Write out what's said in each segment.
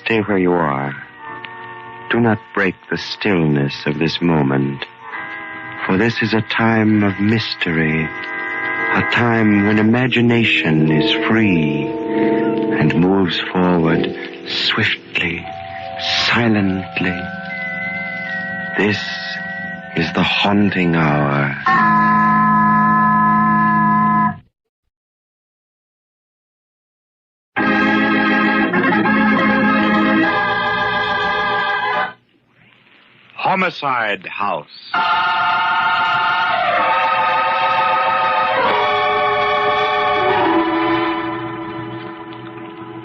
stay where you are. Do not break the stillness of this moment, for this is a time of mystery, a time when imagination is free and moves forward swiftly, silently. This is the haunting hour. Homicide House.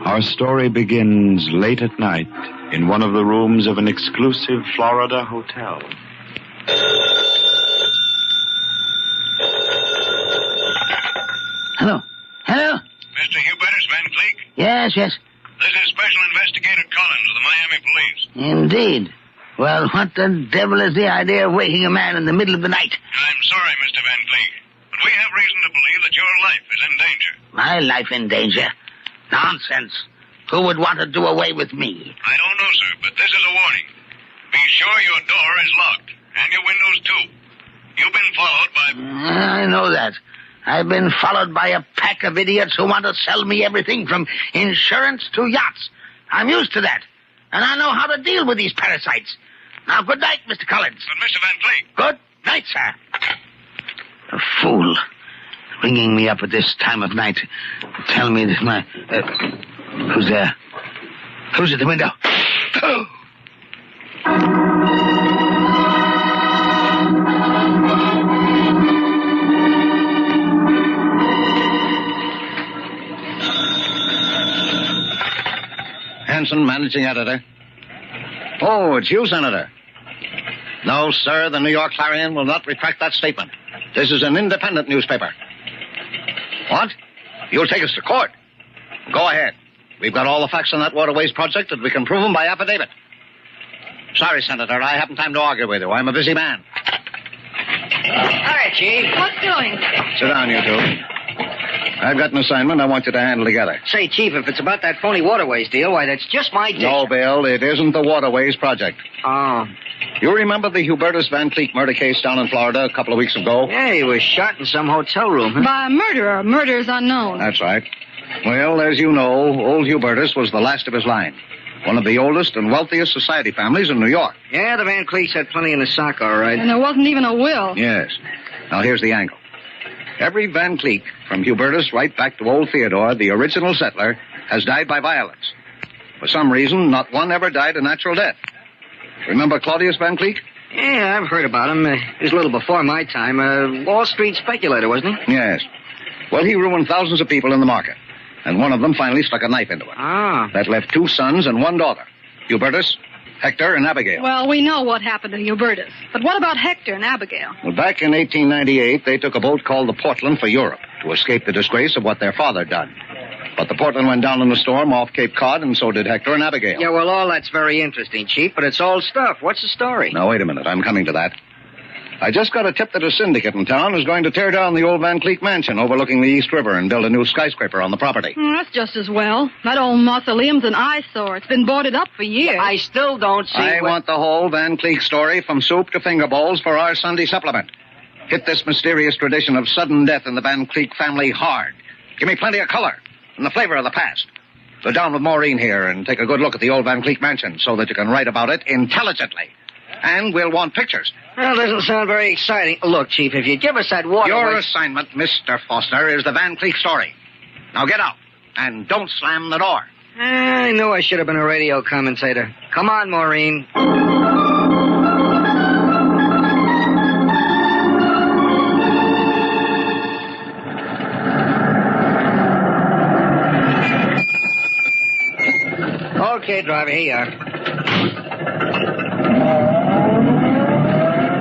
Our story begins late at night in one of the rooms of an exclusive Florida hotel. Hello. Hello? Mr. Hubertus Van Cleek? Yes. This is Special Investigator Collins of the Miami Police. Indeed. Well, what the devil is the idea of waking a man in the middle of the night? I'm sorry, Mr. Van Cleek, but we have reason to believe that your life is in danger. My life in danger? Nonsense. Who would want to do away with me? I don't know, sir, but this is a warning. Be sure your door is locked, and your windows, too. You've been followed by... I know that. I've been followed by a pack of idiots who want to sell me everything from insurance to yachts. I'm used to that, and I know how to deal with these parasites. Now, good night, Mr. Collins. But, Mr. Van Cleek... Good night, sir. A fool. Ringing me up at this time of night to tell me that my... who's there? Who's at the window? Oh! Hanson, managing editor. Oh, it's you, Senator. No, sir, the New York Clarion will not retract that statement. This is an independent newspaper. What? You'll take us to court? Go ahead. We've got all the facts on that waterways project, and we can prove them by affidavit. Sorry, Senator, I haven't time to argue with you. I'm a busy man. Hi, Chief. What's doing? Sit down, you two. I've got an assignment I want you to handle together. Say, Chief, if it's about that phony waterways deal, why, that's just my dish. No, Bill, it isn't the waterways project. Oh. You remember the Hubertus Van Cleek murder case down in Florida a couple of weeks ago? Yeah, he was shot in some hotel room, huh? By a murderer. Murder's unknown. That's right. Well, as you know, old Hubertus was the last of his line. One of the oldest and wealthiest society families in New York. Yeah, the Van Cleeks had plenty in the sock, all right. And there wasn't even a will. Yes. Now, here's the angle. Every Van Cleek, from Hubertus right back to old Theodore, the original settler, has died by violence. For some reason, not one ever died a natural death. Remember Claudius Van Cleek? Yeah, I've heard about him. He was a little before my time. A Wall Street speculator, wasn't he? Yes. Well, he ruined thousands of people in the market. And one of them finally stuck a knife into him. Ah. That left 2 sons and 1 daughter. Hubertus, Hector, and Abigail. Well, we know what happened to Hubertus. But what about Hector and Abigail? Well, back in 1898, they took a boat called the Portland for Europe to escape the disgrace of what their father had done. But the Portland went down in a storm off Cape Cod, and so did Hector and Abigail. Yeah, well, all that's very interesting, Chief, but it's old stuff. What's the story? Now, wait a minute. I'm coming to that. I just got a tip that a syndicate in town is going to tear down the old Van Cleek mansion overlooking the East River and build a new skyscraper on the property. That's just as well. That old mausoleum's an eyesore. It's been boarded up for years. I still don't see... I want the whole Van Cleek story from soup to finger bowls for our Sunday supplement. Hit this mysterious tradition of sudden death in the Van Cleek family hard. Give me plenty of color and the flavor of the past. Go down with Maureen here and take a good look at the old Van Cleek mansion so that you can write about it intelligently. And we'll want pictures. Well, doesn't sound very exciting. Look, Chief, if you give us that water... Your assignment, Mr. Foster, is the Van Cleek story. Now get out, and don't slam the door. I knew I should have been a radio commentator. Come on, Maureen. Okay, driver, here you are.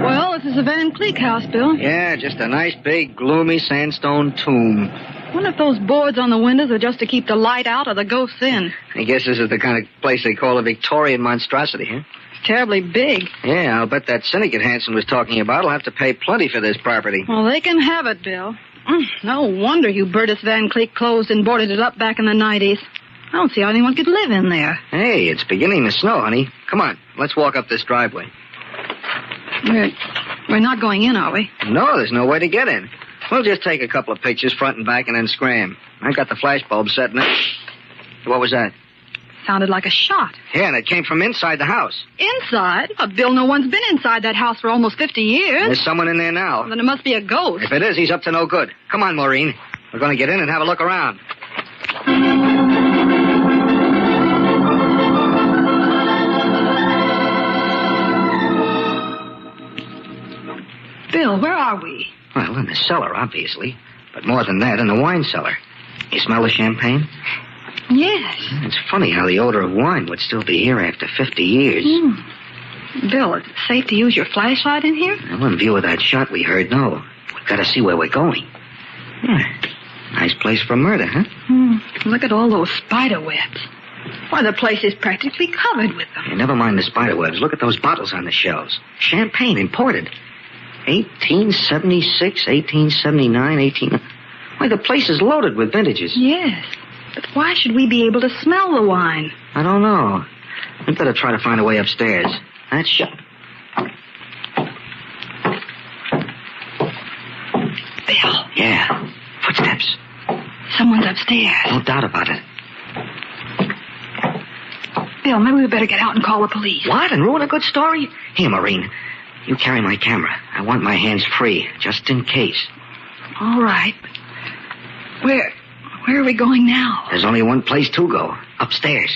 Well, this is the Van Cleek house, Bill. Yeah, just a nice, big, gloomy sandstone tomb. Wonder if those boards on the windows are just to keep the light out or the ghosts in. I guess this is the kind of place they call a Victorian monstrosity, huh? It's terribly big. Yeah, I'll bet that syndicate Hanson was talking about will have to pay plenty for this property. Well, they can have it, Bill. No wonder Hubertus Van Cleek closed and boarded it up back in the 90s. I don't see how anyone could live in there. Hey, it's beginning to snow, honey. Come on, let's walk up this driveway. We're not going in, are we? No, there's no way to get in. We'll just take a couple of pictures, front and back, and then scram. I got the flash bulb set in it. What was that? Sounded like a shot. Yeah, and it came from inside the house. Inside? Bill, no one's been inside that house for almost 50 years. There's someone in there now. Then it must be a ghost. If it is, he's up to no good. Come on, Maureen. We're going to get in and have a look around. Bill, where are we? Well, in the cellar, obviously. But more than that, in the wine cellar. You smell the champagne? Yes. It's funny how the odor of wine would still be here after 50 years. Bill, is it safe to use your flashlight in here? Well, in view of that shot we heard, no. We've got to see where we're going. Yeah. Nice place for murder, huh? Look at all those spider webs. Why, the place is practically covered with them. Hey, never mind the spider webs. Look at those bottles on the shelves. Champagne, imported. 1876, 1879, Why, the place is loaded with vintages. Yes. But why should we be able to smell the wine? I don't know. We'd better try to find a way upstairs. That's shut. Bill. Yeah. Footsteps. Someone's upstairs. No doubt about it. Bill, maybe we better get out and call the police. What? And ruin a good story? Here, Maureen. You carry my camera. I want my hands free, just in case. All right. Where are we going now? There's only one place to go. Upstairs.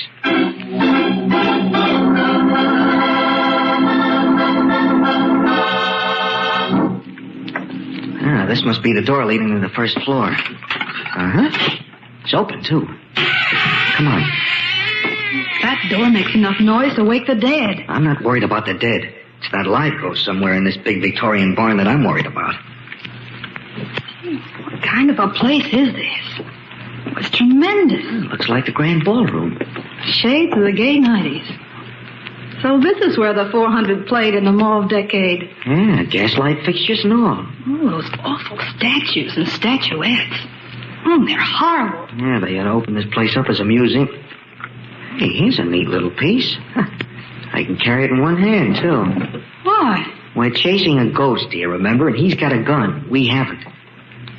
This must be the door leading to the first floor. Uh-huh. It's open, too. Come on. That door makes enough noise to wake the dead. I'm not worried about the dead. It's that live ghost somewhere in this big Victorian barn that I'm worried about. What kind of a place is this? It's tremendous. Looks like the grand ballroom. Shades of the gay 90s. So this is where the 400 played in the mauve decade. Yeah, gaslight fixtures and all. Oh, those awful statues and statuettes. They're horrible. Yeah, they ought to open this place up as a museum. Hey, here's a neat little piece. I can carry it in one hand, too. Why? We're chasing a ghost, do you remember? And he's got a gun. We haven't.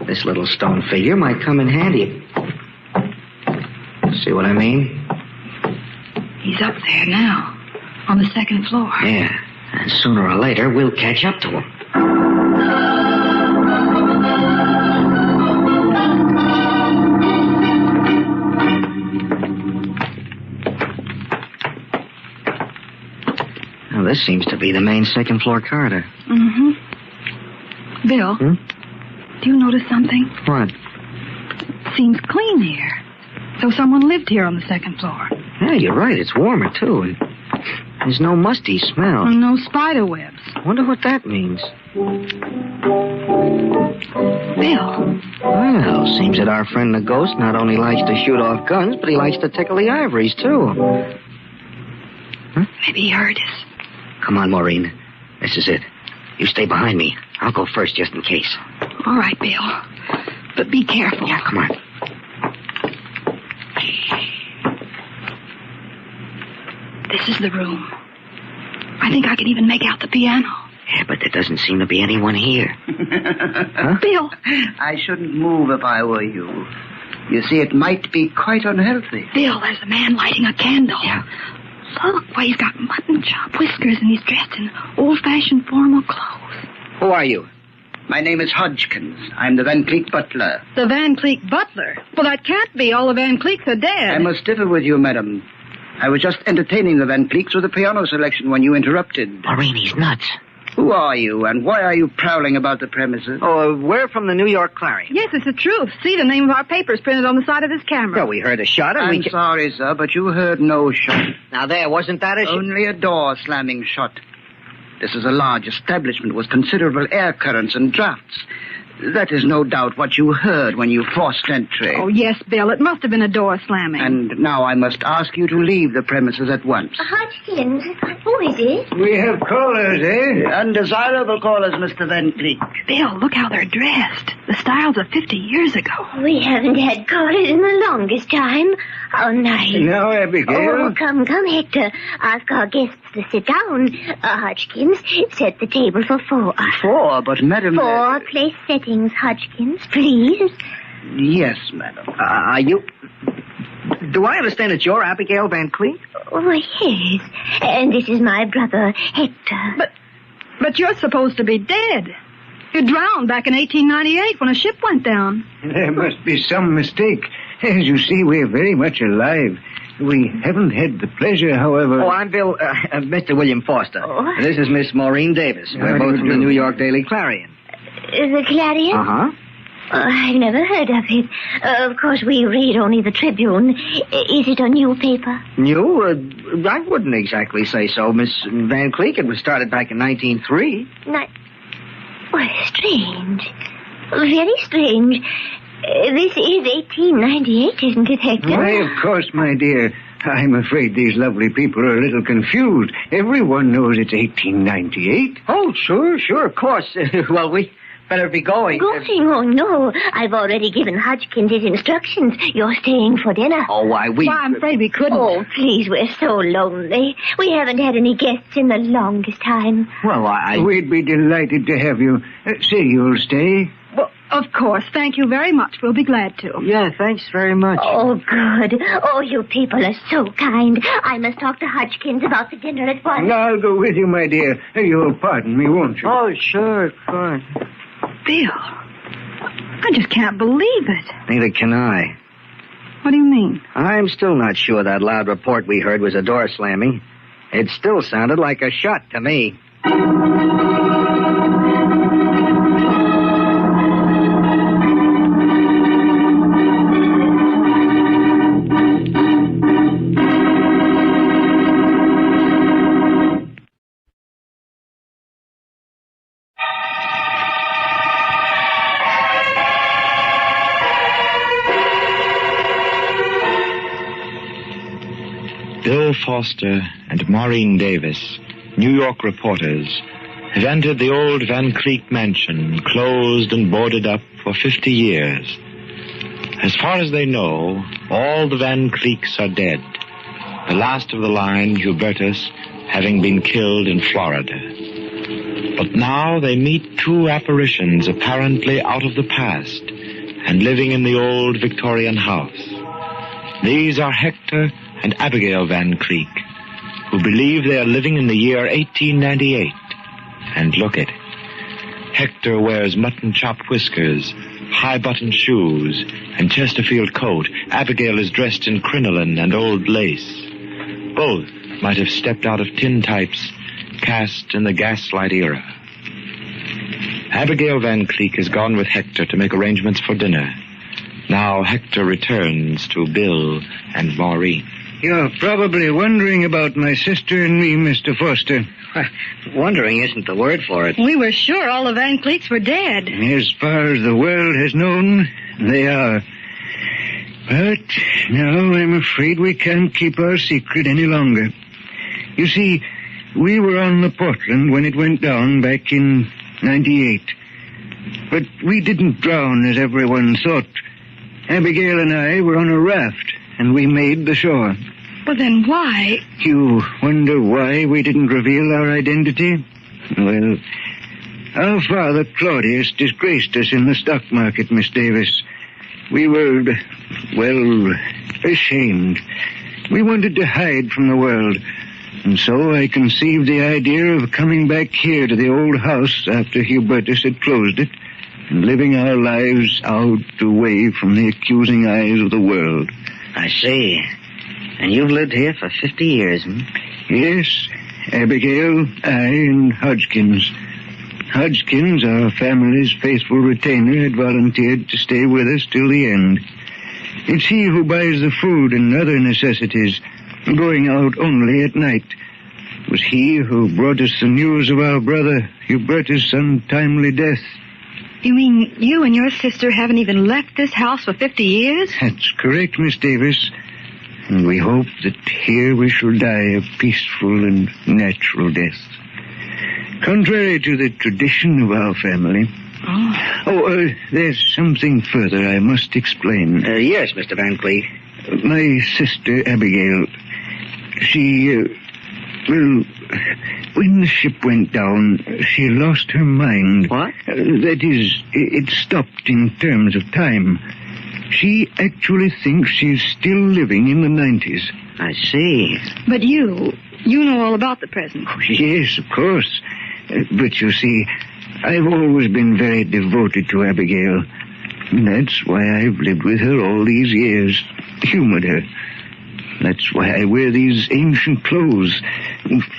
This little stone figure might come in handy. See what I mean? He's up there now, on the second floor. Yeah, and sooner or later, we'll catch up to him. Now, this seems to be the main second-floor corridor. Mm-hmm. Bill, do you notice something? What? It seems clean here. So someone lived here on the second floor. Yeah, you're right. It's warmer, too. And there's no musty smell. And no spider webs. Wonder what that means. Bill. Well, seems that our friend the ghost not only likes to shoot off guns, but he likes to tickle the ivories, too. Huh? Maybe he heard us. Come on, Maureen. This is it. You stay behind me. I'll go first, just in case. All right, Bill. But be careful. Yeah, come on. This is the room. I think I can even make out the piano. Yeah, but there doesn't seem to be anyone here. Huh? Bill. I shouldn't move if I were you. You see, it might be quite unhealthy. Bill, there's a man lighting a candle. Yeah. Look, why, he's got mutton chop whiskers and he's dressed in old-fashioned formal clothes. Who are you? My name is Hodgkins. I'm the Van Cleek butler. The Van Cleek butler? Well, that can't be. All the Van Cleeks are dead. I must differ with you, madam. I was just entertaining the Van Cleeks with a piano selection when you interrupted. Maureen, he's nuts. Who are you, and why are you prowling about the premises? Oh, we're from the New York Clarion. Yes, it's the truth. See, the name of our paper is printed on the side of this camera. Well, we heard a shot and I'm sorry, sir, but you heard no shot. Now, there, wasn't that a shot? Only a door slamming shut. This is a large establishment with considerable air currents and drafts. That is no doubt what you heard when you forced entry. Oh, yes, Bill. It must have been a door slamming. And now I must ask you to leave the premises at once. Hodgkins, who is it? We have callers, eh? Undesirable callers, Mr. Van Cleek. Bill, look how they're dressed. The styles of 50 years ago. We haven't had callers in the longest time. How nice. Now, Abigail. Oh, come, Hector. Ask our guests to sit down. Hodgkins, set the table for 4. 4, but Madam... 4 place settings, Hodgkins, please. Yes, Madam. Are you... Do I understand that you're Abigail Van Cleek? Oh, yes. And this is my brother, Hector. But you're supposed to be dead. You drowned back in 1898 when a ship went down. There must be some mistake. As you see, we're very much alive. We haven't had the pleasure, however... Oh, I'm Bill, Mr. William Foster. Oh. This is Miss Maureen Davis. We're both from the New York Daily Clarion. The Clarion? Uh-huh. Oh, I've never heard of it. Of course, we read only the Tribune. Is it a new paper? New? I wouldn't exactly say so, Miss Van Cleek. It was started back in 1903. Well, strange. Very strange. This is 1898, isn't it, Hector? Why, of course, my dear. I'm afraid these lovely people are a little confused. Everyone knows it's 1898. Oh, sure, of course. Well, we better be going. Going? Oh, no. I've already given Hodgkins his instructions. You're staying for dinner. Oh, why, I'm afraid we couldn't. Oh, please, we're so lonely. We haven't had any guests in the longest time. Well, We'd be delighted to have you. Say you'll stay. Well, of course. Thank you very much. We'll be glad to. Yeah, thanks very much. Oh, good. Oh, you people are so kind. I must talk to Hodgkins about the dinner at once. I'll go with you, my dear. You'll pardon me, won't you? Oh, sure, of course. Bill, I just can't believe it. Neither can I. What do you mean? I'm still not sure that loud report we heard was a door slamming. It still sounded like a shot to me. Bill Foster and Maureen Davis, New York reporters, have entered the old Van Cleek mansion, closed and boarded up for 50 years. As far as they know, all the Van Cleeks are dead. The last of the line, Hubertus, having been killed in Florida. But now they meet 2 apparitions apparently out of the past and living in the old Victorian house. These are Hector and Abigail Van Cleek, who believe they are living in the year 1898. And look it. Hector wears mutton-chop whiskers, high-button shoes, and Chesterfield coat. Abigail is dressed in crinoline and old lace. Both might have stepped out of tintypes cast in the gaslight era. Abigail Van Cleek has gone with Hector to make arrangements for dinner. Now Hector returns to Bill and Maureen. You're probably wondering about my sister and me, Mr. Foster. Wondering isn't the word for it. We were sure all the Van Cleeks were dead. As far as the world has known, they are. But now I'm afraid we can't keep our secret any longer. You see, we were on the Portland when it went down back in 98. But we didn't drown as everyone thought. Abigail and I were on a raft, and we made the shore. Well, then why? You wonder why we didn't reveal our identity? Well, our father, Claudius, disgraced us in the stock market, Miss Davis. We were, well, ashamed. We wanted to hide from the world. And so I conceived the idea of coming back here to the old house after Hubertus had closed it, and living our lives out away from the accusing eyes of the world. I see. And you've lived here for 50 years, hmm? Yes, Abigail, I, and Hodgkins. Hodgkins, our family's faithful retainer, had volunteered to stay with us till the end. It's he who buys the food and other necessities, going out only at night. It was he who brought us the news of our brother Hubertus' untimely death. You mean you and your sister haven't even left this house for 50 years? That's correct, Miss Davis. And we hope that here we shall die a peaceful and natural death. Contrary to the tradition of our family. There's something further I must explain. Yes, Mr. Van Cleef. My sister, Abigail, she, when the ship went down, she lost her mind. What? That is, it stopped in terms of time. She actually thinks she's still living in the 90s. I see. But you know all about the present. Oh, yes, of course. But you see, I've always been very devoted to Abigail. And that's why I've lived with her all these years, humored her. That's why I wear these ancient clothes.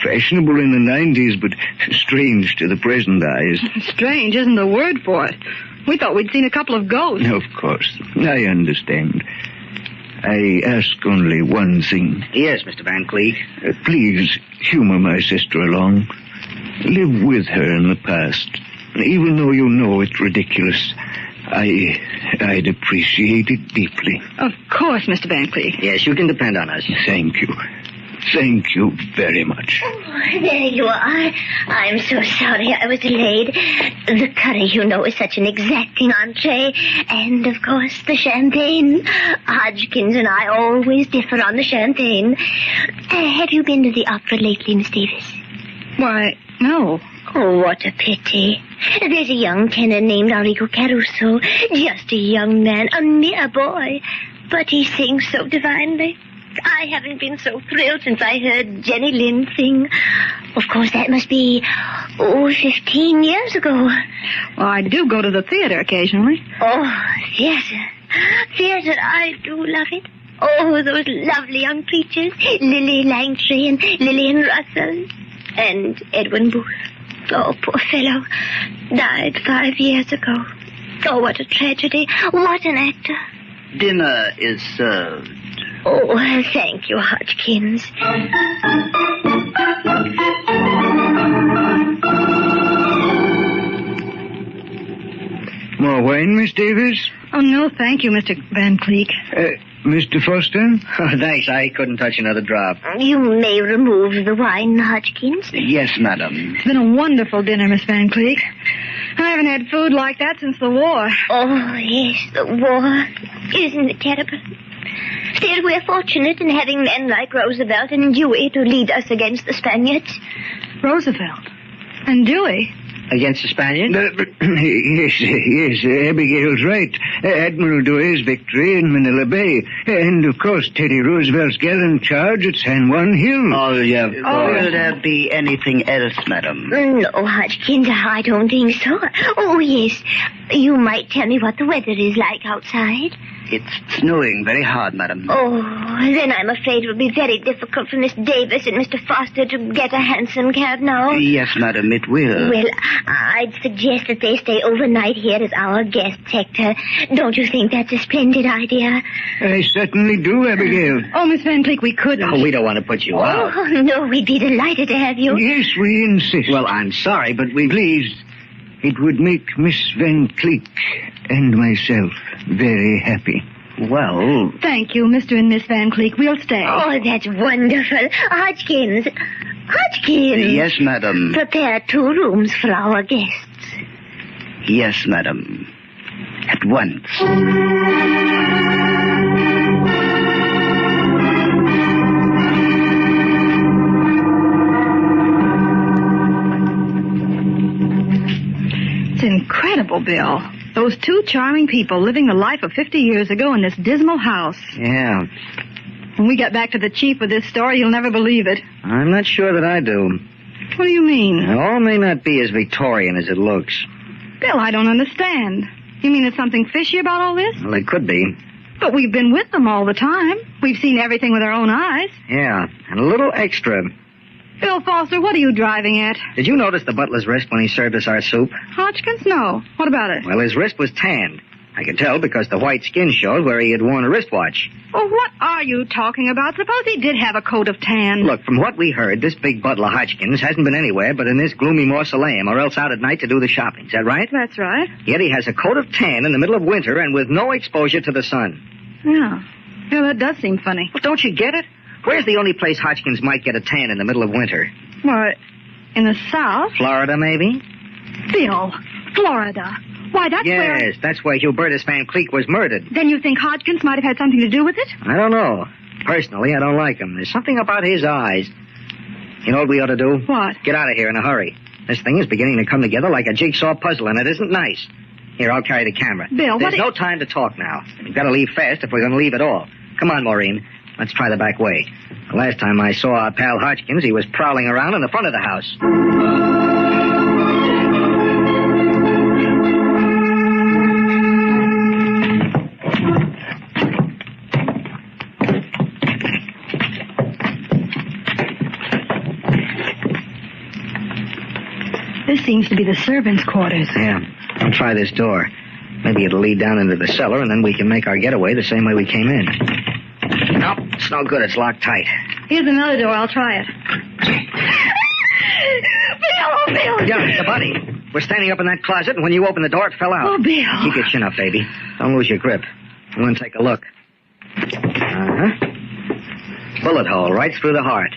Fashionable in the 90s, but strange to the present eyes. Strange isn't the word for it. We thought we'd seen a couple of ghosts. Of course. I understand. I ask only one thing. Yes, Mr. Van Cleef. Please humor my sister along. Live with her in the past. Even though you know it's ridiculous, I'd appreciate it deeply. Of course, Mr. Van Cleef. Yes, you can depend on us. Thank you. Thank you very much. Oh, there you are. I'm so sorry I was delayed. The curry, you know, is such an exacting entree. And, of course, the champagne. Hodgkins and I always differ on the champagne. Have you been to the opera lately, Miss Davis? Why, no. Oh, what a pity. There's a young tenor named Enrico Caruso. Just a young man, a mere boy. But he sings so divinely. I haven't been so thrilled since I heard Jenny Lind sing. Of course, that must be, 15 years ago. Well, I do go to the theater occasionally. Oh, theater. Theater, I do love it. Oh, those lovely young preachers. Lily Langtry and Lillian Russell. And Edwin Booth. Oh, poor fellow. Died 5 years ago. Oh, what a tragedy. What an actor. Dinner is served. Oh, thank you, Hodgkins. More wine, Miss Davis? Oh, no, thank you, Mr. Van Cleef. Mr. Foster? Oh, thanks. I couldn't touch another drop. You may remove the wine, Hodgkins. Yes, madam. It's been a wonderful dinner, Miss Van Cleef. I haven't had food like that since the war. Oh, yes, the war. Isn't it terrible? Still, we're fortunate in having men like Roosevelt and Dewey to lead us against the Spaniards. Roosevelt? And Dewey? Against the Spaniards? Yes, Abigail's right. Admiral Dewey's victory in Manila Bay. And, of course, Teddy Roosevelt's gallant charge at San Juan Hill. Oh, yeah. Will there be anything else, madam? No, Hodgkins, I don't think so. Oh, yes. You might tell me what the weather is like outside. It's snowing very hard, madam. Oh, then I'm afraid it will be very difficult for Miss Davis and Mr. Foster to get a hansom cab now. Yes, madam, it will. Well, I'd suggest that they stay overnight here as our guest sector. Don't you think that's a splendid idea? I certainly do, Abigail. Oh, Miss Van Cleef, we couldn't. Oh, we don't want to put you out. Oh, no, we'd be delighted to have you. Yes, we insist. Well, I'm sorry, but we... Please, it would make Miss Van Cleef and myself very happy. Well... Thank you, Mr. and Miss Van Cleef. We'll stay. Oh, that's wonderful. Hodgkins. Hodgkins. Yes, madam. Prepare 2 rooms for our guests. Yes, madam. At once. It's incredible, Bill. Those 2 charming people living the life of 50 years ago in this dismal house. Yeah. When we get back to the chief with this story, you'll never believe it. I'm not sure that I do. What do you mean? All may not be as Victorian as it looks. Bill, I don't understand. You mean there's something fishy about all this? Well, it could be. But we've been with them all the time. We've seen everything with our own eyes. Yeah, and a little extra. Bill Foster, what are you driving at? Did you notice the butler's wrist when he served us our soup? Hodgkins? No. What about it? Well, his wrist was tanned. I could tell because the white skin showed where he had worn a wristwatch. Well, what are you talking about? Suppose he did have a coat of tan. Look, from what we heard, this big butler Hodgkins hasn't been anywhere but in this gloomy mausoleum or else out at night to do the shopping. Is that right? That's right. Yet he has a coat of tan in the middle of winter and with no exposure to the sun. Yeah. Yeah, that does seem funny. Well, don't you get it? Where's the only place Hodgkins might get a tan in the middle of winter? Why, in the South? Florida, maybe? Bill, Florida. Why, that's where... Yes, that's where Hubertus Van Cleek was murdered. Then you think Hodgkins might have had something to do with it? I don't know. Personally, I don't like him. There's something about his eyes. You know what we ought to do? What? Get out of here in a hurry. This thing is beginning to come together like a jigsaw puzzle, and it isn't nice. Here, I'll carry the camera. Bill, There's no time to talk now. We've got to leave fast if we're going to leave at all. Come on, Maureen. Let's try the back way. The last time I saw our pal Hodgkins, he was prowling around in the front of the house. This seems to be the servants' quarters. Yeah. I'll try this door. Maybe it'll lead down into the cellar, and then we can make our getaway the same way we came in. Nope, it's no good. It's locked tight. Here's another door. I'll try it. Bill, oh, Bill! Yeah, the body. We're standing up in that closet, and when you opened the door, it fell out. Oh, Bill. Keep your chin up, baby. Don't lose your grip. I'm going to take a look. Uh-huh. Bullet hole right through the heart.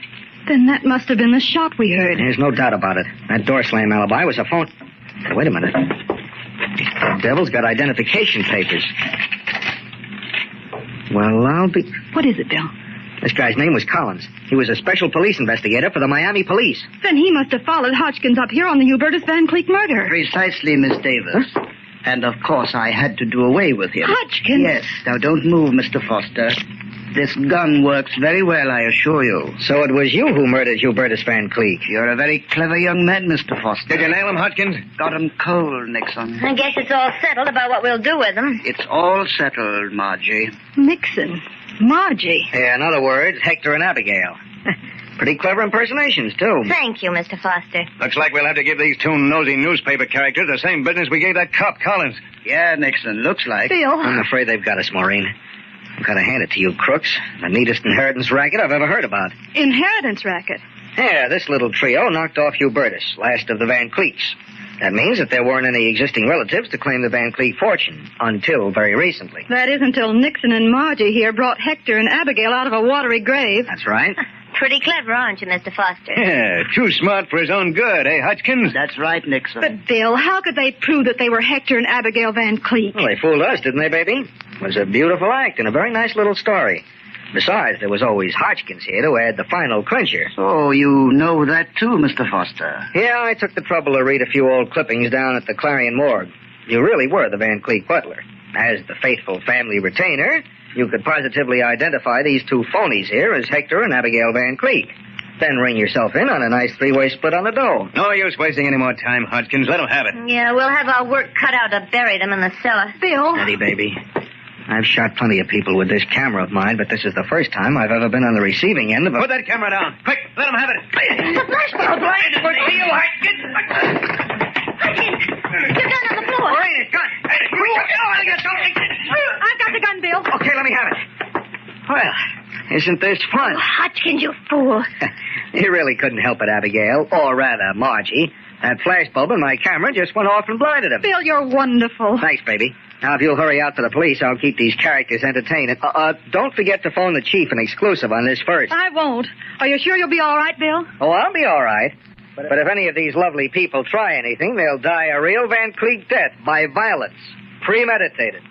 Then that must have been the shot we heard. There's no doubt about it. That door slam alibi was a phone... Hey, wait a minute. The devil's got identification papers. Well, I'll be... What is it, Bill? This guy's name was Collins. He was a special police investigator for the Miami police. Then he must have followed Hodgkins up here on the Hubertus Van Cleek murder. Precisely, Miss Davis. Huh? And, of course, I had to do away with him. Hodgkins? Yes. Now, don't move, Mr. Foster. This gun works very well, I assure you. So it was you who murdered Hubertus Van Cleek. You're a very clever young man, Mr. Foster. Did you nail him, Hodgkins? Got him cold, Nixon. I guess it's all settled about what we'll do with him. It's all settled, Margie. Nixon. Margie. Yeah, in other words, Hector and Abigail. Pretty clever impersonations, too. Thank you, Mr. Foster. Looks like we'll have to give these two nosy newspaper characters the same business we gave that cop, Collins. Yeah, Nixon, looks like. Bill. I'm afraid they've got us, Maureen. I've got to hand it to you, crooks. The neatest inheritance racket I've ever heard about. Inheritance racket? Yeah, this little trio knocked off Hubertus, last of the Van Cleeks. That means that there weren't any existing relatives to claim the Van Cleek fortune, until very recently. That is until Nixon and Margie here brought Hector and Abigail out of a watery grave. That's right. Pretty clever, aren't you, Mr. Foster? Yeah, too smart for his own good, eh, Hodgkins? That's right, Nixon. But, Bill, how could they prove that they were Hector and Abigail Van Cleek? Well, they fooled us, didn't they, baby? It was a beautiful act and a very nice little story. Besides, there was always Hodgkins here to add the final clincher. Oh, you know that too, Mr. Foster. Yeah, I took the trouble to read a few old clippings down at the Clarion Morgue. You really were the Van Cleek butler. As the faithful family retainer, you could positively identify these two phonies here as Hector and Abigail Van Cleek. Then ring yourself in on a nice three-way split on the dough. No use wasting any more time, Hodgkins. Let them have it. Yeah, we'll have our work cut out to bury them in the cellar. Bill. Steady, baby. I've shot plenty of people with this camera of mine, but this is the first time I've ever been on the receiving end of a... Put that camera down. Quick, let them have it. The flashbulb. Blind it for you, Hodgkins. Hodgkins, your gun on the floor. All right, it's gun. I've got the gun, Bill. Okay, let me have it. Well, isn't this fun? Oh, Hodgkins, you fool. You really couldn't help it, Abigail. Or rather, Margie. That flashbulb in my camera just went off and blinded him. Bill, you're wonderful. Thanks, baby. Now, if you'll hurry out to the police, I'll keep these characters entertained. Don't forget to phone the chief an exclusive on this first. I won't. Are you sure you'll be all right, Bill? Oh, I'll be all right. But if any of these lovely people try anything, they'll die a real Van Cleek death by violence. Premeditated.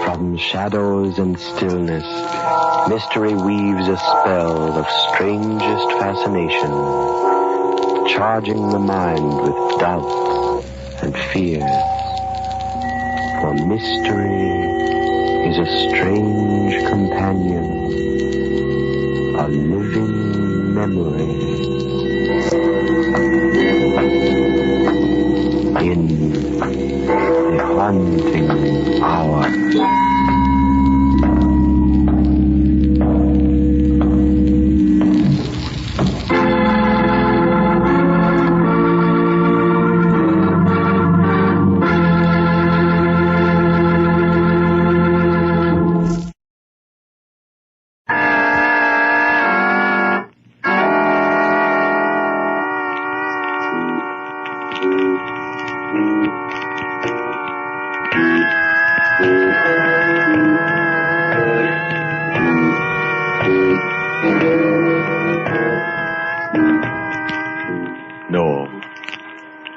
From shadows and stillness, mystery weaves a spell of strangest fascination, charging the mind with doubts and fears. For mystery is a strange companion, a living memory. In the haunting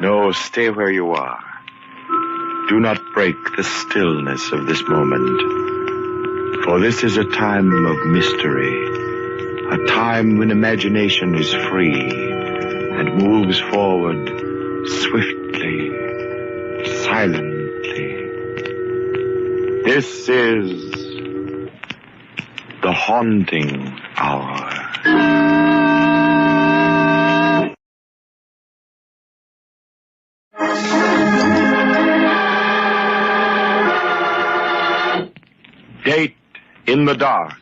No, stay where you are. Do not break the stillness of this moment. For this is a time of mystery. A time when imagination is free and moves forward swiftly, silently. This is the haunting hour. Date in the dark.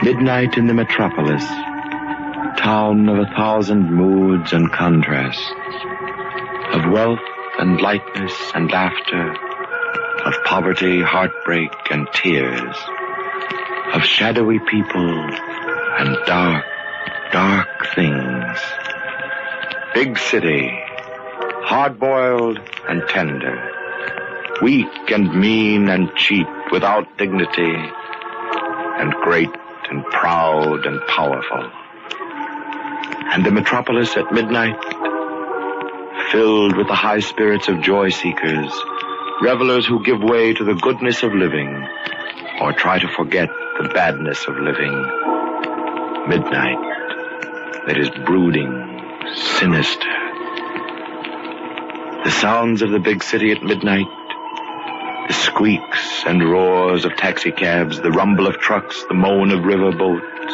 Midnight in the metropolis, town of 1,000 moods and contrasts, of wealth and lightness and laughter, of poverty, heartbreak, and tears, of shadowy people and dark, dark things. Big city, hard-boiled and tender, weak and mean and cheap without dignity, and great and proud and powerful. And the metropolis at midnight, filled with the high spirits of joy seekers, revelers who give way to the goodness of living or try to forget the badness of living. Midnight that is brooding, sinister. The sounds of the big city at midnight, the squeaks and roars of taxicabs, the rumble of trucks, the moan of river boats,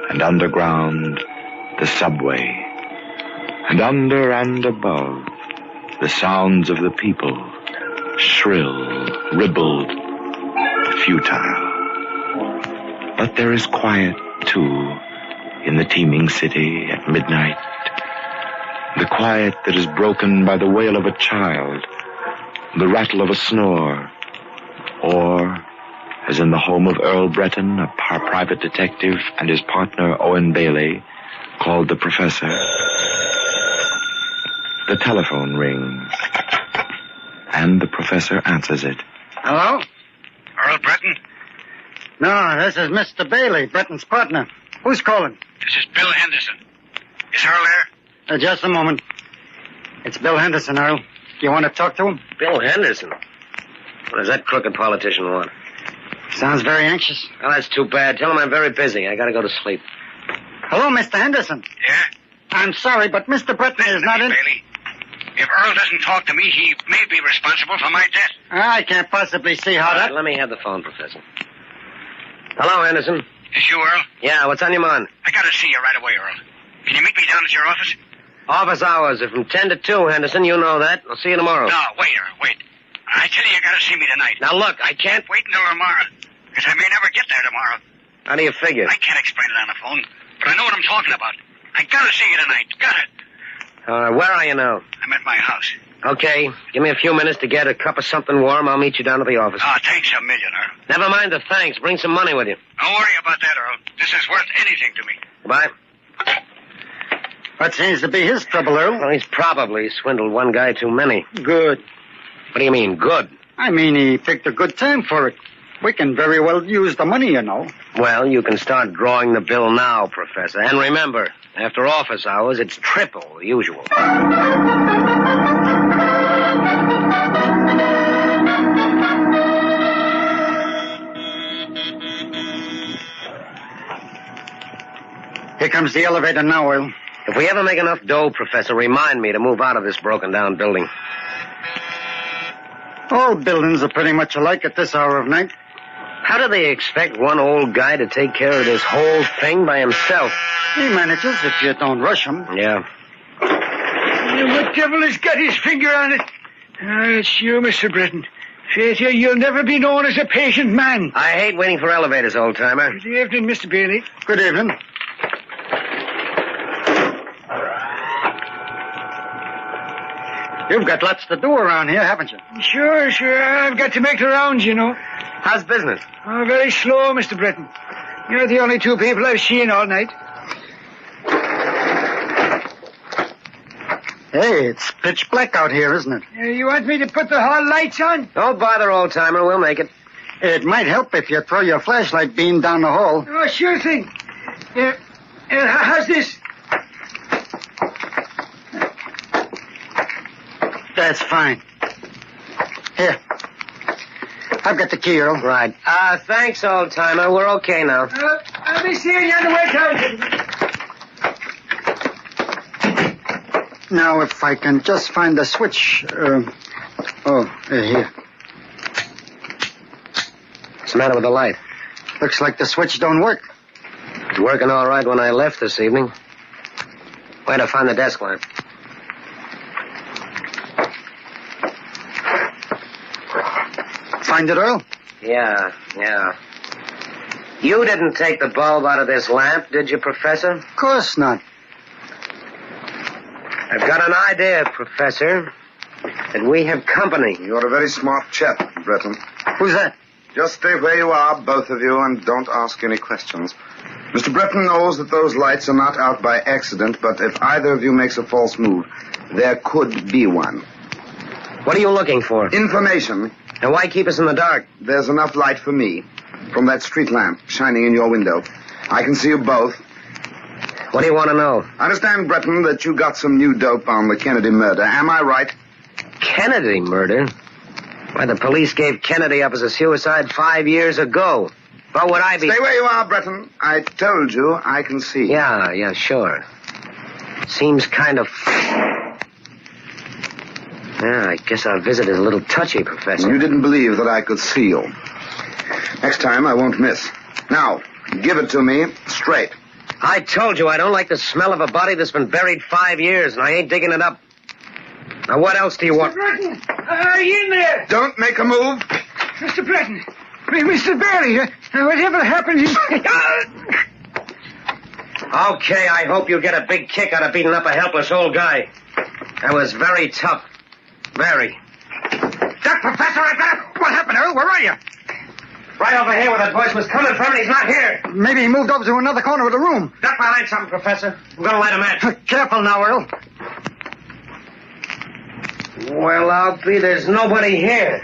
and underground, the subway, and under and above, the sounds of the people, shrill, ribald, futile. But there is quiet, too, in the teeming city at midnight. The quiet that is broken by the wail of a child, the rattle of a snore, or, as in the home of Earl Breton, a private detective, and his partner, Owen Bailey, called the Professor, the telephone rings, and the Professor answers it. Hello? Earl Breton? No, this is Mr. Bailey, Breton's partner. Who's calling? This is Bill Henderson. Is Earl there? Just a moment. It's Bill Henderson, Earl. You want to talk to him? Bill Henderson? What does that crooked politician want? Sounds very anxious. Well, that's too bad. Tell him I'm very busy. I gotta go to sleep. Hello, Mr. Henderson. Yeah? I'm sorry, but Mr. Breton is not in... Bailey. If Earl doesn't talk to me, he may be responsible for my death. I can't possibly see how that... Let me have the phone, Professor. Hello, Henderson. Is you, Earl? Yeah, what's on your mind? I gotta see you right away, Earl. Can you meet me down at your office? Office hours are from 10 to 2, Henderson. You know that. I'll see you tomorrow. No, wait, Earl, wait. I tell you gotta see me tonight. Now, look, I can't... Wait until tomorrow, because I may never get there tomorrow. How do you figure? I can't explain it on the phone, but I know what I'm talking about. I gotta see you tonight. Got it. All right, where are you now? I'm at my house. Okay, give me a few minutes to get a cup of something warm. I'll meet you down at the office. Oh, thanks a million, Earl. Never mind the thanks. Bring some money with you. Don't worry about that, Earl. This is worth anything to me. Goodbye. What seems to be his trouble, Earl? Well, he's probably swindled one guy too many. Good. What do you mean, good? I mean, he picked a good time for it. We can very well use the money, you know. Well, you can start drawing the bill now, Professor. And remember, after office hours, it's triple the usual. Here comes the elevator now, Earl. If we ever make enough dough, Professor, remind me to move out of this broken-down building. All buildings are pretty much alike at this hour of night. How do they expect one old guy to take care of this whole thing by himself? He manages if you don't rush him. Yeah. What devil has got his finger on it? It's you, Mr. Breton. Faith, you'll never be known as a patient man. I hate waiting for elevators, old-timer. Good evening, Mr. Bailey. Good evening. You've got lots to do around here, haven't you? Sure. I've got to make the rounds, you know. How's business? Oh, very slow, Mr. Breton. You're the only two people I've seen all night. Hey, it's pitch black out here, isn't it? You want me to put the hall lights on? Don't bother, old-timer. We'll make it. It might help if you throw your flashlight beam down the hole. Oh, sure thing. How's this? That's fine. Here. I've got the key, Earl. Right. Thanks, old-timer. We're okay now. I'll be seeing you on the way down. Now, if I can just find the switch. Here. What's the matter with the light? Looks like the switch don't work. It's working all right when I left this evening. Where'd I find the desk lamp? Find it, Earl? Yeah. You didn't take the bulb out of this lamp, did you, Professor? Of course not. I've got an idea, Professor, that we have company. You're a very smart chap, Breton. Who's that? Just stay where you are, both of you, and don't ask any questions. Mr. Breton knows that those lights are not out by accident, but if either of you makes a false move, there could be one. What are you looking for? Information. And why keep us in the dark? There's enough light for me from that street lamp shining in your window. I can see you both. What do you want to know? I understand, Breton, that you got some new dope on the Kennedy murder. Am I right? Kennedy murder? Why, the police gave Kennedy up as a suicide 5 years ago. What would I be... Stay where you are, Breton. I told you I can see. Yeah, sure. Seems kind of... Yeah, I guess our visit is a little touchy, Professor. You didn't believe that I could see you. Next time, I won't miss. Now, give it to me straight. I told you I don't like the smell of a body that's been buried 5 years, and I ain't digging it up. Now, what else do you want? Mr. Breton, are you in there? Don't make a move. Mr. Breton, Mr. Barry, whatever happened... Okay, I hope you get a big kick out of beating up a helpless old guy. That was very tough. Very. That Professor, I got it. What happened, Earl? Where are you? Right over here where that voice was coming from, and he's not here. Maybe he moved over to another corner of the room. Duck behind something, Professor. I'm going to light a match. Careful now, Earl. Well, I'll be. There's nobody here.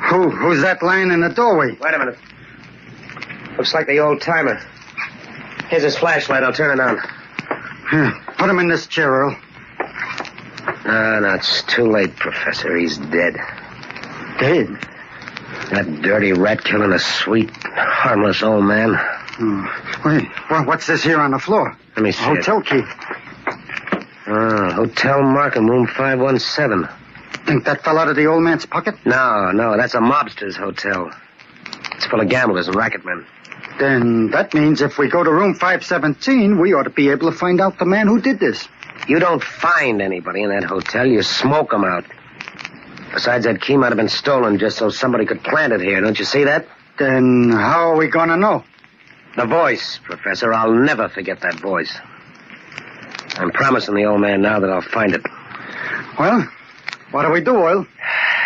Who's that lying in the doorway? Wait a minute. Looks like the old-timer. Here's his flashlight. I'll turn it on. Here, put him in this chair, Earl. No, it's too late, Professor. He's dead. Dead? That dirty rat killing a sweet, harmless old man. Wait, what's this here on the floor? Let me see Hotel it. key. Hotel Markham, room 517. Think that fell out of the old man's pocket? No, that's a mobster's hotel. It's full of gamblers and racketmen. Then that means if we go to room 517, we ought to be able to find out the man who did this. You don't find anybody in that hotel. You smoke them out. Besides, that key might have been stolen just so somebody could plant it here. Don't you see that? Then how are we going to know? The voice, Professor. I'll never forget that voice. I'm promising the old man now that I'll find it. Well, what do we do, Oil?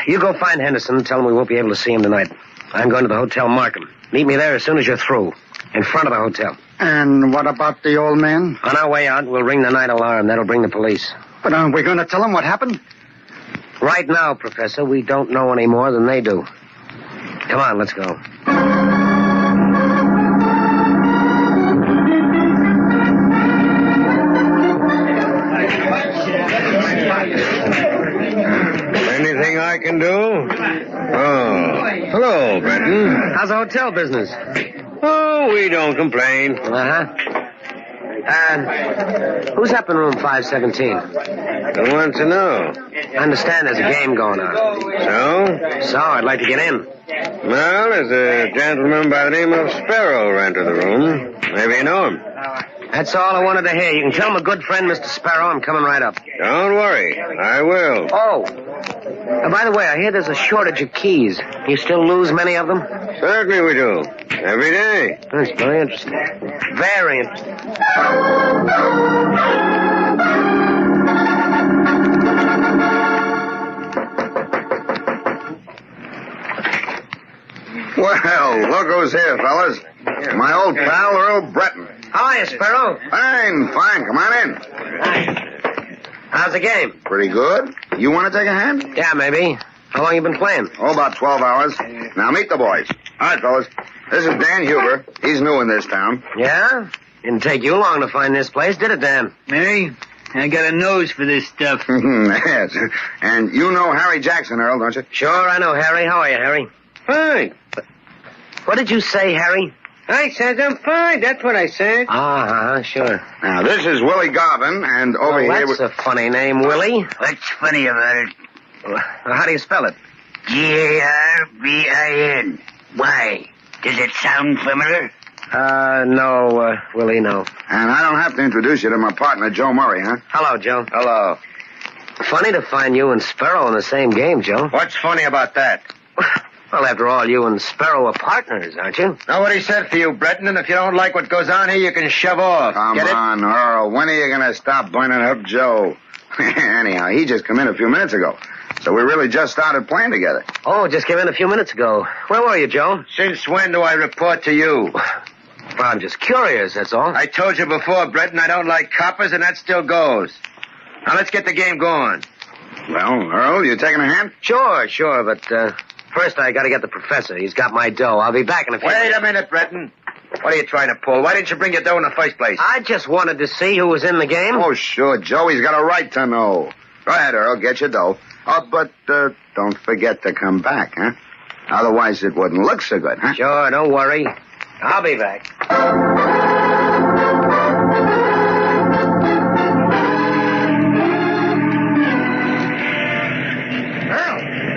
You go find Henderson and tell him we won't be able to see him tonight. I'm going to the Hotel Markham. Meet me there as soon as you're through. In front of the hotel. And what about the old man? On our way out, we'll ring the night alarm. That'll bring the police. But aren't we going to tell them what happened? Right now, Professor, we don't know any more than they do. Come on, let's go. Anything I can do? Oh, hello, Breton. How's the hotel business? Oh, we don't complain. Who's up in room 517? I want to know. I understand there's a game going on. So? I'd like to get in. Well, there's a gentleman by the name of Sparrow rented the room. Maybe you know him. That's all I wanted to hear. You can tell my good friend, Mr. Sparrow, I'm coming right up. Don't worry. I will. Oh. By the way, I hear there's a shortage of keys. You still lose many of them? Certainly we do. Every day. That's very interesting. Very interesting. Well, look who's here, fellas. My old pal, Earl Breton. How are you, Sparrow? Fine. Come on in. How's the game? Pretty good. You want to take a hand? Yeah, maybe. How long you been playing? Oh, about 12 hours. Now, meet the boys. All right, fellas. This is Dan Huber. He's new in this town. Yeah? Didn't take you long to find this place, did it, Dan? Me? I got a nose for this stuff. Yes. And you know Harry Jackson, Earl, don't you? Sure, I know Harry. How are you, Harry? Fine. What did you say, Harry? I said I'm fine. That's what I said. Sure. Now, this is Willie Garvin, and over here... That's a funny name, Willie. What's funny about it? How do you spell it? Garbin. Why? Does it sound familiar? No, Willie, no. And I don't have to introduce you to my partner, Joe Murray, huh? Hello, Joe. Hello. Funny to find you and Sparrow in the same game, Joe. What's funny about that? Well, after all, you and Sparrow are partners, aren't you? Nobody said for you, Breton, and if you don't like what goes on here, you can shove off. Come on, Earl. When are you going to stop burning up Joe? Anyhow, he just come in a few minutes ago. So we really just started playing together. Oh, just came in a few minutes ago. Where were you, Joe? Since when do I report to you? Well, I'm just curious, that's all. I told you before, Breton, I don't like coppers, and that still goes. Now, let's get the game going. Well, Earl, you taking a hand? Sure, but first I gotta get the professor. He's got my dough. I'll be back in a few minutes. Wait a minute, Breton. What are you trying to pull? Why didn't you bring your dough in the first place? I just wanted to see who was in the game. Oh, sure, Joey's got a right to know. Go ahead, Earl, get your dough. Oh, but don't forget to come back, huh? Otherwise it wouldn't look so good, huh? Sure, don't worry. I'll be back. Earl,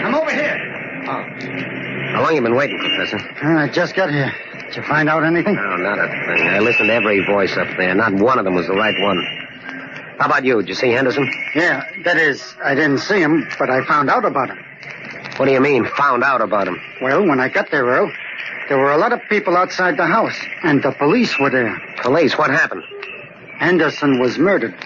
I'm over here. Oh. How long you been waiting, Professor? I just got here. Did you find out anything? No, not a thing. I listened to every voice up there. Not one of them was the right one. How about you? Did you see Henderson? Yeah, that is, I didn't see him, but I found out about him. What do you mean, found out about him? Well, when I got there, Earl, there were a lot of people outside the house, and the police were there. Police? What happened? Henderson was murdered.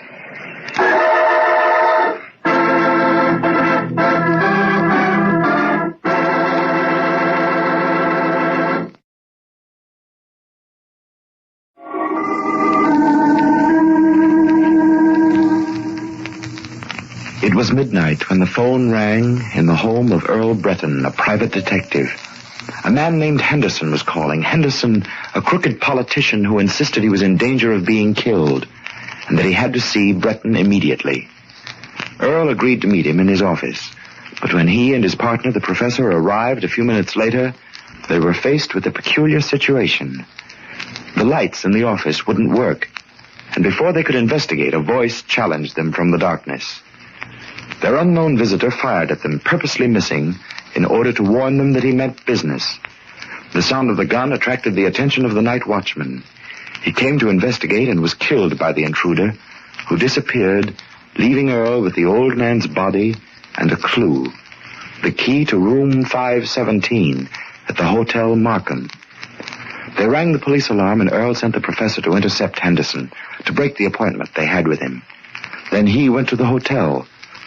It was midnight when the phone rang in the home of Earl Breton, a private detective. A man named Henderson was calling. Henderson, a crooked politician who insisted he was in danger of being killed, and that he had to see Breton immediately. Earl agreed to meet him in his office, but when he and his partner, the professor, arrived a few minutes later, they were faced with a peculiar situation. The lights in the office wouldn't work, and before they could investigate, a voice challenged them from the darkness. Their unknown visitor fired at them, purposely missing, in order to warn them that he meant business. The sound of the gun attracted the attention of the night watchman. He came to investigate and was killed by the intruder, who disappeared, leaving Earl with the old man's body and a clue, the key to room 517 at the Hotel Markham. They rang the police alarm, and Earl sent the professor to intercept Henderson, to break the appointment they had with him. Then he went to the hotel,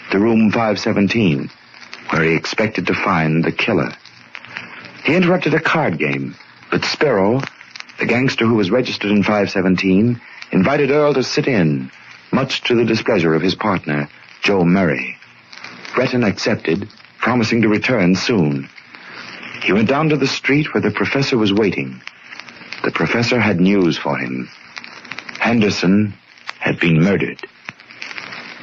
to room 517, where he expected to find the killer. He interrupted a card game, but Sparrow, the gangster who was registered in 517, invited Earl to sit in, much to the displeasure of his partner, Joe Murray. Breton accepted, promising to return soon. He went down to the street where the professor was waiting. The professor had news for him. Henderson had been murdered.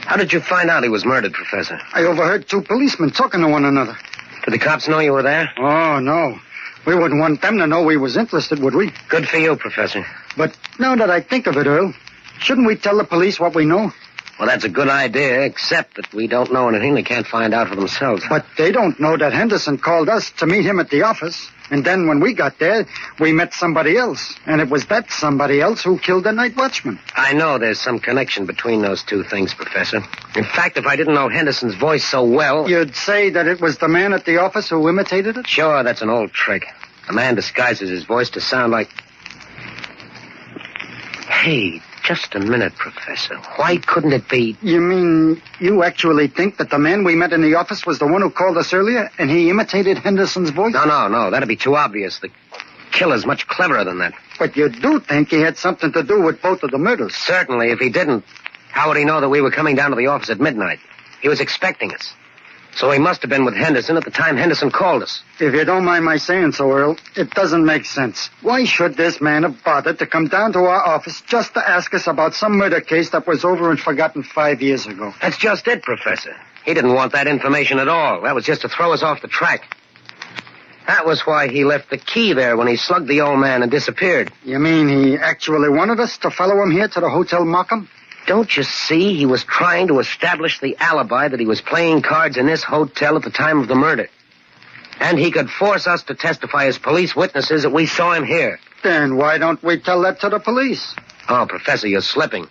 How did you find out he was murdered, Professor? I overheard two policemen talking to one another. Did the cops know you were there? Oh, no. We wouldn't want them to know we was interested, would we? Good for you, Professor. But now that I think of it, Earl, shouldn't we tell the police what we know? Well, that's a good idea, except that we don't know anything they can't find out for themselves. But they don't know that Henderson called us to meet him at the office. And then when we got there, we met somebody else. And it was that somebody else who killed the night watchman. I know there's some connection between those two things, Professor. In fact, if I didn't know Henderson's voice so well... You'd say that it was the man at the office who imitated it? Sure, that's an old trick. A man disguises his voice to sound like... Hey, just a minute, Professor. Why couldn't it be... You mean you actually think that the man we met in the office was the one who called us earlier, and he imitated Henderson's voice? No. That'd be too obvious. The killer's much cleverer than that. But you do think he had something to do with both of the murders? Certainly. If he didn't, how would he know that we were coming down to the office at midnight? He was expecting us. So he must have been with Henderson at the time Henderson called us. If you don't mind my saying so, Earl, it doesn't make sense. Why should this man have bothered to come down to our office just to ask us about some murder case that was over and forgotten 5 years ago? That's just it, Professor. He didn't want that information at all. That was just to throw us off the track. That was why he left the key there when he slugged the old man and disappeared. You mean he actually wanted us to follow him here to the Hotel Markham? Don't you see? He was trying to establish the alibi that he was playing cards in this hotel at the time of the murder. And he could force us to testify as police witnesses that we saw him here. Then why don't we tell that to the police? Oh, Professor, you're slipping.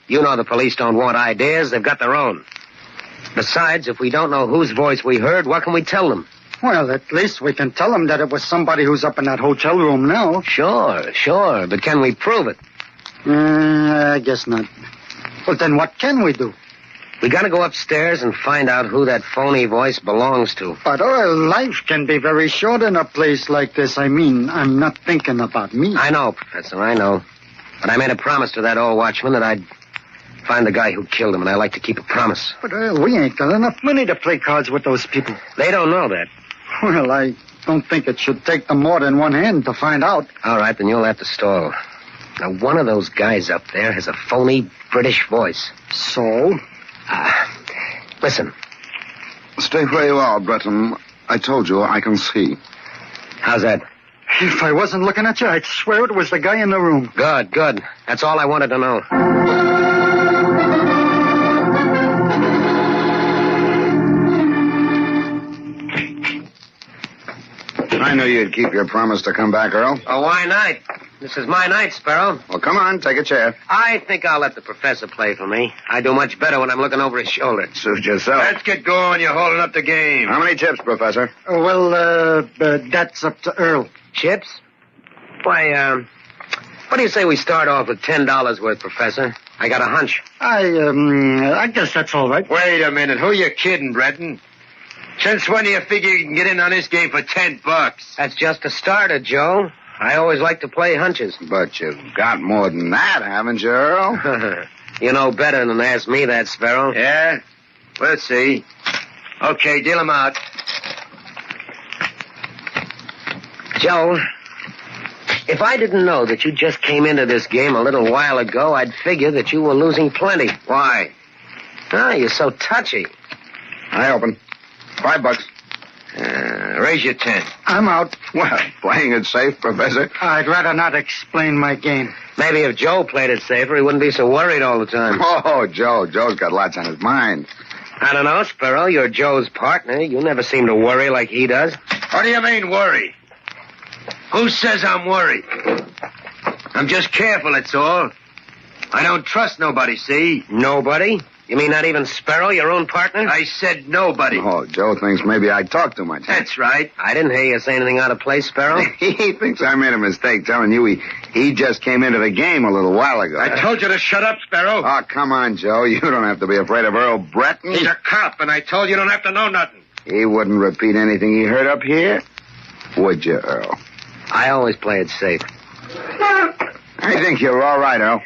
You know the police don't want ideas. They've got their own. Besides, if we don't know whose voice we heard, what can we tell them? Well, at least we can tell them that it was somebody who's up in that hotel room now. Sure. But can we prove it? I guess not. Well, then what can we do? We gotta go upstairs and find out who that phony voice belongs to. But our life can be very short in a place like this. I mean, I'm not thinking about me. I know, Professor, I know. But I made a promise to that old watchman that I'd find the guy who killed him, and I like to keep a promise. But we ain't got enough money to play cards with those people. They don't know that. Well, I don't think it should take them more than one hand to find out. All right, then you'll have to stall. Now, one of those guys up there has a phony British voice. So? Listen. Stay where you are, Breton. I told you I can see. How's that? If I wasn't looking at you, I'd swear it was the guy in the room. Good. That's all I wanted to know. I knew you'd keep your promise to come back, Earl. Oh, why not? This is my night, Sparrow. Well, come on, take a chair. I think I'll let the professor play for me. I do much better when I'm looking over his shoulder. Suit yourself. Let's get going. You're holding up the game. How many chips, Professor? That's up to Earl. Chips? Why, what do you say we start off with $10 worth, Professor? I got a hunch. I guess that's all right. Wait a minute. Who you kidding, Breton? Since when do you figure you can get in on this game for $10? That's just a starter, Joe. I always like to play hunches. But you've got more than that, haven't you, Earl? You know better than to ask me that, Sparrow. Yeah? Let's see. Okay, deal 'em out. Joe, if I didn't know that you just came into this game a little while ago, I'd figure that you were losing plenty. Why? You're so touchy. I open. $5. Raise your 10. I'm out. Well, playing it safe, Professor. I'd rather not explain my game. Maybe if Joe played it safer, he wouldn't be so worried all the time. Oh, Joe. Joe's got lots on his mind. I don't know, Sparrow. You're Joe's partner. You never seem to worry like he does. What do you mean, worry? Who says I'm worried? I'm just careful, that's all. I don't trust nobody, see? Nobody? You mean not even Sparrow, your own partner? I said nobody. Oh, Joe thinks maybe I talk too much. That's right. I didn't hear you say anything out of place, Sparrow. He thinks I made a mistake telling you he just came into the game a little while ago. I told you to shut up, Sparrow. Oh, come on, Joe. You don't have to be afraid of Earl Breton. He's a cop, and I told you don't have to know nothing. He wouldn't repeat anything he heard up here, would you, Earl? I always play it safe. I think you're all right, Earl.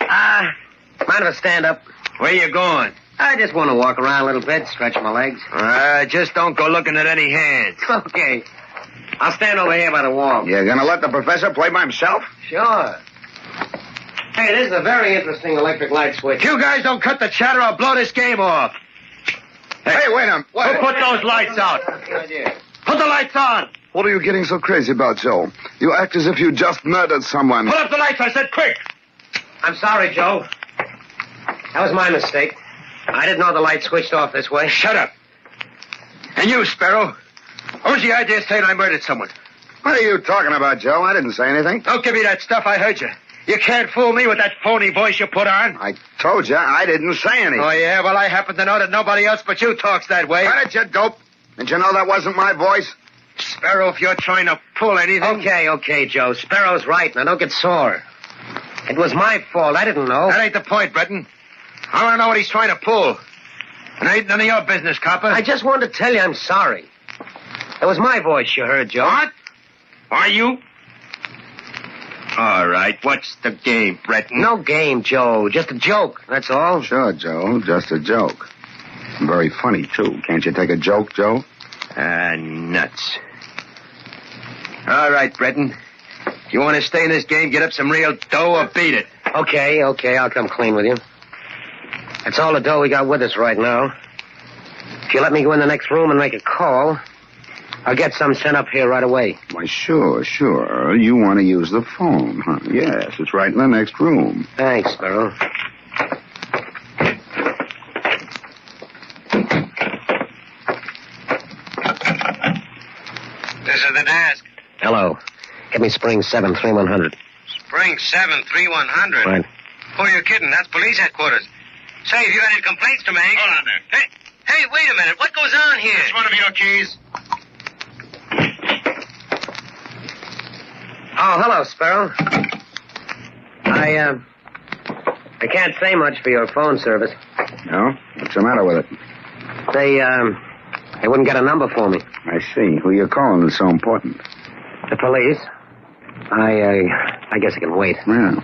Mind if I stand up? Where you going? I just want to walk around a little bit, stretch my legs. Just don't go looking at any hands. Okay. I'll stand over here by the wall. You're going to let the professor play by himself? Sure. Hey, this is a very interesting electric light switch. You guys don't cut the chatter, I'll blow this game off. Hey, wait a minute. Who put those lights out? Put the lights on. What are you getting so crazy about, Joe? You act as if you just murdered someone. Put up the lights, I said, quick. I'm sorry, Joe. That was my mistake. I didn't know the light switched off this way. Shut up. And you, Sparrow. What was the idea saying I murdered someone? What are you talking about, Joe? I didn't say anything. Don't give me that stuff. I heard you. You can't fool me with that phony voice you put on. I told you I didn't say anything. Oh, yeah? Well, I happen to know that nobody else but you talks that way. Cut it, you dope. Did you know that wasn't my voice? Sparrow, if you're trying to pull anything... Okay, Joe. Sparrow's right. Now, don't get sore. It was my fault. I didn't know. That ain't the point, Breton. I want to know what he's trying to pull. It ain't none of your business, copper. I just wanted to tell you I'm sorry. It was my voice you heard, Joe. What? Are you? All right, what's the game, Breton? No game, Joe. Just a joke, that's all. Sure, Joe. Just a joke. Very funny, too. Can't you take a joke, Joe? Nuts. All right, Breton. If you want to stay in this game, get up some real dough or beat it. Okay, I'll come clean with you. That's all the dough we got with us right now. If you let me go in the next room and make a call, I'll get some sent up here right away. Why, sure. You want to use the phone, huh? Yes, it's right in the next room. Thanks, Sparrow. This is the desk. Hello. Give me Spring 73100. Spring 73100? Right. Who are you kidding? That's police headquarters. Say, have you got any complaints to make? Hold on there. Hey, wait a minute. What goes on here? It's one of your keys. Oh, hello, Sparrow. I can't say much for your phone service. No? What's the matter with it? They wouldn't get a number for me. I see. Who you calling is so important. The police. I guess I can wait. Yeah.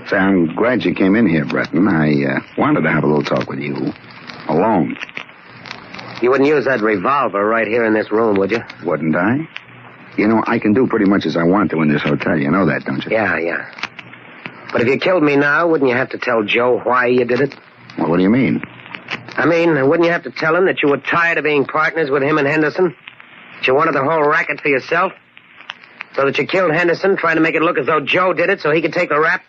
Say, I'm glad you came in here, Breton. I wanted to have a little talk with you. Alone. You wouldn't use that revolver right here in this room, would you? Wouldn't I? You know, I can do pretty much as I want to in this hotel. You know that, don't you? Yeah. But if you killed me now, wouldn't you have to tell Joe why you did it? Well, what do you mean? I mean, wouldn't you have to tell him that you were tired of being partners with him and Henderson? That you wanted the whole racket for yourself? So that you killed Henderson, trying to make it look as though Joe did it so he could take the rap?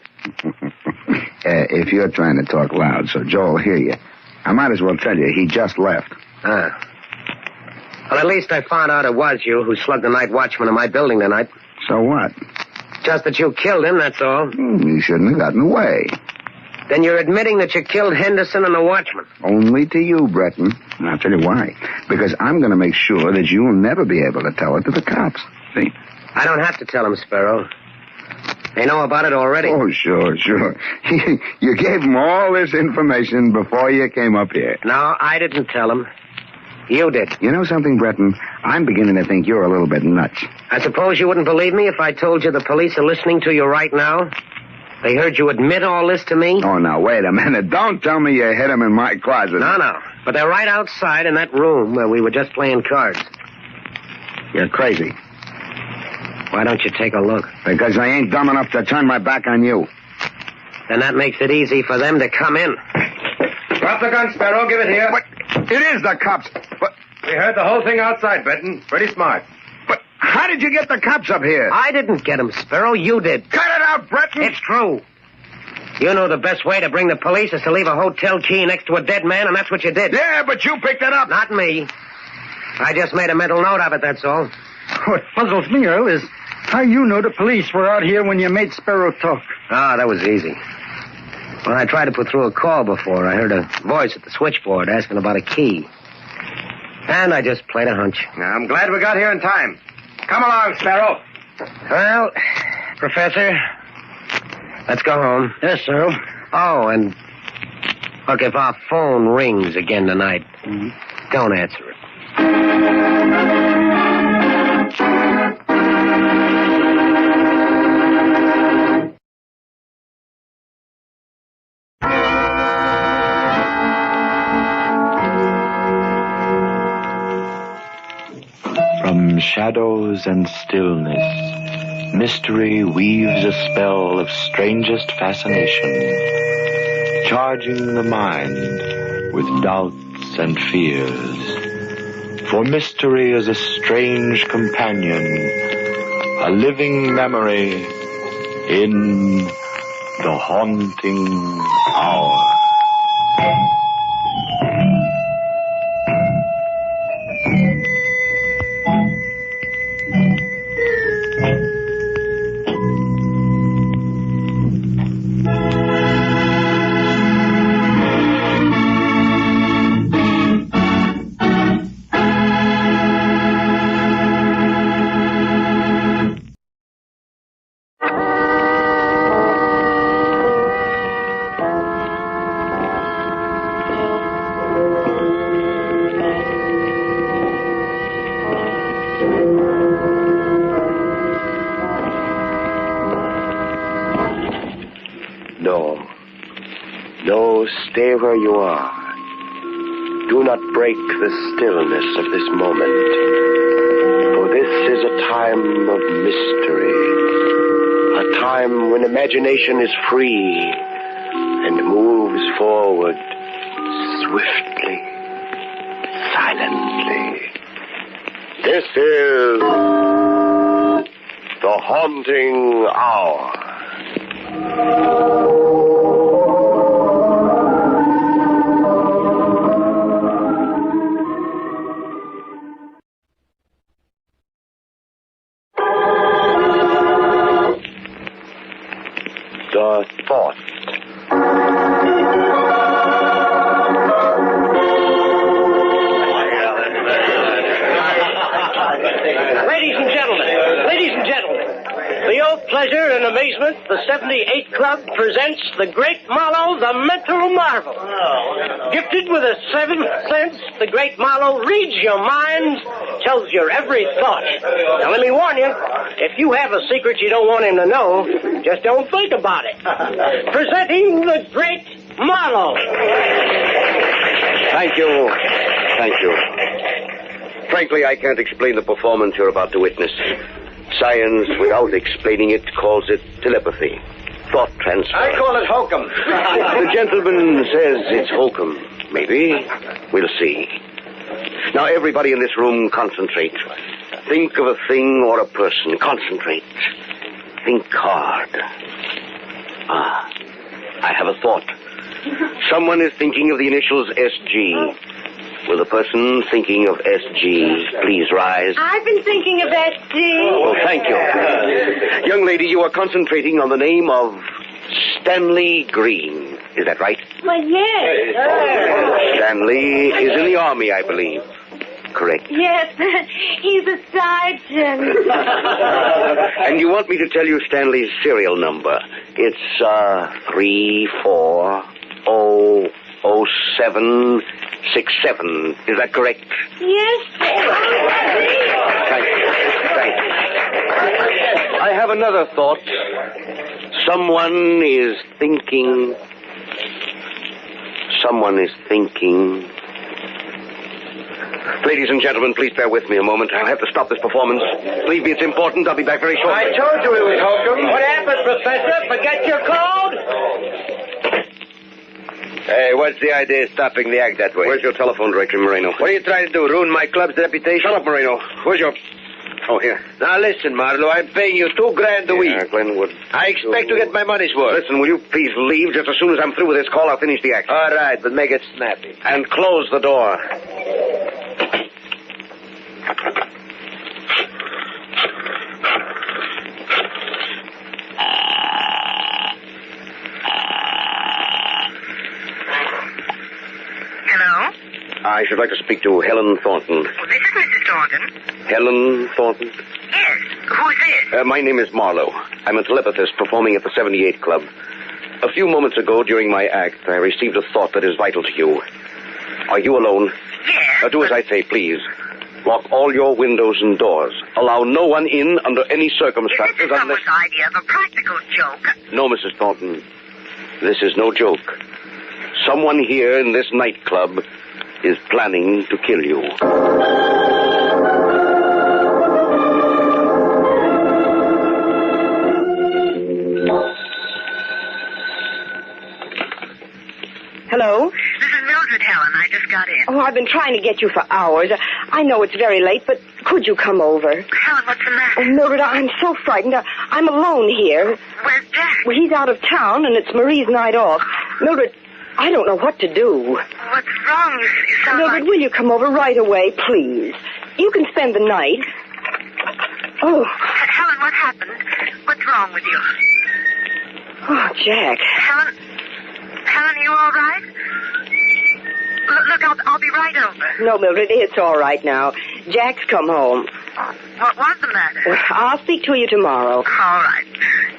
If you're trying to talk loud so Joe will hear you, I might as well tell you he just left. Well, at least I found out it was you who slugged the night watchman in my building tonight. So what? Just that you killed him, that's all. You shouldn't have gotten away. Then you're admitting that you killed Henderson and the watchman. Only to you, Breton. And I'll tell you why. Because I'm going to make sure that you'll never be able to tell it to the cops. See? I don't have to tell them, Sparrow. They know about it already. Oh, sure. You gave them all this information before you came up here. No, I didn't tell them. You did. You know something, Breton? I'm beginning to think you're a little bit nuts. I suppose you wouldn't believe me if I told you the police are listening to you right now? They heard you admit all this to me? Oh, now, wait a minute. Don't tell me you hid him in my closet. No. But they're right outside in that room where we were just playing cards. You're crazy. Why don't you take a look? Because I ain't dumb enough to turn my back on you. Then that makes it easy for them to come in. Drop the gun, Sparrow. Give it here. But it is the cops. But we heard the whole thing outside, Benton. Pretty smart. But how did you get the cops up here? I didn't get them, Sparrow. You did. Cut it out, Breton. It's true. You know the best way to bring the police is to leave a hotel key next to a dead man, and that's what you did. Yeah, but you picked it up. Not me. I just made a mental note of it, that's all. What puzzles me, Earl, is how you know the police were out here when you made Sparrow talk. Ah, that was easy. When I tried to put through a call before, I heard a voice at the switchboard asking about a key. And I just played a hunch. Now, I'm glad we got here in time. Come along, Sparrow. Well, Professor, let's go home. Yes, sir. Oh, and look, if our phone rings again tonight, don't answer it. From shadows and stillness, mystery weaves a spell of strangest fascination, charging the mind with doubts and fears. For mystery is a strange companion, a living memory in the haunting hour. No, stay where you are. Do not break the stillness of this moment, for this is a time of mystery, a time when imagination is free and moves forward swiftly, silently. This is the Haunting Hour. The thought. Ladies and gentlemen, for your pleasure and amazement, the 78 Club presents the great Marlowe, the mental marvel. Gifted with a seventh sense, the great Marlowe reads your mind, tells your every thought. Now, let me warn you, if you have a secret you don't want him to know, just don't think about it. Presenting the great Marlowe. Thank you. Frankly, I can't explain the performance you're about to witness. Science, without explaining it, calls it telepathy, thought transfer. I call it hokum. The gentleman says it's hokum. Maybe. We'll see. Now, everybody in this room, concentrate. Think of a thing or a person. Concentrate. Think hard. I have a thought. Someone is thinking of the initials SG. Will the person thinking of SG please rise? I've been thinking of SG. Oh, thank you. Young lady, you are concentrating on the name of Stanley Green. Is that right? Well, yes. Stanley is in the Army, I believe. Correct. Yes, he's a sergeant. And you want me to tell you Stanley's serial number? It's 34000767. Is that correct? Yes. Thank you. I have another thought. Someone is thinking. Ladies and gentlemen, please bear with me a moment. I'll have to stop this performance. Believe me, it's important. I'll be back very shortly. I told you it was hokum. What happened, Professor? Forget your code? Hey, what's the idea of stopping the act that way? Where's your telephone directory, Moreno? What are you trying to do, ruin my club's reputation? Shut up, Moreno. Where's your... Oh, here. Now, listen, Marlowe, I'm paying you $2,000 a week. Glenwood. I expect to get my money's worth. Listen, will you please leave? Just as soon as I'm through with this call, I'll finish the act. All right, but make it snappy. And close the door. Hello? I should like to speak to Helen Thornton. Well, this is Mrs. Thornton. Helen Thornton? Yes. Who's this? My name is Marlowe. I'm a telepathist performing at the 78 Club. A few moments ago, during my act, I received a thought that is vital to you. Are you alone? Yes. Do as I say, please. Lock all your windows and doors. Allow no one in under any circumstances Is this someone's idea of a practical joke? No, Mrs. Thornton. This is no joke. Someone here in this nightclub is planning to kill you. Hello? This is Mildred, Helen. I just got in. Oh, I've been trying to get you for hours. I know it's very late, but could you come over? Helen, what's the matter? Oh, Mildred, I'm so frightened. I'm alone here. Where's Jack? Well, he's out of town, and it's Marie's night off. Mildred, I don't know what to do. What's wrong? You sound Mildred, will you come over right away, please? You can spend the night. Oh. Helen, what happened? What's wrong with you? Oh, Jack. Helen, are you all right? Look, I'll be right over. No, Mildred, it's all right now. Jack's come home. What was the matter? I'll speak to you tomorrow. All right.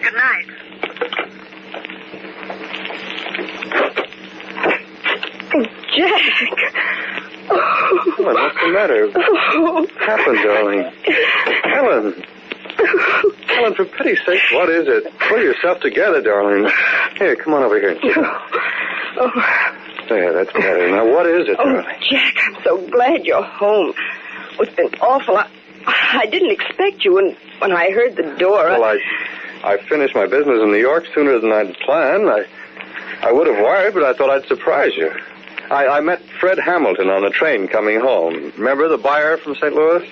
Good night. Jack. Helen, what's the matter? What happened, darling? Helen, for pity's sake, what is it? Pull yourself together, darling. Here, come on over here. Oh. There, that's better. Now, what is it, darling? Jack, I'm so glad you're home. It's been awful. I didn't expect you, and when I heard the door... Well, I finished my business in New York sooner than I'd planned. I would have wired, but I thought I'd surprise you. I met Fred Hamilton on the train coming home. Remember the buyer from St. Louis?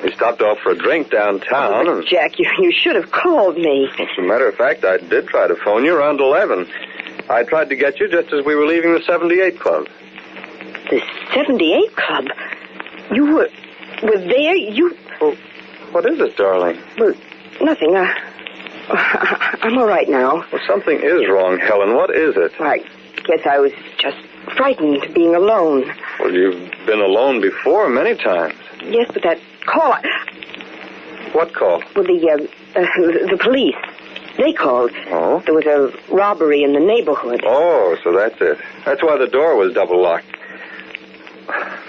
We stopped off for a drink downtown. Oh, Jack, you should have called me. As a matter of fact, I did try to phone you around 11. I tried to get you just as we were leaving the 78 Club. The 78 Club? You were there? You... Well, what is it, darling? Well, nothing. I'm all right now. Well, something is wrong, Helen. What is it? I guess I was just frightened being alone. Well, you've been alone before many times. Yes, but that call... What call? Well, the police. They called. Oh? There was a robbery in the neighborhood. Oh, so that's it. That's why the door was double locked.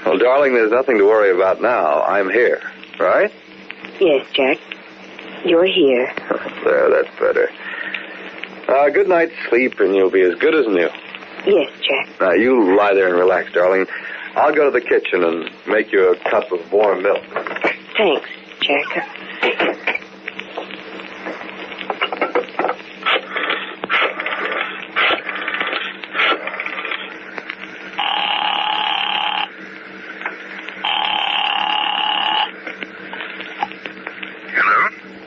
Well, darling, there's nothing to worry about now. I'm here, right? Yes, Jack. You're here. There, that's better. Good night's sleep, and you'll be as good as new. Yes, Jack. Now, you lie there and relax, darling. I'll go to the kitchen and make you a cup of warm milk. Thanks, Jack.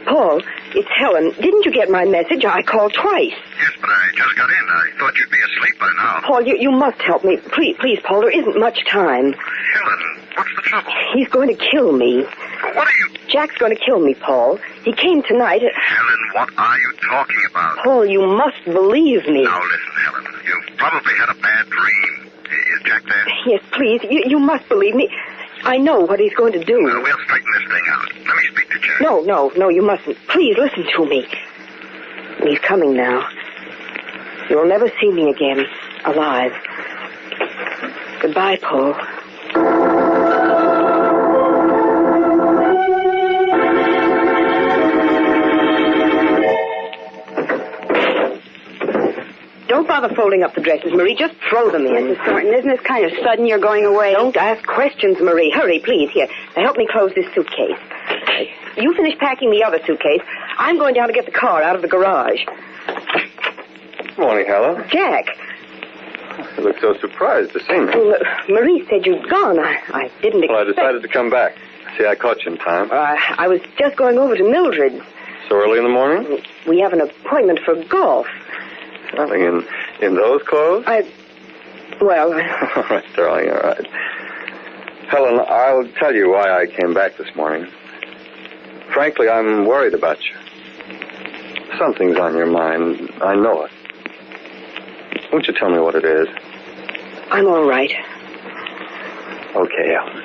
Paul, it's Helen. Didn't you get my message? I called twice. Yes, but I just got in. I thought you'd be asleep by now. Paul, you must help me. Please, Paul, there isn't much time. Helen, what's the trouble? He's going to kill me. What are you... Jack's going to kill me, Paul. He came tonight. Helen, what are you talking about? Paul, you must believe me. Now, listen, Helen. You've probably had a bad dream. Is Jack there? Yes, please. You must believe me. I know what he's going to do. Well, we'll straighten this thing out. Let me speak to Jack. No, you mustn't. Please, listen to me. He's coming now. You'll never see me again, alive. Goodbye, Paul. Don't bother folding up the dresses, Marie. Just throw them in. Mrs. Thornton, isn't this kind of sudden you're going away? Don't ask questions, Marie. Hurry, please. Here, now help me close this suitcase. You finish packing the other suitcase. I'm going down to get the car out of the garage. Morning, Helen. Jack. You look so surprised to see me. Well, Marie said you'd gone. I didn't expect... Well, I decided to come back. See, I caught you in time. I was just going over to Mildred's. So early in the morning? We have an appointment for golf. Nothing in those clothes? Well... All right, darling, all right. Helen, I'll tell you why I came back this morning. Frankly, I'm worried about you. Something's on your mind. I know it. Won't you tell me what it is? I'm all right. Okay, Helen.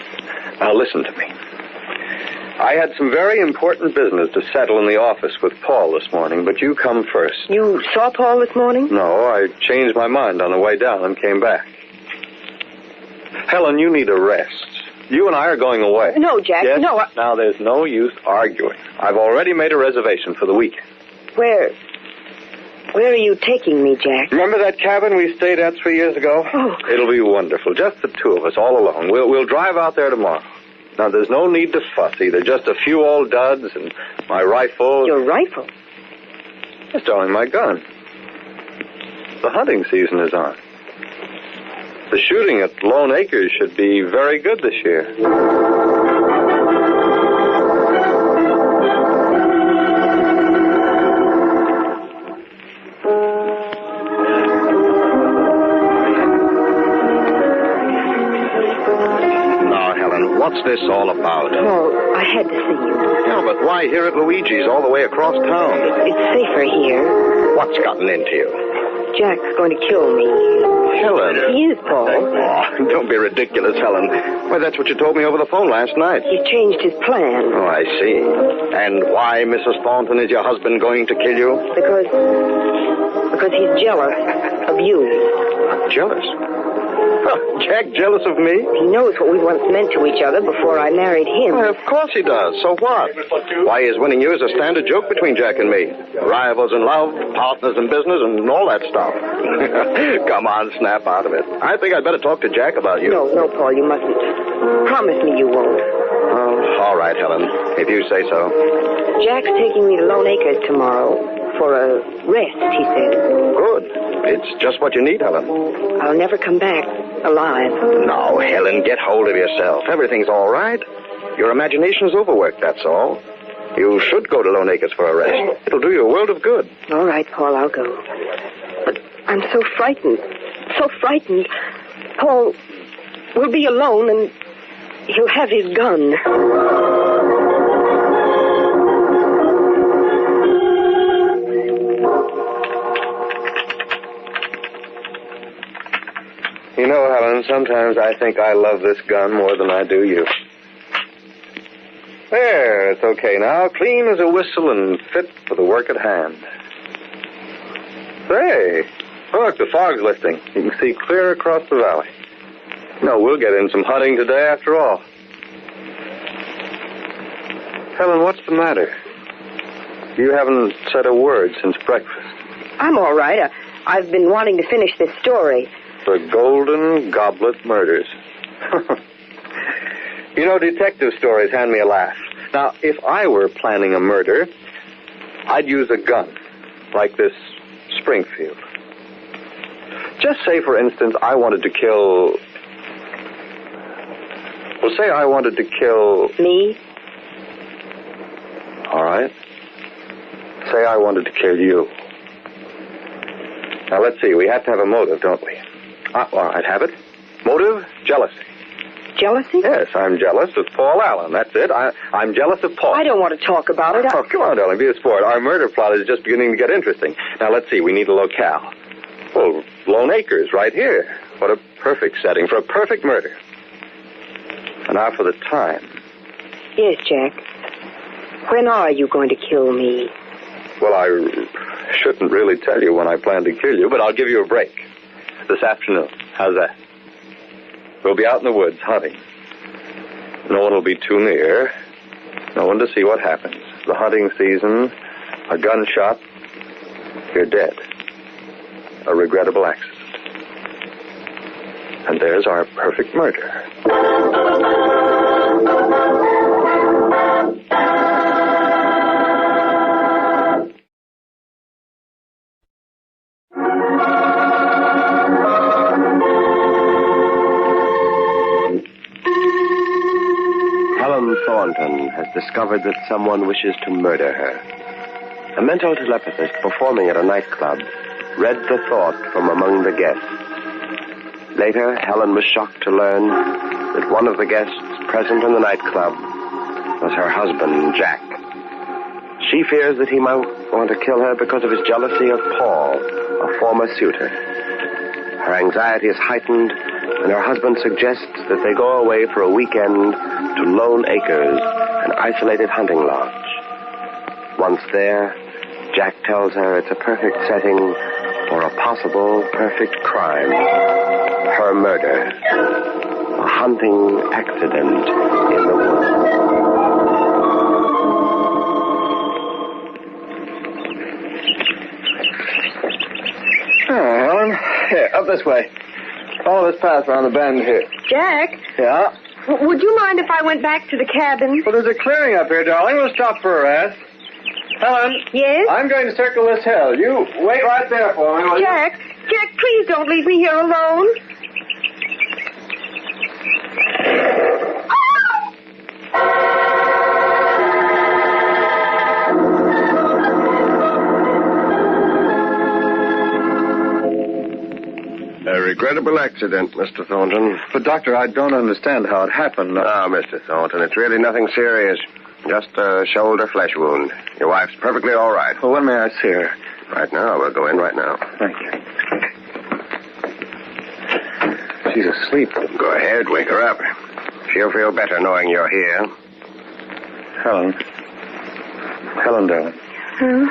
Now listen to me. I had some very important business to settle in the office with Paul this morning, but you come first. You saw Paul this morning? No, I changed my mind on the way down and came back. Helen, you need a rest. You and I are going away. No, Jack, yes? no. Now, there's no use arguing. I've already made a reservation for the weekend. Where are you taking me, Jack? Remember that cabin we stayed at 3 years ago? Oh. It'll be wonderful. Just the two of us, all alone. We'll drive out there tomorrow. Now, there's no need to fuss either. Just a few old duds and my rifle. Your rifle? Yes, darling, my gun. The hunting season is on. The shooting at Lone Acres should be very good this year. What's this all about? Oh, I had to see you. Yeah, but why here at Luigi's all the way across town? It's safer here. What's gotten into you? Jack's going to kill me. Helen. He is, Paul. Oh, don't be ridiculous, Helen. Why, that's what you told me over the phone last night. He's changed his plan. Oh, I see. And why, Mrs. Thornton, is your husband going to kill you? Because he's jealous of you. Jealous? Jack jealous of me? He knows what we once meant to each other before I married him. Well, of course he does. So what? Why, his winning you is a standard joke between Jack and me. Rivals in love, partners in business, and all that stuff. Come on, snap out of it. I think I'd better talk to Jack about you. No, Paul, you mustn't. Promise me you won't. Oh, all right, Helen, if you say so. Jack's taking me to Lone Acres tomorrow for a rest, he says. Good. It's just what you need, Helen. I'll never come back alive. No, Helen, get hold of yourself. Everything's all right. Your imagination's overworked, that's all. You should go to Lone Acres for a rest. It'll do you a world of good. All right, Paul, I'll go. But I'm so frightened. So frightened. Paul will be alone and he'll have his gun. You know, Helen, sometimes I think I love this gun more than I do you. There, it's okay now. Clean as a whistle and fit for the work at hand. Say, look, the fog's lifting. You can see clear across the valley. No, we'll get in some hunting today after all. Helen, what's the matter? You haven't said a word since breakfast. I'm all right. I've been wanting to finish this story. The Golden Goblet Murders. You know, detective stories hand me a laugh. Now, if I were planning a murder, I'd use a gun, like this Springfield. Just say, for instance, I wanted to kill... Well, say I wanted to kill... Me? All right. Say I wanted to kill you. Now, let's see. We have to have a motive, don't we? Well, I'd have it. Motive, jealousy. Jealousy? Yes, I'm jealous of Paul Allen. That's it. I'm jealous of Paul. I don't want to talk about it. Oh, come on, darling. Be a sport. Our murder plot is just beginning to get interesting. Now, let's see. We need a locale. Well, Lone Acres, right here. What a perfect setting for a perfect murder. And now for the time. Yes, Jack. When are you going to kill me? Well, I shouldn't really tell you when I plan to kill you, but I'll give you a break. This afternoon. How's that? We'll be out in the woods hunting. No one will be too near. No one to see what happens. The hunting season, a gunshot, you're dead. A regrettable accident. And there's our perfect murder. Thornton has discovered that someone wishes to murder her. A mental telepathist performing at a nightclub read the thought from among the guests. Later, Helen was shocked to learn that one of the guests present in the nightclub was her husband, Jack. She fears that he might want to kill her because of his jealousy of Paul, a former suitor. Her anxiety is heightened when her husband suggests that they go away for a weekend to Lone Acres, an isolated hunting lodge. Once there, Jack tells her it's a perfect setting for a possible perfect crime. Her murder. A hunting accident in the woods. Helen. Here, up this way. Follow this path around the bend here. Jack? Yeah? Would you mind if I went back to the cabin? Well, there's a clearing up here, darling. We'll stop for a rest. Helen? Yes? I'm going to circle this hill. You wait right there for me, will you? Jack, please don't leave me here alone. A regrettable accident, Mr. Thornton. But, Doctor, I don't understand how it happened. No, Mr. Thornton, it's really nothing serious. Just a shoulder flesh wound. Your wife's perfectly all right. Well, when may I see her? Right now. We'll go in right now. Thank you. She's asleep. Go ahead. Wake her up. She'll feel better knowing you're here. Helen, darling. Huh?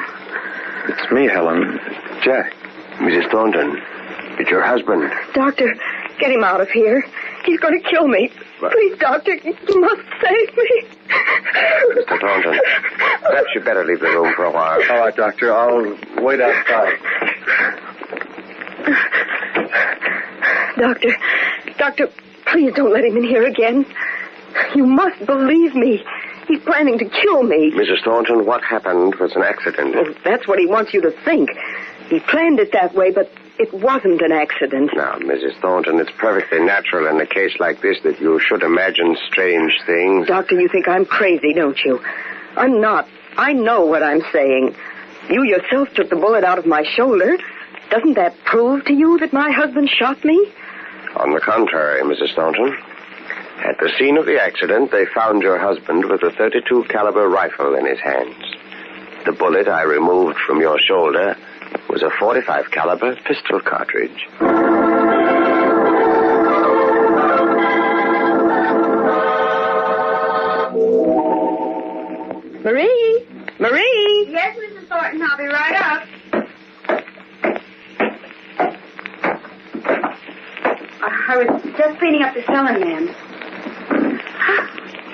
It's me, Helen. Jack. Mrs. Thornton, It's your husband. Doctor, get him out of here. He's going to kill me. Please, Doctor, you must save me. Mr. Thornton, perhaps you'd better leave the room for a while. All right, Doctor. I'll wait outside. Doctor, please don't let him in here again. You must believe me. He's planning to kill me. Mrs. Thornton, what happened was an accident. Well, that's what he wants you to think. He planned it that way, but it wasn't an accident. Now, Mrs. Thornton, it's perfectly natural in a case like this that you should imagine strange things. Doctor, you think I'm crazy, don't you? I'm not. I know what I'm saying. You yourself took the bullet out of my shoulder. Doesn't that prove to you that my husband shot me? On the contrary, Mrs. Thornton. At the scene of the accident, they found your husband with a .32 caliber rifle in his hands. The bullet I removed from your shoulder was a .45 caliber pistol cartridge. Marie? Marie? Yes, Mrs. Thornton, I'll be right up. I was just cleaning up the cellar, ma'am.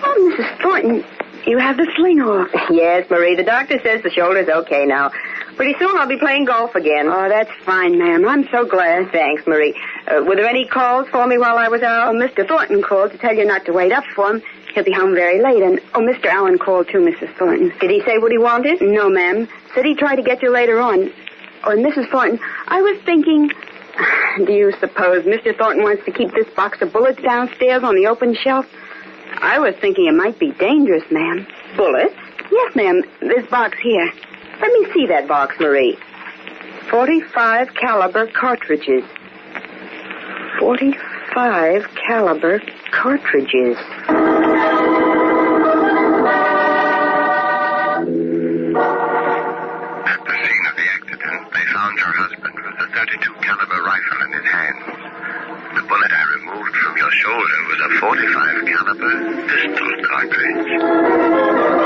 Oh, Mrs. Thornton, you have the sling off. Yes, Marie, the doctor says the shoulder's okay now. Pretty soon I'll be playing golf again. Oh, that's fine, ma'am. I'm so glad. Thanks, Marie. Were there any calls for me while I was out? Oh, Mr. Thornton called to tell you not to wait up for him. He'll be home very late. And, Mr. Allen called too, Mrs. Thornton. Did he say what he wanted? No, ma'am. Said he'd try to get you later on. Oh, and Mrs. Thornton, I was thinking... Do you suppose Mr. Thornton wants to keep this box of bullets downstairs on the open shelf? I was thinking it might be dangerous, ma'am. Bullets? Yes, ma'am. This box here. Let me see that box, Marie. 45 caliber cartridges. 45 caliber cartridges. At the scene of the accident, they found your husband with a .32 caliber rifle in his hands. The bullet I removed from your shoulder was a .45 caliber pistol cartridge.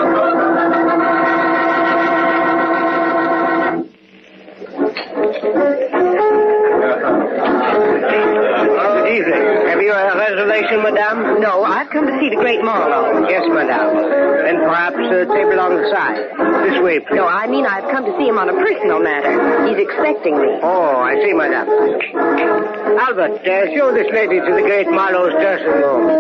Good evening. Have you a reservation, madame? No, I've come to see the great Marlowe. Yes, madame. Then perhaps a table on the side. This way, please. No, I mean I've come to see him on a personal matter. He's expecting me. Oh, I see, madame. Albert, show this lady to the great Marlowe's dressing room.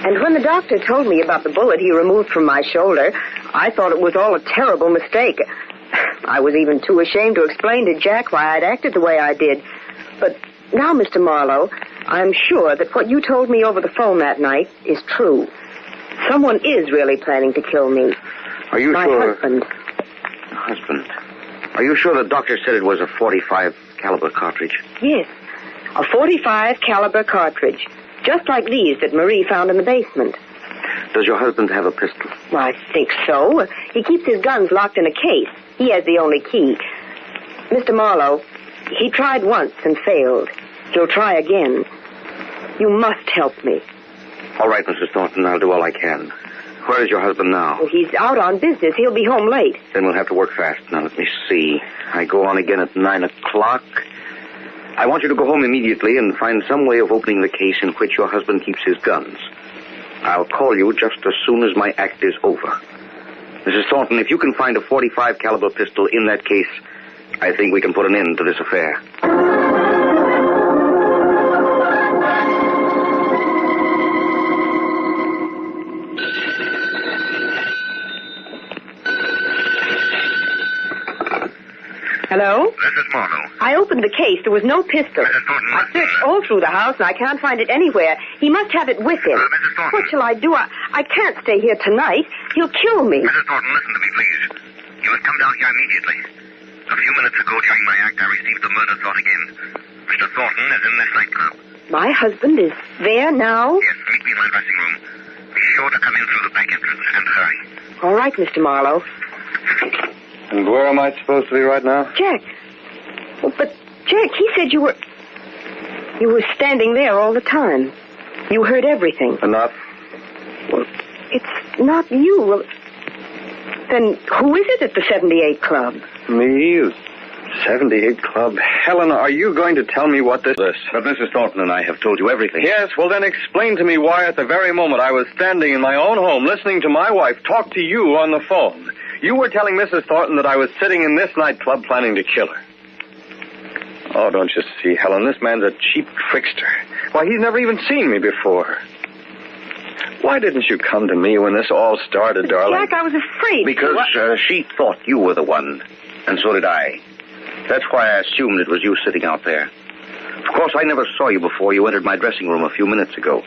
And when the doctor told me about the bullet he removed from my shoulder, I thought it was all a terrible mistake. I was even too ashamed to explain to Jack why I'd acted the way I did. But now, Mr. Marlowe, I'm sure that what you told me over the phone that night is true. Someone is really planning to kill me. Are you my sure? Husband. Husband. Are you sure the doctor said it was a .45 caliber cartridge? Yes, a .45 caliber cartridge. Just like these that Marie found in the basement. Does your husband have a pistol? Well, I think so. He keeps his guns locked in a case. He has the only key. Mr. Marlowe, he tried once and failed. He'll try again. You must help me. All right, Mrs. Thornton, I'll do all I can. Where is your husband now? Well, he's out on business. He'll be home late. Then we'll have to work fast. Now, let me see. I go on again at 9 o'clock. I want you to go home immediately and find some way of opening the case in which your husband keeps his guns. I'll call you just as soon as my act is over. Mrs. Thornton, if you can find a .45 caliber pistol in that case, I think we can put an end to this affair. Hello? This is Marlowe. I opened the case. There was no pistol. Mrs. Thornton, I searched all through the house, and I can't find it anywhere. He must have it with him. Mrs. Thornton. What shall I do? I can't stay here tonight. He'll kill me. Mrs. Thornton, listen to me, please. You must come down here immediately. A few minutes ago, during my act, I received the murder thought again. Mr. Thornton is in this nightclub. My husband is there now? Yes, meet me in my dressing room. Be sure to come in through the back entrance, and hurry. All right, Mr. Marlowe. And where am I supposed to be right now? Jack. Oh, but, Jack, he said you were standing there all the time. You heard everything. Enough. Well, it's not you. Well, then who is it at the 78 Club? Me? 78 Club? Helen, are you going to tell me what this is? But Mrs. Thornton and I have told you everything. Yes, well then explain to me why at the very moment I was standing in my own home listening to my wife talk to you on the phone, you were telling Mrs. Thornton that I was sitting in this nightclub planning to kill her. Oh, don't you see, Helen, this man's a cheap trickster. Why, he's never even seen me before. Why didn't you come to me when this all started, darling? Jack, I was afraid. Because she thought you were the one, and so did I. That's why I assumed it was you sitting out there. Of course, I never saw you before you entered my dressing room a few minutes ago.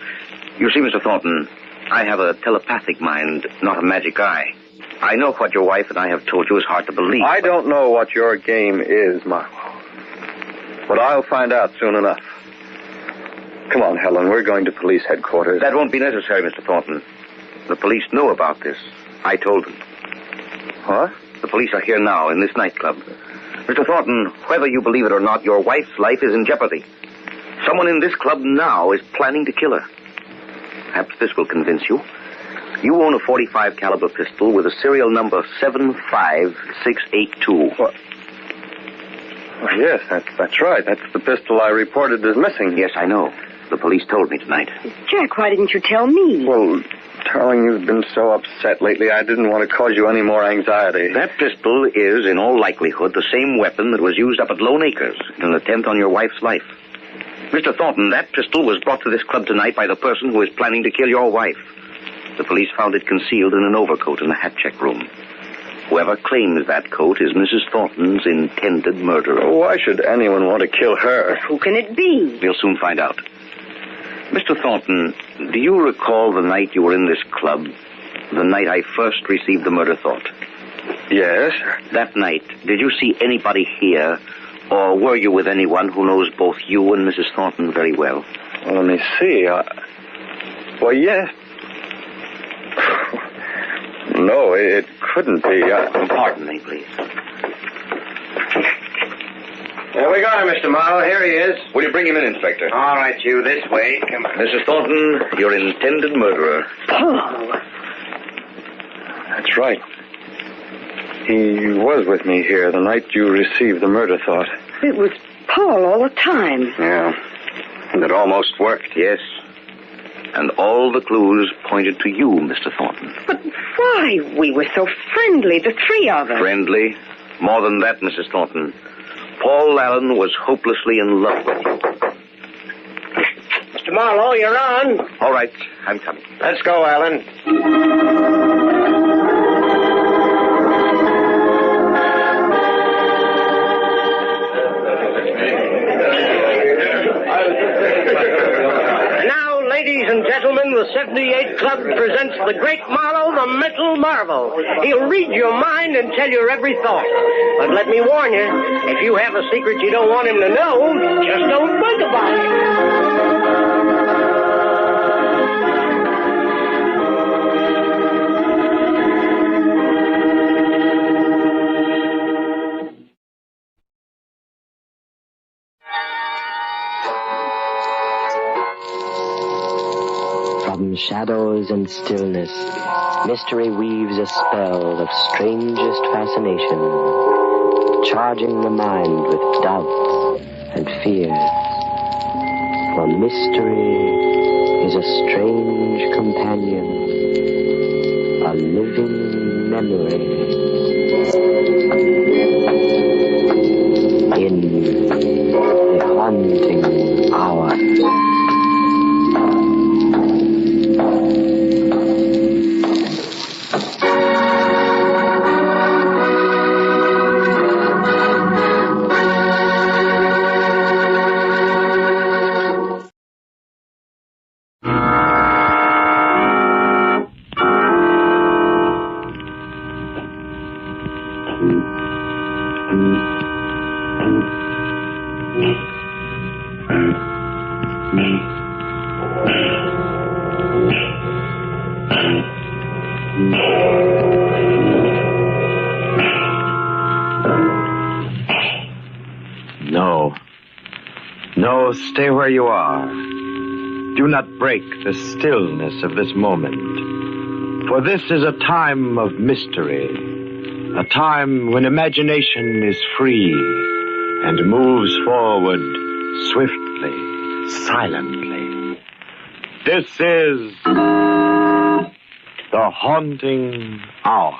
You see, Mr. Thornton, I have a telepathic mind, not a magic eye. I know what your wife and I have told you is hard to believe. I don't know what your game is, Marlowe. But I'll find out soon enough. Come on, Helen, we're going to police headquarters. That won't be necessary, Mr. Thornton. The police know about this. I told them. What? The police are here now in this nightclub. Mr. Thornton, whether you believe it or not, your wife's life is in jeopardy. Someone in this club now is planning to kill her. Perhaps this will convince you. You own a .45 caliber pistol with a serial number 75682. What? Oh, yes, that's right. That's the pistol I reported as missing. Yes, I know. The police told me tonight. Jack, why didn't you tell me? Well, darling, you've been so upset lately, I didn't want to cause you any more anxiety. That pistol is, in all likelihood, the same weapon that was used up at Lone Acres in an attempt on your wife's life. Mr. Thornton, that pistol was brought to this club tonight by the person who is planning to kill your wife. The police found it concealed in an overcoat in the hat check room. Whoever claims that coat is Mrs. Thornton's intended murderer. Why should anyone want to kill her? Who can it be? We'll soon find out. Mr. Thornton, do you recall the night you were in this club? The night I first received the murder thought? Yes. That night, did you see anybody here, or were you with anyone who knows both you and Mrs. Thornton very well? Well, let me see. Well, yes. No, it couldn't be. Pardon me, please. There we got him, Mr. Marlowe. Here he is. Will you bring him in, Inspector? All right, you, this way. Come on. Mrs. Thornton, your intended murderer. Paul. That's right. He was with me here the night you received the murder thought. It was Paul all the time. Yeah. And it almost worked, yes. And all the clues pointed to you, Mr. Thornton. But why? We were so friendly, the three of us. Friendly? More than that, Mrs. Thornton. Paul Allen was hopelessly in love with you. Mr. Marlowe, you're on. All right, I'm coming. Let's go, Allen. Ladies and gentlemen, the 78 Club presents the great Marlowe, the mental marvel. He'll read your mind and tell your every thought. But let me warn you, if you have a secret you don't want him to know, just don't think about it. From shadows and stillness, mystery weaves a spell of strangest fascination, charging the mind with doubts and fears. For mystery is a strange companion, a living memory. In the haunting hour. No, stay where you are. Do not break the stillness of this moment, for this is a time of mystery, a time when imagination is free and moves forward swiftly, silently. This is the Haunting Hour.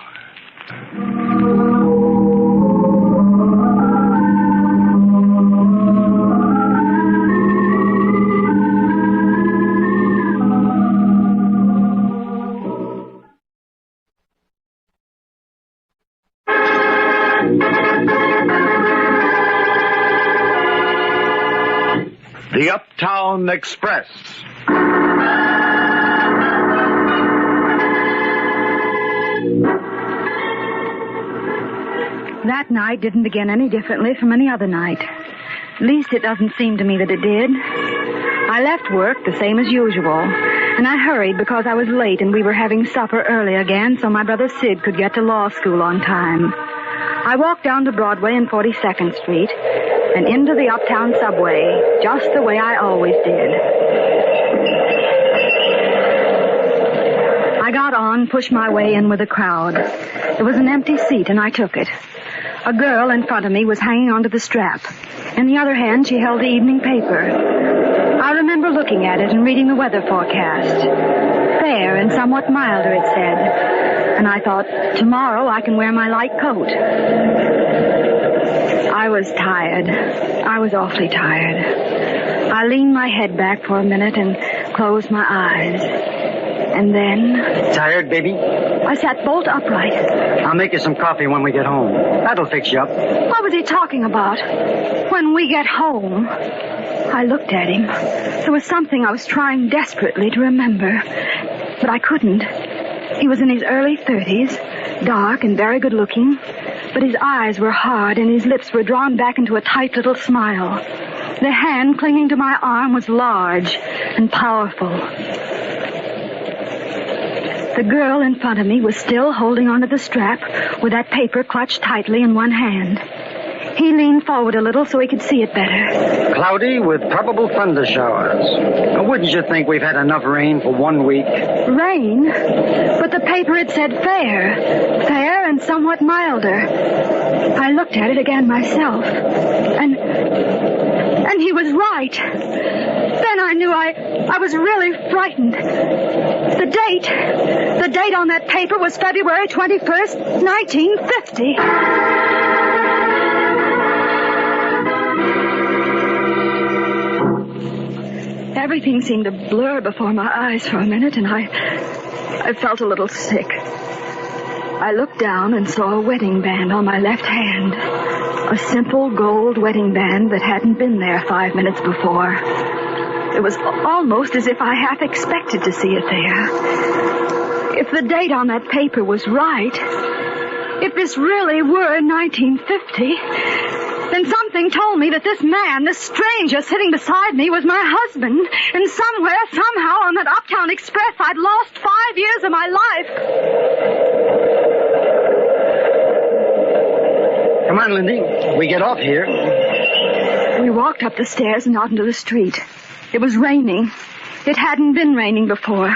The Uptown Express. That night didn't begin any differently from any other night. At least it doesn't seem to me that it did. I left work the same as usual, and I hurried because I was late and we were having supper early again so my brother Sid could get to law school on time. I walked down to Broadway and 42nd Street and into the Uptown subway, just the way I always did. I got on, pushed my way in with the crowd. There was an empty seat, and I took it. A girl in front of me was hanging onto the strap. In the other hand, she held the evening paper. I remember looking at it and reading the weather forecast. Fair and somewhat milder, it said. And I thought, tomorrow I can wear my light coat. I was tired. I was awfully tired. I leaned my head back for a minute and closed my eyes. And then... Tired, baby? I sat bolt upright. I'll make you some coffee when we get home. That'll fix you up. What was he talking about? When we get home. I looked at him. There was something I was trying desperately to remember. But I couldn't. He was in his early 30s, dark and very good looking. But his eyes were hard and his lips were drawn back into a tight little smile. The hand clinging to my arm was large and powerful. The girl in front of me was still holding onto the strap with that paper clutched tightly in one hand. He leaned forward a little so he could see it better. Cloudy with probable thunder showers. Wouldn't you think we've had enough rain for 1 week? Rain? But the paper had said fair. Fair and somewhat milder. I looked at it again myself. And he was right. Then I knew I was really frightened. The date on that paper was February 21st, 1950. Everything seemed to blur before my eyes for a minute, and I felt a little sick. I looked down and saw a wedding band on my left hand. A simple gold wedding band that hadn't been there 5 minutes before. It was almost as if I half expected to see it there. If the date on that paper was right, if this really were 1950... then something told me that this man, this stranger sitting beside me, was my husband. And somewhere, somehow, on that Uptown Express, I'd lost 5 years of my life. Come on, Lindy. We get off here. We walked up the stairs and out into the street. It was raining. It hadn't been raining before.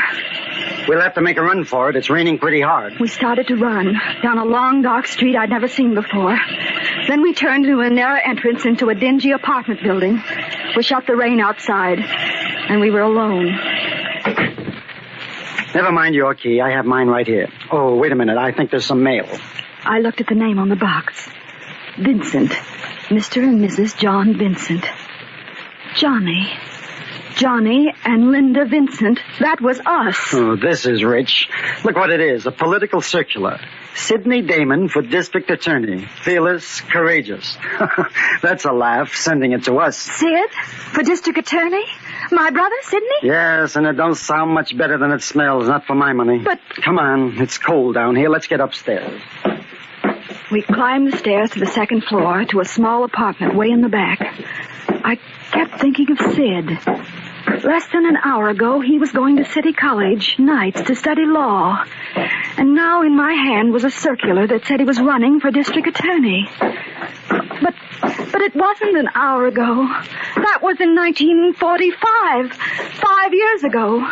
We'll have to make a run for it. It's raining pretty hard. We started to run down a long, dark street I'd never seen before. Then we turned into a narrow entrance into a dingy apartment building. We shut the rain outside, and we were alone. Never mind your key. I have mine right here. Oh, wait a minute. I think there's some mail. I looked at the name on the box. Vincent. Mr. and Mrs. John Vincent. Johnny and Linda Vincent. That was us. Oh, this is rich. Look what it is. A political circular. Sidney Damon for district attorney. Fearless, courageous. That's a laugh, sending it to us. Sid? For district attorney? My brother, Sidney? Yes, and it don't sound much better than it smells. Not for my money. But... Come on. It's cold down here. Let's get upstairs. We climbed the stairs to the second floor to a small apartment way in the back. I kept thinking of Sid. Less than an hour ago, he was going to City College nights to study law. And now in my hand was a circular that said he was running for district attorney. But it wasn't an hour ago. That was in 1945. 5 years ago.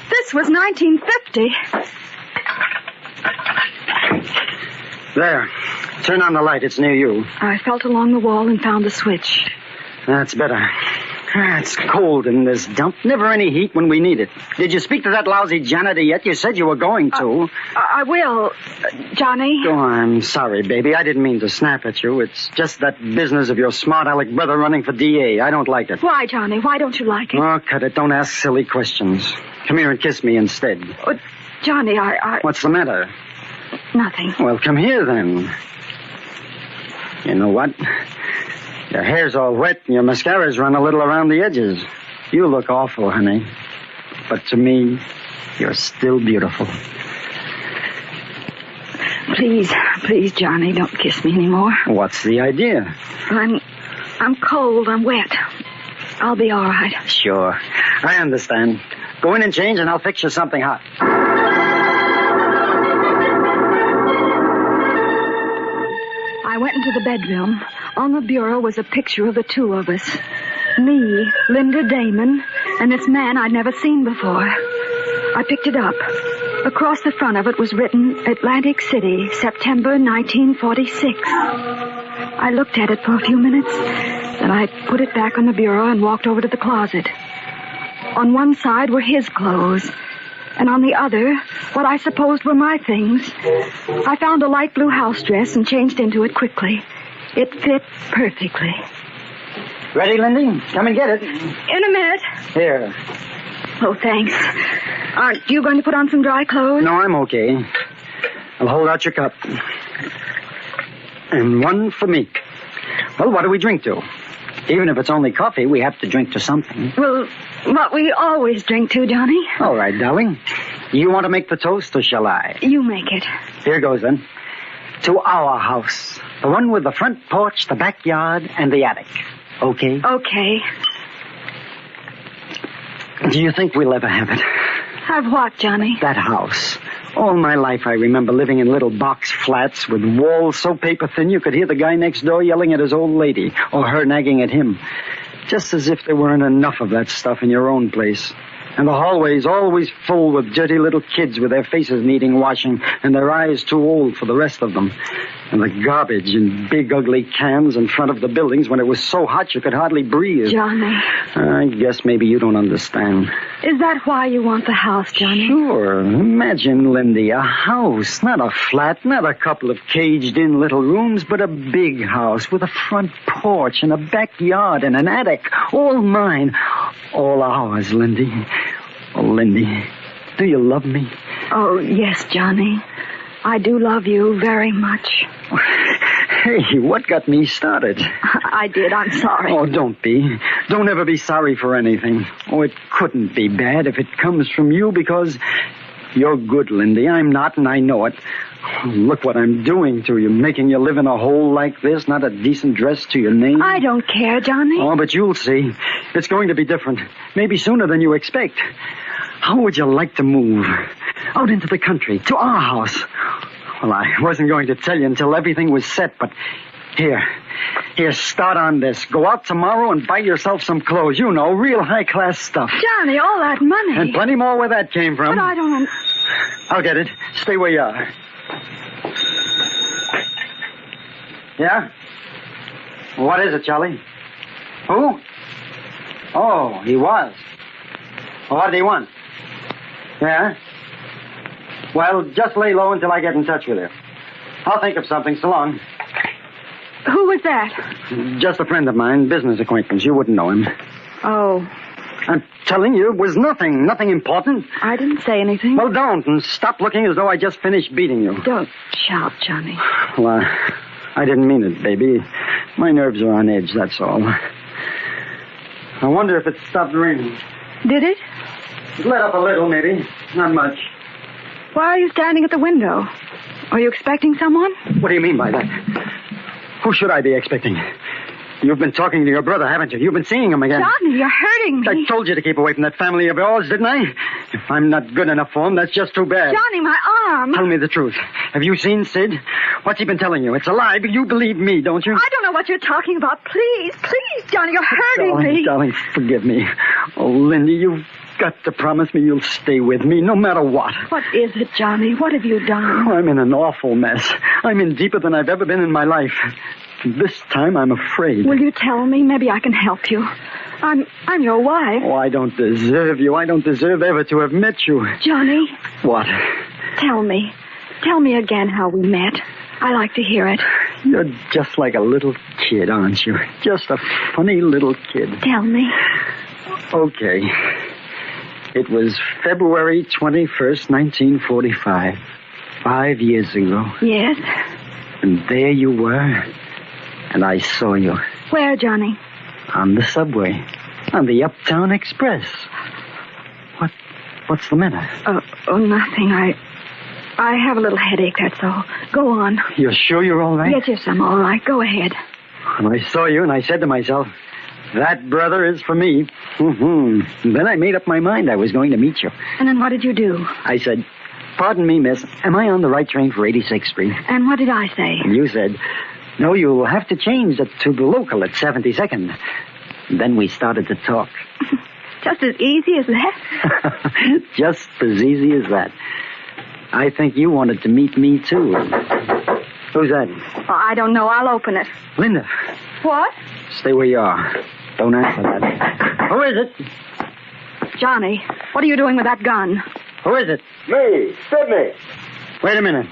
This was 1950. There. Turn on the light. It's near you. I felt along the wall and found the switch. That's better. It's cold in this dump. Never any heat when we need it. Did you speak to that lousy janitor yet? You said you were going to. I will, Johnny. Oh, I'm sorry, baby. I didn't mean to snap at you. It's just that business of your smart aleck brother running for DA. I don't like it. Why, Johnny? Why don't you like it? Oh, cut it. Don't ask silly questions. Come here and kiss me instead. Johnny, I... What's the matter? Nothing. Well, come here, then. You know what? Your hair's all wet and your mascara's run a little around the edges. You look awful, honey. But to me, you're still beautiful. Please, Johnny, don't kiss me anymore. What's the idea? I'm cold. I'm wet. I'll be all right. Sure. I understand. Go in and change and I'll fix you something hot. I went into the bedroom. On the bureau was a picture of the two of us. Me, Linda Damon, and this man I'd never seen before. I picked it up. Across the front of it was written, Atlantic City, September 1946. I looked at it for a few minutes, then I put it back on the bureau and walked over to the closet. On one side were his clothes, and on the other, what I supposed were my things. I found a light blue house dress and changed into it quickly. It fit perfectly. Ready, Lindy? Come and get it. In a minute. Here. Oh, thanks. Aren't you going to put on some dry clothes? No, I'm okay. I'll hold out your cup. And one for me. Well, what do we drink to? Even if it's only coffee, we have to drink to something. Well, what we always drink to, Johnny. All right, darling. You want to make the toast, or shall I? You make it. Here goes, then. To our house. The one with the front porch, the backyard, and the attic. Okay? Okay. Do you think we'll ever have it? Have what, Johnny? That house. All my life I remember living in little box flats with walls so paper thin you could hear the guy next door yelling at his old lady, or her nagging at him. Just as if there weren't enough of that stuff in your own place. And the hallways always full with dirty little kids with their faces needing washing and their eyes too old for the rest of them. And the garbage in big, ugly cans in front of the buildings when it was so hot you could hardly breathe. Johnny. I guess maybe you don't understand. Is that why you want the house, Johnny? Sure. Imagine, Lindy, a house, not a flat, not a couple of caged-in little rooms, but a big house with a front porch and a backyard and an attic. All mine. All ours, Lindy. Oh, Lindy, do you love me? Oh, yes, Johnny. I do love you very much. Hey, what got me started? I did. I'm sorry. Oh, don't be. Don't ever be sorry for anything. Oh, it couldn't be bad if it comes from you because you're good, Lindy. I'm not, and I know it. Oh, look what I'm doing to you, making you live in a hole like this, not a decent dress to your name. I don't care, Johnny. Oh, but you'll see. It's going to be different. Maybe sooner than you expect. How would you like to move? Out into the country, to our house. Well, I wasn't going to tell you until everything was set, but here, start on this. Go out tomorrow and buy yourself some clothes. You know, real high-class stuff. Johnny, all that money. And plenty more where that came from. But I don't... I'll get it. Stay where you are. Yeah? What is it, Charlie? Who? Oh, he was. Well, what did he want? Yeah? Well, just lay low until I get in touch with you. I'll think of something. So long. Who was that? Just a friend of mine, business acquaintance. You wouldn't know him. Oh. I'm telling you, it was nothing important. I didn't say anything. Well, don't, and stop looking as though I just finished beating you. Don't shout, Johnny. Well, I didn't mean it, baby. My nerves are on edge, that's all. I wonder if it stopped raining. Did it? It let up a little, maybe. Not much. Why are you standing at the window? Are you expecting someone? What do you mean by that? Who should I be expecting? You've been talking to your brother, haven't you? You've been seeing him again. Johnny, you're hurting me. I told you to keep away from that family of yours, didn't I? If I'm not good enough for him, that's just too bad. Johnny, my arm. Tell me the truth. Have you seen Sid? What's he been telling you? It's a lie, but you believe me, don't you? I don't know what you're talking about. Please, Johnny, you're hurting me. Darling, forgive me. Oh, Linda, you've got to promise me you'll stay with me, no matter what. What is it, Johnny? What have you done? Oh, I'm in an awful mess. I'm in deeper than I've ever been in my life. This time I'm afraid. Will you tell me? Maybe I can help you. I'm your wife. Oh, I don't deserve you. I don't deserve ever to have met you. Johnny. What? Tell me. Tell me again how we met. I like to hear it. You're just like a little kid, aren't you? Just a funny little kid. Tell me. Okay. It was February 21st, 1945. 5 years ago. Yes? And there you were. And I saw you. Where, Johnny? On the subway. On the Uptown Express. What's the matter? Oh, nothing. I have a little headache, that's all. Go on. You're sure you're all right? Yes, I'm all right. Go ahead. And I saw you, and I said to myself, that brother is for me. Mm-hmm. And then I made up my mind I was going to meet you. And then what did you do? I said, pardon me, miss, am I on the right train for 86th Street? And what did I say? And you said, no, you'll have to change it to the local at 72nd. And then we started to talk. Just as easy as that? Just as easy as that. I think you wanted to meet me, too. Who's that? Oh, I don't know. I'll open it. Linda. What? Stay where you are. Don't answer that. Who is it? Johnny, what are you doing with that gun? Who is it? Me, Sidney. Wait a minute.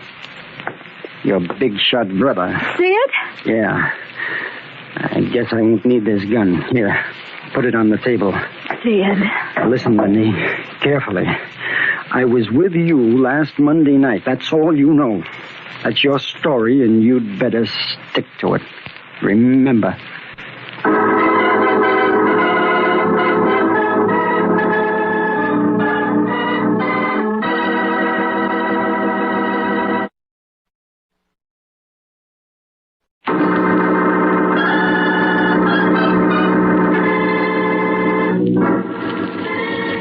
Your big shot brother. Sid? Yeah. I guess I won't need this gun. Here, put it on the table. Sid. Listen, Lindy, carefully. I was with you last Monday night. That's all you know. That's your story, and you'd better stick to it. Remember.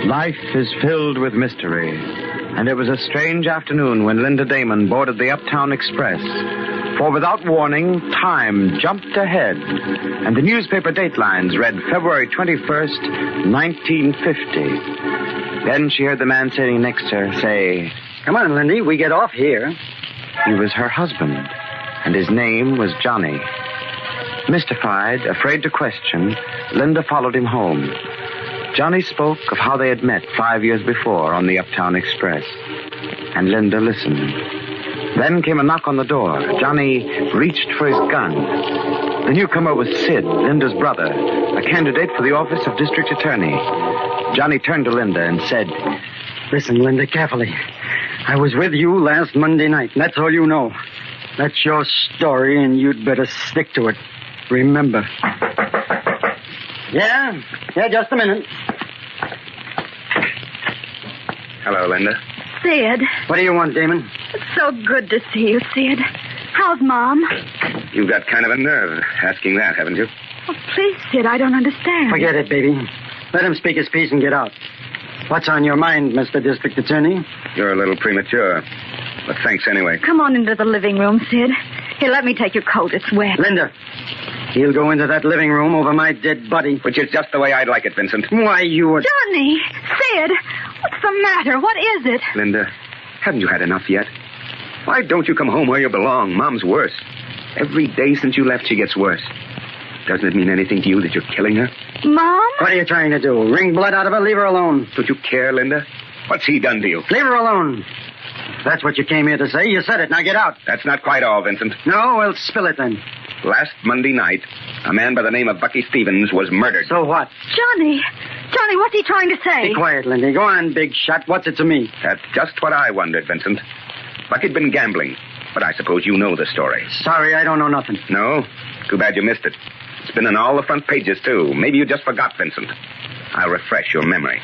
Life is filled with mystery, and it was a strange afternoon when Linda Damon boarded the Uptown Express. For without warning, time jumped ahead, and the newspaper datelines read February 21st, 1950. Then she heard the man sitting next to her say, Come on, Lindy, we get off here. He was her husband, and his name was Johnny. Mystified, afraid to question, Linda followed him home. Johnny spoke of how they had met 5 years before on the Uptown Express, and Linda listened. Then came a knock on the door. Johnny reached for his gun. The newcomer was Sid, Linda's brother, a candidate for the office of district attorney. Johnny turned to Linda and said, Listen, Linda, carefully. I was with you last Monday night, and that's all you know. That's your story, and you'd better stick to it. Remember. Yeah, just a minute. Hello, Linda. Sid. What do you want, Damon? It's so good to see you, Sid. How's Mom? You've got kind of a nerve asking that, haven't you? Oh, please, Sid, I don't understand. Forget it, baby. Let him speak his piece and get out. What's on your mind, Mr. District Attorney? You're a little premature, but thanks anyway. Come on into the living room, Sid. Here, let me take your coat. It's wet. Linda, he'll go into that living room over my dead body. Which is just the way I'd like it, Vincent. Why, you would... Johnny! Sid! What's the matter? What is it? Linda, haven't you had enough yet? Why don't you come home where you belong? Mom's worse. Every day since you left, she gets worse. Doesn't it mean anything to you that you're killing her? Mom? What are you trying to do? Wring blood out of her? Leave her alone. Don't you care, Linda? What's he done to you? Leave her alone. If that's what you came here to say, you said it. Now get out. That's not quite all, Vincent. No? Well, spill it then. Last Monday night, a man by the name of Bucky Stevens was murdered. So what? Johnny, what's he trying to say? Be quiet, Lindy. Go on, big shot. What's it to me? That's just what I wondered, Vincent. Bucky'd been gambling, but I suppose you know the story. Sorry, I don't know nothing. No? Too bad you missed it. It's been on all the front pages, too. Maybe you just forgot, Vincent. I'll refresh your memory.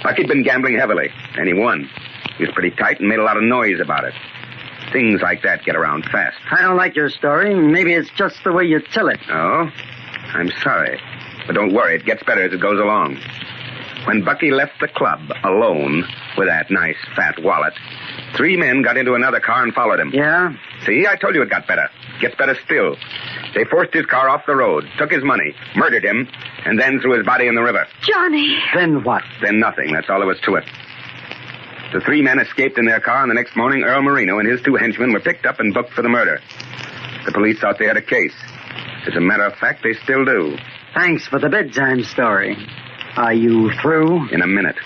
Bucky'd been gambling heavily, and he won. He was pretty tight and made a lot of noise about it. Things like that get around fast. I don't like your story. Maybe it's just the way you tell it. Oh? I'm sorry. But don't worry, it gets better as it goes along. When Bucky left the club alone with that nice fat wallet, 3 men got into another car and followed him. Yeah? See, I told you it got better. Gets better still. They forced his car off the road, took his money, murdered him, and then threw his body in the river. Johnny! Then what? Then nothing. That's all there was to it. The 3 men escaped in their car, and the next morning Earl Marino and his 2 henchmen were picked up and booked for the murder. The police thought they had a case. As a matter of fact, they still do. Thanks for the bedtime story. Are you through? In a minute.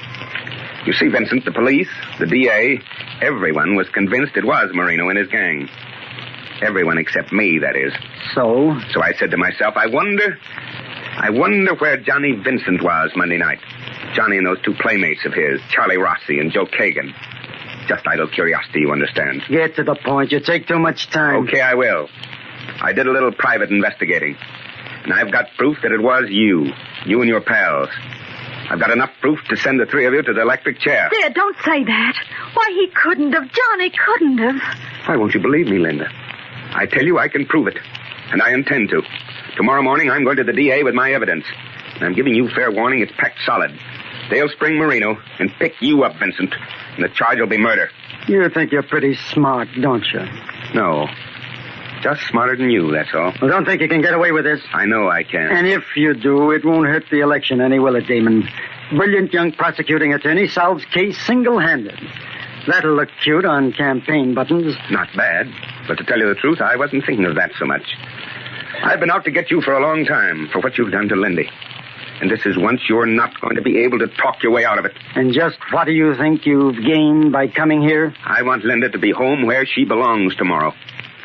You see, Vincent, the police, the DA, everyone was convinced it was Marino and his gang. Everyone except me, that is. So? So I said to myself, I wonder where Johnny Vincent was Monday night. Johnny and those 2 playmates of his, Charlie Rossi and Joe Kagan. Just idle curiosity, you understand. Get to the point. You take too much time. Okay, I will. I did a little private investigating. And I've got proof that it was you and your pals. I've got enough proof to send the 3 of you to the electric chair. There, don't say that. Why, he couldn't have. Johnny couldn't have. Why won't you believe me, Linda? I tell you I can prove it. And I intend to. Tomorrow morning, I'm going to the DA with my evidence. And I'm giving you fair warning, it's packed solid. They'll spring Marino and pick you up, Vincent. And the charge will be murder. You think you're pretty smart, don't you? No. Just smarter than you, that's all. Well, don't think you can get away with this. I know I can. And if you do, it won't hurt the election any, will it, Damon? Brilliant young prosecuting attorney solves case single-handed. That'll look cute on campaign buttons. Not bad. But to tell you the truth, I wasn't thinking of that so much. I've been out to get you for a long time for what you've done to Lindy. And this is once you're not going to be able to talk your way out of it. And just what do you think you've gained by coming here? I want Linda to be home where she belongs tomorrow,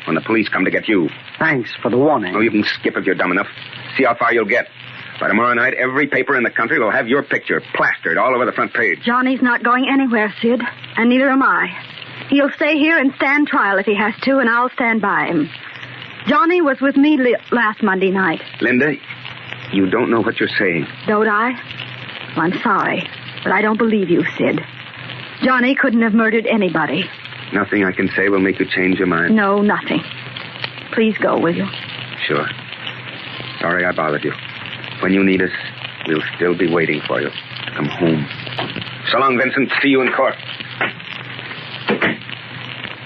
when the police come to get you. Thanks for the warning. Oh, you can skip if you're dumb enough. See how far you'll get. By tomorrow night, every paper in the country will have your picture plastered all over the front page. Johnny's not going anywhere, Sid, and neither am I. He'll stay here and stand trial if he has to, and I'll stand by him. Johnny was with me last Monday night. Linda, you don't know what you're saying. Don't I? Well, I'm sorry, but I don't believe you, Sid. Johnny couldn't have murdered anybody. Nothing I can say will make you change your mind. No, nothing. Please go, will you? Sure. Sorry I bothered you. When you need us, we'll still be waiting for you to come home. So long, Vincent. See you in court.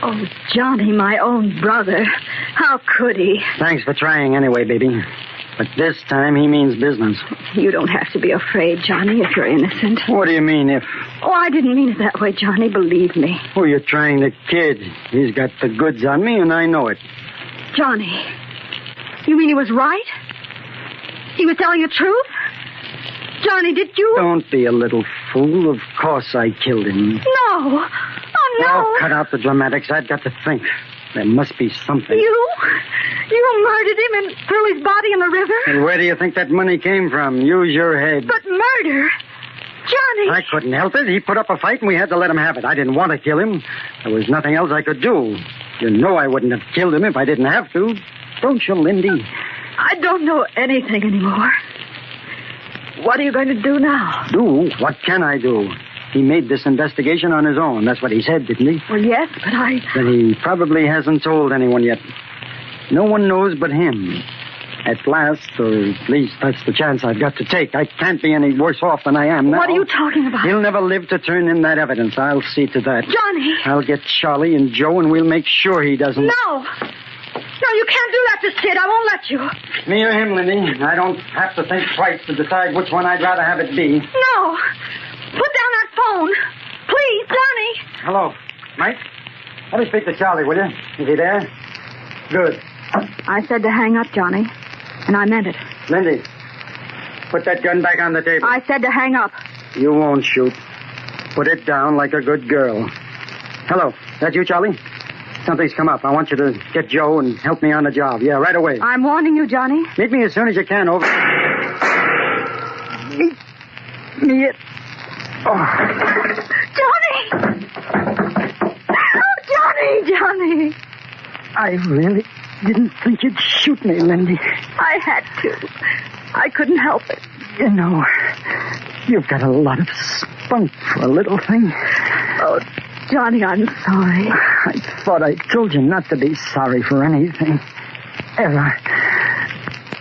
Oh, Johnny, my own brother. How could he? Thanks for trying anyway, baby. But this time he means business. You don't have to be afraid, Johnny, if you're innocent. What do you mean, if? Oh, I didn't mean it that way, Johnny. Believe me. Oh, you're trying to kid. He's got the goods on me, and I know it. Johnny, you mean he was right? He was telling the truth? Johnny, did you? Don't be a little fool. Of course I killed him. No. Oh, no. Oh, cut out the dramatics. I've got to think. There must be something. You murdered him and threw his body in the river? And where do you think that money came from? Use your head. But murder? Johnny. I couldn't help it. He put up a fight and we had to let him have it. I didn't want to kill him. There was nothing else I could do. You know I wouldn't have killed him if I didn't have to. Don't you, Lindy? I don't know anything anymore. What are you going to do now? Do? What can I do? He made this investigation on his own. That's what he said, didn't he? Well, yes, but Then he probably hasn't told anyone yet. No one knows but him. At last, or at least that's the chance I've got to take. I can't be any worse off than I am now. What are you talking about? He'll never live to turn in that evidence. I'll see to that. Johnny! I'll get Charlie and Joe, and we'll make sure he doesn't... No! No, you can't do that to Sid. I won't let you. Me or him, Lindy. I don't have to think twice to decide which one I'd rather have it be. No! Put down that phone. Please, Johnny. Hello. Mike? Let me speak to Charlie, will you? Is he there? Good. I said to hang up, Johnny. And I meant it. Lindy, put that gun back on the table. I said to hang up. You won't shoot. Put it down like a good girl. Hello. That you, Charlie? Something's come up. I want you to get Joe and help me on the job. Yeah, right away. I'm warning you, Johnny. Meet me as soon as you can. Over. Meet me at... Oh. Johnny! Oh, Johnny! I really didn't think you'd shoot me, Lindy. I had to. I couldn't help it. You know, you've got a lot of spunk for a little thing. Oh, Johnny, I'm sorry. I thought I told you not to be sorry for anything. Ever.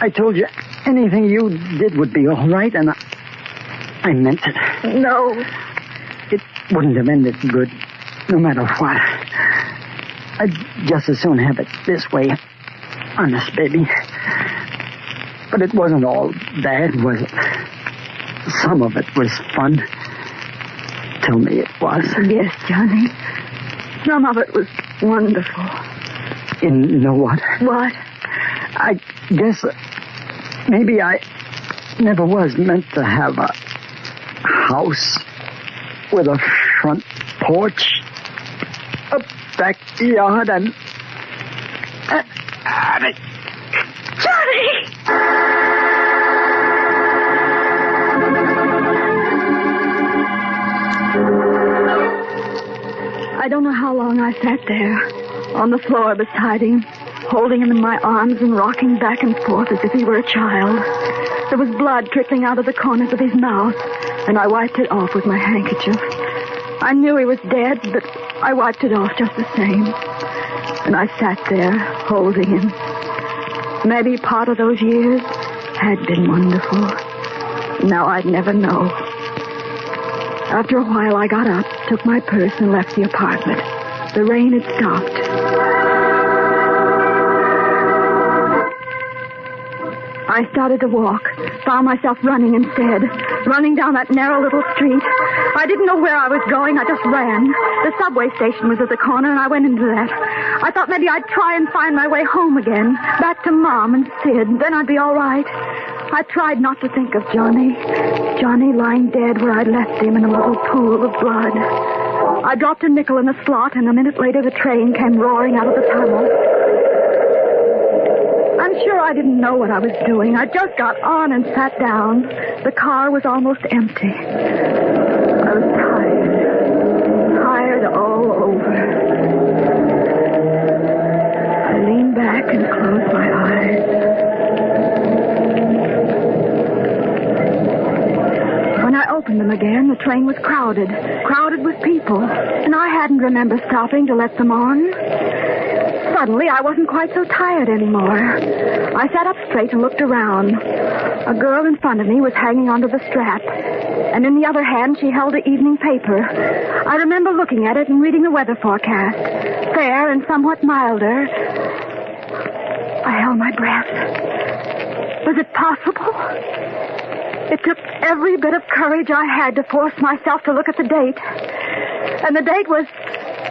I told you anything you did would be all right, and I meant it. No. It wouldn't have ended good, no matter what. I'd just as soon have it this way. Honest, baby. But it wasn't all bad, was it? Some of it was fun. Tell me it was. Yes, Johnny. Some of it was wonderful. You know what? What? I guess maybe I never was meant to have a house with a front porch, a backyard, and... Johnny! I don't know how long I sat there, on the floor beside him, holding him in my arms and rocking back and forth as if he were a child. There was blood trickling out of the corners of his mouth, and I wiped it off with my handkerchief. I knew he was dead, but I wiped it off just the same. And I sat there, holding him. Maybe part of those years had been wonderful. Now I'd never know. After a while, I got up, took my purse, and left the apartment. The rain had stopped. I started to walk, found myself running instead, running down that narrow little street. I didn't know where I was going. I just ran. The subway station was at the corner, and I went into that. I thought maybe I'd try and find my way home again, back to Mom and Sid. Then I'd be all right. I tried not to think of Johnny. Johnny lying dead where I'd left him in a little pool of blood. I dropped a nickel in the slot, and a minute later the train came roaring out of the tunnel. I'm sure I didn't know what I was doing. I just got on and sat down. The car was almost empty. I was tired all over. I leaned back and closed my eyes. When I opened them again, the train was crowded with people, and I hadn't remembered stopping to let them on. Suddenly, I wasn't quite so tired anymore. I sat up straight and looked around. A girl in front of me was hanging onto the strap, and in the other hand, she held the evening paper. I remember looking at it and reading the weather forecast. Fair and somewhat milder. I held my breath. Was it possible? It took every bit of courage I had to force myself to look at the date. And the date was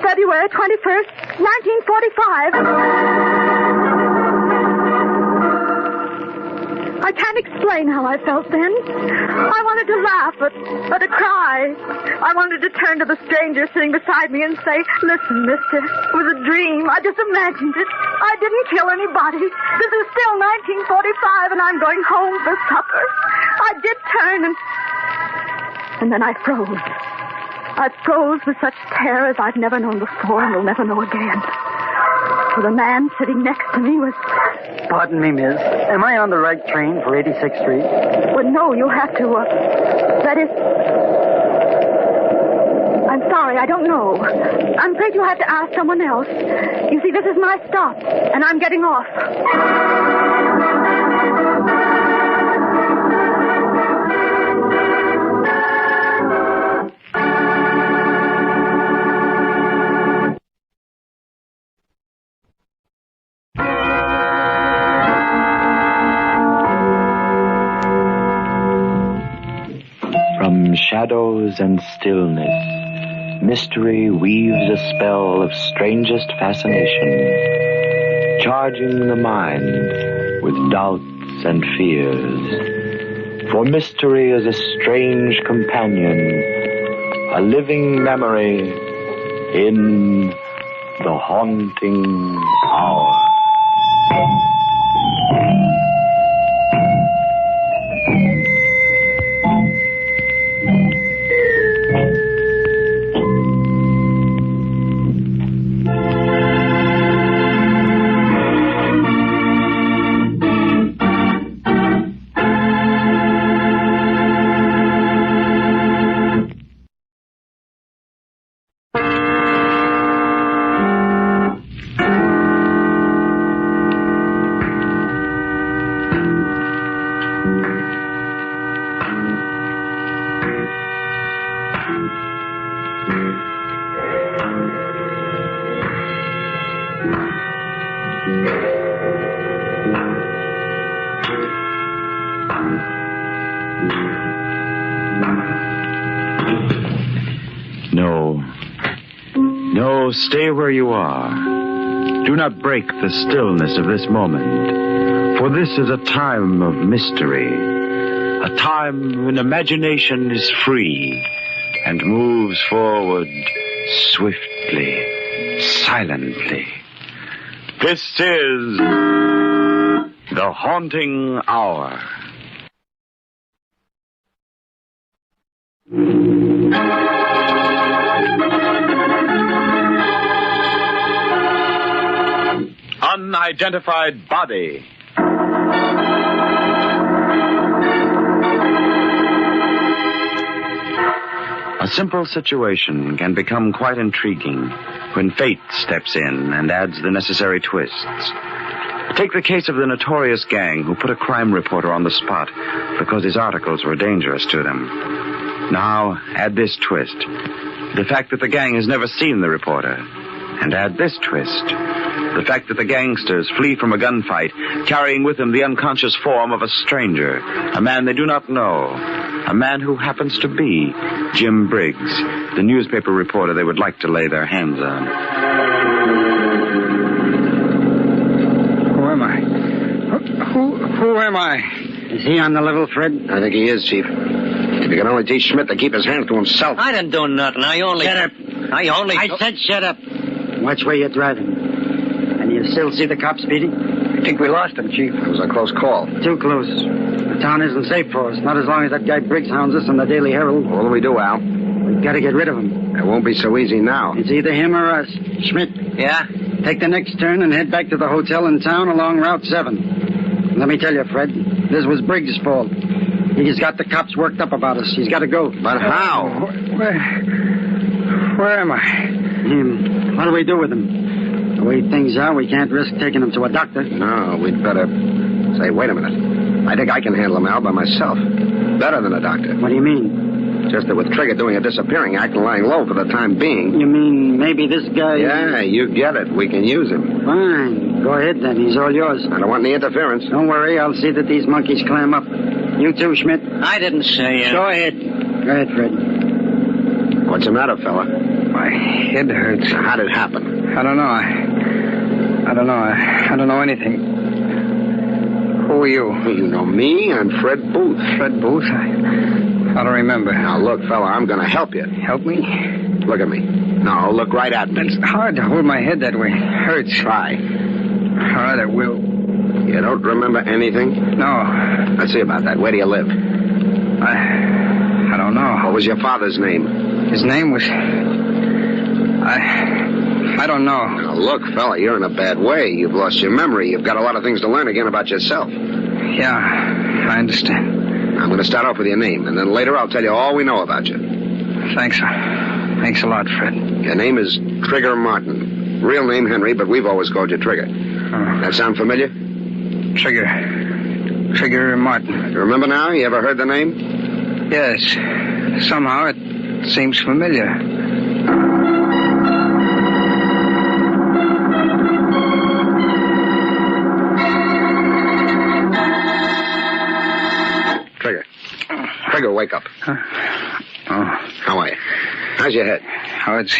February 21st, 1945. I can't explain how I felt then. I wanted to laugh, but to cry. I wanted to turn to the stranger sitting beside me and say, "Listen, mister, it was a dream. I just imagined it. I didn't kill anybody. This is still 1945, and I'm going home for supper." I did turn, and then I froze. I froze with such terror as I've never known before and will never know again. For the man sitting next to me was... Pardon me, miss. Am I on the right train for 86th Street? Well, no, you'll have to, that is... I'm sorry, I don't know. I'm afraid you'll have to ask someone else. You see, this is my stop, and I'm getting off. Shadows and stillness, mystery weaves a spell of strangest fascination, charging the mind with doubts and fears. For mystery is a strange companion, a living memory in the haunting hour. No, stay where you are. Do not break the stillness of this moment, for this is a time of mystery, a time when imagination is free and moves forward swiftly, silently. This is The Haunting Hour. Unidentified body. A simple situation can become quite intriguing when fate steps in and adds the necessary twists. Take the case of the notorious gang who put a crime reporter on the spot because his articles were dangerous to them. Now, add this twist. The fact that the gang has never seen the reporter. And add this twist. The fact that the gangsters flee from a gunfight, carrying with them the unconscious form of a stranger, a man they do not know, a man who happens to be Jim Briggs, the newspaper reporter they would like to lay their hands on. Who am I? Who am I? Is he on the level, Fred? I think he is, Chief. If you can only teach Schmidt to keep his hands to himself. I didn't do nothing. Shut up. I said shut up. Watch where you're driving. And you still see the cops, Petey? I think we lost him, Chief. It was a close call. Too close. The town isn't safe for us. Not as long as that guy Briggs hounds us in the Daily Herald. What do we do, Al? We've got to get rid of him. It won't be so easy now. It's either him or us. Schmidt. Yeah? Take the next turn and head back to the hotel in town along Route 7. Let me tell you, Fred, this was Briggs' fault. He's got the cops worked up about us. He's got to go. But how? Where am I? What do we do with him? The way things are, we can't risk taking him to a doctor. No, we'd better... Say, wait a minute. I think I can handle him, Al, by myself. Better than a doctor. What do you mean? Just that with Trigger doing a disappearing act and lying low for the time being... You mean maybe this guy... Yeah, you get it. We can use him. Fine. Go ahead, then. He's all yours. I don't want any interference. Don't worry. I'll see that these monkeys clam up. You too, Schmidt. I didn't say it. Go ahead. Go ahead, Fred. What's the matter, fella? My head hurts. How'd it happen? I don't know. I don't know anything. Who are you? You know me. I'm Fred Booth. Fred Booth? I don't remember. Now, look, fella, I'm going to help you. Help me? Look at me. No, look right at me. It's hard to hold my head that way. Hurts. Try. All right, I will. You don't remember anything? No. Let's see about that. Where do you live? I don't know. What was your father's name? His name was... I don't know. Now, look, fella, you're in a bad way. You've lost your memory. You've got a lot of things to learn again about yourself. Yeah, I understand. I'm going to start off with your name, and then later I'll tell you all we know about you. Thanks. Thanks a lot, Fred. Your name is Trigger Martin. Real name Henry, but we've always called you Trigger. That sound familiar? Trigger Martin. You remember now? You ever heard the name? Yes. Somehow it seems familiar. Trigger, wake up. Oh. How are you? How's your head? Oh, it's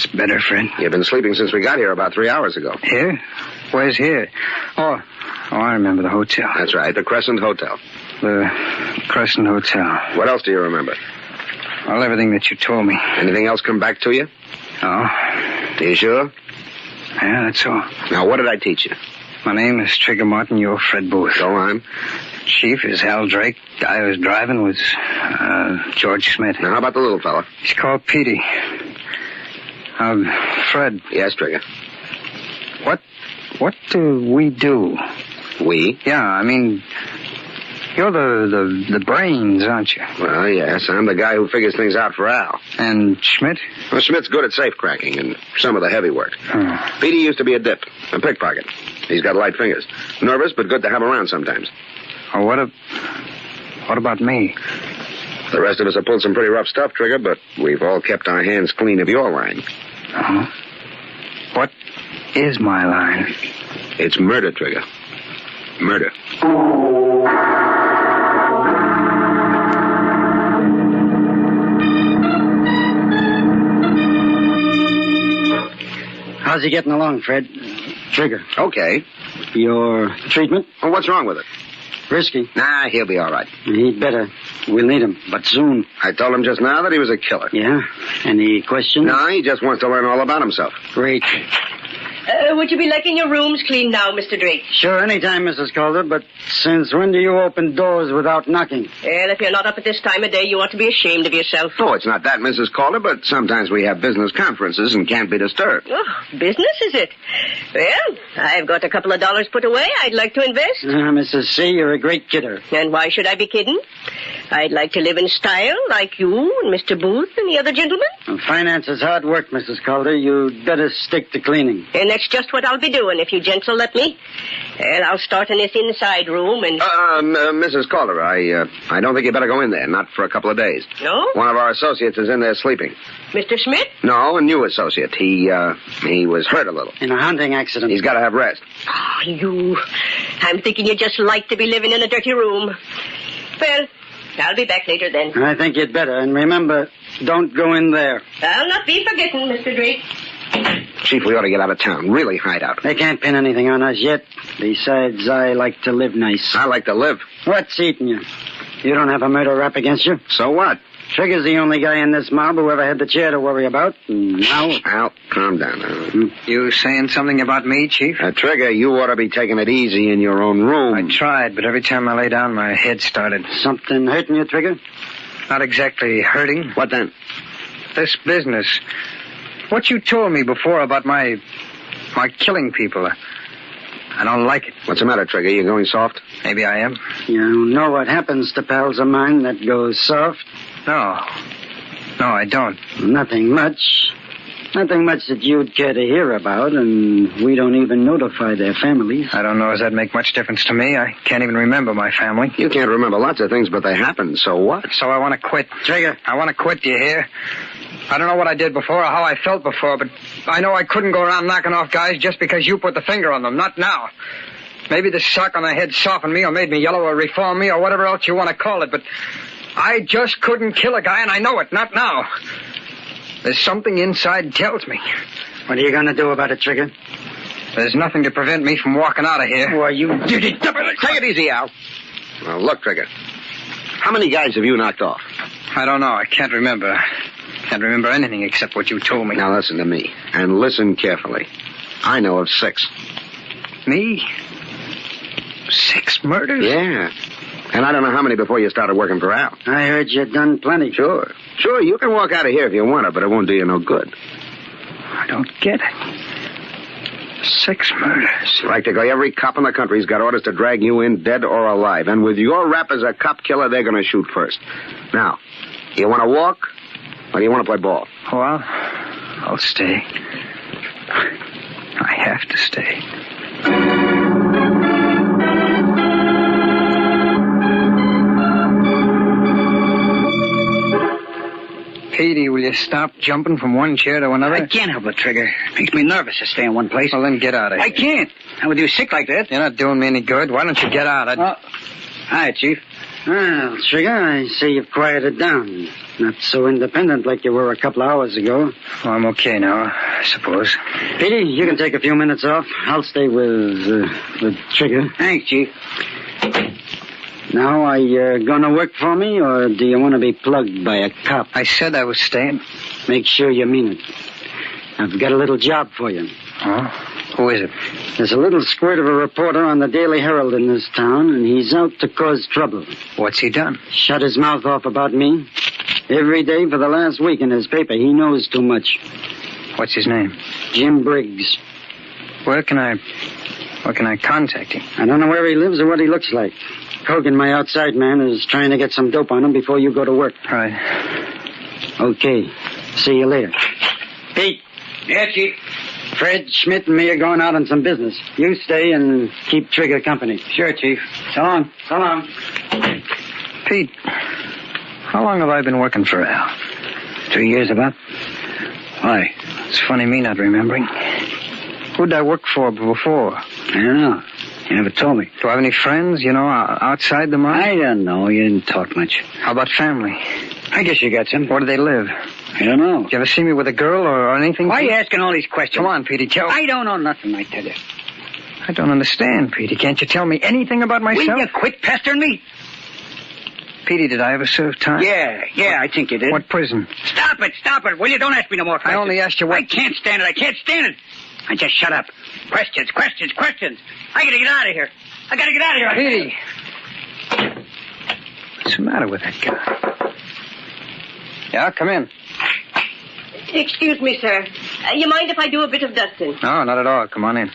better, Fred. You've been sleeping since we got here about 3 hours ago. Here? Where's here? Oh, I remember the hotel. That's right, the Crescent Hotel. The Crescent Hotel. What else do you remember? Well, everything that you told me. Anything else come back to you? No. Are you sure? Yeah, that's all. Now, what did I teach you? My name is Trigger Martin. You're Fred Booth. Go on. Chief is Hal Drake. Guy who was driving was George Schmidt. Now, how about the little fella? He's called Petey. Fred. Yes, Trigger. What do we do? We? Yeah, I mean, you're the brains, aren't you? Well, yes, I'm the guy who figures things out for Al. And Schmidt? Well, Schmidt's good at safe cracking and some of the heavy work. Petey used to be a dip, a pickpocket. He's got light fingers. Nervous, but good to have around sometimes. Oh, what about me? The rest of us have pulled some pretty rough stuff, Trigger, but we've all kept our hands clean of your line. Uh-huh. What is my line? It's murder, Trigger. Murder. How's he getting along, Fred? Trigger. Okay. Your treatment? Well, what's wrong with it? Risky. Nah, he'll be all right. He'd better. We'll need him, but soon. I told him just now that he was a killer. Yeah? Any questions? No, he just wants to learn all about himself. Great. Would you be liking your rooms cleaned now, Mr. Drake? Sure, anytime, Mrs. Calder, but since when do you open doors without knocking? Well, if you're not up at this time of day, you ought to be ashamed of yourself. Oh, it's not that, Mrs. Calder, but sometimes we have business conferences and can't be disturbed. Oh, business, is it? Well, I've got a couple of dollars put away I'd like to invest. Mrs. C., you're a great kidder. And why should I be kidding? I'd like to live in style like you and Mr. Booth and the other gentlemen. Finance is hard work, Mrs. Calder. You'd better stick to cleaning. And that's just what I'll be doing if you gents will let me. Well, I'll start in this inside room and... Mrs. Calder, I don't think you better go in there, not for a couple of days. No? One of our associates is in there sleeping. Mr. Smith? No, a new associate. He was hurt a little. In a hunting accident. He's got to have rest. Oh, you. I'm thinking you just like to be living in a dirty room. Well, I'll be back later then. I think you'd better. And remember, don't go in there. I'll not be forgetting, Mr. Drake. Chief, we ought to get out of town. Really hide out. They can't pin anything on us yet. Besides, I like to live nice. I like to live. What's eating you? You don't have a murder rap against you? So what? Trigger's the only guy in this mob who ever had the chair to worry about. Now... Al, calm down now. You saying something about me, Chief? Trigger, you ought to be taking it easy in your own room. I tried, but every time I lay down, my head started. Something hurting you, Trigger? Not exactly hurting. What then? This business. What you told me before about my killing people. I don't like it. What's the matter, Trigger? You going soft? Maybe I am. You know what happens to pals of mine that go soft? No, I don't. Nothing much. Nothing much that you'd care to hear about, and we don't even notify their families. I don't know if that'd make much difference to me. I can't even remember my family. You can't remember lots of things, but they happened, so what? So I want to quit. Trigger. I want to quit, do you hear? I don't know what I did before or how I felt before, but I know I couldn't go around knocking off guys just because you put the finger on them. Not now. Maybe the sock on the head softened me or made me yellow or reformed me or whatever else you want to call it, but I just couldn't kill a guy, and I know it. Not now. There's something inside tells me. What are you going to do about it, Trigger? There's nothing to prevent me from walking out of here. Why, you... Take it easy, Al. Well, look, Trigger. How many guys have you knocked off? I don't know. I can't remember. Can't remember anything except what you told me. Now listen to me, and listen carefully. I know of 6. Me? 6 murders? Yeah. And I don't know how many before you started working for Al. I heard you'd done plenty. Sure, you can walk out of here if you want to, but it won't do you no good. I don't get it. 6 murders. Practically every cop in the country's got orders to drag you in dead or alive. And with your rap as a cop killer, they're going to shoot first. Now, you want to walk, or do you want to play ball? Well, I'll stay. I have to stay. Petey, will you stop jumping from one chair to another? I can't help it, Trigger. It makes me nervous to stay in one place. Well, then get out of here. I can't. Not with you sick like that. You're not doing me any good. Why don't you get out? Hi, Chief. Well, Trigger, I see you've quieted down. Not so independent like you were a couple of hours ago. Well, I'm okay now, I suppose. Petey, you can take a few minutes off. I'll stay with Trigger. Thanks, Chief. Now, are you going to work for me, or do you want to be plugged by a cop? I said I was staying. Make sure you mean it. I've got a little job for you. Oh? Who is it? There's a little squirt of a reporter on the Daily Herald in this town, and he's out to cause trouble. What's he done? Shut his mouth off about me. Every day for the last week in his paper. He knows too much. What's his name? Jim Briggs. Where can I contact him? I don't know where he lives or what he looks like. Hogan, my outside man, is trying to get some dope on him before you go to work. Right. Okay. See you later. Pete. Yeah, Chief. Fred, Schmidt, and me are going out on some business. You stay and keep Trigger company. Sure, Chief. So long. So long. Pete, how long have I been working for Al? 2 years about. Why? It's funny me not remembering. Who'd I work for before? I don't know. You never told me. Do I have any friends, outside the mob? I don't know. You didn't talk much. How about family? I guess you got some. Where do they live? I don't know. Did you ever see me with a girl or anything? Why are you asking all these questions? Come on, Petey, tell... I don't know nothing, I tell you. I don't understand, Petey. Can't you tell me anything about myself? Will you quit pestering me? Petey, did I ever serve time? Yeah, I think you did. What prison? Stop it, will you? Don't ask me no more questions. I only asked you what... I can't stand it. I just shut up. Questions. I gotta get out of here. Petey! What's the matter with that guy? Yeah, come in. Excuse me, sir. You mind if I do a bit of dusting? No, not at all. Come on in.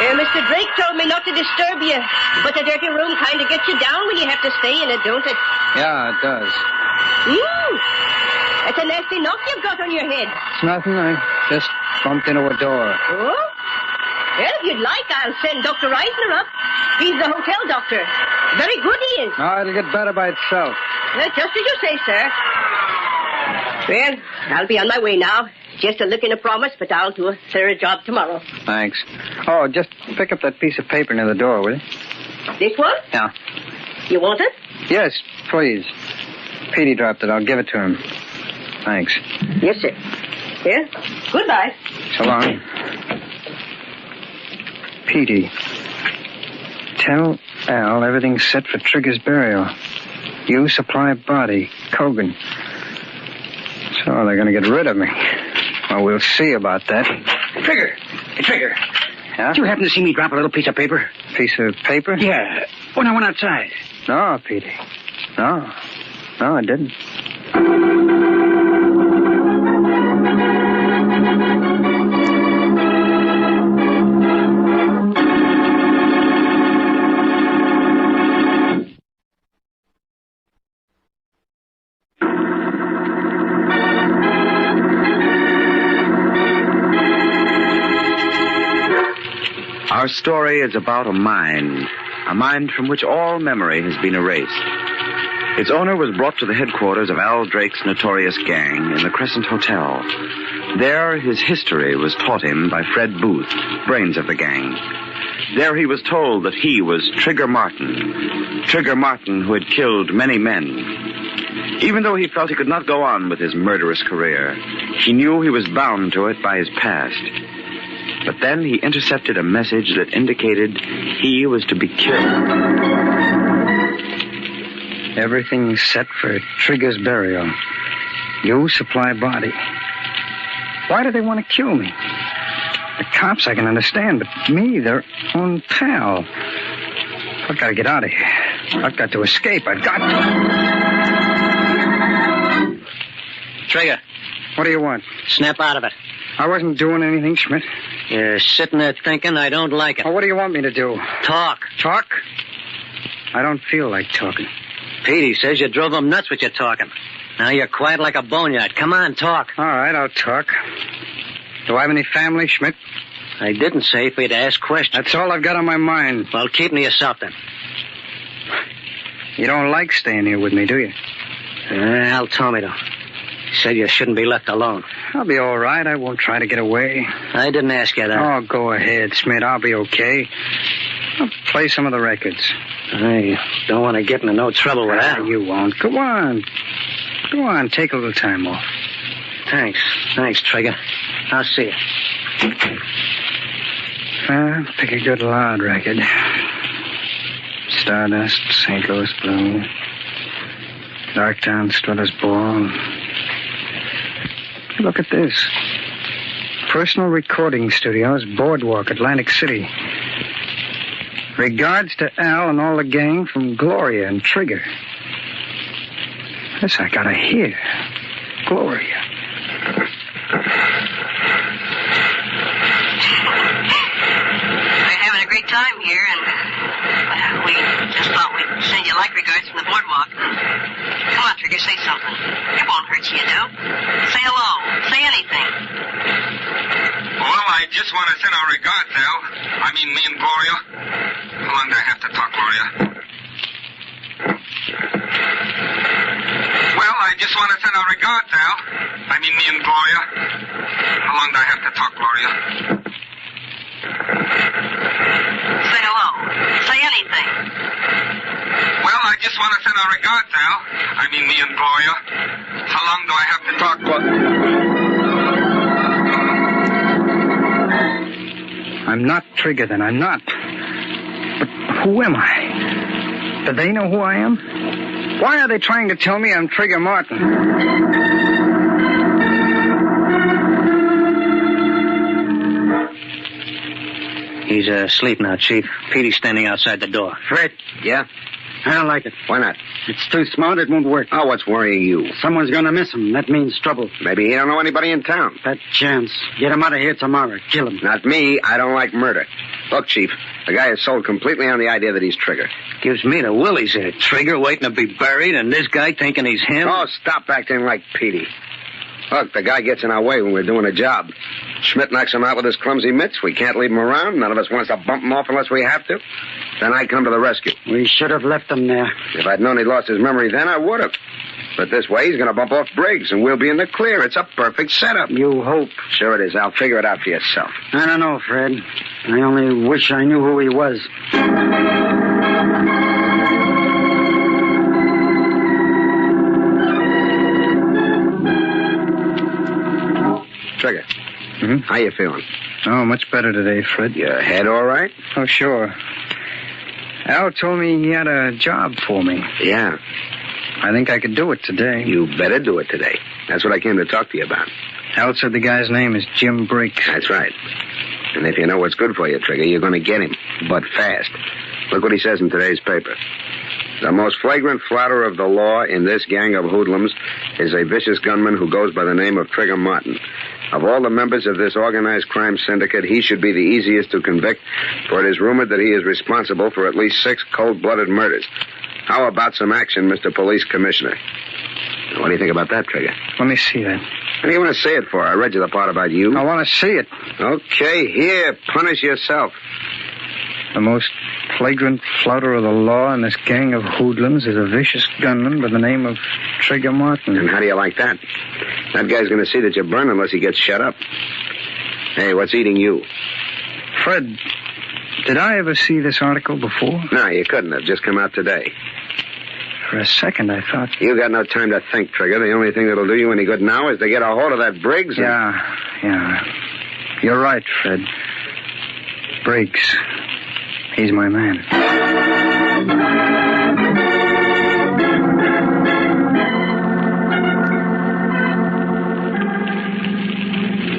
Mr. Drake told me not to disturb you, but the dirty room kind of gets you down when you have to stay in it, don't it? Yeah, it does. That's a nasty knock you've got on your head. It's nothing. I just bumped into a door. Oh? Well, if you'd like, I'll send Dr. Reisner up. He's the hotel doctor. Very good he is. No, it'll get better by itself. Just as you say, sir. Well, I'll be on my way now. Just a lick and a promise, but I'll do a thorough job tomorrow. Thanks. Oh, just pick up that piece of paper near the door, will you? This one? Yeah. You want it? Yes, please. Petey dropped it. I'll give it to him. Thanks. Yes, sir. Here. Goodbye. So long. Petey, tell Al everything's set for Trigger's burial. You supply body, Cogan. So they're going to get rid of me. Well, we'll see about that. Trigger. Yeah? Did you happen to see me drop a little piece of paper? Piece of paper? Yeah, when I went outside. No, Petey. No, I didn't. Our story is about a mind from which all memory has been erased. Its owner was brought to the headquarters of Al Drake's notorious gang in the Crescent Hotel. There, his history was taught him by Fred Booth, brains of the gang. There he was told that he was Trigger Martin who had killed many men. Even though he felt he could not go on with his murderous career, he knew he was bound to it by his past. But then he intercepted a message that indicated he was to be killed. Everything's set for Trigger's burial. You supply body. Why do they want to kill me? The cops I can understand, but me, their own pal. I've got to get out of here. I've got to escape. I've got to. Trigger. What do you want? Snap out of it. I wasn't doing anything, Schmidt. You're sitting there thinking I don't like it. Well, what do you want me to do? Talk. Talk? I don't feel like talking. Petey says you drove him nuts with your talking. Now you're quiet like a boneyard. Come on, talk. All right, I'll talk. Do I have any family, Schmidt? I didn't say for you to ask questions. That's all I've got on my mind. Well, keep to yourself then. You don't like staying here with me, do you? Al told me to. He said you shouldn't be left alone. I'll be all right. I won't try to get away. I didn't ask you that. Oh, go ahead, Schmidt. I'll be okay. I'll play some of the records. I don't want to get into no trouble with that. You won't. Go on. Go on. Take a little time off. Thanks. Thanks, Trigger. I'll see you. Pick a good loud record. Stardust, St. Louis Blue, Darktown, Strutter's Ball. Look at this. Personal Recording Studios, Boardwalk, Atlantic City. Regards to Al and all the gang from Gloria and Trigger. This I gotta hear. Gloria. We're having a great time here, and we just thought we'd send you like regards from the boardwalk. Come on, Trigger, say something. It won't hurt you, Say hello. Say anything. Well, I just want to send our regards, Al. I mean, me and Gloria. How long do I have to talk, Gloria? Well, I just want to send our regards, Al. I mean, me and Gloria. How long do I have to talk, Gloria? Say hello. Say anything. Well, I just want to send our regards, Al. I mean, me and Gloria. How long do I have to talk for? I'm not Trigger, then. I'm not. But who am I? Do they know who I am? Why are they trying to tell me I'm Trigger Martin? He's asleep now, Chief. Petey's standing outside the door. Fred. Yeah? I don't like it. Why not? It's too smart. It won't work. Oh, what's worrying you? Someone's going to miss him. That means trouble. Maybe he don't know anybody in town. That chance. Get him out of here tomorrow. Kill him. Not me. I don't like murder. Look, Chief, the guy is sold completely on the idea that he's Trigger. Gives me the willies there. Trigger waiting to be buried, and this guy thinking he's him. Oh, stop acting like Petey. Look, the guy gets in our way when we're doing a job. Schmidt knocks him out with his clumsy mitts. We can't leave him around. None of us wants to bump him off unless we have to. Then I come to the rescue. We should have left him there. If I'd known he'd lost his memory then, I would have. But this way, he's going to bump off Briggs, and we'll be in the clear. It's a perfect setup. You hope. Sure it is. I'll figure it out for yourself. I don't know, Fred. I only wish I knew who he was. Trigger. Mm-hmm. How you feeling? Oh, much better today, Fred. Your head all right? Oh, sure. Al told me he had a job for me. Yeah. I think I could do it today. You better do it today. That's what I came to talk to you about. Al said the guy's name is Jim Briggs. That's right. And if you know what's good for you, Trigger, you're going to get him, but fast. Look what he says in today's paper. The most flagrant flouter of the law in this gang of hoodlums is a vicious gunman who goes by the name of Trigger Martin. Of all the members of this organized crime syndicate, he should be the easiest to convict, for it is rumored that he is responsible for at least 6 cold-blooded murders. How about some action, Mr. Police Commissioner? What do you think about that, Trigger? Let me see that. What do you want to say it for? I read you the part about you. I want to see it. Okay, here, punish yourself. The most flagrant flouter of the law in this gang of hoodlums is a vicious gunman by the name of Trigger Martin. And how do you like that? That guy's going to see that you burn unless he gets shut up. Hey, what's eating you? Fred, did I ever see this article before? No, you couldn't have. Just come out today. For a second, I thought... You got no time to think, Trigger. The only thing that'll do you any good now is to get a hold of that Briggs and... Yeah. You're right, Fred. Briggs. He's my man.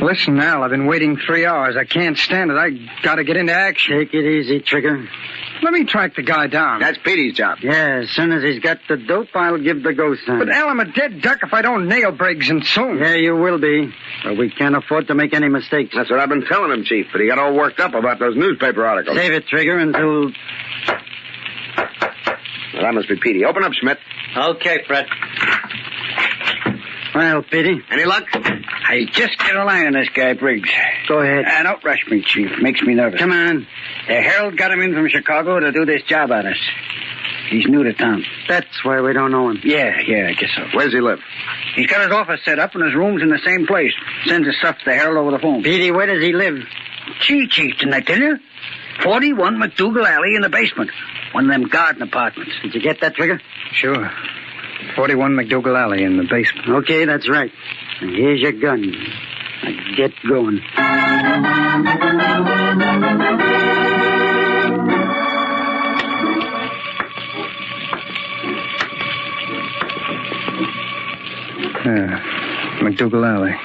Listen, Al, I've been waiting 3 hours. I can't stand it. I gotta get into action. Take it easy, Trigger. Let me track the guy down. That's Petey's job. Yeah, as soon as he's got the dope, I'll give the go sign. But, Al, I'm a dead duck if I don't nail Briggs, and soon. Yeah, you will be. But we can't afford to make any mistakes. That's what I've been telling him, Chief, but he got all worked up about those newspaper articles. Save it, Trigger, until... Well, that must be Petey. Open up, Schmidt. Okay, Fred. Well, Petey. Any luck? I just get a line on this guy, Briggs. Go ahead. Don't rush me, Chief. Makes me nervous. Come on. The Herald got him in from Chicago to do this job on us. He's new to town. That's why we don't know him. Yeah, I guess so. Where does he live? He's got his office set up and his room's in the same place. Sends his stuff to the Herald over the phone. Petey, where does he live? Gee, Chief, didn't I tell you? 41 McDougal Alley in the basement. One of them garden apartments. Did you get that, Trigger? Sure. 41 McDougal Alley in the basement. Okay, that's right. And here's your gun. Now get going. McDougal Alley.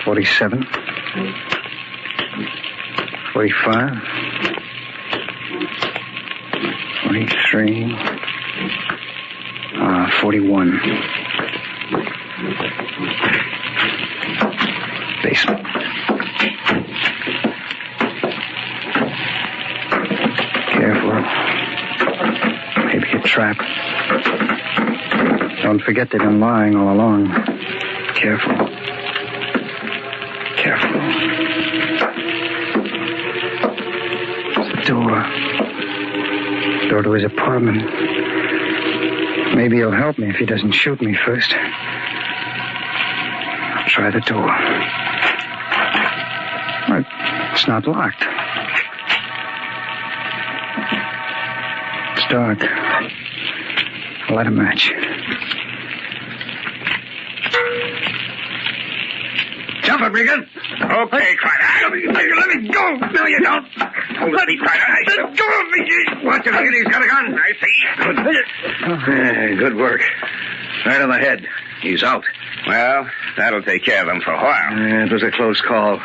47. 45. 43. 41. Basement. Careful. Maybe a trap. Don't forget they've been lying all along. Careful. It's the door to his apartment. Maybe he'll help me if he doesn't shoot me first. I'll try the door. It's not locked. It's dark. Light a match. Jump it, Regan. Okay, Crider. Let me go. No, you don't. Let me, Crider. Let go of me. Watch it, Regan. He's got a gun. I see. Good work. Right on the head. He's out. Well, that'll take care of him for a while. It was a close call.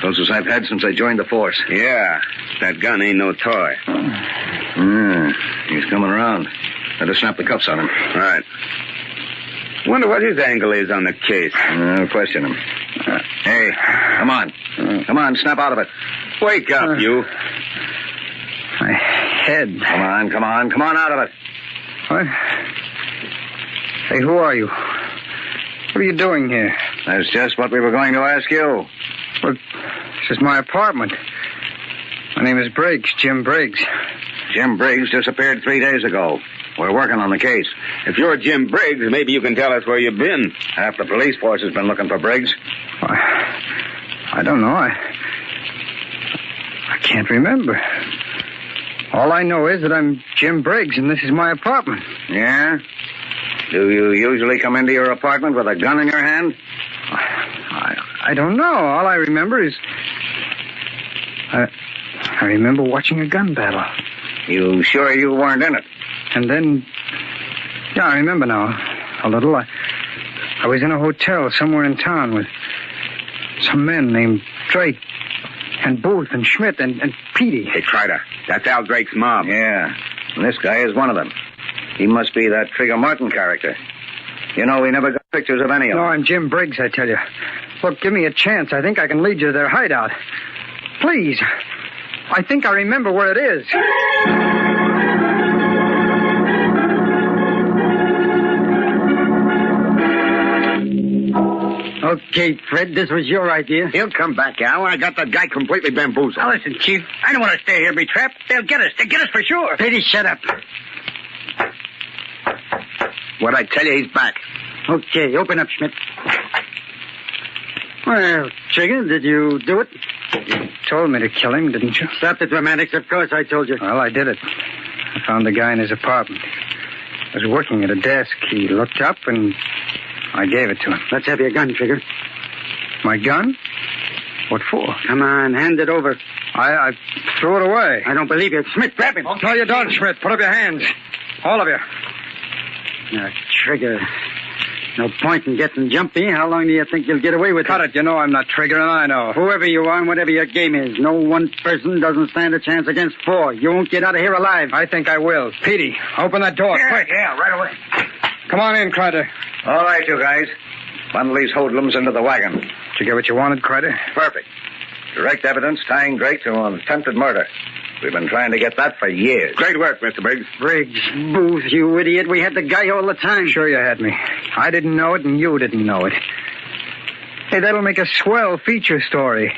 Closest I've had since I joined the force. Yeah, that gun ain't no toy. He's coming around. Better snap the cuffs on him. Right. Wonder what his angle is on the case. Question him. Hey, come on. Come on, snap out of it. Wake up, you. My head. Come on out of it. What? Hey, who are you? What are you doing here? That's just what we were going to ask you. Look, this is my apartment. My name is Briggs, Jim Briggs. Jim Briggs disappeared 3 days ago. We're working on the case. If you're Jim Briggs, maybe you can tell us where you've been. Half the police force has been looking for Briggs. I don't know. I can't remember. All I know is that I'm Jim Briggs, and this is my apartment. Yeah? Do you usually come into your apartment with a gun in your hand? I don't know. All I remember is... I remember watching a gun battle. You sure you weren't in it? And then... Yeah, I remember now. A little. I was in a hotel somewhere in town with some men named Drake and Booth and Schmidt and Petey. Hey, Crider, that's Al Drake's mob. Yeah, and this guy is one of them. He must be that Trigger Martin character. You know, we never got pictures of any of them. No, I'm Jim Briggs, I tell you. Look, give me a chance. I think I can lead you to their hideout. Please. I think I remember where it is. Okay, Fred, this was your idea. He'll come back, Al. I got that guy completely bamboozled. Now, listen, Chief. I don't want to stay here and be trapped. They'll get us. They'll get us for sure. Petey, shut up. What'd I tell you? He's back. Okay, open up, Schmidt. Well, Trigger, did you do it? You told me to kill him, didn't you? Stop the dramatics. Of course I told you. Well, I did it. I found the guy in his apartment. I was working at a desk. He looked up, and I gave it to him. Let's have your gun, Trigger. My gun? What for? Come on, hand it over. I threw it away. I don't believe you. Schmidt, grab him. No, you don't, Schmidt. Put up your hands. All of you. Now, Trigger, no point in getting jumpy. How long do you think you'll get away with it? Cut it. You know I'm not Trigger, and I know. Whoever you are and whatever your game is, no one person doesn't stand a chance against four. You won't get out of here alive. I think I will. Petey, open that door, quick. Yeah, right away. Come on in, Crider. All right, you guys. Bundle these hoodlums into the wagon. Did you get what you wanted, Crider? Perfect. Direct evidence tying Drake to an attempted murder. We've been trying to get that for years. Great work, Mr. Briggs. Briggs, Booth, you idiot. We had the guy all the time. Sure you had me. I didn't know it, and you didn't know it. Hey, that'll make a swell feature story.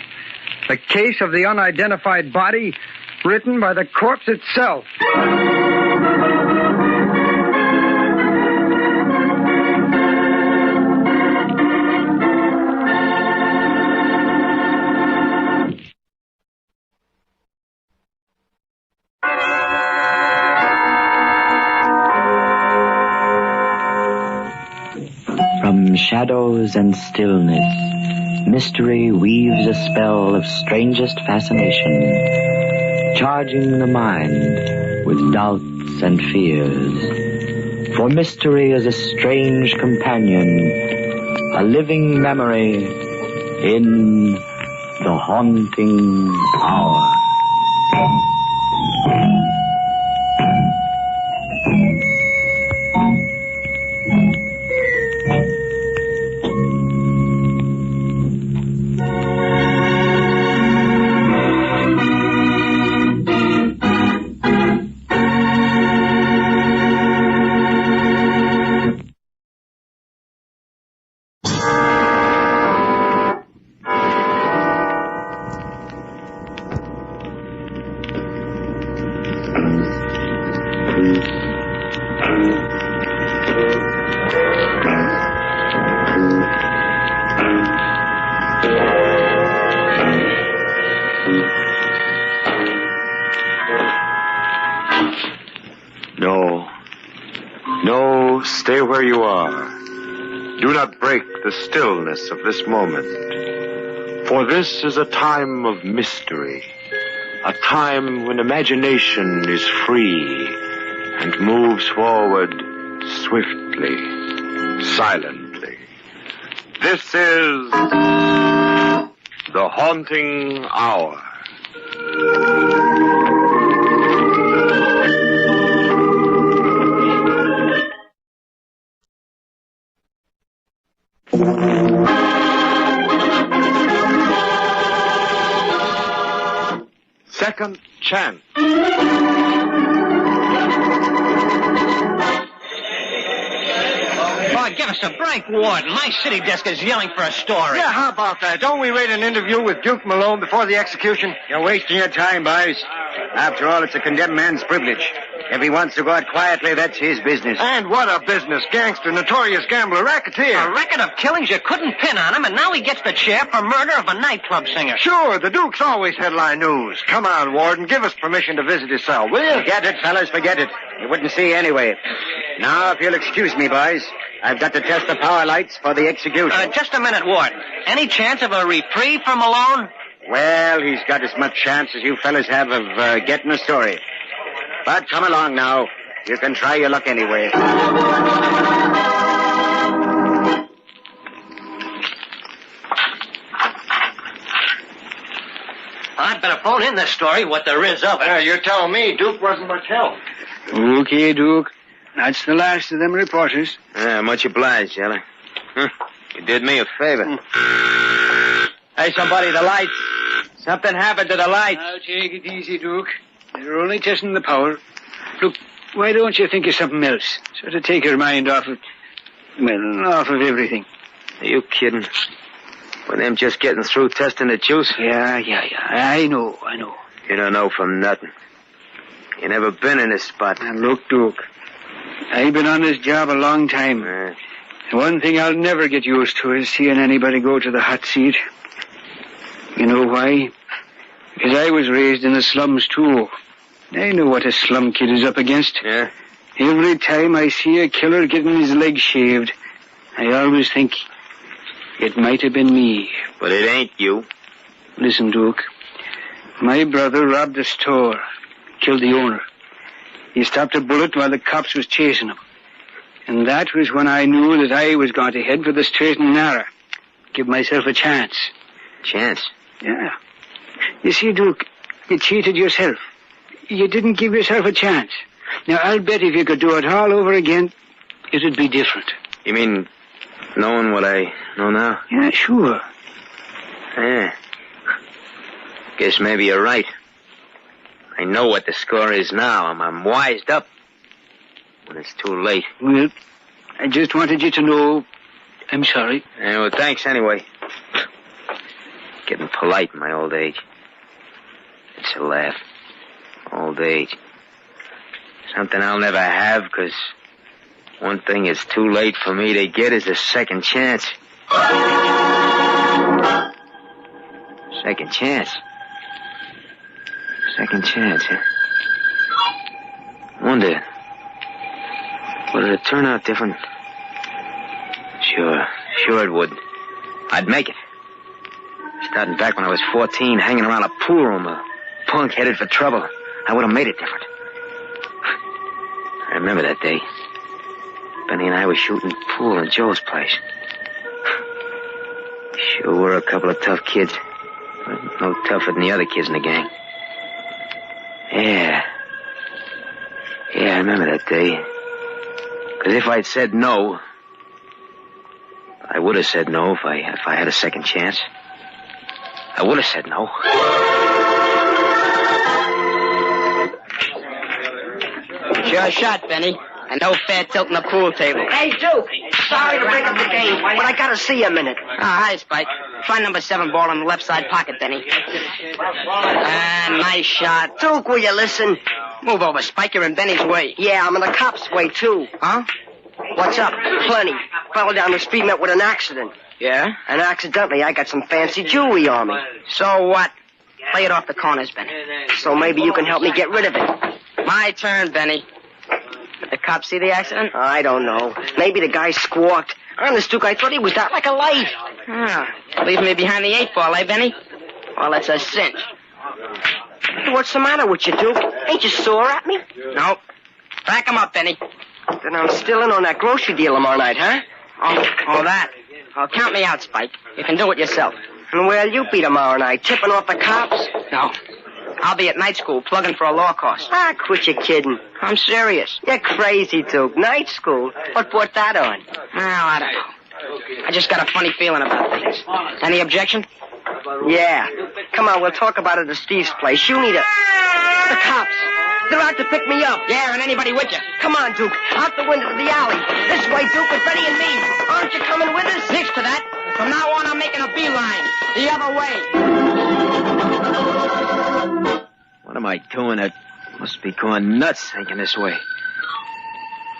The case of the unidentified body, written by the corpse itself. From shadows and stillness, mystery weaves a spell of strangest fascination, charging the mind with doubts and fears. For mystery is a strange companion, a living memory in the haunting hour. where you are. Do not break the stillness of this moment. For this is a time of mystery. A time when imagination is free and moves forward swiftly, silently. This is The Haunting Hour. Second Chance. Oh, give us a break, Warden. My city desk is yelling for a story. Yeah, how about that? Don't we read an interview with Duke Malone before the execution? You're wasting your time, boys. After all, it's a condemned man's privilege. If he wants to go out quietly, that's his business. And what a business. Gangster, notorious gambler, racketeer. A record of killings you couldn't pin on him, and now he gets the chair for murder of a nightclub singer. Sure, the Duke's always headline news. Come on, Warden, give us permission to visit his cell, will you? Forget it, fellas, forget it. You wouldn't see anyway. Now, if you'll excuse me, boys, I've got to test the power lights for the execution. Just a minute, Warden. Any chance of a reprieve for Malone? Well, he's got as much chance as you fellas have of getting a story. But come along now. You can try your luck anyway. I'd better phone in this story, what there is of it. You're telling me Duke wasn't much help. Okay, Duke. That's the last of them reporters. Much obliged, Yeller. You did me a favor. Hey, somebody, the lights. Something happened to the lights. Now, take it easy, Duke. They're only testing the power. Look, why don't you think of something else? Sort of take your mind off of... well, off of everything. Are you kidding? Were them just getting through testing the juice? Yeah. I know. You don't know from nothing. You never been in this spot. Now, look, Duke. I've been on this job a long time. One thing I'll never get used to is seeing anybody go to the hot seat. You know why? Because I was raised in the slums, too. I know what a slum kid is up against. Yeah? Every time I see a killer getting his legs shaved, I always think it might have been me. But it ain't you. Listen, Duke. My brother robbed a store, killed the owner. He stopped a bullet while the cops was chasing him. And that was when I knew that I was going to head for the straight and narrow. Give myself a chance. Chance? Yeah. You see, Duke, you cheated yourself. You didn't give yourself a chance. Now, I'll bet if you could do it all over again, it'd be different. You mean knowing what I know now? Yeah, sure. Yeah. Guess maybe you're right. I know what the score is now. I'm wised up. When it's too late. Well, I just wanted you to know I'm sorry. Yeah, well, thanks anyway. Getting polite in my old age. It's a laugh. Old age. Something I'll never have, because one thing it's too late for me to get is a second chance. Second chance? Second chance, huh? Wonder, would it turn out different? Sure it would. I'd make it. Starting back when I was 14, hanging around a pool room, a punk headed for trouble. I would have made it different. I remember that day. Benny and I were shooting pool in Joe's place. Sure were a couple of tough kids. No tougher than the other kids in the gang. Yeah, I remember that day. Because if I'd said no, I would have said no if I had a second chance. I would have said no. It's your shot, Benny. And no fair tilting the pool table. Hey, Duke. Sorry to break up the game, but I gotta see you a minute. Hi, Spike. Try number 7 ball in the left side pocket, Benny. Nice shot. Duke, will you listen? Move over, Spike. You're in Benny's way. Yeah, I'm in the cops' way, too. Huh? What's up? Plenty. Fell down the street, met with an accident. Yeah? And accidentally, I got some fancy jewelry on me. So what? Play it off the corners, Benny. So maybe you can help me get rid of it. My turn, Benny. Did the cops see the accident? I don't know. Maybe the guy squawked. Honest, Duke, I thought he was out like a light. Leave me behind the 8 ball, eh, Benny? Well, that's a cinch. What's the matter with you, Duke? Ain't you sore at me? No. Back him up, Benny. Then I'm still in on that grocery deal tomorrow night, huh? Oh, that. Oh, count me out, Spike. You can do it yourself. And where'll you be tomorrow night? Tipping off the cops? No. I'll be at night school plugging for a law course. Quit your kidding. I'm serious. You're crazy, Duke. Night school? What brought that on? Well, I don't know. I just got a funny feeling about things. Any objection? Yeah. Come on, we'll talk about it at Steve's place. You need a... The cops. They're out to pick me up. Yeah, and anybody with you. Come on, Duke. Out the window to the alley. This way, Duke, with Betty and me. Aren't you coming with us? Next to that. From now on, I'm making a beeline. The other way. What am I doing? I must be going nuts thinking this way.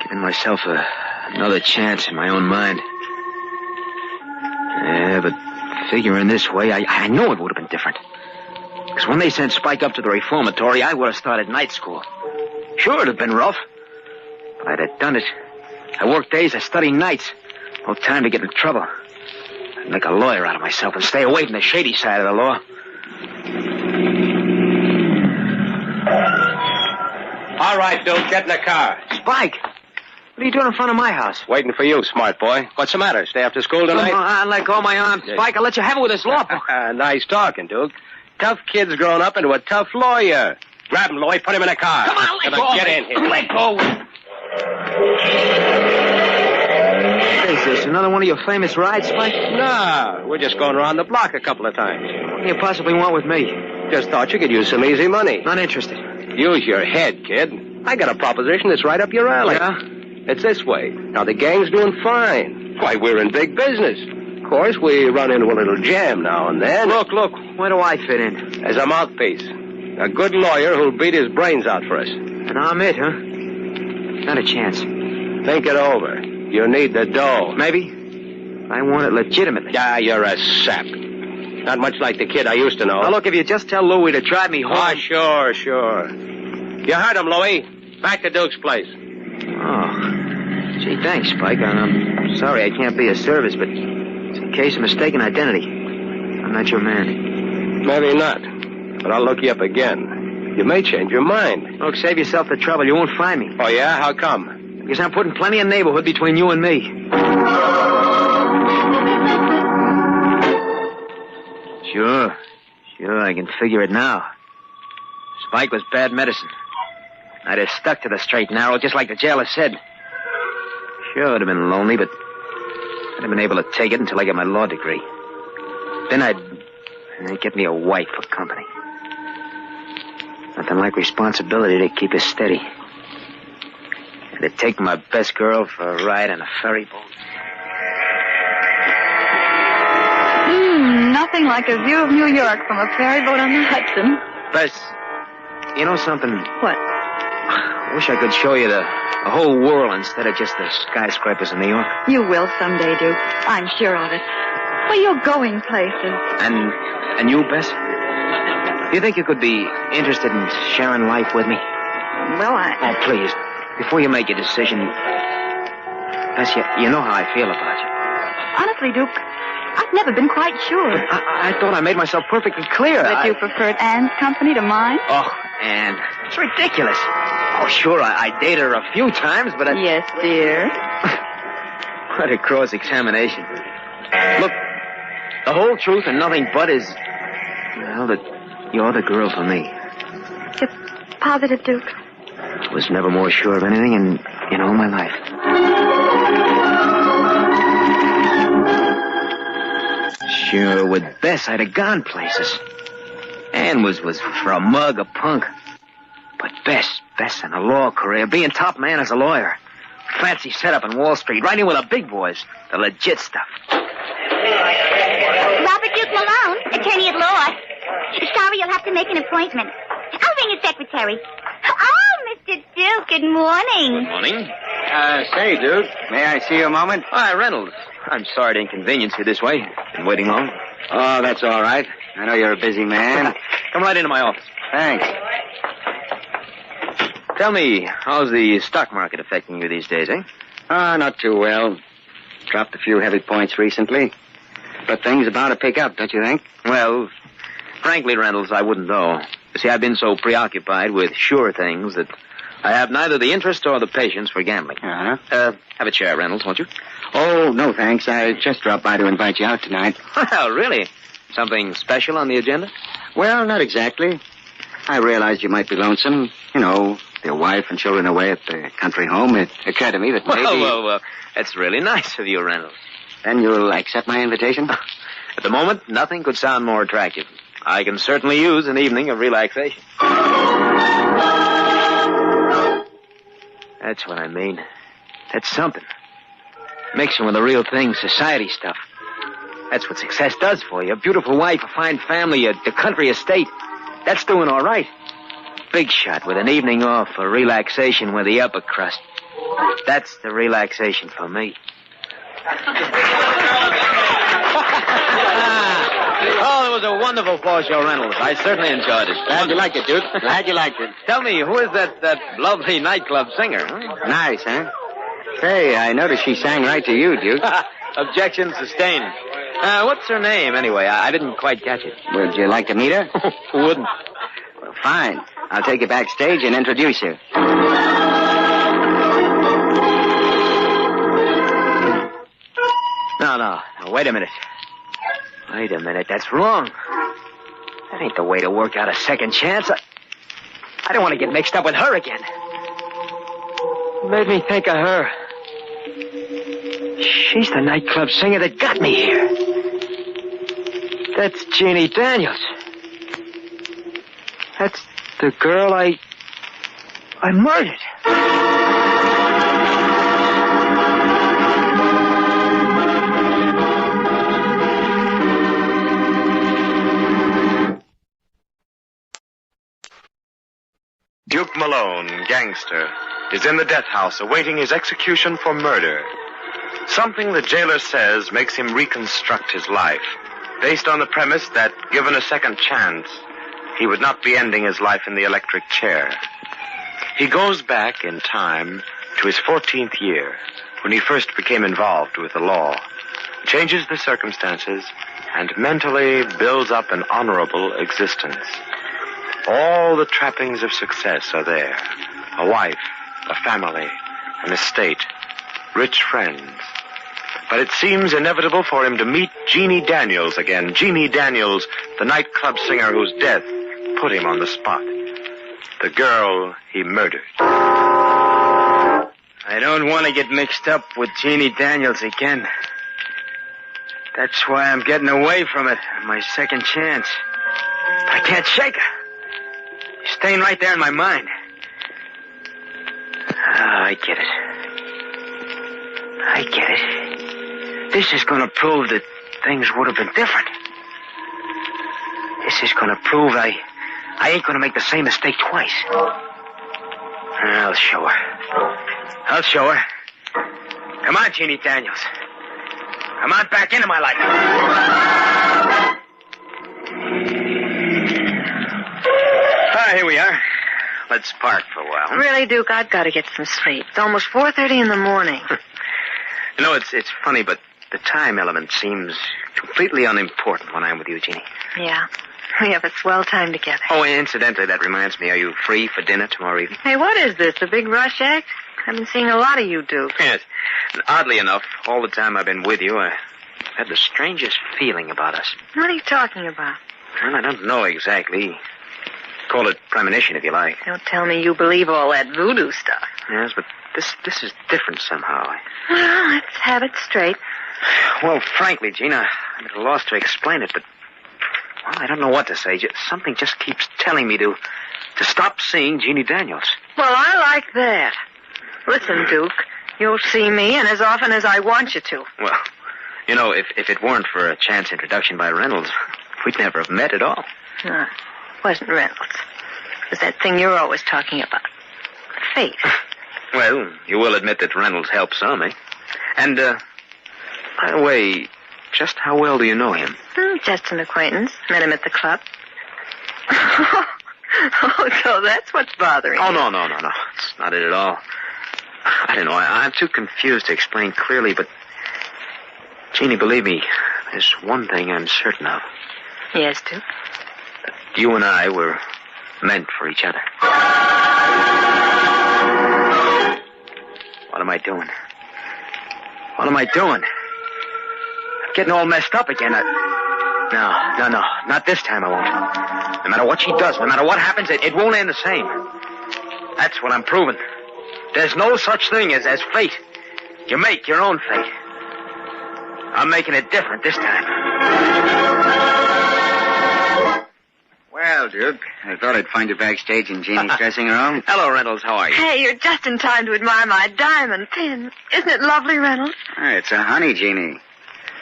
Giving myself another chance in my own mind. Yeah, but figuring this way, I know it would have been different. Because when they sent Spike up to the reformatory, I would have started night school. Sure, it'd have been rough. But I'd have done it. I worked days, I studied nights. No time to get in trouble. I'd make a lawyer out of myself and stay away from the shady side of the law. All right, Bill, get in the car. Spike! What are you doing in front of my house? Waiting for you, smart boy. What's the matter? Stay after school tonight? I'll let go of my arm, Spike. I'll let you have it with this law book. Nice talking, Duke. Tough kid's grown up into a tough lawyer. Grab him, Lloyd. Put him in a car. Come on, let go. Get in here. Let go. What is this, another one of your famous rides, Spike? No, we're just going around the block a couple of times. What do you possibly want with me? Just thought you could use some easy money. Not interested. Use your head, kid. I got a proposition that's right up your alley. Yeah? It's this way. Now, the gang's doing fine. Why, we're in big business. Of course, we run into a little jam now and then. Look, where do I fit in? As a mouthpiece. A good lawyer who'll beat his brains out for us. And I'm it, huh? Not a chance. Think it over. You need the dough. Maybe. I want it legitimately. You're a sap. Not much like the kid I used to know. Now, look, if you just tell Louie to drive me home... Oh, sure. You heard him, Louie. Back to Duke's place. Oh. Gee, thanks, Spike. I'm sorry I can't be of service, but it's a case of mistaken identity. I'm not your man. Maybe not. But I'll look you up again. You may change your mind. Look, save yourself the trouble. You won't find me. Oh, yeah? How come? Because I'm putting plenty of neighborhood between you and me. Sure, I can figure it now. Spike was bad medicine. I'd have stuck to the straight and narrow, just like the jailer said. Sure, it'd have been lonely, but I'd have been able to take it until I get my law degree. Then I'd get me a wife for company. Nothing like responsibility to keep us steady. And to take my best girl for a ride on a ferry boat. Nothing like a view of New York from a ferry boat on the Hudson. Bess, you know something? What? I wish I could show you the whole world instead of just the skyscrapers in New York. You will someday, Duke. I'm sure of it. Well, you're going places. And you, Bess? Do you think you could be interested in sharing life with me? Well, Oh, please, before you make your decision, Bess, you know how I feel about you. Honestly, Duke, I've never been quite sure. I thought I made myself perfectly clear. That you preferred Anne's company to mine? Oh, Anne, it's ridiculous. Oh, sure, I dated her a few times, but Yes, dear. What a cross-examination. Look, the whole truth and nothing but is, well, that you're the girl for me. You're positive, Duke? I was never more sure of anything in all my life. Sure, with Bess, I'd have gone places. Anne was for a mug, a punk. But Bess in a law career, being top man as a lawyer. Fancy setup in Wall Street, right in with the big boys, the legit stuff. Robert Duke Malone, attorney at law. Sorry, you'll have to make an appointment. I'll ring his secretary. Oh, Mr. Duke, good morning. Morning. Say, Duke, may I see you a moment? Hi, Reynolds. I'm sorry to inconvenience you this way. Been waiting long? Oh, that's all right. I know you're a busy man. Come right into my office. Thanks. Tell me, how's the stock market affecting you these days, eh? Not too well. Dropped a few heavy points recently. But things are bound to pick up, don't you think? Well, frankly, Reynolds, I wouldn't know. You see, I've been so preoccupied with sure things that I have neither the interest or the patience for gambling. Uh-huh. Have a chair, Reynolds, won't you? Oh, no, thanks. I just dropped by to invite you out tonight. Well, really? Something special on the agenda? Well, not exactly. I realized you might be lonesome. You know, your wife and children away at the country home. It occurred to me that maybe... Well, that's really nice of you, Reynolds. Then you'll accept my invitation? At the moment, nothing could sound more attractive. I can certainly use an evening of relaxation. That's what I mean. That's something. Mixing with the real thing, society stuff. That's what success does for you. A beautiful wife, a fine family, a country estate. That's doing all right. Big shot with an evening off for relaxation with the upper crust. That's the relaxation for me. Oh, it was a wonderful floor show, Reynolds. I certainly enjoyed it. Glad you liked it, Duke. Glad you liked it. Tell me, who is that lovely nightclub singer? Huh? Nice, huh? Say, I noticed she sang right to you, Duke. Objection sustained. What's her name, anyway? I didn't quite catch it. Would you like to meet her? Who wouldn't? Well, fine. I'll take you backstage and introduce you. No, wait a minute. Wait a minute, that's wrong. That ain't the way to work out a second chance. I don't want to get mixed up with her again. Made me think of her. She's the nightclub singer that got me here. That's Jeannie Daniels. That's the girl I murdered. Duke Malone, gangster, is in the death house awaiting his execution for murder. Something the jailer says makes him reconstruct his life, based on the premise that, given a second chance, he would not be ending his life in the electric chair. He goes back in time to his 14th year, when he first became involved with the law, changes the circumstances, and mentally builds up an honorable existence. All the trappings of success are there. A wife, a family, an estate, rich friends. But it seems inevitable for him to meet Jeannie Daniels again. Jeannie Daniels, the nightclub singer whose death put him on the spot. The girl he murdered. I don't want to get mixed up with Jeannie Daniels again. That's why I'm getting away from it. My second chance. But I can't shake her. She's staying right there in my mind. I get it. This is going to prove that things would have been different. This is going to prove I ain't going to make the same mistake twice. I'll show her. Come on, Jeannie Daniels. Come on back into my life. Here we are. Let's park for a while. Really, Duke, I've got to get some sleep. It's almost 4:30 in the morning. You know, it's funny, but the time element seems completely unimportant when I'm with you, Jeannie. Yeah. We have a swell time together. Oh, incidentally, that reminds me, are you free for dinner tomorrow evening? Hey, what is this, a big rush act? I've been seeing a lot of you, Duke. Yes. And oddly enough, all the time I've been with you, I've had the strangest feeling about us. What are you talking about? Well, I don't know exactly. Call it premonition, if you like. Don't tell me you believe all that voodoo stuff. Yes, but this is different somehow. Well, let's have it straight. Well, frankly, Gina, I'm at a loss to explain it, but... Well, I don't know what to say. Something just keeps telling me to stop seeing Jeannie Daniels. Well, I like that. Listen, Duke, you'll see me, and as often as I want you to. Well, you know, if it weren't for a chance introduction by Reynolds, we'd never have met at all. No, it wasn't Reynolds. It was that thing you're always talking about. Fate. Well, you will admit that Reynolds helped some, eh? And, by the way, just how well do you know him? Just an acquaintance. Met him at the club. Oh, so that's what's bothering you. Oh, no. It's not it at all. I don't know. I'm too confused to explain clearly, but... Jeannie, believe me, there's one thing I'm certain of. Yes, Duke? You and I were meant for each other. What am I doing? I'm getting all messed up again. No. Not this time I won't. No matter what she does, no matter what happens, it won't end the same. That's what I'm proving. There's no such thing as fate. You make your own fate. I'm making it different this time. Well, Duke, I thought I'd find you backstage in Jeannie's dressing room. Hello, Reynolds. How are you? Hey, you're just in time to admire my diamond pin. Isn't it lovely, Reynolds? It's a honey, Jeannie.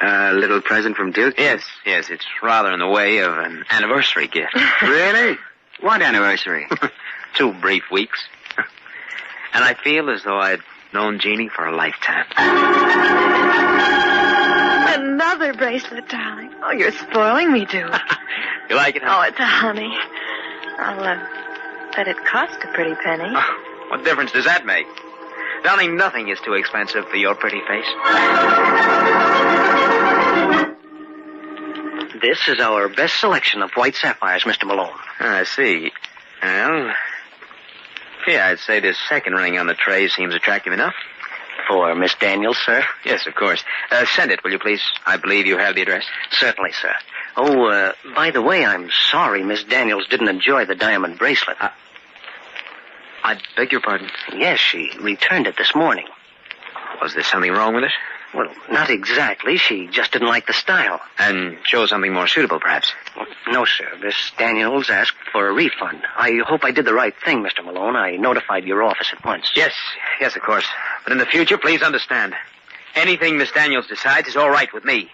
A little present from Duke? Yes. It's rather in the way of an anniversary gift. Really? What anniversary? 2 brief weeks. And I feel as though I'd known Jeannie for a lifetime. Another bracelet, darling. Oh, you're spoiling me, Duke. You like it, huh? Oh, it's a honey. I'll bet it cost a pretty penny. Oh, what difference does that make? Darling, nothing is too expensive for your pretty face. This is our best selection of white sapphires, Mr. Malone. I see. Well, yeah, I'd say this second ring on the tray seems attractive enough. For Miss Daniels, sir? Yes, of course. Send it, will you, please? I believe you have the address. Certainly, sir. Oh, by the way, I'm sorry Miss Daniels didn't enjoy the diamond bracelet. I beg your pardon? Yes, she returned it this morning. Was there something wrong with it? Well, not exactly. She just didn't like the style. And chose something more suitable, perhaps? Well, no, sir. Miss Daniels asked for a refund. I hope I did the right thing, Mr. Malone. I notified your office at once. Yes, of course. But in the future, please understand. Anything Miss Daniels decides is all right with me.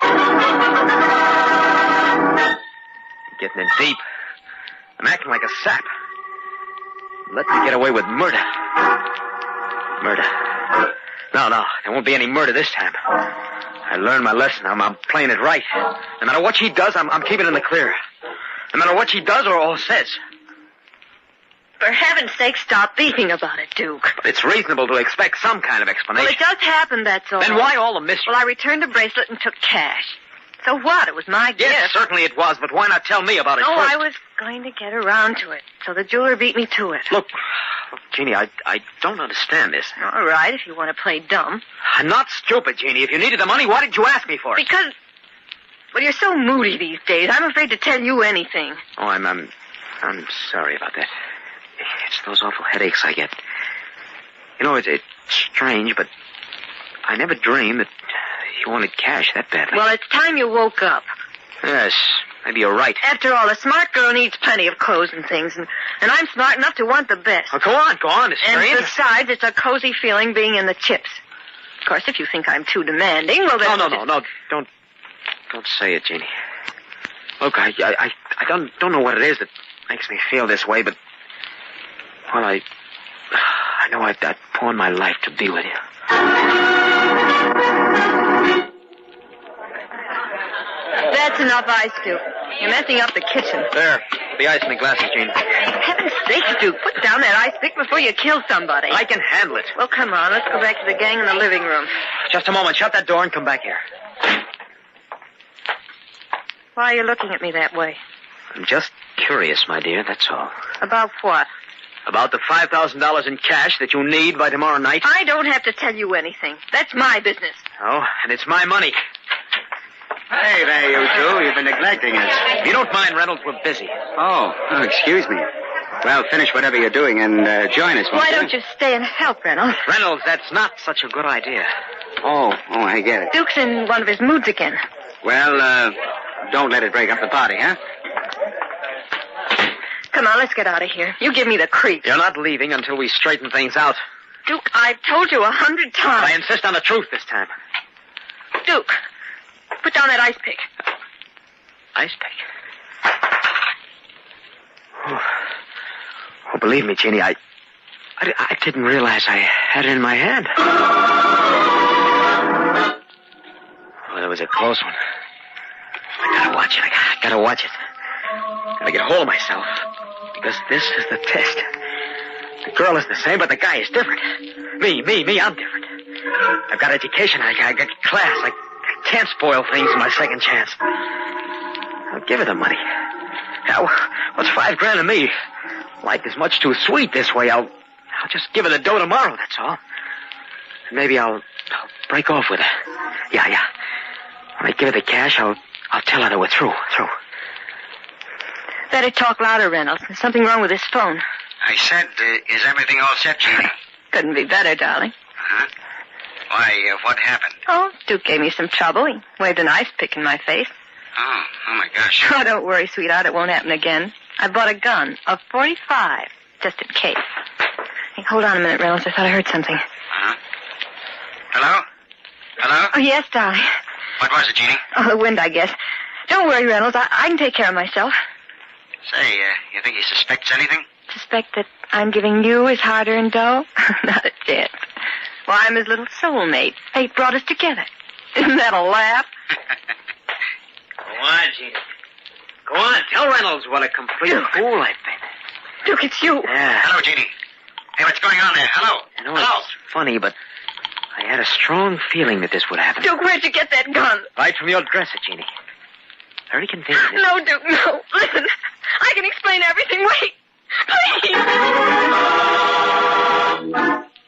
Getting in deep. I'm acting like a sap. Let me get away with murder. No, there won't be any murder this time. I learned my lesson. I'm playing it right. No matter what she does, I'm keeping it in the clear. No matter what she does or says. For heaven's sake, stop beefing about it, Duke. But it's reasonable to expect some kind of explanation. Well, it does happen, that's all. Then why all the mystery? Well, I returned the bracelet and took cash. So what? It was my gift. Yes, certainly it was, but why not tell me about it first? I was going to get around to it, so the jeweler beat me to it. Look, Jeannie, I don't understand this. All right, if you want to play dumb. I'm not stupid, Jeannie. If you needed the money, why did you ask me for it? Because, well, you're so moody these days. I'm afraid to tell you anything. Oh, I'm sorry about that. It's those awful headaches I get. You know, it's strange, but I never dreamed that you wanted cash that badly. Well, it's time you woke up. Yes, maybe you're right. After all, a smart girl needs plenty of clothes and things, and I'm smart enough to want the best. Oh, go on. It's strange. And besides, it's a cozy feeling being in the chips. Of course, if you think I'm too demanding, well, then... No. Don't say it, Jeannie. Look, I don't know what it is that makes me feel this way, but... Well, I know I'd pawn my life to be with you. That's enough ice, Duke. You're messing up the kitchen. There. The ice in the glasses, Jeannie. For heaven's sake, Duke, put down that ice pick before you kill somebody. I can handle it. Well, come on. Let's go back to the gang in the living room. Just a moment. Shut that door and come back here. Why are you looking at me that way? I'm just curious, my dear, that's all. About what? About the $5,000 in cash that you need by tomorrow night. I don't have to tell you anything. That's my business. Oh, and it's my money. Hey there, you two. You've been neglecting us. If you don't mind, Reynolds, we're busy. Oh, excuse me. Well, finish whatever you're doing and join us. Why don't you stay and help, Reynolds? Reynolds, that's not such a good idea. Oh, I get it. Duke's in one of his moods again. Well, don't let it break up the party, huh? Come on, let's get out of here. You give me the creeps. You're not leaving until we straighten things out. Duke, I've told you 100 times. I insist on the truth this time. Duke, put down that ice pick. Ice pick? Oh, believe me, Jeannie, I didn't realize I had it in my hand. Well, it was a close one. I gotta watch it. I gotta watch it. Gotta get hold of myself. because this is the test. The girl is the same, but the guy is different. Me, I'm different. I've got education, I got class. I can't spoil things in my second chance. I'll give her the money. Now, what's $5,000 to me? Life is much too sweet this way. I'll just give her the dough tomorrow, that's all. Maybe I'll break off with her. Yeah. When I give her the cash, I'll tell her that we're through. Better talk louder, Reynolds. There's something wrong with his phone. I said, is everything all set, Jeannie? Couldn't be better, darling. Huh? Why, what happened? Oh, Duke gave me some trouble. He waved an ice pick in my face. Oh my gosh. Oh, don't worry, sweetheart. It won't happen again. I bought a gun, a .45, just in case. Hey, hold on a minute, Reynolds. I thought I heard something. Uh-huh. Hello? Oh, yes, darling. What was it, Jeannie? Oh, the wind, I guess. Don't worry, Reynolds. I can take care of myself. Say, you think he suspects anything? Suspect that I'm giving you his hard-earned dough? Not a chance. Well, I'm his little soulmate. Fate brought us together. Isn't that a laugh? Go on, Jeannie. Go on. Tell Reynolds what a complete fool I've been. Duke, it's you. Yeah. Hello, Jeannie. Hey, what's going on there? Hello? You know, it's funny, but I had a strong feeling that this would happen. Duke, where'd you get that gun? Right from your dresser, Jeannie. Very convenient. No, Duke, no. Listen, I can explain everything. Wait. Please.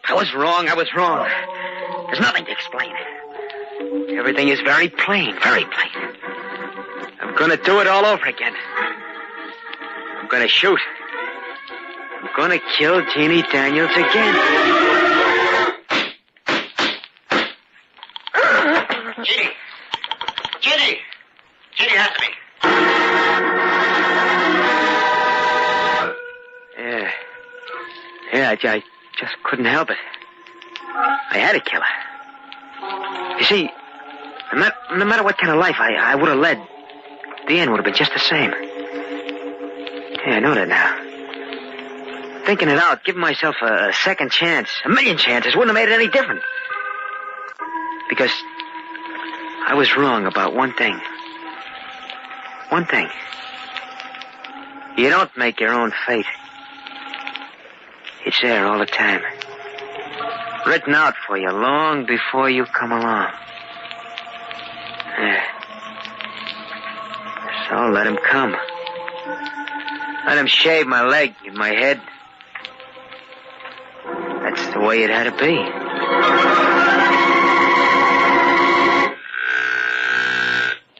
I was wrong. There's nothing to explain. Everything is very plain, very plain. I'm going to do it all over again. I'm going to shoot. I'm going to kill Jeannie Daniels again. Jeannie has to be. Yeah, I just couldn't help it. I had to kill her. You see, no matter what kind of life I would have led, the end would have been just the same. Yeah, I know that now. Thinking it out, giving myself a second chance, a million chances, wouldn't have made it any different. Because I was wrong about one thing. One thing. You don't make your own fate. It's there all the time. Written out for you long before you come along. Yeah. So let him come. Let him shave my leg and my head. That's the way it had to be.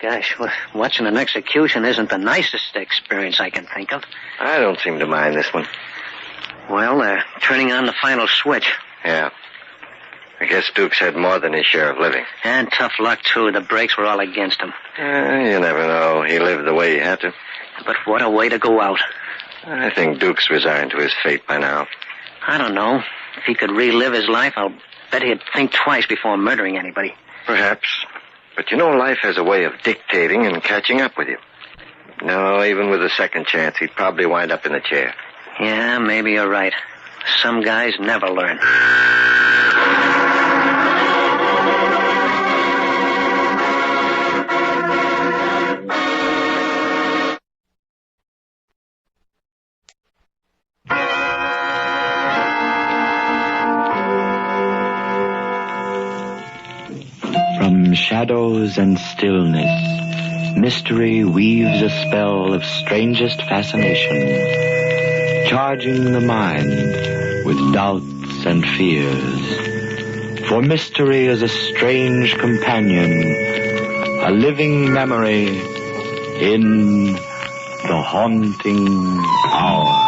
Gosh, watching an execution isn't the nicest experience I can think of. I don't seem to mind this one. Well, they're turning on the final switch. Yeah. I guess Duke's had more than his share of living. And tough luck, too. The brakes were all against him. You never know. He lived the way he had to. But what a way to go out. I think Duke's resigned to his fate by now. I don't know. If he could relive his life, I'll bet he'd think twice before murdering anybody. Perhaps. But you know, life has a way of dictating and catching up with you. No, even with a second chance, he'd probably wind up in the chair. Yeah, maybe you're right. Some guys never learn. From shadows and stillness, mystery weaves a spell of strangest fascination, charging the mind with doubts and fears. For mystery is a strange companion, a living memory in the haunting hour.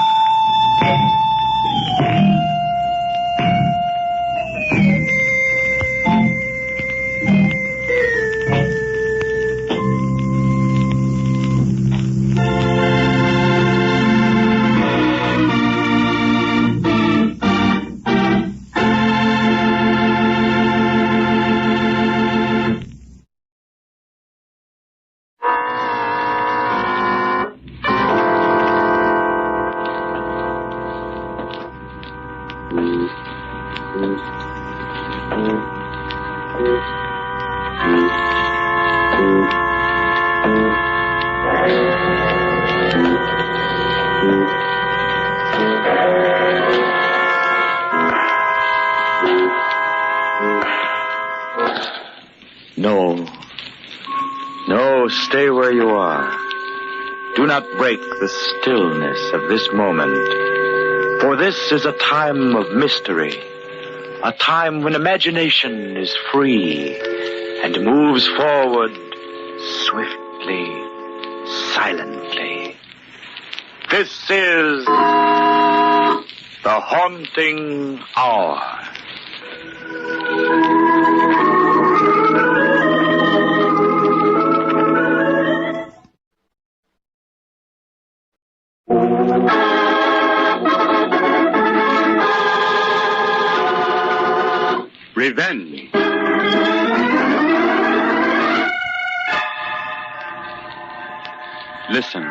stay where you are. Do not break the stillness of this moment, for this is a time of mystery, a time when imagination is free and moves forward swiftly, silently. This is the Haunting Hour. Revenge. Listen,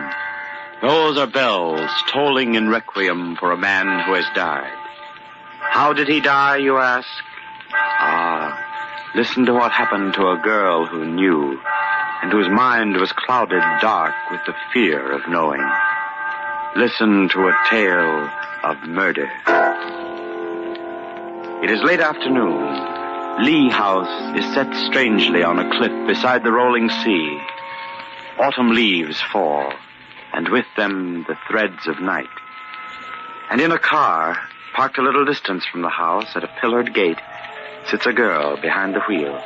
those are bells tolling in requiem for a man who has died. How did he die, you ask? Listen to what happened to a girl who knew, and whose mind was clouded dark with the fear of knowing. Listen to a tale of murder. It is late afternoon. Lee House is set strangely on a cliff beside the rolling sea. Autumn leaves fall, and with them the threads of night. And in a car, parked a little distance from the house at a pillared gate, sits a girl behind the wheel.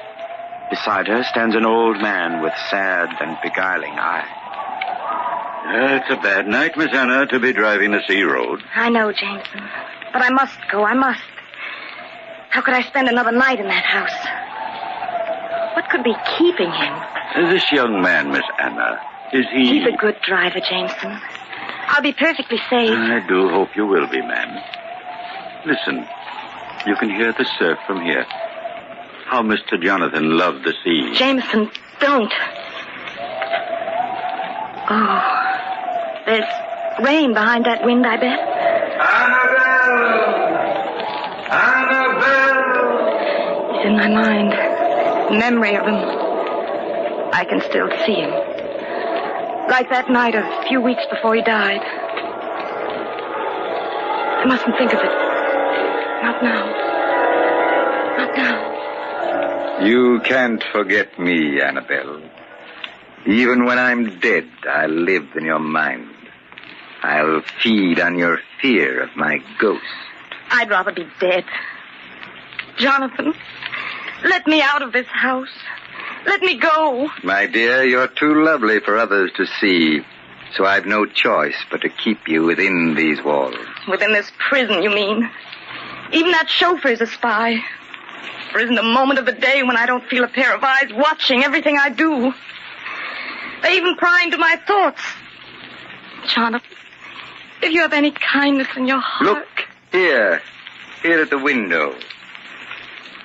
Beside her stands an old man with sad and beguiling eye. It's a bad night, Miss Anna, to be driving the sea road. I know, Jameson. But I must go. I must. How could I spend another night in that house? What could be keeping him? This young man, Miss Anna, is he... He's a good driver, Jameson. I'll be perfectly safe. I do hope you will be, ma'am. Listen, you can hear the surf from here. How Mr. Jonathan loved the sea. Jameson, don't. Oh, there's rain behind that wind, I bet. Annabelle! He's in my mind. Memory of him. I can still see him. Like that night a few weeks before he died. I mustn't think of it. Not now. Not now. You can't forget me, Annabelle. Even when I'm dead, I'll live in your mind. I'll feed on your fear of my ghost. I'd rather be dead. Jonathan, let me out of this house. Let me go. My dear, you're too lovely for others to see, so I've no choice but to keep you within these walls. Within this prison, you mean? Even that chauffeur's a spy. There isn't a moment of the day when I don't feel a pair of eyes watching everything I do. They even pry into my thoughts. Jonathan, if you have any kindness in your heart... Look, here at the window.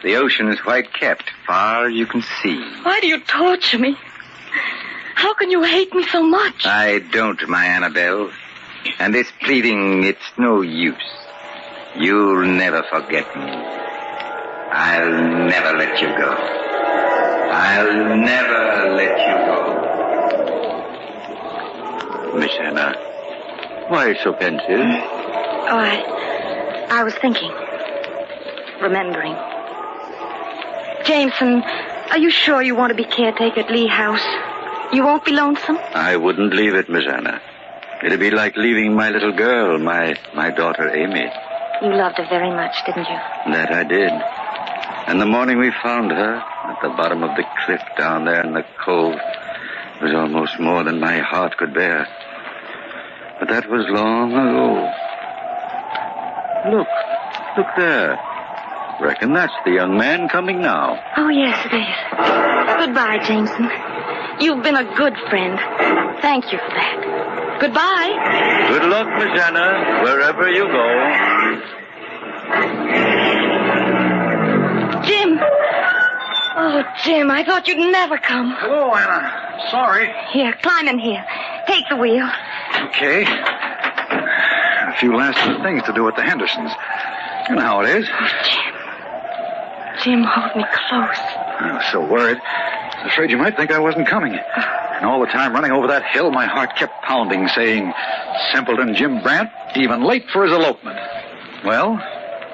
The ocean is white capped, far you can see. Why do you torture me? How can you hate me so much? I don't, my Annabelle. And this pleading, it's no use. You'll never forget me. I'll never let you go. I'll never let you go. Miss Anna, why so pensive? Oh, I was thinking. Remembering. Jameson, are you sure you want to be caretaker at Lee House? You won't be lonesome? I wouldn't leave it, Miss Anna. It'd be like leaving my little girl, my daughter Amy. You loved her very much, didn't you? That I did. And the morning we found her at the bottom of the cliff down there in the cove was almost more than my heart could bear. But that was long ago. Look there. Reckon that's the young man coming now. Oh, yes, it is. Goodbye, Jameson. You've been a good friend. Thank you for that. Goodbye. Good luck, Miss Anna, wherever you go. Jim. Oh, Jim, I thought you'd never come. Hello, Anna. Sorry. Here, climb in here. Take the wheel. Okay. A few last things to do at the Hendersons. You know how it is. Oh, Jim, hold me close. I was so worried. I was afraid you might think I wasn't coming. And all the time running over that hill, my heart kept pounding, saying, simpleton Jim Brandt, even late for his elopement. Well,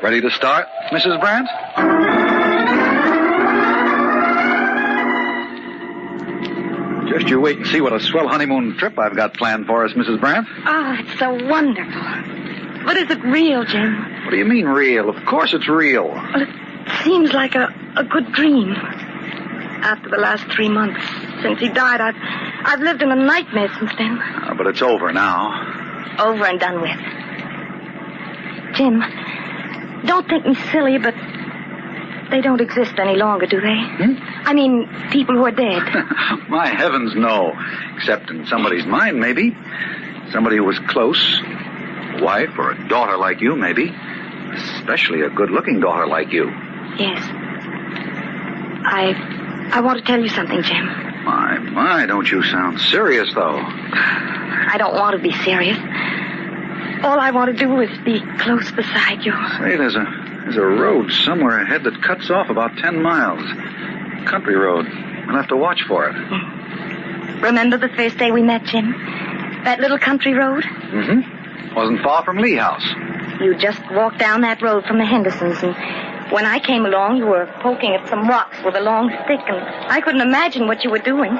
ready to start, Mrs. Brandt? Just you wait and see what a swell honeymoon trip I've got planned for us, Mrs. Brandt. Oh, it's so wonderful. But is it real, Jim? What do you mean real? Of course it's real. Well, it seems like a good dream. After the last 3 months since he died, I've lived in a nightmare since then. But it's over now. Over and done with. Jim, don't think me silly, but they don't exist any longer, do they? I mean, people who are dead. My heavens, no. Except in somebody's mind, maybe. Somebody who was close. A wife or a daughter like you, maybe. Especially a good-looking daughter like you. Yes. I want to tell you something, Jim. My, don't you sound serious, though. I don't want to be serious. All I want to do is be close beside you. Say, there's a road somewhere ahead that cuts off about 10 miles. Country road. We'll have to watch for it. Remember the first day we met, Jim? That little country road? Mm-hmm. Wasn't far from Lee House. You just walked down that road from the Hendersons, and when I came along, you were poking at some rocks with a long stick, and I couldn't imagine what you were doing.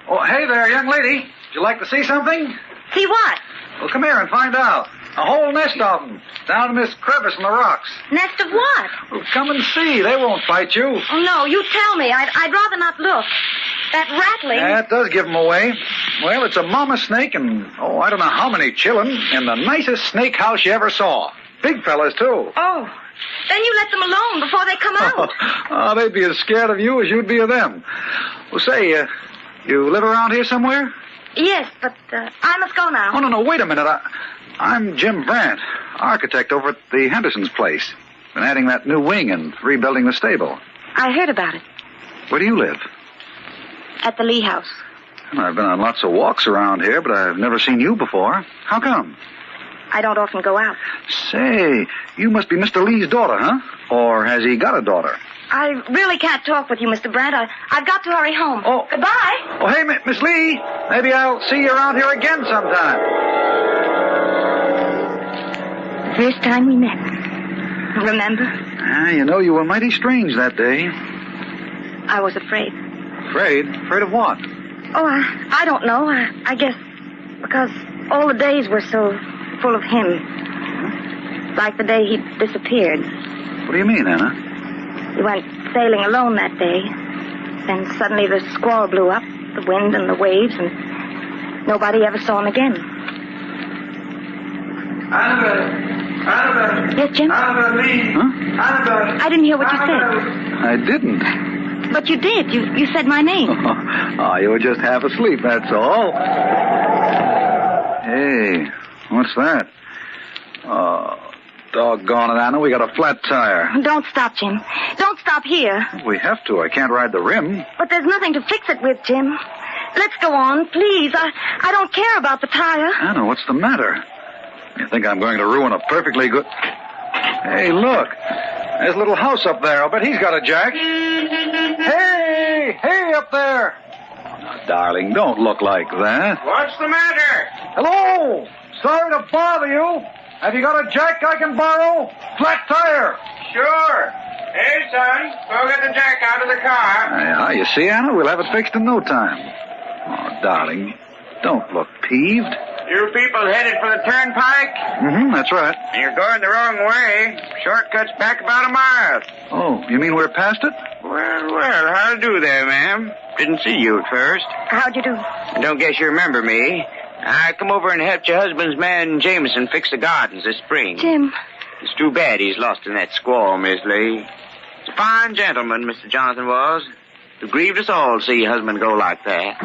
Oh, hey there, young lady. Would you like to see something? See what? Well, come here and find out. A whole nest of them, down in this crevice in the rocks. Nest of what? Well, come and see. They won't fight you. Oh, no, you tell me. I'd rather not look. That rattling... That does give them away. Well, it's a mama snake and, I don't know how many chillin' in the nicest snake house you ever saw. Big fellas, too. Oh, then you let them alone before they come out. Oh, they'd be as scared of you as you'd be of them. Well, say, you live around here somewhere? Yes, but I must go now. Oh, no, wait a minute. I'm Jim Brandt, architect over at the Hendersons' place. Been adding that new wing and rebuilding the stable. I heard about it. Where do you live? At the Lee House. I've been on lots of walks around here, but I've never seen you before. How come? I don't often go out. Say, you must be Mr. Lee's daughter, huh? Or has he got a daughter? I really can't talk with you, Mr. Brandt. I've got to hurry home. Oh. Goodbye. Oh, hey, Miss Lee. Maybe I'll see you around here again sometime. First time we met. Remember? You know, you were mighty strange that day. I was afraid. Afraid? Afraid of what? Oh, I don't know. I guess because all the days were so full of him. Like the day he disappeared. What do you mean, Anna? He went sailing alone that day. Then suddenly the squall blew up, the wind and the waves, and nobody ever saw him again. Annabelle. Yes, Jim? Annabelle Lee. Huh? Annabelle. I didn't hear what you said. I didn't. But you did. You said my name. Oh, you were just half asleep, that's all. Hey, what's that? Oh, doggone it, Anna. We got a flat tire. Don't stop, Jim. Don't stop here. We have to. I can't ride the rim. But there's nothing to fix it with, Jim. Let's go on, please. I don't care about the tire. Anna, what's the matter? You think I'm going to ruin a perfectly good... Hey, look. There's a little house up there. I'll bet he's got a jack. Hey, up there. Now, darling, don't look like that. What's the matter? Hello. Sorry to bother you. Have you got a jack I can borrow? Flat tire. Sure. Hey, son, go get the jack out of the car. Yeah, you see, Anna, we'll have it fixed in no time. Oh, darling, don't look peeved. You people headed for the turnpike? Mm-hmm, that's right. You're going the wrong way. Shortcut's back about a mile. Oh, you mean we're past it? Well, how do you do there, ma'am? Didn't see you at first. How'd you do? Don't guess you remember me. I come over and helped your husband's man, Jameson, fix the gardens this spring. Jim. It's too bad he's lost in that squall, Miss Lee. He's a fine gentleman, Mr. Jonathan was. It grieved us all to see your husband go like that.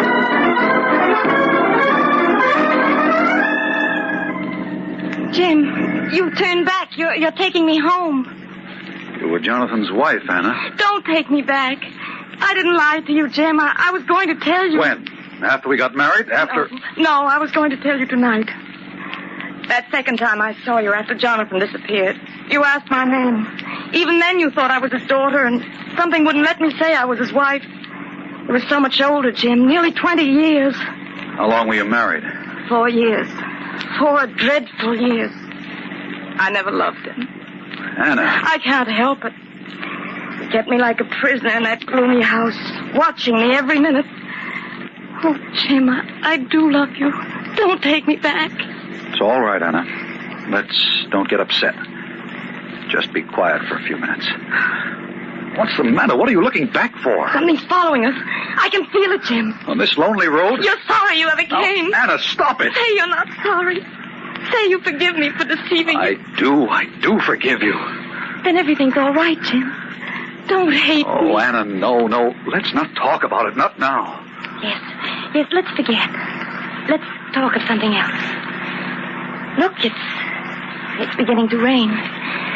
Jim, you turned back. You're taking me home. You were Jonathan's wife, Anna. Don't take me back. I didn't lie to you, Jim. I was going to tell you. When? After we got married? After... No, I was going to tell you tonight. That second time I saw you after Jonathan disappeared, you asked my name. Even then you thought I was his daughter, and something wouldn't let me say I was his wife. It was so much older, Jim. Nearly 20 years. How long were you married? 4 years. 4 dreadful years. I never loved him. Anna. I can't help it. Kept me like a prisoner in that gloomy house, watching me every minute. Oh, Jim, I do love you. Don't take me back. It's all right, Anna. Don't get upset. Just be quiet for a few minutes. What's the matter? What are you looking back for? Something's following us. I can feel it, Jim. On this lonely road? You're sorry you ever came. Anna, stop it. Say you're not sorry. Say you forgive me for deceiving you. I do forgive you. Then everything's all right, Jim. Don't hate me. Oh, Anna, no. Let's not talk about it. Not now. Yes, let's forget. Let's talk of something else. Look, it's beginning to rain.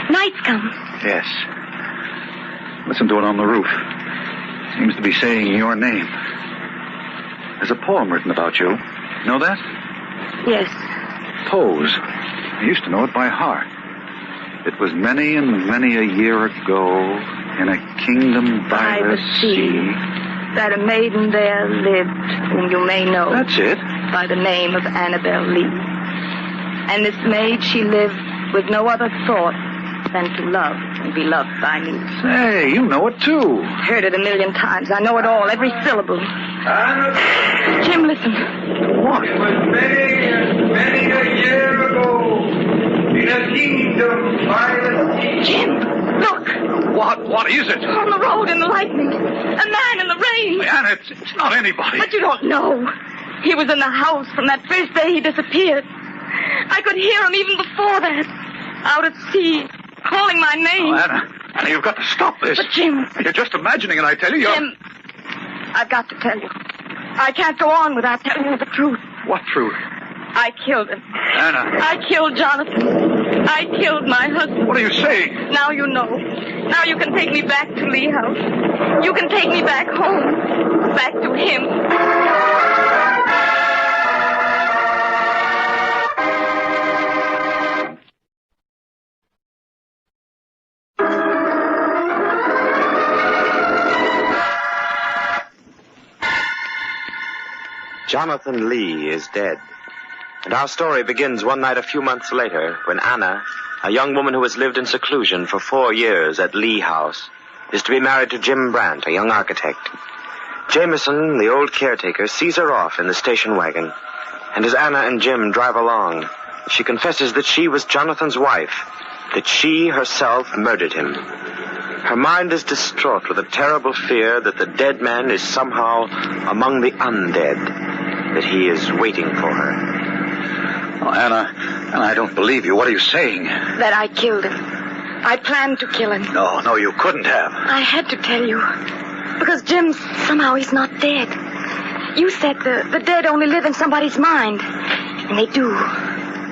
Night's come. Yes. Listen to it on the roof. Seems to be saying your name. There's a poem written about you. Know that? Yes. Pose. I used to know it by heart. It was many and many a year ago in a kingdom by the sea. That a maiden there lived whom you may know. That's it. By the name of Annabel Lee. And this maid, she lived with no other thought than to love and be loved by me. Say, you know it too. Heard it 1,000,000 times. I know it all, every syllable. Jim, listen. What? It was many and many a year ago in a kingdom by the sea. Jim, look. What is it? On the road in the lightning. A man in the rain. Anna, it's not anybody. But you don't know. He was in the house from that first day he disappeared. I could hear him even before that. Out at sea, calling my name. Oh, Anna, you've got to stop this. But Jim... You're just imagining it, I tell you. Jim, I've got to tell you. I can't go on without telling you the truth. What truth? I killed him. Anna. I killed Jonathan. I killed my husband. What are you saying? Now you know. Now you can take me back to Lee House. You can take me back home. Back to him. Jonathan Lee is dead. And our story begins one night a few months later when Anna, a young woman who has lived in seclusion for 4 years at Lee House, is to be married to Jim Brandt, a young architect. Jameson, the old caretaker, sees her off in the station wagon. And as Anna and Jim drive along, she confesses that she was Jonathan's wife, that she herself murdered him. Her mind is distraught with a terrible fear that the dead man is somehow among the undead, that he is waiting for her. Oh, Anna, I don't believe you. What are you saying? That I killed him. I planned to kill him. No, you couldn't have. I had to tell you. Because Jim, somehow he's not dead. You said the dead only live in somebody's mind. And they do.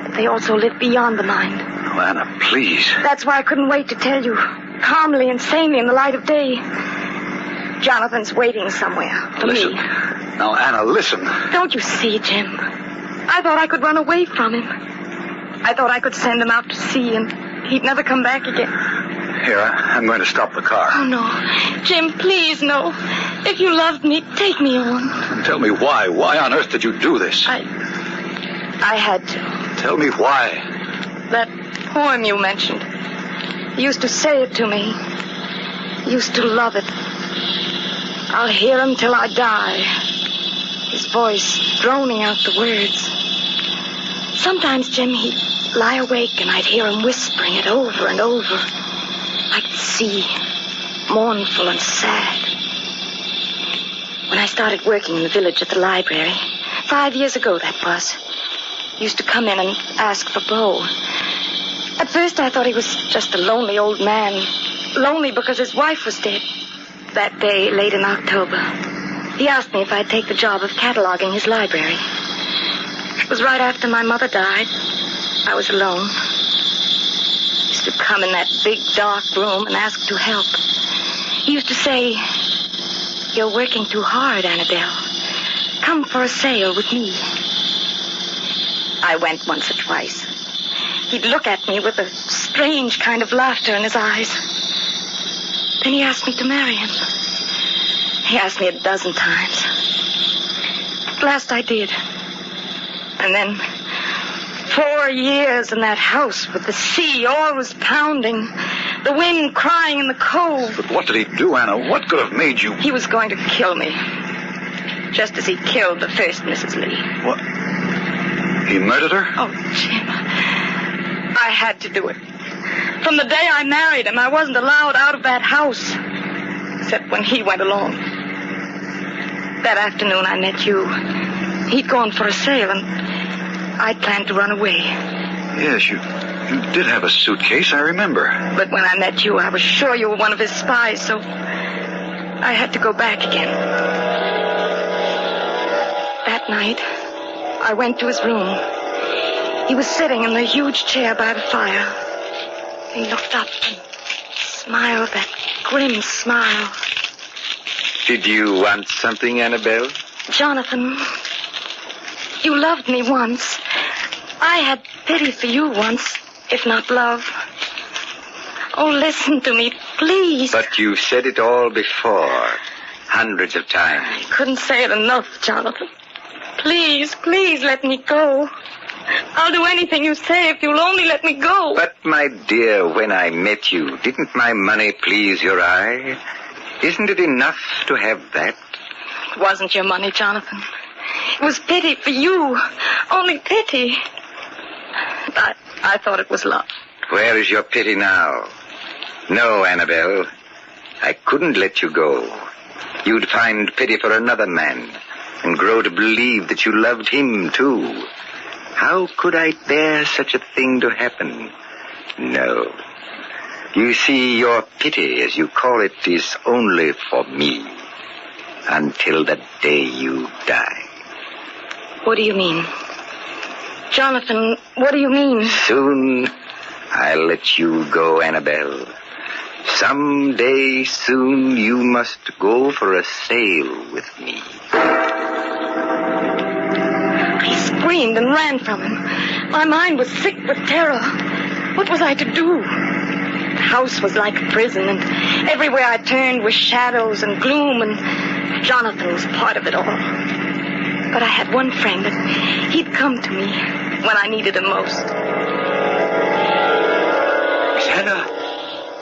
But they also live beyond the mind. Oh, Anna, please. That's why I couldn't wait to tell you. Calmly and sanely in the light of day. Jonathan's waiting somewhere for listen. me. Now, Anna, listen. Don't you see, Jim? I thought I could run away from him. I thought I could send him out to sea and he'd never come back again. Here, I'm going to stop the car. Oh, no. Jim, please, no. If you loved me, take me on. Tell me why. Why on earth did you do this? I had to. Tell me why. That poem you mentioned. He used to say it to me. He used to love it. I'll hear him till I die. His voice droning out the words. Sometimes, Jim, he'd lie awake and I'd hear him whispering it over and over. Like the sea, mournful and sad. When I started working in the village at the library, 5 years ago that was, he used to come in and ask for Bo. At first I thought he was just a lonely old man. Lonely because his wife was dead. That day, late in October, he asked me if I'd take the job of cataloging his library. It was right after my mother died. I was alone. He used to come in that big, dark room and ask to help. He used to say, "You're working too hard, Annabelle. Come for a sail with me." I went once or twice. He'd look at me with a strange kind of laughter in his eyes. Then he asked me to marry him. He asked me 12 times. At last I did. And then 4 years in that house with the sea always pounding, The wind crying in the cove. But what did he do, Anna? What could have made you... He was going to kill me. Just as he killed the first Mrs. Lee. What? He murdered her? Oh, Jim. I had to do it. From the day I married him, I wasn't allowed out of that house. Except when he went along. That afternoon I met you. He'd gone for a sail, and I'd planned to run away. Yes, you did have a suitcase, I remember. But when I met you, I was sure you were one of his spies, so I had to go back again. That night, I went to his room. He was sitting in the huge chair by the fire. He looked up and smiled that grim smile. Did you want something, Annabelle? Jonathan, you loved me once. I had pity for you once, if not love. Oh, listen to me, please. But you've said it all before, hundreds of times. I couldn't say it enough, Jonathan. Please, please let me go. I'll do anything you say if you'll only let me go. But, my dear, when I met you, didn't my money please your eye? Isn't it enough to have that? It wasn't your money, Jonathan. It was pity for you. Only pity. I thought it was love. Where is your pity now? No, Annabelle. I couldn't let you go. You'd find pity for another man and grow to believe that you loved him, too. How could I bear such a thing to happen? No. You see, your pity, as you call it, is only for me. Until the day you die. What do you mean? Jonathan, what do you mean? Soon, I'll let you go, Annabelle. Some day soon you must go for a sail with me. I screamed and ran from him. My mind was sick with terror. What was I to do? The house was like a prison, and everywhere I turned were shadows and gloom, and Jonathan was part of it all. But I had one friend, and he'd come to me when I needed him most. Hannah,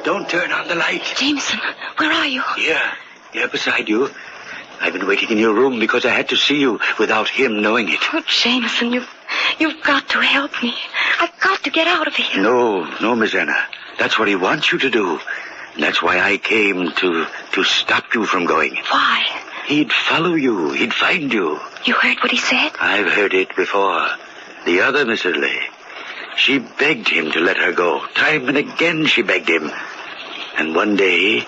don't turn on the light. Jameson, where are you? Here beside you. I've been waiting in your room because I had to see you without him knowing it. Oh, Jameson, you've got to help me. I've got to get out of here. No, Miss Anna. That's what he wants you to do. And that's why I came to stop you from going. Why? He'd follow you. He'd find you. You heard what he said? I've heard it before. The other Mrs. Lee. She begged him to let her go. Time and again she begged him. And one day,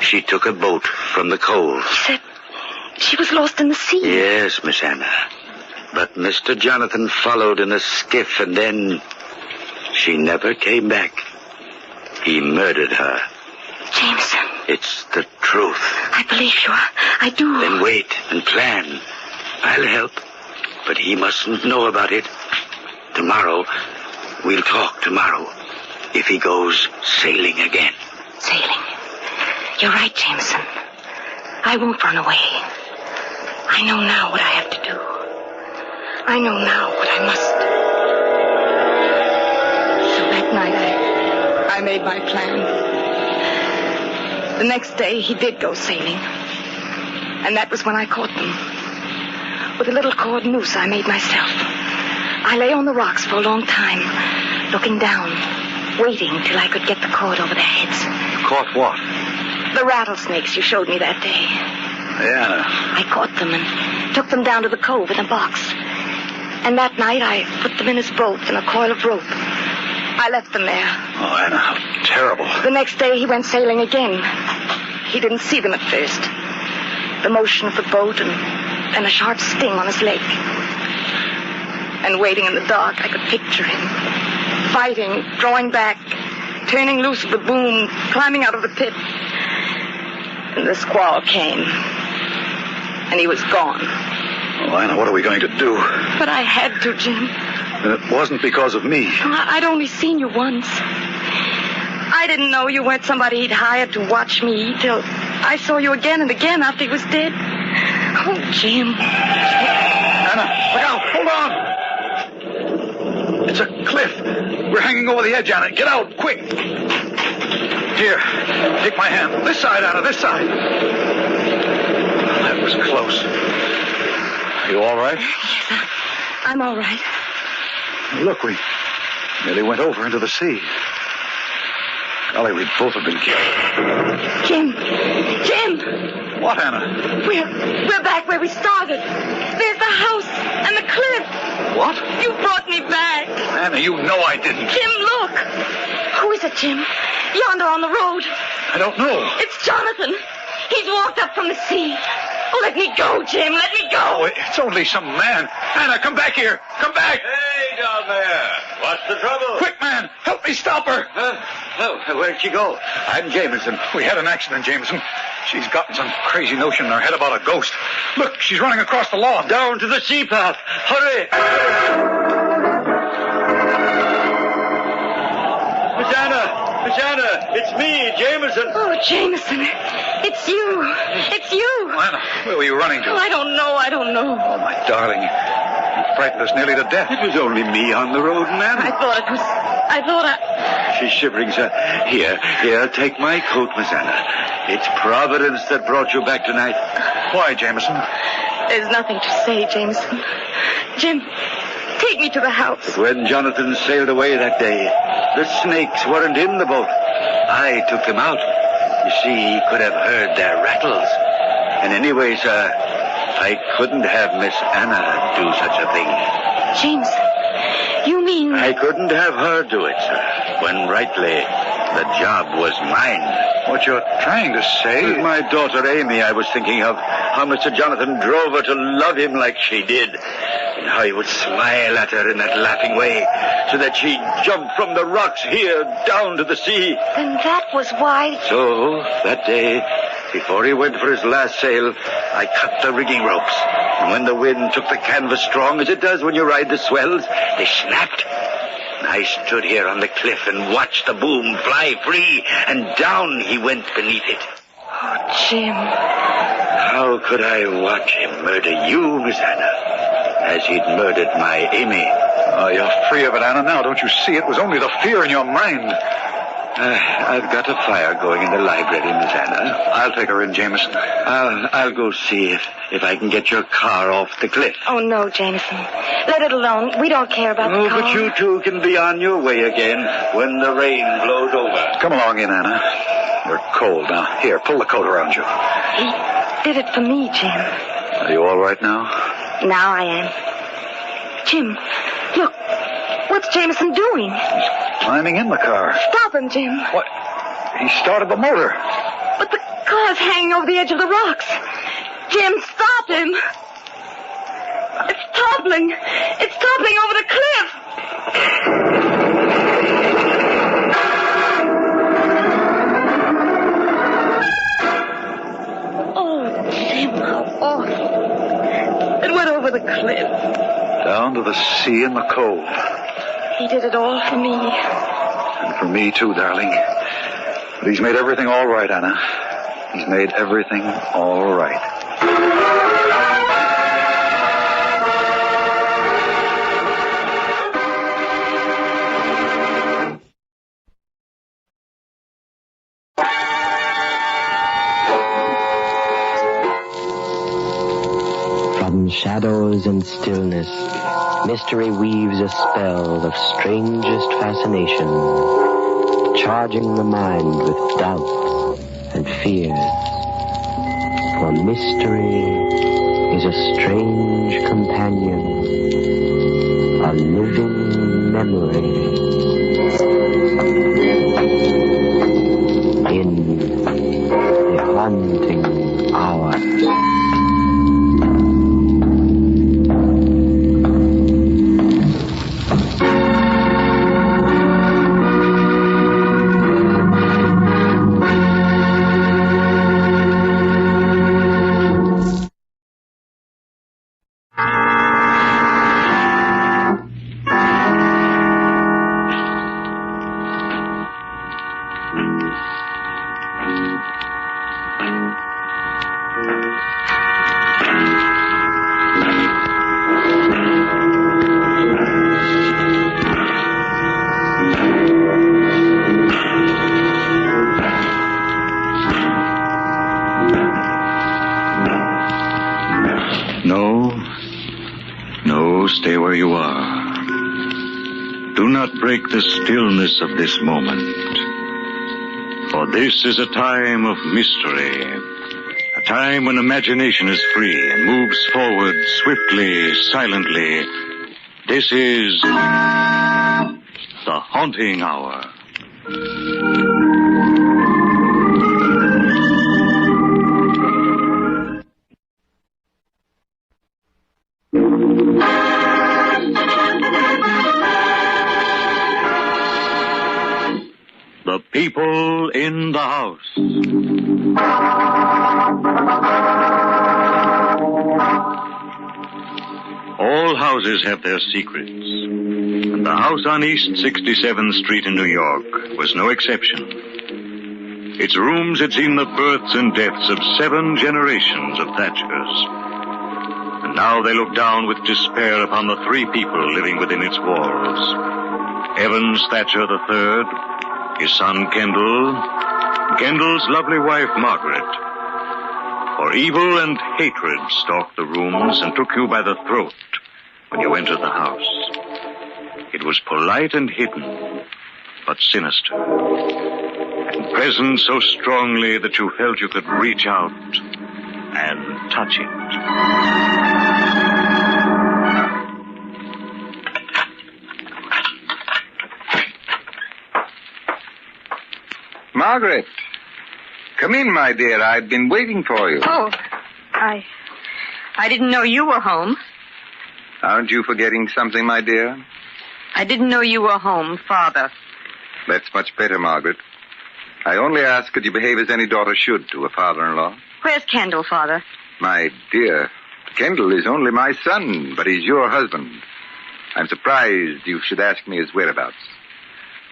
she took a boat from the cove. He said she was lost in the sea. Yes, Miss Anna. But Mr. Jonathan followed in a skiff, and then she never came back. He murdered her. Jameson. It's the truth. I believe you. I do. Then wait and plan. I'll help, but he mustn't know about it. Tomorrow, we'll talk tomorrow, if he goes sailing again. Sailing? You're right, Jameson. I won't run away. I know now what I have to do. I know now what I must. So that night, I made my plan. The next day, he did go sailing. And that was when I caught them. With a little cord noose I made myself. I lay on the rocks for a long time, looking down, waiting till I could get the cord over their heads. Caught what? The rattlesnakes you showed me that day. Yeah. I caught them and took them down to the cove in a box. And that night I put them in his boat in a coil of rope. I left them there. Oh, Anna, how terrible. The next day he went sailing again. He didn't see them at first. The motion of the boat and a sharp sting on his leg. And waiting in the dark, I could picture him. Fighting, drawing back, turning loose of the boom, climbing out of the pit. And the squall came. And he was gone. Oh, Anna, what are we going to do? But I had to, Jim. It wasn't because of me. I'd only seen you once. I didn't know you weren't somebody he'd hired to watch me till I saw you again and again after he was dead. Oh, Jim. Anna, look out. Hold on. It's a cliff. We're hanging over the edge, Anna. Get out, quick. Here, take my hand. This side, Anna, this side. That was close. Are you all right? Yes, I'm all right. Look, we nearly went over into the sea. Golly, we'd both have been killed. Jim! What, Anna? We're back where we started. There's the house and the cliff. What? You brought me back. Anna, you know I didn't. Jim, look. Who is it, Jim? Yonder on the road. I don't know. It's Jonathan. He's walked up from the sea. Oh, let me go, Jim. Let me go. Oh, it's only some man. Anna, come back here. Come back. Hey, down there. What's the trouble? Quick, man. Help me stop her. Oh, where'd she go? I'm Jameson. We had an accident, Jameson. She's gotten some crazy notion in her head about a ghost. Look, she's running across the lawn. Down to the sea path. Hurry. Miss Anna, it's me, Jameson. Oh, Jameson. It's you. Anna, where were you running to? Oh, I don't know. Oh, my darling. You frightened us nearly to death. It was only me on the road, ma'am. I thought She's shivering, sir. Here, take my coat, Miss Anna. It's Providence that brought you back tonight. Why, Jameson? There's nothing to say, Jameson. Jim, take me to the house. But when Jonathan sailed away that day, the snakes weren't in the boat. I took them out. You see, he could have heard their rattles. And anyway, sir, I couldn't have Miss Anna do such a thing. Jameson, you mean... I couldn't have her do it, sir, when rightly the job was mine. What you're trying to say... With my daughter Amy, I was thinking of how Mr. Jonathan drove her to love him like she did, and how he would smile at her in that laughing way, so that she'd jump from the rocks here down to the sea. Then that was why... So, that day, before he went for his last sail, I cut the rigging ropes. And when the wind took the canvas strong, as it does when you ride the swells, they snapped. And I stood here on the cliff and watched the boom fly free, and down he went beneath it. Oh, Jim. How could I watch him murder you, Miss Anna, as he'd murdered my Amy? Oh, you're free of it, Anna, now. Don't you see? It was only the fear in your mind. I've got a fire going in the library, Miss Anna. I'll take her in, Jameson. I'll go see if I can get your car off the cliff. Oh, no, Jameson. Let it alone. We don't care about the car. But you two can be on your way again when the rain blows over. Come along in, Anna. You're cold now. Here, pull the coat around you. He did it for me, Jim. Are you all right now? Now I am. Jim, look. What's Jameson doing? Climbing in the car. Stop him, Jim. What? He started the motor. But the car's hanging over the edge of the rocks. Jim, stop him. It's toppling. It's toppling over the cliff. Oh, Jim, how awful. It went over the cliff. Down to the sea in the cold. He did it all for me. And for me, too, darling. But he's made everything all right, Anna. He's made everything all right. From shadows and stillness, mystery weaves a spell of strangest fascination, charging the mind with doubts and fears. For mystery is a strange companion, a living memory. In the haunting hour. stay where you are. Do not break the stillness of this moment. For this is a time of mystery. A time when imagination is free and moves forward swiftly, silently. This is the Haunting Hour. The people in the house. All houses have their secrets. And the house on East 67th Street in New York was no exception. Its rooms had seen the births and deaths of 7 generations of Thatchers. And now they looked down with despair upon the 3 people living within its walls. Evans Thatcher III, his son Kendall, Kendall's lovely wife Margaret. For evil and hatred stalked the rooms and took you by the throat when you entered the house. It was polite and hidden, but sinister. And present so strongly that you felt you could reach out and touch it. Margaret, come in, my dear. I've been waiting for you. Oh, I didn't know you were home. Aren't you forgetting something, my dear? I didn't know you were home, Father. That's much better, Margaret. I only ask that you behave as any daughter should to a father-in-law. Where's Kendall, Father? My dear, Kendall is only my son, but he's your husband. I'm surprised you should ask me his whereabouts.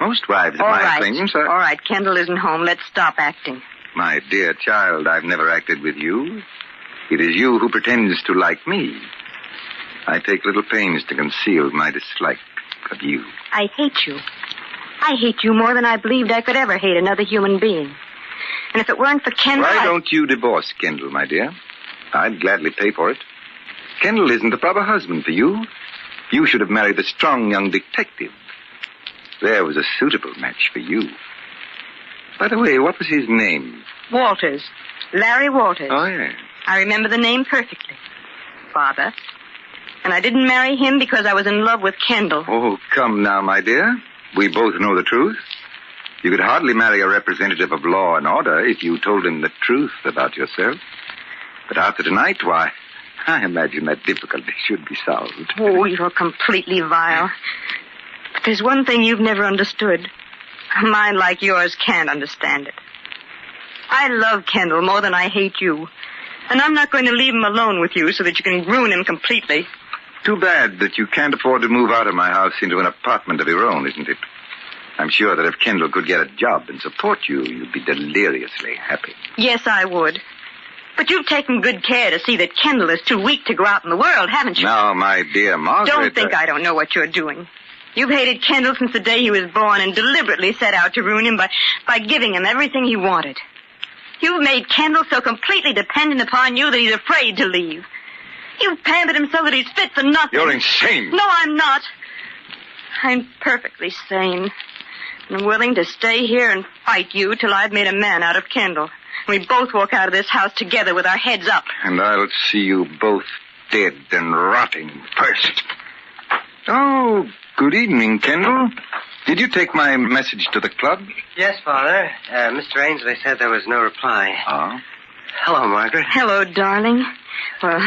Most wives of my acquaintance are... All right, Kendall isn't home. Let's stop acting. My dear child, I've never acted with you. It is you who pretends to like me. I take little pains to conceal my dislike of you. I hate you. I hate you more than I believed I could ever hate another human being. And if it weren't for Kendall... Why don't you divorce Kendall, my dear? I'd gladly pay for it. Kendall isn't the proper husband for you. You should have married the strong young detective. There was a suitable match for you. By the way, what was his name? Walters. Larry Walters. Oh, yes. I remember the name perfectly. Father. And I didn't marry him because I was in love with Kendall. Oh, come now, my dear. We both know the truth. You could hardly marry a representative of law and order if you told him the truth about yourself. But after tonight, why, I imagine that difficulty should be solved. Oh, you're completely vile. But there's one thing you've never understood. A mind like yours can't understand it. I love Kendall more than I hate you. And I'm not going to leave him alone with you so that you can ruin him completely. Too bad that you can't afford to move out of my house into an apartment of your own, isn't it? I'm sure that if Kendall could get a job and support you, you'd be deliriously happy. Yes, I would. But you've taken good care to see that Kendall is too weak to go out in the world, haven't you? Now, my dear Margaret... Don't think I don't know what you're doing. You've hated Kendall since the day he was born and deliberately set out to ruin him by giving him everything he wanted. You've made Kendall so completely dependent upon you that he's afraid to leave. You've pampered him so that he's fit for nothing. You're insane. No, I'm not. I'm perfectly sane. I'm willing to stay here and fight you till I've made a man out of Kendall. And we both walk out of this house together with our heads up. And I'll see you both dead and rotting first. Oh, good evening, Kendall. Did you take my message to the club? Yes, Father. Mr. Ainsley said there was no reply. Oh? Hello, Margaret. Hello, darling. Well,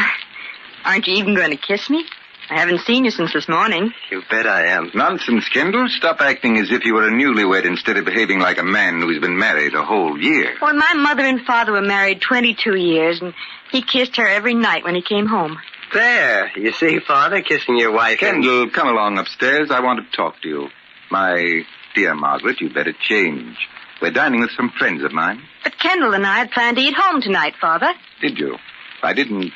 aren't you even going to kiss me? I haven't seen you since this morning. You bet I am. Nonsense, Kendall. Stop acting as if you were a newlywed instead of behaving like a man who's been married a whole year. Well, my mother and father were married 22 years, and he kissed her every night when he came home. There. You see, Father, kissing your wife. Kendall, come along upstairs. I want to talk to you. My dear Margaret, you'd better change. We're dining with some friends of mine. But Kendall and I had planned to eat home tonight, Father. Did you? I didn't.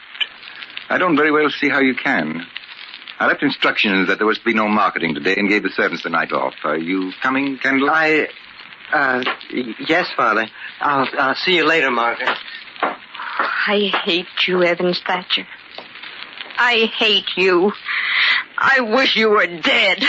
I don't very well see how you can. I left instructions that there was to be no marketing today and gave the servants the night off. Are you coming, Kendall? Yes, Father. I'll see you later, Margaret. I hate you, Evans Thatcher. I hate you. I wish you were dead.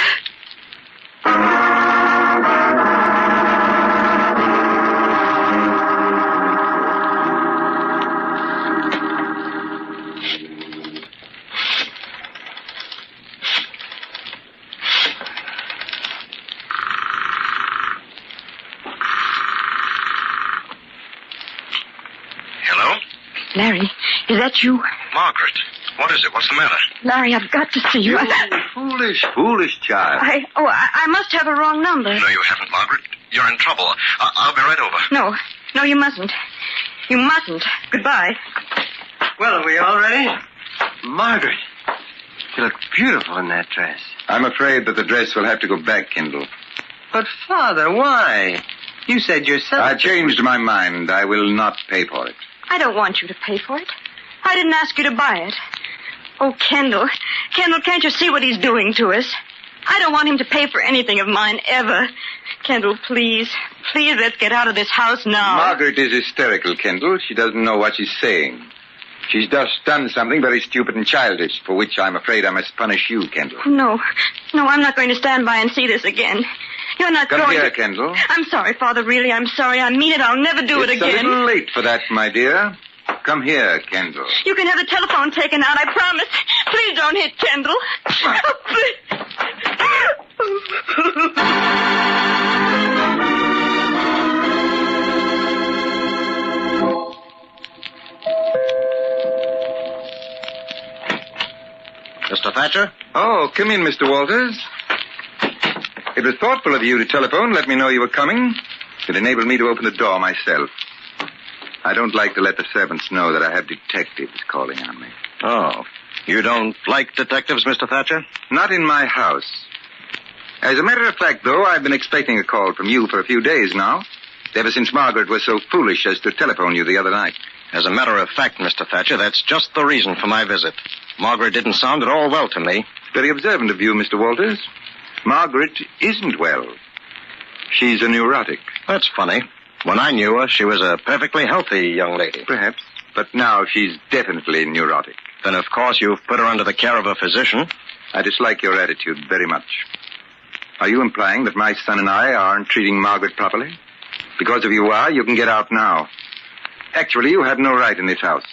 Larry, is that you? Margaret, what is it? What's the matter? Larry, I've got to see you. Foolish child. I must have a wrong number. No, you haven't, Margaret. You're in trouble. I'll be right over. No, you mustn't. You mustn't. Goodbye. Well, are we all ready? Margaret, you look beautiful in that dress. I'm afraid that the dress will have to go back, Kendall. But, Father, why? You said yourself... I changed my mind. I will not pay for it. I don't want you to pay for it. I didn't ask you to buy it. Oh, Kendall. Kendall, can't you see what he's doing to us? I don't want him to pay for anything of mine, ever. Kendall, please. Please, let's get out of this house now. Margaret is hysterical, Kendall. She doesn't know what she's saying. She's just done something very stupid and childish, for which I'm afraid I must punish you, Kendall. No, I'm not going to stand by and see this again. You're not Come going here, to... Kendall. I'm sorry, Father, really, I'm sorry. I mean it. I'll never do it again. It's a little late for that, my dear. Come here, Kendall. You can have the telephone taken out, I promise. Please don't hit Kendall. Mr. Thatcher? Oh, come in, Mr. Walters. It was thoughtful of you to telephone, let me know you were coming. It enabled me to open the door myself. I don't like to let the servants know that I have detectives calling on me. Oh, you don't like detectives, Mr. Thatcher? Not in my house. As a matter of fact, though, I've been expecting a call from you for a few days now, ever since Margaret was so foolish as to telephone you the other night. As a matter of fact, Mr. Thatcher, that's just the reason for my visit. Margaret didn't sound at all well to me. Very observant of you, Mr. Walters. Margaret isn't well. She's a neurotic. That's funny. When I knew her, she was a perfectly healthy young lady. Perhaps. But now she's definitely neurotic. Then, of course, you've put her under the care of a physician. I dislike your attitude very much. Are you implying that my son and I aren't treating Margaret properly? Because if you are, you can get out now. Actually, you have no right in this house.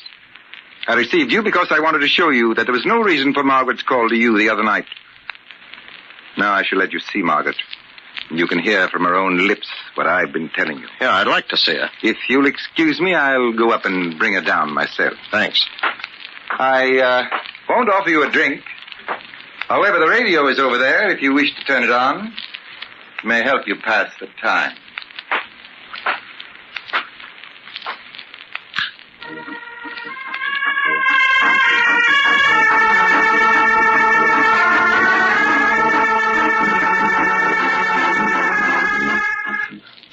I received you because I wanted to show you that there was no reason for Margaret's call to you the other night. Now I shall let you see Margaret. You can hear from her own lips what I've been telling you. Yeah, I'd like to see her. If you'll excuse me, I'll go up and bring her down myself. Thanks. I won't offer you a drink. However, the radio is over there if you wish to turn it on. It may help you pass the time.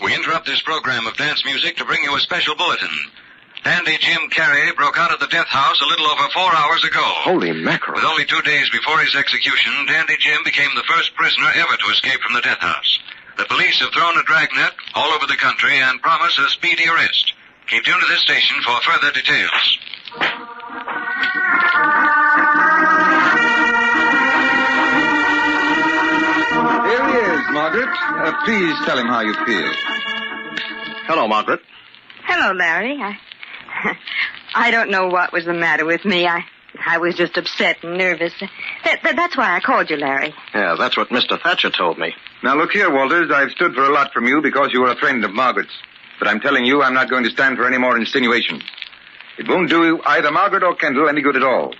We interrupt this program of dance music to bring you a special bulletin. Dandy Jim Carrey broke out of the death house a little over 4 hours ago. Holy mackerel. With only 2 days before his execution, Dandy Jim became the first prisoner ever to escape from the death house. The police have thrown a dragnet all over the country and promise a speedy arrest. Keep tuned to this station for further details. Here he is, Margaret. Please tell him how you feel. Hello, Margaret. Hello, Larry. I don't know what was the matter with me. I was just upset and nervous. That's why I called you, Larry. Yeah, that's what Mr. Thatcher told me. Now, look here, Walters. I've stood for a lot from you because you were a friend of Margaret's. But I'm telling you, I'm not going to stand for any more insinuations. It won't do either Margaret or Kendall any good at all.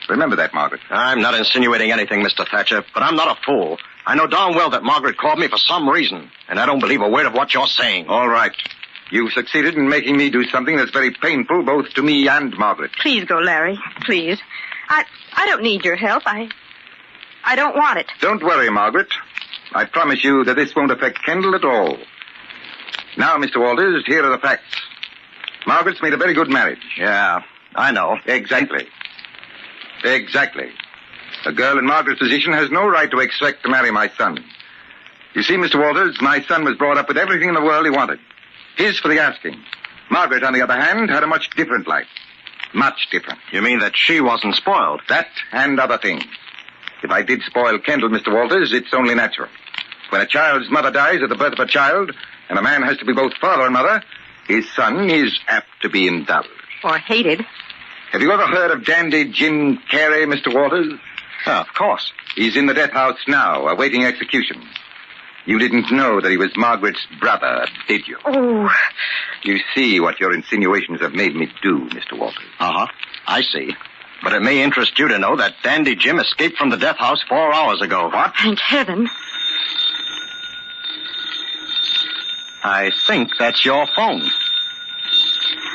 Remember that, Margaret. I'm not insinuating anything, Mr. Thatcher, but I'm not a fool. I know darn well that Margaret called me for some reason, and I don't believe a word of what you're saying. All right. You've succeeded in making me do something that's very painful both to me and Margaret. Please go, Larry. Please. I don't need your help. I don't want it. Don't worry, Margaret. I promise you that this won't affect Kendall at all. Now, Mr. Walters, here are the facts. Margaret's made a very good marriage. Yeah, I know. Exactly. A girl in Margaret's position has no right to expect to marry my son. You see, Mr. Walters, my son was brought up with everything in the world he wanted. His for the asking. Margaret, on the other hand, had a much different life. Much different. You mean that she wasn't spoiled? That and other things. If I did spoil Kendall, Mr. Walters, it's only natural. When a child's mother dies at the birth of a child, and a man has to be both father and mother, his son is apt to be indulged. Or hated. Have you ever heard of Dandy Jim Carey, Mr. Walters? Of course. He's in the death house now, awaiting execution. You didn't know that he was Margaret's brother, did you? Oh. You see what your insinuations have made me do, Mr. Walters. Uh-huh. I see. But it may interest you to know that Dandy Jim escaped from the death house 4 hours ago. What? Thank heaven. I think that's your phone.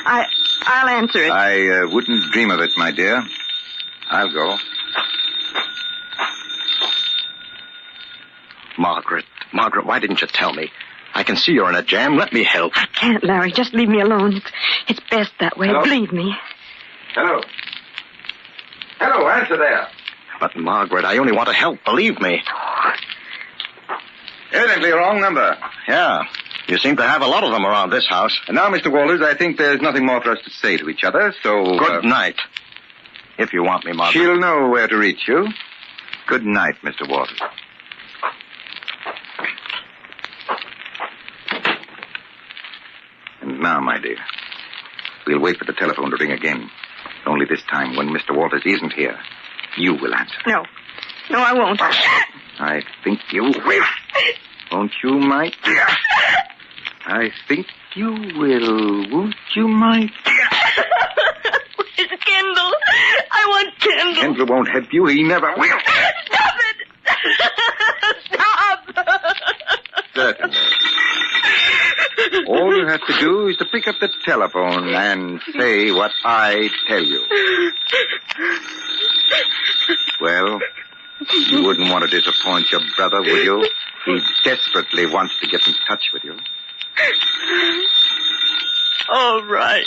I'll answer it. I wouldn't dream of it, my dear. I'll go. Margaret, why didn't you tell me? I can see you're in a jam. Let me help. I can't, Larry. Just leave me alone. It's best that way. Hello? Believe me. Hello. Hello, answer there. But, Margaret, I only want to help. Believe me. Evidently a wrong number. Yeah. You seem to have a lot of them around this house. And now, Mr. Walters, I think there's nothing more for us to say to each other, so... Good night. If you want me, Margaret. She'll know where to reach you. Good night, Mr. Walters. And now, my dear, we'll wait for the telephone to ring again. Only this time, when Mr. Walters isn't here, you will answer. No, I won't. I think you will. Won't you, my dear? I think you will. Won't you, my dear? Where's Kendall? I want Kendall. Kendall won't help you. He never will. Stop it! Stop! Certainly. All you have to do is to pick up the telephone and say what I tell you. Well, you wouldn't want to disappoint your brother, would you? He desperately wants to get in touch with you. All right.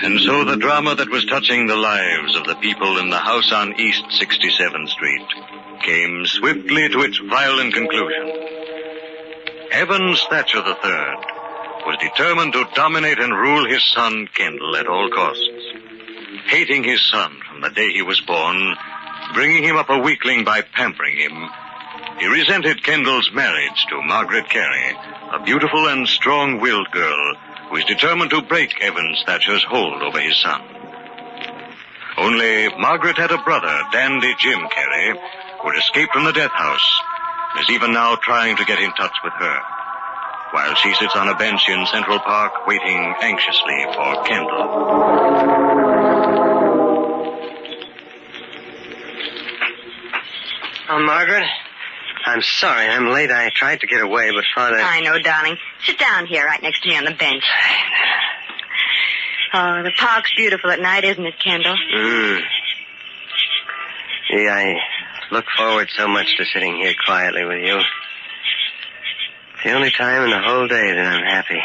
And so the drama that was touching the lives of the people in the house on East 67th Street came swiftly to its violent conclusion. Evans Thatcher III was determined to dominate and rule his son, Kendall, at all costs. Hating his son from the day he was born, bringing him up a weakling by pampering him, he resented Kendall's marriage to Margaret Carey, a beautiful and strong-willed girl who was determined to break Evans Thatcher's hold over his son. Only Margaret had a brother, Dandy Jim Carey, who had escaped from the death house and is even now trying to get in touch with her, while she sits on a bench in Central Park waiting anxiously for Kendall. Oh, Margaret, I'm sorry I'm late. I tried to get away, but Father... I know, darling. Sit down here right next to me on the bench. Oh, the park's beautiful at night, isn't it, Kendall? Gee, I look forward so much to sitting here quietly with you. It's the only time in the whole day that I'm happy.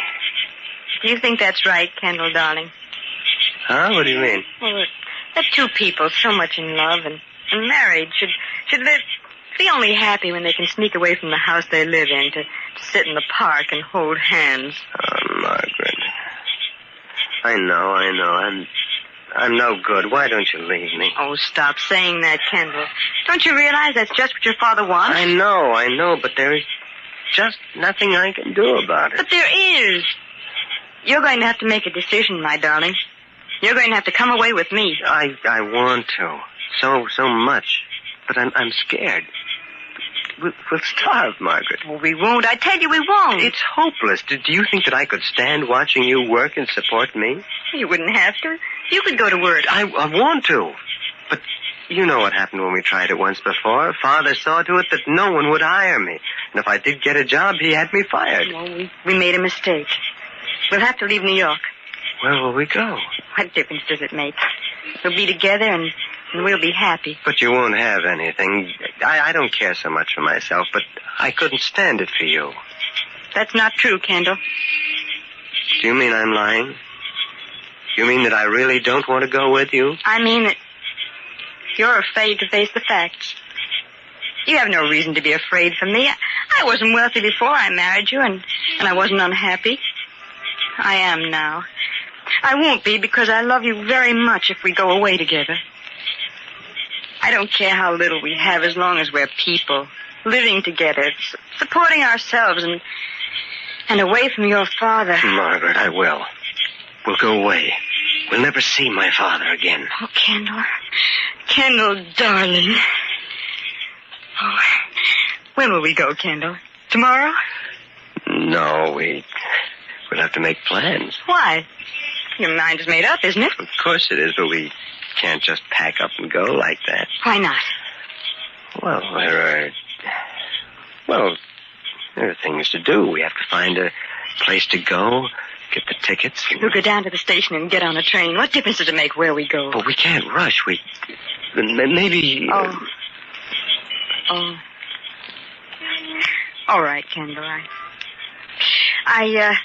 Do you think that's right, Kendall, darling? Huh? What do you mean? Well, that two people so much in love and married should live... be only happy when they can sneak away from the house they live in to sit in the park and hold hands. Oh, Margaret. I know. I'm no good. Why don't you leave me? Oh, stop saying that, Kendall. Don't you realize that's just what your father wants? I know, but there is just nothing I can do about it. But there is. You're going to have to make a decision, my darling. You're going to have to come away with me. I want to. So much. But I'm scared. We'll starve, Margaret. Well, we won't. I tell you we won't. It's hopeless. Do you think that I could stand watching you work and support me? You wouldn't have to. You could go to work. I want to. But you know what happened when we tried it once before. Father saw to it that no one would hire me. And if I did get a job, he had me fired. Well, we made a mistake. We'll have to leave New York. Where will we go? What difference does it make? We'll be together and we'll be happy. But you won't have anything. I don't care so much for myself, but I couldn't stand it for you. That's not true, Kendall. Do you mean I'm lying? You mean that I really don't want to go with you? I mean that you're afraid to face the facts. You have no reason to be afraid for me. I wasn't wealthy before I married you, and I wasn't unhappy. I am now. I won't be because I love you very much if we go away together. I don't care how little we have as long as we're people, living together, supporting ourselves and away from your father. Margaret, I will. We'll go away. We'll never see my father again. Oh, Kendall. Kendall, darling. Oh, when will we go, Kendall? Tomorrow? No, we'll have to make plans. Why? Your mind is made up, isn't it? Of course it is, but we can't just pack up and go like that. Why not? Well, there are things to do. We have to find a place to go, get the tickets. We'll go down to the station and get on a train. What difference does it make where we go? But we can't rush. Maybe... Oh. All right, Kendall. I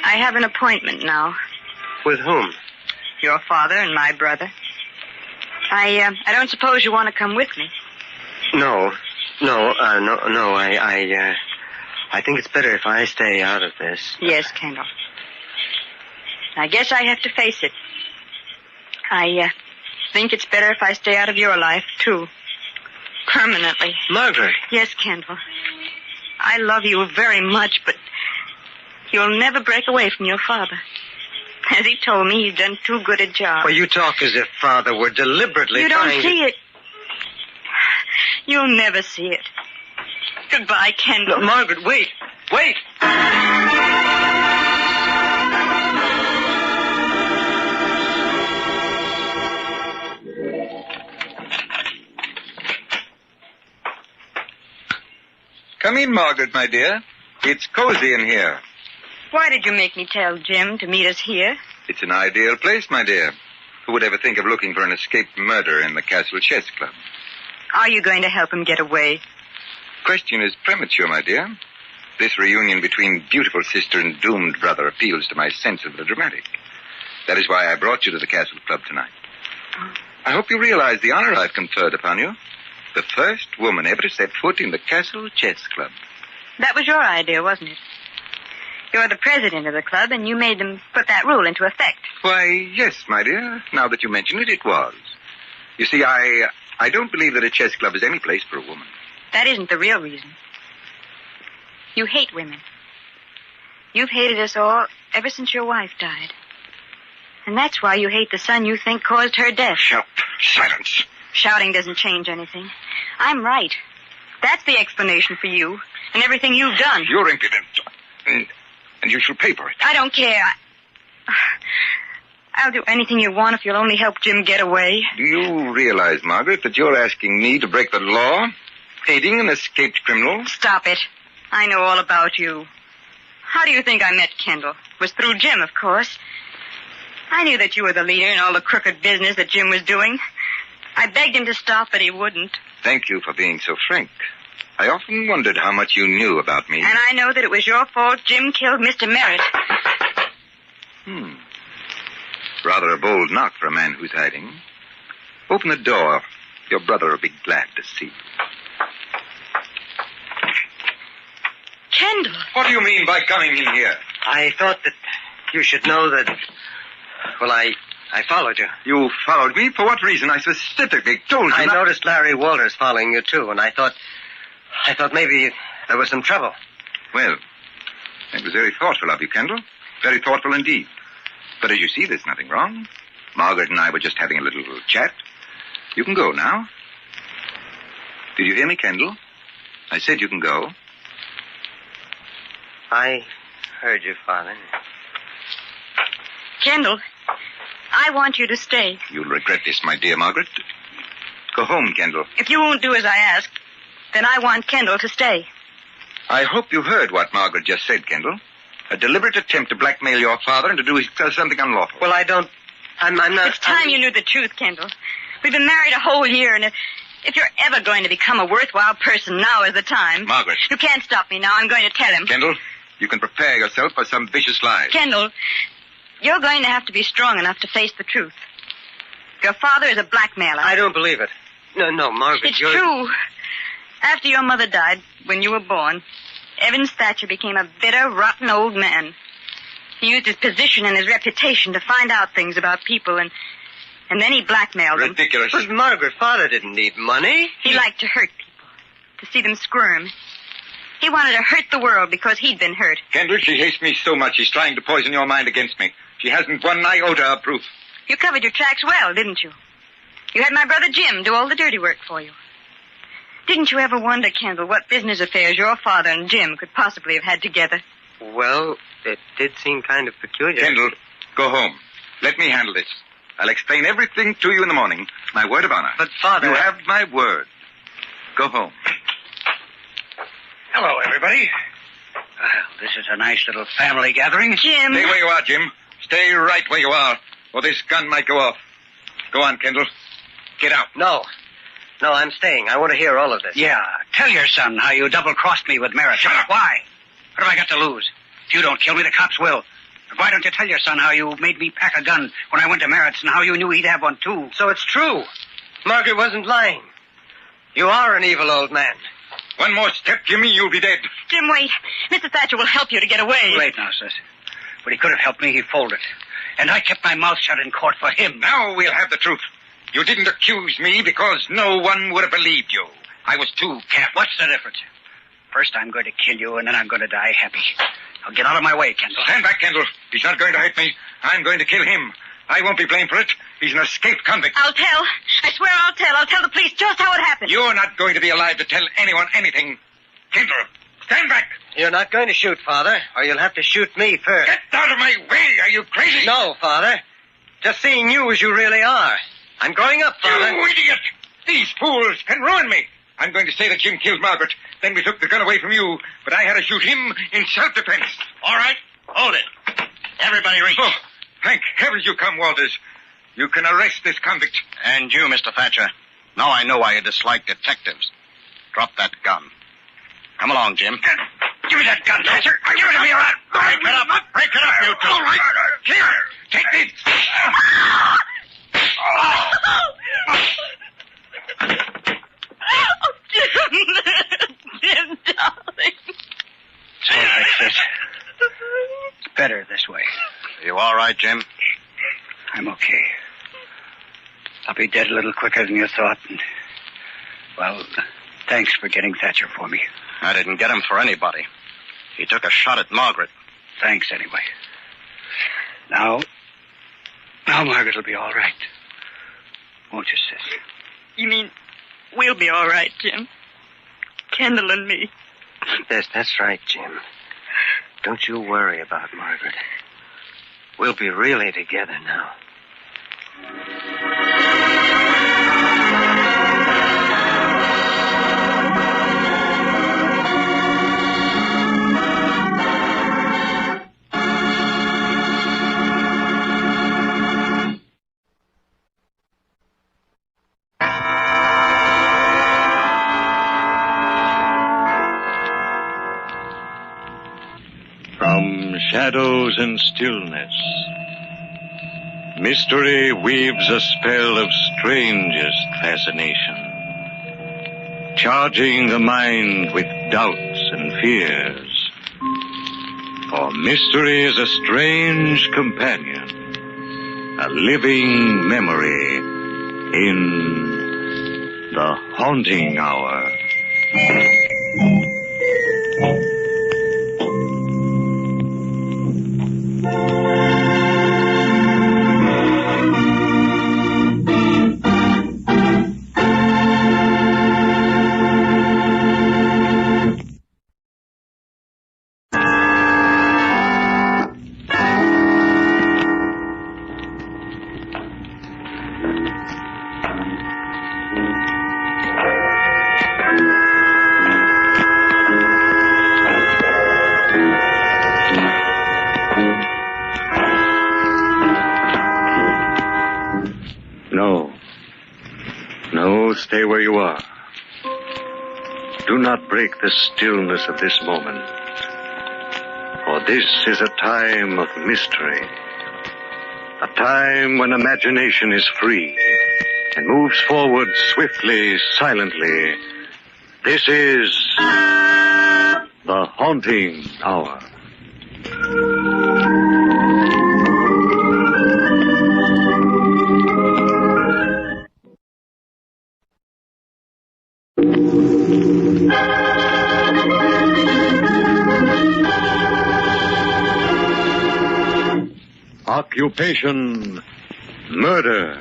have an appointment now. With whom? Your father and my brother. I don't suppose you want to come with me. No. I think it's better if I stay out of this. Yes, Kendall. I guess I have to face it. I think it's better if I stay out of your life, too. Permanently. Margaret. Yes, Kendall. I love you very much, but you'll never break away from your father. As he told me, he's done too good a job. Well, you talk as if Father were deliberately You trying don't see it. You'll never see it. Goodbye, Kendall. No, Margaret, wait. Wait! Come in, Margaret, my dear. It's cozy in here. Why did you make me tell Jim to meet us here? It's an ideal place, my dear. Who would ever think of looking for an escaped murderer in the Castle Chess Club? Are you going to help him get away? Question is premature, my dear. This reunion between beautiful sister and doomed brother appeals to my sense of the dramatic. That is why I brought you to the Castle Club tonight. I hope you realize the honor I've conferred upon you. The first woman ever to set foot in the Castle Chess Club. That was your idea, wasn't it? You're the president of the club, and you made them put that rule into effect. Why, yes, my dear. Now that you mention it, it was. You see, I don't believe that a chess club is any place for a woman. That isn't the real reason. You hate women. You've hated us all ever since your wife died. And that's why you hate the son you think caused her death. Shut up. Silence. Shouting doesn't change anything. I'm right. That's the explanation for you and everything you've done. You're impudent. And you shall pay for it. I don't care. I'll do anything you want if you'll only help Jim get away. Do you realize, Margaret, that you're asking me to break the law? Aiding an escaped criminal? Stop it. I know all about you. How do you think I met Kendall? It was through Jim, of course. I knew that you were the leader in all the crooked business that Jim was doing. I begged him to stop, but he wouldn't. Thank you for being so frank. I often wondered how much you knew about me. And I know that it was your fault Jim killed Mr. Merritt. Rather a bold knock for a man who's hiding. Open the door. Your brother will be glad to see you. Kendall. What do you mean by coming in here? I thought that you should know that... Well, I followed you. You followed me? For what reason? I specifically told you I not... noticed Larry Walters following you, too, and I thought maybe there was some trouble. Well, that was very thoughtful of you, Kendall. Very thoughtful indeed. But as you see, there's nothing wrong. Margaret and I were just having a little chat. You can go now. Did you hear me, Kendall? I said you can go. I heard you, Father. Kendall, I want you to stay. You'll regret this, my dear Margaret. Go home, Kendall. If you won't do as I ask, then I want Kendall to stay. I hope you heard what Margaret just said, Kendall. A deliberate attempt to blackmail your father and to do something unlawful. Well, I'm not... It's time you knew the truth, Kendall. We've been married a whole year, and if you're ever going to become a worthwhile person, now is the time. Margaret. You can't stop me now. I'm going to tell him. Kendall, You can prepare yourself for some vicious lies. Kendall, you're going to have to be strong enough to face the truth. Your father is a blackmailer. I don't believe it. No, Margaret, It's true. After your mother died, when you were born, Evans Thatcher became a bitter, rotten old man. He used his position and his reputation to find out things about people, and then he blackmailed them. Ridiculous. But Margaret, Father didn't need money. He liked to hurt people, to see them squirm. He wanted to hurt the world because he'd been hurt. Kendall, she hates me so much she's trying to poison your mind against me. She hasn't one iota of proof. You covered your tracks well, didn't you? You had my brother Jim do all the dirty work for you. Didn't you ever wonder, Kendall, what business affairs your father and Jim could possibly have had together? Well, it did seem kind of peculiar. Kendall, go home. Let me handle this. I'll explain everything to you in the morning. My word of honor. But, Father... You have my word. Go home. Hello, everybody. This is a nice little family gathering. Jim. Stay where you are, Jim. Stay right where you are, or this gun might go off. Go on, Kendall. Get out. No, I'm staying. I want to hear all of this. Yeah, tell your son how you double-crossed me with Merritt. Shut up. Why? What have I got to lose? If you don't kill me, the cops will. Why don't you tell your son how you made me pack a gun when I went to Merritt's and how you knew he'd have one, too? So it's true. Margaret wasn't lying. You are an evil old man. One more step, Jimmy, you'll be dead. Jim, wait. Mr. Thatcher will help you to get away. Too late now, sis. But he could have helped me. He folded. And I kept my mouth shut in court for him. Now we'll have the truth. You didn't accuse me because no one would have believed you. I was too careful. What's the difference? First I'm going to kill you, and then I'm going to die happy. Now get out of my way, Kendall. Stand back, Kendall. He's not going to hurt me. I'm going to kill him. I won't be blamed for it. He's an escaped convict. I'll tell. I swear I'll tell. I'll tell the police just how it happened. You're not going to be alive to tell anyone anything. Kendall, stand back. You're not going to shoot, Father, or you'll have to shoot me first. Get out of my way. Are you crazy? No, Father. Just seeing you as you really are. I'm growing up, Father. You idiot! These fools can ruin me. I'm going to say that Jim killed Margaret. Then we took the gun away from you, but I had to shoot him in self-defense. All right. Hold it. Everybody reach. Oh, thank heavens you come, Walters. You can arrest this convict. And you, Mr. Thatcher. Now I know why you dislike detectives. Drop that gun. Come along, Jim. Give me that gun, Thatcher. Give it to me, all right. Break it up. Break it up, you two. All right. Here, take this. Oh, Jim, darling. It's all right, sis. It's better this way. You all right, Jim? I'm okay. I'll be dead a little quicker than you thought. And, well, thanks for getting Thatcher for me. I didn't get him for anybody. He took a shot at Margaret. Thanks, anyway. Now Margaret will be all right. Won't you, sis? You mean we'll be all right, Jim? Kendall and me. Yes, that's right, Jim. Don't you worry about Margaret. We'll be really together now. From shadows and stillness, mystery weaves a spell of strangest fascination, charging the mind with doubts and fears. For mystery is a strange companion, a living memory in the haunting hour. Stay where you are. Do not break the stillness of this moment. For this is a time of mystery. A time when imagination is free and moves forward swiftly, silently. This is the Haunting Hour. Occupation, murder.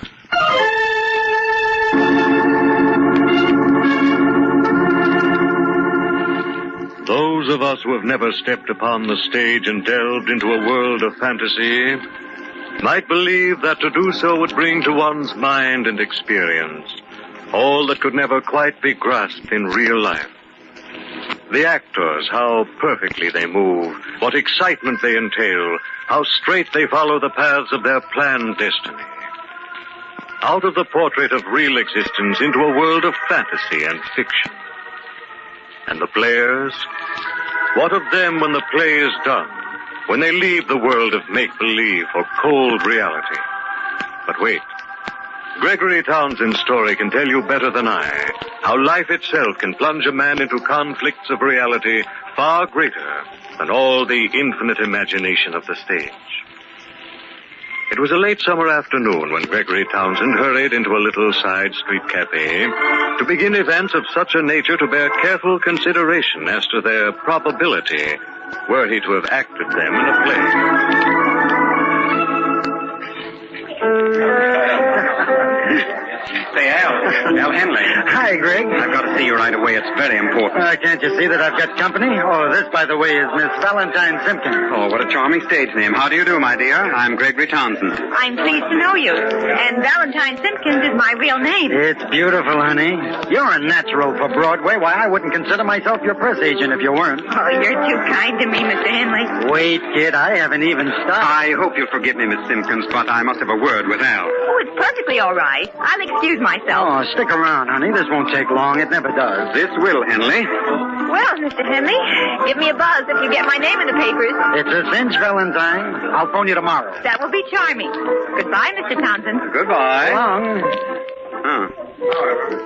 Those of us who have never stepped upon the stage and delved into a world of fantasy might believe that to do so would bring to one's mind and experience all that could never quite be grasped in real life. The actors, how perfectly they move, what excitement they entail, how straight they follow the paths of their planned destiny. Out of the portrait of real existence into a world of fantasy and fiction. And the players? What of them when the play is done? When they leave the world of make-believe for cold reality? But wait. Gregory Townsend's story can tell you better than I how life itself can plunge a man into conflicts of reality far greater than all the infinite imagination of the stage. It was a late summer afternoon when Gregory Townsend hurried into a little side street cafe to begin events of such a nature to bear careful consideration as to their probability were he to have acted them in a play. Say, Al Henley. Hi, Greg. I've got to see you right away. It's very important. Can't you see that I've got company? Oh, this, by the way, is Miss Valentine Simpkins. Oh, what a charming stage name. How do you do, my dear? I'm Gregory Townsend. I'm pleased to know you. And Valentine Simpkins is my real name. It's beautiful, honey. You're a natural for Broadway. Why, I wouldn't consider myself your press agent if you weren't. Oh, you're too kind to me, Mr. Henley. Wait, kid, I haven't even started. I hope you'll forgive me, Miss Simpkins, but I must have a word with Al. Oh, it's perfectly all right. I'll excuse myself. Oh, stick around, honey. This won't take long. It never does. This will, Henley. Well, Mr. Henley, give me a buzz if you get my name in the papers. It's a cinch, Valentine. I'll phone you tomorrow. That will be charming. Goodbye, Mr. Townsend. Goodbye. Long. Huh.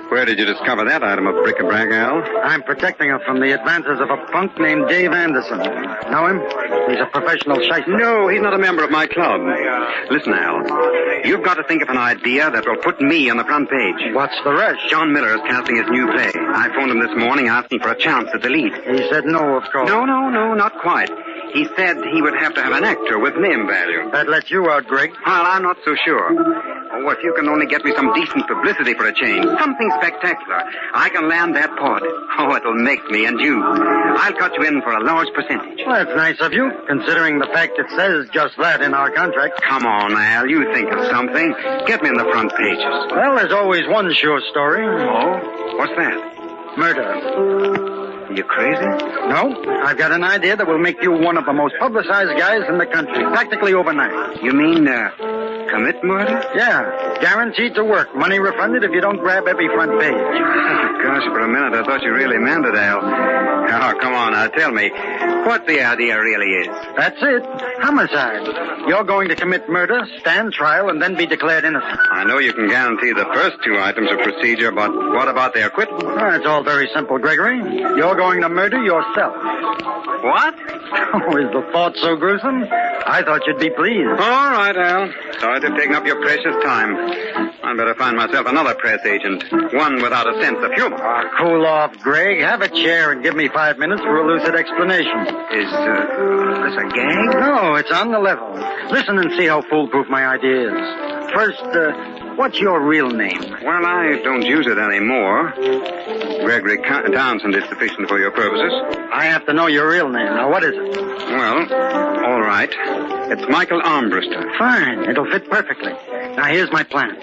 Where did you discover that item of bric-a-brac, Al? I'm protecting her from the advances of a punk named Dave Anderson. Know him? He's a professional shyster. No, he's not a member of my club. Listen, Al, you've got to think of an idea that will put me on the front page. What's the rush? John Miller is casting his new play. I phoned him this morning asking for a chance at the lead. He said no, of course. No, not quite. He said he would have to have an actor with name value. That lets you out, Greg. Well, I'm not so sure. Oh, if you can only get me some decent publicity for a change, something spectacular, I can land that part. Oh, it'll make me and you. I'll cut you in for a large percentage. Well, that's nice of you, considering the fact it says just that in our contract. Come on, Al, you think of something. Get me in the front pages. Well, there's always one sure story. Oh? What's that? Murder. Are you crazy? No, I've got an idea that will make you one of the most publicized guys in the country, practically overnight. You mean, commit murder? Yeah, guaranteed to work. Money refunded if you don't grab every front page. Gosh, for a minute I thought you really meant it, Al. Oh, come on, now tell me what the idea really is. That's it. Homicide. You're going to commit murder, stand trial, and then be declared innocent. I know you can guarantee the first two items of procedure, but what about the acquittal? Oh, it's all very simple, Gregory. You're going to murder yourself. What? Oh, is the thought so gruesome? I thought you'd be pleased. All right, Al. Sorry to have taken up your precious time. I'd better find myself another press agent, one without a sense of humor. Cool off, Greg. Have a chair and give me 5 minutes for a lucid explanation. Is this a gag? No, it's on the level. Listen and see how foolproof my idea is. First, what's your real name? Well, I don't use it anymore. Gregory Townsend is sufficient for your purposes. I have to know your real name. Now, what is it? Well, all right. It's Michael Armbruster. Fine. It'll fit perfectly. Now, here's my plan.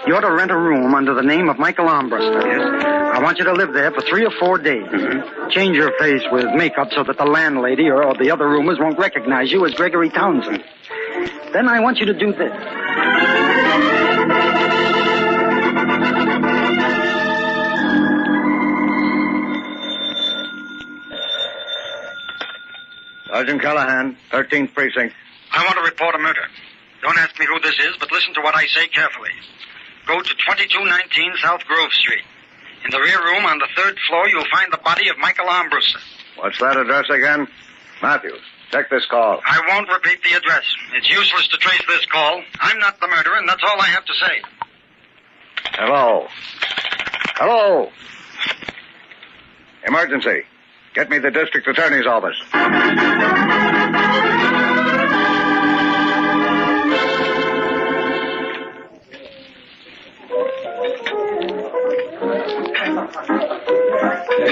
You ought to rent a room under the name of Michael Armbruster. Yes? I want you to live there for 3 or 4 days. Mm-hmm. Change your face with makeup so that the landlady or the other roomers won't recognize you as Gregory Townsend. Then I want you to do this. Sergeant Callahan, 13th Precinct. I want to report a murder. Don't ask me who this is, but listen to what I say carefully. Go to 2219 South Grove Street. In the rear room on the 3rd floor, you'll find the body of Michael Armbruster. What's that address again? Matthews, check this call. I won't repeat the address. It's useless to trace this call. I'm not the murderer, and that's all I have to say. Hello. Hello. Emergency. Get me the district attorney's office.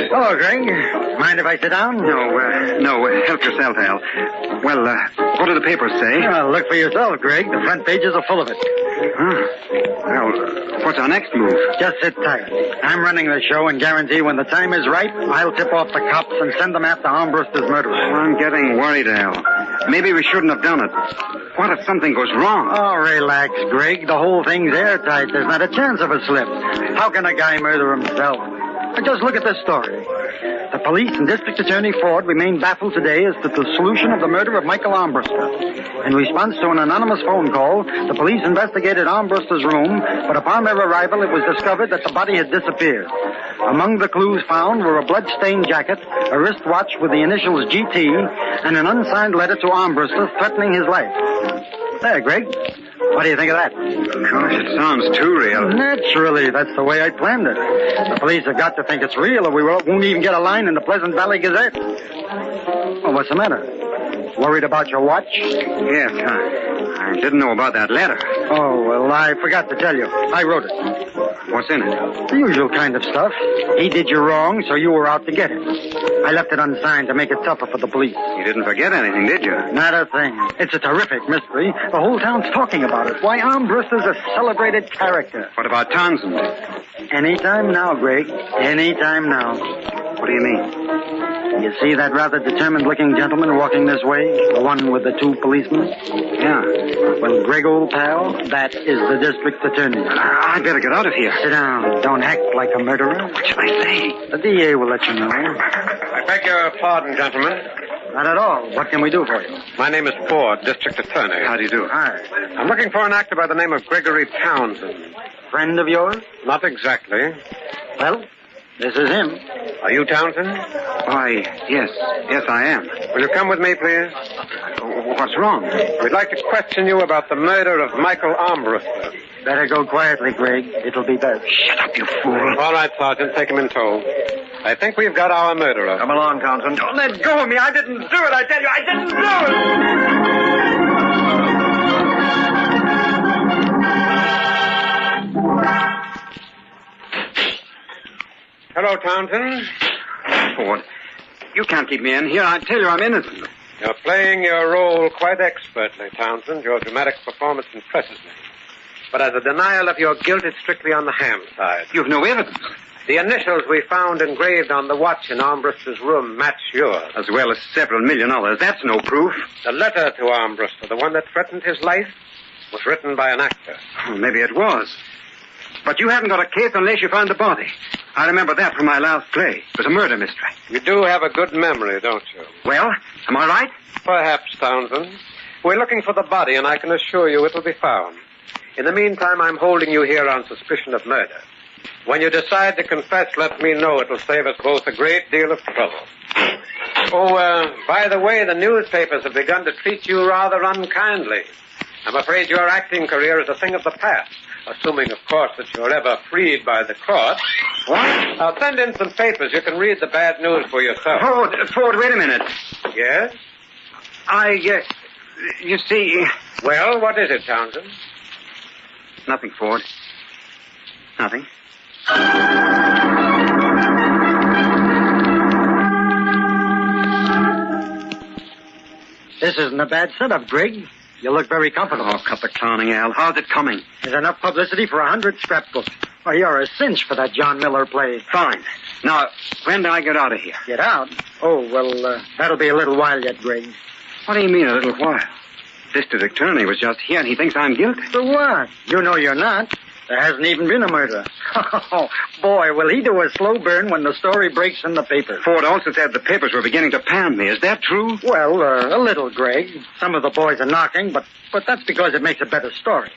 Hello, Greg. Mind if I sit down? No. Help yourself, Al. Well, what do the papers say? Look for yourself, Greg. The front pages are full of it. Well, what's our next move? Just sit tight. I'm running the show and guarantee when the time is right, I'll tip off the cops and send them after Armbruster's murderer. I'm getting worried, Al. Maybe we shouldn't have done it. What if something goes wrong? Oh, relax, Greg. The whole thing's airtight. There's not a chance of a slip. How can a guy murder himself? Just look at this story. The police and District Attorney Ford remain baffled today as to the solution of the murder of Michael Armbruster. In response to an anonymous phone call, the police investigated Armbruster's room, but upon their arrival, it was discovered that the body had disappeared. Among the clues found were a blood-stained jacket, a wristwatch with the initials GT, and an unsigned letter to Armbruster threatening his life. There, Greg. What do you think of that? Gosh, it sounds too real. Naturally, that's the way I planned it. The police have got to think it's real or we won't even get a line in the Pleasant Valley Gazette. Well, what's the matter? Worried about your watch? Yes, I didn't know about that letter. Oh, well, I forgot to tell you. I wrote it. What's in it? The usual kind of stuff. He did you wrong, so you were out to get him. I left it unsigned to make it tougher for the police. You didn't forget anything, did you? Not a thing. It's a terrific mystery. The whole town's talking about it. Why, Armbruster's a celebrated character. What about Townsend? Anytime now, Greg. Anytime now. What do you mean? You see that rather determined-looking gentleman walking this way? The one with the 2 policemen? Yeah. Well, Greg, old pal, that is the district attorney. I'd better get out of here. Sit down. Don't act like a murderer. What should I say? The DA will let you know. I beg your pardon, gentlemen. Not at all. What can we do for you? My name is Ford, district attorney. How do you do? Hi. I'm looking for an actor by the name of Gregory Townsend. Friend of yours? Not exactly. Well, this is him. Are you Townsend? Why, yes. Yes, I am. Will you come with me, please? What's wrong? We'd like to question you about the murder of Michael Armbruster. Better go quietly, Greg. It'll be best. Shut up, you fool. All right, Sergeant. Take him in tow. I think we've got our murderer. Come along, Townsend. Don't let go of me. I didn't do it. I tell you, I didn't do it. Hello, Townsend. Ford, you can't keep me in here. I tell you, I'm innocent. You're playing your role quite expertly, Townsend. Your dramatic performance impresses me. But as a denial of your guilt, it's strictly on the ham side. You've no evidence. The initials we found engraved on the watch in Armbruster's room match yours. As well as several million others. That's no proof. The letter to Armbruster, the one that threatened his life, was written by an actor. Well, maybe it was. But you haven't got a case unless you found the body. I remember that from my last play. It was a murder mystery. You do have a good memory, don't you? Well, am I right? Perhaps, Townsend. We're looking for the body, and I can assure you it will be found. In the meantime, I'm holding you here on suspicion of murder. When you decide to confess, let me know. It'll save us both a great deal of trouble. Oh, by the way, the newspapers have begun to treat you rather unkindly. I'm afraid your acting career is a thing of the past, assuming, of course, that you're ever freed by the court. What? I'll send in some papers. You can read the bad news for yourself. Ford, wait a minute. Yes? You see... Well, what is it, Townsend? Nothing, Ford. Nothing. This isn't a bad setup, Greg. You look very comfortable. Oh, cut the clowning, Al. How's it coming? There's enough publicity for 100 scrapbooks. Well, you're a cinch for that John Miller play. Fine. Now, when do I get out of here? Get out? Oh, well, that'll be a little while yet, Greg. What do you mean, a little while? District attorney was just here, and he thinks I'm guilty. So what? You know you're not. There hasn't even been a murder. Oh, boy, will he do a slow burn when the story breaks in the paper. Ford also said the papers were beginning to pound me. Is that true? Well, a little, Greg. Some of the boys are knocking, but that's because it makes a better story.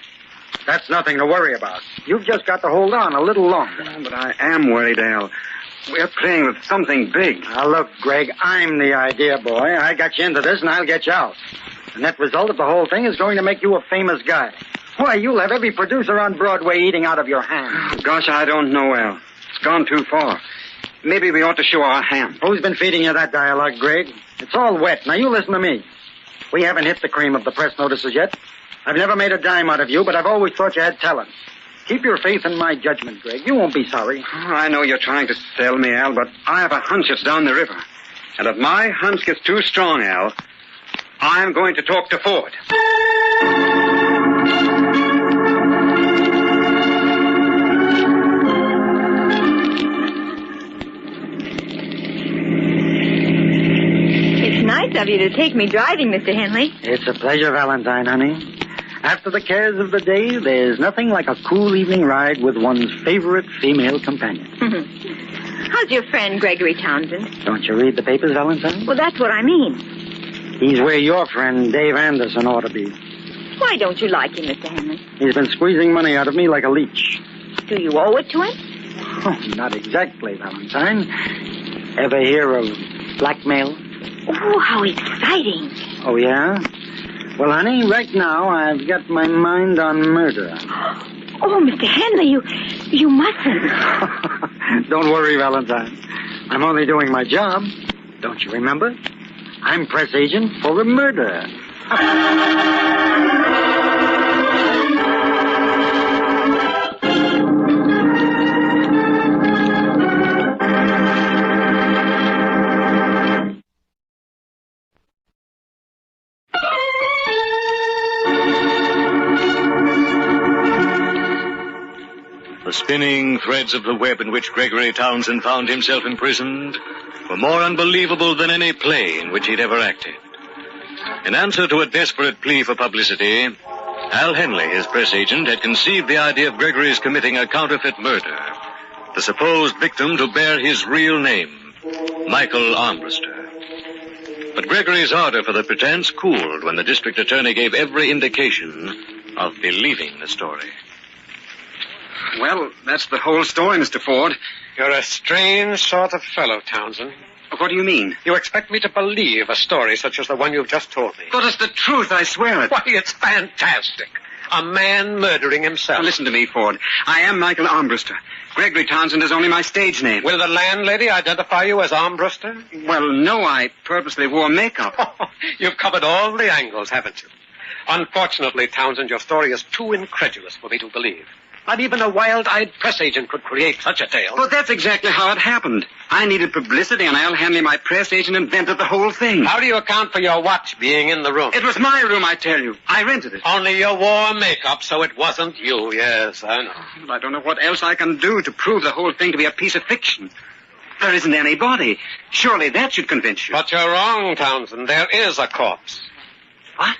That's nothing to worry about. You've just got to hold on a little longer. But I am worried, Al. We're playing with something big. Now, look, Greg, I'm the idea boy. I got you into this, and I'll get you out. The net result of the whole thing is going to make you a famous guy. Why, you'll have every producer on Broadway eating out of your hand. Oh, gosh, I don't know, Al. It's gone too far. Maybe we ought to show our hand. Who's been feeding you that dialogue, Greg? It's all wet. Now, you listen to me. We haven't hit the cream of the press notices yet. I've never made a dime out of you, but I've always thought you had talent. Keep your faith in my judgment, Greg. You won't be sorry. Oh, I know you're trying to sell me, Al, but I have a hunch it's down the river. And if my hunch gets too strong, Al, I'm going to talk to Ford. It's nice of you to take me driving, Mr. Henley. It's a pleasure, Valentine, honey. After the cares of the day, there's nothing like a cool evening ride with one's favorite female companion. How's your friend, Gregory Townsend? Don't you read the papers, Valentine? Well, that's what I mean. He's where your friend Dave Anderson ought to be. Why don't you like him, Mr. Henley? He's been squeezing money out of me like a leech. Do you owe it to him? Oh, not exactly, Valentine. Ever hear of blackmail? Oh, how exciting. Oh, yeah? Well, honey, right now I've got my mind on murder. Oh, Mr. Henley, you mustn't. Don't worry, Valentine. I'm only doing my job. Don't you remember? I'm press agent for a murder. The spinning threads of the web in which Gregory Townsend found himself imprisoned were more unbelievable than any play in which he'd ever acted. In answer to a desperate plea for publicity, Al Henley, his press agent, had conceived the idea of Gregory's committing a counterfeit murder, the supposed victim to bear his real name, Michael Armbruster. But Gregory's ardor for the pretense cooled when the district attorney gave every indication of believing the story. Well, that's the whole story, Mr. Ford. You're a strange sort of fellow, Townsend. What do you mean? You expect me to believe a story such as the one you've just told me? But it's the truth, I swear it. Why, it's fantastic. A man murdering himself. Now, listen to me, Ford. I am Michael Armbruster. Gregory Townsend is only my stage name. Will the landlady identify you as Armbruster? Well, no, I purposely wore makeup. You've covered all the angles, haven't you? Unfortunately, Townsend, your story is too incredulous for me to believe. Not even a wild-eyed press agent could create such a tale. Well, that's exactly how it happened. I needed publicity, and Al Henley, my press agent, invented the whole thing. How do you account for your watch being in the room? It was my room, I tell you. I rented it. Only you wore makeup, so it wasn't you. Yes, I know. I don't know what else I can do to prove the whole thing to be a piece of fiction. There isn't any body. Surely that should convince you. But you're wrong, Townsend. There is a corpse. What?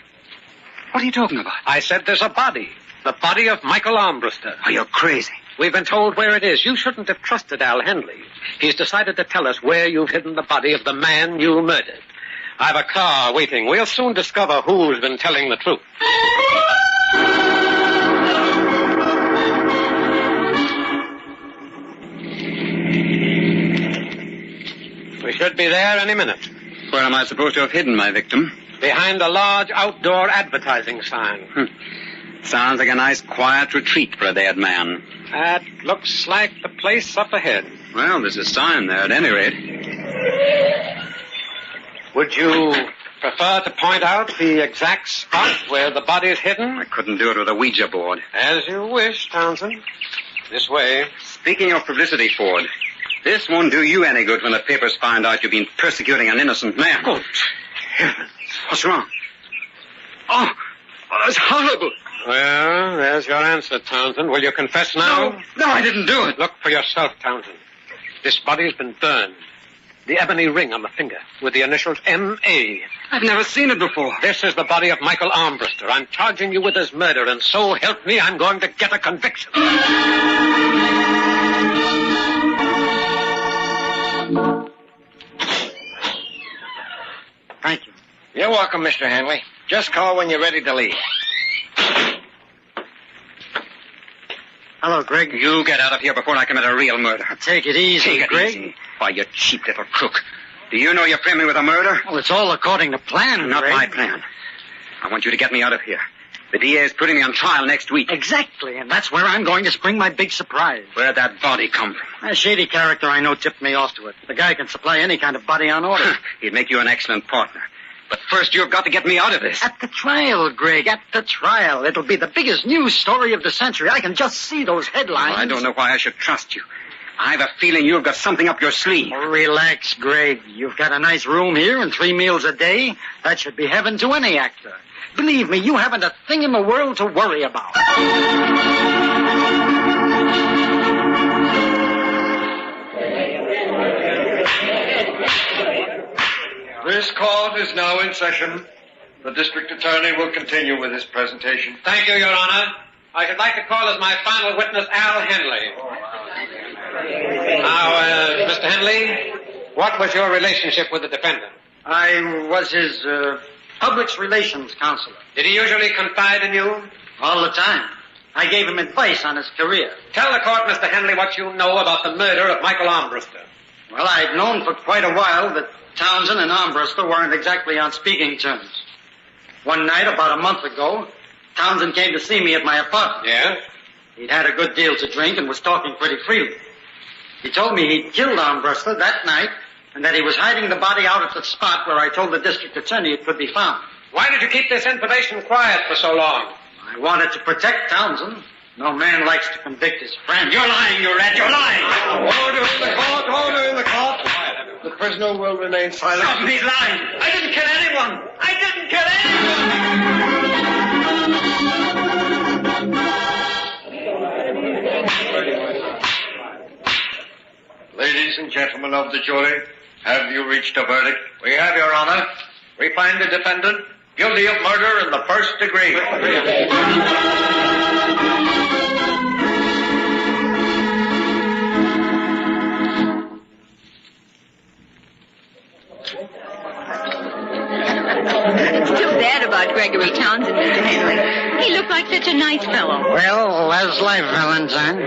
What are you talking about? I said there's a body. The body of Michael Armbruster. Oh, you're crazy. We've been told where it is. You shouldn't have trusted Al Henley. He's decided to tell us where you've hidden the body of the man you murdered. I've a car waiting. We'll soon discover who's been telling the truth. We should be there any minute. Where am I supposed to have hidden my victim? Behind a large outdoor advertising sign. Sounds like a nice, quiet retreat for a dead man. That looks like the place up ahead. Well, there's a sign there at any rate. Would you prefer to point out the exact spot where the body's hidden? I couldn't do it with a Ouija board. As you wish, Townsend. This way. Speaking of publicity, Ford, this won't do you any good when the papers find out you've been persecuting an innocent man. Good heavens. What's wrong? Oh, that's horrible. Well, there's your answer, Townsend. Will you confess now? No, I didn't do it. Look for yourself, Townsend. This body's been burned. The ebony ring on the finger with the initials M.A. I've never seen it before. This is the body of Michael Armbruster. I'm charging you with his murder, and so help me, I'm going to get a conviction. Thank you. You're welcome, Mr. Hanley. Just call when you're ready to leave. Hello, Greg. You get out of here before I commit a real murder. Take it easy, Greg. Easy. Why, you cheap little crook. Do you know you're framed me with a murder? Well, it's all according to plan, Not Greg. my plan. I want you to get me out of here. The DA is putting me on trial next week. Exactly, and that's where I'm going to spring my big surprise. Where'd that body come from? A shady character I know tipped me off to it. The guy can supply any kind of body on order. He'd make you an excellent partner. But first, you've got to get me out of this. At the trial, Greg, at the trial. It'll be the biggest news story of the century. I can just see those headlines. Well, I don't know why I should trust you. I have a feeling you've got something up your sleeve. Oh, relax, Greg. You've got a nice room here and 3 meals a day. That should be heaven to any actor. Believe me, you haven't a thing in the world to worry about. This court is now in session. The district attorney will continue with his presentation. Thank you, Your Honor. I should like to call as my final witness Al Henley. Now, Mr. Henley, what was your relationship with the defendant? I was his public relations counselor. Did he usually confide in you? All the time. I gave him advice on his career. Tell the court, Mr. Henley, what you know about the murder of Michael Armbruster. Well, I've known for quite a while that Townsend and Armbruster weren't exactly on speaking terms. One night, about a month ago, Townsend came to see me at my apartment. Yes? He'd had a good deal to drink and was talking pretty freely. He told me he'd killed Armbruster that night and that he was hiding the body out at the spot where I told the district attorney it could be found. Why did you keep this information quiet for so long? I wanted to protect Townsend. No man likes to convict his friend. You're lying, you rat, you're lying! Order in the court, order in the court. The prisoner will remain silent. Stop me lying! I didn't kill anyone! I didn't kill anyone! Ladies and gentlemen of the jury, have you reached a verdict? We have, Your Honor. We find the defendant guilty of murder in the first degree. It's too bad about Gregory Townsend, Mr. Henley. He looked like such a nice fellow. Well, that's life, Valentine.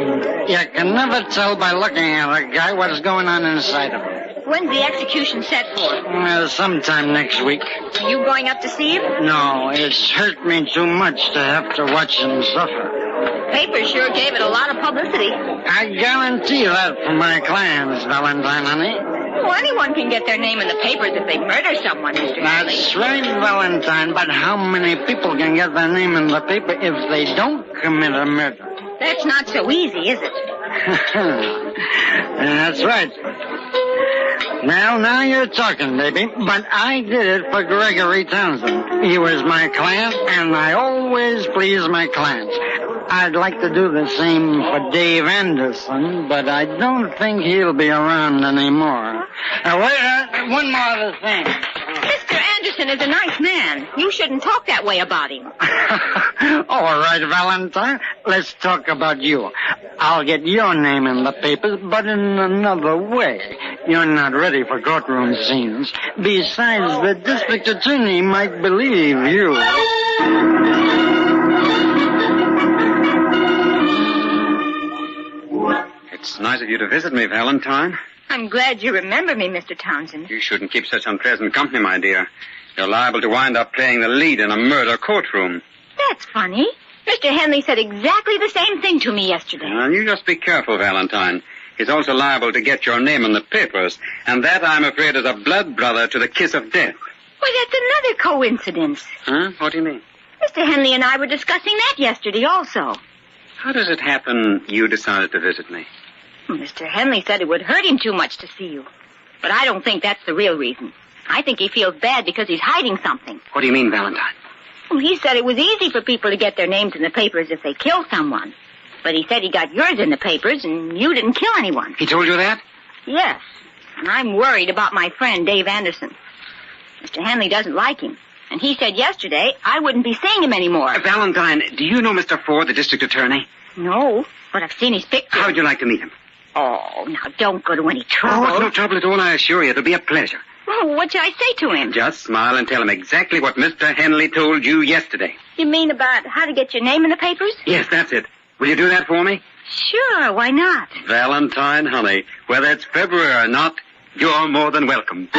You can never tell by looking at a guy what's going on inside him. When's the execution set for? Well, sometime next week. Are you going up to see him? No, it's hurt me too much to have to watch him suffer. Papers sure gave it a lot of publicity. I guarantee that for my clients, Valentine, honey. Well, anyone can get their name in the papers if they murder someone, Mr. Henley. That's right, Valentine, but how many people can get their name in the paper if they don't commit a murder? That's not so easy, is it? That's right. Well, now you're talking, baby. But I did it for Gregory Townsend. He was my client, and I always please my clients. I'd like to do the same for Dave Anderson, but I don't think he'll be around anymore. Wait, one more other thing. Mr. Anderson is a nice man. You shouldn't talk that way about him. All right, Valentine. Let's talk about you. I'll get your name in the papers, but in another way. You're not ready for courtroom scenes. Besides, the district attorney might believe you. It's nice of you to visit me, Valentine. I'm glad you remember me, Mr. Townsend. You shouldn't keep such unpleasant company, my dear. You're liable to wind up playing the lead in a murder courtroom. That's funny. Mr. Henley said exactly the same thing to me yesterday. Now, you just be careful, Valentine. He's also liable to get your name in the papers, and that, I'm afraid, is a blood brother to the kiss of death. Well, that's another coincidence. Huh? What do you mean? Mr. Henley and I were discussing that yesterday also. How does it happen you decided to visit me? Mr. Henley said it would hurt him too much to see you. But I don't think that's the real reason. I think he feels bad because he's hiding something. What do you mean, Valentine? Well, he said it was easy for people to get their names in the papers if they kill someone. But he said he got yours in the papers and you didn't kill anyone. He told you that? Yes. And I'm worried about my friend, Dave Anderson. Mr. Henley doesn't like him. And he said yesterday I wouldn't be seeing him anymore. Valentine, do you know Mr. Ford, the district attorney? No, but I've seen his picture. How would you like to meet him? Oh, now don't go to any trouble. Oh, it's no trouble at all, I assure you. It'll be a pleasure. Well, what should I say to him? Just smile and tell him exactly what Mr. Henley told you yesterday. You mean about how to get your name in the papers? Yes, that's it. Will you do that for me? Sure, why not? Valentine, honey, whether it's February or not, you're more than welcome.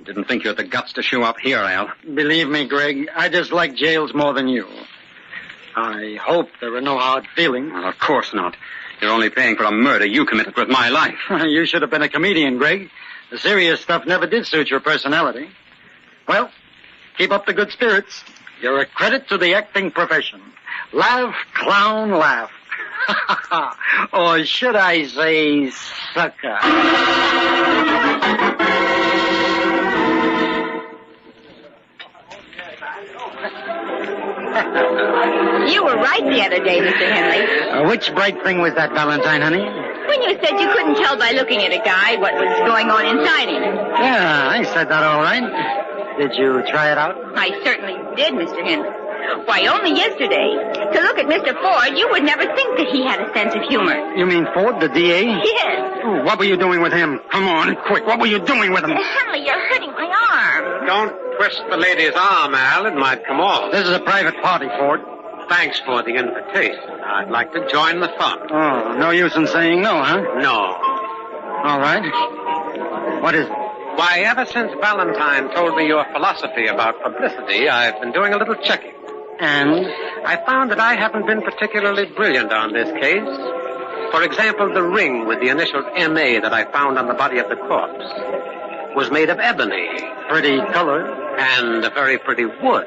Didn't think you had the guts to show up here, Al. Believe me, Greg, I dislike jails more than you. I hope there were no hard feelings. Well, of course not. You're only paying for a murder you committed with my life. You should have been a comedian, Greg. The serious stuff never did suit your personality. Well, keep up the good spirits. You're a credit to the acting profession. Laugh, clown, laugh. Or should I say, sucker? You were right the other day, Mr. Henley. Which bright thing was that, Valentine, honey? When you said you couldn't tell by looking at a guy what was going on inside him. Yeah, I said that all right. Did you try it out? I certainly did, Mr. Henley. Why, only yesterday. To look at Mr. Ford, you would never think that he had a sense of humor. You mean Ford, the DA? Yes. Oh, what were you doing with him? Come on, quick. What were you doing with him? Henley, you're hurting my arm. Don't twist the lady's arm, Al. It might come off. This is a private party, Ford. Thanks for the invitation. I'd like to join the fun. Oh, no use in saying no, huh? No. All right. What is it? Why, ever since Valentine told me your philosophy about publicity, I've been doing a little checking. And? I found that I haven't been particularly brilliant on this case. For example, the ring with the initials M.A. that I found on the body of the corpse was made of ebony. Pretty color. And a very pretty wood.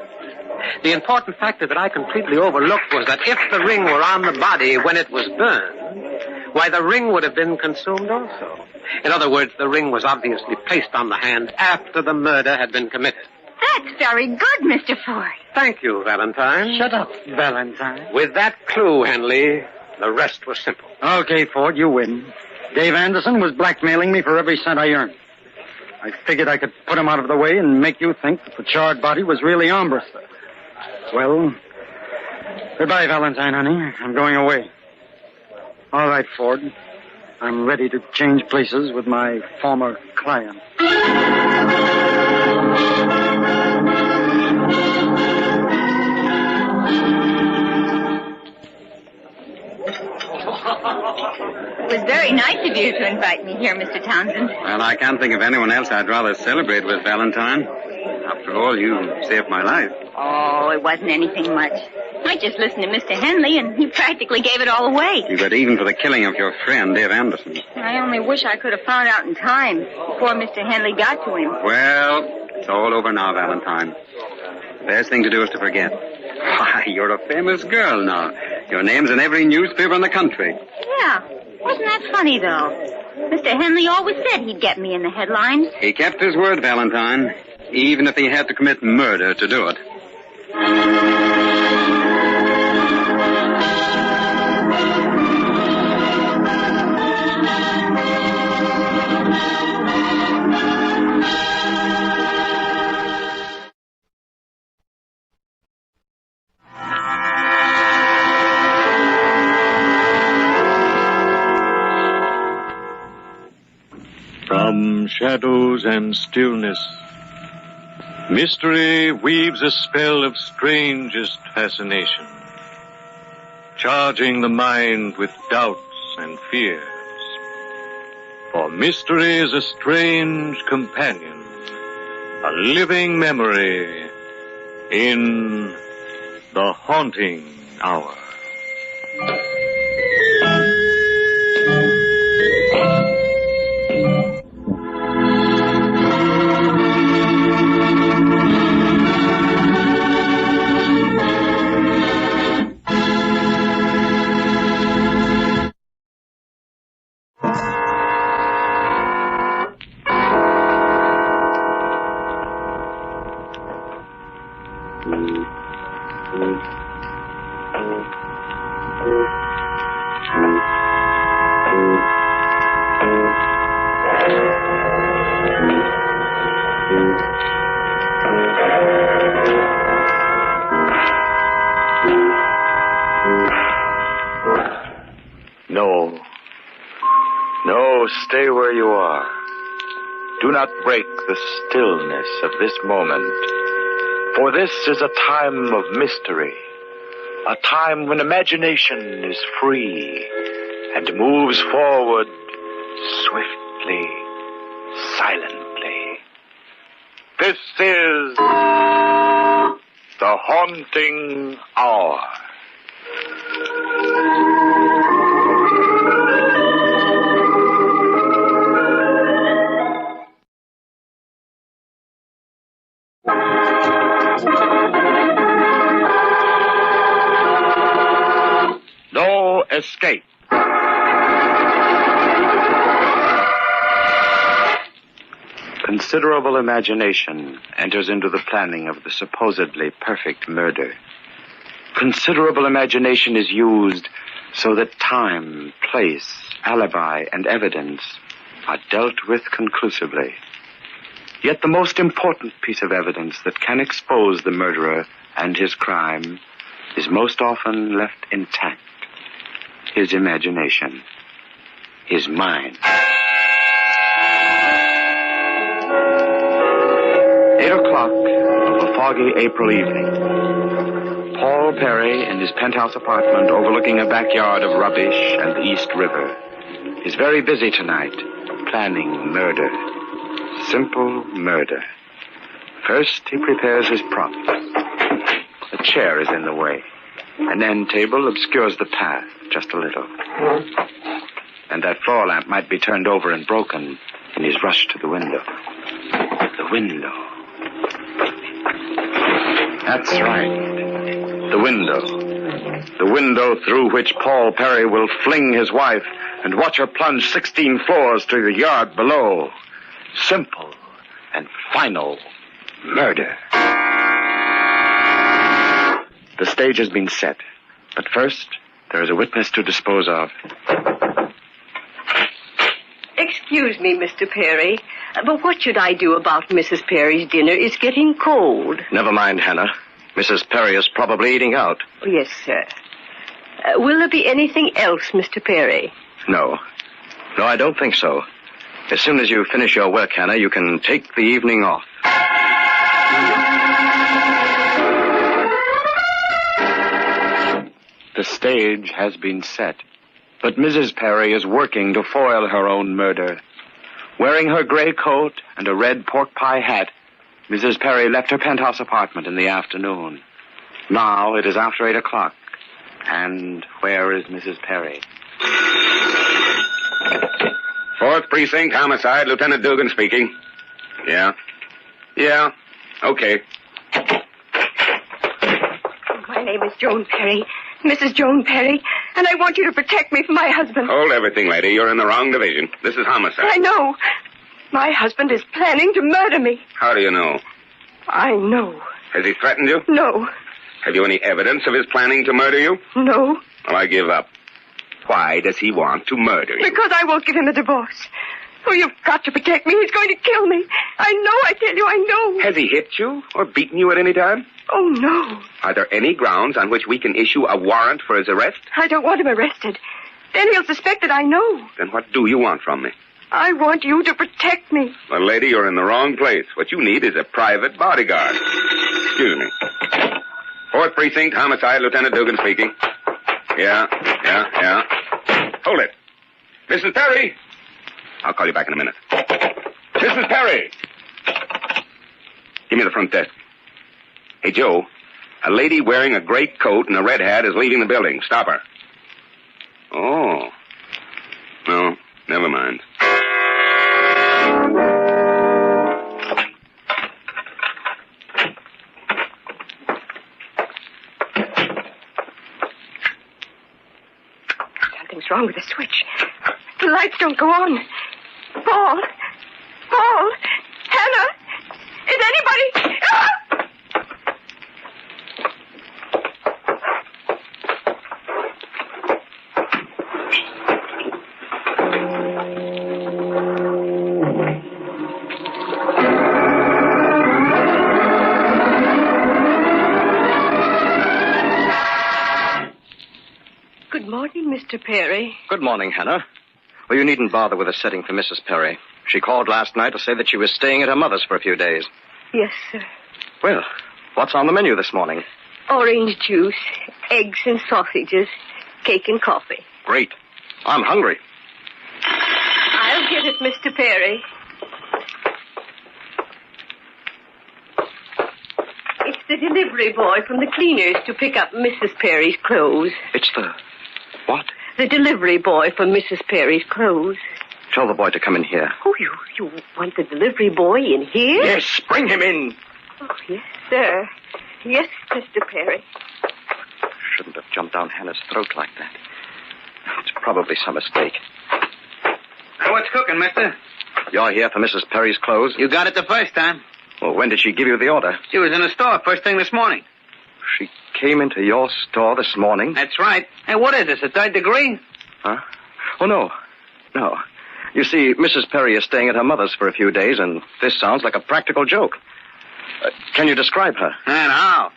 The important factor that I completely overlooked was that if the ring were on the body when it was burned, why, the ring would have been consumed also. In other words, the ring was obviously placed on the hand after the murder had been committed. That's very good, Mr. Ford. Thank you, Valentine. Shut up, Valentine. With that clue, Henley, the rest was simple. Okay, Ford, you win. Dave Anderson was blackmailing me for every cent I earned. I figured I could put him out of the way and make you think that the charred body was really Armbruster. Well, goodbye, Valentine, honey. I'm going away. All right, Ford. I'm ready to change places with my former client. It was very nice of you to invite me here, Mr. Townsend. Well, I can't think of anyone else I'd rather celebrate with, Valentine. After all, you saved my life. Oh, it wasn't anything much. I just listened to Mr. Henley, and he practically gave it all away. But even for the killing of your friend, Dave Anderson. I only wish I could have found out in time before Mr. Henley got to him. Well, it's all over now, Valentine. The best thing to do is to forget. Why, you're a famous girl now. Your name's in every newspaper in the country. Yeah. Wasn't that funny, though? Mr. Henley always said he'd get me in the headlines. He kept his word, Valentine, even if he had to commit murder to do it. From shadows and stillness, mystery weaves a spell of strangest fascination, charging the mind with doubts and fears. For mystery is a strange companion, a living memory in the haunting hour. No, stay where you are. Do not break the stillness of this moment. For this is a time of mystery. A time when imagination is free and moves forward swiftly, silently. This is the Haunting Hour. No escape. Considerable imagination enters into the planning of the supposedly perfect murder. Considerable imagination is used so that time, place, alibi, and evidence are dealt with conclusively. Yet the most important piece of evidence that can expose the murderer and his crime is most often left intact. His imagination. His mind. 8 o'clock of a foggy April evening. Paul Perry, in his penthouse apartment overlooking a backyard of rubbish and the East River, is very busy tonight, planning murder. Simple murder. First, he prepares his props. A chair is in the way. An end table obscures the path just a little. And that floor lamp might be turned over and broken in his rush to the window. The window. That's right. The window. The window through which Paul Perry will fling his wife and watch her plunge 16 floors to the yard below. Simple and final murder. The stage has been set. But first, there is a witness to dispose of. Excuse me, Mr. Perry, but what should I do about Mrs. Perry's dinner? It's getting cold. Never mind, Hannah. Mrs. Perry is probably eating out. Yes, sir. Will there be anything else, Mr. Perry? No. No, I don't think so. As soon as you finish your work, Hannah, you can take the evening off. The stage has been set, but Mrs. Perry is working to foil her own murder. Wearing her gray coat and a red pork pie hat, Mrs. Perry left her penthouse apartment in the afternoon. Now it is after 8 o'clock. And where is Mrs. Perry? 4th Precinct, Homicide, Lieutenant Dugan speaking. Yeah. Yeah. Okay. My name is Joan Perry. Mrs. Joan Perry, and I want you to protect me from my husband. Hold everything, lady. You're in the wrong division. This is homicide. I know. My husband is planning to murder me. How do you know? I know. Has he threatened you? No. Have you any evidence of his planning to murder you? No. Well, I give up. Why does he want to murder you? Because I won't give him a divorce. Oh, you've got to protect me. He's going to kill me. I know, I tell you, I know. Has he hit you or beaten you at any time? Oh, no. Are there any grounds on which we can issue a warrant for his arrest? I don't want him arrested. Then he'll suspect that I know. Then what do you want from me? I want you to protect me. Well, lady, you're in the wrong place. What you need is a private bodyguard. Excuse me. 4th Precinct, Homicide, Lieutenant Dugan speaking. Yeah. Hold it. Mrs. Perry! I'll call you back in a minute. Mrs. Perry! Give me the front desk. Hey, Joe, a lady wearing a gray coat and a red hat is leaving the building. Stop her. Oh. No, never mind. Something's wrong with the switch. The lights don't go on. Paul! Hannah! Is anybody... Ah! Good morning, Mr. Perry. Good morning, Hannah. Well, you needn't bother with a setting for Mrs. Perry. She called last night to say that she was staying at her mother's for a few days. Yes, sir. Well, what's on the menu this morning? Orange juice, eggs and sausages, cake and coffee. Great. I'm hungry. I'll get it, Mr. Perry. It's the delivery boy from the cleaners to pick up Mrs. Perry's clothes. It's the... what? The delivery boy for Mrs. Perry's clothes. Tell the boy to come in here. Oh, you want the delivery boy in here? Yes, bring him in. Oh, yes, sir. Yes, Mr. Perry. Shouldn't have jumped down Hannah's throat like that. It's probably some mistake. Now, what's cooking, mister? You're here for Mrs. Perry's clothes? You got it the first time. Well, when did she give you the order? She was in the store first thing this morning. She came into your store this morning? That's right. Hey, what is this, a third degree? Huh? Oh, no. No. You see, Mrs. Perry is staying at her mother's for a few days, and this sounds like a practical joke. Can you describe her? And how?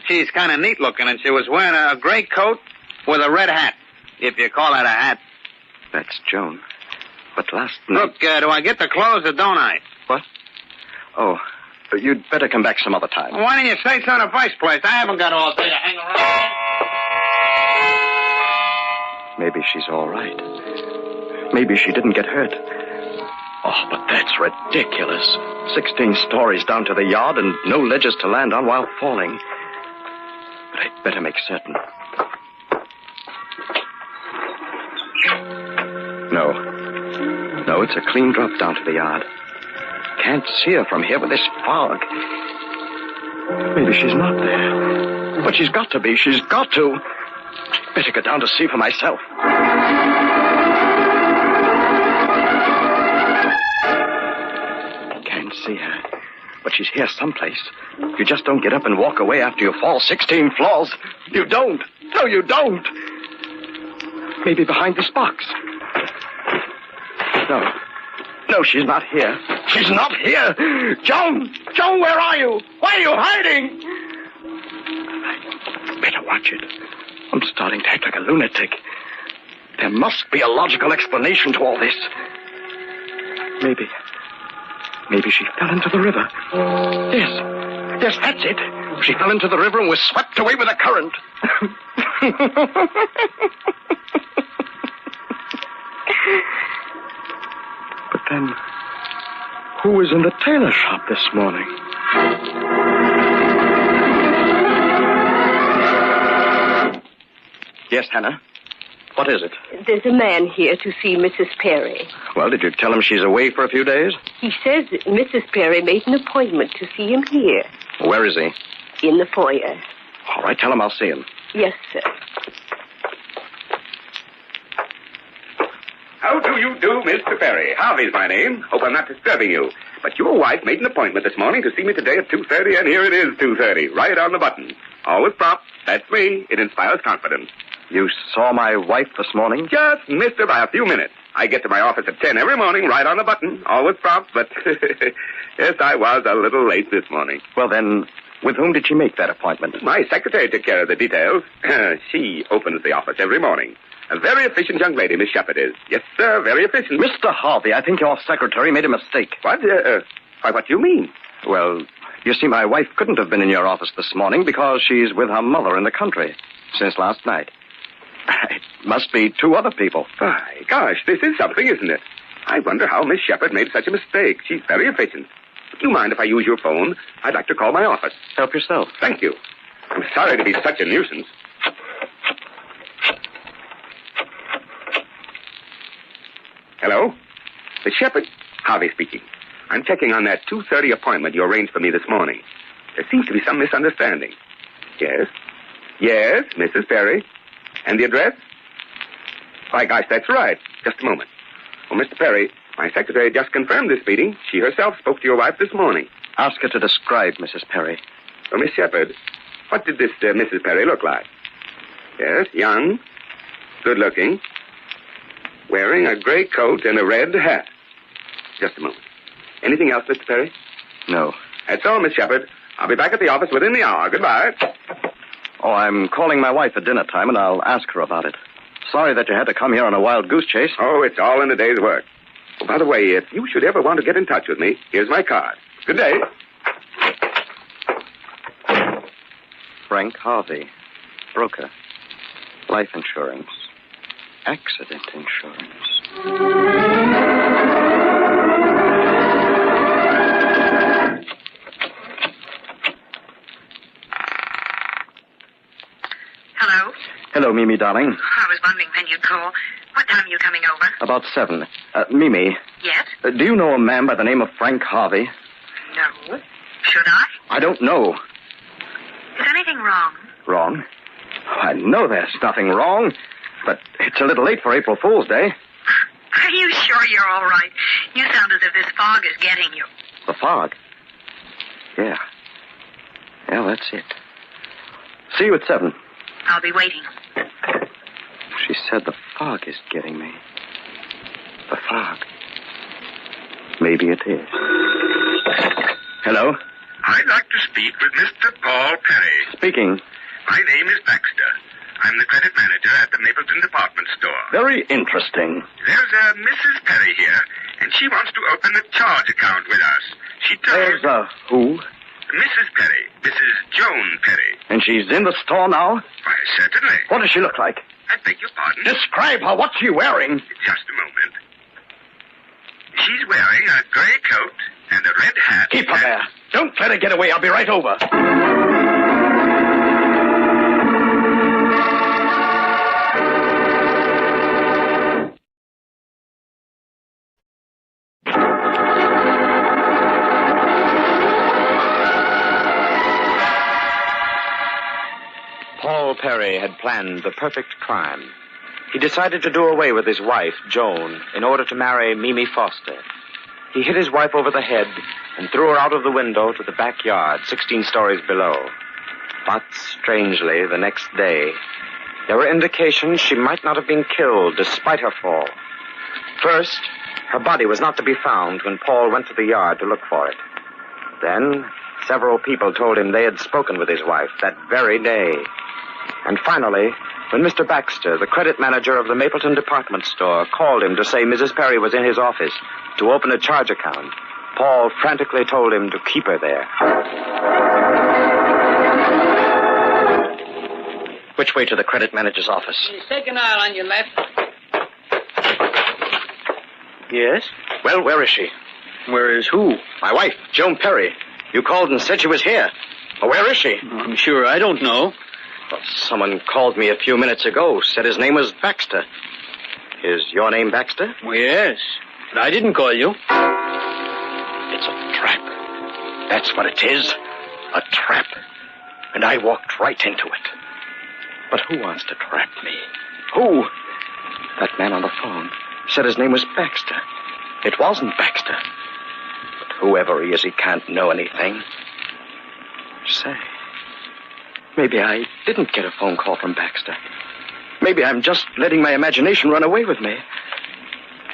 She's kind of neat looking, and she was wearing a gray coat with a red hat, if you call that a hat. That's Joan. But last night... Look, do I get the clothes or don't I? What? Oh, you'd better come back some other time. Well, why didn't you say so in the first place? I haven't got all day to hang around. Maybe she's all right. Maybe she didn't get hurt. Oh, but that's ridiculous. 16 stories down to the yard and no ledges to land on while falling. But I'd better make certain. No, it's a clean drop down to the yard. Can't see her from here with this fog. Maybe she's not there. But she's got to be. She's got to. Better go down to see for myself. Can't see her. But she's here someplace. You just don't get up and walk away after you fall 16 floors. You don't. No, you don't. Maybe behind this box. No, she's not here. She's not here. Joan, where are you? Why are you hiding? I better watch it. I'm starting to act like a lunatic. There must be a logical explanation to all this. Maybe she fell into the river. Yes, that's it. She fell into the river and was swept away with the current. But then, who was in the tailor shop this morning? Yes, Hannah. What is it? There's a man here to see Mrs. Perry. Well, did you tell him she's away for a few days? He says that Mrs. Perry made an appointment to see him here. Where is he? In the foyer. All right, tell him I'll see him. Yes, sir. How do you do, Mr. Perry? Harvey's my name. Hope I'm not disturbing you. But your wife made an appointment this morning to see me today at 2:30, and here it is, 2:30, right on the button. Always prompt. That's me. It inspires confidence. You saw my wife this morning? Just missed her by a few minutes. I get to my office at 10 every morning, right on the button. Always prompt, but yes, I was a little late this morning. Well, then, with whom did she make that appointment? My secretary took care of the details. She opens the office every morning. A very efficient young lady, Miss Shepherd is. Yes, sir, very efficient. Mr. Harvey, I think your secretary made a mistake. What? What do you mean? Well, you see, my wife couldn't have been in your office this morning because she's with her mother in the country since last night. It must be two other people. My gosh, this is something, isn't it? I wonder how Miss Shepherd made such a mistake. She's very efficient. Do you mind if I use your phone? I'd like to call my office. Help yourself. Thank you. I'm sorry to be such a nuisance. Hello? Miss Shepherd? Harvey speaking. I'm checking on that 2:30 appointment you arranged for me this morning. There seems to be some misunderstanding. Yes? Yes, Mrs. Perry. And the address? By gosh, that's right. Just a moment. Well, Mr. Perry, my secretary just confirmed this meeting. She herself spoke to your wife this morning. Ask her to describe Mrs. Perry. Well, Miss Shepherd, what did this Mrs. Perry look like? Yes, young, good-looking, wearing a gray coat and a red hat. Just a moment. Anything else, Mr. Perry? No. That's all, Miss Shepherd. I'll be back at the office within the hour. Goodbye. Oh, I'm calling my wife at dinner time, and I'll ask her about it. Sorry that you had to come here on a wild goose chase. Oh, it's all in a day's work. Oh, by the way, if you should ever want to get in touch with me, here's my card. Good day. Frank Harvey, broker. Life insurance. Accident insurance. Hello? Hello, Mimi, darling. I was wondering when you'd call. What time are you coming over? About 7. Mimi. Yes? Do you know a man by the name of Frank Harvey? No. Should I? I don't know. Is anything wrong? Wrong? I know there's nothing wrong, but it's a little late for April Fool's Day. Are you sure you're all right? You sound as if this fog is getting you. The fog? Yeah. Yeah, that's it. See you at 7. I'll be waiting. She said the fog is getting me. The fog. Maybe it is. Hello? I'd like to speak with Mr. Paul Perry. Speaking. My name is Baxter. I'm the credit manager at the Mapleton department store. Very interesting. There's a Mrs. Perry here, and she wants to open a charge account with us. She told... There's who? Mrs. Perry. Mrs. Joan Perry. And she's in the store now? Why, certainly. What does she look like? I beg your pardon? Describe her. What's she wearing? Just a moment. She's wearing a gray coat and a red hat. Keep her there. Don't let her get away. I'll be right over. Paul Perry had planned the perfect crime. He decided to do away with his wife, Joan, in order to marry Mimi Foster. He hit his wife over the head and threw her out of the window to the backyard, 16 stories below. But, strangely, the next day, there were indications she might not have been killed despite her fall. First, her body was not to be found when Paul went to the yard to look for it. Then, several people told him they had spoken with his wife that very day. And finally, when Mr. Baxter, the credit manager of the Mapleton department store, called him to say Mrs. Perry was in his office to open a charge account, Paul frantically told him to keep her there. Which way to the credit manager's office? Second aisle on your left. Yes? Well, where is she? Where is who? My wife, Joan Perry. You called and said she was here. Well, where is she? I'm sure I don't know. Well, someone called me a few minutes ago, said his name was Baxter. Is your name Baxter? Well, yes, but I didn't call you. It's a trap. That's what it is. A trap. And I walked right into it. But who wants to trap me? Who? That man on the phone said his name was Baxter. It wasn't Baxter. But whoever he is, he can't know anything. Say, maybe I didn't get a phone call from Baxter. Maybe I'm just letting my imagination run away with me.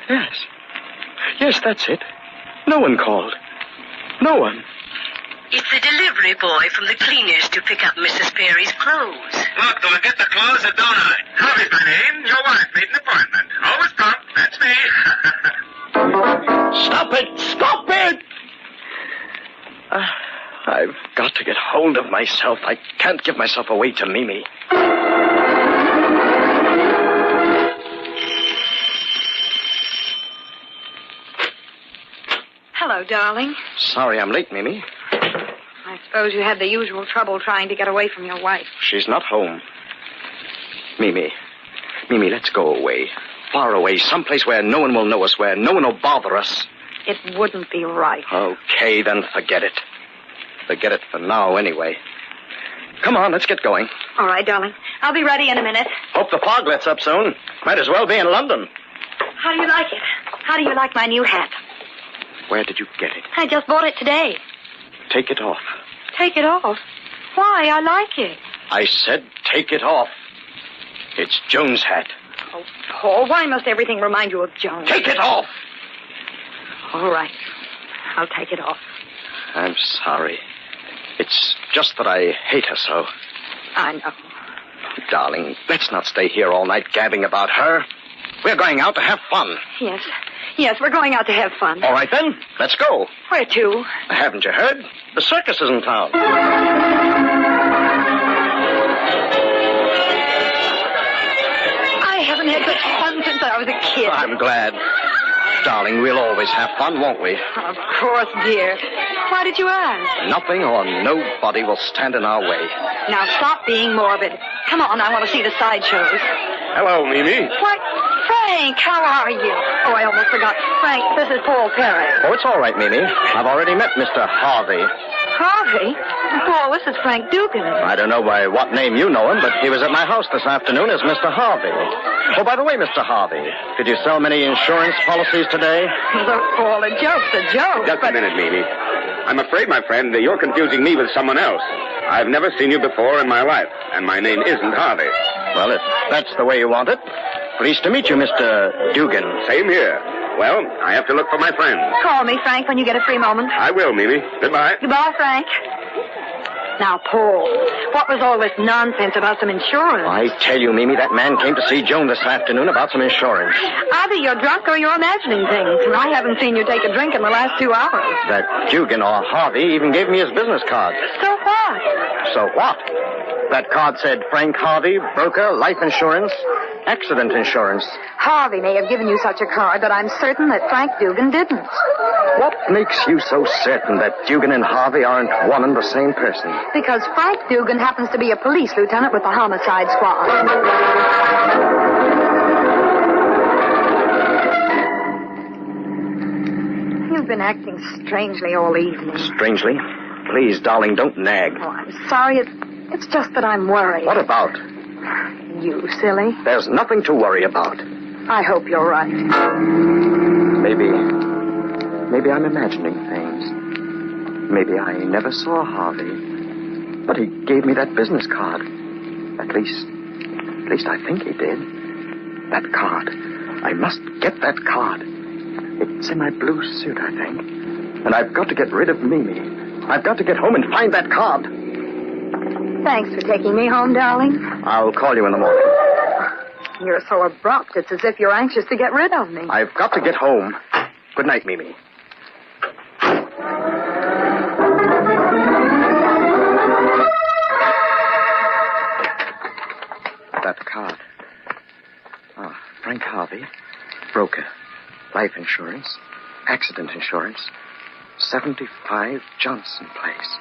Yes. Yes, that's it. No one called. No one. It's the delivery boy from the cleaners to pick up Mrs. Perry's clothes. Look, do I get the clothes or don't I? Harvey's my name. Your wife made an appointment. Always prompt. That's me. Stop it! Stop it! I've got to get hold of myself. I can't give myself away to Mimi. Hello, darling. Sorry I'm late, Mimi. I suppose you had the usual trouble trying to get away from your wife. She's not home. Mimi, let's go away. Far away, someplace where no one will know us, where no one will bother us. It wouldn't be right. Okay, then forget it. Forget it for now, anyway. Come on, let's get going. All right, darling. I'll be ready in a minute. Hope the fog lets up soon. Might as well be in London. How do you like it? How do you like my new hat? Where did you get it? I just bought it today. Take it off. Take it off? Why? I like it. I said take it off. It's Joan's hat. Oh, Paul, why must everything remind you of Joan? Take it off! All right. I'll take it off. I'm sorry. It's just that I hate her so. I know. Darling, let's not stay here all night gabbing about her. We're going out to have fun. Yes. Yes, we're going out to have fun. All right, then. Let's go. Where to? Haven't you heard? The circus is in town. I haven't had such fun since I was a kid. I'm glad. Darling, we'll always have fun, won't we? Of course, dear. Why did you ask? Nothing or nobody will stand in our way. Now stop being morbid. Come on, I want to see the sideshows. Hello, Mimi. What? Frank, how are you? Oh, I almost forgot. Frank, this is Paul Perry. Oh, it's all right, Mimi. I've already met Mr. Harvey. Harvey? Paul, this is Frank Dugan. I don't know by what name you know him, but he was at my house this afternoon as Mr. Harvey. Oh, by the way, Mr. Harvey, did you sell many insurance policies today? Look, Paul, a joke's a joke. Just a minute, Mimi. I'm afraid, my friend, that you're confusing me with someone else. I've never seen you before in my life, and my name isn't Harvey. Well, if that's the way you want it, pleased to meet you, Mr. Dugan. Same here. Well, I have to look for my friends. Call me, Frank, when you get a free moment. I will, Mimi. Goodbye. Goodbye, Frank. Now, Paul, what was all this nonsense about some insurance? I tell you, Mimi, that man came to see Joan this afternoon about some insurance. Either you're drunk or you're imagining things. And I haven't seen you take a drink in the last 2 hours. That Dugan or Harvey even gave me his business card. So what? So what? That card said Frank Harvey, broker, life insurance, accident insurance. Harvey may have given you such a card, but I'm certain that Frank Dugan didn't. What makes you so certain that Dugan and Harvey aren't one and the same person? Because Frank Dugan happens to be a police lieutenant with the Homicide Squad. You've been acting strangely all evening. Strangely? Please, darling, don't nag. Oh, I'm sorry. It's just that I'm worried. What about? You silly. There's nothing to worry about. I hope you're right. Maybe I'm imagining things. Maybe I never saw Harvey. But he gave me that business card. At least I think he did. That card. I must get that card. It's in my blue suit, I think. And I've got to get rid of Mimi. I've got to get home and find that card. Thanks for taking me home, darling. I'll call you in the morning. You're so abrupt. It's as if you're anxious to get rid of me. I've got to get home. Good night, Mimi. That card. Oh, Frank Harvey, broker, life insurance, accident insurance, 75 Johnson Place.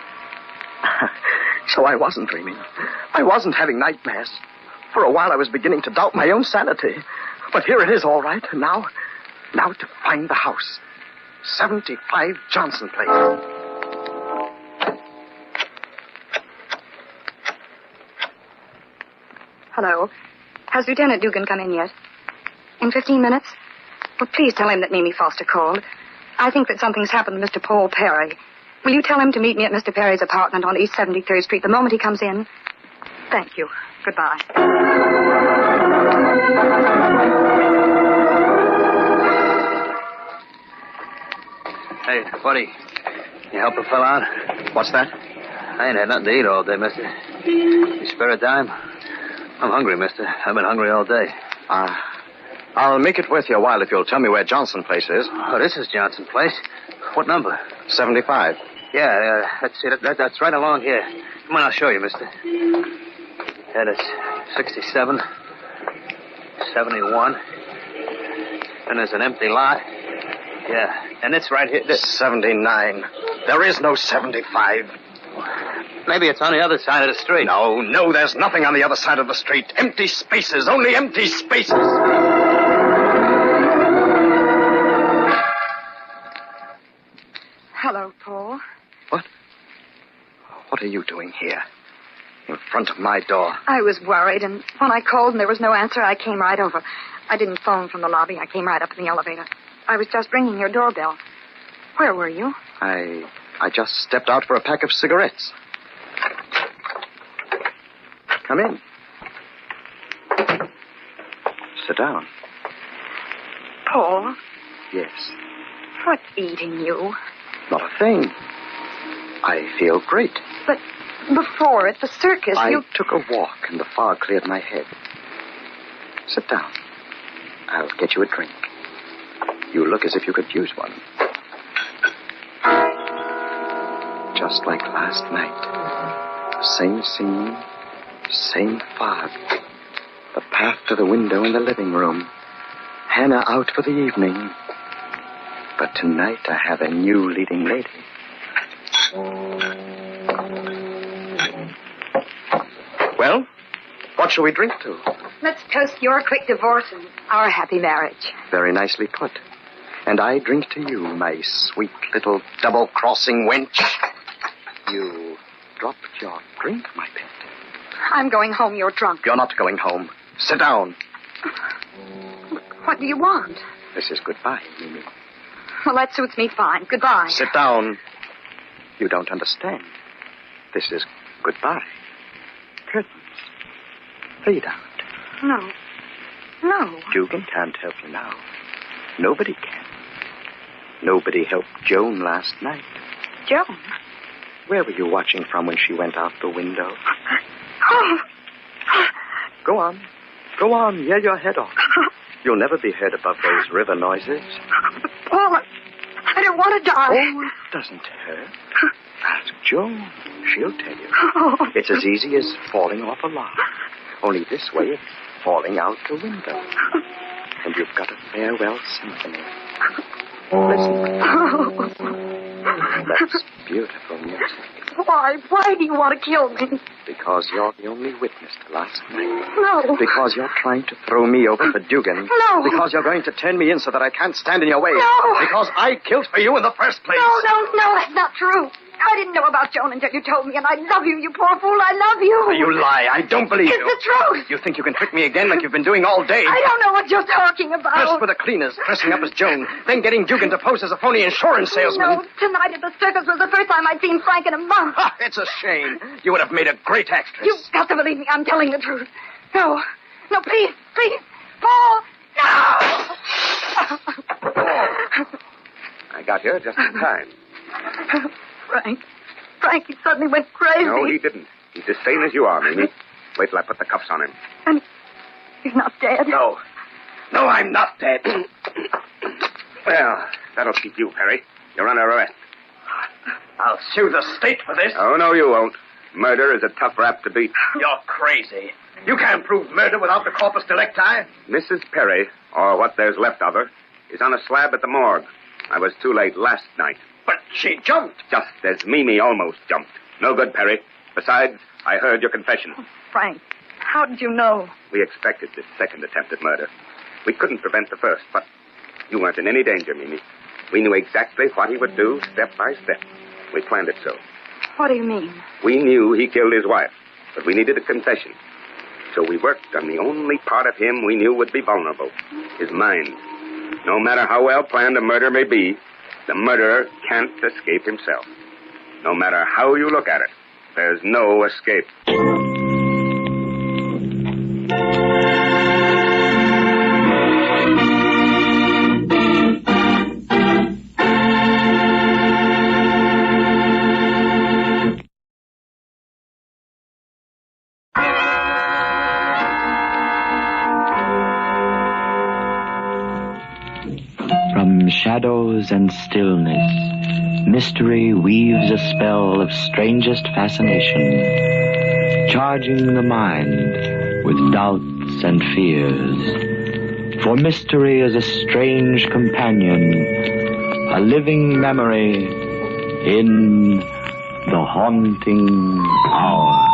So I wasn't dreaming. I wasn't having nightmares. For a while I was beginning to doubt my own sanity. But here it is, all right. And now to find the house. 75 Johnson Place. Hello. Has Lieutenant Dugan come in yet? In 15 minutes? Well, please tell him that Mimi Foster called. I think that something's happened to Mr. Paul Perry. Will you tell him to meet me at Mr. Perry's apartment on East 73rd Street the moment he comes in? Thank you. Goodbye. Hey, buddy. You help a fella out? What's that? I ain't had nothing to eat all day, mister. You spare a dime? I'm hungry, mister. I've been hungry all day. I'll make it worth your while if you'll tell me where Johnson Place is. Oh, this is Johnson Place. What number? 75. Yeah, let's see. That's right along here. Come on, I'll show you, mister. Yeah, that's 67, 71. And there's an empty lot. Yeah, and it's right here. 79. There is no 75. Maybe it's on the other side of the street. No, there's nothing on the other side of the street. Empty spaces, only empty spaces. Hello, Paul. What are you doing here? In front of my door. I was worried, and when I called and there was no answer, I came right over. I didn't phone from the lobby. I came right up in the elevator. I was just ringing your doorbell. Where were you? I just stepped out for a pack of cigarettes. Come in. Sit down. Paul? Yes. What's eating you? Not a thing. I feel great. But Before, at the circus, I took a walk and the fog cleared my head. Sit down. I'll get you a drink. You look as if you could use one. Just like last night. The same scene, same fog. The path to the window in the living room. Hannah out for the evening. But tonight I have a new leading lady. Well, what shall we drink to? Let's toast your quick divorce and our happy marriage. Very nicely put. And I drink to you, my sweet little double-crossing wench. You dropped your drink, my pet. I'm going home. You're drunk. You're not going home. Sit down. What do you want? This is goodbye, Mimi. Well, that suits me fine. Goodbye. Sit down. You don't understand. This is goodbye. Curtains. Fade out. No. No. Dugan can't help you now. Nobody can. Nobody helped Joan last night. Joan? Where were you watching from when she went out the window? Go on. Go on. Yell your head off. You'll never be heard above those river noises. Paul, I don't want to die. Oh, it doesn't hurt. Ask Joan. She'll tell you. It's as easy as falling off a log. Only this way, it's falling out the window. And you've got a farewell symphony. Listen. That's beautiful music. Why? Why do you want to kill me? Because you're the only witness to last night. No. Because you're trying to throw me over for Dugan. No. Because you're going to turn me in so that I can't stand in your way. No. Because I killed for you in the first place. No, that's not true. I didn't know about Joan until you told me, and I love you, you poor fool. I love you. You lie. I don't believe you. It's the truth. You think you can trick me again like you've been doing all day? I don't know what you're talking about. First for the cleaners, dressing up as Joan, then getting Dugan to pose as a phony insurance salesman. No, tonight at the circus was the first time I'd seen Frank in a month. It's a shame. You would have made a great actress. You've got to believe me. I'm telling the truth. No, please. Paul, no! I got here just in time. Frank, he suddenly went crazy. No, he didn't. He's as sane as you are, Mimi. Wait till I put the cuffs on him. And he's not dead? No, I'm not dead. Well, that'll keep you, Perry. You're under arrest. I'll sue the state for this. Oh, no, you won't. Murder is a tough rap to beat. You're crazy. You can't prove murder without the corpus delicti. Mrs. Perry, or what there's left of her, is on a slab at the morgue. I was too late last night. But she jumped. Just as Mimi almost jumped. No good, Perry. Besides, I heard your confession. Frank, how did you know? We expected this second attempt at murder. We couldn't prevent the first, but you weren't in any danger, Mimi. We knew exactly what he would do, step by step. We planned it so. What do you mean? We knew he killed his wife, but we needed a confession. So we worked on the only part of him we knew would be vulnerable, his mind. No matter how well planned a murder may be, the murderer can't escape himself. No matter how you look at it, there's no escape. From shadows and stillness, mystery weaves a spell of strangest fascination, charging the mind with doubts and fears. For mystery is a strange companion, a living memory in the haunting hour.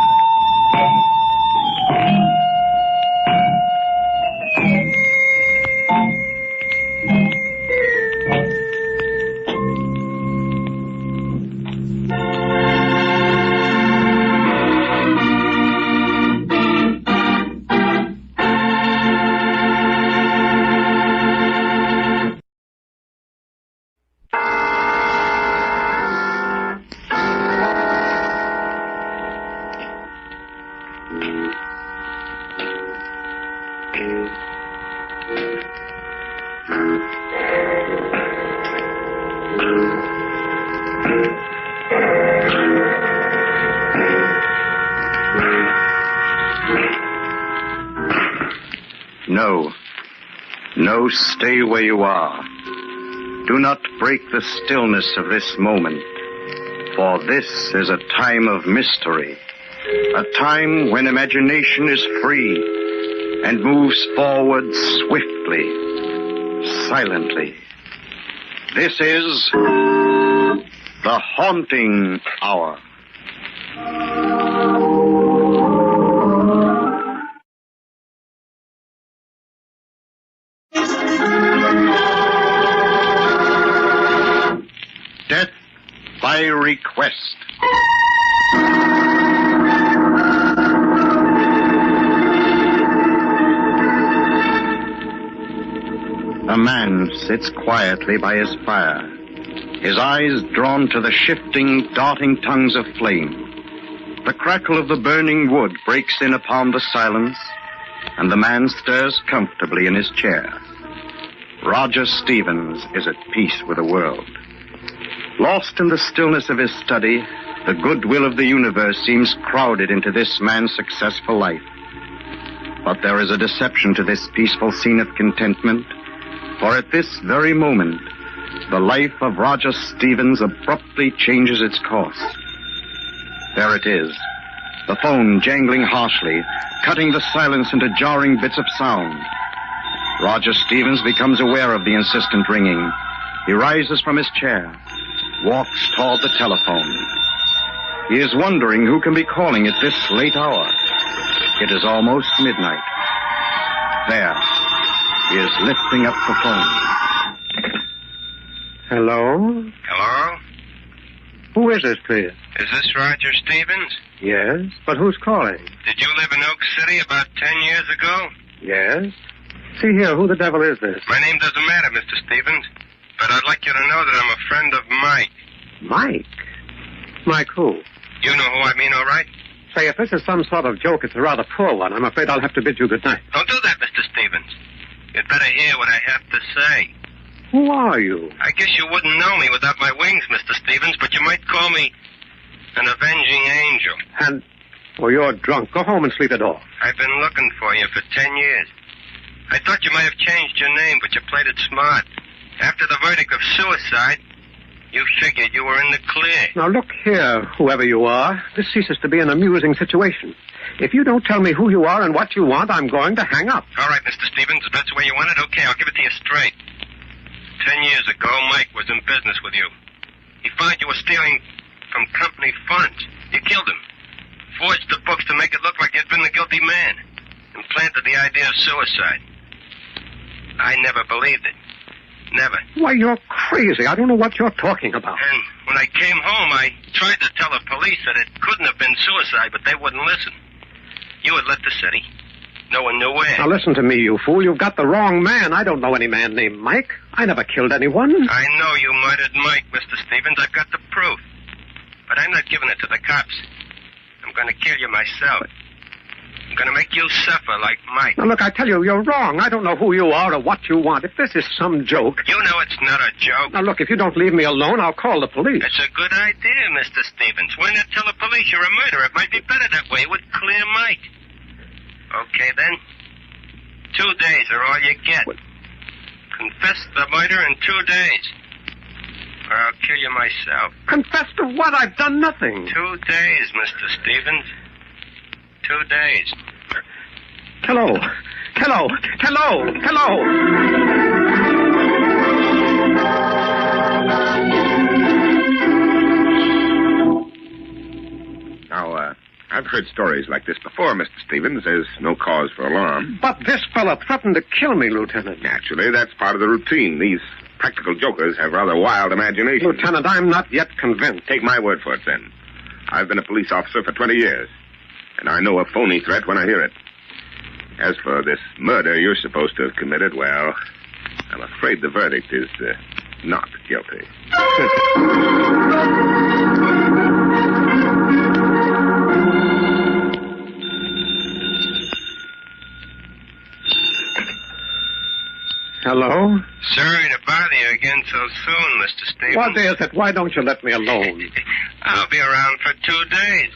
No. No, stay where you are. Do not break the stillness of this moment, for this is a time of mystery, a time when imagination is free and moves forward swiftly, silently. This is the Haunting Hour. Death by request. A man sits quietly by his fire, his eyes drawn to the shifting, darting tongues of flame. The crackle of the burning wood breaks in upon the silence, and the man stirs comfortably in his chair. Roger Stevens is at peace with the world. Lost in the stillness of his study, the goodwill of the universe seems crowded into this man's successful life. But there is a deception to this peaceful scene of contentment, for at this very moment, the life of Roger Stevens abruptly changes its course. There it is, the phone jangling harshly, cutting the silence into jarring bits of sound. Roger Stevens becomes aware of the insistent ringing. He rises from his chair, walks toward the telephone. He is wondering who can be calling at this late hour. It is almost midnight. There. He is lifting up the phone. Hello? Hello? Who is this, please? Is this Roger Stevens? Yes, but who's calling? Did you live in Oak City about 10 years ago? Yes. See here, who the devil is this? My name doesn't matter, Mr. Stevens, but I'd like you to know that I'm a friend of Mike. Mike? Mike who? You know who I mean, all right? Say, if this is some sort of joke, it's a rather poor one. I'm afraid I'll have to bid you good night. Don't do that, Mr. Stevens. You'd better hear what I have to say. Who are you? I guess you wouldn't know me without my wings, Mr. Stevens, but you might call me an avenging angel. And, oh, you're drunk. Go home and sleep it off. I've been looking for you for 10 years. I thought you might have changed your name, but you played it smart. After the verdict of suicide, you figured you were in the clear. Now, look here, whoever you are. This ceases to be an amusing situation. If you don't tell me who you are and what you want, I'm going to hang up. All right, Mr. Stevens, if that's the way you want it, okay, I'll give it to you straight. 10 years ago, Mike was in business with you. He found you were stealing from company funds. You killed him. Forged the books to make it look like you'd been the guilty man. And planted the idea of suicide. I never believed it. Never. Why, you're crazy. I don't know what you're talking about. And when I came home, I tried to tell the police that it couldn't have been suicide, but they wouldn't listen. You had left the city. No one knew where. Now listen to me, you fool. You've got the wrong man. I don't know any man named Mike. I never killed anyone. I know you murdered Mike, Mr. Stevens. I've got the proof. But I'm not giving it to the cops. I'm going to kill you myself. I'm going to make you suffer like Mike. Now, look, I tell you, you're wrong. I don't know who you are or what you want. If this is some joke... You know it's not a joke. Now, look, if you don't leave me alone, I'll call the police. It's a good idea, Mr. Stevens. Why not tell the police you're a murderer? It might be better that way. It would clear Mike. Okay, then. 2 days are all you get. What? Confess the murder in 2 days. Or I'll kill you myself. Confess to what? I've done nothing. 2 days, Mr. Stevens. 2 days. Hello. Hello. Hello. Hello. Now, I've heard stories like this before, Mr. Stevens. There's no cause for alarm. But this fella threatened to kill me, Lieutenant. Naturally, that's part of the routine. These practical jokers have rather wild imaginations. Lieutenant, I'm not yet convinced. Take my word for it, then. I've been a police officer for 20 years. And I know a phony threat when I hear it. As for this murder you're supposed to have committed, well, I'm afraid the verdict is not guilty. Hello? Sorry to bother you again so soon, Mr. Stevens. What is it? Why don't you let me alone? I'll be around for 2 days.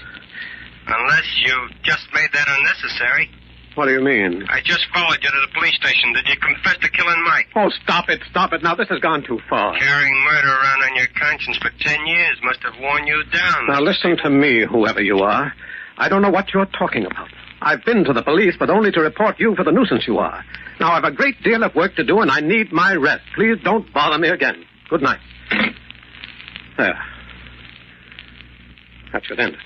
Unless you just made that unnecessary. What do you mean? I just followed you to the police station. Did you confess to killing Mike? Oh, stop it. Now, this has gone too far. Carrying murder around on your conscience for 10 years must have worn you down. Now, listen to me, whoever you are. I don't know what you're talking about. I've been to the police, but only to report you for the nuisance you are. Now, I've a great deal of work to do, and I need my rest. Please don't bother me again. Good night. There. That should end it.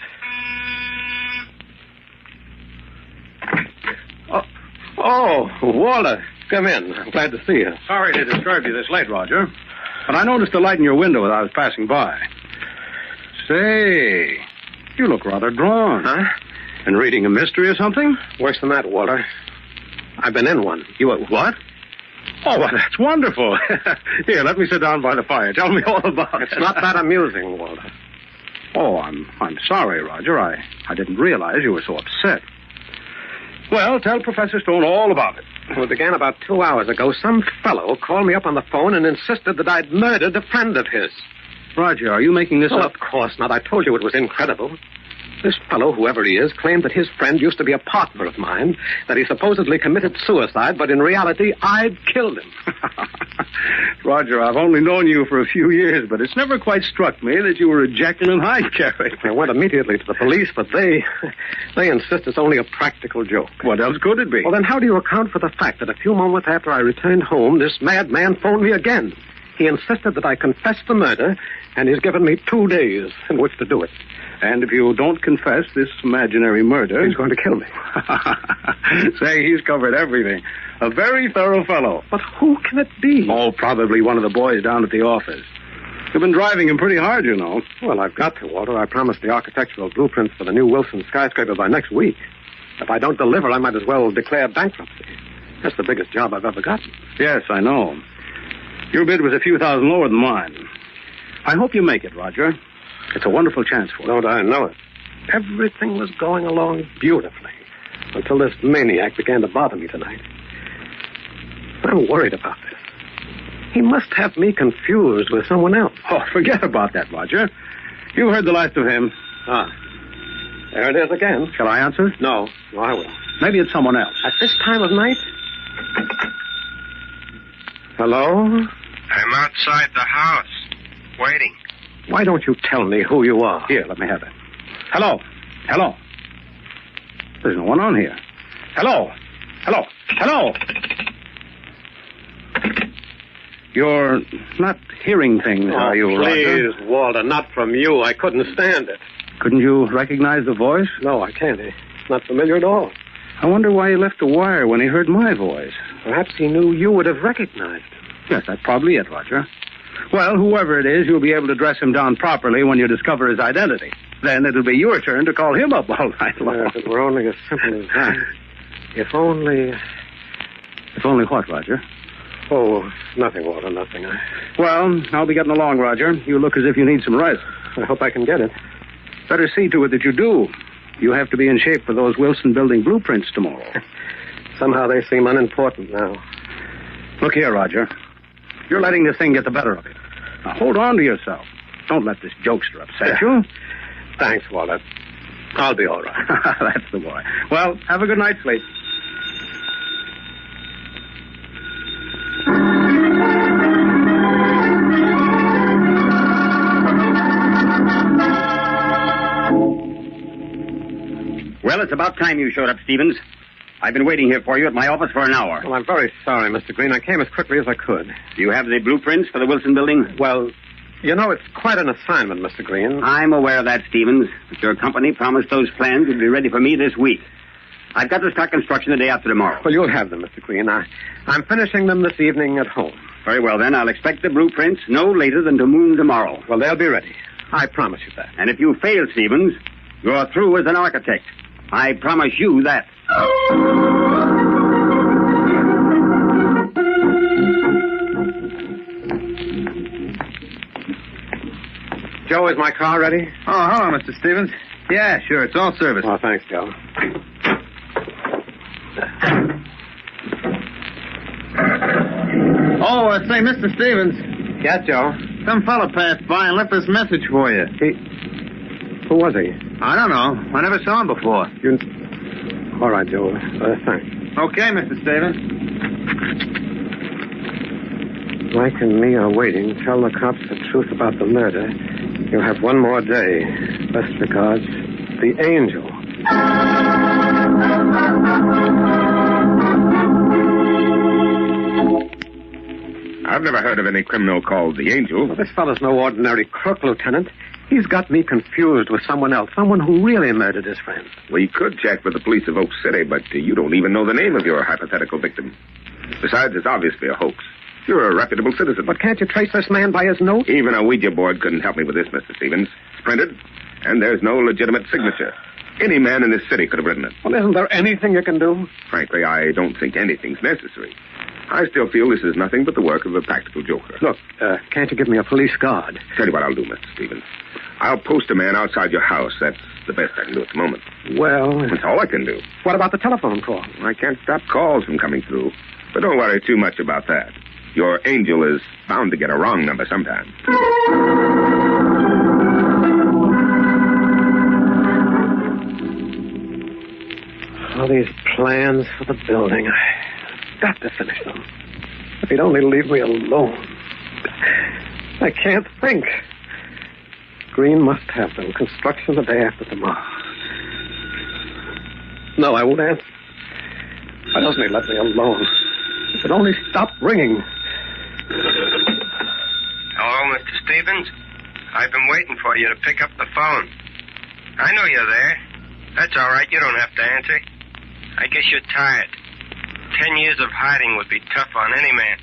Oh, Walter, come in. I'm glad to see you. Sorry to disturb you this late, Roger, but I noticed a light in your window as I was passing by. Say, you look rather drawn. Huh? Been reading a mystery or something? Worse than that, Walter. I've been in one. You what? Oh, well, that's wonderful. Here, let me sit down by the fire. Tell me all about it. It's not that amusing, Walter. Oh, I'm sorry, Roger. I didn't realize you were so upset. Well, tell Professor Stone all about it. Well, it began about 2 hours ago. Some fellow called me up on the phone and insisted that I'd murdered a friend of his. Roger, are you making this up? Of course not. I told you it was incredible. This fellow, whoever he is, claimed that his friend used to be a partner of mine, that he supposedly committed suicide, but in reality, I'd killed him. Roger, I've only known you for a few years, but it's never quite struck me that you were a Jekyll and Hyde character. I went immediately to the police, but they insist it's only a practical joke. What else could it be? Well, then how do you account for the fact that a few moments after I returned home, this madman phoned me again? He insisted that I confess the murder, and he's given me 2 days in which to do it. And if you don't confess this imaginary murder... He's going to kill me. Say, he's covered everything. A very thorough fellow. But who can it be? Oh, probably one of the boys down at the office. You've been driving him pretty hard, you know. Well, I've got to, Walter. I promised the architectural blueprints for the new Wilson skyscraper by next week. If I don't deliver, I might as well declare bankruptcy. That's the biggest job I've ever gotten. Yes, I know. Your bid was a few thousand lower than mine. I hope you make it, Roger. It's a wonderful chance for you. Don't I know it? Everything was going along beautifully until this maniac began to bother me tonight. I'm worried about this. He must have me confused with someone else. Oh, forget about that, Roger. You heard the last of him. Ah, there it is again. Shall I answer? No, I will. Maybe it's someone else. At this time of night? Hello? I'm outside the house, waiting. Why don't you tell me who you are? Here, let me have it. Hello. There's no one on here. Hello. You're not hearing things, are you, Roger? Please, Walter, not from you. I couldn't stand it. Couldn't you recognize the voice? No, I can't. It's not familiar at all. I wonder why he left the wire when he heard my voice. Perhaps he knew you would have recognized him. Yes, that's probably it, Roger. Well, whoever it is, you'll be able to dress him down properly when you discover his identity. Then it'll be your turn to call him up all night long. If it were only as simple as that. If only... If only what, Roger? Oh, nothing, Walter, nothing. Well, I'll be getting along, Roger. You look as if you need some rest. I hope I can get it. Better see to it that you do. You have to be in shape for those Wilson building blueprints tomorrow. Somehow they seem unimportant now. Look here, Roger. You're letting this thing get the better of you. Now, hold on to yourself. Don't let this jokester upset you. Thanks, Walter. I'll be all right. That's the boy. Well, have a good night's sleep. Well, it's about time you showed up, Stevens. I've been waiting here for you at my office for an hour. Well, I'm very sorry, Mr. Green. I came as quickly as I could. Do you have the blueprints for the Wilson building? Well, you know, it's quite an assignment, Mr. Green. I'm aware of that, Stevens. But your company promised those plans would be ready for me this week. I've got to start construction the day after tomorrow. Well, you'll have them, Mr. Green. I'm finishing them this evening at home. Very well, then. I'll expect the blueprints no later than to noon tomorrow. Well, they'll be ready. I promise you that. And if you fail, Stevens, you're through as an architect. I promise you that. Joe, is my car ready? Oh, hello, Mr. Stevens. Yeah, sure. It's all serviced. Oh, thanks, Joe. Oh, say, Mr. Stevens. Yeah, Joe? Some fella passed by and left this message for you. Who was he? I don't know. I never saw him before. All right, Joe. Thanks. Okay, Mr. Stevens. Mike and me are waiting. Tell the cops the truth about the murder. You'll have one more day. Best regards, the Angel. I've never heard of any criminal called the Angel. Well, this fellow's no ordinary crook, Lieutenant. He's got me confused with someone else, someone who really murdered his friend. We could check with the police of Oak City, but you don't even know the name of your hypothetical victim. Besides, it's obviously a hoax. You're a reputable citizen. But can't you trace this man by his note? Even a Ouija board couldn't help me with this, Mr. Stevens. It's printed, and there's no legitimate signature. Any man in this city could have written it. Well, isn't there anything you can do? Frankly, I don't think anything's necessary. I still feel this is nothing but the work of a practical joker. Look, can't you give me a police guard? Tell you what I'll do, Mr. Stevens. I'll post a man outside your house. That's the best I can do at the moment. Well... That's all I can do. What about the telephone call? I can't stop calls from coming through. But don't worry too much about that. Your Angel is bound to get a wrong number sometime. All these plans for the building. I've got to finish them. If he'd only leave me alone. I can't think. Green must have them. Construction the day after tomorrow. No, I won't answer. Why doesn't he let me alone? If it only stopped ringing. Hello, Mr. Stevens. I've been waiting for you to pick up the phone. I know you're there. That's all right. You don't have to answer. I guess you're tired. 10 years of hiding would be tough on any man.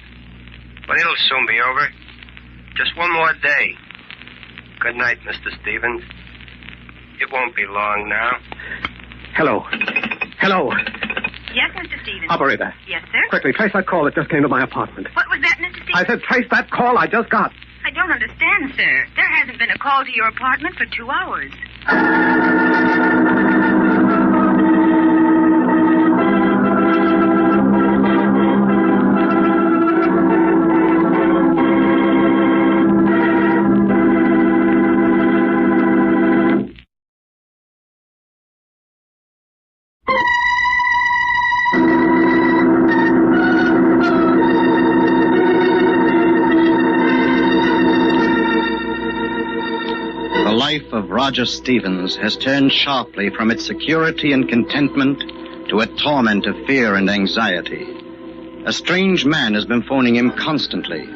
But it'll soon be over. Just one more day. Good night, Mr. Stevens. It won't be long now. Hello. Hello. Yes, Mr. Stevens. Operator. Yes, sir? Quickly, trace that call that just came to my apartment. What was that, Mr. Stevens? I said trace that call I just got. I don't understand, sir. There hasn't been a call to your apartment for 2 hours. Of Roger Stevens has turned sharply from its security and contentment to a torment of fear and anxiety. A strange man has been phoning him constantly,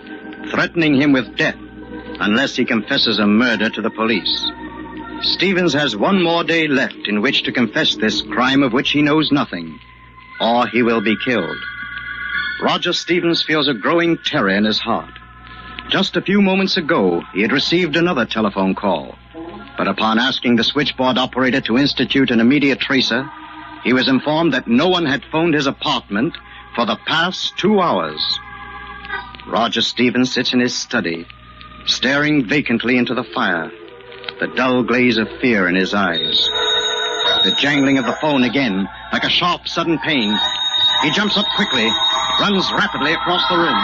threatening him with death unless he confesses a murder to the police. Stevens has one more day left in which to confess this crime of which he knows nothing, or he will be killed. Roger Stevens feels a growing terror in his heart. Just a few moments ago, he had received another telephone call. But upon asking the switchboard operator to institute an immediate tracer, he was informed that no one had phoned his apartment for the past 2 hours. Roger Stevens sits in his study, staring vacantly into the fire, the dull glaze of fear in his eyes. The jangling of the phone again, like a sharp, sudden pain. He jumps up quickly, runs rapidly across the room.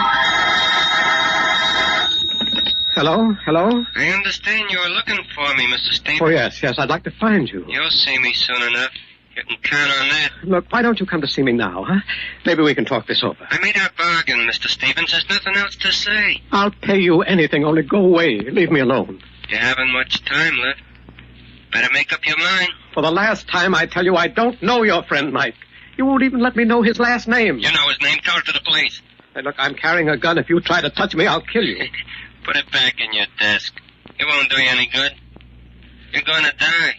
Hello? Hello? I understand you were looking for me, Mr. Stevens. Oh, yes. I'd like to find you. You'll see me soon enough. You can count on that. Look, why don't you come to see me now, huh? Maybe we can talk this over. I made our bargain, Mr. Stevens. There's nothing else to say. I'll pay you anything, only go away. Leave me alone. You haven't much time left. Better make up your mind. For the last time, I tell you, I don't know your friend, Mike. You won't even let me know his last name. You know his name. Tell it to the police. Hey, look, I'm carrying a gun. If you try to touch me, I'll kill you. Put it back in your desk. It won't do you any good. You're going to die.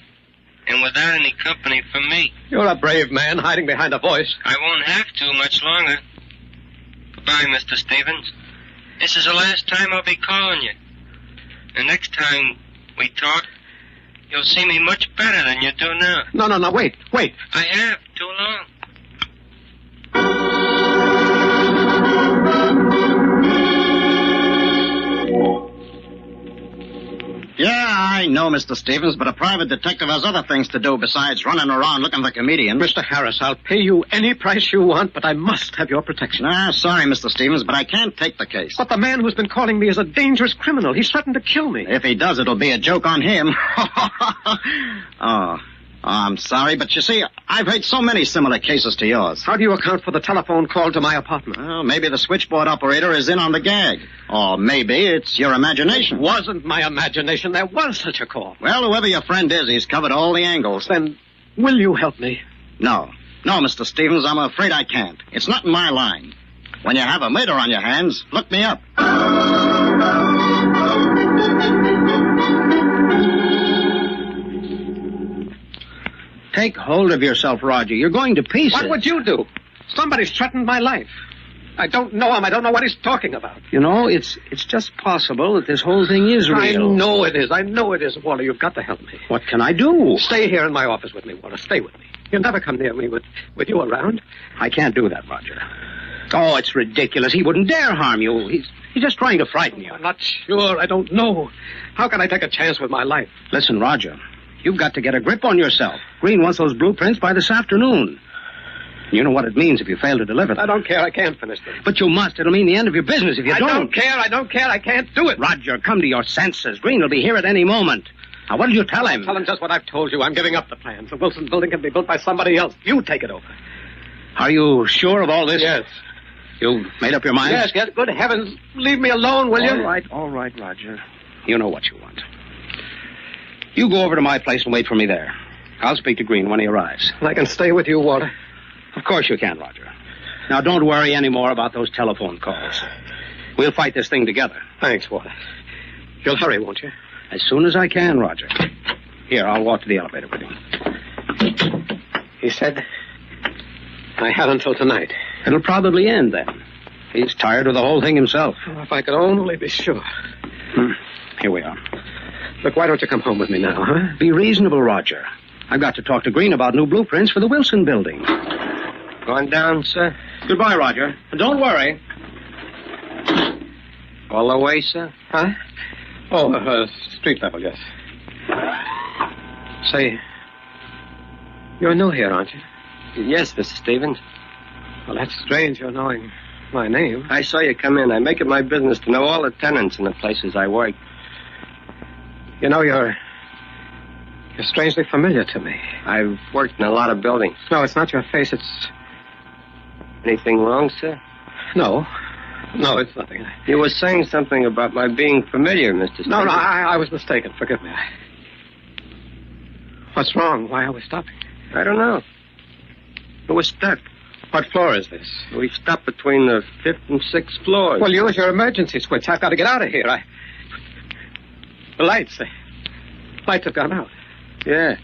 And without any company from me. You're a brave man hiding behind a voice. I won't have to much longer. Goodbye, Mr. Stevens. This is the last time I'll be calling you. The next time we talk, you'll see me much better than you do now. No, wait. I have, too long. Yeah, I know, Mr. Stevens, but a private detective has other things to do besides running around looking for comedians. Mr. Harris, I'll pay you any price you want, but I must have your protection. Sorry, Mr. Stevens, but I can't take the case. But the man who's been calling me is a dangerous criminal. He's threatened to kill me. If he does, it'll be a joke on him. Oh, I'm sorry, but you see, I've heard so many similar cases to yours. How do you account for the telephone call to my apartment? Well, maybe the switchboard operator is in on the gag. Or maybe it's your imagination. It wasn't my imagination. There was such a call. Well, whoever your friend is, he's covered all the angles. Then, will you help me? No, Mr. Stevens, I'm afraid I can't. It's not in my line. When you have a murder on your hands, look me up. Take hold of yourself, Roger. You're going to pieces. What would you do? Somebody's threatened my life. I don't know him. I don't know what he's talking about. You know, it's just possible that this whole thing is real. I know it is. I know it is, Walter. You've got to help me. What can I do? Stay here in my office with me, Walter. Stay with me. You'll never come near me with you around. I can't do that, Roger. Oh, it's ridiculous. He wouldn't dare harm you. He's just trying to frighten you. I'm not sure. I don't know. How can I take a chance with my life? Listen, Roger. You've got to get a grip on yourself. Green wants those blueprints by this afternoon. You know what it means if you fail to deliver them. I don't care. I can't finish them. But you must. It'll mean the end of your business if you don't. I don't care. I don't care. I can't do it. Roger, come to your senses. Green will be here at any moment. Now, what did you tell him? Tell him just what I've told you. I'm giving up the plans. The Wilson building can be built by somebody else. You take it over. Are you sure of all this? Yes. You've made up your mind? Yes. Good heavens. Leave me alone, will you? All right, Roger. You know what you want. You go over to my place and wait for me there. I'll speak to Green when he arrives. I can stay with you, Walter. Of course you can, Roger. Now, don't worry any more about those telephone calls. We'll fight this thing together. Thanks, Walter. You'll hurry, won't you? As soon as I can, Roger. Here, I'll walk to the elevator with you. He said I had until tonight. It'll probably end then. He's tired of the whole thing himself. Oh, if I could only be sure. Here we are. Look, why don't you come home with me now, huh? Be reasonable, Roger. I've got to talk to Green about new blueprints for the Wilson building. Going down, sir? Goodbye, Roger. And don't worry. All the way, sir? Huh? Oh, street level, yes. Say, you're new here, aren't you? Yes, Mr. Stevens. Well, that's strange, you're knowing my name. I saw you come in. I make it my business to know all the tenants in the places I work. You know, you're strangely familiar to me. I've worked in a lot of buildings. No, it's not your face, it's... Anything wrong, sir? No, it's nothing. You were saying something about my being familiar, Mr. Stevens. No, I was mistaken. Forgive me. What's wrong? Why are we stopping? I don't know. We're stuck. What floor is this? We've stopped between the 5th and 6th floors. Well, use your emergency switch. I've got to get out of here. The lights have gone out. Yeah,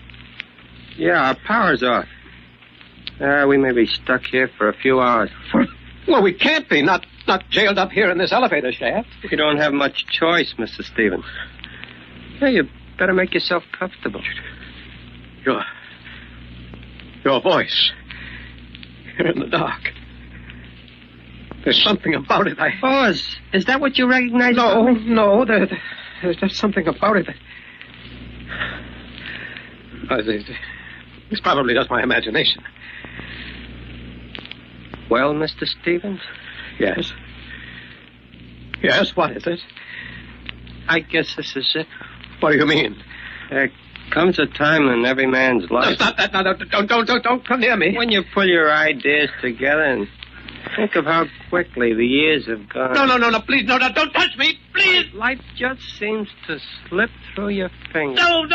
our power's off. We may be stuck here for a few hours. Well, we can't be. Not jailed up here in this elevator shaft. You don't have much choice, Mr. Stevens. Yeah, you better make yourself comfortable. Your voice. Here in the dark. There's something about it. Oh, is that what you recognize? No. There's just something about it. It's probably just my imagination. Well, Mr. Stevens? Yes. Yes, what is it? I guess this is it. What do you mean? There comes a time in every man's life... No, stop that. No, don't come near me. When you pull your ideas together and think of how quickly the years have gone. No, please, no, don't touch me, please. Life just seems to slip through your fingers. No.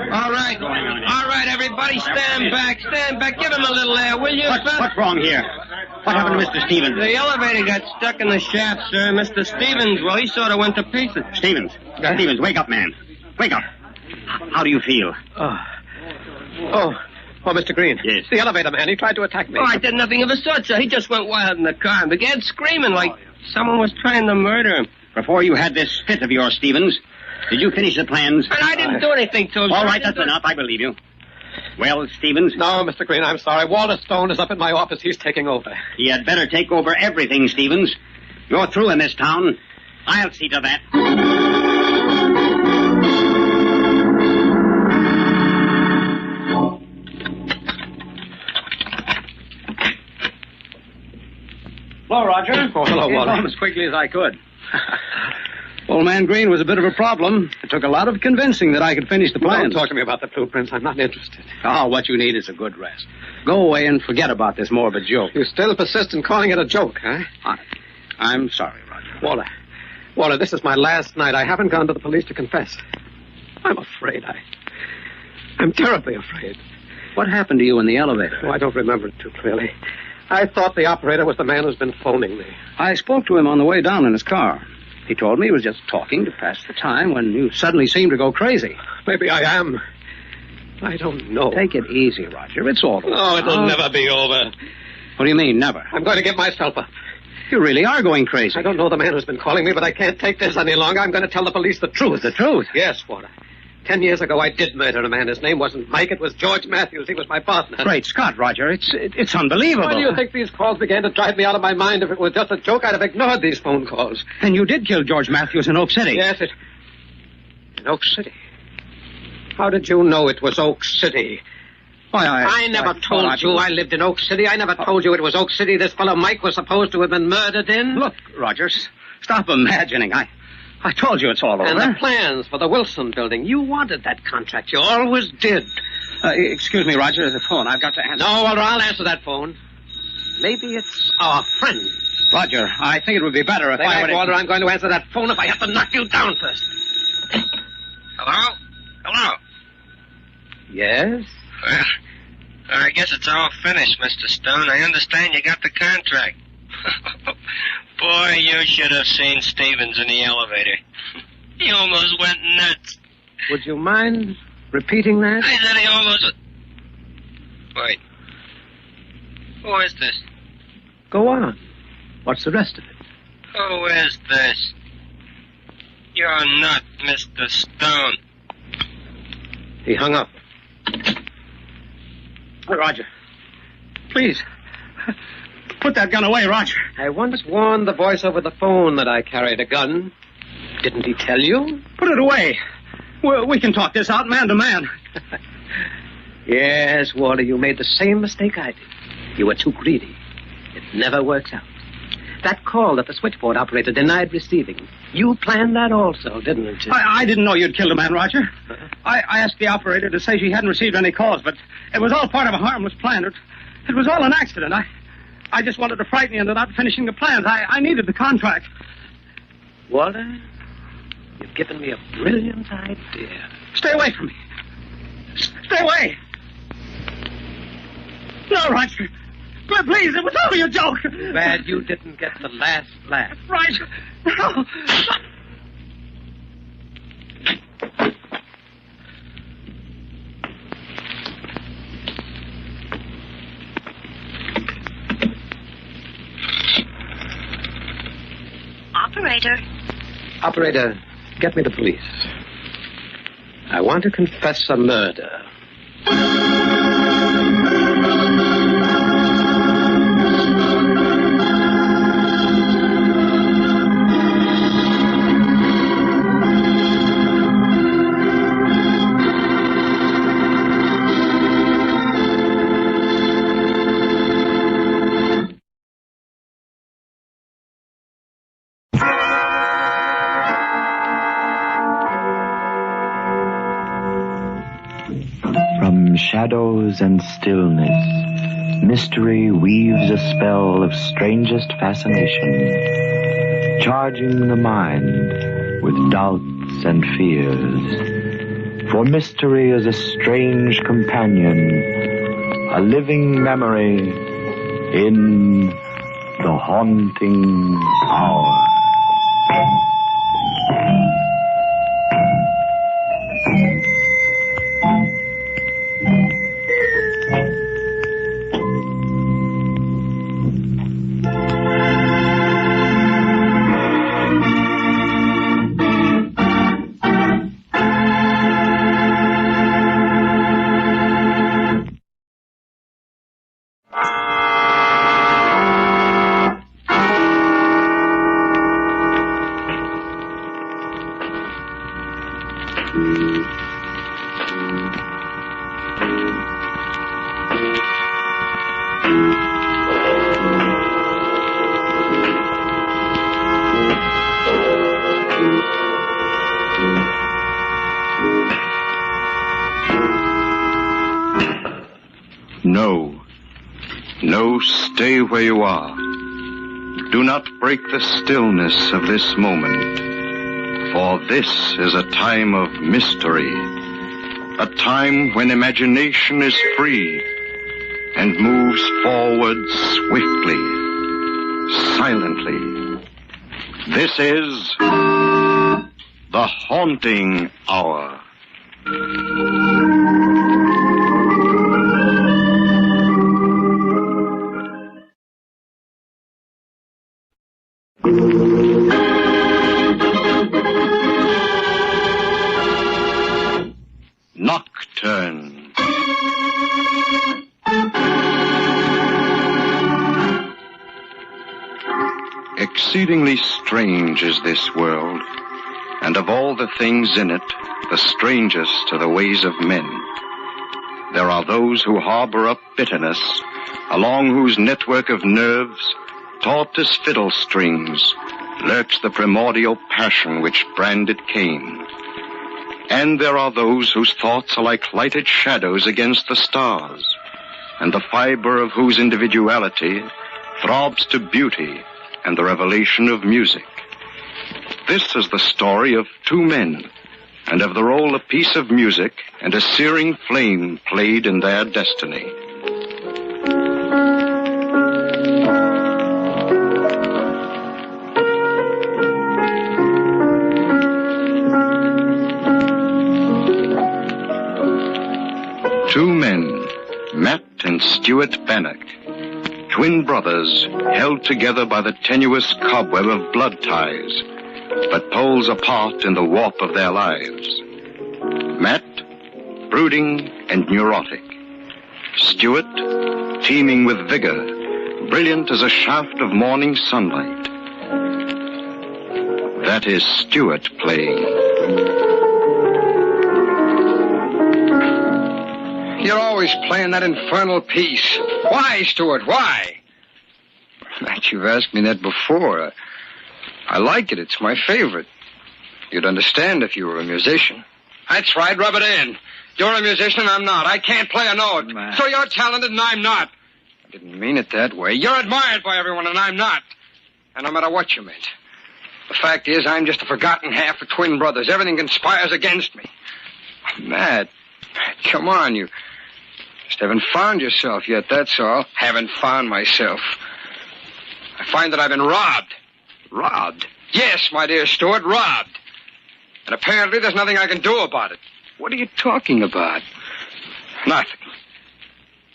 All right, everybody, stand back. Give him a little air, will you? What's wrong here? What happened to Mr. Stevens? The elevator got stuck in the shaft, sir. Mr. Stevens, well, he sort of went to pieces. Stevens, wake up, man. Wake up. How do you feel? Oh, Mr. Green. Yes. The elevator man, he tried to attack me. Oh, I did nothing of the sort, sir. He just went wild in the car and began screaming like someone was trying to murder him. Before you had this fit of yours, Stevens, did you finish the plans? And I didn't do anything to him. All right, that's enough. I believe you. Well, Stevens? No, Mr. Green, I'm sorry. Walter Stone is up in my office. He's taking over. He had better take over everything, Stevens. You're through in this town. I'll see to that. Hello, Roger. Oh, hello, Walter. Came home as quickly as I could. Old man Green was a bit of a problem. It took a lot of convincing that I could finish the plans. Don't talk to me about the blueprints. I'm not interested. Oh, what you need is a good rest. Go away and forget about this morbid joke. You still persist in calling it a joke, huh? I'm sorry, Roger. Walter, this is my last night. I haven't gone to the police to confess. I'm afraid. I'm terribly afraid. What happened to you in the elevator? Oh, I don't remember it too clearly. I thought the operator was the man who's been phoning me. I spoke to him on the way down in his car. He told me he was just talking to pass the time when you suddenly seemed to go crazy. Maybe I am. I don't know. Take it easy, Roger. It's all over. No, it'll never be over. What do you mean, never? I'm going to give myself up. You really are going crazy. I don't know the man who's been calling me, but I can't take this any longer. I'm going to tell the police the truth. The truth? Yes, Walter. 10 years ago, I did murder a man. His name wasn't Mike. It was George Matthews. He was my partner. Great Scott, Roger. It's unbelievable. Why do you think these calls began to drive me out of my mind? If it was just a joke, I'd have ignored these phone calls. Then you did kill George Matthews in Oak City. Yes, in Oak City. How did you know it was Oak City? Why, I never told you I lived in Oak City. I never told you it was Oak City this fellow Mike was supposed to have been murdered in. Look, Rogers, stop imagining. I told you it's all over. And the plans for the Wilson building. You wanted that contract. You always did. Excuse me, Roger, the phone. I've got to answer. No, Walter, I'll answer that phone. Maybe it's our friend. Roger, I think it would be better if I would... Walter, I'm going to answer that phone if I have to knock you down first. Hello? Hello? Yes? Well, I guess it's all finished, Mr. Stone. I understand you got the contract. Boy, you should have seen Stevens in the elevator. He almost went nuts. Would you mind repeating that? I said he almost... Wait. Who is this? Go on. What's the rest of it? Who is this? You're not Mr. Stone. He hung up. Roger, please, put that gun away, Roger. I once warned the voice over the phone that I carried a gun. Didn't he tell you? Put it away. We can talk this out man to man. Yes, Walter, you made the same mistake I did. You were too greedy. It never works out. That call that the switchboard operator denied receiving. You planned that also, didn't you? I didn't know you'd killed a man, Roger. I asked the operator to say she hadn't received any calls, but it was all part of a harmless plan. It was all an accident. I just wanted to frighten you into not finishing the plans. I needed the contract. Walter, you've given me a brilliant idea. Stay away from me. Stay away. No, Roger. Please, it was only a joke. Bad you didn't get the last laugh. Roger. No. Operator, get me the police. I want to confess a murder. Shadows and stillness, mystery weaves a spell of strangest fascination, charging the mind with doubts and fears. For mystery is a strange companion, a living memory in the haunting hour. No, stay where you are. Do not break the stillness of this moment, for this is a time of mystery, a time when imagination is free and moves forward swiftly, silently. This is the Haunting Hour. Nocturne. Exceedingly strange is this world, and of all the things in it, the strangest are the ways of men. There are those who harbor up bitterness, along whose network of nerves, taut as fiddle strings, lurks the primordial passion which branded Cain. And there are those whose thoughts are like lighted shadows against the stars, and the fiber of whose individuality throbs to beauty and the revelation of music. This is the story of two men, and of the role a piece of music and a searing flame played in their destiny. Two men, Matt and Stuart Bannock, twin brothers held together by the tenuous cobweb of blood ties, but poles apart in the warp of their lives. Matt, brooding and neurotic. Stuart, teeming with vigor, brilliant as a shaft of morning sunlight. That is Stuart playing. You're always playing that infernal piece. Why, Stuart, why? Matt, you've asked me that before. I like it. It's my favorite. You'd understand if you were a musician. That's right. Rub it in. You're a musician and I'm not. I can't play a note. So you're talented and I'm not. I didn't mean it that way. You're admired by everyone and I'm not. And no matter what you meant. The fact is, I'm just a forgotten half of twin brothers. Everything conspires against me. Matt, come on, you just haven't found yourself yet, that's all. Haven't found myself. I find that I've been robbed. Robbed? Yes, my dear Stuart, robbed. And apparently there's nothing I can do about it. What are you talking about? Nothing.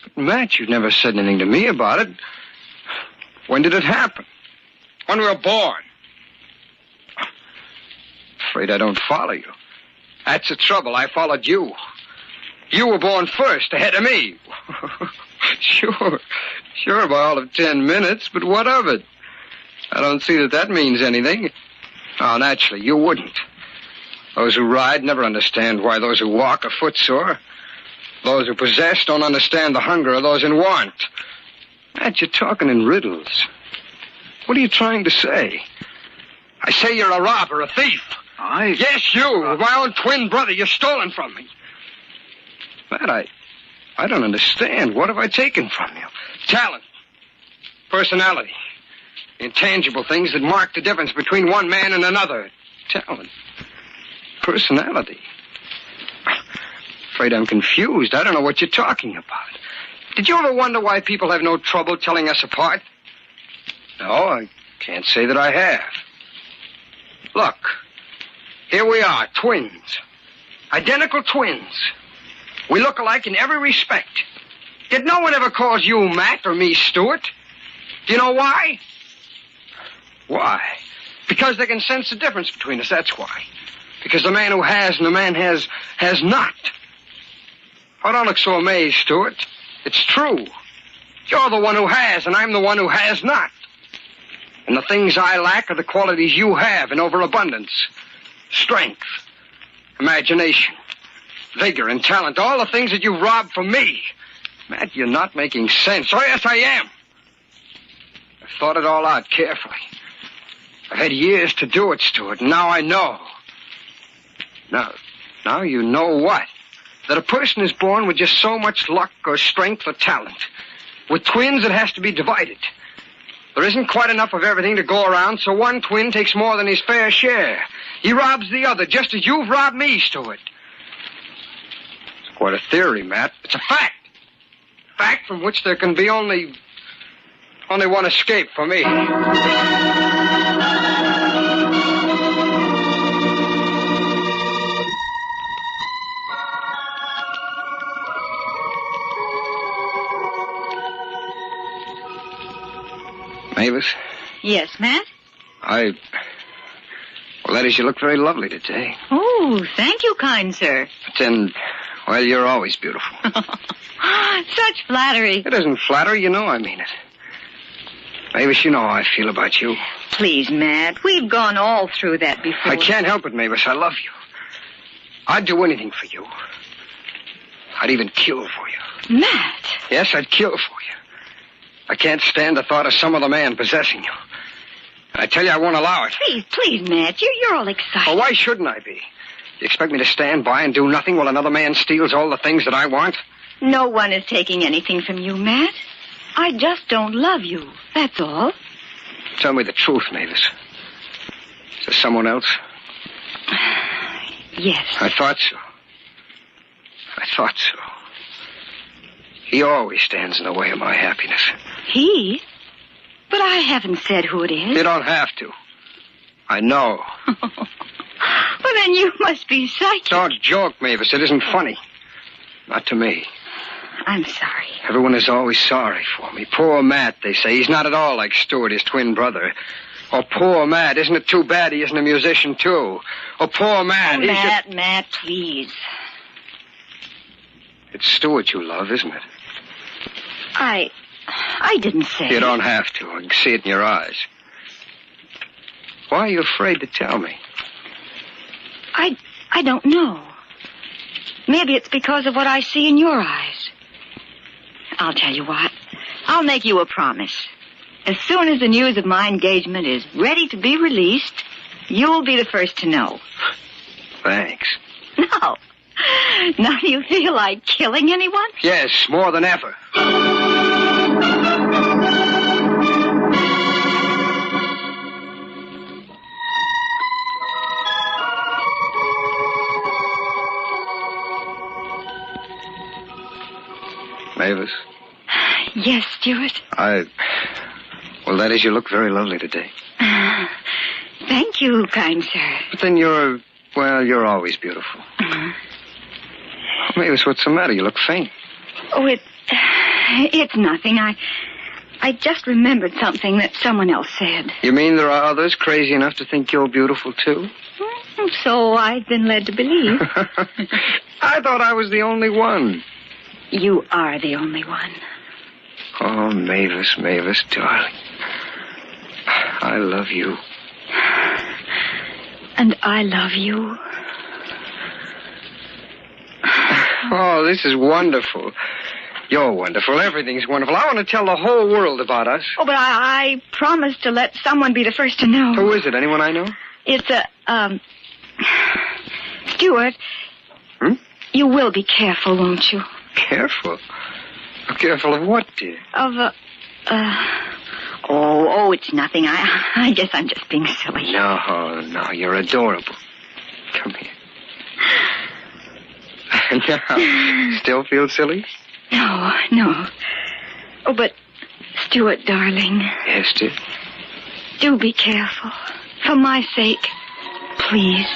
But, Matt, you've never said anything to me about it. When did it happen? When we were born. Afraid I don't follow you. That's the trouble. I followed you. You were born first, ahead of me. Sure, by all of 10 minutes, but what of it? I don't see that means anything. Oh, naturally, you wouldn't. Those who ride never understand why those who walk are footsore. Those who possess don't understand the hunger of those in want. Matt, you're talking in riddles. What are you trying to say? I say you're a robber, a thief. Yes, you, my own twin brother. You're stolen from me. Matt, I don't understand. What have I taken from you? Talent. Personality. Intangible things that mark the difference between one man and another. Talent. Personality. Afraid I'm confused. I don't know what you're talking about. Did you ever wonder why people have no trouble telling us apart? No, I can't say that I have. Look, here we are, twins. Identical twins. We look alike in every respect. Did no one ever call you Matt or me Stuart? Do you know why? Why? Because they can sense the difference between us, that's why. Because the man who has and the man has not. Oh, don't look so amazed, Stuart. It's true. You're the one who has, and I'm the one who has not. And the things I lack are the qualities you have in overabundance. Strength, imagination, vigor, and talent. All the things that you robbed from me. Matt, you're not making sense. Oh, yes, I am. I've thought it all out carefully. I've had years to do it, Stuart, and now I know. Now you know what? That a person is born with just so much luck or strength or talent. With twins, it has to be divided. There isn't quite enough of everything to go around, so one twin takes more than his fair share. He robs the other, just as you've robbed me, Stuart. It's quite a theory, Matt. It's a fact. Fact from which there can be only one escape for me. Mavis? Yes, Matt? Well, that is, you look very lovely today. Oh, thank you, kind sir. But then, well, you're always beautiful. Such flattery. It isn't flattery, you know I mean it. Mavis, you know how I feel about you. Please, Matt, we've gone all through that before. I can't help it, Mavis. I love you. I'd do anything for you. I'd even kill for you. Matt! Yes, I'd kill for you. I can't stand the thought of some other man possessing you. I tell you, I won't allow it. Please, Matt, you're all excited. Well, why shouldn't I be? You expect me to stand by and do nothing while another man steals all the things that I want? No one is taking anything from you, Matt. I just don't love you, that's all. Tell me the truth, Mavis. Is there someone else? Yes. I thought so. He always stands in the way of my happiness. He? But I haven't said who it is. You don't have to. I know. Well, then you must be psychic. Don't joke, Mavis. It isn't funny. Not to me. I'm sorry. Everyone is always sorry for me. Poor Matt, they say. He's not at all like Stuart, his twin brother. Oh, poor Matt. Isn't it too bad he isn't a musician, too? Oh, poor Matt. Matt, please. It's Stuart you love, isn't it? I didn't say. You don't have to. I can see it in your eyes. Why are you afraid to tell me? I don't know. Maybe it's because of what I see in your eyes. I'll tell you what. I'll make you a promise. As soon as the news of my engagement is ready to be released, you'll be the first to know. Thanks. No. Now do you feel like killing anyone? Yes, more than ever. Mavis? Yes, Stuart? Well, that is, you look very lovely today. Thank you, kind sir. But then you're always beautiful. Mavis, what's the matter? You look faint. Oh, it's nothing. I just remembered something that someone else said. You mean there are others crazy enough to think you're beautiful, too? So I've been led to believe. I thought I was the only one. You are the only one. Oh, Mavis, darling. I love you. And I love you. Oh, this is wonderful. You're wonderful. Everything's wonderful. I want to tell the whole world about us. Oh, but I promised to let someone be the first to know. Who is it? Anyone I know? It's Stuart. You will be careful, won't you? Careful? Careful of what, dear? Of, Oh, it's nothing. I guess I'm just being silly. No, you're adorable. Come here. Now, still feel silly? No. Oh, but, Stuart, darling. Yes, dear? Do be careful. For my sake, please.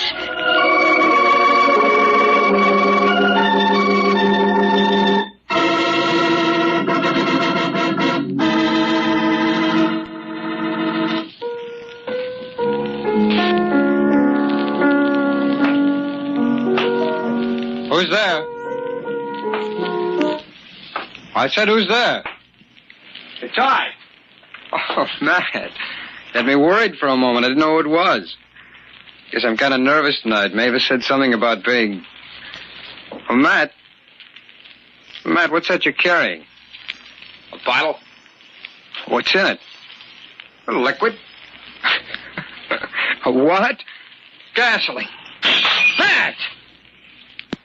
Who's there? I said, who's there? It's I. Oh, Matt. Had me worried for a moment. I didn't know who it was. Guess I'm kind of nervous tonight. Mavis said something about being... Oh, Matt. Matt, what's that you're carrying? A bottle. What's in it? A liquid? A what? Gasoline.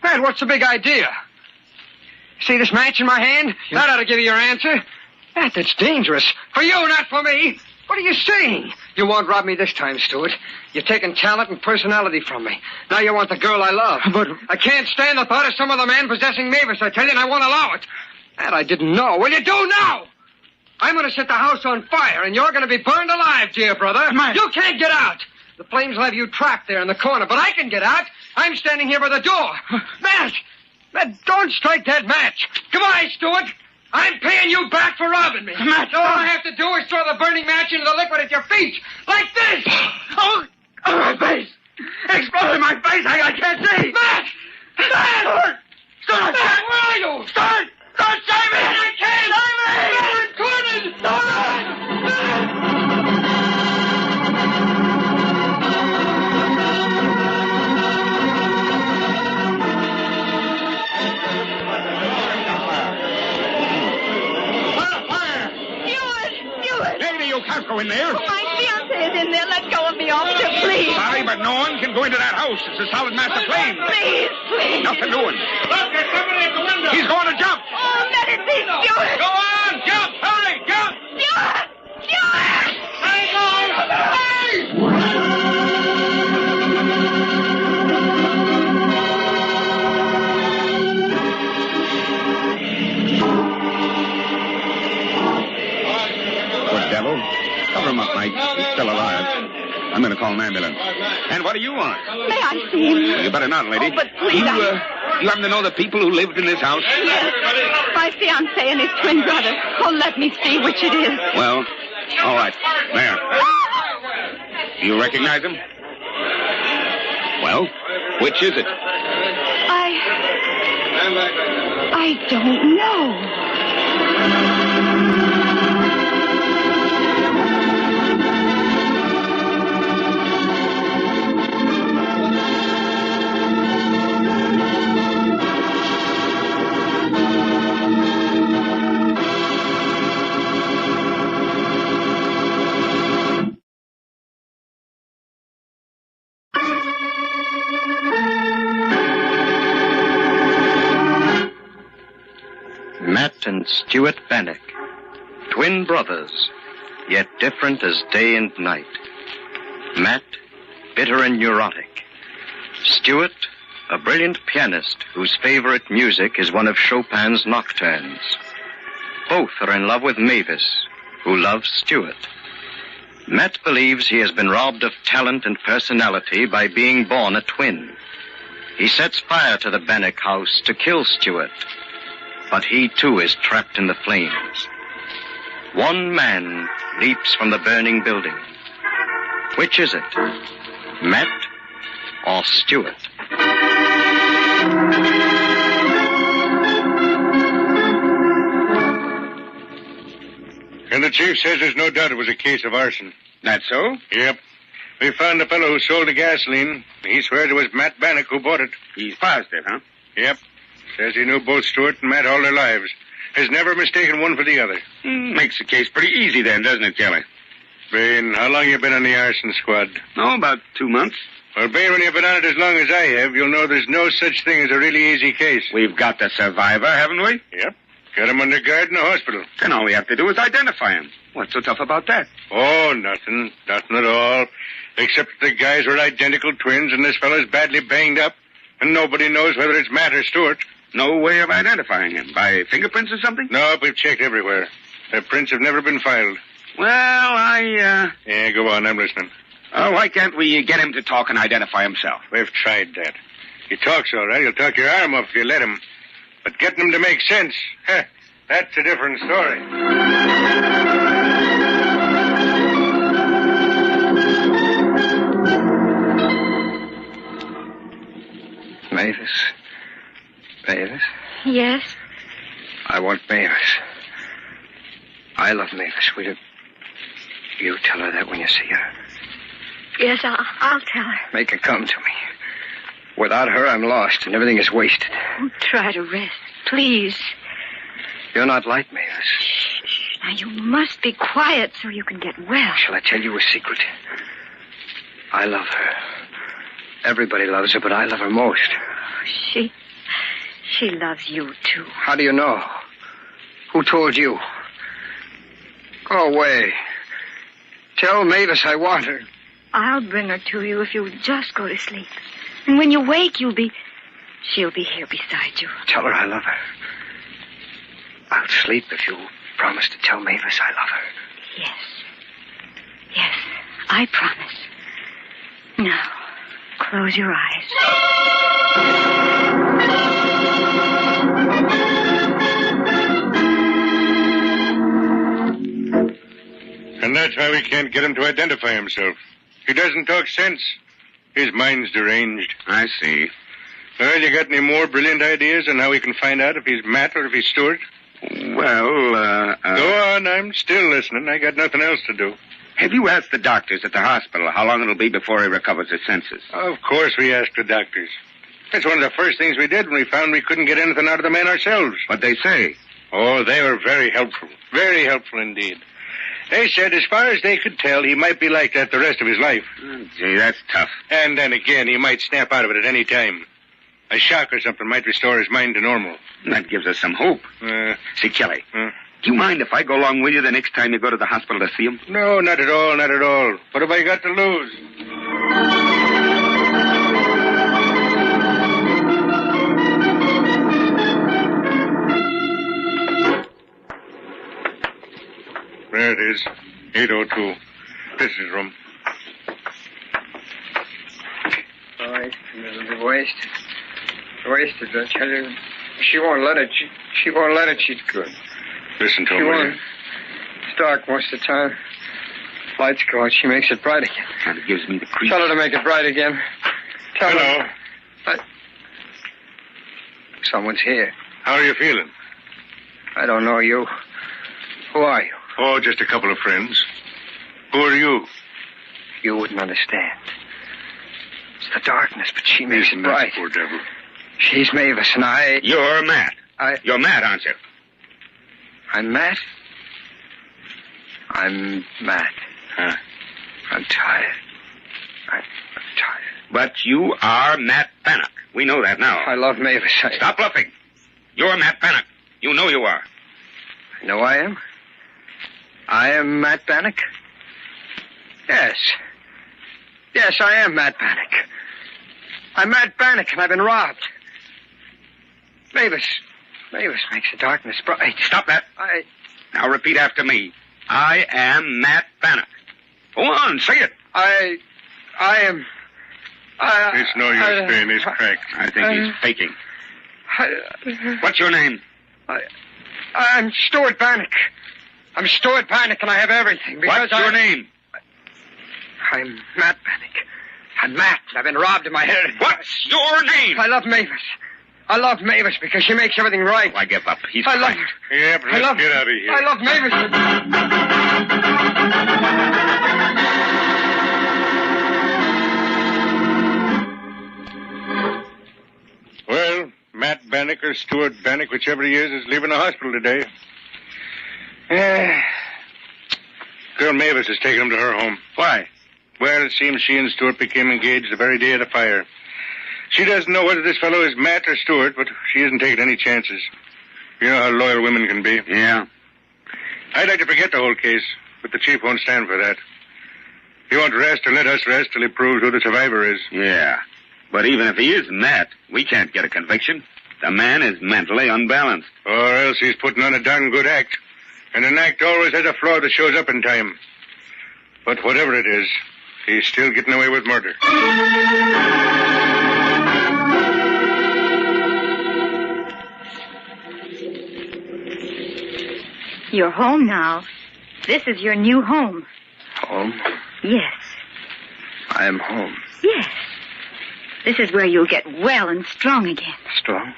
Matt, what's the big idea? See this match in my hand? That ought to give you your answer. That's dangerous. For you, not for me. What are you saying? You won't rob me this time, Stuart. You're taking talent and personality from me. Now you want the girl I love. But I can't stand the thought of some other man possessing Mavis, I tell you, and I won't allow it. That I didn't know. Well, you do now! I'm going to set the house on fire, and you're going to be burned alive, dear brother. You can't get out. The flames will have you trapped there in the corner, but I can get out. I'm standing here by the door. Matt! Don't strike that match. Goodbye, Stuart. I'm paying you back for robbing me. Matt! All I have to do is throw the burning match into the liquid at your feet. Like this! Oh, my face! Exploded my face! I can't see! Matt! Matt! Stuart! Matt, where are you? Stuart! Don't save me! I can't! Save me! Matt, Gordon! Stuart! Lady, you can't go in there. Oh, my fiancé is in there. Let go of me, officer, please. Sorry, but no one can go into that house. It's a solid mass of flames. Please. Nothing doing. Look, there's somebody at the window. He's going to jump. Oh, let it be Stuart. Go on, jump. Hurry, jump. Stuart! Hang on. Devil. Cover him up, Mike. He's still alive. I'm going to call an ambulance. And what do you want? May I see him? You better not, lady. Oh, but please, You happen to know the people who lived in this house? Yes. My fiancé and his twin brother. Oh, let me see which it is. Well, all right. There. Do you recognize him? Well, which is it? I don't know. Matt and Stuart Bannock, twin brothers, yet different as day and night. Matt, bitter and neurotic. Stuart, a brilliant pianist whose favorite music is one of Chopin's nocturnes. Both are in love with Mavis, who loves Stuart. Matt believes he has been robbed of talent and personality by being born a twin. He sets fire to the Bannock house to kill Stuart. But he, too, is trapped in the flames. One man leaps from the burning building. Which is it? Matt or Stuart? And the chief says there's no doubt it was a case of arson. That so? Yep. We found the fellow who sold the gasoline. He swears it was Matt Bannock who bought it. He's positive, huh? Yep. Says he knew both Stuart and Matt all their lives. Has never mistaken one for the other. Makes the case pretty easy then, doesn't it, Kelly? Bain, how long you been on the arson squad? Oh, about 2 months. Well, Bain, when you've been on it as long as I have, you'll know there's no such thing as a really easy case. We've got the survivor, haven't we? Yep. Got him under guard in the hospital. Then all we have to do is identify him. What's so tough about that? Oh, nothing. Nothing at all. Except that the guys were identical twins and this fellow's badly banged up. And nobody knows whether it's Matt or Stuart. No way of identifying him? By fingerprints or something? No, we've checked everywhere. Their prints have never been filed. Well, Yeah, go on, I'm listening. Why can't we get him to talk and identify himself? We've tried that. He talks all right. He'll talk your arm off if you let him. But getting him to make sense, that's a different story. Mavis? Mavis? Yes? I want Mavis. I love Mavis. Will you tell her that when you see her? Yes, I'll tell her. Make her come to me. Without her, I'm lost, and everything is wasted. Oh, try to rest, please. You're not like Mavis. Shh. Now, you must be quiet so you can get well. Shall I tell you a secret? I love her. Everybody loves her, but I love her most. She loves you, too. How do you know? Who told you? Go away. Tell Mavis I want her. I'll bring her to you if you'll just go to sleep. And when you wake, she'll be here beside you. Tell her I love her. I'll sleep if you promise to tell Mavis I love her. Yes. Yes, I promise. Now, close your eyes. And that's why we can't get him to identify himself. He doesn't talk sense. His mind's deranged. I see. Well, you got any more brilliant ideas on how we can find out if he's Matt or if he's Stewart? Well, Go on, I'm still listening. I got nothing else to do. Have you asked the doctors at the hospital how long it'll be before he recovers his senses? Of course we asked the doctors. That's one of the first things we did when we found we couldn't get anything out of the man ourselves. What'd they say? Oh, they were very helpful. Very helpful indeed. They said as far as they could tell, he might be like that the rest of his life. Oh, gee, that's tough. And then again, he might snap out of it at any time. A shock or something might restore his mind to normal. That gives us some hope. See, Kelly, do you mind if I go along with you the next time you go to the hospital to see him? No, not at all, not at all. What have I got to lose? There it is. 802. This is his room. It'll be wasted. Wasted, I tell you. She won't let it. She won't let it. She's good. Listen to She him, will won't. you? It's dark most of the time. Lights go out. She makes it bright again. Kind of gives me the creeps. Tell her to make it bright again. Tell Hello. her. Someone's here. How are you feeling? I don't know you. Who are you? Oh, just a couple of friends. Who are you? You wouldn't understand. It's the darkness, but she makes it bright. Poor devil. She's Mavis, and I... You're Matt. You're Matt, aren't you? I'm Matt? I'm Matt. Huh? I'm tired. I'm tired. But you are Matt Bannock. We know that now. I love Mavis. Stop bluffing. You're Matt Bannock. You know you are. I know I am. I am Matt Bannock? Yes. Yes, I am Matt Bannock. I'm Matt Bannock, and I've been robbed. Mavis makes the darkness bright. Stop that. Now repeat after me. I am Matt Bannock. Go on, say it. I am... It's no use saying he's cracked. I think he's faking. What's your name? I'm Stuart Bannock. I'm Stuart Bannock, and I have everything. What's your name? I'm Matt Bannock. I'm Matt, and I've been robbed of my heritage. What's your name? I love Mavis. I love Mavis because she makes everything right. Oh, I give up. He's I love cracked. her. Yeah, but let's get out of here. I love Mavis. Well, Matt Bannock or Stuart Bannock, whichever he is leaving the hospital today. Girl Mavis has taken him to her home. Why? Well, it seems she and Stuart became engaged the very day of the fire. She doesn't know whether this fellow is Matt or Stuart, but she isn't taking any chances. You know how loyal women can be. Yeah. I'd like to forget the whole case, but the chief won't stand for that. He won't rest or let us rest till he proves who the survivor is. Yeah. But even if he is Matt, we can't get a conviction. The man is mentally unbalanced. Or else he's putting on a darn good act. And an act always has a flaw that shows up in time. But whatever it is, he's still getting away with murder. You're home now. This is your new home. Home? Yes. I am home. Yes. This is where you'll get well and strong again. Strong?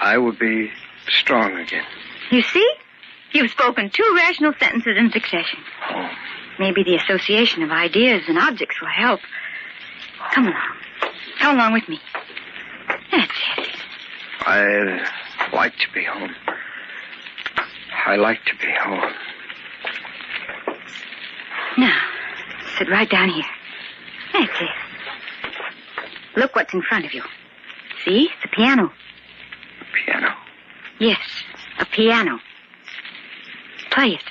I will be strong again. You see? You've spoken 2 rational sentences in succession. Home. Maybe the association of ideas and objects will help. Come along. Come along with me. That's it. I like to be home. I like to be home. Now, sit right down here. That's it. Look what's in front of you. See? It's a piano. A piano? Yes, a piano. Play it.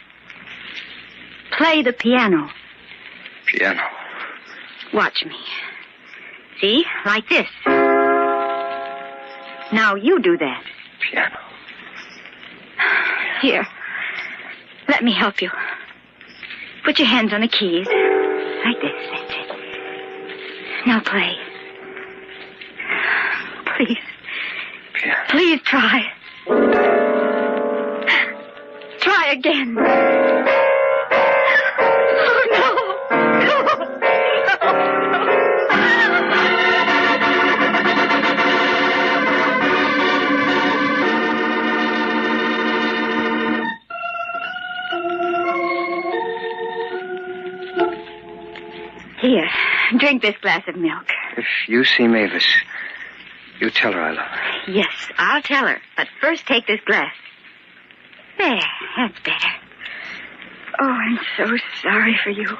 play the piano. Piano. Watch me. See? Like this. Now you do that. Piano. Here. Let me help you. Put your hands on the keys. Like this. That's it. Now play. Please. Piano. Please try. Try again. Here, drink this glass of milk. If you see Mavis, you tell her I love her. Yes, I'll tell her. But first take this glass. There, that's better. Oh, I'm so sorry for you.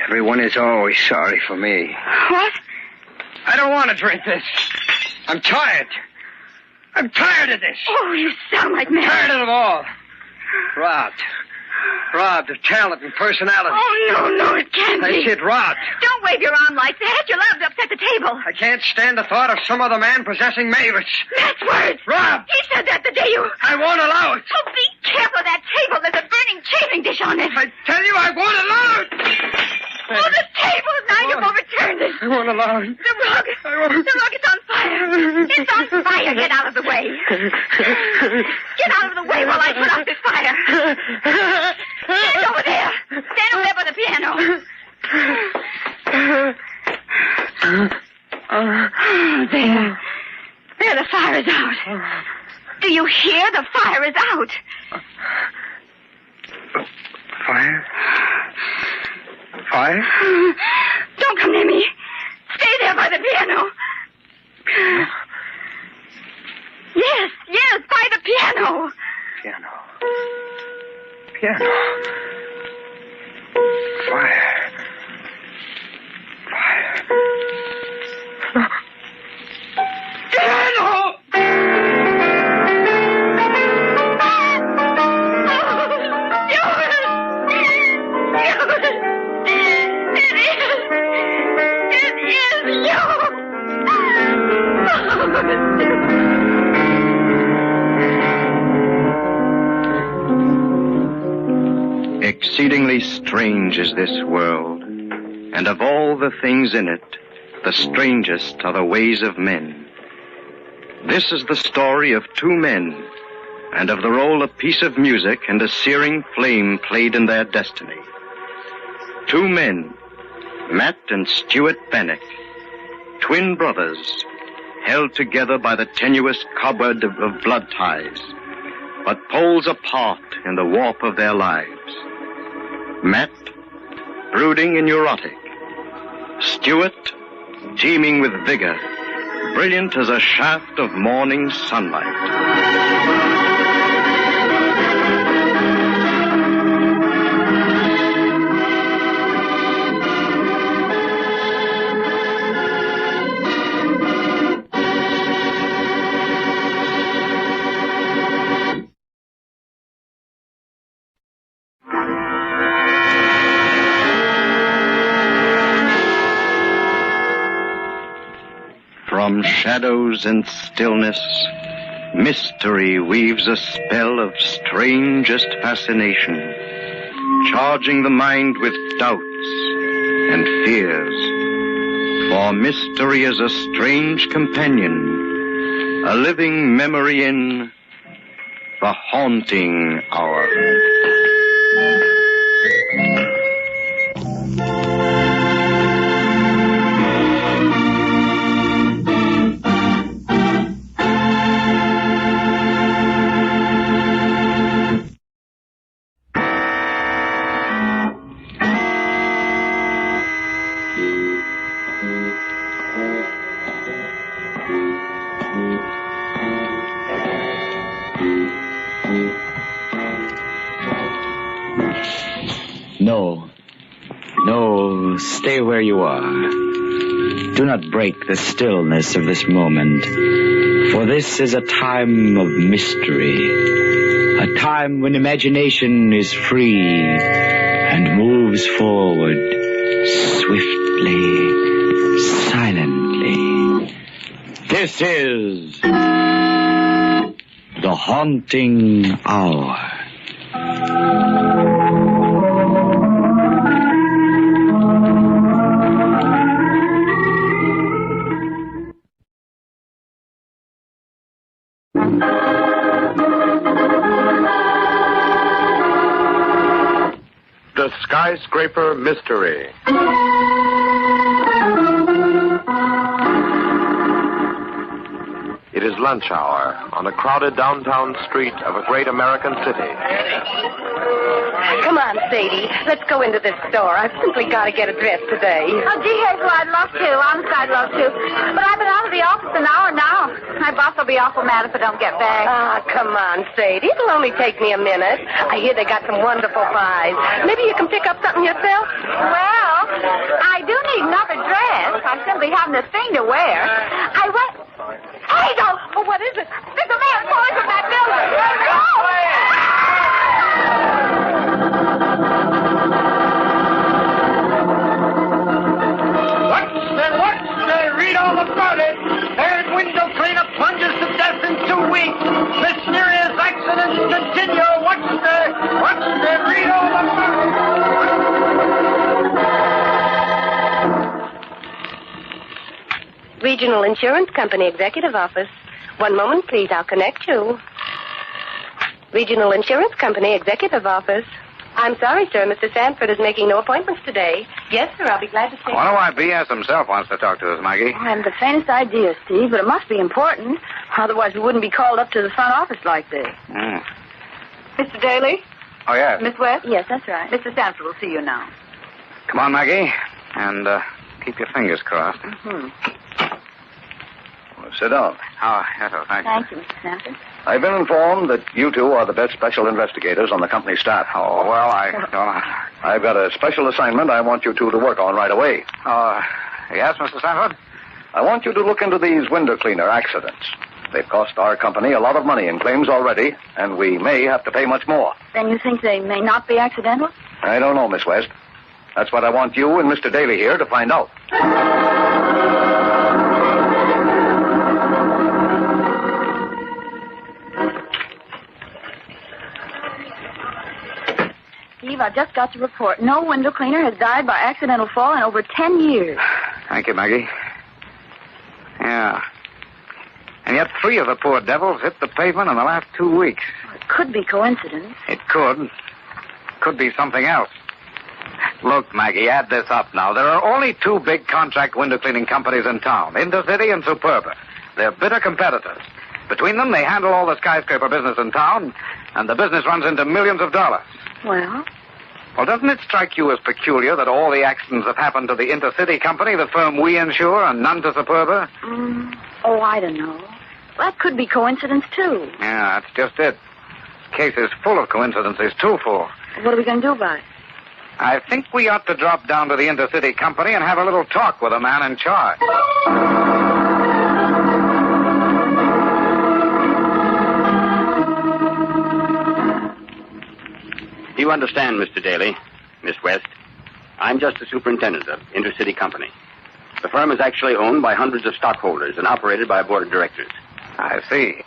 Everyone is always sorry for me. What? I don't want to drink this. I'm tired. I'm tired of this. Oh, you sound like me. Tired of it all. Robbed of talent and personality. Oh, no, it can't be. I said robbed. Don't wave your arm like that. You'll have to upset the table. I can't stand the thought of some other man possessing Mavis. That's words. Robbed. He said that the day you... I won't allow it. Oh, be careful of that table. There's a burning chafing dish on it. I tell you, I won't allow it. Oh, the table. Now you've overturned it. I won't allow it. The rug. The rug is on fire. It's on fire. Get out of the way. Get out of the way while I put out this fire. Stand over there. Stand over there by the piano. There. There, the fire is out. Do you hear? The fire is out. Fire? Fire? Don't come near me. Stay there by the piano. Piano? Yes, by the piano. Piano. Fire. Piano! Exceedingly strange is this world, and of all the things in it, the strangest are the ways of men. This is the story of two men, and of the role a piece of music and a searing flame played in their destiny. Two men, Matt and Stuart Bannock, twin brothers, held together by the tenuous cobweb of blood ties, but poles apart in the warp of their lives. Matt, brooding and neurotic. Stuart, teeming with vigor, brilliant as a shaft of morning sunlight. From shadows and stillness, mystery weaves a spell of strangest fascination, charging the mind with doubts and fears. For mystery is a strange companion, a living memory in the haunting hour. No, stay where you are. Do not break the stillness of this moment, for this is a time of mystery, a time when imagination is free and moves forward swiftly, silently. This is the haunting hour. The Skyscraper Mystery. It is lunch hour on a crowded downtown street of a great American city. Come on, Sadie. Let's go into this store. I've simply got to get a dress today. Oh, gee, Hazel, I'd love to. Honest, I'd love to. But I've been out of the office an hour now. My boss will be awful mad if I don't get back. Ah, come on, Sadie. It'll only take me a minute. I hear they got some wonderful pies. Maybe you can pick up something yourself? Well, I do need another dress. I simply haven't a thing to wear. I went... Hazel! Oh, what is it? There's a man falling from that building. Watch there, read all about it. Third window cleaner plunges to death in 2 weeks. Mysterious accidents continue. Watch there, read all about it. Regional Insurance Company Executive Office. One moment, please. I'll connect you. Regional Insurance Company Executive Office. I'm sorry, sir. Mr. Sanford is making no appointments today. Yes, sir. I'll be glad to see you. I wonder why B.S. himself wants to talk to us, Maggie. I haven't the faintest idea, Steve, but it must be important. Otherwise, we wouldn't be called up to the front office like this. Mr. Daly? Oh, yes. Miss West? Yes, that's right. Mr. Sanford will see you now. Come on, Maggie. And keep your fingers crossed. Mm-hmm. Sit down. Oh, yes, well, thank you. Thank you, Mr. Sanford. I've been informed that you two are the best special investigators on the company staff. Oh, well, I've got a special assignment I want you two to work on right away. Yes, Mr. Sanford? I want you to look into these window cleaner accidents. They've cost our company a lot of money in claims already, and we may have to pay much more. Then you think they may not be accidental? I don't know, Miss West. That's what I want you and Mr. Daly here to find out. Steve, I've just got to report. No window cleaner has died by accidental fall in over 10 years. Thank you, Maggie. Yeah. And yet 3 of the poor devils hit the pavement in the last 2 weeks. It could be coincidence. It could. Could be something else. Look, Maggie, add this up now. There are only 2 big contract window cleaning companies in town, Intercity and Superba. They're bitter competitors. Between them, they handle all the skyscraper business in town, and the business runs into millions of dollars. Well, doesn't it strike you as peculiar that all the accidents have happened to the Intercity company, the firm we insure, and none to Superba? I don't know. That could be coincidence, too. Yeah, that's just it. This case is full of coincidences, too full. What are we going to do about it? I think we ought to drop down to the Intercity company and have a little talk with the man in charge. You understand, Mr. Daly, Miss West. I'm just the superintendent of Intercity Company. The firm is actually owned by hundreds of stockholders and operated by a board of directors. I see.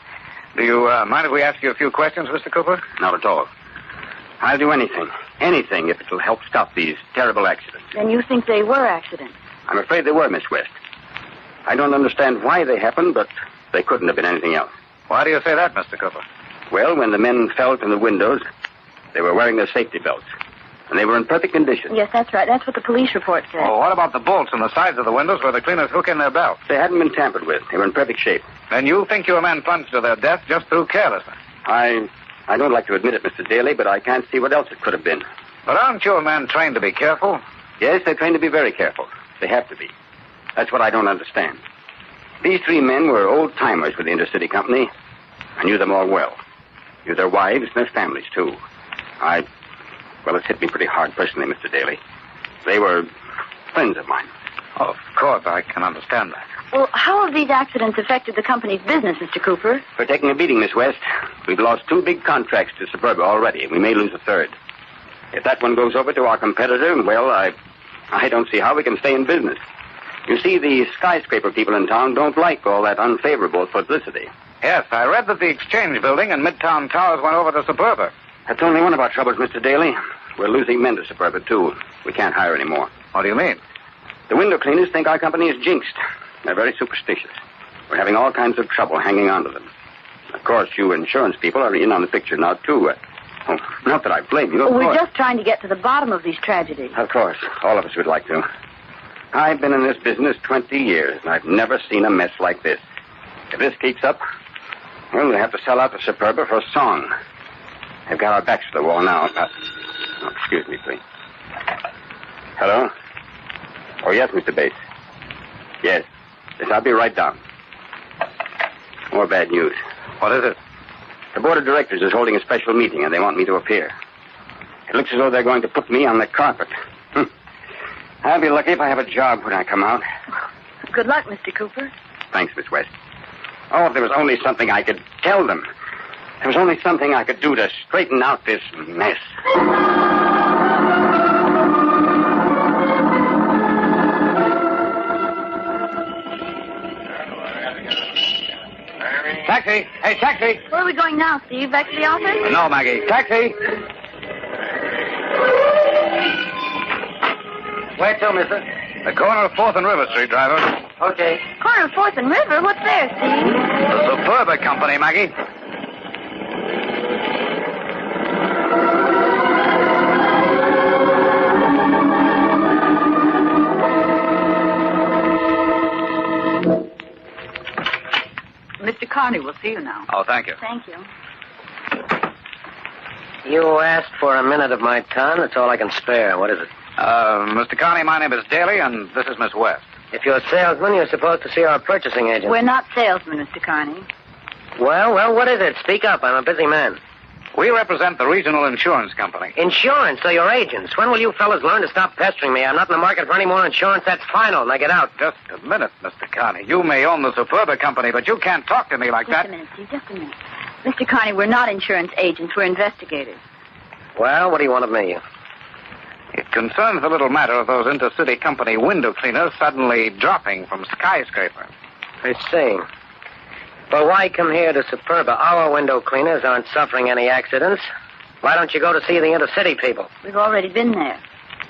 Do you mind if we ask you a few questions, Mr. Cooper? Not at all. I'll do anything if it'll help stop these terrible accidents. Then you think they were accidents? I'm afraid they were, Miss West. I don't understand why they happened, but they couldn't have been anything else. Why do you say that, Mr. Cooper? Well, when the men fell from the windows, they were wearing their safety belts, and they were in perfect condition. Yes, that's right. That's what the police report said. Oh, what about the bolts on the sides of the windows where the cleaners hook in their belts? They hadn't been tampered with. They were in perfect shape. Then you think your men plunged to their death just through carelessness? I don't like to admit it, Mr. Daly, but I can't see what else it could have been. But aren't your men trained to be careful? Yes, they're trained to be very careful. They have to be. That's what I don't understand. These 3 men were old-timers with the Intercity Company. I knew them all well. Knew their wives and their families, too. Well, it's hit me pretty hard personally, Mr. Daly. They were friends of mine. Oh, of course, I can understand that. Well, how have these accidents affected the company's business, Mr. Cooper? We're taking a beating, Miss West. We've lost 2 big contracts to Superba already, and we may lose a 3rd. If that one goes over to our competitor, well, I don't see how we can stay in business. You see, the skyscraper people in town don't like all that unfavorable publicity. Yes, I read that the Exchange Building and Midtown Towers went over to Superba. That's only one of our troubles, Mr. Daly. We're losing men to Superba, too. We can't hire any more. What do you mean? The window cleaners think our company is jinxed. They're very superstitious. We're having all kinds of trouble hanging on to them. Of course, you insurance people are in on the picture now, too. Not that I blame you, of course. We're just trying to get to the bottom of these tragedies. Of course. All of us would like to. I've been in this business 20 years, and I've never seen a mess like this. If this keeps up, well, we'll have to sell out to Superba for a song. They've got our backs to the wall now. Excuse me, please. Hello? Oh, yes, Mr. Bates. Yes. Yes, I'll be right down. More bad news. What is it? The board of directors is holding a special meeting, and they want me to appear. It looks as though they're going to put me on the carpet. I'll be lucky if I have a job when I come out. Good luck, Mr. Cooper. Thanks, Miss West. Oh, if there was only something I could tell them. There was only something I could do to straighten out this mess. Taxi! Hey, taxi! Where are we going now, Steve? Back to the office? No, Maggie. Taxi! Where to, mister? The corner of 4th and River Street, driver. Okay. Corner of 4th and River? What's there, Steve? The Superba Company, Maggie. Mr. Carney will see you now. Oh, thank you. Thank you. You asked for a minute of my time. That's all I can spare. What is it? Mr. Carney, my name is Daly, and this is Miss West. If you're a salesman, you're supposed to see our purchasing agent. We're not salesmen, Mr. Carney. Well, what is it? Speak up. I'm a busy man. We represent the Regional Insurance Company. Insurance? So you're agents. When will you fellas learn to stop pestering me? I'm not in the market for any more insurance. That's final. Now get out. Just a minute, Mr. Carney. You may own the Superba Company, but you can't talk to me like that. Just a minute, Steve. Just a minute. Mr. Carney, we're not insurance agents. We're investigators. Well, what do you want of me? It concerns the little matter of those intercity company window cleaners suddenly dropping from Skyscraper. I see. But why come here to Superba? Our window cleaners aren't suffering any accidents. Why don't you go to see the intercity people? We've already been there.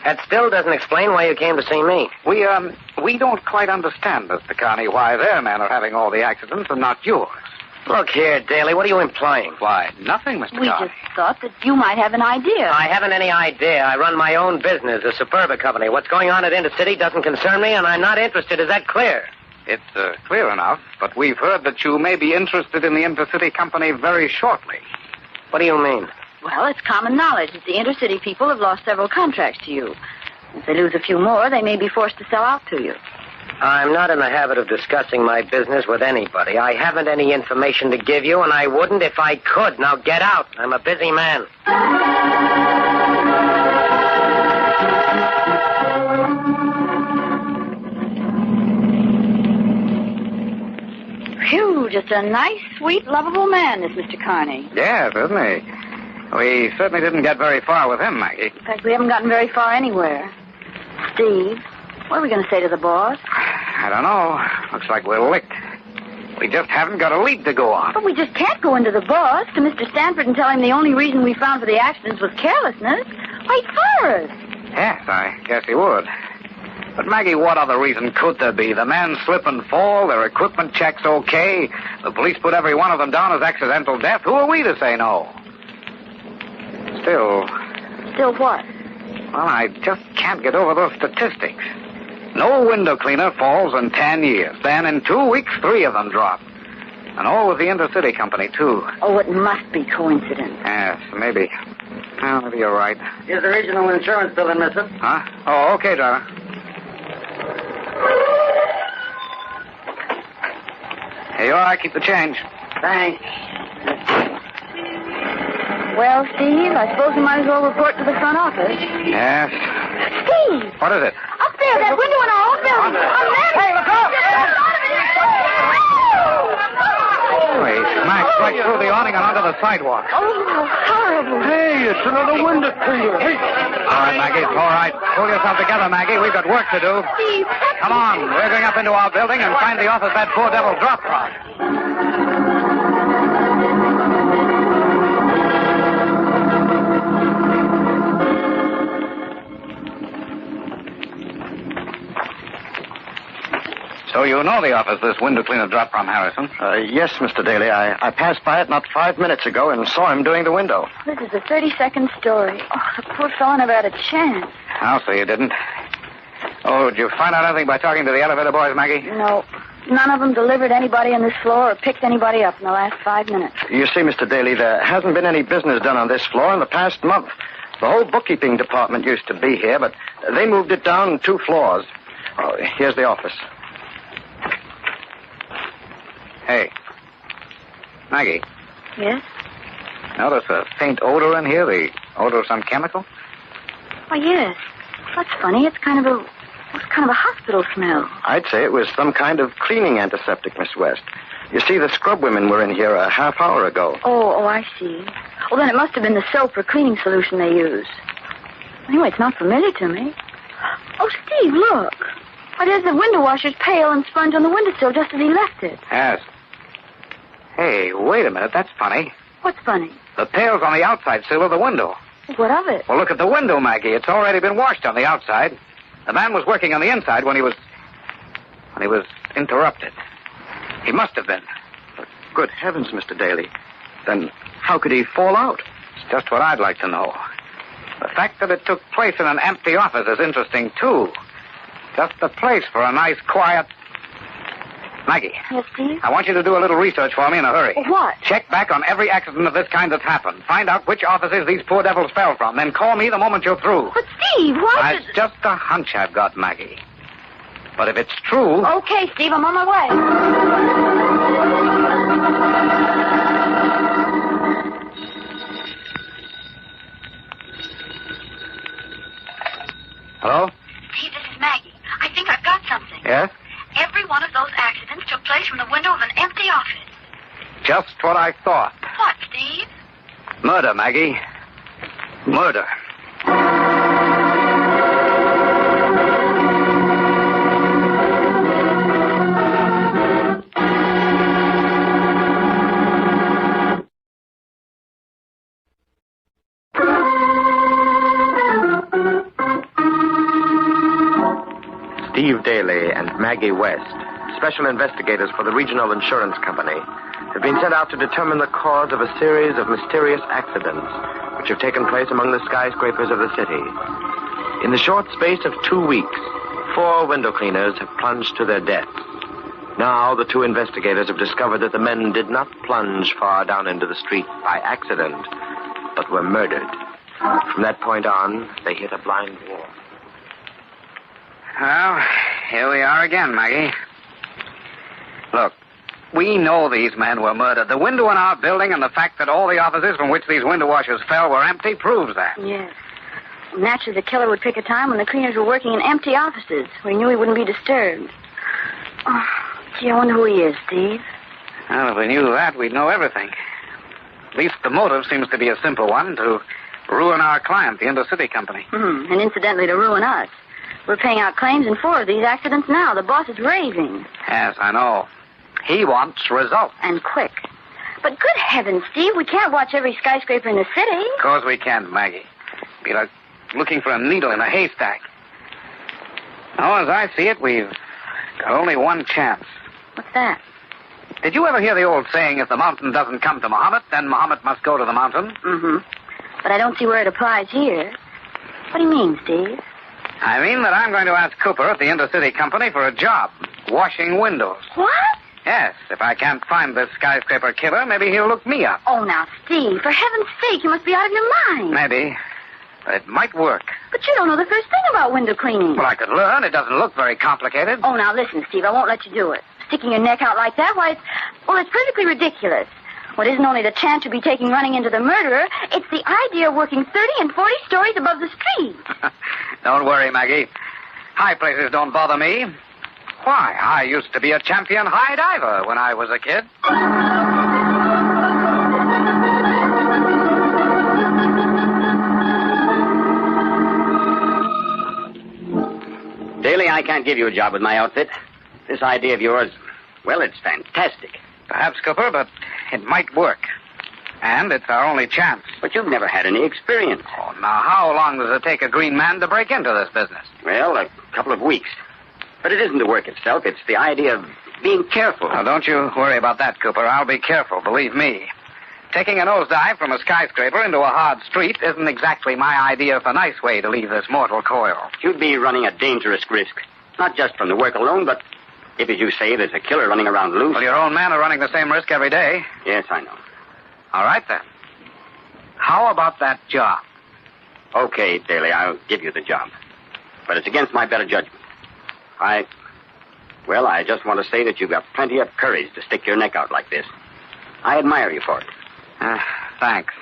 That still doesn't explain why you came to see me. We don't quite understand, Mr. Carney, why their men are having all the accidents and not yours. Look here, Daly, what are you implying? Why, nothing, Mr. We Carney. just thought that you might have an idea. I haven't any idea. I run my own business, a Superba company. What's going on at Intercity doesn't concern me, and I'm not interested. Is that clear? It's clear enough, but we've heard that you may be interested in the Intercity Company very shortly. What do you mean? Well, it's common knowledge that the Intercity people have lost several contracts to you. If they lose a few more, they may be forced to sell out to you. I'm not in the habit of discussing my business with anybody. I haven't any information to give you, and I wouldn't if I could. Now get out. I'm a busy man. Phew, just a nice, sweet, lovable man, this Mr. Carney. Yes, isn't he? We certainly didn't get very far with him, Maggie. In fact, we haven't gotten very far anywhere. Steve, what are we going to say to the boss? I don't know. Looks like we're licked. We just haven't got a lead to go on. But we just can't go into the boss, to Mr. Stanford, and tell him the only reason we found for the accidents was carelessness. Why, he'd fire us. Yes, I guess he would. But, Maggie, what other reason could there be? The men slip and fall, their equipment checks okay, the police put every one of them down as accidental death. Who are we to say no? Still... Still what? Well, I just can't get over those statistics. No window cleaner falls in 10 years. Then in 2 weeks, 3 of them drop. And all with the Intercity Company, too. Oh, it must be coincidence. Yes, maybe. Well, maybe you're right. Here's the regional insurance bill, mister. Huh? Oh, okay, driver. Here you are. Keep the change. Thanks. Well, Steve, I suppose we might as well report to the front office. Yes. Steve! What is it? Up there, that window in our own building. On that. Hey, look out! Wait. smashed right through the awning and onto the sidewalk. Oh, horrible. Hey, it's another window cleaner. Hey. All right, Maggie, it's all right. Pull yourself together, Maggie. We've got work to do. Steve, Come on. We're going up into our building and find the office that poor devil dropped from. So you know the office this window cleaner dropped from, Harrison? Yes, Mr. Daly. I passed by it not 5 minutes ago and saw him doing the window. this is the 32nd story. Oh, the poor fellow never had a chance. I'll say you didn't. Oh, did you find out anything by talking to the elevator boys, Maggie? No. None of them delivered anybody on this floor or picked anybody up in the last 5 minutes. You see, Mr. Daly, there hasn't been any business done on this floor in the past month. The whole bookkeeping department used to be here, but they moved it down 2 floors. Oh, here's the office. Hey. Maggie, Yes? notice a faint odor in here? The odor of some chemical? Oh, yes. That's funny. It's kind of a hospital smell. I'd say it was some kind of cleaning antiseptic, Miss West. You see, the scrub women were in here a half hour ago. Oh, I see. Well, then it must have been the soap or cleaning solution they used. Anyway, it's not familiar to me. Oh, Steve, look. Why, there's the window washer's pail and sponge on the windowsill just as he left it. Yes. Hey, wait a minute. That's funny. What's funny? The pail's on the outside sill of the window. What of it? Well, look at the window, Maggie. It's already been washed on the outside. The man was working on the inside when he was interrupted. He must have been. But good heavens, Mr. Daly. Then how could he fall out? It's just what I'd like to know. The fact that it took place in an empty office is interesting, too. Just the place for a nice, quiet... Maggie. Yes, Steve? I want you to do a little research for me in a hurry. What? Check back on every accident of this kind that's happened. Find out which offices these poor devils fell from. Then call me the moment you're through. But, Steve, what? That's just a hunch I've got, Maggie. But if it's true... Okay, Steve, I'm on my way. Hello? Steve, this is Maggie. I think I've got something. Yes? Every one of those accidents took place from the window of an empty office. Just what I thought. What, Steve? Murder, Maggie. Murder. Steve Daly and Maggie West, special investigators for the Regional Insurance Company, have been sent out to determine the cause of a series of mysterious accidents which have taken place among the skyscrapers of the city. In the short space of 2 weeks, 4 window cleaners have plunged to their deaths. Now, the 2 investigators have discovered that the men did not plunge far down into the street by accident, but were murdered. From that point on, they hit a blind wall. Well, here we are again, Maggie. Look, we know these men were murdered. The window in our building and the fact that all the offices from which these window washers fell were empty proves that. Yes. Naturally, the killer would pick a time when the cleaners were working in empty offices, where he knew he wouldn't be disturbed. Oh, gee, I wonder who he is, Steve. Well, if we knew that, we'd know everything. At least the motive seems to be a simple one, to ruin our client, the Intercity Company. And incidentally, to ruin us. We're paying out claims in 4 of these accidents now. The boss is raving. Yes, I know. He wants results. And quick. But good heavens, Steve, we can't watch every skyscraper in the city. Of course we can't, Maggie. It'd be like looking for a needle in a haystack. Now, as I see it, we've got only one chance. What's that? Did you ever hear the old saying, if the mountain doesn't come to Muhammad, then Muhammad must go to the mountain? Mm-hmm. But I don't see where it applies here. What do you mean, Steve? I mean that I'm going to ask Cooper at the Intercity Company for a job, washing windows. What? Yes, if I can't find this skyscraper killer, maybe he'll look me up. Oh, now, Steve, for heaven's sake, you must be out of your mind. Maybe. But it might work. But you don't know the first thing about window cleaning. Well, I could learn. It doesn't look very complicated. Oh, now, listen, Steve, I won't let you do it. Sticking your neck out like that, why, it's perfectly ridiculous. What isn't only the chance you'll be taking running into the murderer, it's the idea of working 30 and 40 stories above the street. Don't worry, Maggie. High places don't bother me. Why, I used to be a champion high diver when I was a kid. Daly, I can't give you a job with my outfit. This idea of yours, well, it's fantastic. Perhaps, Cooper, but it might work. And it's our only chance. But you've never had any experience. Oh, now, how long does it take a green man to break into this business? Well, a couple of weeks. But it isn't the work itself. It's the idea of being careful. Now, don't you worry about that, Cooper. I'll be careful, believe me. Taking a nosedive from a skyscraper into a hard street isn't exactly my idea of a nice way to leave this mortal coil. You'd be running a dangerous risk. Not just from the work alone, but if, as you say, there's a killer running around loose. Well, your own men are running the same risk every day. Yes, I know. All right, then. How about that job? Okay, Daly, I'll give you the job. But it's against my better judgment. I just want to say that you've got plenty of courage to stick your neck out like this. I admire you for it. Thanks.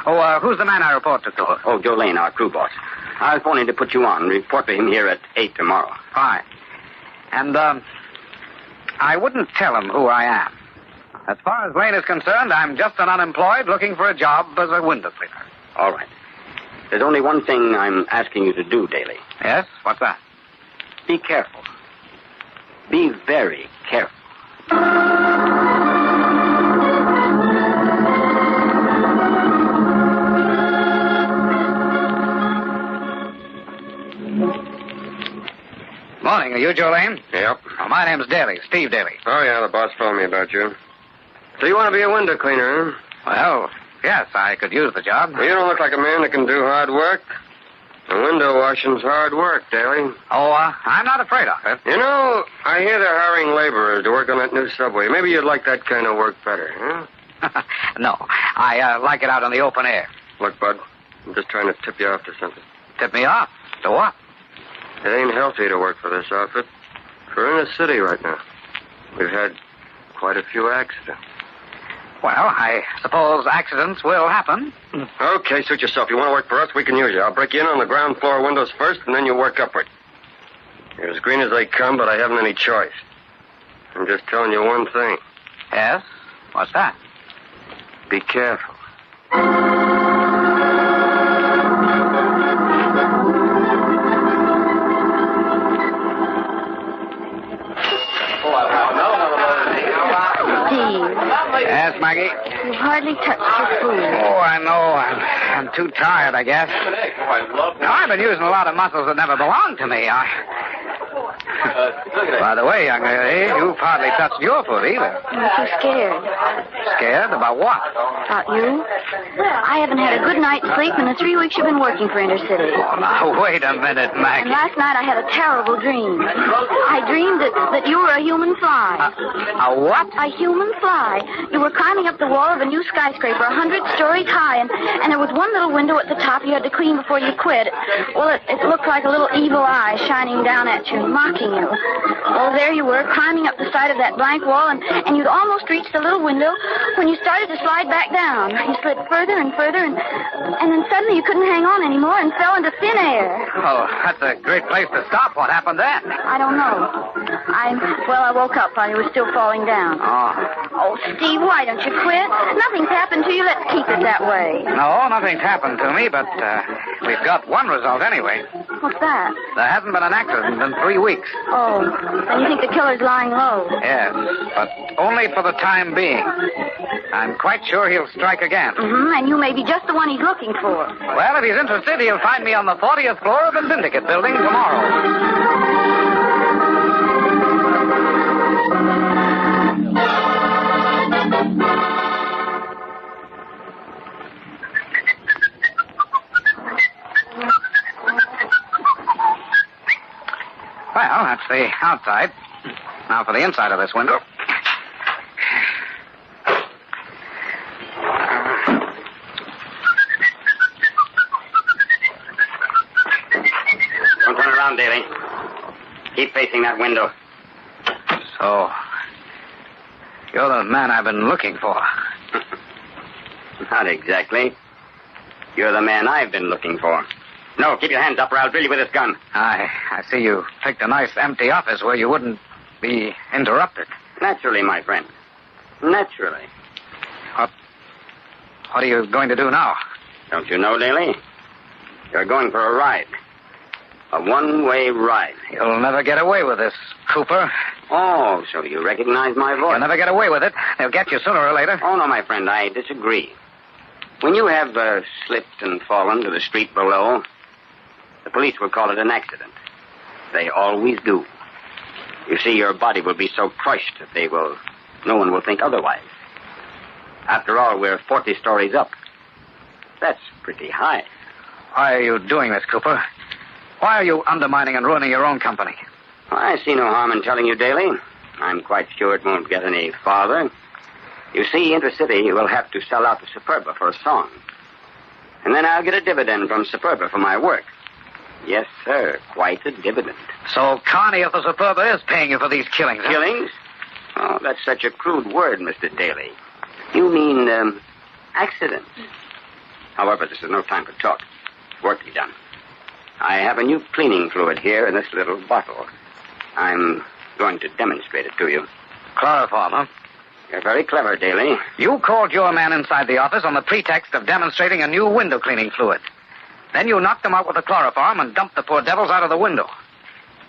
Oh, who's the man I report to, Cooper? Oh, Joe Lane, our crew boss. I was phoning to put you on. Report to him here at 8 tomorrow. Fine. And, I wouldn't tell him who I am. As far as Lane is concerned, I'm just an unemployed looking for a job as a window cleaner. All right. There's only one thing I'm asking you to do, Daly. Yes? What's that? Be careful. Be very careful. Morning. Are you Joe Lane? Yep. Oh, my name's Daly, Steve Daly. Oh, yeah, the boss told me about you. So you want to be a window cleaner, huh? Well, yes, I could use the job. Well, you don't look like a man that can do hard work. And window washing's hard work, Daly. Oh, I'm not afraid of it. You know, I hear they're hiring laborers to work on that new subway. Maybe you'd like that kind of work better, huh? No, I like it out in the open air. Look, Bud, I'm just trying to tip you off to something. Tip me off? To what? It ain't healthy to work for this outfit. We're in a city right now. We've had quite a few accidents. Well, I suppose accidents will happen. Okay, suit yourself. You want to work for us, we can use you. I'll break you in on the ground floor windows first, and then you work upward. You're as green as they come, but I haven't any choice. I'm just telling you one thing. Yes? What's that? Be careful. Yes, Maggie? You hardly touched your food. Oh, I know. I'm too tired, I guess. Now, I've been using a lot of muscles that never belonged to me. By the way, young lady, you've hardly touched your foot either. I'm too scared. Scared? About what? About you? I haven't had a good night's sleep in the 3 weeks you've been working for Intercity. Oh, now, wait a minute, Maggie. And last night I had a terrible dream. I dreamed that you were a human fly. A what? A human fly. You were climbing up the wall of a new skyscraper 100 stories high, and there was one little window at the top you had to clean before you quit. Well, it looked like a little evil eye shining down at you, mocking you. Well, there you were, climbing up the side of that blank wall, and you'd almost reached the little window when you started to slide back down. You slid further and further, and then suddenly you couldn't hang on anymore and fell into thin air. Oh, that's a great place to stop. What happened then? I don't know. I woke up while you were still falling down. Oh, Steve, why don't you quit? Nothing's happened to you. Let's keep it that way. No, nothing's happened to me, but we've got one result anyway. What's that? There hasn't been an accident in 3 weeks. Oh, then you think the killer's lying low? Yes, but only for the time being. I'm quite sure he'll strike again. Mm-hmm, and you may be just the one he's looking for. Well, if he's interested, he'll find me on the 40th floor of the Syndicate building tomorrow. Well, that's the outside. Now for the inside of this window. Don't turn around, Daly. Keep facing that window. So, you're the man I've been looking for. Not exactly. You're the man I've been looking for. No, keep your hands up or I'll drill you with this gun. I see you picked a nice empty office where you wouldn't be interrupted. Naturally, my friend. Naturally. What are you going to do now? Don't you know, Daly? You're going for a ride. A one-way ride. You'll never get away with this, Cooper. Oh, so you recognize my voice? You'll never get away with it. They'll get you sooner or later. Oh, no, my friend, I disagree. When you have slipped and fallen to the street below, the police will call it an accident. They always do. You see, your body will be so crushed that no one will think otherwise. After all, we're 40 stories up. That's pretty high. Why are you doing this, Cooper? Why are you undermining and ruining your own company? I see no harm in telling you, Daly. I'm quite sure it won't get any farther. You see, Intercity will have to sell out to Superba for a song. And then I'll get a dividend from Superba for my work. Yes, sir, quite a dividend. So Carney of the Superba is paying you for these killings, huh? Killings? Oh, that's such a crude word, Mr. Daly. You mean, accidents. However, this is no time for talk. Work to be done. I have a new cleaning fluid here in this little bottle. I'm going to demonstrate it to you. Chloroform, huh? You're very clever, Daly. You called your man inside the office on the pretext of demonstrating a new window cleaning fluid. Then you knocked him out with the chloroform and dumped the poor devils out of the window.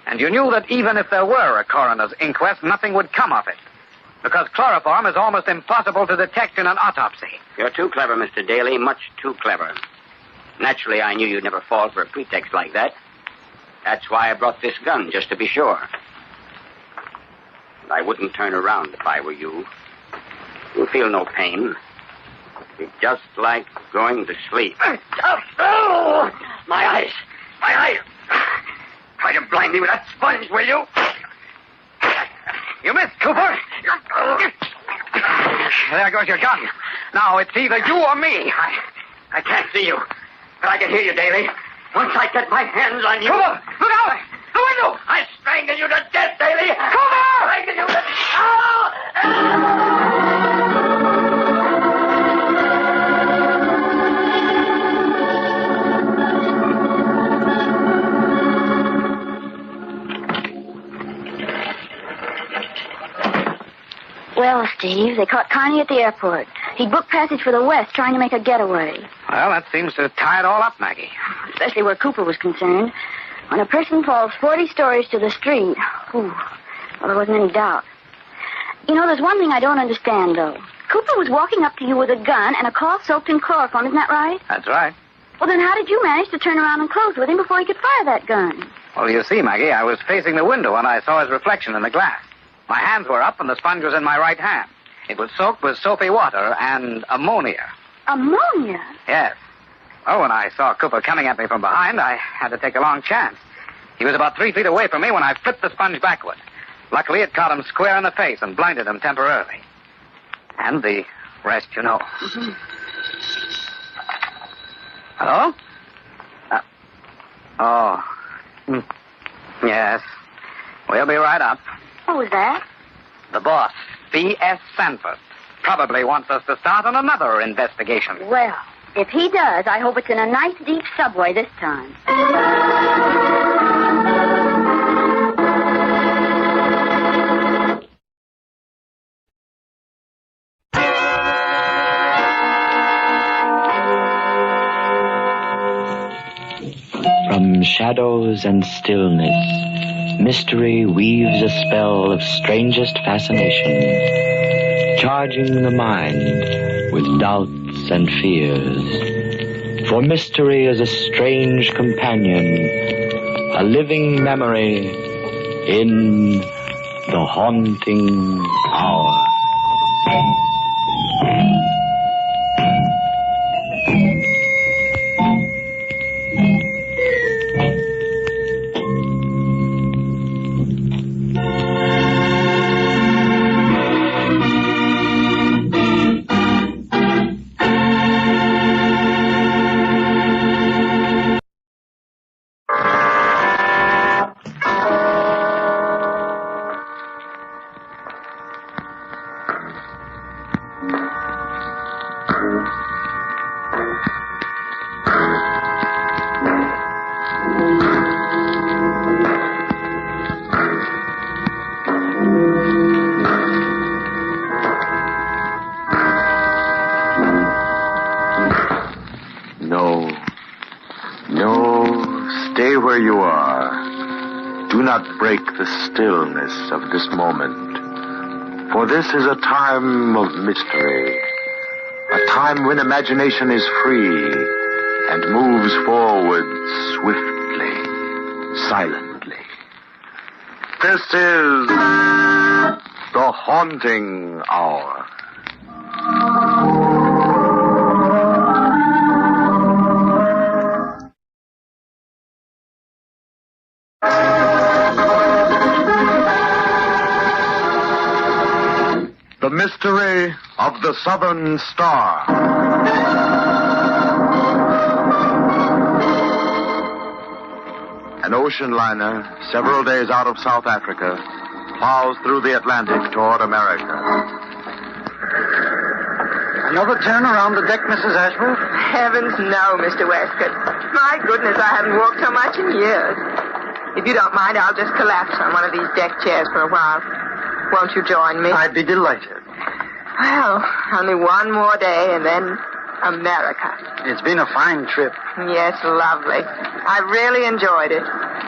And you knew that even if there were a coroner's inquest, nothing would come of it. Because chloroform is almost impossible to detect in an autopsy. You're too clever, Mr. Daly, much too clever. Naturally, I knew you'd never fall for a pretext like that. That's why I brought this gun, just to be sure. And I wouldn't turn around if I were you. You'll feel no pain. It'll be just like going to sleep. Oh, my eyes. My eyes. Try to blind me with that sponge, will you? You missed, Cooper. There goes your gun. Now, it's either you or me. I can't see you, but I can hear you, Daly. Once I get my hands on you... Cooper, look out! The window! I strangle you to death, Daly! Cooper! Strangle you to death! Well, Steve, they caught Connie at the airport. He booked passage for the West, trying to make a getaway. Well, that seems to tie it all up, Maggie. Especially where Cooper was concerned. When a person falls 40 stories to the street, well, there wasn't any doubt. You know, there's one thing I don't understand, though. Cooper was walking up to you with a gun and a cloth soaked in chloroform, isn't that right? That's right. Well, then how did you manage to turn around and close with him before he could fire that gun? Well, you see, Maggie, I was facing the window and I saw his reflection in the glass. My hands were up and the sponge was in my right hand. It was soaked with soapy water and ammonia. Ammonia? Yes. Well, when I saw Cooper coming at me from behind, I had to take a long chance. He was about 3 feet away from me when I flipped the sponge backward. Luckily, it caught him square in the face and blinded him temporarily. And the rest you know. Mm-hmm. Hello? Yes. We'll be right up. What was that? The boss, B.S. Sanford, probably wants us to start on another investigation. Well, if he does, I hope it's in a nice deep subway this time. From shadows and stillness, mystery weaves a spell of strangest fascination, charging the mind with doubts and fears. For mystery is a strange companion, a living memory in the haunting hour. Stay where you are. Do not break the stillness of this moment. For this is a time of mystery. A time when imagination is free and moves forward swiftly, silently. This is the Haunting Hour. The Mystery of the Southern Star. An ocean liner, several days out of South Africa, plows through the Atlantic toward America. Another turn around the deck, Mrs. Ashworth? Heavens, no, Mr. Westcott. My goodness, I haven't walked so much in years. If you don't mind, I'll just collapse on one of these deck chairs for a while. Won't you join me? I'd be delighted. Well, only one more day and then America. It's been a fine trip. Yes, lovely. I really enjoyed it.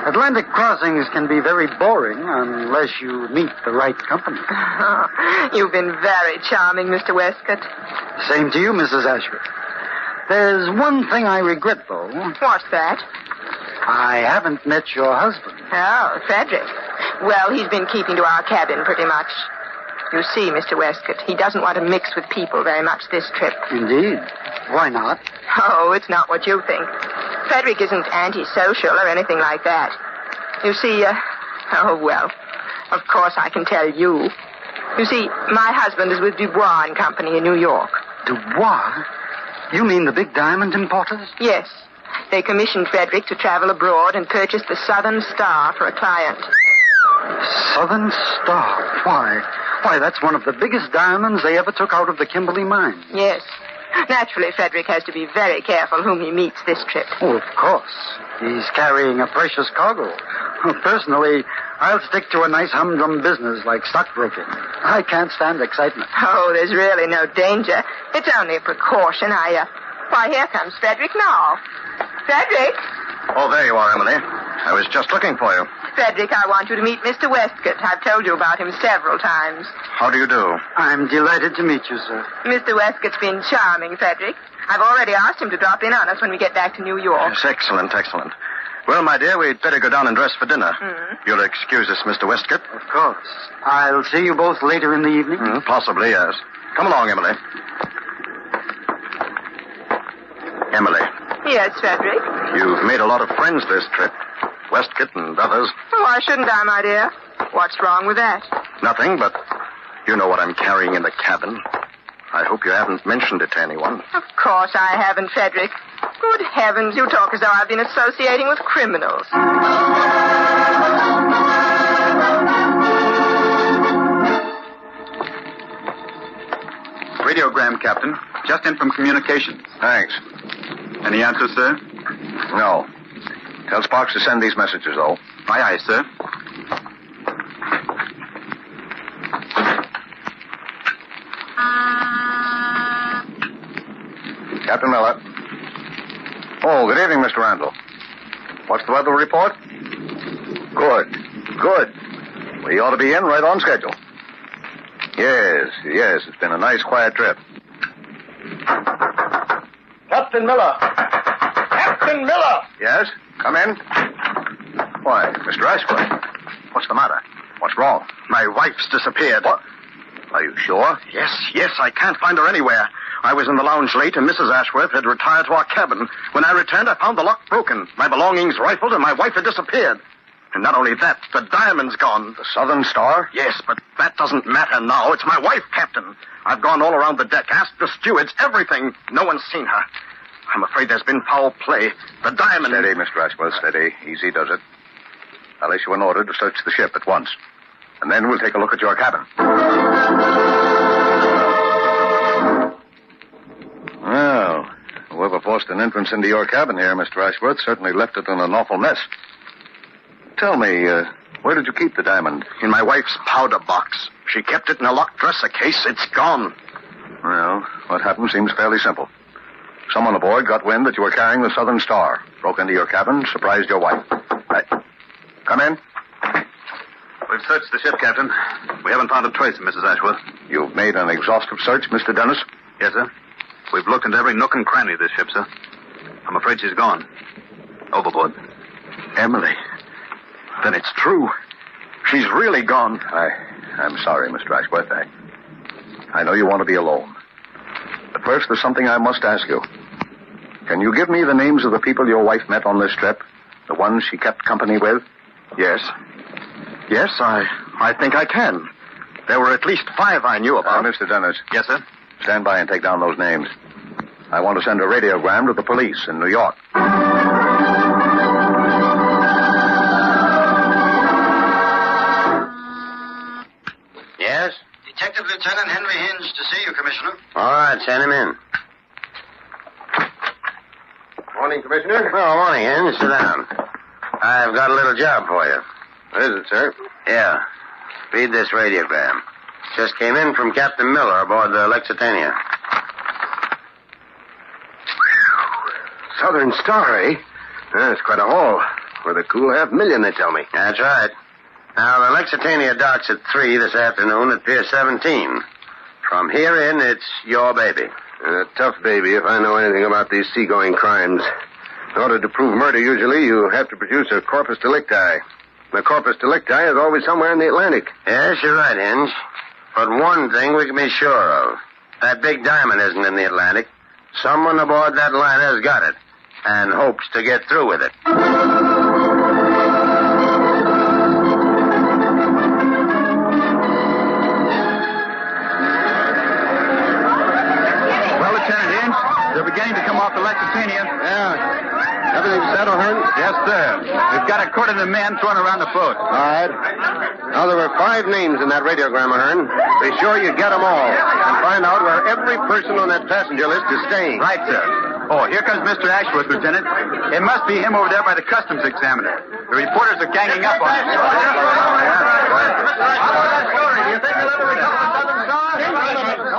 Atlantic crossings can be very boring unless you meet the right company. Oh, you've been very charming, Mr. Westcott. Same to you, Mrs. Ashworth. There's one thing I regret, though. What's that? I haven't met your husband. Oh, Frederick. Well, he's been keeping to our cabin pretty much. You see, Mr. Westcott, he doesn't want to mix with people very much this trip. Indeed. Why not? Oh, it's not what you think. Frederick isn't antisocial or anything like that. You see, oh, well, of course I can tell you. You see, my husband is with Dubois and Company in New York. Dubois? You mean the big diamond importers? Yes. They commissioned Frederick to travel abroad and purchase the Southern Star for a client. Southern Star? Why, that's one of the biggest diamonds they ever took out of the Kimberley mine. Yes. Naturally, Frederick has to be very careful whom he meets this trip. Oh, of course. He's carrying a precious cargo. Personally, I'll stick to a nice humdrum business like stockbroking. I can't stand excitement. Oh, there's really no danger. It's only a precaution. Why, here comes Frederick now. Frederick? Oh, there you are, Emily. I was just looking for you. Frederick, I want you to meet Mr. Westcott. I've told you about him several times. How do you do? I'm delighted to meet you, sir. Mr. Westcott's been charming, Frederick. I've already asked him to drop in on us when we get back to New York. Yes, excellent, excellent. Well, my dear, we'd better go down and dress for dinner. Mm. You'll excuse us, Mr. Westcott? Of course. I'll see you both later in the evening? Possibly, yes. Come along, Emily. Emily. Yes, Frederick? You've made a lot of friends this trip. Westcott and others. Why shouldn't I, my dear? What's wrong with that? Nothing, but you know what I'm carrying in the cabin. I hope you haven't mentioned it to anyone. Of course I haven't, Frederick. Good heavens, you talk as though I've been associating with criminals. Radiogram, Captain. Just in from communications. Thanks. Any answer, sir? No. Tell Sparks to send these messages, though. Aye, aye, sir. Captain Miller. Oh, good evening, Mr. Randall. What's the weather report? Good. We ought to be in right on schedule. Yes, it's been a nice, quiet trip. Captain Miller! Captain Miller! Yes? Come in. Why, Mr. Ashworth, what's the matter? What's wrong? My wife's disappeared. What? Are you sure? Yes, I can't find her anywhere. I was in the lounge late, and Mrs. Ashworth had retired to our cabin. When I returned, I found the lock broken, my belongings rifled, and my wife had disappeared. And not only that, the diamond's gone. The Southern Star? Yes, but that doesn't matter now. It's my wife, Captain. I've gone all around the deck, asked the stewards, everything. No one's seen her. I'm afraid there's been foul play. The diamond... Steady, Mr. Ashworth, steady. Easy does it. I'll issue an order to search the ship at once. And then we'll take a look at your cabin. Well, whoever forced an entrance into your cabin here, Mr. Ashworth, certainly left it in an awful mess. Tell me, where did you keep the diamond? In my wife's powder box. She kept it in a locked dresser case. It's gone. Well, what happened seems fairly simple. Someone aboard got wind that you were carrying the Southern Star, broke into your cabin, surprised your wife. Come in. We've searched the ship, Captain. We haven't found a trace of Mrs. Ashworth. You've made an exhaustive search, Mr. Dennis? Yes, sir. We've looked into every nook and cranny of this ship, sir. I'm afraid she's gone. Overboard. Emily. Then it's true. She's really gone. I'm sorry, Mr. Ashworth. I know you want to be alone. But first, there's something I must ask you. Can you give me the names of the people your wife met on this trip? The ones she kept company with? Yes. Yes, I think I can. There were at least 5 I knew about. Mr. Dennis. Yes, sir? Stand by and take down those names. I want to send a radiogram to the police in New York. Yes? Detective Lieutenant Henry Hinge to see you, Commissioner. All right, send him in. Morning, Commissioner. Oh, morning, Hinge. Sit down. I've got a little job for you. What is it, sir? Yeah. Read this radiogram. Just came in from Captain Miller aboard the Lexitania. Southern Star, eh? That's quite a haul. Worth a cool $500,000, they tell me. That's right. Now, the Lexitania docks at 3 this afternoon at Pier 17. From here in, it's your baby. A tough baby if I know anything about these seagoing crimes. In order to prove murder, usually, you have to produce a corpus delicti. The corpus delicti is always somewhere in the Atlantic. Yes, you're right, Hinge. But one thing we can be sure of. That big diamond isn't in the Atlantic. Someone aboard that liner's got it and hopes to get through with it. Well, Lieutenant Hinge, they're beginning to come off the Lexitania. Yeah. Everything settled, Hearn? Yes, sir. We've got a quarter of the men thrown around the boat. All right. Now, there were 5 names in that radiogram, Hearn. Be sure you get them all and find out where every person on that passenger list is staying. Right, sir. Oh, here comes Mr. Ashworth, Lieutenant. It must be him over there by the customs examiner. The reporters are ganging up on him.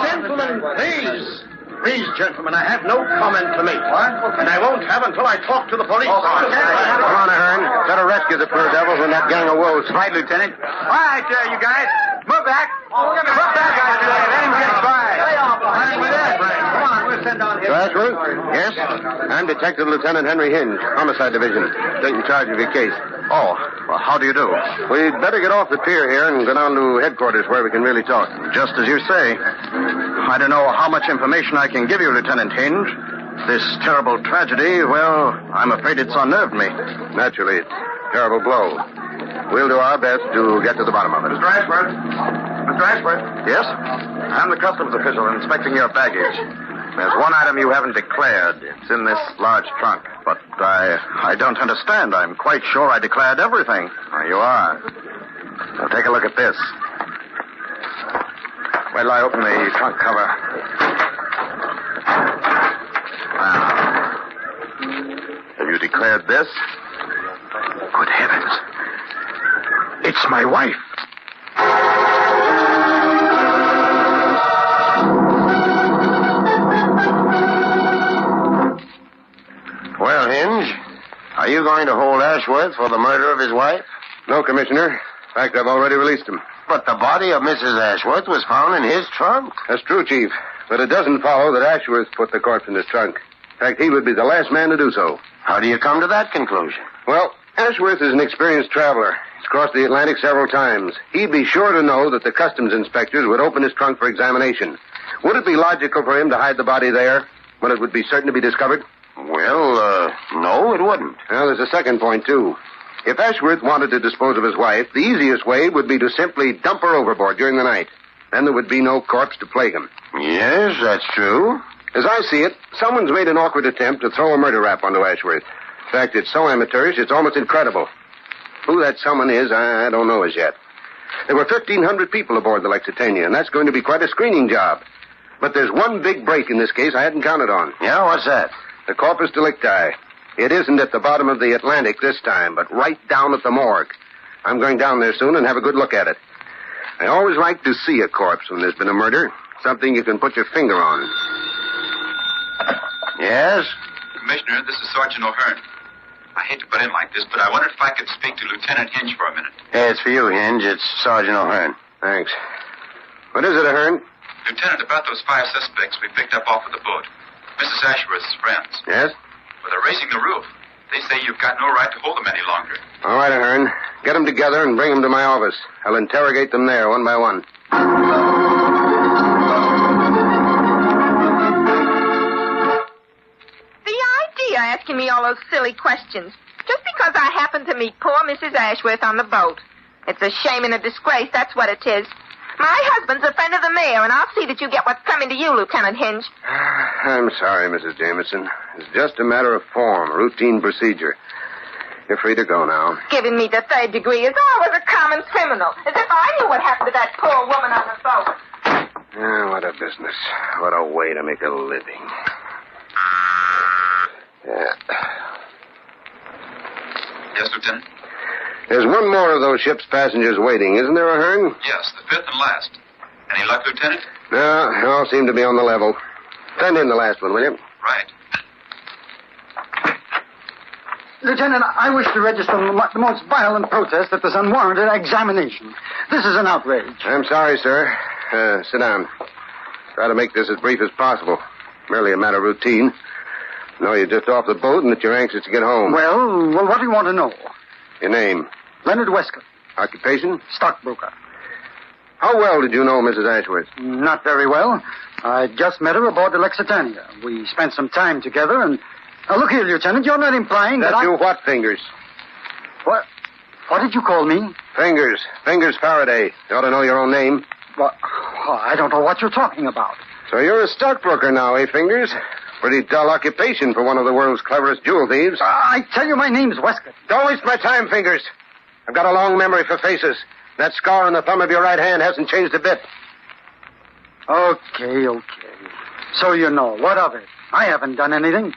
Gentlemen, please. Please, gentlemen, I have no comment to make. What? And I won't have until I talk to the police. Come on, Hearn. Better rescue the poor devils and that gang of wolves. Right, Lieutenant. All right, you guys. Move back. Move back, guys. Let him get by. Come on, we'll send down here. Ashworth? Yes? I'm Detective Lieutenant Henry Hinge, Homicide Division, taking charge of your case. Oh, well, how do you do? We'd better get off the pier here and go down to headquarters where we can really talk. Just as you say. I don't know how much information I can give you, Lieutenant Hinge. This terrible tragedy, well, I'm afraid it's unnerved me. Naturally, it's a terrible blow. We'll do our best to get to the bottom of it. Mr. Ashworth? Mr. Ashworth? Yes? I'm the customs official inspecting your baggage. There's one item you haven't declared. It's in this large trunk. But I don't understand. I'm quite sure I declared everything. You are. Now, take a look at this. Wait till I open the trunk cover. Now, have you declared this? Good heavens. It's my wife. Well, Hinge, are you going to hold Ashworth for the murder of his wife? No, Commissioner. In fact, I've already released him. But the body of Mrs. Ashworth was found in his trunk. That's true, Chief. But it doesn't follow that Ashworth put the corpse in his trunk. In fact, he would be the last man to do so. How do you come to that conclusion? Well, Ashworth is an experienced traveler. He's crossed the Atlantic several times. He'd be sure to know that the customs inspectors would open his trunk for examination. Would it be logical for him to hide the body there when it would be certain to be discovered? Well, no, it wouldn't. Well, there's a second point, too. If Ashworth wanted to dispose of his wife, the easiest way would be to simply dump her overboard during the night. Then there would be no corpse to plague him. Yes, that's true. As I see it, someone's made an awkward attempt to throw a murder rap onto Ashworth. In fact, it's so amateurish, it's almost incredible. Who that someone is, I don't know as yet. There were 1,500 people aboard the Lexitania, and that's going to be quite a screening job. But there's one big break in this case I hadn't counted on. Yeah, what's that? The corpus delicti. It isn't at the bottom of the Atlantic this time, but right down at the morgue. I'm going down there soon and have a good look at it. I always like to see a corpse when there's been a murder. Something you can put your finger on. Yes? Commissioner, this is Sergeant O'Hearn. I hate to butt in like this, but I wondered if I could speak to Lieutenant Hinge for a minute. Yeah, it's for you, Hinge. It's Sergeant O'Hearn. Thanks. What is it, O'Hearn? Lieutenant, about those 5 suspects we picked up off of the boat. Mrs. Ashworth's friends. Yes? Well, they're raising the roof. They say you've got no right to hold them any longer. All right, O'Hearn. Get them together and bring them to my office. I'll interrogate them there, one by one. Asking me all those silly questions just because I happened to meet poor Mrs. Ashworth on the boat. It's a shame and a disgrace, that's what it is. My husband's a friend of the mayor, and I'll see that you get what's coming to you, Lieutenant Hinge. I'm sorry, Mrs. Jameson. It's just a matter of form, routine procedure. You're free to go now. Giving me the 3rd degree is always a common criminal, as if I knew what happened to that poor woman on the boat. What a business. What a way to make a living. Yes, Lieutenant? There's one more of those ship's passengers waiting, isn't there, O'Hearn? Yes, the 5th and last. Any luck, Lieutenant? No, they all seem to be on the level. Send in the last one, will you? Right. Lieutenant, I wish to register the most violent protest at this unwarranted examination. This is an outrage. I'm sorry, sir. Sit down. Try to make this as brief as possible. Merely a matter of routine. No, you're just off the boat and that you're anxious to get home. Well, what do you want to know? Your name? Leonard Westcott. Occupation? Stockbroker. How well did you know Mrs. Ashworth? Not very well. I just met her aboard the Lexitania. We spent some time together and... look here, Lieutenant, you're not implying that you what, Fingers? What? What did you call me? Fingers. Fingers Faraday. You ought to know your own name. Well, I don't know what you're talking about. So you're a stockbroker now, eh, Fingers? Pretty dull occupation for one of the world's cleverest jewel thieves. I tell you, my name's Westcott. Don't waste my time, Fingers. I've got a long memory for faces. That scar on the thumb of your right hand hasn't changed a bit. Okay. So you know. What of it? I haven't done anything.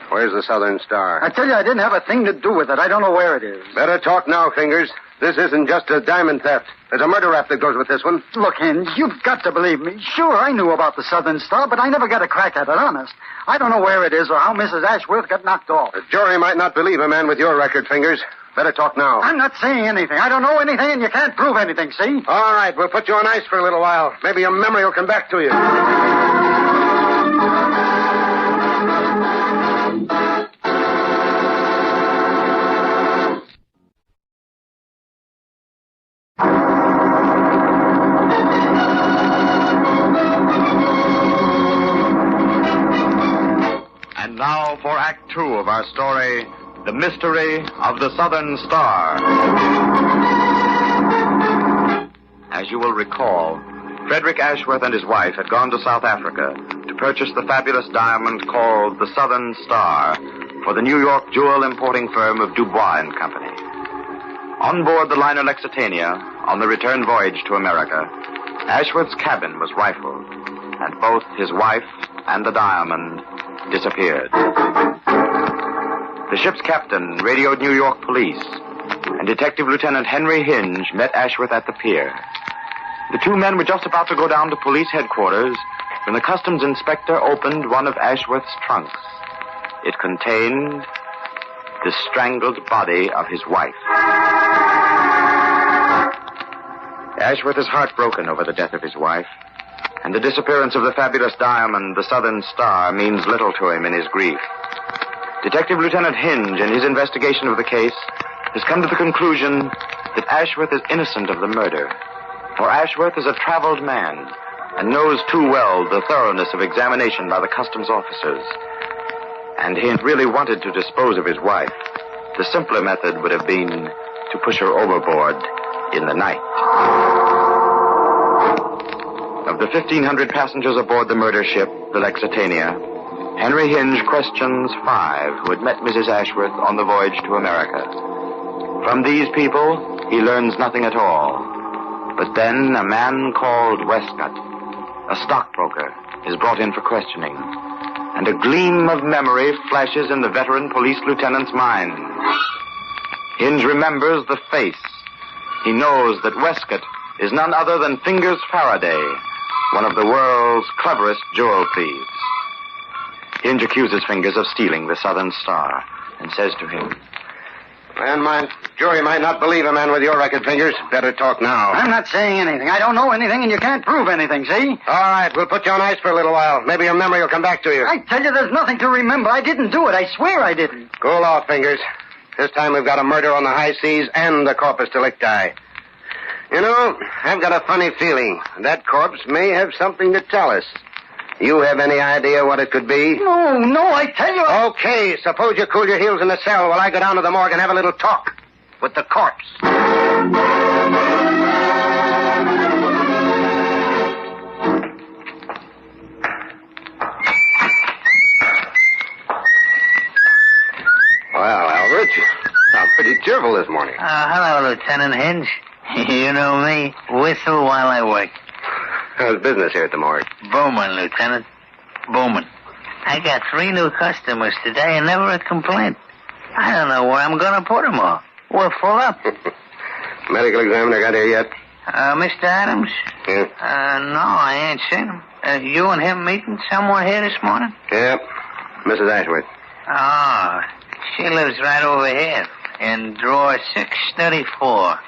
Where's the Southern Star? I tell you, I didn't have a thing to do with it. I don't know where it is. Better talk now, Fingers. This isn't just a diamond theft. There's a murder rap that goes with this one. Look, Hinge, you've got to believe me. Sure, I knew about the Southern Star, but I never got a crack at it, honest. I don't know where it is or how Mrs. Ashworth got knocked off. The jury might not believe a man with your record, Fingers. Better talk now. I'm not saying anything. I don't know anything, and you can't prove anything, see? All right, we'll put you on ice for a little while. Maybe your memory will come back to you. And now for Act 2 of our story, The Mystery of the Southern Star. As you will recall, Frederick Ashworth and his wife had gone to South Africa to purchase the fabulous diamond called the Southern Star for the New York jewel importing firm of Dubois & Company. On board the liner Lexitania, on the return voyage to America, Ashworth's cabin was rifled, and both his wife and the diamond disappeared. The ship's captain radioed New York police, and Detective Lieutenant Henry Hinge met Ashworth at the pier. The two men were just about to go down to police headquarters when the customs inspector opened one of Ashworth's trunks. It contained the strangled body of his wife. Ashworth is heartbroken over the death of his wife, and the disappearance of the fabulous diamond, the Southern Star, means little to him in his grief. Detective Lieutenant Hinge, in his investigation of the case, has come to the conclusion that Ashworth is innocent of the murder. For Ashworth is a traveled man and knows too well the thoroughness of examination by the customs officers. And he really wanted to dispose of his wife. The simpler method would have been to push her overboard in the night. Of the 1,500 passengers aboard the murder ship, the Lexitania, Henry Hinge questions 5 who had met Mrs. Ashworth on the voyage to America. From these people, he learns nothing at all. But then a man called Westcott, a stockbroker, is brought in for questioning. And a gleam of memory flashes in the veteran police lieutenant's mind. Hinge remembers the face. He knows that Westcott is none other than Fingers Faraday, one of the world's cleverest jewel thieves. Hinge accuses Fingers of stealing the Southern Star and says to him, Jury might not believe a man with your record, Fingers. Better talk now. I'm not saying anything. I don't know anything, and you can't prove anything, see? All right, we'll put you on ice for a little while. Maybe your memory will come back to you. I tell you, there's nothing to remember. I didn't do it. I swear I didn't. Cool off, Fingers. This time we've got a murder on the high seas and the corpus delicti. You know, I've got a funny feeling. That corpse may have something to tell us. You have any idea what it could be? No, I tell you... Okay, suppose you cool your heels in the cell while I go down to the morgue and have a little talk with the corpse. Well, Albert, you sound pretty cheerful this morning. Hello, Lieutenant Hinge. You know me. Whistle while I work. How's business here at the morgue? Booming, Lieutenant. Booming. I got 3 new customers today and never a complaint. I don't know where I'm going to put them all. We're full up. Medical examiner got here yet? Mr. Adams? Yeah. No, I ain't seen him. You and him meeting somewhere here this morning? Yep. Mrs. Ashworth. Oh, she lives right over here in drawer 634.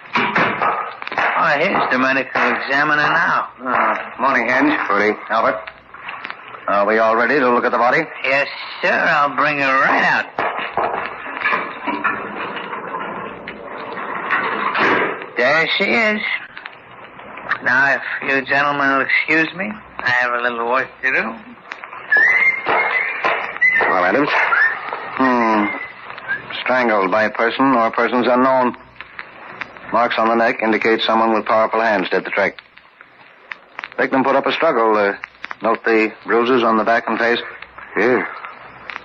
Oh, here's the medical examiner now. Morning, Hinge. Morning. Albert. Are we all ready to look at the body? Yes, sir. I'll bring her right out. There she is. Now, if you gentlemen will excuse me, I have a little work to do. Well, Adams? Strangled by a person or persons unknown. Marks on the neck indicate someone with powerful hands did the trick. Victim put up a struggle. Note the bruises on the back and face. Yeah.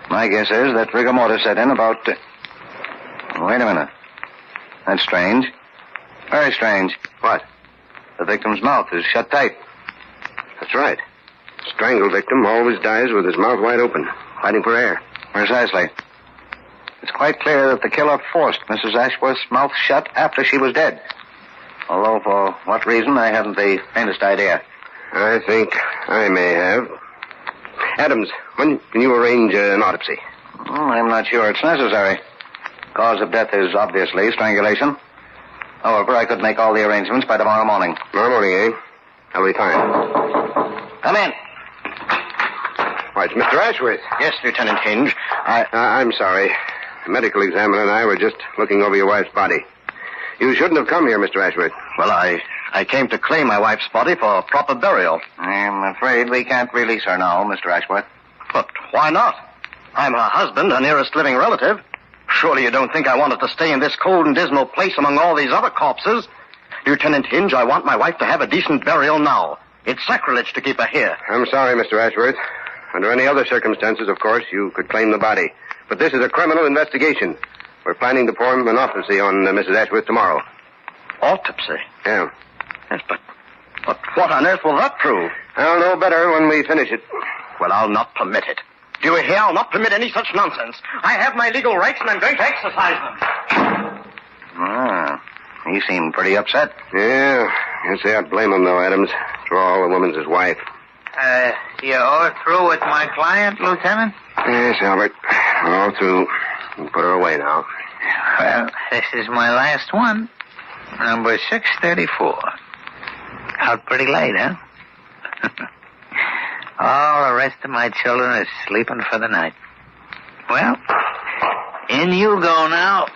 My guess is that rigor mortis set in about... Wait a minute. That's strange. Very strange. What? The victim's mouth is shut tight. That's right. Strangled victim always dies with his mouth wide open, fighting for air. Precisely. It's quite clear that the killer forced Mrs. Ashworth's mouth shut after she was dead. Although for what reason, I haven't the faintest idea. I think I may have. Adams, when can you arrange an autopsy? I'm not sure it's necessary. Cause of death is obviously strangulation. However, I could make all the arrangements by tomorrow morning. Tomorrow morning, eh? That'll be fine. Come in. Why, it's Mr. Ashworth. Yes, Lieutenant Hinge. I'm sorry. The medical examiner and I were just looking over your wife's body. You shouldn't have come here, Mr. Ashworth. Well, I came to claim my wife's body for proper burial. I'm afraid we can't release her now, Mr. Ashworth. But why not? I'm her husband, her nearest living relative. Surely you don't think I wanted to stay in this cold and dismal place among all these other corpses? Lieutenant Hinge, I want my wife to have a decent burial now. It's sacrilege to keep her here. I'm sorry, Mr. Ashworth. Under any other circumstances, of course, you could claim the body. But this is a criminal investigation. We're planning to perform an autopsy on Mrs. Ashworth tomorrow. Autopsy? Yeah. Yes, but what on earth will that prove? I'll know better when we finish it. Well, I'll not permit it. Do you hear? I'll not permit any such nonsense. I have my legal rights, and I'm going to exercise them. He seemed pretty upset. Yeah. Can't say I'd blame him, though, Adams. After all, the woman's his wife. You all through with my client, Lieutenant? Yes, Albert. All through. You can put her away now. Well, this is my last one. Number 634. Out pretty late, huh? All the rest of my children are sleeping for the night. Well, in you go now.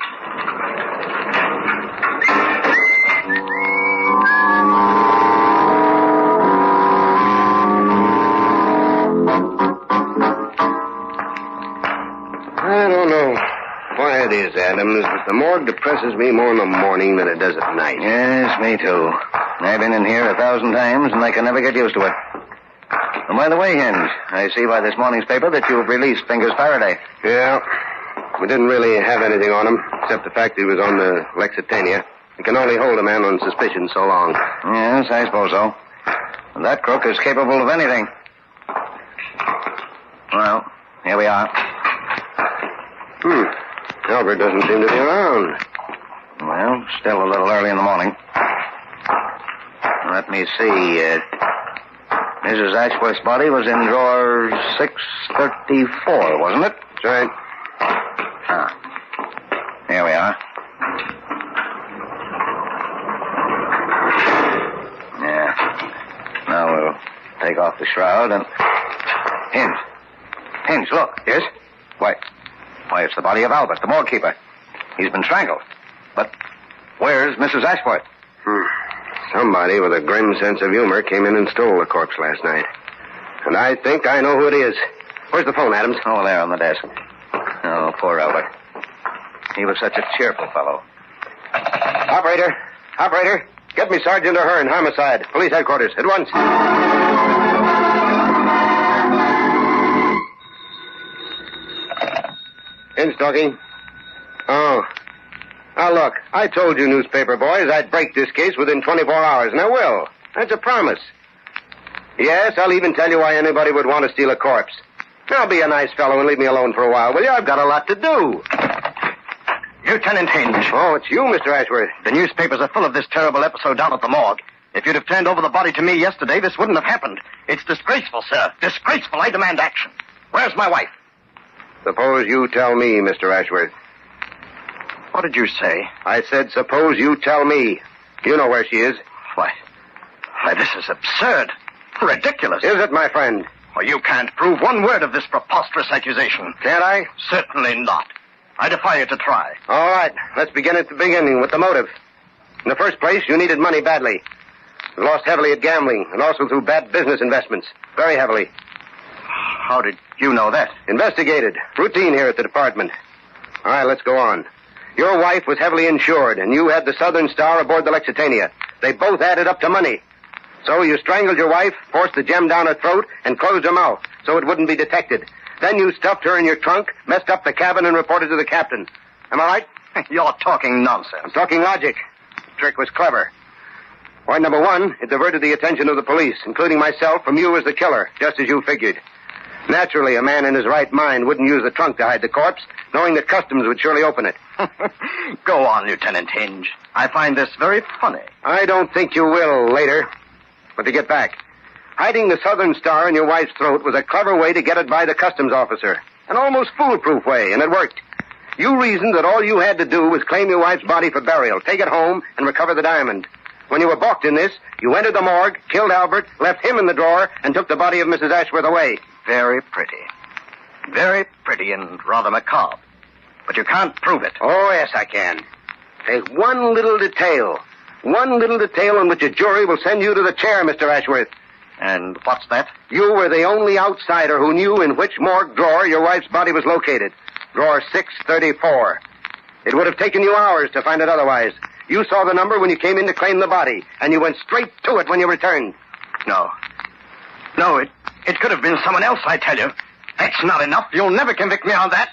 I don't know why it is, Adams, but the morgue depresses me more in the morning than it does at night. Yes, me too. I've been in here 1,000 times, and I can never get used to it. And by the way, Hinge, I see by this morning's paper that you've released Fingers Faraday. Yeah. We didn't really have anything on him, except the fact he was on the Lexitania. You can only hold a man on suspicion so long. Yes, I suppose so. And that crook is capable of anything. Well, here we are. Albert doesn't seem to be around. Well, still a little early in the morning. Let me see. Mrs. Ashworth's body was in drawer 634, wasn't it? That's right. Here we are. Yeah. Now we'll take off the shroud and... Hinge, look. Yes? Why, it's the body of Albert, the morgue keeper. He's been strangled. But where's Mrs. Ashworth? Somebody with a grim sense of humor came in and stole the corpse last night. And I think I know who it is. Where's the phone, Adams? Oh, there on the desk. Oh, poor Albert. He was such a cheerful fellow. Operator, get me Sergeant O'Hearn, homicide, police headquarters, at once. Hinge talking. Oh. Now, look, I told you newspaper boys I'd break this case within 24 hours, and I will. That's a promise. Yes, I'll even tell you why anybody would want to steal a corpse. Now, be a nice fellow and leave me alone for a while, will you? I've got a lot to do. Lieutenant Hinge. Oh, it's you, Mr. Ashworth. The newspapers are full of this terrible episode down at the morgue. If you'd have turned over the body to me yesterday, this wouldn't have happened. It's disgraceful, sir. Disgraceful. I demand action. Where's my wife? Suppose you tell me, Mr. Ashworth. What did you say? I said, suppose you tell me. You know where she is. Why, this is absurd. Ridiculous. Is it, my friend? Well, you can't prove one word of this preposterous accusation. Can't I? Certainly not. I defy you to try. All right. Let's begin at the beginning with the motive. In the first place, you needed money badly. You lost heavily at gambling and also through bad business investments. Very heavily. How did you know that? Investigated. Routine here at the department. All right, let's go on. Your wife was heavily insured, and you had the Southern Star aboard the Lexitania. They both added up to money. So you strangled your wife, forced the gem down her throat, and closed her mouth so it wouldn't be detected. Then you stuffed her in your trunk, messed up the cabin, and reported to the captain. Am I right? You're talking nonsense. I'm talking logic. The trick was clever. Point number one, it diverted the attention of the police, including myself, from you as the killer, just as you figured. Naturally, a man in his right mind wouldn't use the trunk to hide the corpse, knowing that customs would surely open it. Go on, Lieutenant Hinge. I find this very funny. I don't think you will later. But to get back, hiding the Southern Star in your wife's throat was a clever way to get it by the customs officer. An almost foolproof way, and it worked. You reasoned that all you had to do was claim your wife's body for burial, take it home, and recover the diamond. When you were balked in this, you entered the morgue, killed Albert, left him in the drawer, and took the body of Mrs. Ashworth away. Very pretty. Very pretty and rather macabre. But you can't prove it. Oh, yes, I can. There's one little detail. One little detail on which a jury will send you to the chair, Mr. Ashworth. And what's that? You were the only outsider who knew in which morgue drawer your wife's body was located. Drawer 634. It would have taken you hours to find it otherwise. You saw the number when you came in to claim the body, and you went straight to it when you returned. No, it could have been someone else, I tell you. That's not enough. You'll never convict me on that.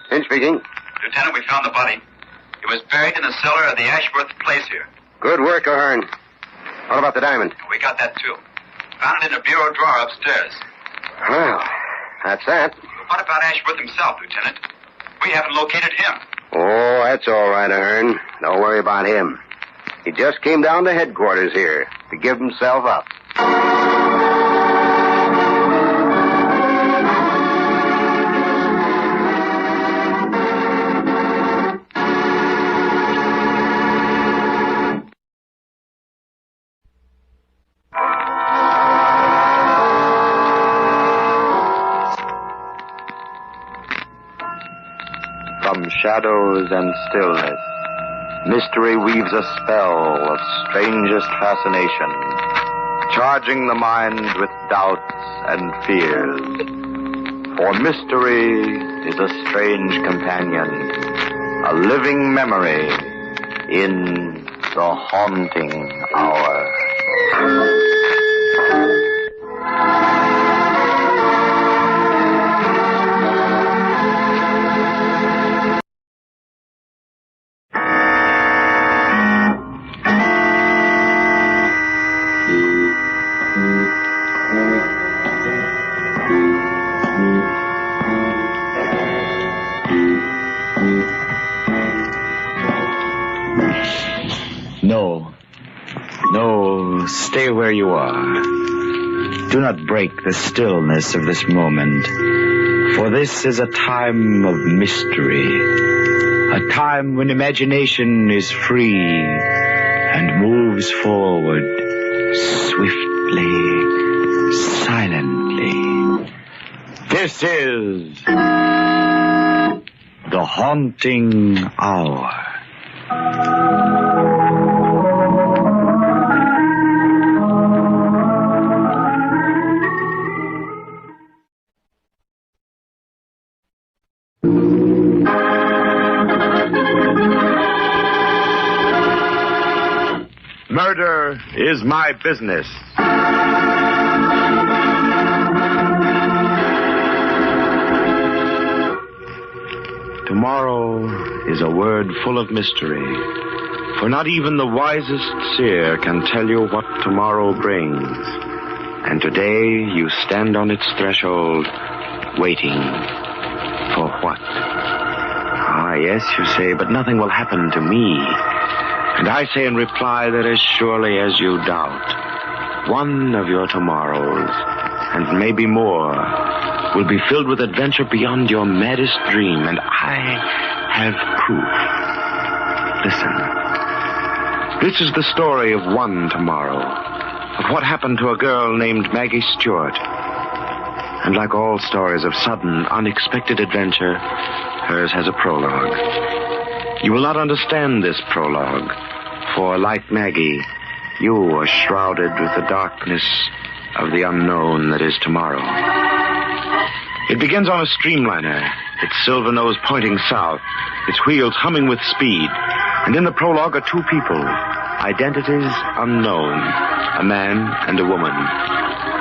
Hinge speaking. Lieutenant, we found the body. It was buried in the cellar of the Ashworth place here. Good work, O'Hearn. What about the diamond? We got that, too. Found it in a bureau drawer upstairs. Well, that's that. What about Ashworth himself, Lieutenant? We haven't located him. Oh, that's all right, O'Hearn. Don't worry about him. He just came down to headquarters here to give himself up. From shadows and stillness, mystery weaves a spell of strangest fascination, charging the mind with doubts and fears. For mystery is a strange companion, a living memory in the haunting hour. No, now, stay where you are. Do not break the stillness of this moment, for this is a time of mystery, a time when imagination is free and moves forward swiftly, silently. This is the haunting hour. Murder is my business. Tomorrow is a word full of mystery, for not even the wisest seer can tell you what tomorrow brings. And today you stand on its threshold, waiting for what? Ah, yes, you say, but nothing will happen to me. And I say in reply that as surely as you doubt, one of your tomorrows, and maybe more, will be filled with adventure beyond your maddest dream, and I have proof. Listen. This is the story of one tomorrow, of what happened to a girl named Maggie Stewart. And like all stories of sudden, unexpected adventure, hers has a prologue. You will not understand this prologue, for like Maggie, you are shrouded with the darkness of the unknown that is tomorrow. It begins on a streamliner, its silver nose pointing south, its wheels humming with speed. And in the prologue are two people, identities unknown, a man and a woman.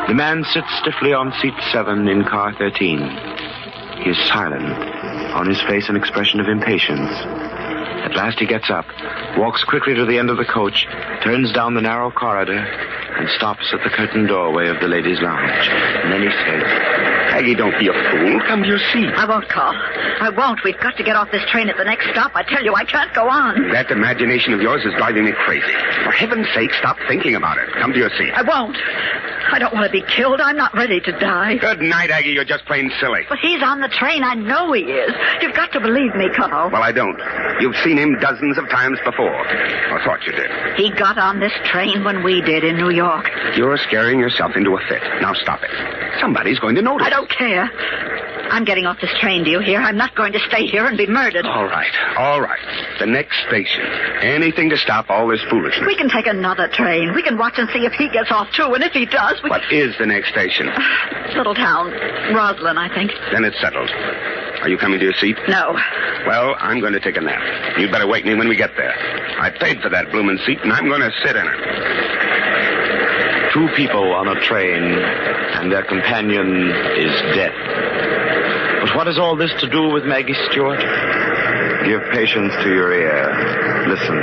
The man sits stiffly on seat 7 in car 13. He is silent, on his face an expression of impatience. At last he gets up, walks quickly to the end of the coach, turns down the narrow corridor, and stops at the curtained doorway of the ladies' lounge. And then he says, Maggie, don't be a fool. Come to your seat. I won't, Carl. I won't. We've got to get off this train at the next stop. I tell you, I can't go on. That imagination of yours is driving me crazy. For heaven's sake, stop thinking about it. Come to your seat. I won't. I don't want to be killed. I'm not ready to die. Good night, Aggie. You're just plain silly. But he's on the train. I know he is. You've got to believe me, Carl. Well, I don't. You've seen him dozens of times before. I thought you did. He got on this train when we did in New York. You're scaring yourself into a fit. Now stop it. Somebody's going to notice. I don't care. I'm getting off this train, do you hear? I'm not going to stay here and be murdered. All right. The next station. Anything to stop all this foolishness. We can take another train. We can watch and see if he gets off, too. And if he does, we... What is the next station? Little town. Roslyn, I think. Then it's settled. Are you coming to your seat? No. Well, I'm going to take a nap. You'd better wake me when we get there. I paid for that bloomin' seat, and I'm going to sit in it. Two people on a train, and their companion is dead. But what has all this to do with Maggie Stewart? Give patience to your ear. Listen.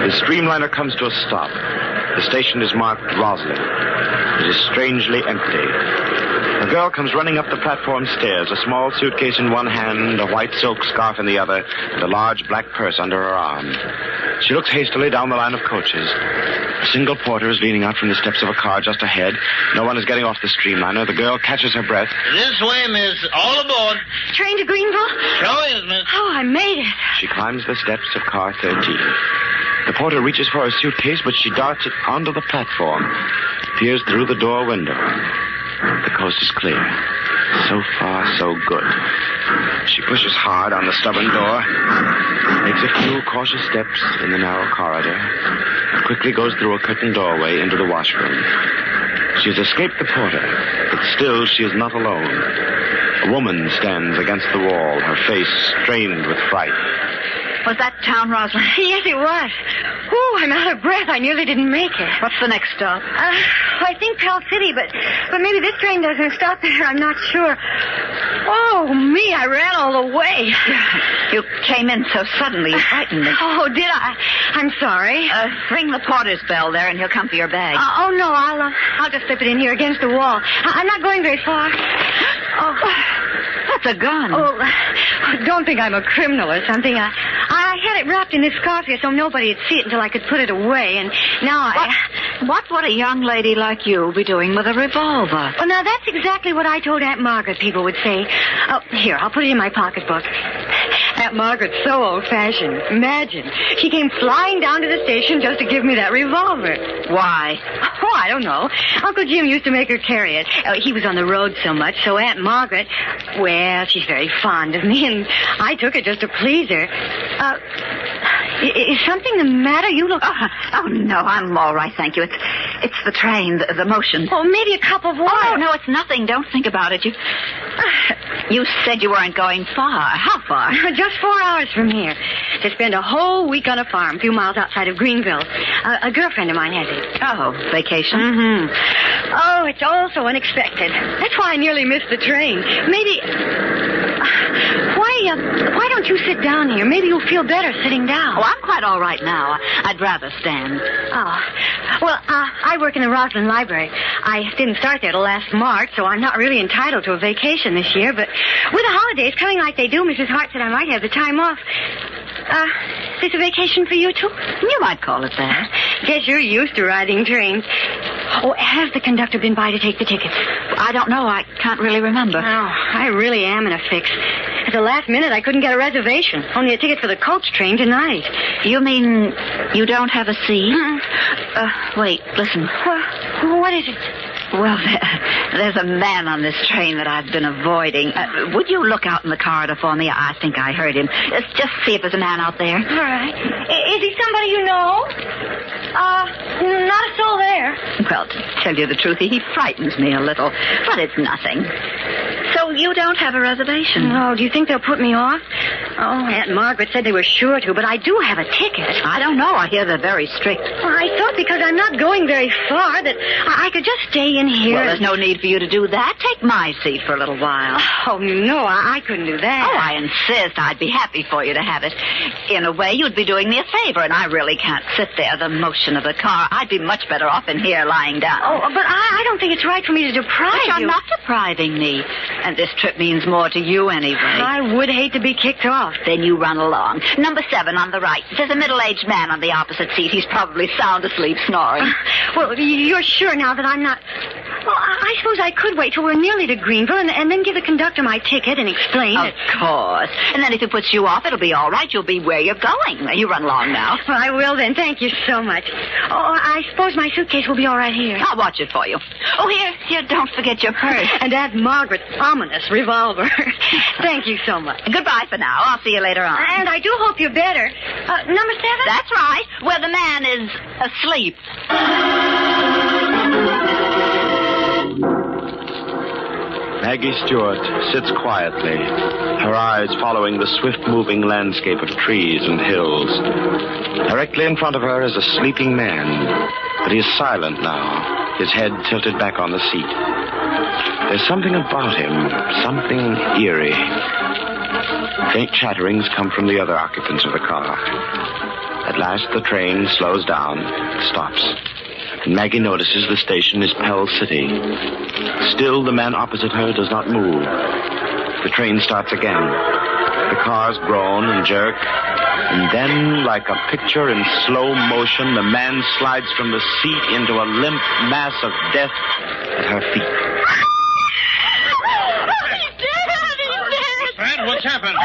The streamliner comes to a stop. The station is marked Roslyn. It is strangely empty. A girl comes running up the platform stairs, a small suitcase in one hand, a white silk scarf in the other, and a large black purse under her arm. She looks hastily down the line of coaches. A single porter is leaning out from the steps of a car just ahead. No one is getting off the streamliner. The girl catches her breath. This way, miss. All aboard. Train to Greenville? Sure is, miss. Oh, I made it. She climbs the steps of car 13. The porter reaches for her suitcase, but she darts it onto the platform, peers through the door window. The coast is clear. So far, so good. She pushes hard on the stubborn door, makes a few cautious steps in the narrow corridor, and quickly goes through a curtained doorway into the washroom. She has escaped the porter, but still she is not alone. A woman stands against the wall, her face strained with fright. Was that town, Rosalind? Yes, it was. Ooh, I'm out of breath. I nearly didn't make it. What's the next stop? I think Pell City, but maybe this train doesn't stop there. I'm not sure. Oh, me, I ran all the way. You came in so suddenly, you frightened me. Oh, did I? I'm sorry. Ring the porter's bell there, and he'll come for your bag. Oh, no, I'll just slip it in here against the wall. I'm not going very far. Oh, that's a gun. Oh, don't think I'm a criminal or something. I I had it wrapped in this scarf so nobody would see it until I could put it away, and now What would a young lady like you be doing with a revolver? Well, now, that's exactly what I told Aunt Margaret people would say. Oh, here, I'll put it in my pocketbook. Aunt Margaret's so old-fashioned. Imagine. She came flying down to the station just to give me that revolver. Why? Oh, I don't know. Uncle Jim used to make her carry it. He was on the road so much, so Aunt Margaret, well, she's very fond of me, and I took it just to please her. Is something the matter? You look... Oh, no, I'm all right, thank you. It's the train, the motion. Oh, maybe a cup of water. Oh, no, it's nothing. Don't think about it. You said you weren't going far. How far? Just 4 hours from here. To spend a whole week on a farm a few miles outside of Greenville. A girlfriend of mine has it. Oh, vacation? Mm-hmm. Oh, it's all so unexpected. That's why I nearly missed the train. Maybe... Why don't you sit down here? Maybe you'll feel better sitting down. Oh, I'm quite all right now. I'd rather stand. Oh. Well, I work in the Roslyn Library. I didn't start there till last March, so I'm not really entitled to a vacation this year, but with the holidays coming like they do, Mrs. Hart said I might have the time off. Is this a vacation for you, too? You might call it that. Guess you're used to riding trains. Oh, has the conductor been by to take the tickets? I don't know. I can't really remember. Oh, I really am in a fix. At the last minute, I couldn't get a reservation. Only a ticket for the coach train tonight. You mean you don't have a seat? Wait, listen. What is it? Well, there's a man on this train that I've been avoiding. Would you look out in the corridor for me? I think I heard him. Just see if there's a man out there. All right. Is he somebody you know? Not a soul there. Well, to tell you the truth, he frightens me a little. But it's nothing. So you don't have a reservation? No, do you think they'll put me off? Oh, Aunt Margaret said they were sure to, but I do have a ticket. I don't know. I hear they're very strict. Well, I thought because I'm not going very far that I could just stay in here. Well, there's no need for you to do that. Take my seat for a little while. Oh, no, I couldn't do that. Oh, I insist. I'd be happy for you to have it. In a way, you'd be doing me a favor, and I really can't sit there, the motion of the car. I'd be much better off in here lying down. Oh, but I don't think it's right for me to deprive you. You're not depriving me. And this trip means more to you anyway. I would hate to be kicked off. Then you run along. Number 7 on the right. There's a middle-aged man on the opposite seat. He's probably sound asleep snoring. Well, you're sure now that I'm not... Well, I suppose I could wait till we're nearly to Greenville and then give the conductor my ticket and explain Of course. And then if it puts you off, it'll be all right. You'll be where you're going. You run along now. Well, I will then. Thank you so much. Oh, I suppose my suitcase will be all right here. I'll watch it for you. Oh, here, don't forget your purse. And Aunt Margaret's ominous revolver. Thank you so much. Goodbye for now. I'll see you later on. And I do hope you're better. Number 7? That's right. Where the man is asleep. Maggie Stewart sits quietly, her eyes following the swift-moving landscape of trees and hills. Directly in front of her is a sleeping man, but he is silent now, his head tilted back on the seat. There's something about him, something eerie. Faint chatterings come from the other occupants of the car. At last, the train slows down, stops. And Maggie notices the station is Pell City. Still, the man opposite her does not move. The train starts again. The cars groan and jerk. And then, like a picture in slow motion, the man slides from the seat into a limp mass of death at her feet. Fred, what's happened?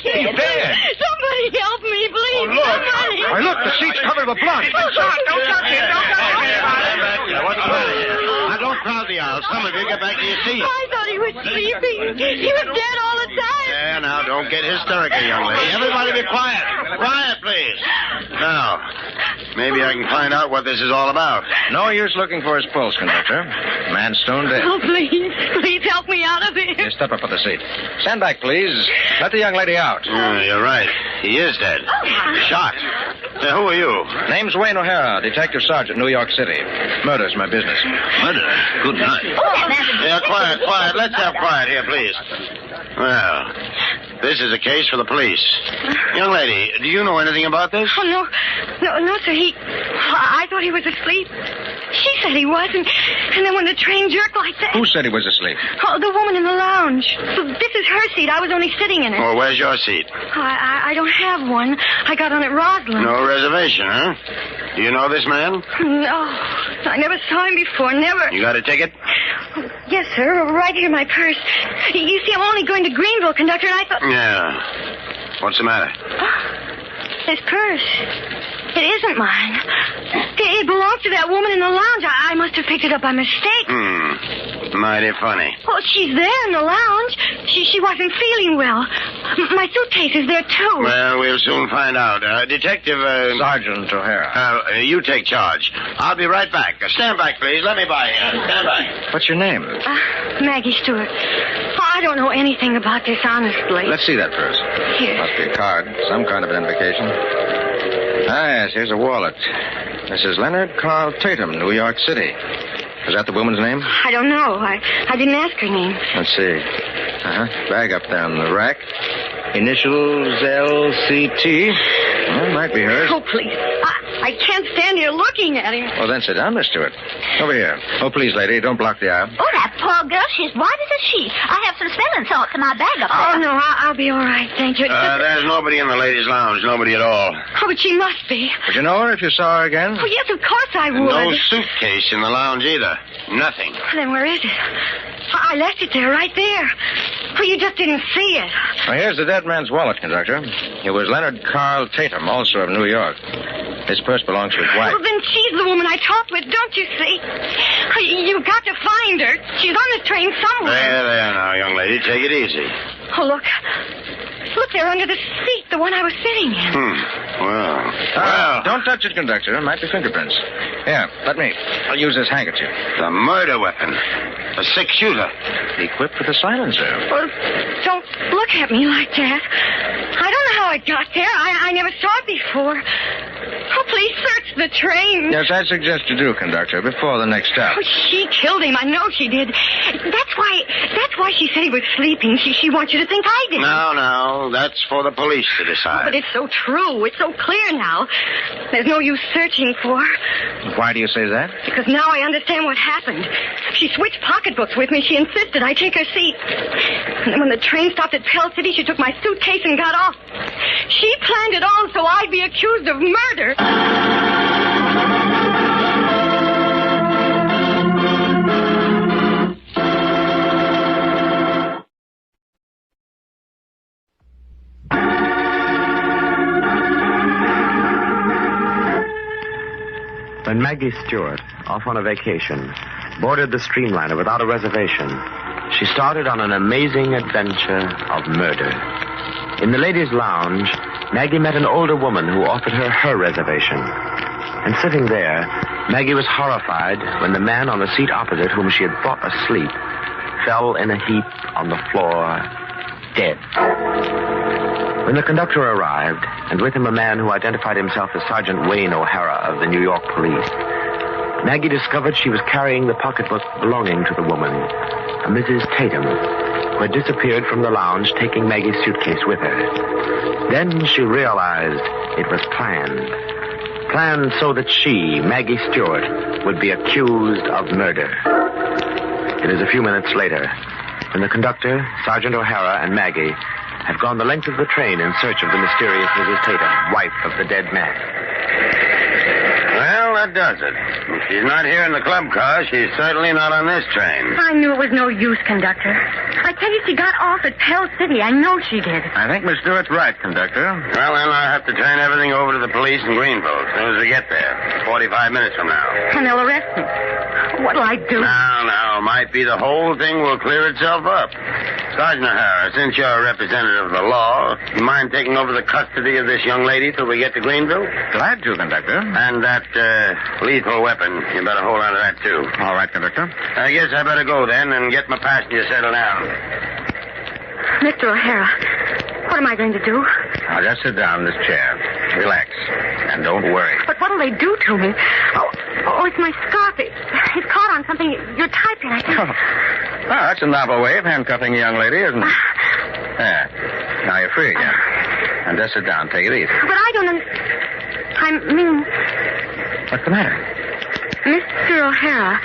He's dead. Somebody help me, please. Oh, look. Somebody. Why, look, the seat's covered with blood. Don't touch him. Don't touch him. What's the matter here? Now, don't crowd the aisle. Some of you get back to your seats. I thought he was sleeping. He was dead all the time. Yeah, now, don't get hysterical, young lady. Everybody be quiet. Quiet, please. Now, maybe I can find out what this is all about. No use looking for his pulse, conductor. Man's stone dead. Oh, please. Please help me out of here. Here, step up on the seat. Stand back, please. Let the young lady out. You're right. He is dead. Shot. Who are you? Name's Wayne O'Hara, Detective Sergeant, New York City. Murder's my business. Murder? Good night. Yeah, quiet. Let's have quiet here, please. Well, This is a case for the police. Young lady, do you know anything about this? Oh, no, sir. I thought he was asleep. She said he wasn't. And then when the train jerked like that... Who said he was asleep? Oh, the woman in the lounge. This is her seat. I was only sitting in it. Well, where's your seat? I don't have one. I got on at Roslyn. No reservation, huh? Do you know this man? No. I never saw him before. Never. You got a ticket? Yes, sir. Right here in my purse. You see, I'm only going to Greenville, conductor, and I thought... Yeah. What's the matter? This purse. It isn't mine. It belongs to that woman in the lounge. I must have picked it up by mistake. Mighty funny. Well, she's there in the lounge. She wasn't feeling well. My suitcase is there, too. Well, we'll soon find out. Detective... Sergeant O'Hara. You take charge. I'll be right back. Stand back, please. Let me by you. Stand back. What's your name? Maggie Stewart. I don't know anything about this, honestly. Let's see that first. Here. Must be a card. Some kind of identification. Yes, here's a wallet. Mrs. Leonard Carl Tatum, New York City. Is that the woman's name? I don't know. I didn't ask her name. Let's see. Bag up there on the rack. Initials LCT. Well, might be hers. Oh, please. I can't stand here looking at him. Well, then sit down, Miss Stewart. Over here. Oh, please, lady, don't block the aisle. Oh, that poor girl. She's white as a sheet. I have some smelling salts in my bag up there. Oh, no, I'll be all right. Thank you. There's nobody in the ladies' lounge. Nobody at all. Oh, but she must be. Would you know her if you saw her again? Oh, yes, of course I would. No suitcase in the lounge either. Nothing. Then where is it? I left it there, right there. Oh, you just didn't see it. Well, here's the dead man's wallet, conductor. It was Leonard Carl Tatum, also of New York. His purse belongs to his wife. Well, then she's the woman I talked with, don't you see? Oh, you've got to find her. She's on this train somewhere. There now, young lady. Take it easy. Oh, look. Look, they're under the seat, the one I was sitting in. Well. Don't touch it, conductor. It might be fingerprints. Here, let me. I'll use this handkerchief. The murder weapon. A six-shooter. Equipped with a silencer. Well, don't look at me like that. I don't know how it got there. I never saw it before. Oh, please search the train. Yes, I suggest you do, conductor, before the next stop. Oh, she killed him. I know she did. That's why she said he was sleeping. She wants you to think I did. No. That's for the police to decide. Oh, but it's so true. It's so clear now. There's no use searching for her. Why do you say that? Because now I understand what happened. She switched pocketbooks with me. She insisted I take her seat. And then when the train stopped at Pell City, she took my suitcase and got off. She planned it all so I'd be accused of murder. When Maggie Stewart, off on a vacation, boarded the streamliner without a reservation, she started on an amazing adventure of murder. In the ladies' lounge, Maggie met an older woman who offered her reservation. And sitting there, Maggie was horrified when the man on the seat opposite, whom she had thought asleep, fell in a heap on the floor, dead. When the conductor arrived, and with him a man who identified himself as Sergeant Wayne O'Hara of the New York Police, Maggie discovered she was carrying the pocketbook belonging to the woman, a Mrs. Tatum, who had disappeared from the lounge, taking Maggie's suitcase with her. Then she realized it was planned. Planned so that she, Maggie Stewart, would be accused of murder. It is a few minutes later, when the conductor, Sergeant O'Hara, and Maggie have gone the length of the train in search of the mysterious Mrs. Tatum, wife of the dead man. Well, that does it. If she's not here in the club car, she's certainly not on this train. I knew it was no use, conductor. I tell you, she got off at Pell City. I know she did. I think Miss Stewart's right, conductor. Well, then I'll have to turn everything over to the police in Greenville as soon as we get there. 45 minutes from now. And they'll arrest me. What'll I do? Now, might be the whole thing will clear itself up. Sergeant O'Hara, since you're a representative of the law, you mind taking over the custody of this young lady till we get to Greenville? Glad to, conductor. And that lethal weapon, you better hold on to that, too. All right, conductor. I guess I better go then and get my passenger settled down. Mr. O'Hara, what am I going to do? Now, just sit down in this chair. Relax. And don't worry. But what'll they do to me? Oh, it's my scarf. It's caught on something you're typing, I think. Oh, that's a novel way of handcuffing a young lady, isn't it? There. Now you're free again. And just sit down. Take it easy. But I don't I mean... What's the matter? Mr. O'Hara.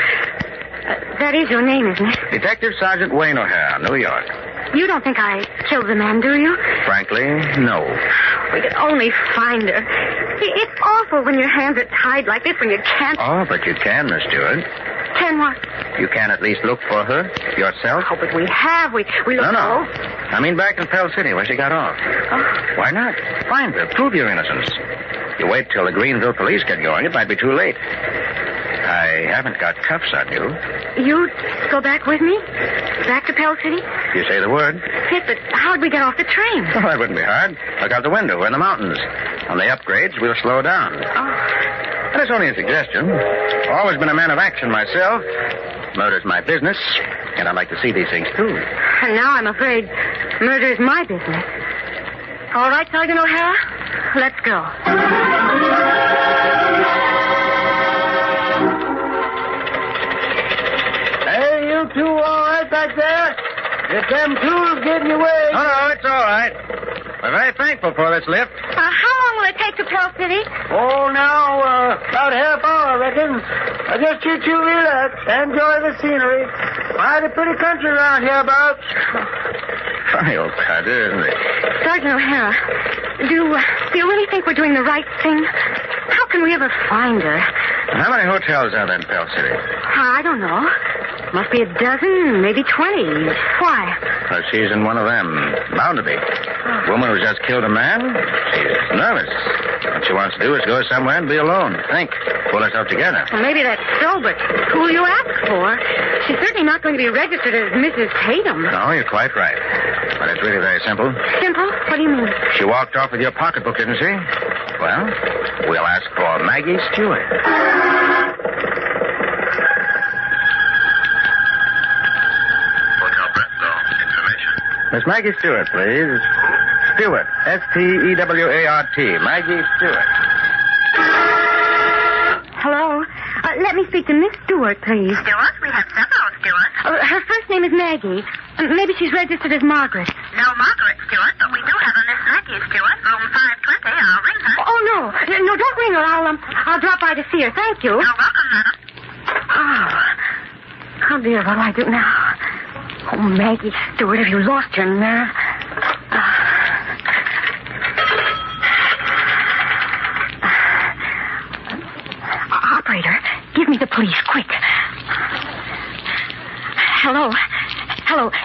That is your name, isn't it? Detective Sergeant Wayne O'Hara, New York. You don't think I killed the man, do you? Frankly, no. We could only find her. It's awful when your hands are tied like this, when you can't... Oh, but you can, Miss Stewart. Can what? You can at least look for her yourself. Oh, but we have. We look... No. I mean back in Pell City where she got off. Oh. Why not? Find her. Prove your innocence. You wait till the Greenville police get going, it might be too late. I haven't got cuffs on you. You'd go back with me? Back to Pell City? If you say the word. Yes, but how'd we get off the train? Oh, that wouldn't be hard. Look out the window. We're in the mountains. On the upgrades, we'll slow down. Oh. And it's only a suggestion. Always been a man of action myself. Murder's my business, and I like to see these things through. And now I'm afraid murder is my business. All right, Sergeant O'Hara, let's go. Hey, you two all right back there? If them tools getting away... No, it's all right. We're very thankful for this lift. How long will it take to Pell City? Oh, now, about half hour, I reckon. Just you two relax. Enjoy the scenery. Mighty pretty country around hereabouts. Funny old country, isn't it? Sergeant O'Hara, do you really think we're doing the right thing? How can we ever find her? How many hotels are there in Pell City? I don't know. Must be a dozen, maybe 20. Why? Well, she's in one of them. Bound to be. Woman who just killed a man. She's nervous. What she wants to do is go somewhere and be alone. Think. Pull herself together. Well, maybe that's so, but who will you ask for? She's certainly not going to be registered as Mrs. Tatum. No, you're quite right. But it's really very simple. Simple? What do you mean? She walked off with your pocketbook, didn't she? Well, we'll ask for Maggie Stewart. Miss Maggie Stewart, please. Stewart. Stewart. Maggie Stewart. Hello? Let me speak to Miss Stewart, please. Stewart? We have several Stewarts. Her first name is Maggie. Maybe she's registered as Margaret. No Margaret Stewart, but we do have a Miss Maggie Stewart, room 520. I'll ring her. Oh, no. No, don't ring her. I'll drop by to see her. Thank you. You're welcome, madam. Oh, dear, what'll I do now? Oh, Maggie Stewart, have you lost your nerve? Operator, give me the police, quick. Hello.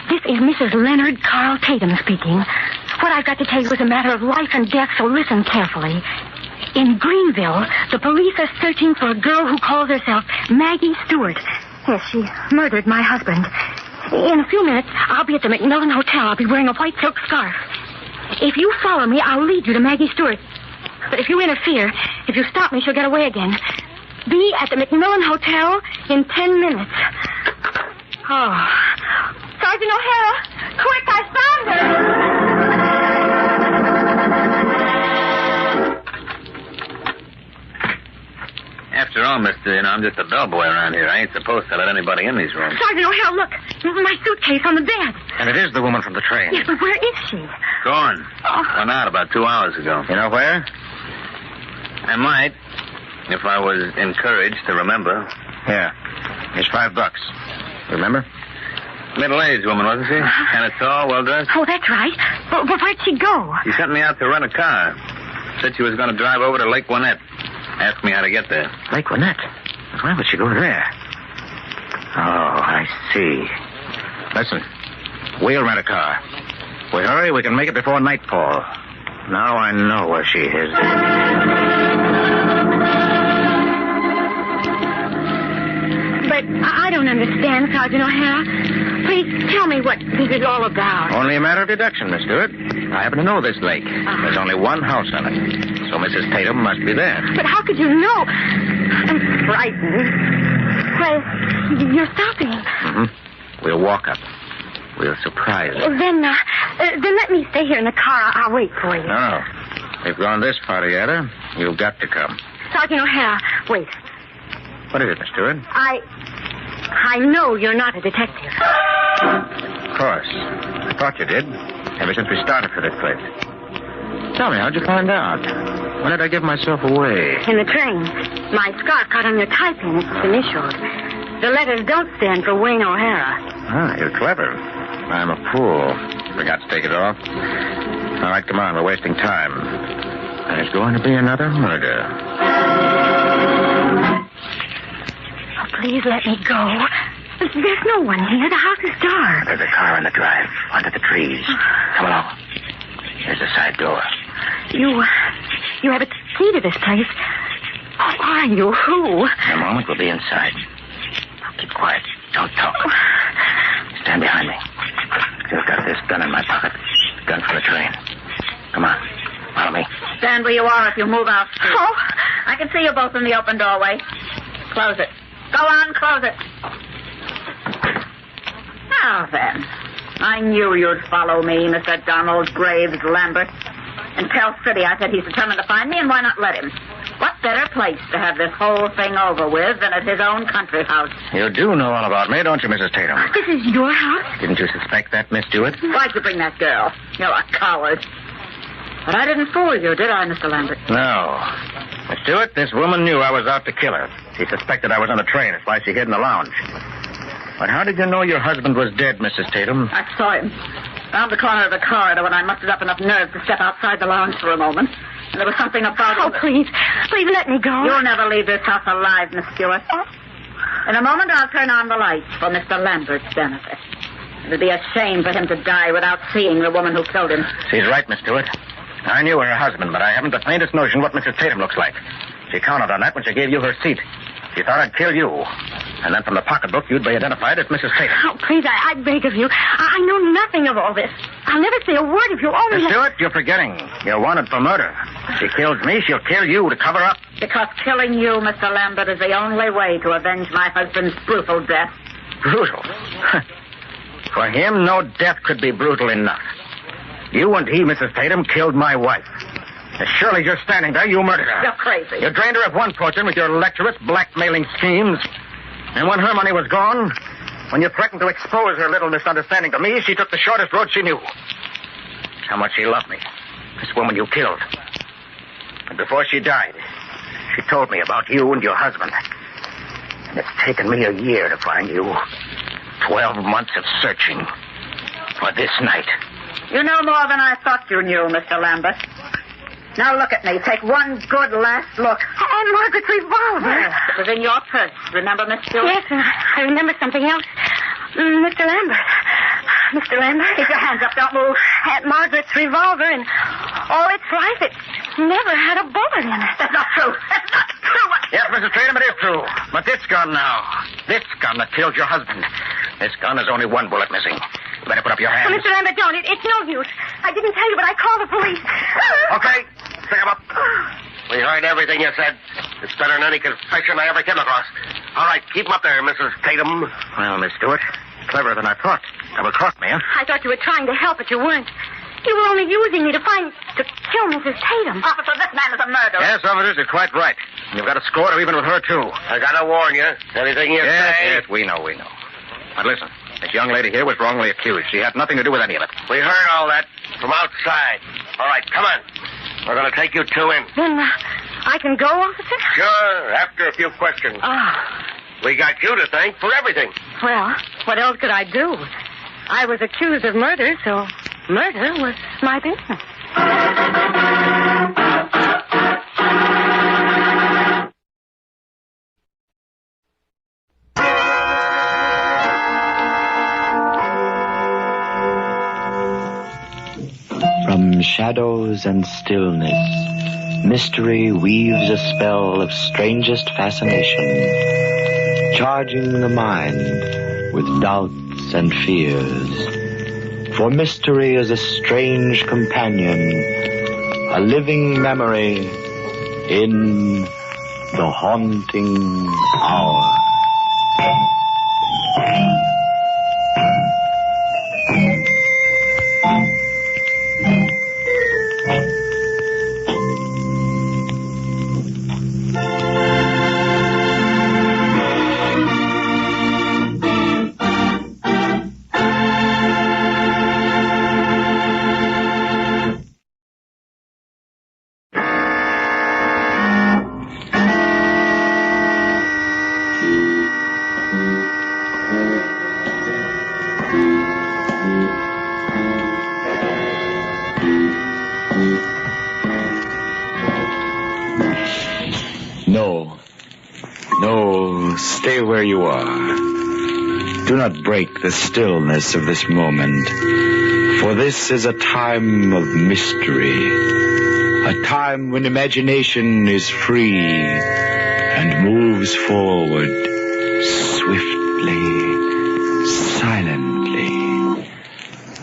This is Mrs. Leonard Carl Tatum speaking. What I've got to tell you is a matter of life and death, so listen carefully. In Greenville, the police are searching for a girl who calls herself Maggie Stewart. Yes, she murdered my husband. In a few minutes, I'll be at the McMillan Hotel. I'll be wearing a white silk scarf. If you follow me, I'll lead you to Maggie Stewart. But if you interfere, if you stop me, she'll get away again. Be at the McMillan Hotel in 10 minutes. Oh. Sergeant O'Hara, quick, I found her! After all, mister, I'm just a bellboy around here. I ain't supposed to let anybody in these rooms. Sergeant O'Hara, look. My suitcase on the bed. And it is the woman from the train. Yes, but where is she? Gone. Oh. Went out about 2 hours ago. You know where? I might, if I was encouraged to remember. Here. Here's $5. Remember? Middle-aged woman, wasn't she? Kind of tall, well-dressed? Oh, that's right. But where'd she go? She sent me out to rent a car. Said she was going to drive over to Lake Winnett. Asked me how to get there. Lake Winnett? Why would she go there? Oh, I see. Listen, we'll rent a car. We hurry, we can make it before nightfall. Now I know where she is. But I don't understand, Sergeant O'Hara. Please tell me what this is all about. Only a matter of deduction, Miss Stewart. I happen to know this lake. There's only one house on it. So Mrs. Tatum must be there. But how could you know? I'm frightened. Well, you're stopping. Mm-hmm. We'll walk up. We'll surprise her. Well, then let me stay here in the car. I'll wait for you. No. We've gone this far together. You've got to come. Sergeant O'Hara, wait. What is it, Miss Stewart? I know you're not a detective. Of course. I thought you did. Ever since we started for this place. Tell me, how'd you find out? When did I give myself away? In the train. My scarf caught on your tie pin. It's initialed. The letters don't stand for Wayne O'Hara. Ah, you're clever. I'm a fool. Forgot to take it off. All right, come on. We're wasting time. There's going to be another murder. Oh, please let me go. There's no one here. The house is dark. There's a car on the drive, under the trees. Come along. Here's the side door. You have a key to this place. Who are you? Who? In a moment, we'll be inside. Now, keep quiet. Don't talk. Stand behind me. I've got this gun in my pocket. Gun for the train. Come on. Follow me. Stand where you are if you move out. Oh. I can see you both in the open doorway. Close it. Go on, close it. Now then. I knew you'd follow me, Mr. Donald Graves Lambert. In Pell City, I said he's determined to find me, and why not let him? What better place to have this whole thing over with than at his own country house? You do know all about me, don't you, Mrs. Tatum? This is your house? Didn't you suspect that, Miss Stewart? Why'd you bring that girl? You're a coward. But I didn't fool you, did I, Mr. Lambert? No. Miss Stewart, this woman knew I was out to kill her. She suspected I was on the train. That's why she hid in the lounge. But how did you know your husband was dead, Mrs. Tatum? I saw him. Round the corner of the corridor when I mustered up enough nerve to step outside the lounge for a moment. And there was something about him. Oh, please. Please let me go. You'll never leave this house alive, Miss Stewart. In a moment, I'll turn on the lights for Mr. Lambert's benefit. It would be a shame for him to die without seeing the woman who killed him. She's right, Miss Stewart. I knew her husband, but I haven't the faintest notion what Mrs. Tatum looks like. She counted on that when she gave you her seat. She thought I'd kill you. And then from the pocketbook, you'd be identified as Mrs. Tatum. Oh, please, I beg of you. I know nothing of all this. I'll never say a word if you'll only... Miss Stewart, you're forgetting. You're wanted for murder. If she kills me, she'll kill you to cover up. Because killing you, Mr. Lambert, is the only way to avenge my husband's brutal death. Brutal? For him, no death could be brutal enough. You and he, Mrs. Tatum, killed my wife. As surely as you're standing there, you murdered her. You're crazy. You drained her of one fortune with your lecherous, blackmailing schemes. And when her money was gone, when you threatened to expose her little misunderstanding to me, she took the shortest road she knew. How much she loved me. This woman you killed. And before she died, she told me about you and your husband. And it's taken me a year to find you. 12 months of searching for this night. You know more than I thought you knew, Mr. Lambert. Now look at me. Take one good last look. And Margaret's revolver. Yes, it was in your purse. Remember, Miss Stewart? Yes, and I remember something else. Mr. Lambert. Mr. Lambert. Keep your hands up. Don't move. Aunt Margaret's revolver, and all its life, it never had a bullet in it. That's not true. That's not true. Yes, Mrs. Tatum, it is true. But this gun now. This gun that killed your husband. This gun has only one bullet missing. You better put up your hands. Oh, Mr. Lambert, don't. It's no use. I didn't tell you, but I called the police. Okay. Stick him up. We heard everything you said. It's better than any confession I ever came across. All right, keep him up there, Mrs. Tatum. Well, Miss Stewart, cleverer than I thought. Double-crossed me, huh? I thought you were trying to help, but you weren't. You were only using me to kill Mrs. Tatum. Officer, this man is a murderer. Yes, officers, you're quite right. You've got a score to even with her, too. I gotta warn you. Anything you say... Yes, we know. But listen, this young lady here was wrongly accused. She had nothing to do with any of it. We heard all that from outside. All right, come on. We're going to take you two in. Then I can go, officer? Sure, after a few questions. We got you to thank for everything. Well, what else could I do? I was accused of murder, so murder was my business. From shadows and stillness, mystery weaves a spell of strangest fascination, charging the mind with doubts and fears. For mystery is a strange companion, a living memory in the haunting hour. stay where you are. Do not break the stillness of this moment, for this is a time of mystery, a time when imagination is free and moves forward swiftly, silently.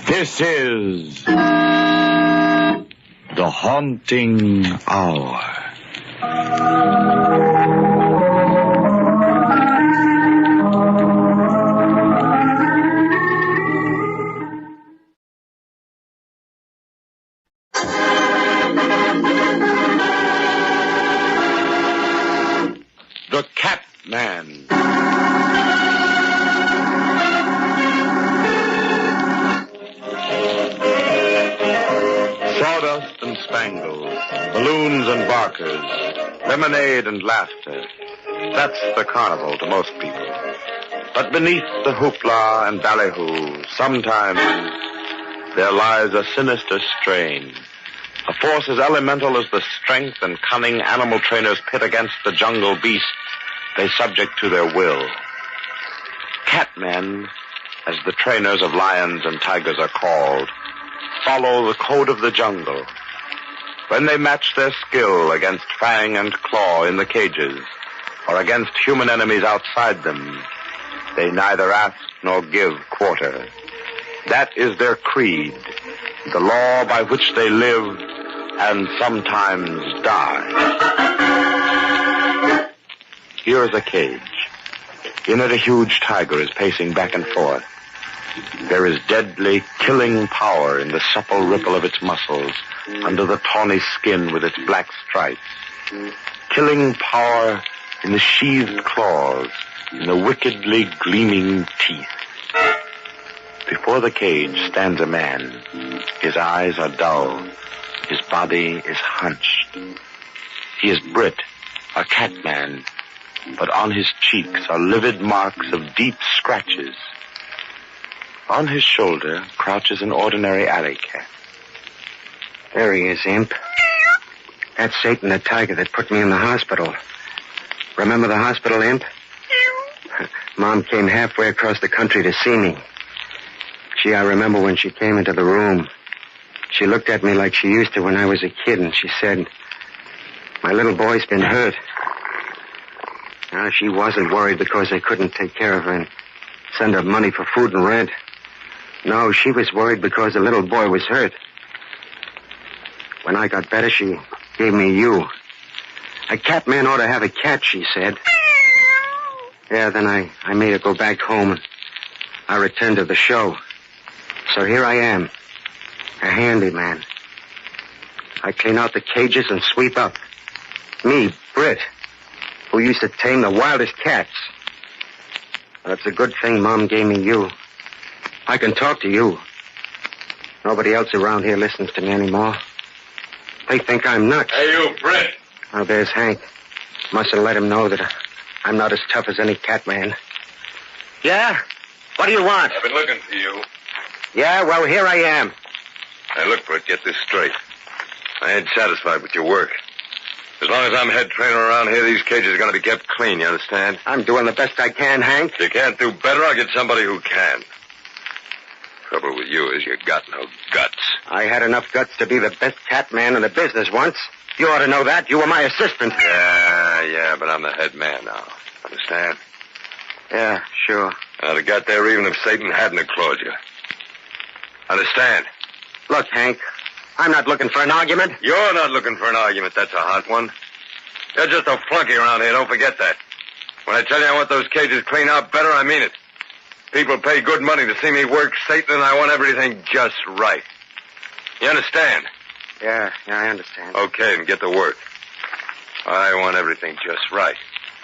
This is the haunting hour. The Catman. Sawdust and spangles, balloons and barkers, lemonade and laughter. That's the carnival to most people. But beneath the hoopla and ballyhoo, sometimes there lies a sinister strain. A force as elemental as the strength and cunning animal trainers pit against the jungle beast they subject to their will. Catmen, as the trainers of lions and tigers are called, follow the code of the jungle. When they match their skill against fang and claw in the cages, or against human enemies outside them, they neither ask nor give quarter. That is their creed, the law by which they live and sometimes die. Here is a cage. In it, a huge tiger is pacing back and forth. There is deadly, killing power in the supple ripple of its muscles under the tawny skin with its black stripes. Killing power in the sheathed claws, in the wickedly gleaming teeth. Before the cage stands a man. His eyes are dull. His body is hunched. He is Britt, a catman, but on his cheeks are livid marks of deep scratches. On his shoulder crouches an ordinary alley cat. There he is, Imp. That's Satan the tiger that put me in the hospital. Remember the hospital, Imp? Mom came halfway across the country to see me. Gee, I remember when she came into the room. She looked at me like she used to when I was a kid, and she said, "My little boy's been hurt." Now, she wasn't worried because I couldn't take care of her and send her money for food and rent. No, she was worried because the little boy was hurt. When I got better, she gave me you. A cat man ought to have a cat, she said. Yeah, then I made her go back home, and I returned to the show. So here I am, a handyman. I clean out the cages and sweep up. Me, Britt, who used to tame the wildest cats. But it's a good thing Mom gave me you. I can talk to you. Nobody else around here listens to me anymore. They think I'm nuts. Hey, you, Britt. Oh, there's Hank. Must have let him know that I'm not as tough as any cat man. Yeah? What do you want? I've been looking for you. Yeah, well, here I am. Hey, look, Britt, get this straight. I ain't satisfied with your work. As long as I'm head trainer around here, these cages are going to be kept clean, you understand? I'm doing the best I can, Hank. If you can't do better, I'll get somebody who can. Trouble with you is you got no guts. I had enough guts to be the best cat man in the business once. You ought to know that. You were my assistant. Yeah, but I'm the head man now. Understand? Yeah, sure. I'd have got there even if Satan hadn't clawed you. Understand? Look, Hank, I'm not looking for an argument. You're not looking for an argument. That's a hot one. You're just a flunky around here. Don't forget that. When I tell you I want those cages cleaned out better, I mean it. People pay good money to see me work Satan, and I want everything just right. You understand? Yeah, I understand. Okay, then get to work. I want everything just right.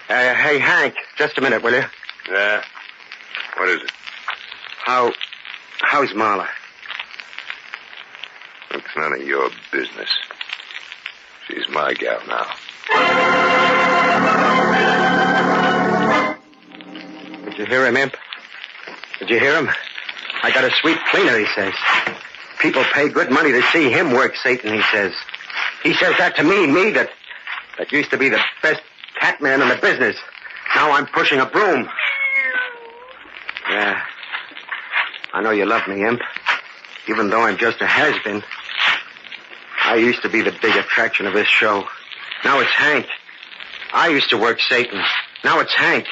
Hey, Hank, just a minute, will you? Yeah? What is it? How's Marla? It's none of your business. She's my gal now. Did you hear him, Imp? Did you hear him? I got a sweet cleaner, he says. People pay good money to see him work Satan, he says. He says that to me that used to be the best cat man in the business. Now I'm pushing a broom. Yeah. I know you love me, Imp. Even though I'm just a has-been. I used to be the big attraction of this show. Now it's Hank. I used to work Satan. Now it's Hank.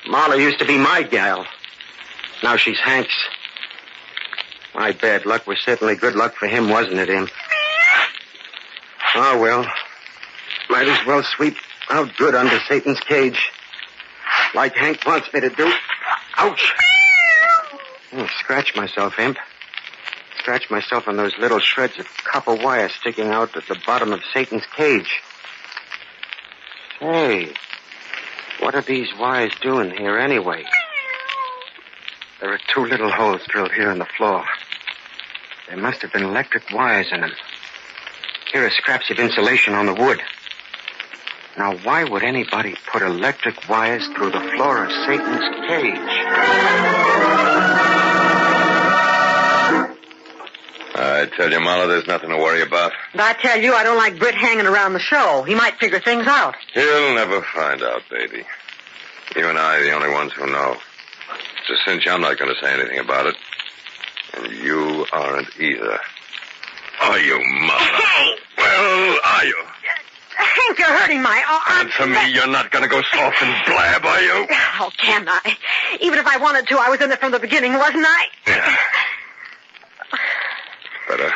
Marla used to be my gal. Now she's Hank's. My bad luck was certainly good luck for him, wasn't it, Imp? Oh, well. Might as well sweep out good under Satan's cage. Like Hank wants me to do. Ouch! Scratch myself, Imp. Scratch myself on those little shreds of copper wire sticking out at the bottom of Satan's cage. Say, what are these wires doing here anyway? There are 2 little holes drilled here in the floor. There must have been electric wires in them. Here are scraps of insulation on the wood. Now, why would anybody put electric wires through the floor of Satan's cage? I tell you, Marla, there's nothing to worry about. I tell you, I don't like Britt hanging around the show. He might figure things out. He'll never find out, baby. You and I are the only ones who know. It's a cinch I'm not going to say anything about it. And you aren't either. Are you, Marla? Hey! Well, are you? Hank, you're hurting my arm. Answer me, you're not going to go soft and blab, are you? Oh, can I? Even if I wanted to, I was in it from the beginning, wasn't I? Yeah. Better.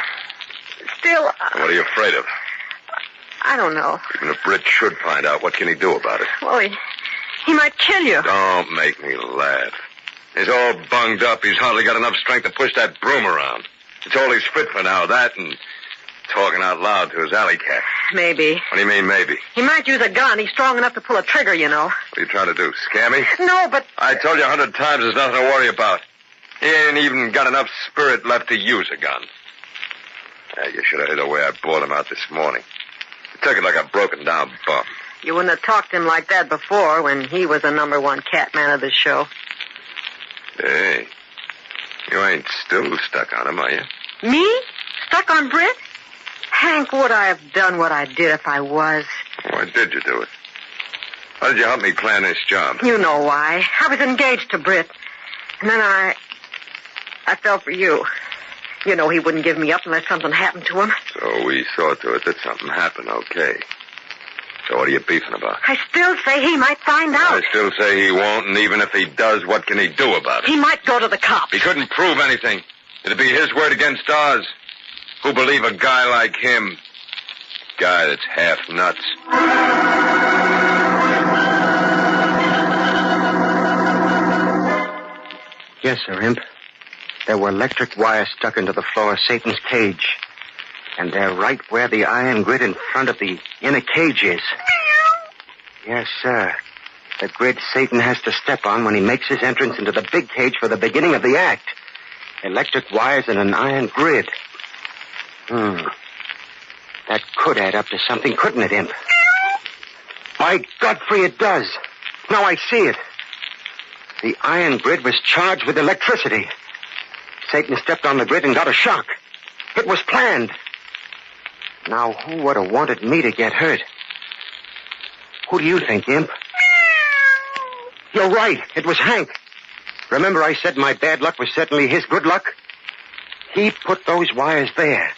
Still... What are you afraid of? I don't know. Even if Britt should find out, what can he do about it? Well, he might kill you. Don't make me laugh. He's all bunged up. He's hardly got enough strength to push that broom around. It's all he's fit for now, that and talking out loud to his alley cat. Maybe. What do you mean, maybe? He might use a gun. He's strong enough to pull a trigger, you know. What are you trying to do, scare me? No, but... I told you 100 times there's nothing to worry about. He ain't even got enough spirit left to use a gun. Yeah, you should have heard the way I brought him out this morning. He took it like a broken-down bum. You wouldn't have talked to him like that before when he was the number 1 cat man of the show. Hey, you ain't still stuck on him, are you? Me? Stuck on Britt? Hank, would I have done what I did if I was? Why did you do it? How did you help me plan this job? You know why. I was engaged to Britt. And then I fell for you. You know he wouldn't give me up unless something happened to him. So we saw to it that something happened, okay. So what are you beefing about? I still say he might find out. I still say he won't, and even if he does, what can he do about it? He might go to the cops. He couldn't prove anything. It'd be his word against ours. Who believe a guy like him? Guy that's half nuts. Yes, sir, Imp. There were electric wires stuck into the floor of Satan's cage. And they're right where the iron grid in front of the inner cage is. Yes, sir. The grid Satan has to step on when he makes his entrance into the big cage for the beginning of the act. Electric wires and an iron grid. That could add up to something, couldn't it, Imp? By Godfrey, it does. Now I see it. The iron grid was charged with electricity. Satan stepped on the grid and got a shock. It was planned. Now, who would have wanted me to get hurt? Who do you think, Imp? You're right. It was Hank. Remember I said my bad luck was certainly his good luck? He put those wires there.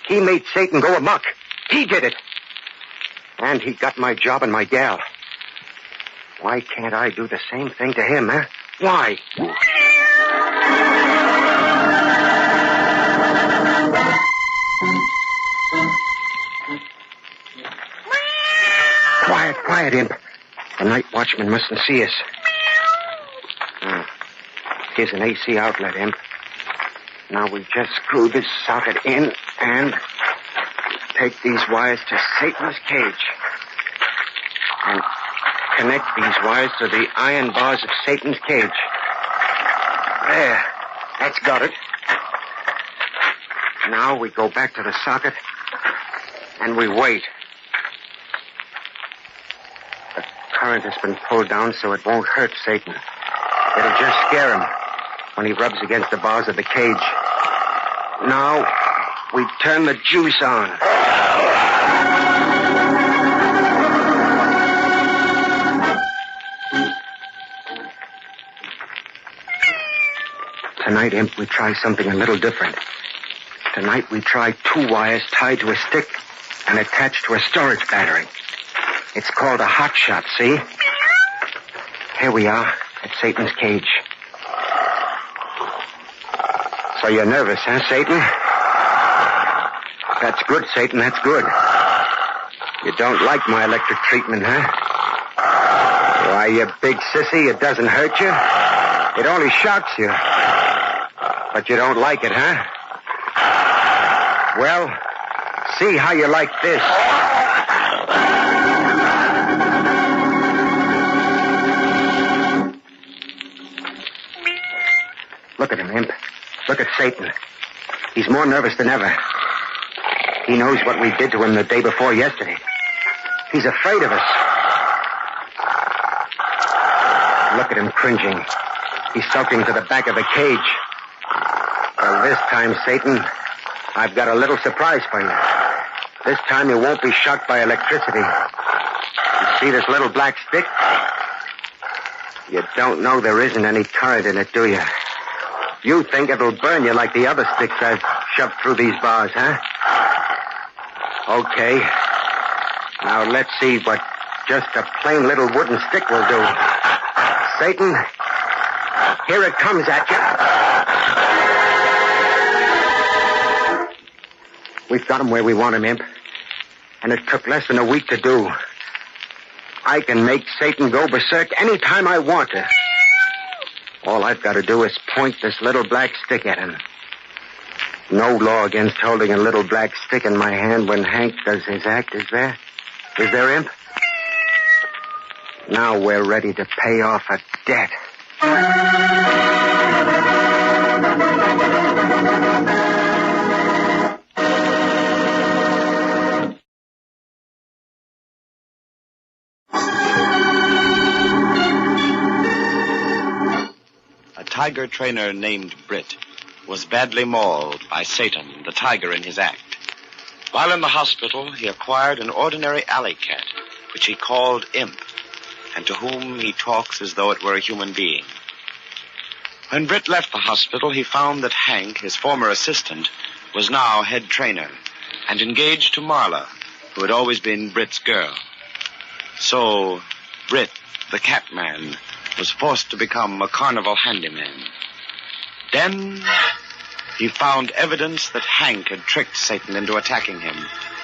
He made Satan go amok. He did it. And he got my job and my gal. Why can't I do the same thing to him, huh? Why? Quiet, Imp. The night watchman mustn't see us. Here's an AC outlet, Imp. Now we just screw this socket in and take these wires to Satan's cage. And connect these wires to the iron bars of Satan's cage. There. That's got it. Now we go back to the socket and we wait. The current has been pulled down so it won't hurt Satan. It'll just scare him when he rubs against the bars of the cage. Now, we turn the juice on. Tonight, Imp, we try something a little different. Tonight, we try 2 wires tied to a stick and attached to a storage battery. It's called a hot shot, see? Here we are at Satan's cage. So you're nervous, huh, Satan? That's good, Satan, that's good. You don't like my electric treatment, huh? Why, you big sissy, it doesn't hurt you. It only shocks you. But you don't like it, huh? Well, see how you like this. Look at him, Imp. Look at Satan. He's more nervous than ever. He knows what we did to him the day before yesterday. He's afraid of us. Look at him cringing. He's sulking to the back of the cage. Well, this time, Satan, I've got a little surprise for you. This time you won't be shocked by electricity. You see this little black stick? You don't know there isn't any current in it, do you? You think it'll burn you like the other sticks I've shoved through these bars, huh? Okay. Now let's see what just a plain little wooden stick will do. Satan, here it comes at you. We've got him where we want him, Imp. And it took less than a week to do. I can make Satan go berserk any time I want to. All I've got to do is point this little black stick at him. No law against holding a little black stick in my hand when Hank does his act, is there? Is there, Imp? Now we're ready to pay off a debt. A tiger trainer named Britt was badly mauled by Satan, the tiger, in his act. While in the hospital, he acquired an ordinary alley cat, which he called Imp, and to whom he talks as though it were a human being. When Britt left the hospital, he found that Hank, his former assistant, was now head trainer and engaged to Marla, who had always been Britt's girl. So, Britt, the cat man, was forced to become a carnival handyman. Then he found evidence that Hank had tricked Satan into attacking him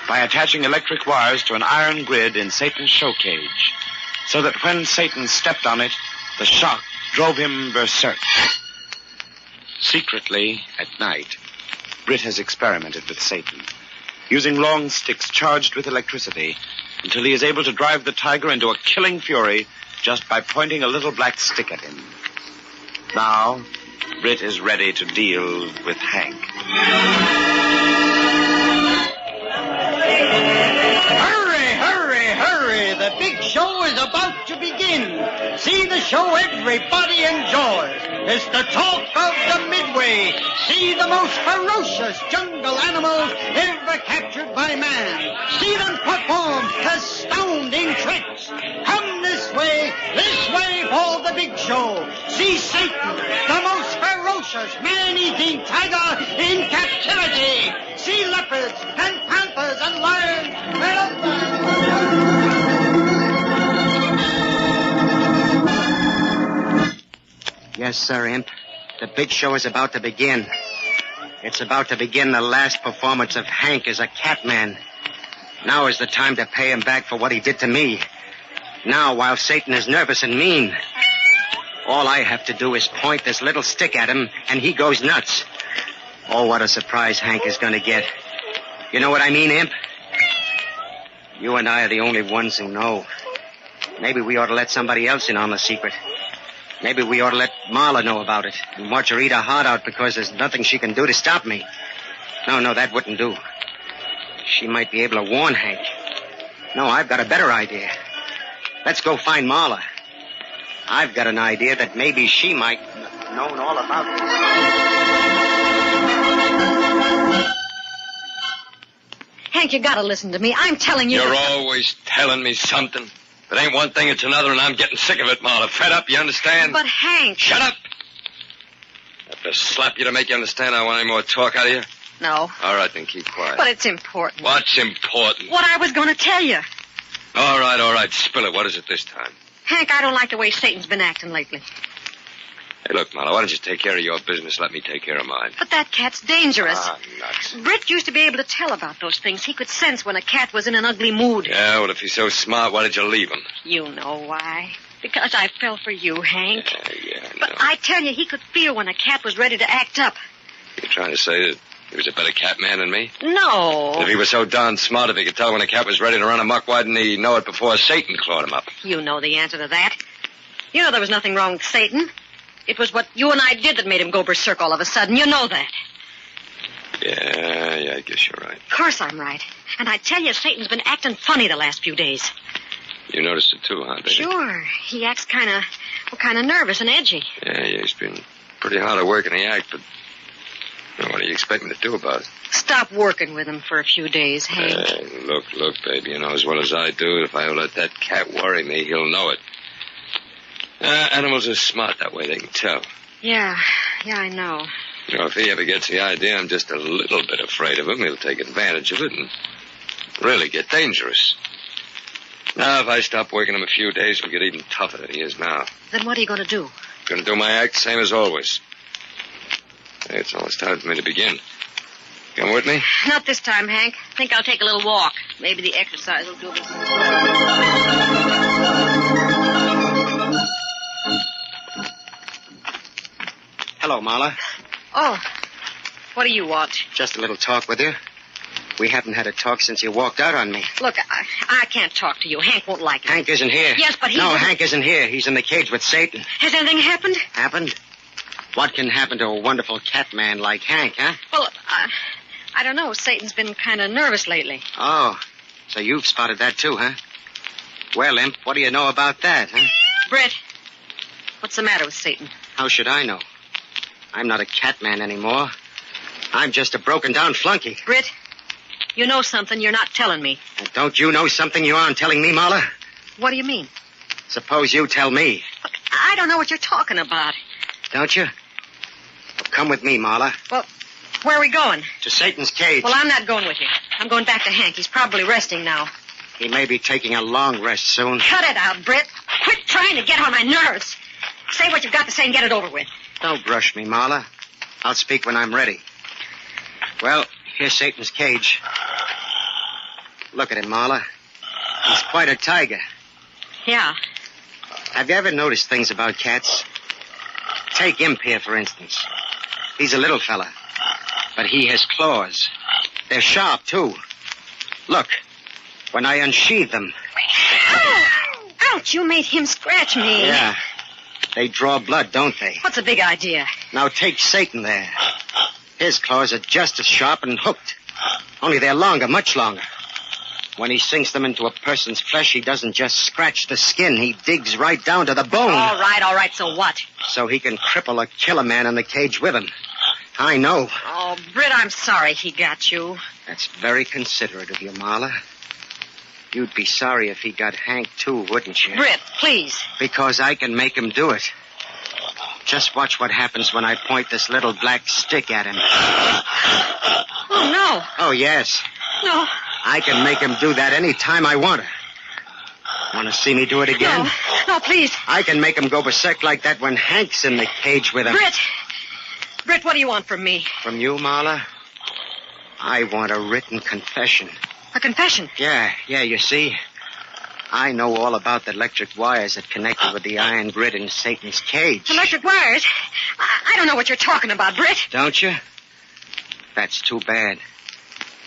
by attaching electric wires to an iron grid in Satan's show cage, so that when Satan stepped on it, the shock drove him berserk. Secretly, at night, Britt has experimented with Satan, using long sticks charged with electricity until he is able to drive the tiger into a killing fury just by pointing a little black stick at him. Now, Britt is ready to deal with Hank. Hurry, hurry, hurry! The big show is about to begin. See the show everybody enjoys. It's the talk of the Midway. See the most ferocious jungle animals ever captured by man. See them perform astounding tricks. Come this way for the big show. See Satan, the most ferocious man-eating tiger in captivity. See leopards and panthers and lions Yes, sir, Imp. The big show is about to begin. It's about to begin the last performance of Hank as a cat man. Now is the time to pay him back for what he did to me. Now, while Satan is nervous and mean. All I have to do is point this little stick at him, and he goes nuts. Oh, what a surprise Hank is going to get. You know what I mean, Imp? You and I are the only ones who know. Maybe we ought to let somebody else in on the secret. Maybe we ought to let Marla know about it and watch her eat her heart out because there's nothing she can do to stop me. No, that wouldn't do. She might be able to warn Hank. No, I've got a better idea. Let's go find Marla. I've got an idea that maybe she might have known all about this. Hank, you gotta listen to me. I'm telling you. You're always telling me something. If it ain't one thing, it's another, and I'm getting sick of it, Marla. Fed up, you understand? But, Hank... Shut up! I have to slap you to make you understand I want any more talk out of you? No. All right, then keep quiet. But it's important. What's important? What I was going to tell you. All right. Spill it. What is it this time? Hank, I don't like the way Satan's been acting lately. Hey, look, Marla, why don't you take care of your business? Let me take care of mine. But that cat's dangerous. Ah, nuts. Britt used to be able to tell about those things. He could sense when a cat was in an ugly mood. Yeah, well, if he's so smart, why did you leave him? You know why. Because I fell for you, Hank. Yeah, I know. But I tell you, he could feel when a cat was ready to act up. You're trying to say that he was a better cat man than me? No. If he was so darn smart, if he could tell when a cat was ready to run amok, why didn't he know it before Satan clawed him up? You know the answer to that. You know there was nothing wrong with Satan. It was what you and I did that made him go berserk all of a sudden. You know that. Yeah, I guess you're right. Of course I'm right. And I tell you, Satan's been acting funny the last few days. You noticed it too, huh, baby? Sure. He acts kind of nervous and edgy. Yeah, he's been pretty hard at work in the act, but what do you expect me to do about it? Stop working with him for a few days, Hank. Look, baby, you know as well as I do, if I let that cat worry me, he'll know it. Animals are smart that way, they can tell. Yeah, I know. You know, if he ever gets the idea I'm just a little bit afraid of him, he'll take advantage of it and really get dangerous. Now, if I stop working him a few days, he'll get even tougher than he is now. Then what are you going to do? Gonna do my act same as always. Hey, it's almost time for me to begin. Come with me? Not this time, Hank. I think I'll take a little walk. Maybe the exercise will do me. Hello, Marla. Oh, what do you want? Just a little talk with you. We haven't had a talk since you walked out on me. Look, I can't talk to you. Hank won't like it. Hank isn't here. Yes, but No, Hank isn't here. He's in the cage with Satan. Has anything happened? Happened? What can happen to a wonderful cat man like Hank, huh? Well, I don't know. Satan's been kind of nervous lately. Oh, so you've spotted that too, huh? Well, Imp, what do you know about that, huh? Britt, what's the matter with Satan? How should I know? I'm not a cat man anymore. I'm just a broken-down flunky. Britt, you know something you're not telling me. And don't you know something you aren't telling me, Marla? What do you mean? Suppose you tell me. Look, I don't know what you're talking about. Don't you? Well, come with me, Marla. Well, where are we going? To Satan's cage. Well, I'm not going with you. I'm going back to Hank. He's probably resting now. He may be taking a long rest soon. Cut it out, Britt. Quit trying to get on my nerves. Say what you've got to say and get it over with. Don't rush me, Marla. I'll speak when I'm ready. Well, here's Satan's cage. Look at him, Marla. He's quite a tiger. Yeah. Have you ever noticed things about cats? Take Imp here, for instance. He's a little fella, but he has claws. They're sharp, too. Look, when I unsheathe them... Ow! Ouch, you made him scratch me. Yeah. They draw blood, don't they? What's the big idea? Now take Satan there. His claws are just as sharp and hooked. Only they're longer, much longer. When he sinks them into a person's flesh, he doesn't just scratch the skin. He digs right down to the bone. All right, so what? So he can cripple or kill a man in the cage with him. I know. Oh, Britt, I'm sorry he got you. That's very considerate of you, Marla. You'd be sorry if he got Hank, too, wouldn't you? Britt, please. Because I can make him do it. Just watch what happens when I point this little black stick at him. Oh, no. Oh, yes. No. I can make him do that any time I want to. Want to see me do it again? No, please. I can make him go berserk like that when Hank's in the cage with him. Britt, what do you want from me? From you, Marla? I want a written confession. A confession? Yeah, you see. I know all about the electric wires that connected with the iron grid in Satan's cage. Electric wires? I don't know what you're talking about, Britt. Don't you? That's too bad.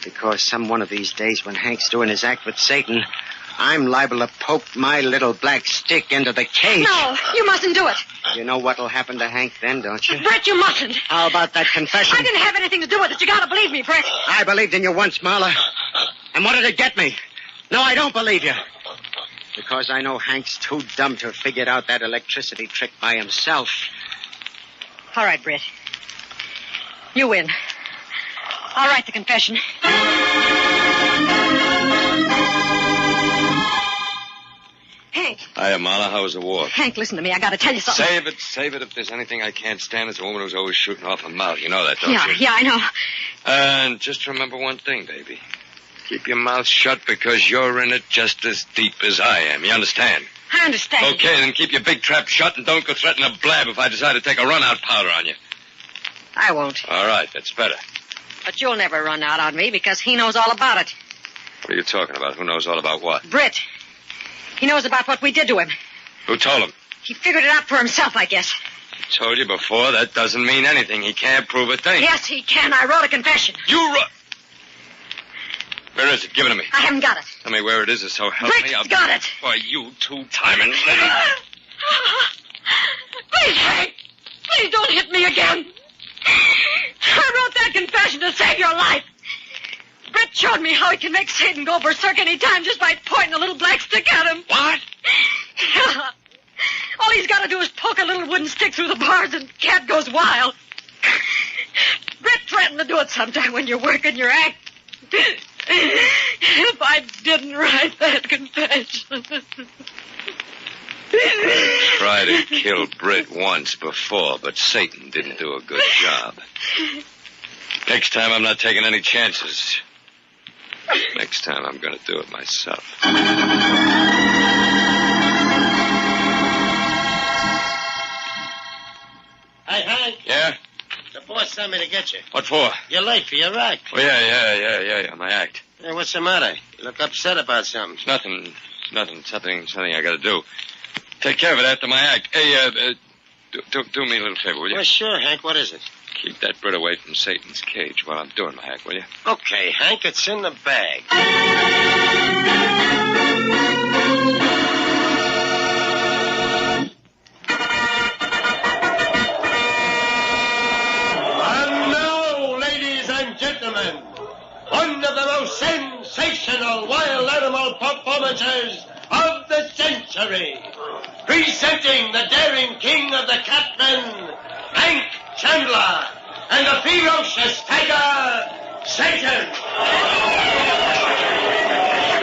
Because some one of these days when Hank's doing his act with Satan, I'm liable to poke my little black stick into the cage. No, you mustn't do it. You know what'll happen to Hank then, don't you? Britt, you mustn't. How about that confession? I didn't have anything to do with it. You gotta believe me, Britt. I believed in you once, Marla. And what did it get me? No, I don't believe you. Because I know Hank's too dumb to have figured out that electricity trick by himself. All right, Britt. You win. I'll write the confession. Hank. Hiya, Marla. How was the war? Hank, listen to me. I got to tell you something. Save it. If there's anything I can't stand, it's a woman who's always shooting off her mouth. You know that, don't you? Yeah, I know. And just remember one thing, baby. Keep your mouth shut because you're in it just as deep as I am. You understand? I understand. Okay, then keep your big trap shut and don't go threatening to blab if I decide to take a run-out powder on you. I won't. All right, that's better. But you'll never run out on me because he knows all about it. What are you talking about? Who knows all about what? Britt. He knows about what we did to him. Who told him? He figured it out for himself, I guess. I told you before, that doesn't mean anything. He can't prove a thing. Yes, he can. I wrote a confession. You wrote... Where is it? Give it to me. I haven't got it. Tell me where it is, or so help Britt's me. I'll got it. Why, you two-timing lady. Please, Hank. Please don't hit me again. I wrote that confession to save your life. Britt showed me how he can make Satan go berserk any time just by pointing a little black stick at him. What? Yeah. All he's got to do is poke a little wooden stick through the bars and Cat goes wild. Britt threatened to do it sometime when you're working your act. If I didn't write that confession. I tried to kill Britt once before, but Satan didn't do a good job. Next time, I'm not taking any chances. Next time, I'm going to do it myself. Hey, Hank. Yeah? The boss sent me to get you. What for? You're late for your act. Oh, yeah, my act. Hey, what's the matter? You look upset about something. Nothing. Something I got to do. Take care of it after my act. Hey, do me a little favor, will you? Well, sure, Hank. What is it? Keep that Brit away from Satan's cage while I'm doing my act, will you? Okay, Hank, it's in the bag. And now, ladies and gentlemen, one of the most sensational wild animal performances of the century. Presenting the daring king of the Catmen, Hank Chandler, and the ferocious tiger, Satan.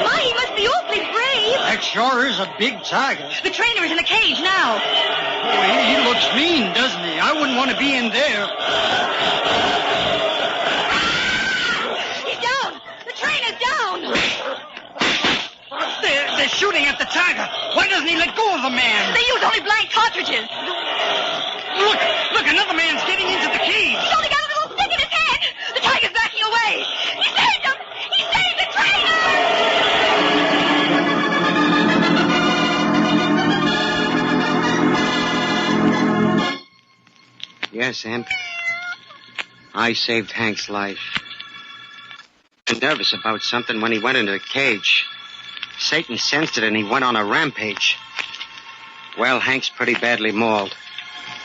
My, he must be awfully brave. That sure is a big tiger. The trainer is in a cage now. Oh, he looks mean, doesn't he? I wouldn't want to be in there. He's down. The trainer's down. They're shooting at the tiger. Why doesn't he let go of the man? They use only blank cartridges. Look, another man's getting into the cage. He's only got a little stick in his hand. The tiger's backing away. He saved him. He saved the trainer. Yes, Imp. I saved Hank's life. I was nervous about something when he went into the cage. Satan sensed it and he went on a rampage. Well, Hank's pretty badly mauled.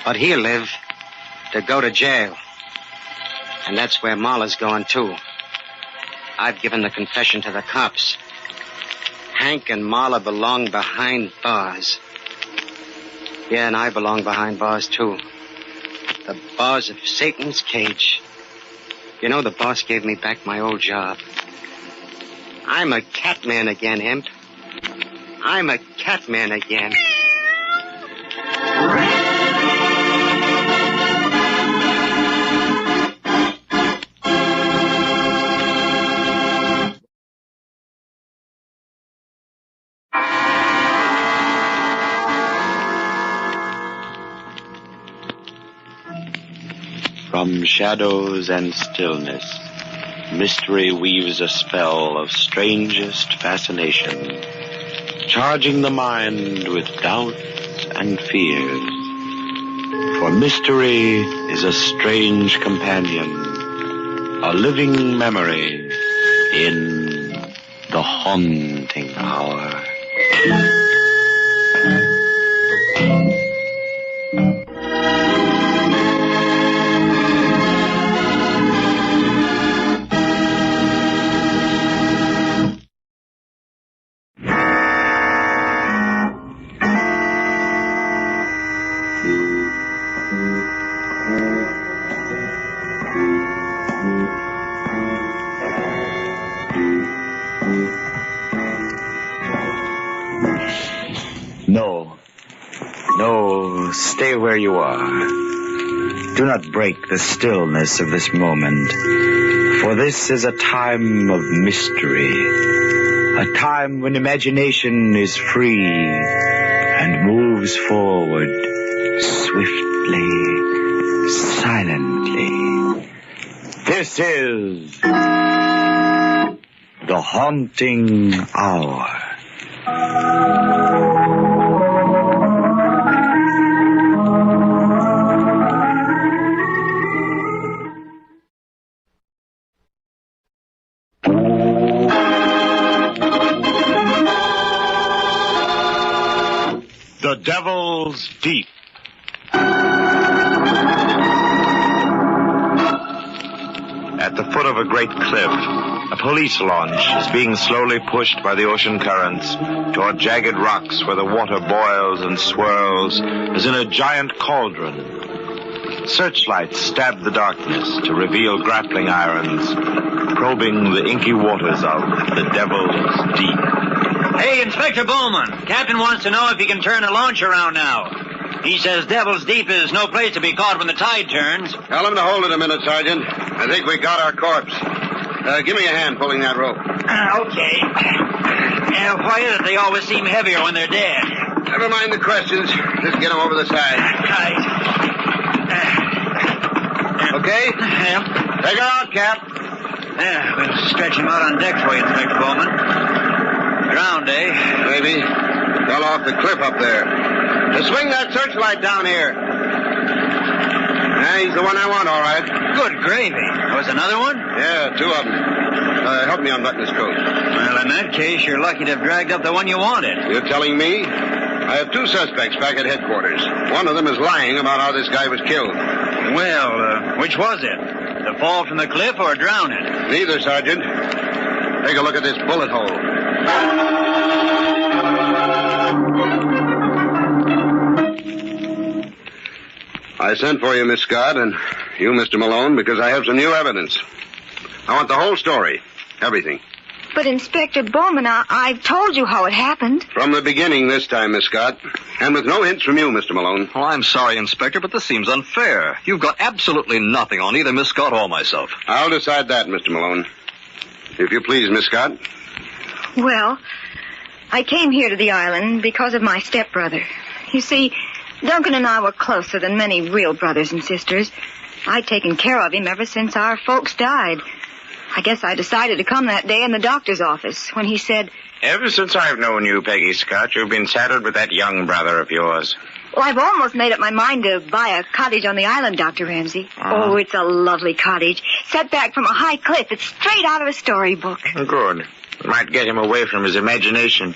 But he'll live to go to jail. And that's where Marla's going, too. I've given the confession to the cops. Hank and Marla belong behind bars. Yeah, and I belong behind bars, too. The bars of Satan's cage. You know, the boss gave me back my old job. I'm a catman again, Imp. I'm a catman again. From shadows and stillness, mystery weaves a spell of strangest fascination, charging the mind with doubts and fears. For mystery is a strange companion, a living memory in the haunting hour. No, stay where you are. Do not break the stillness of this moment, for this is a time of mystery, a time when imagination is free and moves forward swiftly, silently. This is The Haunting Hour. The Devil's Deep. At the foot of a great cliff, a police launch is being slowly pushed by the ocean currents toward jagged rocks where the water boils and swirls as in a giant cauldron. Searchlights stab the darkness to reveal grappling irons, probing the inky waters of the Devil's Deep. Hey, Inspector Bowman. Captain wants to know if he can turn a launch around now. He says Devil's Deep is no place to be caught when the tide turns. Tell him to hold it a minute, Sergeant. I think we got our corpse. Give me a hand pulling that rope. Okay. Why is it they always seem heavier when they're dead? Never mind the questions. Just get them over the side. Right. Okay? Yep. Take her out, Cap. We'll stretch him out on deck for you, Inspector Bowman. Drowned, eh? Maybe. Fell off the cliff up there. Swing that searchlight down here. He's the one I want, all right. Good gravy. Was another one? Yeah, two of them. Help me unbutton his coat. Well, in that case, you're lucky to have dragged up the one you wanted. You're telling me? I have two suspects back at headquarters. One of them is lying about how this guy was killed. Well, which was it? The fall from the cliff or drowning? Neither, Sergeant. Take a look at this bullet hole. I sent for you, Miss Scott, and you, Mr. Malone, because I have some new evidence. I want the whole story. Everything. But, Inspector Bowman, I've told you how it happened. From the beginning this time, Miss Scott. And with no hints from you, Mr. Malone. Oh, I'm sorry, Inspector, but this seems unfair. You've got absolutely nothing on either Miss Scott or myself. I'll decide that, Mr. Malone. If you please, Miss Scott. Well, I came here to the island because of my stepbrother. You see, Duncan and I were closer than many real brothers and sisters. I'd taken care of him ever since our folks died. I guess I decided to come that day in the doctor's office when he said... Ever since I've known you, Peggy Scott, you've been saddled with that young brother of yours. Well, I've almost made up my mind to buy a cottage on the island, Dr. Ramsey. Oh, it's a lovely cottage. Set back from a high cliff. It's straight out of a storybook. Good. It might get him away from his imagination.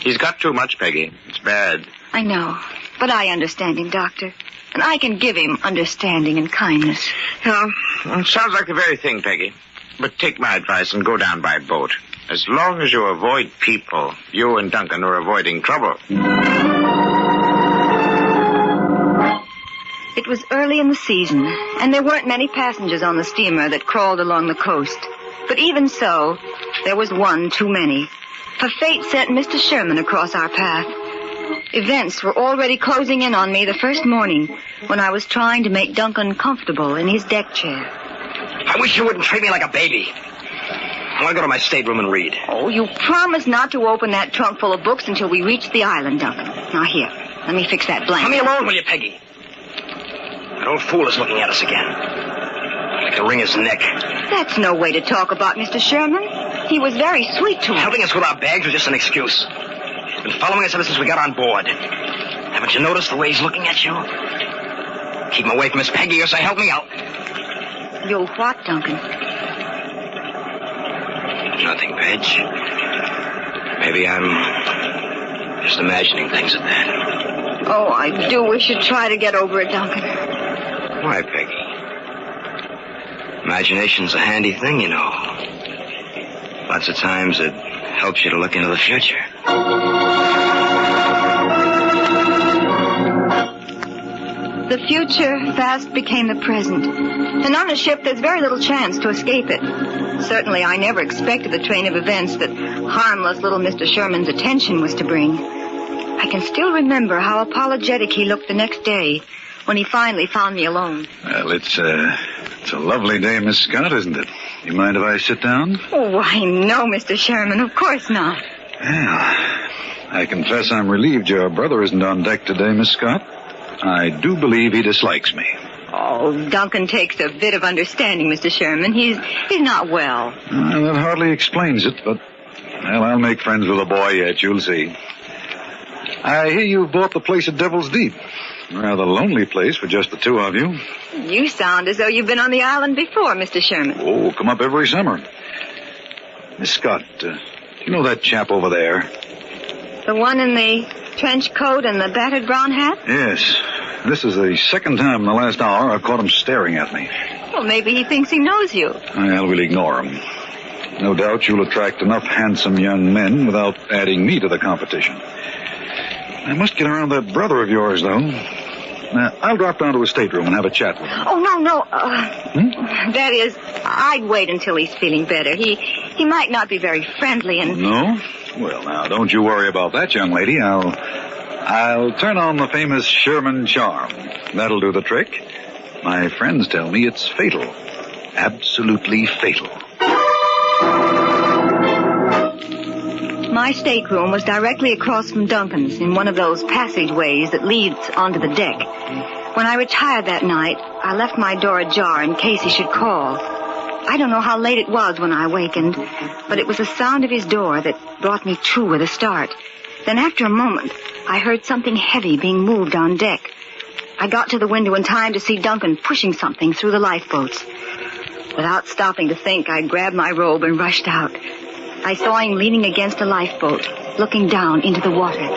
He's got too much, Peggy. It's bad. I know. But I understand him, Doctor. And I can give him understanding and kindness. Yeah, it sounds like the very thing, Peggy. But take my advice and go down by boat. As long as you avoid people, you and Duncan are avoiding trouble. It was early in the season, and there weren't many passengers on the steamer that crawled along the coast. But even so, there was one too many. For fate sent Mr. Sherman across our path. Events were already closing in on me the first morning when I was trying to make Duncan comfortable in his deck chair. I wish you wouldn't treat me like a baby. I want to go to my stateroom and read. Oh, you promised not to open that trunk full of books until we reached the island, Duncan. Now, here, let me fix that blanket. Leave me alone, will you, Peggy? That old fool is looking at us again. I'd like to wring his neck. That's no way to talk about Mr. Sherman. He was very sweet to us. Helping us with our bags was just an excuse. He's been following us ever since we got on board. Haven't you noticed the way he's looking at you? Keep him away from us, Peggy, or say help me out. You'll what, Duncan? Nothing, Paige. Maybe I'm just imagining things at that. Oh, I do wish you'd try to get over it, Duncan. Why, Peggy? Imagination's a handy thing, you know. Lots of times it helps you to look into the future. The future fast became the present. And on a ship, there's very little chance to escape it. Certainly, I never expected the train of events that harmless little Mr. Sherman's attention was to bring. I can still remember how apologetic he looked the next day when he finally found me alone. Well, it's a lovely day, Miss Scott, isn't it? You mind if I sit down? Oh, why, no, Mr. Sherman, of course not. Well, I confess I'm relieved your brother isn't on deck today, Miss Scott. I do believe he dislikes me. Oh, Duncan takes a bit of understanding, Mr. Sherman. He's not well. That hardly explains it, but, well, I'll make friends with the boy yet, you'll see. I hear you've bought the place at Devil's Deep. Rather lonely place for just the two of you. You sound as though you've been on the island before, Mr. Sherman. Oh, come up every summer. Miss Scott, do you know that chap over there? The one in the trench coat and the battered brown hat? Yes. This is the second time in the last hour I've caught him staring at me. Well, maybe he thinks he knows you. Well, we'll ignore him. No doubt you'll attract enough handsome young men without adding me to the competition. I must get around that brother of yours, though. Now, I'll drop down to his stateroom and have a chat with him. Oh, no. That is, I'd wait until he's feeling better. He might not be very friendly and... No? Well, now, don't you worry about that, young lady. I'll turn on the famous Sherman charm. That'll do the trick. My friends tell me it's fatal. Absolutely fatal. My stateroom was directly across from Duncan's in one of those passageways that leads onto the deck. When I retired that night, I left my door ajar in case he should call. I don't know how late it was when I awakened, but it was the sound of his door that brought me to with a start. Then after a moment, I heard something heavy being moved on deck. I got to the window in time to see Duncan pushing something through the lifeboats. Without stopping to think, I grabbed my robe and rushed out. I saw him leaning against a lifeboat, looking down into the water.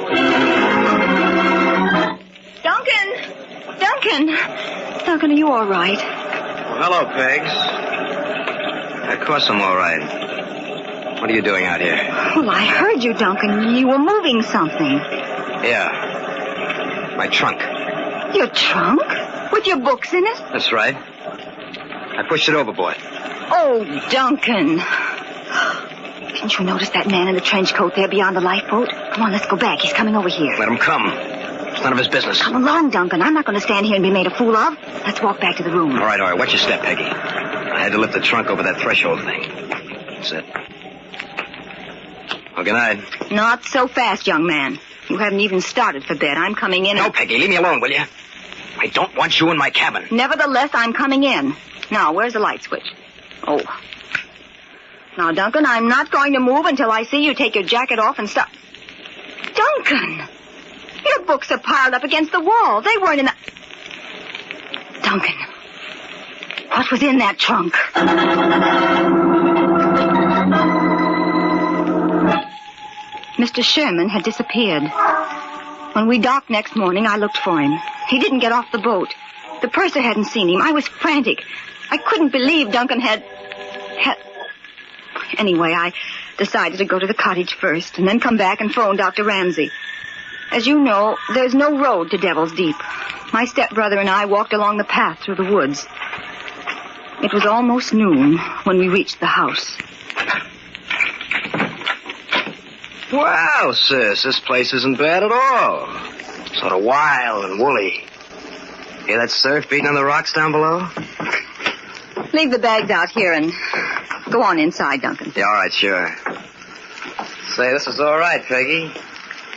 Duncan, are you all right? Well, hello, Pegs. Of course I'm all right. What are you doing out here? Well, I heard you, Duncan. You were moving something. Yeah. My trunk. Your trunk? With your books in it? That's right. I pushed it overboard. Oh, Duncan. Didn't you notice that man in the trench coat there beyond the lifeboat? Come on, let's go back. He's coming over here. Let him come. It's none of his business. Come along, Duncan. I'm not going to stand here and be made a fool of. Let's walk back to the room. All right. Watch your step, Peggy. I had to lift the trunk over that threshold thing. That's it. Well, good night. Not so fast, young man. You haven't even started for bed. I'm coming in. No, Peggy, leave me alone, will you? I don't want you in my cabin. Nevertheless, I'm coming in. Now, where's the light switch? Oh. Now, Duncan, I'm not going to move until I see you take your jacket off and stop. Duncan! Your books are piled up against the wall. They weren't in the... Duncan, what was in that trunk? Mr. Sherman had disappeared. When we docked next morning, I looked for him. He didn't get off the boat. The purser hadn't seen him. I was frantic. I couldn't believe Duncan had... Anyway, I decided to go to the cottage first and then come back and phone Dr. Ramsey. As you know, there's no road to Devil's Deep. My stepbrother and I walked along the path through the woods. It was almost noon when we reached the house. Wow, sis, this place isn't bad at all. Sort of wild and woolly. Hear that surf beating on the rocks down below? Leave the bags out here and go on inside, Duncan. Yeah, all right, sure. Say, this is all right, Peggy.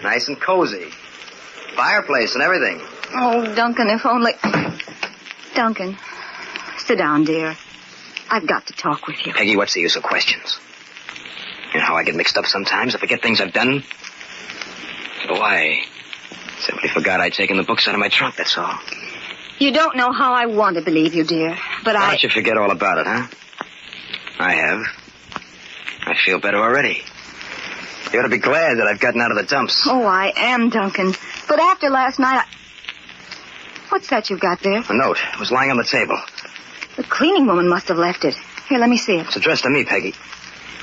Nice and cozy. Fireplace and everything. Oh, Duncan, if only... Duncan, sit down, dear. I've got to talk with you. Peggy, what's the use of questions? You know how I get mixed up sometimes? I forget things I've done. So I simply forgot I'd taken the books out of my trunk, that's all. You don't know how I want to believe you, dear, but Why don't you forget all about it, huh? I have. I feel better already. You ought to be glad that I've gotten out of the dumps. Oh, I am, Duncan. But after last night, What's that you've got there? A note. It was lying on the table. The cleaning woman must have left it. Here, let me see it. It's addressed to me, Peggy.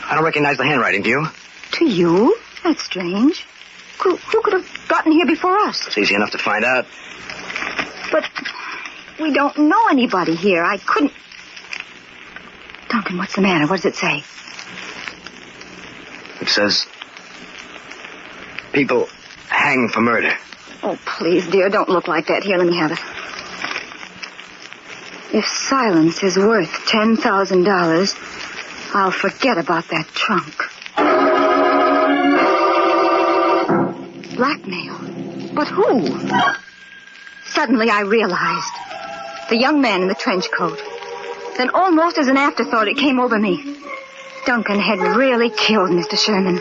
I don't recognize the handwriting, do you? To you? That's strange. Who could have gotten here before us? It's easy enough to find out. But we don't know anybody here. I couldn't... Duncan, what's the matter? What does it say? It says... People hang for murder. Oh, please, dear, don't look like that. Here, let me have it. If silence is worth $10,000, I'll forget about that trunk. Blackmail? But who? Suddenly I realized. The young man in the trench coat. Then almost as an afterthought, it came over me. Duncan had really killed Mr. Sherman.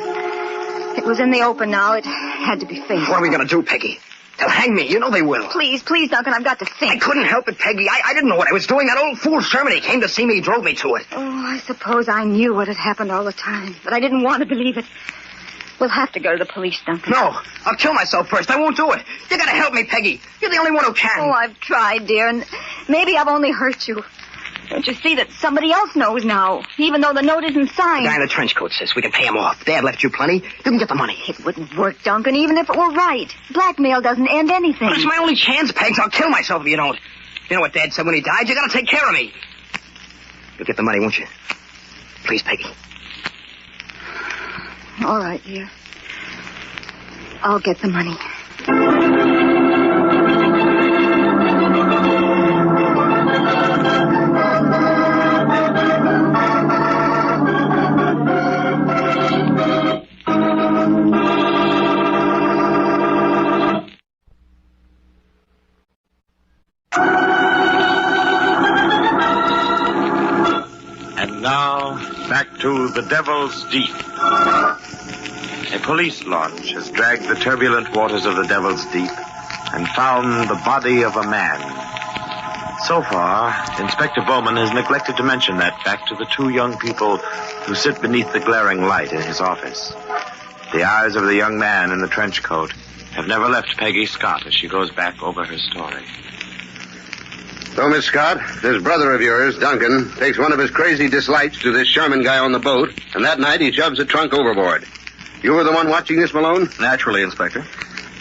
It was in the open now. It had to be faced. What are we going to do, Peggy? They'll hang me. You know they will. Please, Duncan, I've got to think. I couldn't help it, Peggy. I didn't know what I was doing. That old fool Sherman, he came to see me. He drove me to it. Oh, I suppose I knew what had happened all the time, but I didn't want to believe it. We'll have to go to the police, Duncan. No, I'll kill myself first. I won't do it. You got to help me, Peggy. You're the only one who can. Oh, I've tried, dear, and maybe I've only hurt you. Don't you see that somebody else knows now, even though the note isn't signed? The guy in the trench coat says we can pay him off. Dad left you plenty. You can get the money. It wouldn't work, Duncan, even if it were right. Blackmail doesn't end anything. But it's my only chance, Pegs. I'll kill myself if you don't. You know what Dad said when he died? You got to take care of me. You'll get the money, won't you? Please, Peggy. All right, dear. I'll get the money. And now, back to the Devil's Deep. A police launch has dragged the turbulent waters of the Devil's Deep and found the body of a man. So far, Inspector Bowman has neglected to mention that fact to the two young people who sit beneath the glaring light in his office. The eyes of the young man in the trench coat have never left Peggy Scott as she goes back over her story. So, Miss Scott, this brother of yours, Duncan, takes one of his crazy dislikes to this Sherman guy on the boat, and that night he shoves the trunk overboard. You were the one watching this, Malone? Naturally, Inspector.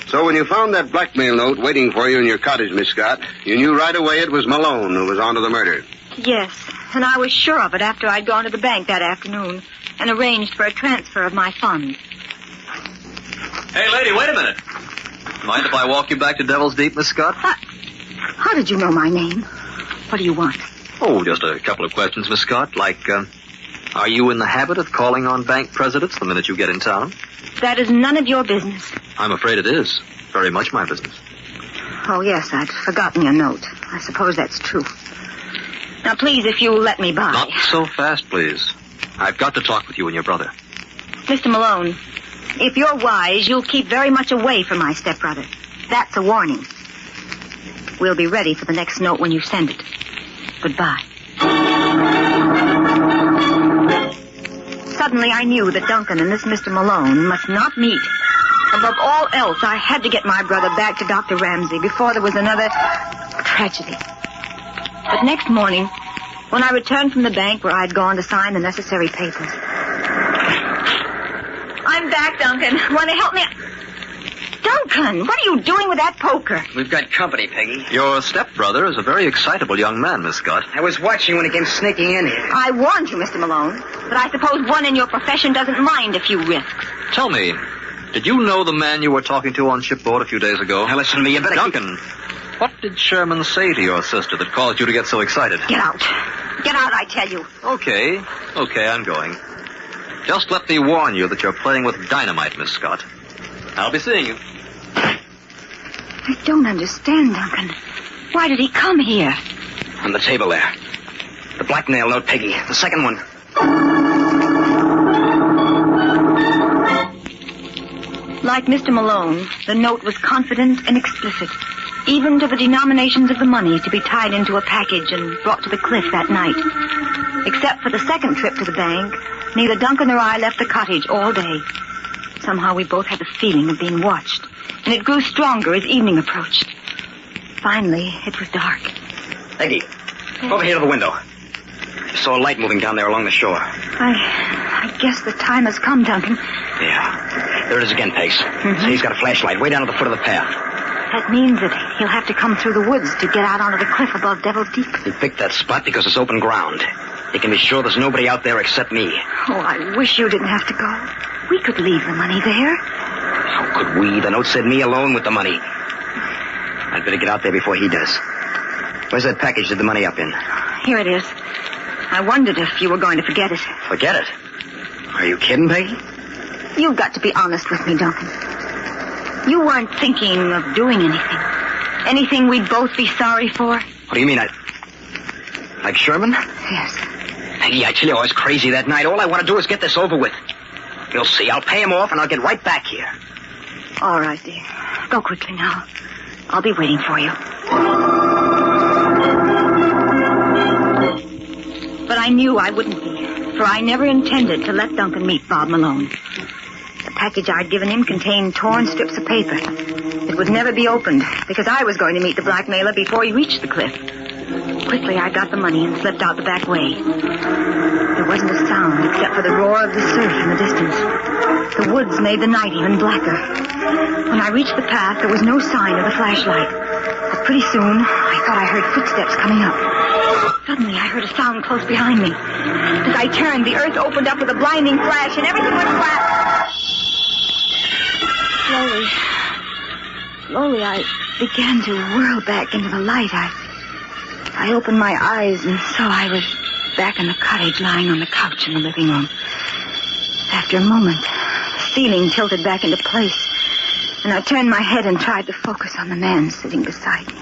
So when you found that blackmail note waiting for you in your cottage, Miss Scott, you knew right away it was Malone who was onto the murder. Yes, and I was sure of it after I'd gone to the bank that afternoon and arranged for a transfer of my funds. Hey, lady, wait a minute. Mind if I walk you back to Devil's Deep, Miss Scott? How did you know my name? What do you want? Oh, just a couple of questions, Miss Scott. Like, are you in the habit of calling on bank presidents the minute you get in town? That is none of your business. I'm afraid it is. Very much my business. Oh, yes, I'd forgotten your note. I suppose that's true. Now, please, if you'll let me by. Not so fast, please. I've got to talk with you and your brother. Mr. Malone, if you're wise, you'll keep very much away from my stepbrother. That's a warning. We'll be ready for the next note when you send it. Goodbye. Suddenly I knew that Duncan and this Mr. Malone must not meet. Above all else, I had to get my brother back to Dr. Ramsey before there was another tragedy. But next morning, when I returned from the bank where I'd gone to sign the necessary papers. I'm back, Duncan. Want to help me? Duncan, what are you doing with that poker? We've got company, Peggy. Your stepbrother is a very excitable young man, Miss Scott. I was watching when he came sneaking in here. I warned you, Mr. Malone, but I suppose one in your profession doesn't mind a few risks. Tell me, did you know the man you were talking to on shipboard a few days ago? Now listen to me, you better... Duncan, what did Sherman say to your sister that caused you to get so excited? Get out. Get out, I tell you. Okay, I'm going. Just let me warn you that you're playing with dynamite, Miss Scott. I'll be seeing you. I don't understand, Duncan. Why did he come here? On the table there. The blackmail note, Peggy. The second one. Like Mr. Malone, the note was confident and explicit, even to the denominations of the money to be tied into a package and brought to the cliff that night. Except for the second trip to the bank, neither Duncan nor I left the cottage all day. Somehow we both had the feeling of being watched, and it grew stronger as evening approached. Finally, it was dark. Peggy, over here to the window. I saw a light moving down there along the shore. I guess the time has come, Duncan. Yeah. There it is again, Pace. So he's got a flashlight way down at the foot of the path. That means that he'll have to come through the woods to get out onto the cliff above Devil's Deep. He picked that spot because it's open ground. He can be sure there's nobody out there except me. Oh, I wish you didn't have to go. We could leave the money there. How could we? The note said me alone with the money. I'd better get out there before he does. Where's that package with the money up in? Here it is. I wondered if you were going to forget it. Forget it? Are you kidding, Peggy? You've got to be honest with me, Duncan. You weren't thinking of doing anything. Anything we'd both be sorry for? What do you mean, like Sherman? Yes. Peggy, I tell you, I was crazy that night. All I want to do is get this over with. You'll see. I'll pay him off, and I'll get right back here. All right, dear. Go quickly now. I'll be waiting for you. But I knew I wouldn't be, for I never intended to let Duncan meet Bob Malone. The package I'd given him contained torn strips of paper. It would never be opened, because I was going to meet the blackmailer before he reached the cliff. Quickly, I got the money and slipped out the back way. There wasn't a sound except for the roar of the surf in the distance. The woods made the night even blacker. When I reached the path, there was no sign of the flashlight. But pretty soon, I thought I heard footsteps coming up. Suddenly, I heard a sound close behind me. As I turned, the earth opened up with a blinding flash, and everything went flat. Slowly, I began to whirl back into the light. I opened my eyes and saw I was back in the cottage, lying on the couch in the living room. After a moment, the ceiling tilted back into place, and I turned my head and tried to focus on the man sitting beside me.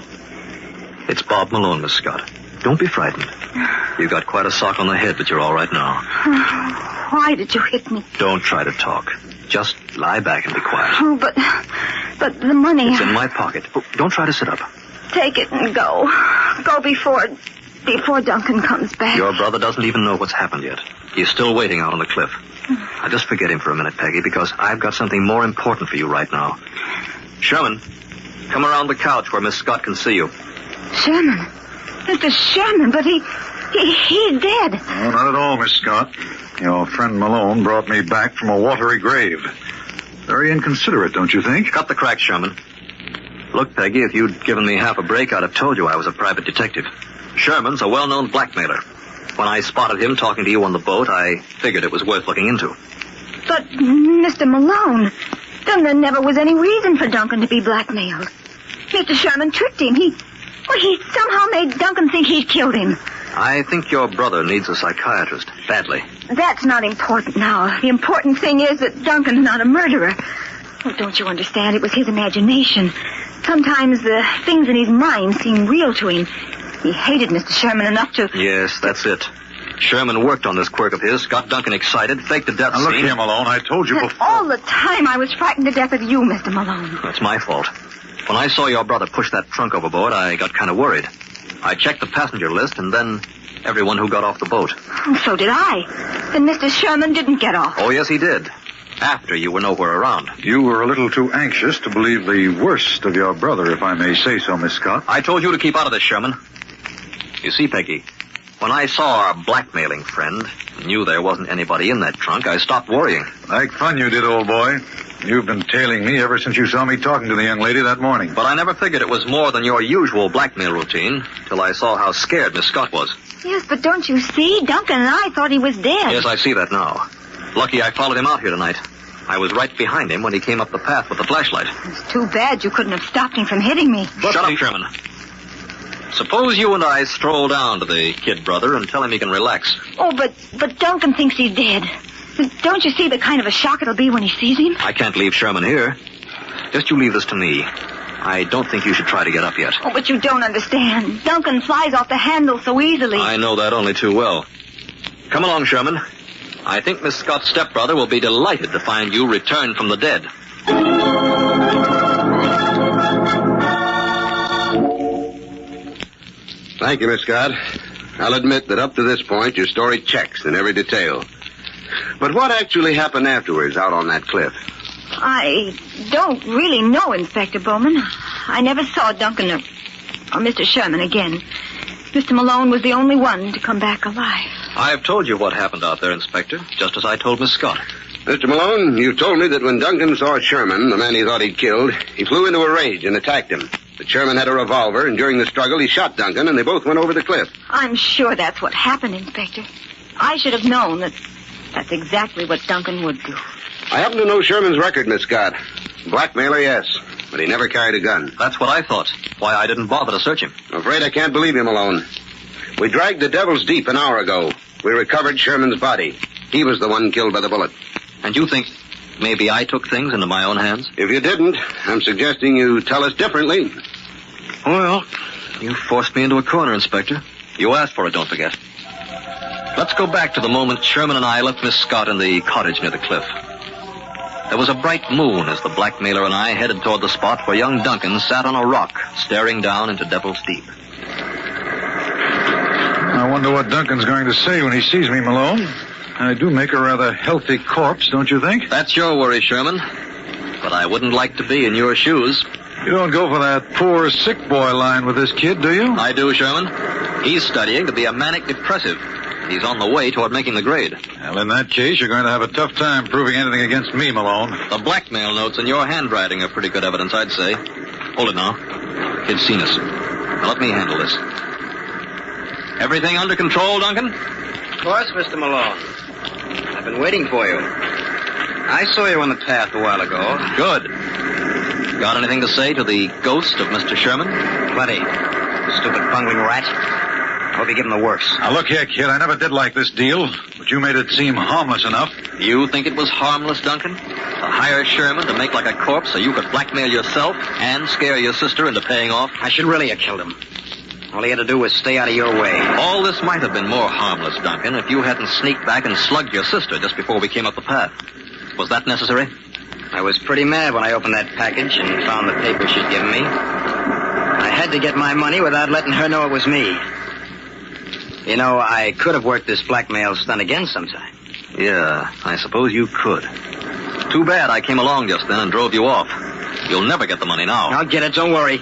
It's Bob Malone, Miss Scott. Don't be frightened. You got quite a sock on the head, but you're all right now. Why did you hit me? Don't try to talk. Just lie back and be quiet. Oh, but the money... It's in my pocket. Oh, don't try to sit up. Take it and go. Go before Duncan comes back. Your brother doesn't even know what's happened yet. He's still waiting out on the cliff. Now, just forget him for a minute, Peggy, because I've got something more important for you right now. Sherman, come around the couch where Miss Scott can see you. Sherman? Mr. Sherman, but he's dead. Oh, not at all, Miss Scott. Your friend Malone brought me back from a watery grave. Very inconsiderate, don't you think? Cut the crack, Sherman. Look, Peggy, if you'd given me half a break, I'd have told you I was a private detective. Sherman's a well-known blackmailer. When I spotted him talking to you on the boat, I figured it was worth looking into. But, Mr. Malone, then there never was any reason for Duncan to be blackmailed. Mr. Sherman tricked him. He somehow made Duncan think he'd killed him. I think your brother needs a psychiatrist, badly. That's not important now. The important thing is that Duncan's not a murderer. Oh, don't you understand? It was his imagination. Sometimes the things in his mind seem real to him. He hated Mr. Sherman enough to... Yes, that's it. Sherman worked on this quirk of his, got Duncan excited, faked the death now, scene. Look here, Malone, I told you before... All the time I was frightened to death of you, Mr. Malone. That's my fault. When I saw your brother push that trunk overboard, I got kind of worried. I checked the passenger list and then everyone who got off the boat. Oh, so did I. Then Mr. Sherman didn't get off. Oh, yes, he did. After you were nowhere around. You were a little too anxious to believe the worst of your brother, if I may say so, Miss Scott. I told you to keep out of this, Sherman. You see, Peggy, when I saw our blackmailing friend, knew there wasn't anybody in that trunk, I stopped worrying. Like fun you did, old boy. You've been tailing me ever since you saw me talking to the young lady that morning. But I never figured it was more than your usual blackmail routine, till I saw how scared Miss Scott was. Yes, but don't you see? Duncan and I thought he was dead. Yes, I see that now. Lucky I followed him out here tonight. I was right behind him when he came up the path with the flashlight. It's too bad you couldn't have stopped him from hitting me. Shut up, Sherman. Suppose you and I stroll down to the kid brother and tell him he can relax. Oh, but Duncan thinks he's dead. Don't you see the kind of a shock it'll be when he sees him? I can't leave Sherman here. Just you leave this to me. I don't think you should try to get up yet. Oh, but you don't understand. Duncan flies off the handle so easily. I know that only too well. Come along, Sherman. I think Miss Scott's stepbrother will be delighted to find you returned from the dead. Thank you, Miss Scott. I'll admit that up to this point, your story checks in every detail. But what actually happened afterwards out on that cliff? I don't really know, Inspector Bowman. I never saw Duncan or Mr. Sherman again. Mr. Malone was the only one to come back alive. I've told you what happened out there, Inspector, just as I told Miss Scott. Mr. Malone, you told me that when Duncan saw Sherman, the man he thought he'd killed, he flew into a rage and attacked him. But Sherman had a revolver, and during the struggle, he shot Duncan, and they both went over the cliff. I'm sure that's what happened, Inspector. I should have known that that's exactly what Duncan would do. I happen to know Sherman's record, Miss Scott. Blackmailer, yes. But he never carried a gun. That's what I thought. Why I didn't bother to search him. I'm afraid I can't believe you, Malone. We dragged the Devil's Deep an hour ago. We recovered Sherman's body. He was the one killed by the bullet. And you think maybe I took things into my own hands? If you didn't, I'm suggesting you tell us differently. Well, you forced me into a corner, Inspector. You asked for it, don't forget. Let's go back to the moment Sherman and I left Miss Scott in the cottage near the cliff. There was a bright moon as the blackmailer and I headed toward the spot where young Duncan sat on a rock, staring down into Devil's Deep. I wonder what Duncan's going to say when he sees me, Malone. I do make a rather healthy corpse, don't you think? That's your worry, Sherman. But I wouldn't like to be in your shoes. You don't go for that poor sick boy line with this kid, do you? I do, Sherman. He's studying to be a manic depressive. He's on the way toward making the grade. Well, in that case, you're going to have a tough time proving anything against me, Malone. The blackmail notes in your handwriting are pretty good evidence, I'd say. Hold it now. Kid's seen us. Now, let me handle this. Everything under control, Duncan? Of course, Mr. Malone. I've been waiting for you. I saw you on the path a while ago. Good. Got anything to say to the ghost of Mr. Sherman? Plenty. Stupid bungling rat. I hope you give him the works. Now, look here, kid. I never did like this deal, but you made it seem harmless enough. You think it was harmless, Duncan? To hire Sherman to make like a corpse so you could blackmail yourself and scare your sister into paying off? I should really have killed him. All he had to do was stay out of your way. All this might have been more harmless, Duncan, if you hadn't sneaked back and slugged your sister just before we came up the path. Was that necessary? I was pretty mad when I opened that package and found the paper she'd given me. I had to get my money without letting her know it was me. You know, I could have worked this blackmail stunt again sometime. Yeah, I suppose you could. Too bad I came along just then and drove you off. You'll never get the money now. I'll get it, don't worry.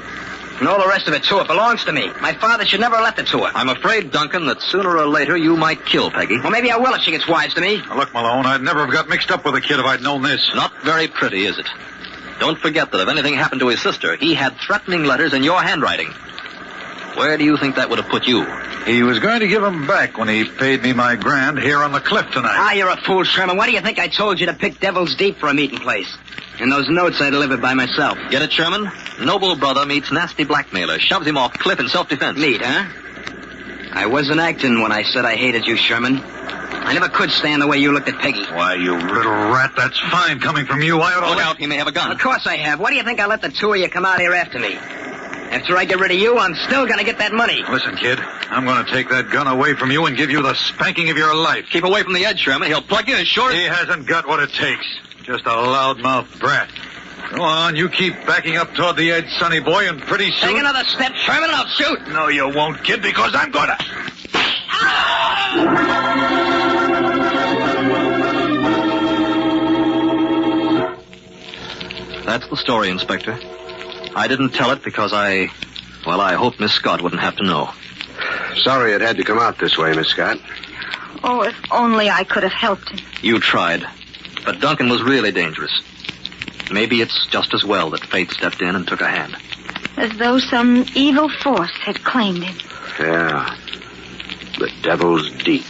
And all the rest of it, too. It belongs to me. My father should never have left it to her. I'm afraid, Duncan, that sooner or later you might kill Peggy. Well, maybe I will if she gets wise to me. Now, look, Malone, I'd never have got mixed up with the kid if I'd known this. Not very pretty, is it? Don't forget that if anything happened to his sister, he had threatening letters in your handwriting. Where do you think that would have put you? He was going to give them back when he paid me my grand here on the cliff tonight. Ah, you're a fool, Sherman. Why do you think I told you to pick Devil's Deep for a meeting place? And those notes I delivered by myself. Get it, Sherman? Noble brother meets nasty blackmailer, shoves him off cliff in self-defense. Neat, huh? I wasn't acting when I said I hated you, Sherman. I never could stand the way you looked at Peggy. Why, you little rat, that's fine coming from you. I ought to... Look out, he may have a gun. Of course I have. Why do you think I let the two of you come out here after me? After I get rid of you, I'm still going to get that money. Listen, kid, I'm going to take that gun away from you and give you the spanking of your life. Keep away from the edge, Sherman. He'll plug you as short as... He hasn't got what it takes. Just a loudmouth brat. Go on, you keep backing up toward the edge, sonny boy, and pretty soon... Take another step, Sherman, and I'll shoot. No, you won't, kid, because I'm going to... That's the story, Inspector. I didn't tell it because I hoped Miss Scott wouldn't have to know. Sorry it had to come out this way, Miss Scott. Oh, if only I could have helped him. You tried. But Duncan was really dangerous. Maybe it's just as well that fate stepped in and took a hand. As though some evil force had claimed him. Yeah. The Devil's Deep.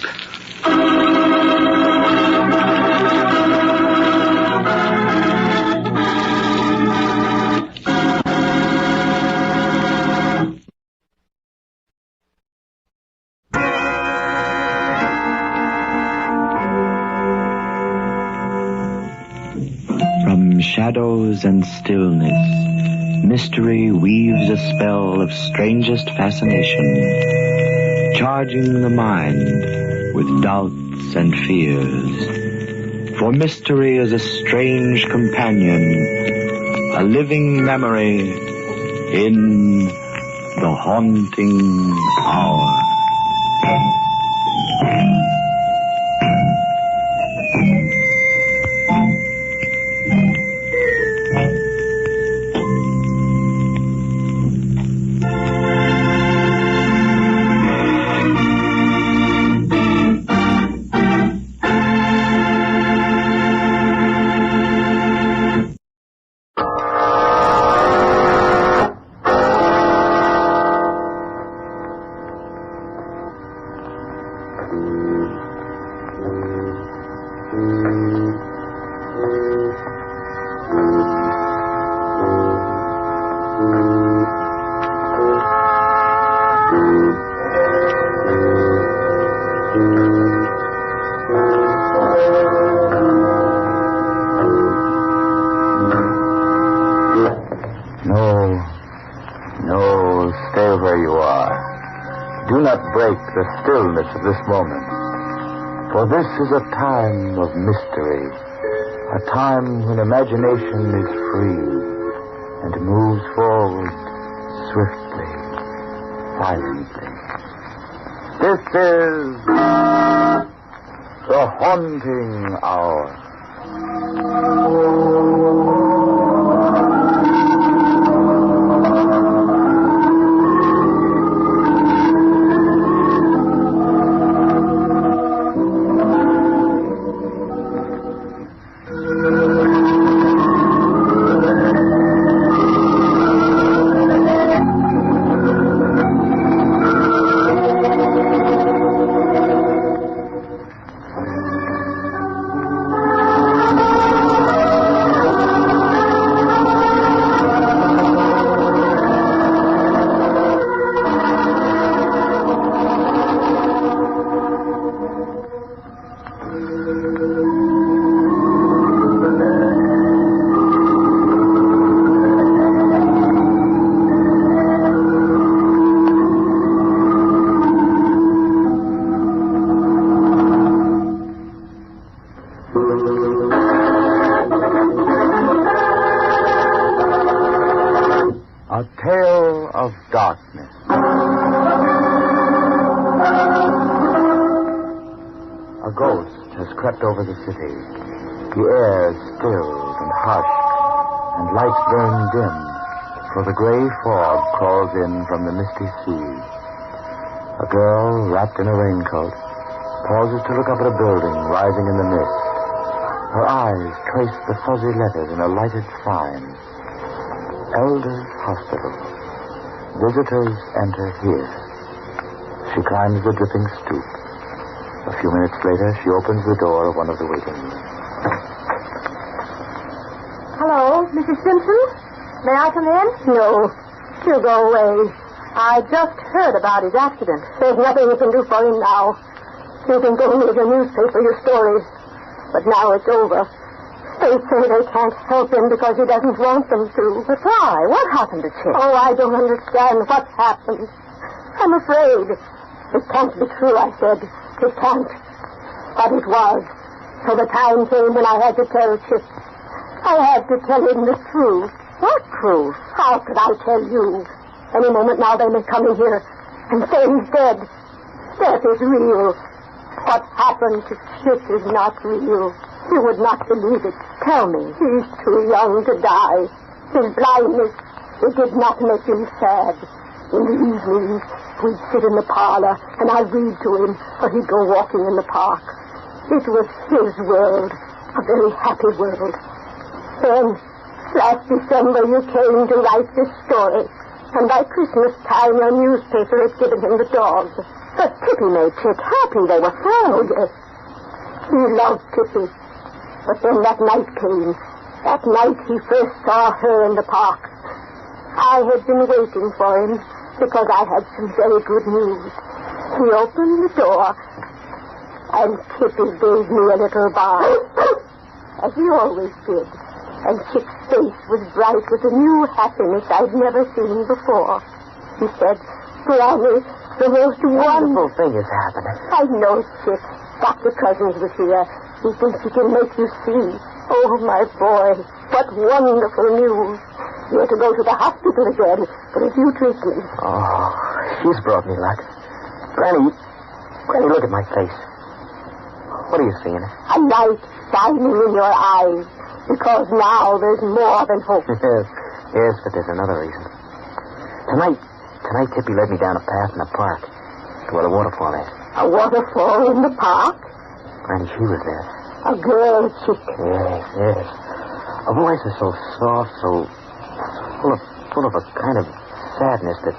From shadows and stillness, mystery weaves a spell of strangest fascination, charging the mind with doubts and fears. For mystery is a strange companion, a living memory in the haunting hour. No, stay where you are. Do not break the stillness of this moment. For this is a time of mystery. A time when imagination is free and moves forward swiftly, silently. This is the Haunting Hour. A tale of darkness. A ghost has crept over the city. The air is stilled and hushed, and lights burn dim, for the gray fog crawls in from the misty sea. A girl, wrapped in a raincoat, pauses to look up at a building rising in the mist. Her eyes trace the fuzzy letters in a lighted sign. Elders Hospital. Visitors enter here. She climbs the dripping stoop. A few minutes later, she opens the door of one of the waiting rooms. Hello, Mrs. Simpson? May I come in? No. You go away. I just heard about his accident. There's nothing you can do for him now. You can go read your newspaper, your stories. But now it's over. They say they can't help him because he doesn't want them to. But why? What happened to Chip? Oh, I don't understand what's happened. I'm afraid. It can't be true, I said. It can't. But it was. So the time came when I had to tell Chip. I had to tell him the truth. What truth? How could I tell you? Any moment now they may come in here and say he's dead. Death is real. What happened to Chip is not real. You would not believe it. Tell me. He's too young to die. His blindness, it did not make him sad. In the evenings, we'd sit in the parlor, and I'd read to him, or he'd go walking in the park. It was his world, a very happy world. Then, last December, you came to write this story, and by Christmas time, your newspaper had given him the dog. But Tippy made Chip happy. They were friends. Oh, yes. He loved Tippy. But then that night came. That night he first saw her in the park. I had been waiting for him because I had some very good news. He opened the door, and Tippy gave me a little bark, as he always did. And Chip's face was bright with a new happiness I'd never seen before. He said, Granny, the most wonderful thing is happening. I know, Chip. Dr. Cousins was here. He thinks he can make you see. Oh, my boy, what wonderful news. You're to go to the hospital again for a few treatments. Oh, she's brought me luck. Granny, look at my face. What are you seeing? A light shining in your eyes, because now there's more than hope. Yes, but there's another reason. Tonight, Tippy led me down a path in the park to where the waterfall is. A waterfall in the park? Granny, she was there. A girl chick. Yes. Her voice is so soft, so full of a kind of sadness that,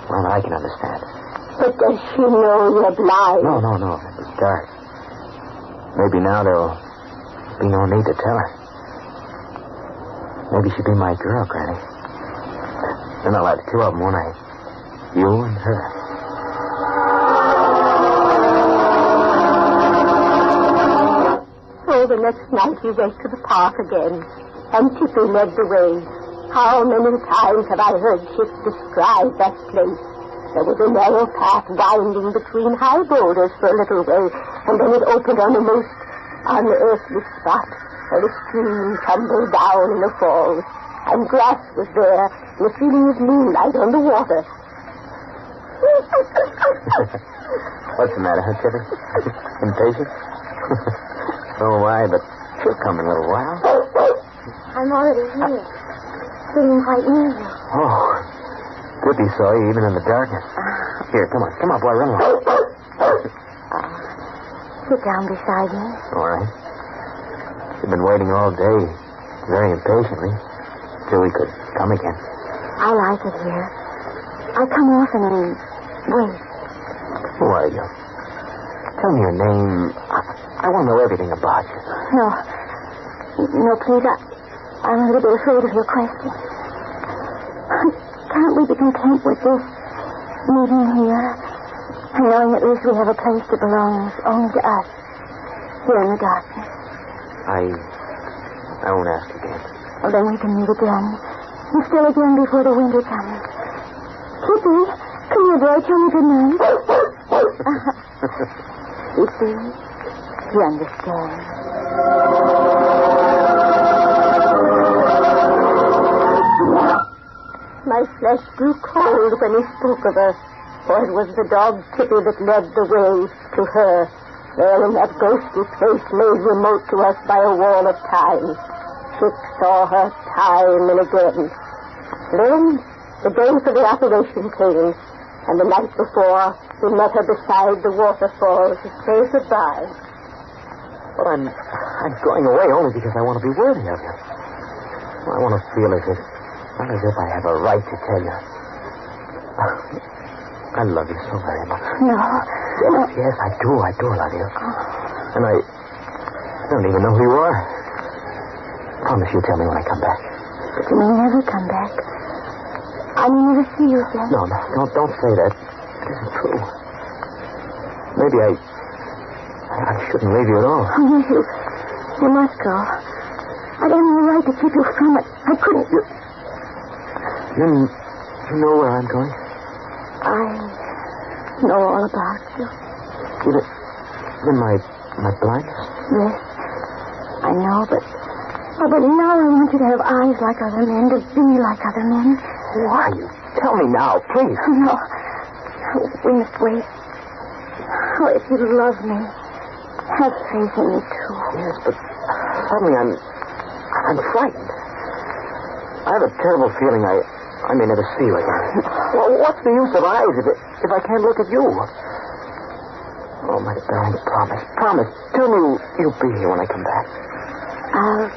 well, I can understand. But does she know you're blind? No. It was dark. Maybe now there'll be no need to tell her. Maybe she'll be my girl, Granny. Then I'll have two of them, won't I? You and her. So the next night we went to the park again, and Tippy led the way. How many times have I heard Chick describe that place? There was a narrow path winding between high boulders for a little way, and then it opened on a most unearthly spot where a stream tumbled down in a fall, and grass was there, and a feeling of moonlight on the water. What's the matter, huh, Chippy? Impatient? So am I, but she'll come in a little while. I'm already here, sitting quite near you. Oh, Chippy saw you even in the darkness. Here, come on, boy, run along. Sit down beside me. All right. She's been waiting all day, very impatiently, till we could come again. I like it here. I come often and wait. Who are you? Tell me your name. I want to know everything about you. No, please, I'm a little bit afraid of your question. Can't we be content with this meeting here, and knowing at least we have a place that belongs only to us, here in the darkness? I won't ask again. Well, then we can meet again, and still again before the winter comes. Kitty, come here, boy, tell me good night. You see, you understand. My flesh grew cold when he spoke of her, for it was the dog Tippy that led the way to her. There in that ghostly place made remote to us by a wall of time. Chick saw her time and again. Then the day for the operation came, and the night before we met her beside the waterfall to say goodbye. Well, I'm going away only because I want to be worthy of you. I want to feel as if I have a right to tell you. I love you so very much. No. Yes, I do love you. And I don't even know who you are. Promise you'll tell me when I come back. But you may never come back. I may never see you again. No, don't say that. It isn't true. Maybe I shouldn't leave you at all. Oh, yes, you must go. I don't have a right to keep you from it. I couldn't. You know where I'm going? I know all about you. Even my blindness? Yes, I know, but now I want you to have eyes like other men, to be like other men. Why? Tell me now, please. No. We must wait. Oh, if you love me, have faith in me, too. Yes, but suddenly I'm frightened. I have a terrible feeling I may never see you again. Well, what's the use of eyes if I can't look at you? Oh, my darling, promise. Tell me you'll be here when I come back. I'll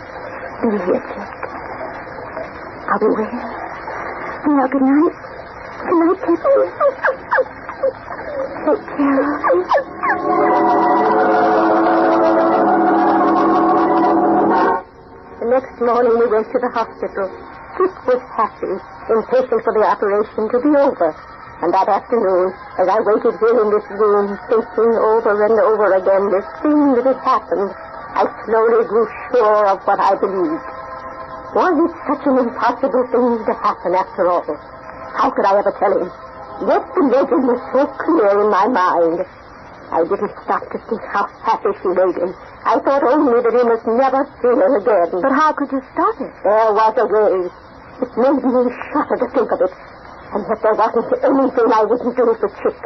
be here, Chick. I'll be waiting. Now, good night. Good night, Kitty. Take care of me. The next morning we went to the hospital. Chick was happy, impatient for the operation to be over. And that afternoon, as I waited here in this room, thinking over and over again this thing that had happened, I slowly grew sure of what I believed. Was it such an impossible thing to happen after all? How could I ever tell him? Yet the legend was so clear in my mind. I didn't stop to think how happy she made him. I thought only that he must never see her again. But how could you stop it? There was a way. It made me shudder to think of it. And yet there wasn't anything I wouldn't do for Chick.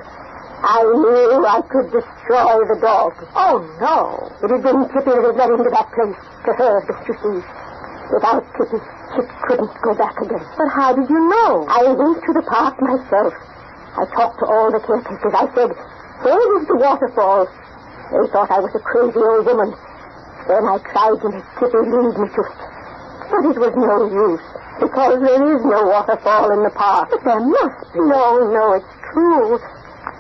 I knew I could destroy the dog. Oh, no. It had been Tippy that had led him to that place, to her, you see. Without Tippy, Chick couldn't go back again. But how did you know? I went to the park myself. I talked to all the caretakers. I said, where is the waterfall? They thought I was a crazy old woman. Then I tried to make Tippy lead me to it. But it was no use, because there is no waterfall in the park. But there must be. No, it's true.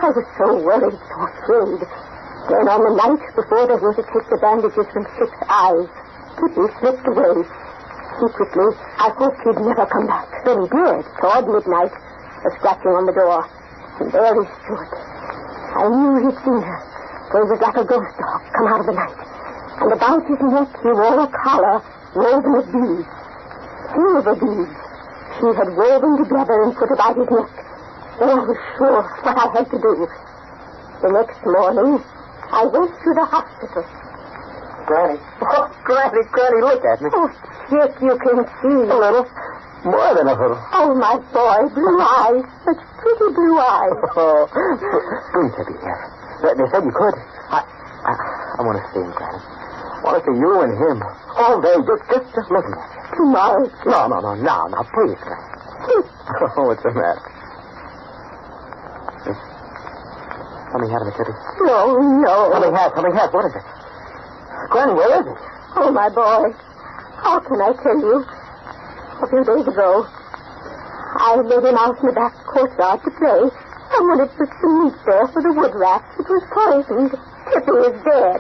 I was so worried, so afraid. Then on the night before they were to take the bandages from Chick's eyes, Tippy slipped away. Secretly, I hoped he'd never come back. Then he did. Toward midnight, a scratching on the door. And there he stood. I knew he'd seen her, for he was like a ghost dog come out of the night. And about his neck he wore a collar woven with beads. Silver beads. he had woven together and put about his neck. Then I was sure what I had to do. The next morning, I went to the hospital. Granny. Oh, Granny, look at me. Oh, Chick, you can see. A little. More than a little. Oh, my boy, blue eyes. Such pretty blue eyes. Oh, please, Tippy, yes. They said you could. I want to see him, Granny. I want to see you and him all day, just looking at you. Tomorrow. No, please, Granny. Oh, what's the matter? Something happened to Tippy? No. Something has. What is it? Granny, where is it? Oh, my boy. How can I tell you? A few days ago, I led him out in the back courtyard to play. Someone had put some meat there for the wood rats. It was poisoned. Tippy is dead.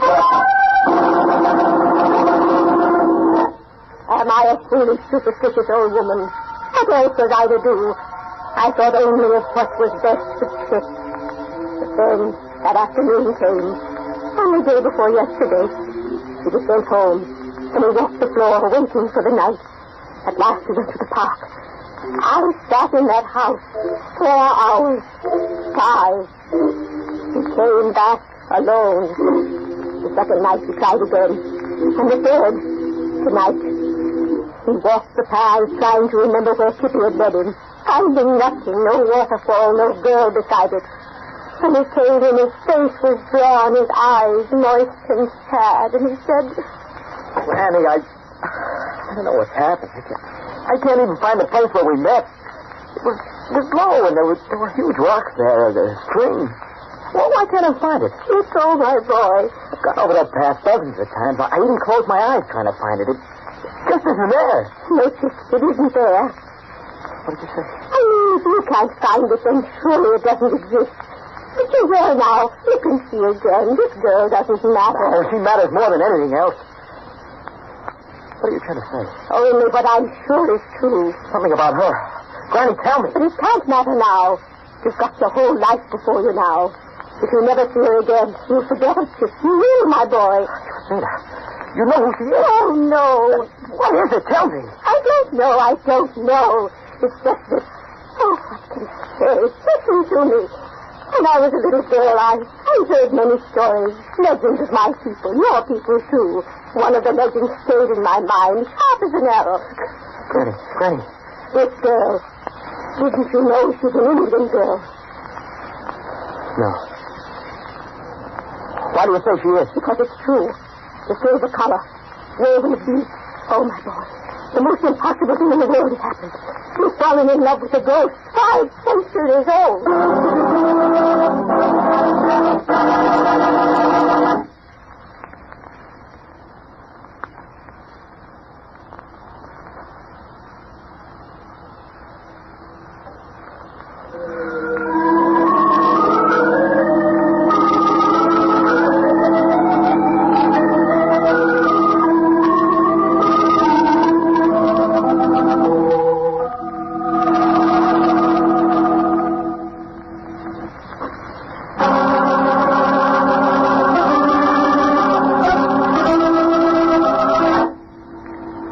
Am I a foolish, superstitious old woman? What else was I to do? I thought only of what was best for Chick. But then, that afternoon came. Only day before yesterday. He was sent home, and he walked the floor waiting for the night. At last he went to the park. I sat in that house 4 hours. 5. He came back alone. The second night he tried again. And the third, tonight. He walked the paths trying to remember where Tippy had led him. Finding nothing, no waterfall, no girl beside it. When he came in, his face was drawn, his eyes moist and sad, and he said... Granny, I don't know what's happened. I can't even find the place where we met. It was low, and there were huge rocks there, the stream. Well, why can't I find it? It's all my boy. I've gone over that path dozens of times. I even closed my eyes trying to find it. It just isn't there. No, Chick, it isn't there. What did you say? I mean, if you can't find it, then surely it doesn't exist. But you're there now. You can see again. This girl doesn't matter. Oh, she matters more than anything else. What are you trying to say? Only what I'm sure is true. Something about her. Granny, tell me. But it can't matter now. You've got your whole life before you now. If you never see her again, you'll forget her, Chick. You will, my boy. Justina, you know who she is. Oh, no. What is it? Tell me. I don't know. It's just that... Oh, what can I say? Listen to me. When I was a little girl, I heard many stories, legends of my people, your people, too. One of the legends stayed in my mind, sharp as an arrow. Granny. This girl, didn't you know she's an Indian girl? No. Why do you say she is? Because it's true. The silver collar, woven of beads. Oh, my boy. The most impossible thing in the world has happened. You've fallen in love with a ghost 5 centuries old.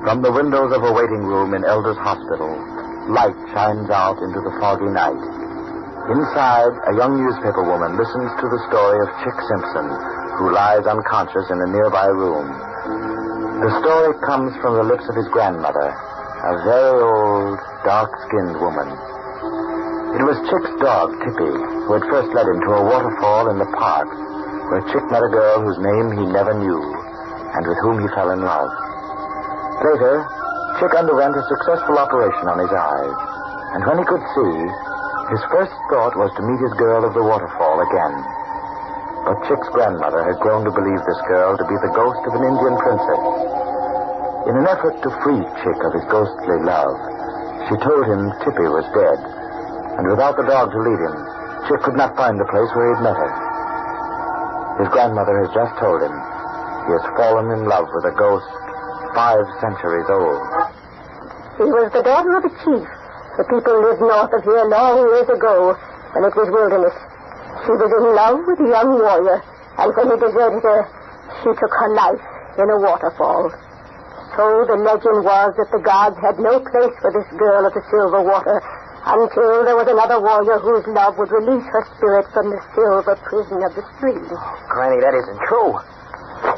From the windows of a waiting room in Elder's Hospital, light shines out into the foggy night. Inside, a young newspaper woman listens to the story of Chick Simpson, who lies unconscious in a nearby room. The story comes from the lips of his grandmother, a very old, dark-skinned woman. It was Chick's dog, Tippy, who had first led him to a waterfall in the park, where Chick met a girl whose name he never knew, and with whom he fell in love. Later, Chick underwent a successful operation on his eyes, and when he could see, his first thought was to meet his girl of the waterfall again. But Chick's grandmother had grown to believe this girl to be the ghost of an Indian princess. In an effort to free Chick of his ghostly love, she told him Tippy was dead, and without the dog to lead him, Chick could not find the place where he'd met her. His grandmother has just told him he has fallen in love with a ghost 5 centuries old. She was the daughter of a chief. The people lived north of here long years ago, when it was wilderness. She was in love with a young warrior, and when he deserted her, she took her life in a waterfall. So the legend was that the gods had no place for this girl of the silver water until there was another warrior whose love would release her spirit from the silver prison of the stream. Granny, that isn't true.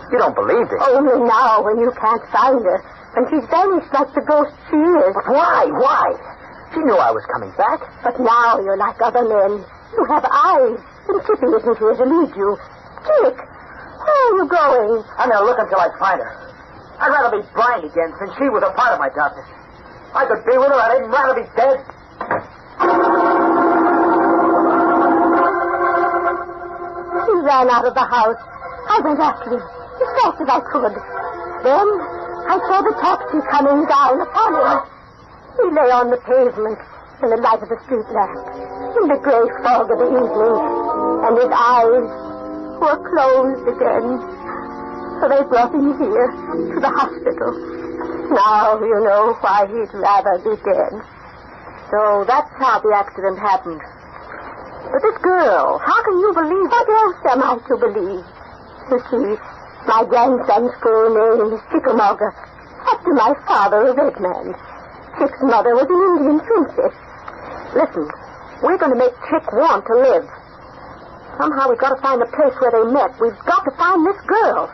You don't believe it. Only now, when you can't find her, and she's vanished like the ghost she is. But why? Why? She knew I was coming back. But now you're like other men. You have eyes, and Chippy isn't here to lead you. Chick, where are you going? I'm going to look until I find her. I'd rather be blind again, since she was a part of my darkness. I could be with her, I'd even rather be dead. He ran out of the house. I went after him as fast as I could. Then I saw the taxi coming down upon him. He lay on the pavement in the light of the street lamp, in the gray fog of the evening, and his eyes were closed again. So they brought him here, to the hospital. Now you know why he'd rather be dead. So that's how the accident happened. But this girl, how can you believe? What else am I to believe? You see, my grandson's full name is Chickamauga, after my father, a red man. Chick's mother was an Indian princess. Listen, we're going to make Chick want to live. Somehow we've got to find the place where they met. We've got to find this girl.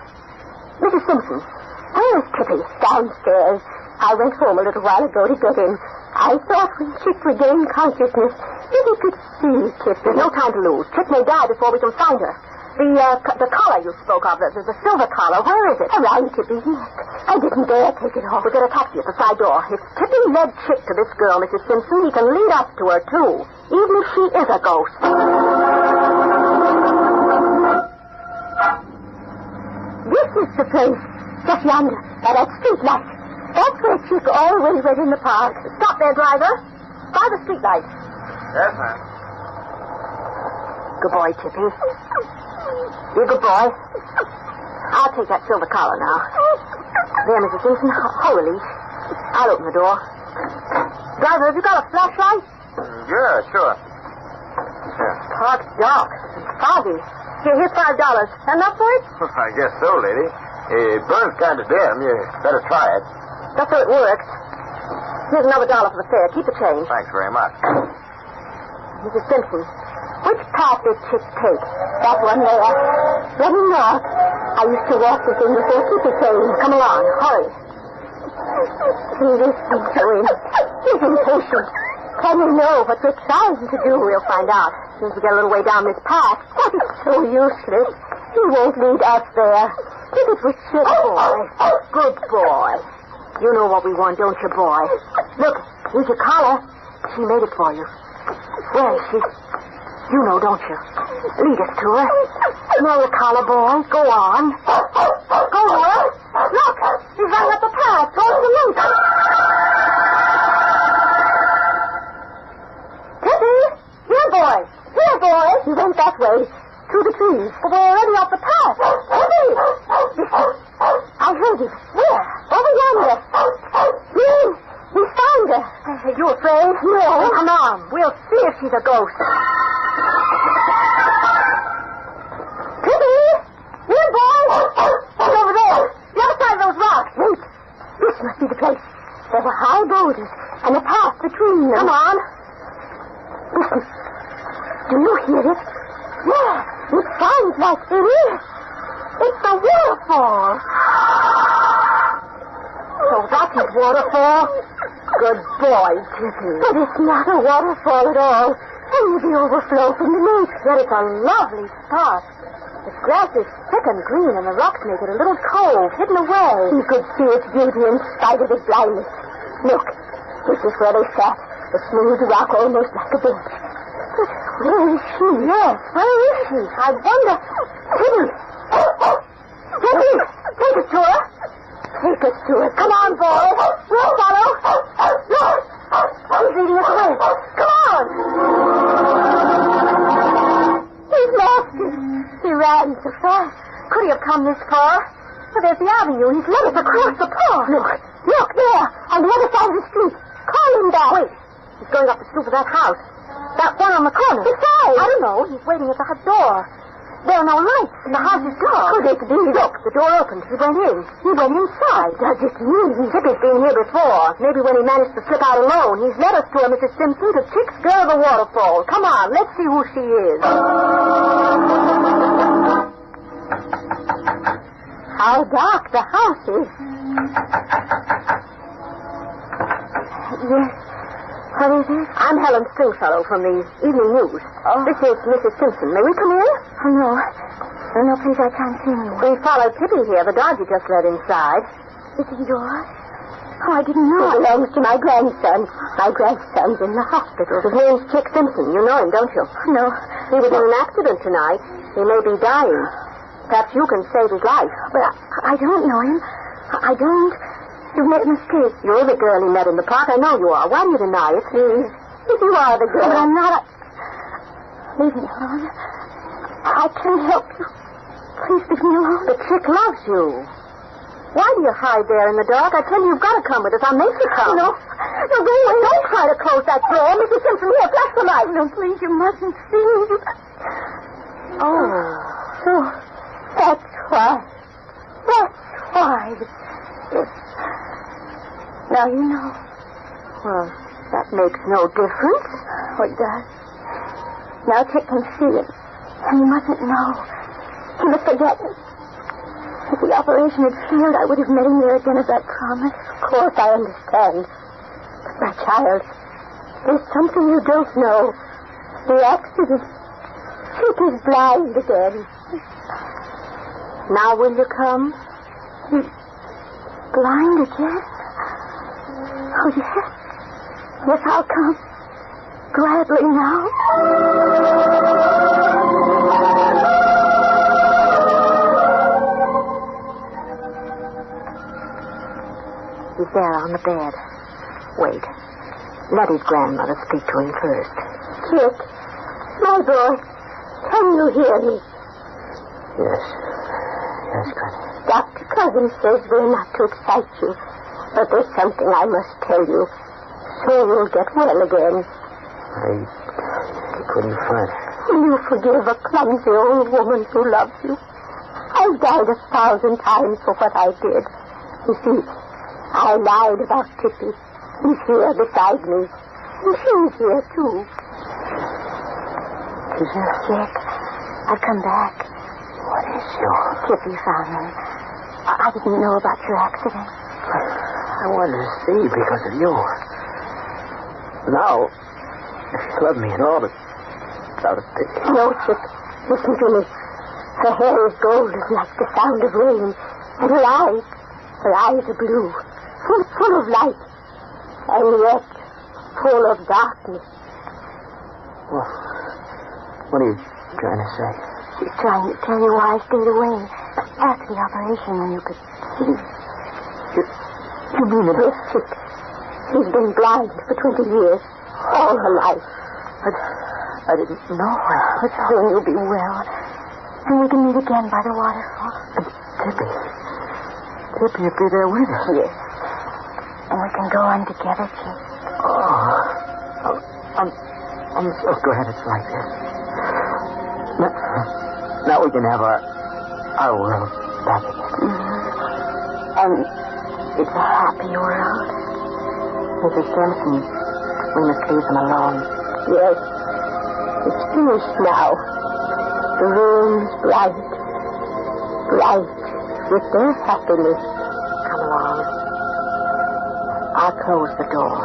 Mrs. Simpson, where is Chippy? Downstairs. I went home a little while ago to get him. I thought when Chick regained consciousness, if he could see Chippy. There's no time to lose. Chick may die before we can find her. The collar you spoke of, the silver collar, where is it? Around Chippy's neck. I didn't dare take it off. We'll get a taxi at the side door. If Chippy led Chick to this girl, Mrs. Simpson, he can lead us to her, too, even if she is a ghost. This is the place, just yonder, by that street light. That's where Chick always went in the park. Stop there, driver. By the street light. Yes, ma'am. Good boy, Chippy. You're a good boy. I'll take that silver collar now. There, Mrs. Simpson, hold the leash. I'll open the door. Driver, have you got a flashlight? Yeah, sure. Park's dark and foggy. Here's $5. Enough for it? I guess so, lady. It burns kind of dim. You better try it. Just so it works. Here's another $1 for the fare. Keep the change. Thanks very much. Mrs. Simpson, which path did Chick take? That one there. Running north. I used to walk the thing before Chippy came. Come along. Hurry. He listened to him. He's impatient. Can you know what we're trying to do? We'll find out. As soon as we get a little way down this path. That is so useless. He won't lead us there. If it was Chick. Good boy. You know what we want, don't you, boy? Look, here's your collar. She made it for you. Where is she? You know, don't you? Lead us to her. Smell the collar, boy. Go on. Go on. Look, she's running up the path. Go to the lake. Tippy! Here, boy. Here, boy. He went that way. Through the trees. But we're already up the path. Tippy! Listen. I heard him. Where? Over yonder. He found her. Are you afraid? No. Come on. We'll see if she's a ghost. Tippy! Here, boy! She's over there. The other side of those rocks. Wait. This must be the place. There were high boulders and a path between them. Come on. Listen. Do you hear it? Yeah. It sounds like it is. It's a waterfall. So that's his waterfall? Good boy, Tippy. But it's not a waterfall at all. Only the overflow from the lake. Yet it's a lovely spot. The grass is thick and green, and the rocks make it a little cove hidden away. He could see its beauty in spite of his blindness. Look, this is where they sat. The smooth rock almost like a bench. But where is she? Yes, where is she? I wonder. Tippy! Tippy! Take us to her. Take us to her. Come on, boy. We'll follow. Look, she's leading us away. Come on. He's lost it. He ran so fast. Could he have come this far? Well, there's the avenue. He's led us across the park. Look there, on the other side of the street. Call him back. Wait, he's going up the stoop of that house. That one on the corner. Besides. I don't know. He's waiting at the hut door. There are no lights. The house is dark. Could it be? Look, the door opened. He went in. He went inside. Does it mean? Tippy's been here before. Maybe when he managed to slip out alone. He's led us to her, Mrs. Simpson, to Chick's Girl of the Waterfall. Come on, let's see who she is. How dark the house is. Yes. What is it? I'm Helen Stringfellow from the Evening News. Oh. This is Mrs. Simpson. May we come in? Oh, no. No, please, I can't see anyone. We followed Tippy here, the dog you just led inside. Is he yours? Oh, I didn't know. He belongs to my grandson. My grandson's in the hospital. His name's Chick Simpson. You know him, don't you? No. He was in an accident tonight. He may be dying. Perhaps you can save his life. But I don't know him. I don't. You've made a mistake. You're the girl he met in the park. I know you are. Why do you deny it? Please. If you are the girl. But I'm not. Leave me alone. I can't help you. Please leave me alone. The Chick loves you. Why do you hide there in the dark? I tell you, you've got to come with us. I'll make you come. No. No, go away. Don't try to close that door. Mrs. Simpson, here, flash the light. No, please, you mustn't see me. Oh. So, that's why. That's why. Yes. Now you know. Well, that makes no difference. Oh, it does. Now Chick can see it. And he mustn't know. He must forget me. If the operation had failed, I would have met him there again as I promised. Of course, I understand. But my child, there's something you don't know. The accident. Chick is blind again. Now will you come? He's blind again? Oh, yes. Yes, I'll come. Gladly now. He's there on the bed. Wait. Let his grandmother speak to him first. Chick, my boy, can you hear me? Yes. Yes, Granny. Dr. Cousins says we're not to excite you. But there's something I must tell you. So you'll get well again. I couldn't find her. Will you forgive a clumsy old woman who loves you? I've died 1,000 times for what I did. You see, I lied about Tippy. He's here beside me. And she's here, too. She's here? Jack, I've come back. What is your... Tippy found me. I didn't know about your accident. I wanted to see because of you. Now, if she loved me at all, it's out of pity. No, Chick. Listen to me. Her hair is golden like the sound of rain. And her eyes are blue. Full of light. And yet, full of darkness. Well, what are you trying to say? She's trying to tell you why I stayed away. After the operation, when you could see. You mean it? Yes, Chick. She's been blind for 20 years. All her life. I didn't know. But soon you'll be well. And we can meet again by the waterfall. Tippy will be there with us. Yes. And we can go on together, Chick. Oh. I'm so glad it's like this. Now we can have our world back again. Mm-hmm. And it's a happy world. Mrs. Simpson, we must leave them alone. Yes. It's finished now. The room's bright with their happiness. Come along. I'll close the door.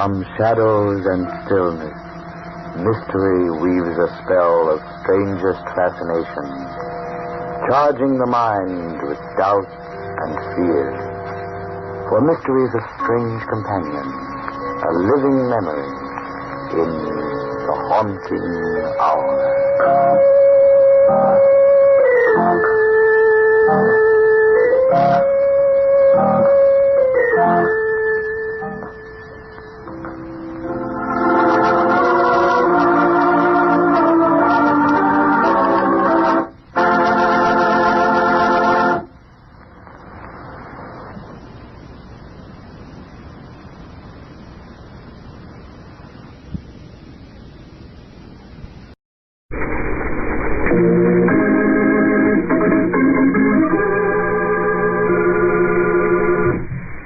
From shadows and stillness, mystery weaves a spell of strangest fascination, charging the mind with doubt and fear. For mystery is a strange companion, a living memory in the haunting hour.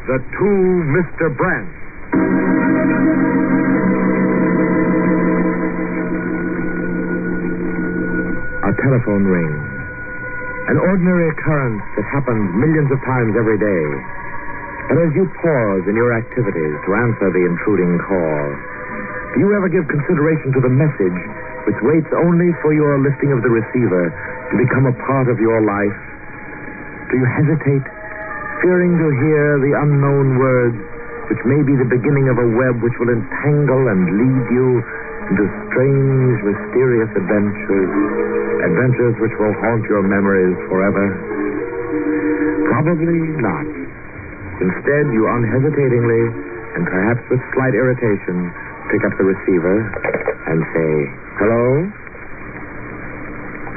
The Two Mr. Brants. A telephone rings. An ordinary occurrence that happens millions of times every day. But as you pause in your activities to answer the intruding call, do you ever give consideration to the message which waits only for your lifting of the receiver to become a part of your life? Do you hesitate, fearing to hear the unknown words which may be the beginning of a web which will entangle and lead you into strange, mysterious adventures which will haunt your memories forever? Probably not. Instead, you unhesitatingly, and perhaps with slight irritation, pick up the receiver and say, "Hello?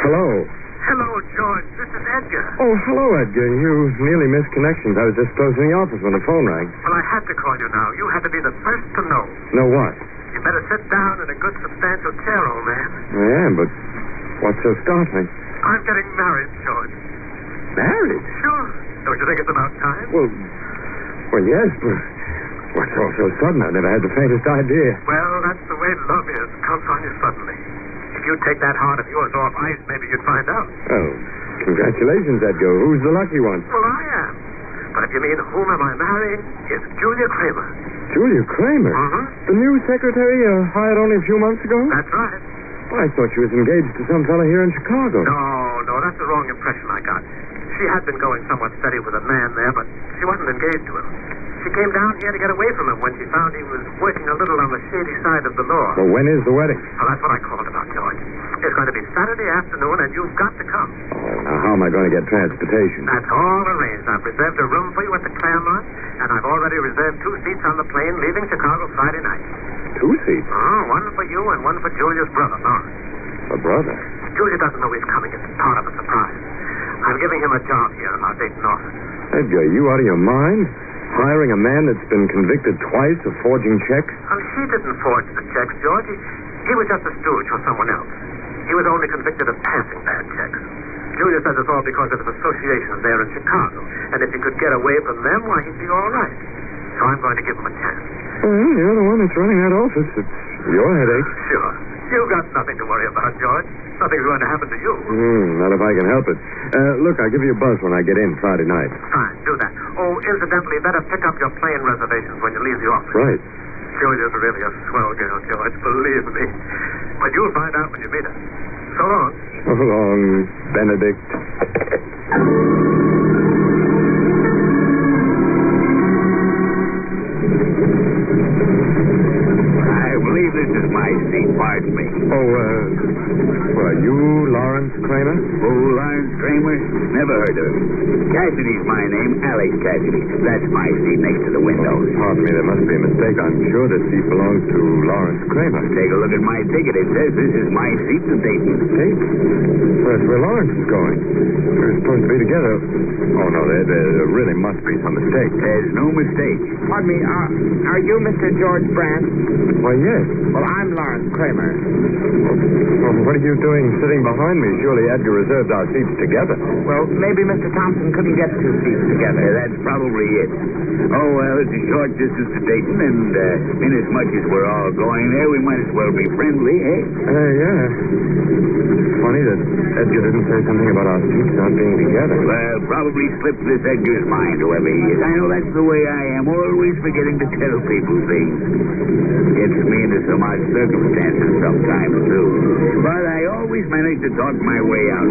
Hello? Hello, George. This is Edgar. Oh, hello, Edgar. You nearly missed connections. I was just closing the office when the phone rang. Well, I had to call you now. You had to be the first to know. Know what? You better sit down in a good, substantial chair, old man. I am, but what's so startling? I'm getting married, George. Married? Sure. Don't you think it's about time? Well, yes, but what's all so sudden? I never had the faintest idea. Well, that's the way love is. Comes on you suddenly. If you take that heart of yours off ice, maybe you'd find out. Oh, congratulations, Edgar. Who's the lucky one? Well, I am. But if you mean whom am I marrying, it's Julia Kramer. Julia Kramer? Mm-hmm. The new secretary hired only a few months ago? That's right. Well, I thought she was engaged to some fellow here in Chicago. No, that's the wrong impression I got. She had been going somewhat steady with a man there, but she wasn't engaged to him. She came down here to get away from him when she found he was working a little on the shady side of the law. Well, when is the wedding? Well, that's what I called about, George. It's going to be Saturday afternoon, and you've got to come. Oh, now how am I going to get transportation? That's all arranged. I've reserved a room for you at the Claremont, and I've already reserved 2 seats on the plane leaving Chicago Friday night. 2 seats? Oh, one for you and one for Julia's brother, Lawrence. A brother? Julia doesn't know he's coming. It's part of a surprise. I'm giving him a job here in our Dayton office. Edgar, are you out of your mind? Hiring a man that's been convicted twice of forging checks? Oh, she didn't forge the checks, George. He was just a stooge for someone else. He was only convicted of passing bad checks. Julia says it's all because of his associations there in Chicago. And if he could get away from them, why, he'd be all right. So I'm going to give him a chance. Well, you're the one that's running that office. It's your headache. Sure. You've got nothing to worry about, George. Nothing's going to happen to you. Not if I can help it. Look, I'll give you a buzz when I get in Friday night. Fine, do that. Oh, incidentally, better pick up your plane reservations when you leave the office. Right. Julia's really a swell girl, George, believe me. But you'll find out when you meet her. So long. So long, Benedict. I believe this is my seat, pardon me. Well, you Lawrence Kramer? Oh, Lawrence Kramer? Never heard of him. Cassidy's my name, Alex Cassidy. That's my seat next to the window. Pardon me, there must be a mistake. I'm sure this seat belongs to Lawrence Kramer. Take a look at my ticket. It says this is my seat to Dayton. Dayton? Well, that's where Lawrence is going. We're supposed to be together. Oh, no, there really must be some mistake. There's no mistake. Pardon me, are you Mr. George Brant? Why, yes. Well, I'm Lawrence Kramer. Well, what are you doing sitting behind me? Surely Edgar reserved our seats together. Well, maybe Mr. Thompson couldn't get 2 seats together. That's probably it. Oh, well, it's a short distance to Dayton, and inasmuch as we're all going there, we might as well be friendly, eh? Yeah. It's funny that Edgar didn't say something about our seats not being together. Well, probably slipped this Edgar's mind, whoever he is. I know that's the way I am, always forgetting to tell people. simple things. Gets me into some odd circumstances sometimes, too. But I always manage to talk my way out.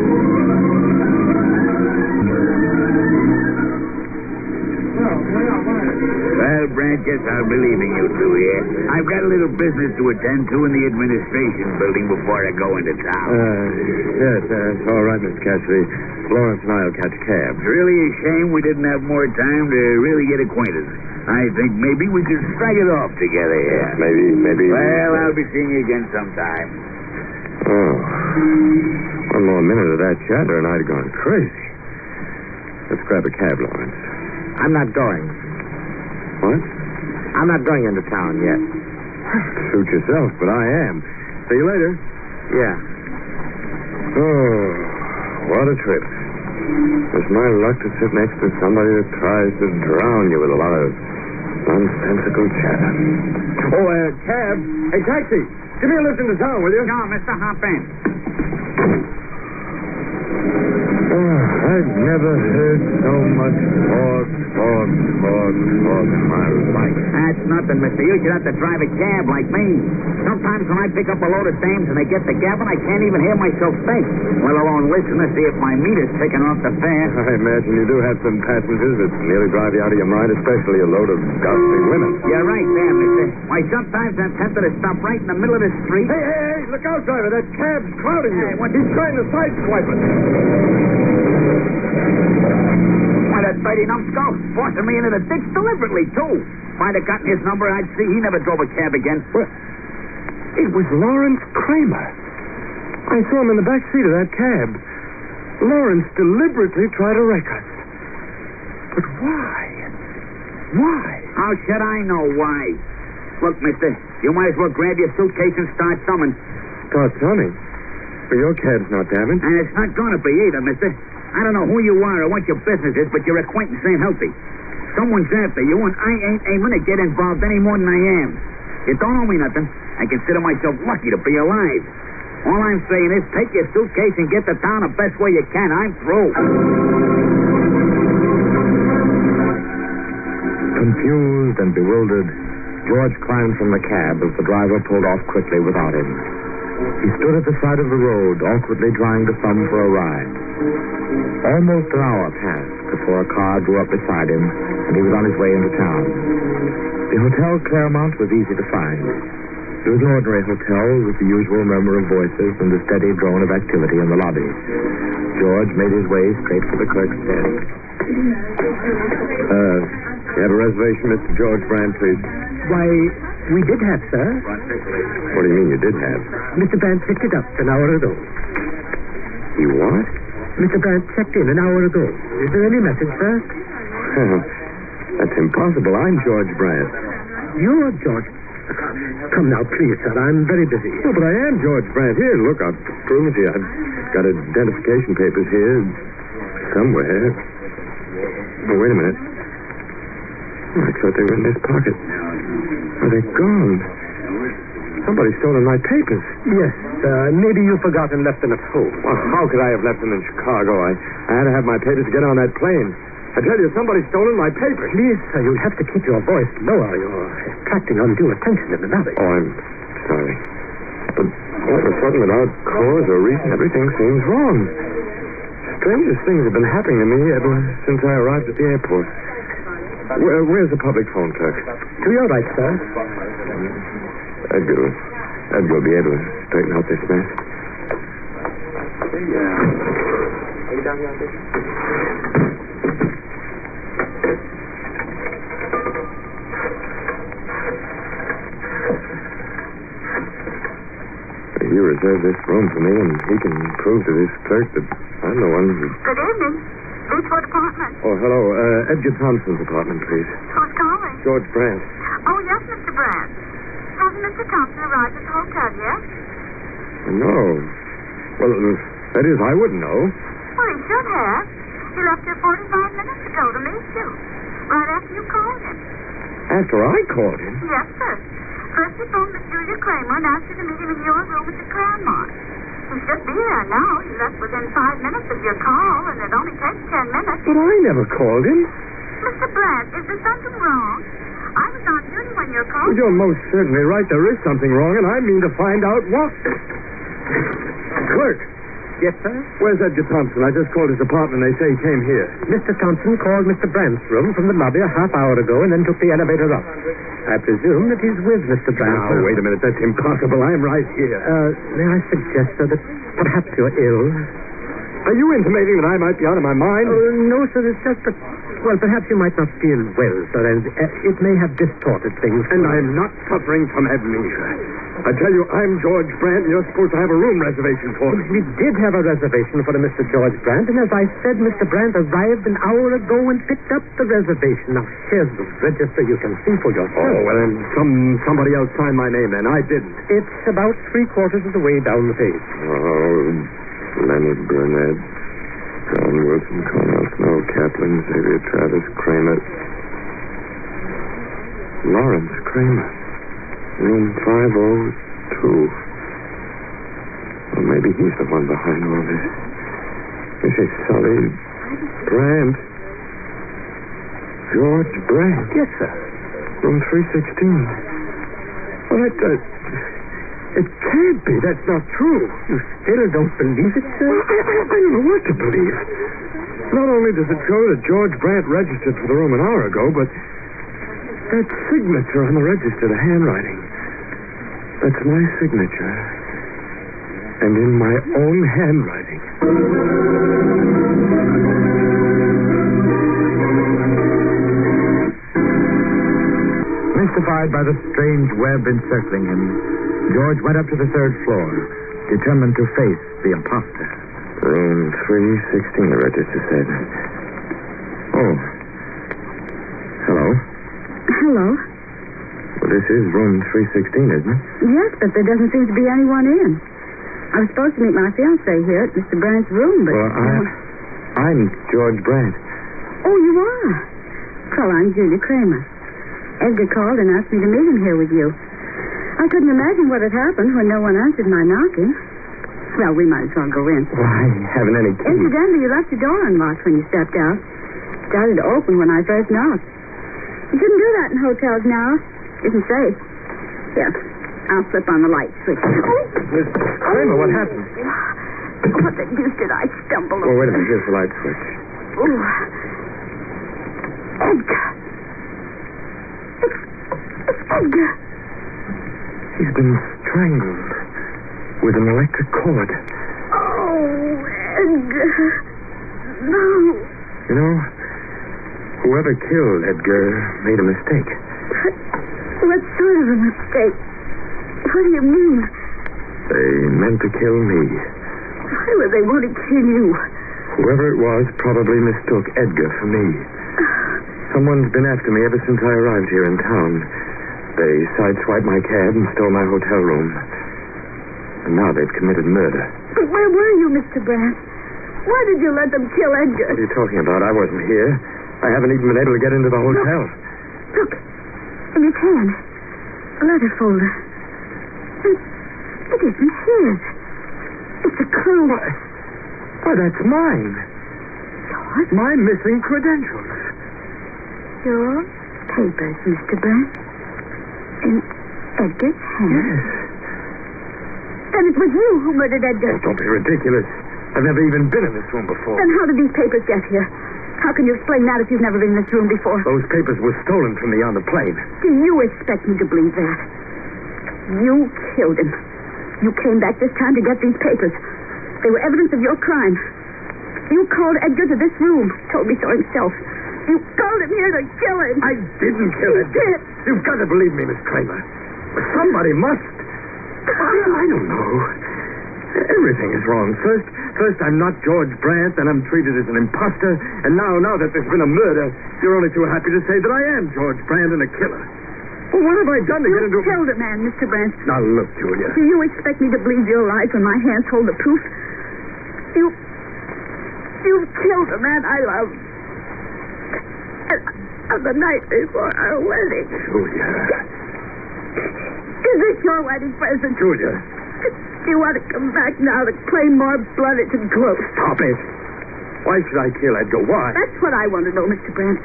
Well, Brant, guess I'll be leaving you two here. I've got a little business to attend to in the administration building before I go into town. Yes, all right, Mr. Cassidy. Lawrence and I'll catch a cab. It's really a shame we didn't have more time to really get acquainted. I think maybe we could strike it off together here. Maybe. Well, I'll be seeing you again sometime. Oh, one more minute of that chatter and I'd have gone crazy. Let's grab a cab, Lawrence. I'm not going. What? I'm not going into town yet. Suit yourself, but I am. See you later. Yeah. Oh, what a trip. It's my luck to sit next to somebody that tries to drown you with a lot of nonsensical chatter. Oh, cab. Hey, taxi. Give me a lift into town, will you? No, Mr. Hop in. Oh, I've never heard so much talk in my life. That's nothing, mister. You should have to drive a cab like me. Sometimes when I pick up a load of dames and they get the gabbing, I can't even hear myself think, let alone listen to see if my meter's taking off the fare. I imagine you do have some passengers that nearly drive you out of your mind, especially a load of gossiping women. You're right there, mister. Why, sometimes I'm tempted to stop right in the middle of the street. Hey, look out, driver. That cab's crowding you. He's trying to sideswipe us. Why, that dirty numbskull forcing me into the ditch deliberately, too. If I'd have gotten his number, I'd see he never drove a cab again. Well, it was Lawrence Kramer. I saw him in the back seat of that cab. Lawrence deliberately tried to wreck us. But why? Why? How should I know why? Look, mister, you might as well grab your suitcase and start summing. Start summing? But your cab's not damaged. And it's not going to be either, mister. I don't know who you are or what your business is, but your acquaintance ain't healthy. Someone's after you, and I ain't aiming to get involved any more than I am. You don't owe me nothing. I consider myself lucky to be alive. All I'm saying is take your suitcase and get to town the best way you can. I'm through. Confused and bewildered, George climbed from the cab as the driver pulled off quickly without him. He stood at the side of the road, awkwardly trying to thumb for a ride. Almost an hour passed before a car drew up beside him, and he was on his way into town. The Hotel Claremont was easy to find. It was an ordinary hotel with the usual murmur of voices and the steady drone of activity in the lobby. George made his way straight for the clerk's desk. You have a reservation, Mr. George Brand, please? Why, we did have, sir. What do you mean you did have? Mr. Brand picked it up an hour ago. He what? Mr. Brand checked in an hour ago. Is there any message, sir? That's impossible. I'm George Brand. You're George. Come now, please, sir. I'm very busy. No, but I am George Brand. Here, look, I'll prove it to you. I've got identification papers here somewhere. Oh, wait a minute. I thought they were in this pocket. Oh, they're gone. Somebody's stolen my papers. Yes, maybe you forgot and left them at home. Well, how could I have left them in Chicago? I had to have my papers to get on that plane. I tell you, somebody's stolen my papers. Please, sir, you'll have to keep your voice lower. You're attracting undue attention in the lobby. Oh, I'm sorry. But all of a sudden, without cause or reason, everything seems wrong. Strangest things have been happening to me ever since I arrived at the airport. Where's the public phone, clerk? To your right, sir. Edgar will be able to straighten out this mess. Are you down here, Bishop? You reserved this room for me, and he can prove to this clerk that I'm the one who... Good evening. Beechwood apartment. Oh, hello. Edgar Thompson's apartment, please. Who's calling? George Brandt. Oh, yes, Mr. Brandt. Hasn't Mr. Thompson arrived at the hotel yet? No. Well, that is, I wouldn't know. Well, he should have. He left here 45 minutes ago to meet you. Right after you called him. After I called him? Yes, sir. First he phoned Miss Julia Kramer and asked her to meet him in your room at the Claremont. He should be there now. He left within 5 minutes of your call, and it only takes 10 minutes. But I never called him. Mr. Brandt, is there something wrong? I was on duty when you your call. Well, you're most certainly right. There is something wrong, and I mean to find out what. Clerk. Yes, sir? Where's Edgar Thompson? I just called his apartment. They say he came here. Mr. Thompson called Mr. Brandt's room from the lobby a half hour ago and then took the elevator up. I presume that he's with Mr. Brandt. Now, wait a minute. That's impossible. I'm right here. May I suggest, sir, that perhaps you're ill? Are you intimating that I might be out of my mind? No, sir. It's just that... Well, perhaps you might not feel well, sir, and it may have distorted things. And I'm not suffering from amnesia. I tell you, I'm George Brandt, and you're supposed to have a room reservation for me. We did have a reservation for Mr. George Brandt, and as I said, Mr. Brandt arrived an hour ago and picked up the reservation. Now, here's the register. You can see for yourself. Oh, well, then somebody else signed my name then. I didn't. It's about 3/4 of the way down the page. Oh, Leonard Burnett, John Wilson, Cornell Snow, Kaplan, Xavier Travis, Kramer. Lawrence Kramer. Room 502. Well, maybe he's the one behind all this. This is Sully Brandt. George Brandt. Yes, sir. Room 316. Well, it can't be. That's not true. You still don't believe it, sir? I don't know what to believe. Not only does it show that George Brandt registered for the room an hour ago, but that signature on the register, the handwriting. That's my signature. And in my own handwriting. Mystified by the strange web encircling him, George went up to the 3rd floor, determined to face the imposter. Room 316, the register said. Oh. Hello. Hello. Well, this is room 316, isn't it? Yes, but there doesn't seem to be anyone in. I was supposed to meet my fiancé here at Mr. Brandt's room, but... Well, I'm George Brandt. Oh, you are? Well, I'm Julia Kramer. Edgar called and asked me to meet him here with you. I couldn't imagine what had happened when no one answered my knocking. Well, we might as well go in. Well, I haven't any key. Incidentally, you left the door unlocked when you stepped out. It started to open when I first knocked. You shouldn't do that in hotels now. Isn't safe. Here, I'll flip on the light switch. Oh! Miss Kramer, what happened? What the deuce did I stumble over? Oh, wait a minute. Here's the light switch. Ooh. Edgar. It's Edgar. He's been strangled with an electric cord. Oh, Edgar. No. You know, whoever killed Edgar made a mistake. What sort of a mistake? What do you mean? They meant to kill me. Why would they want to kill you? Whoever it was probably mistook Edgar for me. Someone's been after me ever since I arrived here in town. They sideswiped my cab and stole my hotel room. And now they've committed murder. But where were you, Mr. Brandt? Why did you let them kill Edgar? What are you talking about? I wasn't here. I haven't even been able to get into the hotel. Look. In his hand. A letter folder. It isn't his. It's a clue. Why, that's mine. Yours? My missing credentials. Your papers, Mr. Brandt. In Edgar's hand? Yes. Then it was you who murdered Edgar. Oh, don't be ridiculous. I've never even been in this room before. Then how did these papers get here? How can you explain that if you've never been in this room before? Those papers were stolen from me on the plane. Do you expect me to believe that? You killed him. You came back this time to get these papers. They were evidence of your crime. You called Edgar to this room. Told me so himself. You called him here to kill him. I didn't kill You Edgar. did. You've got to believe me, Miss Kramer. Somebody must. I don't know. Everything is wrong. First, I'm not George Brandt, then I'm treated as an imposter, and now that there's been a murder, you're only too happy to say that I am George Brandt and a killer. Well, what have I done to get into... You killed a man, Mr. Brandt. Now, look, Julia. Do you expect me to believe your lies when my hands hold the proof? You killed a man I love. And on the night before our wedding. Julia. Is this your wedding present? Julia. Do you want to come back now to claim more blood at your close? Stop it. Why should I kill Edgar? Why? That's what I want to know, Mr. Brandt.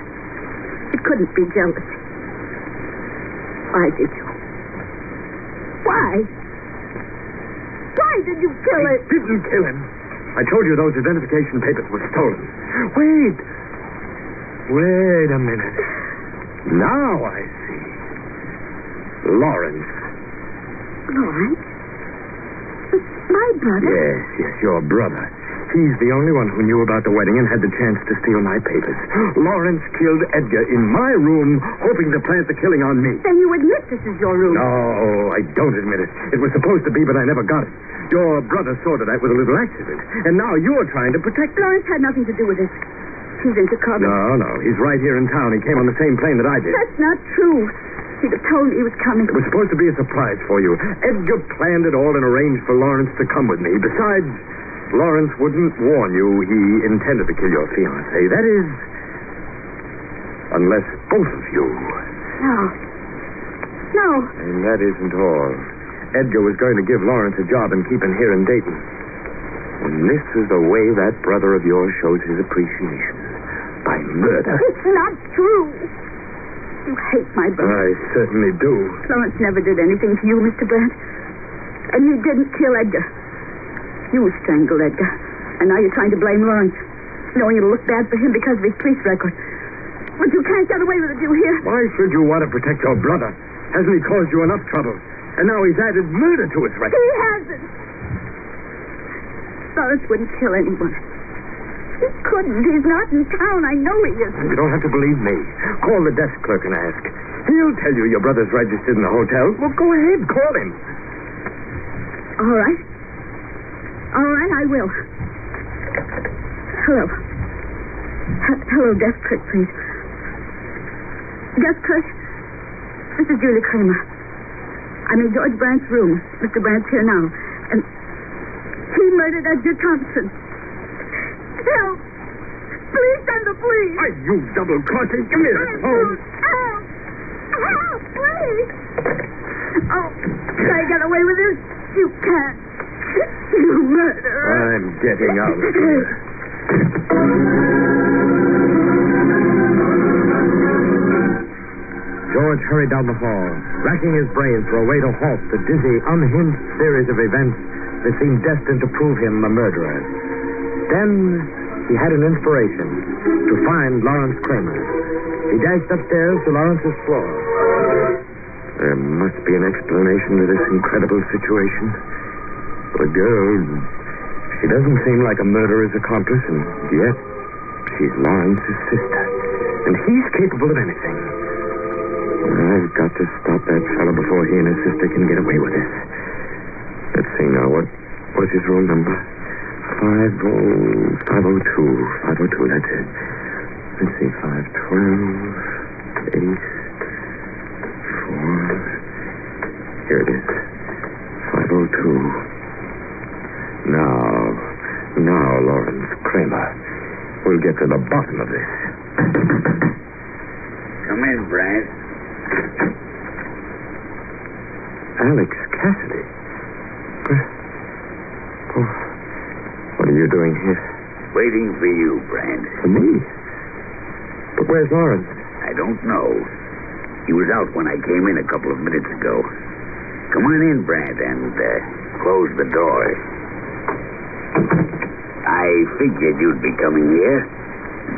It couldn't be jealousy. Why did you? Why? Why did you kill I it? didn't kill him. I told you those identification papers were stolen. Wait. Wait a minute. Now I see. Lawrence. Lawrence? My brother? Yes, your brother. He's the only one who knew about the wedding and had the chance to steal my papers. Lawrence killed Edgar in my room, hoping to plant the killing on me. Then you admit this is your room? No, I don't admit it. It was supposed to be, but I never got it. Your brother sorted out with a little accident, and now you're trying to protect him. Lawrence had nothing to do with it. He's in Chicago. No. He's right here in town. He came on the same plane that I did. That's not true. He'd have told me he was coming. It was supposed to be a surprise for you. Edgar planned it all and arranged for Lawrence to come with me. Besides, Lawrence wouldn't warn you he intended to kill your fiancée. That is, unless both of you. No. And that isn't all. Edgar was going to give Lawrence a job and keep him here in Dayton. And this is the way that brother of yours shows his appreciation. By murder. It's not true. You hate my brother. I certainly do. Lawrence never did anything to you, Mr. Brandt. And he didn't kill Edgar. You strangled Edgar. And now you're trying to blame Lawrence, knowing it'll look bad for him because of his police record. But you can't get away with it, you hear? Why should you want to protect your brother? Hasn't he caused you enough trouble? And now he's added murder to his record. He hasn't. Lawrence wouldn't kill anyone. He couldn't. He's not in town. I know he isn't. You don't have to believe me. Call the desk clerk and ask. He'll tell you your brother's registered in the hotel. Well, go ahead. Call him. All right. All right, I will. Hello. Hello, desk clerk, please. Desk clerk, this is Julie Kramer. I'm in George Brandt's room. Mr. Brandt's here now. And he murdered Edgar Thompson. Help! Please send the police! Why, you double-crossing! Give me that phone! Help! Help, please! Oh, try to get away with this? You can't. You murderer. I'm getting out of here. George hurried down the hall, racking his brains for a way to halt the dizzy, unhinged series of events that seemed destined to prove him the murderer. Then he had an inspiration to find Lawrence Kramer. He dashed upstairs to Lawrence's floor. There must be an explanation to this incredible situation. The girl, she doesn't seem like a murderer's accomplice, and yet she's Lawrence's sister. And he's capable of anything. I've got to stop that fellow before he and his sister can get away with this. Let's see now, what's his room number? 502, that's it. Let's see, 512, 8, 4. Here it is. 502. Now, Lawrence Kramer. We'll get to the bottom of this. Come in, Brad. Alex Cassidy. Oh, what are you doing here? Waiting for you, Brad. For me? But where's Lawrence? I don't know. He was out when I came in a couple of minutes ago. Come on in, Brad, and close the door. I figured you'd be coming here.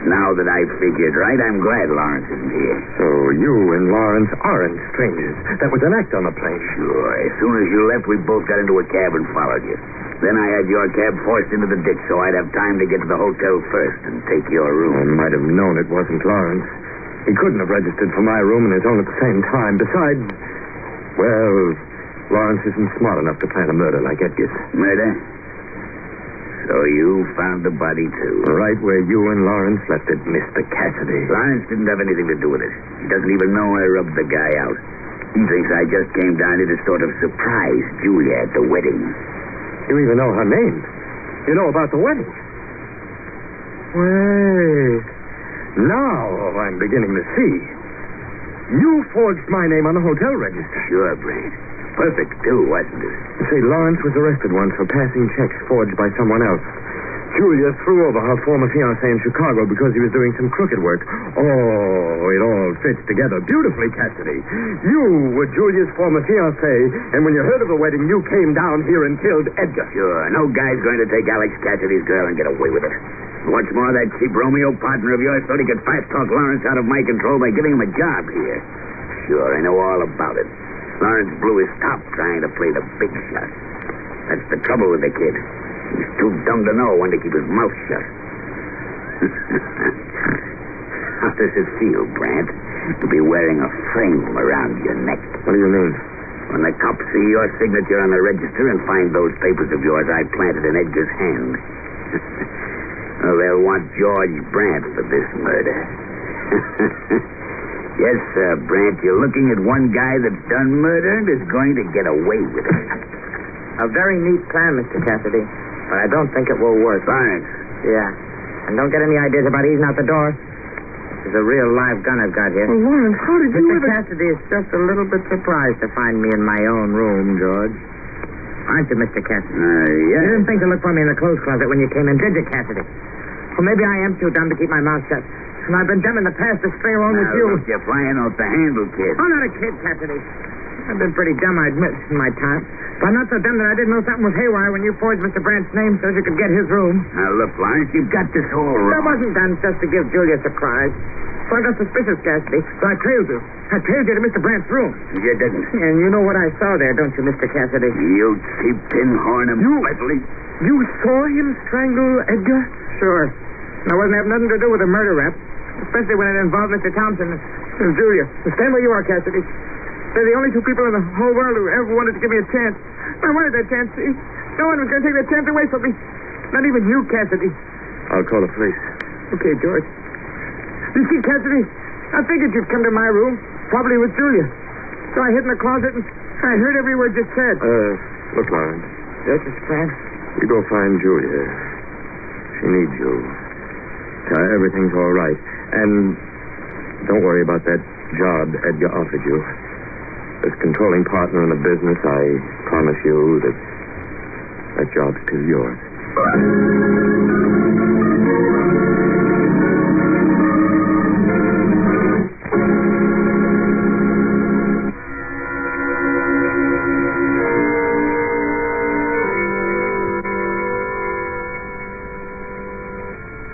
Now that I've figured right, I'm glad Lawrence isn't here. So you and Lawrence aren't strangers. That was an act on the plane. Sure. As soon as you left, we both got into a cab and followed you. Then I had your cab forced into the ditch so I'd have time to get to the hotel first and take your room. I might have known it wasn't Lawrence. He couldn't have registered for my room and his own at the same time. Besides, well, Lawrence isn't smart enough to plan a murder like Edgar's. Murder? So you found the body, too? Right where you and Lawrence left it, Mr. Cassidy. Lawrence didn't have anything to do with it. He doesn't even know I rubbed the guy out. He thinks I just came down here to sort of surprise Julia at the wedding. You even know her name. You know about the wedding. Wait. Now I'm beginning to see. You forged my name on the hotel register. Sure, Brad. Perfect, too, wasn't it? You see, Lawrence was arrested once for passing checks forged by someone else. Julia threw over her former fiancé in Chicago because he was doing some crooked work. Oh, it all fits together beautifully, Cassidy. You were Julia's former fiancé, and when you heard of the wedding, you came down here and killed Edgar. Sure. No guy's going to take Alex Cassidy's girl and get away with it. What's more, that cheap Romeo partner of yours thought he could fast-talk Lawrence out of my control by giving him a job here. Sure, I know all about it. Lawrence blew his top trying to play the big shot. That's the trouble with the kid. He's too dumb to know when to keep his mouth shut. How does it feel, Brant, to be wearing a frame around your neck? What do you mean? When the cops see your signature on the register and find those papers of yours I planted in Edgar's hand. Well, they'll want George Brant for this murder. Yes, sir, Brant, you're looking at one guy that's done murder and is going to get away with it. A very neat plan, Mr. Cassidy, but I don't think it will work. Lawrence. Yeah. And don't get any ideas about easing out the door. This is a real live gun I've got here. Oh, Lawrence, how did you Mr. Cassidy is just a little bit surprised to find me in my own room, George. Aren't you, Mr. Cassidy? Yeah. You didn't think to look for me in the clothes closet when you came in, did you, Cassidy? Well, maybe I am too dumb to keep my mouth shut. And I've been dumb in the past to stay along with you. Look, you're flying off the handle, kid. I'm not a kid, Cassidy. I've been pretty dumb, I admit, in my time. But I'm not so dumb that I didn't know something was haywire when you forged Mr. Brandt's name so you could get his room. Now, look, Lawrence, you've got this all wrong. That wasn't done just to give Julia a surprise. So I got suspicious, Cassidy, so I trailed you. I trailed you to Mr. Brandt's room. You didn't. And you know what I saw there, don't you, Mr. Cassidy? You cheap tin-horn and Wesley. You saw him strangle Edgar? Sure. And I wasn't having nothing to do with a murder rap, especially when it involved Mr. Thompson and Julia. Stand where you are, Cassidy. They're the only two people in the whole world who ever wanted to give me a chance. I wanted that chance, see? No one was going to take that chance away from me. Not even you, Cassidy. I'll call the police. Okay, George. You see, Cassidy, I figured you'd come to my room, probably with Julia. So I hid in the closet and I heard every word you said. Look, Lawrence. Yes, Mr. Brand? You go find Julia. She needs you. Tell her everything's all right. And don't worry about that job Edgar offered you. As controlling partner in the business, I promise you that job's still yours.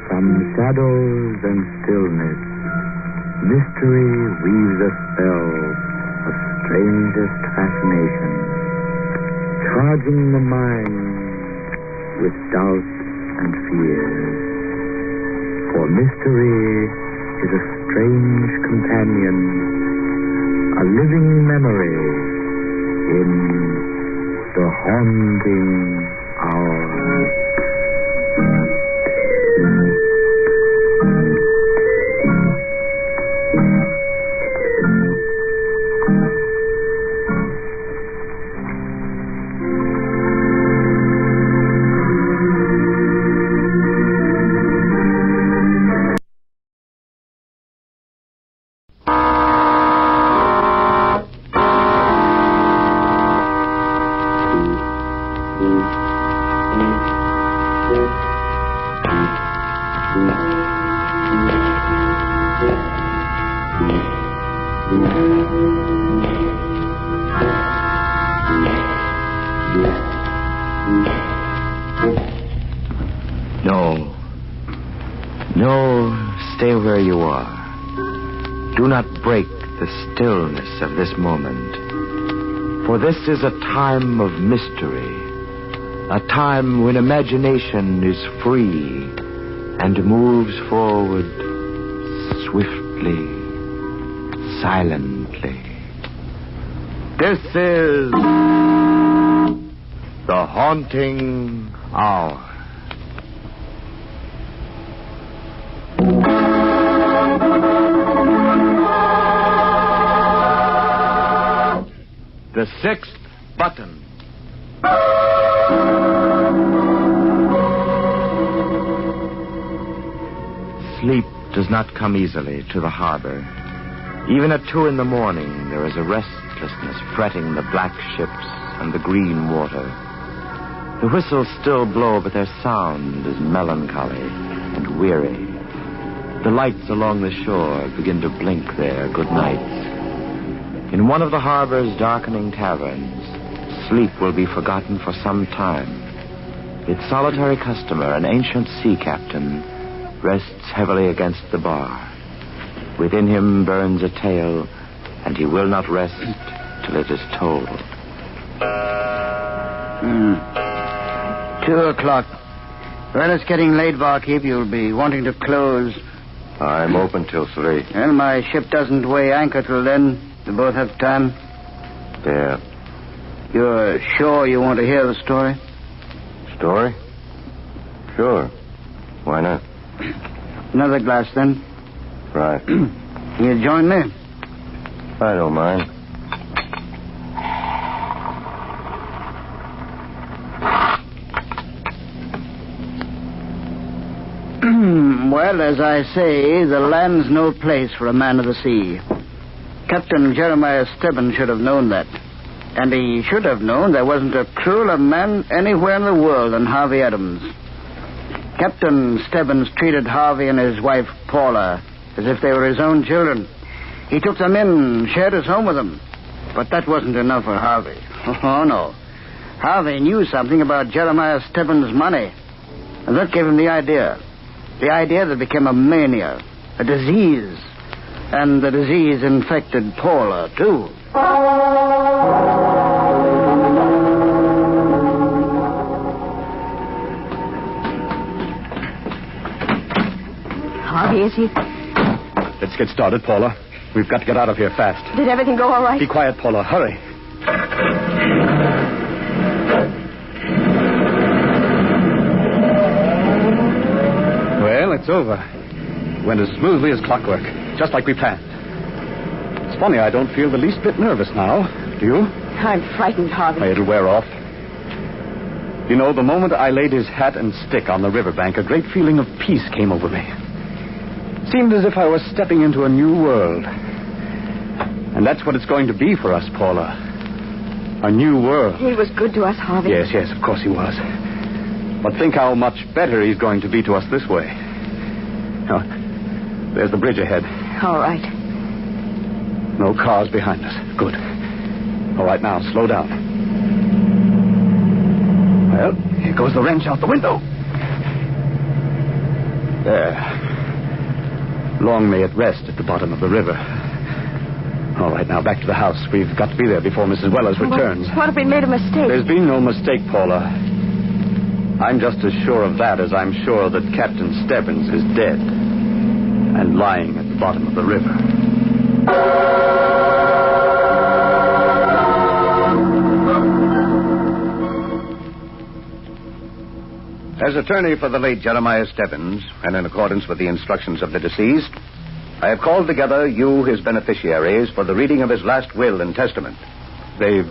From shadows and stillness, mystery weaves a spell of strangest fascination, charging the mind with doubt and fear. For mystery is a strange companion, a living memory in the haunting hour. Stay where you are. Do not break the stillness of this moment. For this is a time of mystery. A time when imagination is free and moves forward swiftly, silently. This is the haunting hour. The sixth button. Sleep does not come easily to the harbor. Even at 2 a.m, there is a restlessness fretting the black ships and the green water. The whistles still blow, but their sound is melancholy and weary. The lights along the shore begin to blink their good nights. In one of the harbor's darkening taverns, sleep will be forgotten for some time. Its solitary customer, an ancient sea captain, rests heavily against the bar. Within him burns a tale, and he will not rest till it is told. 2 o'clock. Well, it's getting late, barkeep. You'll be wanting to close. I'm open till 3. Well, my ship doesn't weigh anchor till then. We both have time. Yeah. You're sure you want to hear the story? Story? Sure. Why not? Another glass, then. Right. You join me? I don't mind. Well, as I say, the land's no place for a man of the sea. Captain Jeremiah Stebbins should have known that. And he should have known there wasn't a crueler man anywhere in the world than Harvey Adams. Captain Stebbins treated Harvey and his wife, Paula, as if they were his own children. He took them in, shared his home with them. But that wasn't enough for Harvey. Oh, no. Harvey knew something about Jeremiah Stebbins' money. And that gave him the idea. The idea that became a mania, a disease. And the disease infected Paula, too. Harvey, is he? Let's get started, Paula. We've got to get out of here fast. Did everything go all right? Be quiet, Paula. Hurry. Well, it's over. Went as smoothly as clockwork, just like we planned. It's funny, I don't feel the least bit nervous now. Do you? I'm frightened, Harvey. It'll wear off. You know, the moment I laid his hat and stick on the riverbank, a great feeling of peace came over me. Seemed as if I was stepping into a new world. And that's what it's going to be for us, Paula. A new world. He was good to us, Harvey. Yes, of course he was. But think how much better he's going to be to us this way. Oh, there's the bridge ahead. All right. No cars behind us. Good. All right, now, slow down. Well, here goes the wrench out the window. There. Long may it rest at the bottom of the river. All right, now, back to the house. We've got to be there before Mrs. Wellers returns. What if we made a mistake? There's been no mistake, Paula. I'm just as sure of that as I'm sure that Captain Stebbins is dead and lying at the bottom of the river. As attorney for the late Jeremiah Stebbins, and in accordance with the instructions of the deceased, I have called together you, his beneficiaries, for the reading of his last will and testament. They've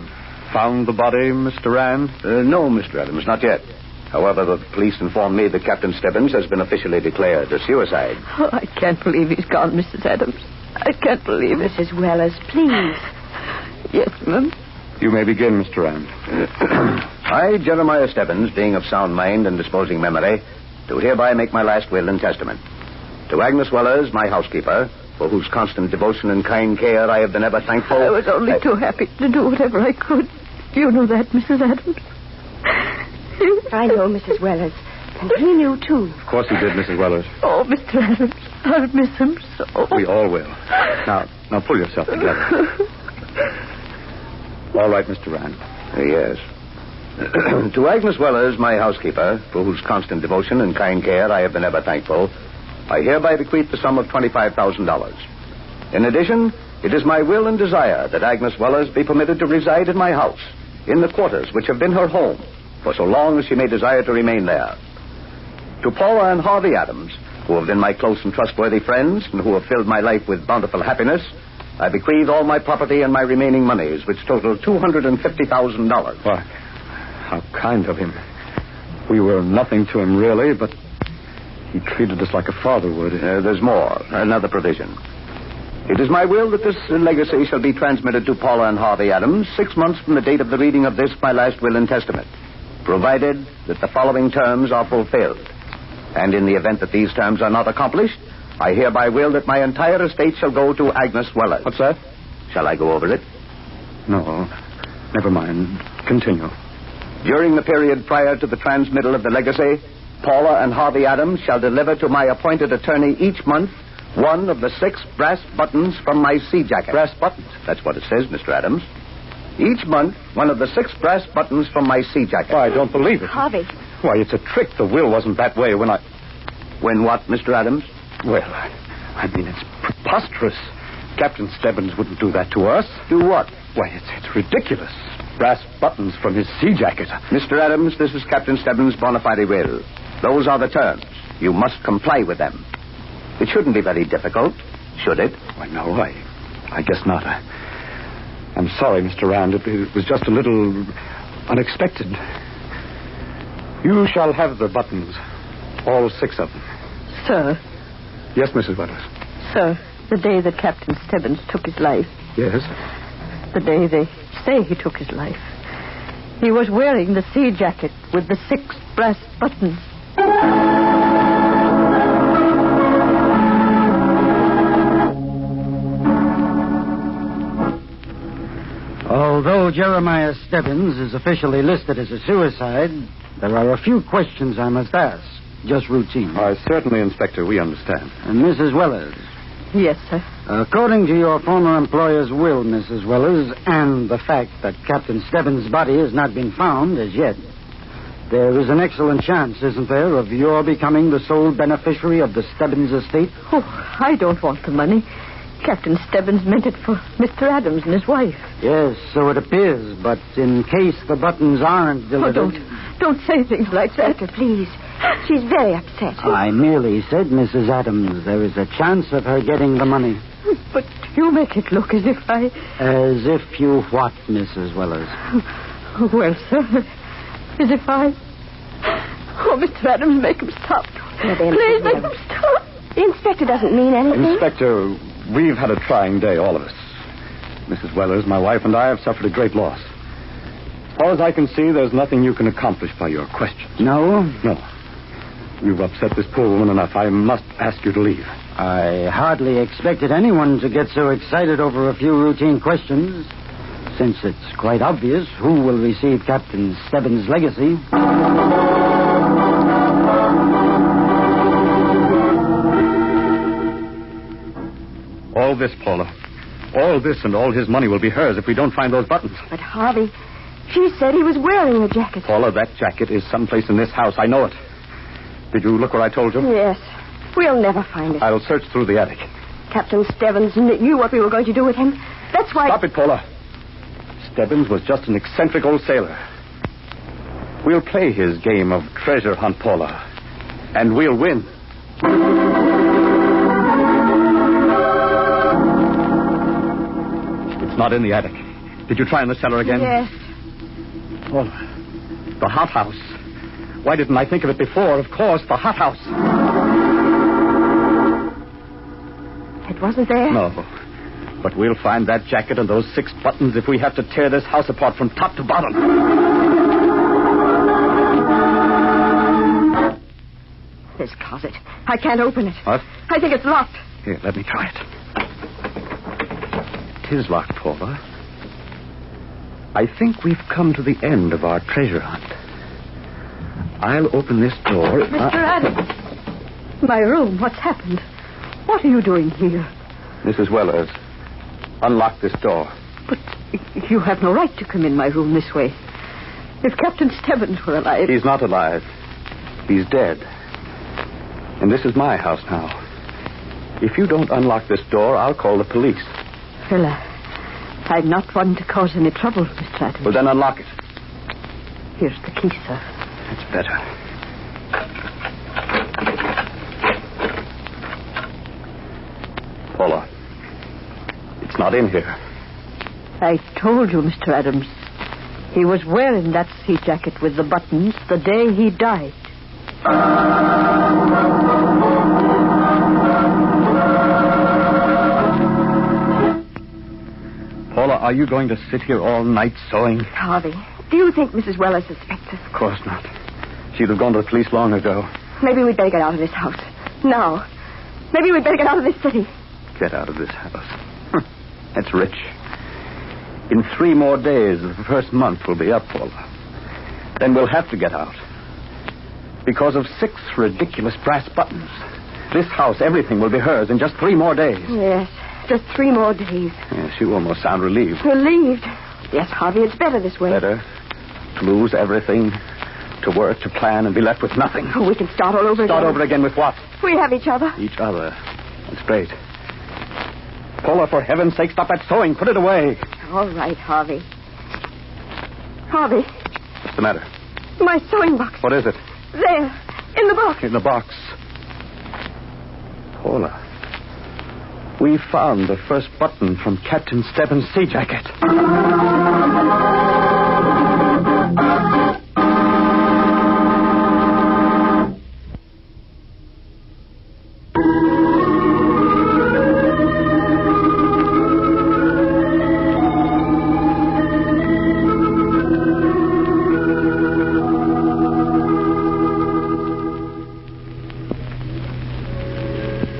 found the body, Mr. Rand? No, Mr. Adams, not yet. However, the police informed me that Captain Stebbins has been officially declared a suicide. Oh, I can't believe he's gone, Mrs. Adams. I can't believe it. Mrs. Wellers, please. Yes, ma'am. You may begin, Mr. Rand. I, Jeremiah Stebbins, being of sound mind and disposing memory, do hereby make my last will and testament. To Agnes Wellers, my housekeeper, for whose constant devotion and kind care I have been ever thankful. I was only too happy to do whatever I could. You know that, Mrs. Adams. I know, Mrs. Wellers. And he knew, too. Of course he did, Mrs. Wellers. Oh, Mr. Adams, I'll miss him so. We all will. Now pull yourself together. All right, Mr. Rand. Yes. To Agnes Wellers, my housekeeper, for whose constant devotion and kind care I have been ever thankful, I hereby bequeath the sum of $25,000. In addition, it is my will and desire that Agnes Wellers be permitted to reside in my house, in the quarters which have been her home, for so long as she may desire to remain there. To Paula and Harvey Adams, who have been my close and trustworthy friends and who have filled my life with bountiful happiness, I bequeath all my property and my remaining monies, which total $250,000. Why, how kind of him. We were nothing to him, really, but he treated us like a father would. There's more. Another provision. It is my will that this legacy shall be transmitted to Paula and Harvey Adams 6 months from the date of the reading of this, my last will and testament. provided that the following terms are fulfilled. And in the event that these terms are not accomplished, I hereby will that my entire estate shall go to Agnes Weller. What's that? Shall I go over it? No. Never mind. Continue. During the period prior to the transmittal of the legacy, Paula and Harvey Adams shall deliver to my appointed attorney each month one of the 6 brass buttons from my sea jacket. Brass buttons? That's what it says, Mr. Adams. Each month, one of the 6 brass buttons from my sea jacket. I don't believe it. Harvey. Why, it's a trick. The will wasn't that way when I... When what, Mr. Adams? Well, I mean, it's preposterous. Captain Stebbins wouldn't do that to us. Do what? Why, it's ridiculous. Brass buttons from his sea jacket. Mr. Adams, this is Captain Stebbins' bona fide will. Those are the terms. You must comply with them. It shouldn't be very difficult, should it? Why, no, I guess not. I'm sorry, Mr. Rand. It was just a little unexpected. You shall have the buttons. All 6 of them. Sir. Yes, Mrs. Weathers. Sir, the day that Captain Stebbins took his life. Yes? The day they say he took his life. He was wearing the sea jacket with the 6 brass buttons. Although Jeremiah Stebbins is officially listed as a suicide, there are a few questions I must ask. Just routine. Certainly, Inspector, we understand. And Mrs. Wellers. Yes, sir. According to your former employer's will, Mrs. Wellers, and the fact that Captain Stebbins' body has not been found as yet, there is an excellent chance, isn't there, of your becoming the sole beneficiary of the Stebbins estate? Oh, I don't want the money. Captain Stebbins meant it for Mr. Adams and his wife. Yes, so it appears, but in case the buttons aren't delivered... Oh, don't say things like that. Please. She's very upset. I merely said, Mrs. Adams, there is a chance of her getting the money. But you make it look as if I... As if you what, Mrs. Wellers? Well, sir, as if I... Oh, Mr. Adams, make him stop. Please make him stop. The inspector doesn't mean anything. Inspector, we've had a trying day, all of us. Mrs. Wellers, my wife, and I have suffered a great loss. As far as I can see, there's nothing you can accomplish by your questions. No? No. You've upset this poor woman enough. I must ask you to leave. I hardly expected anyone to get so excited over a few routine questions, since it's quite obvious who will receive Captain Stebbins' legacy. All this, Paula. All this and all his money will be hers if we don't find those buttons. But, Harvey, she said he was wearing the jacket. Paula, that jacket is someplace in this house. I know it. Did you look where I told you? Yes. We'll never find it. I'll search through the attic. Captain Stebbins knew what we were going to do with him. That's why... Stop it, Paula. Stebbins was just an eccentric old sailor. We'll play his game of treasure hunt, Paula. And we'll win. It's not in the attic. Did you try in the cellar again? Yes. Oh, the hothouse. Why didn't I think of it before? Of course, the hothouse. It wasn't there? No. But we'll find that jacket and those 6 buttons if we have to tear this house apart from top to bottom. This closet. I can't open it. What? I think it's locked. Here, let me try it. It is locked, Paula. I think we've come to the end of our treasure hunt. I'll open this door. Mr. Adams. My room. What's happened? What are you doing here? Mrs. Wellers, unlock this door. But you have no right to come in my room this way. If Captain Stebbins were alive... He's not alive. He's dead. And this is my house now. If you don't unlock this door, I'll call the police. Well, I'm not one to cause any trouble, Mr. Adams. Well, then unlock it. Here's the key, sir. That's better. Paula, it's not in here. I told you, Mr. Adams. He was wearing that sea jacket with the buttons the day he died. Paula, are you going to sit here all night sewing? Harvey, Do you think Mrs. Weller suspects us? Of course not. She'd have gone to the police long ago. Maybe we'd better get out of this house. Now. Maybe we'd better get out of this city. Get out of this house. That's rich. In 3 more days, the first month will be up, Paula. Then we'll have to get out. Because of 6 ridiculous brass buttons. This house, everything will be hers in just 3 more days. Yes, just 3 more days. Yes, you almost sound relieved. Relieved? Yes, Harvey, it's better this way. Better to lose everything, to work, to plan, and be left with nothing. Oh, we can start all over again. Start over again with what? We have each other. Each other. That's great. Paula, for heaven's sake, stop that sewing. Put it away. All right, Harvey. Harvey. What's the matter? My sewing box. What is it? There, in the box. In the box. Paula, we found the first button from Captain Stebbins' sea jacket.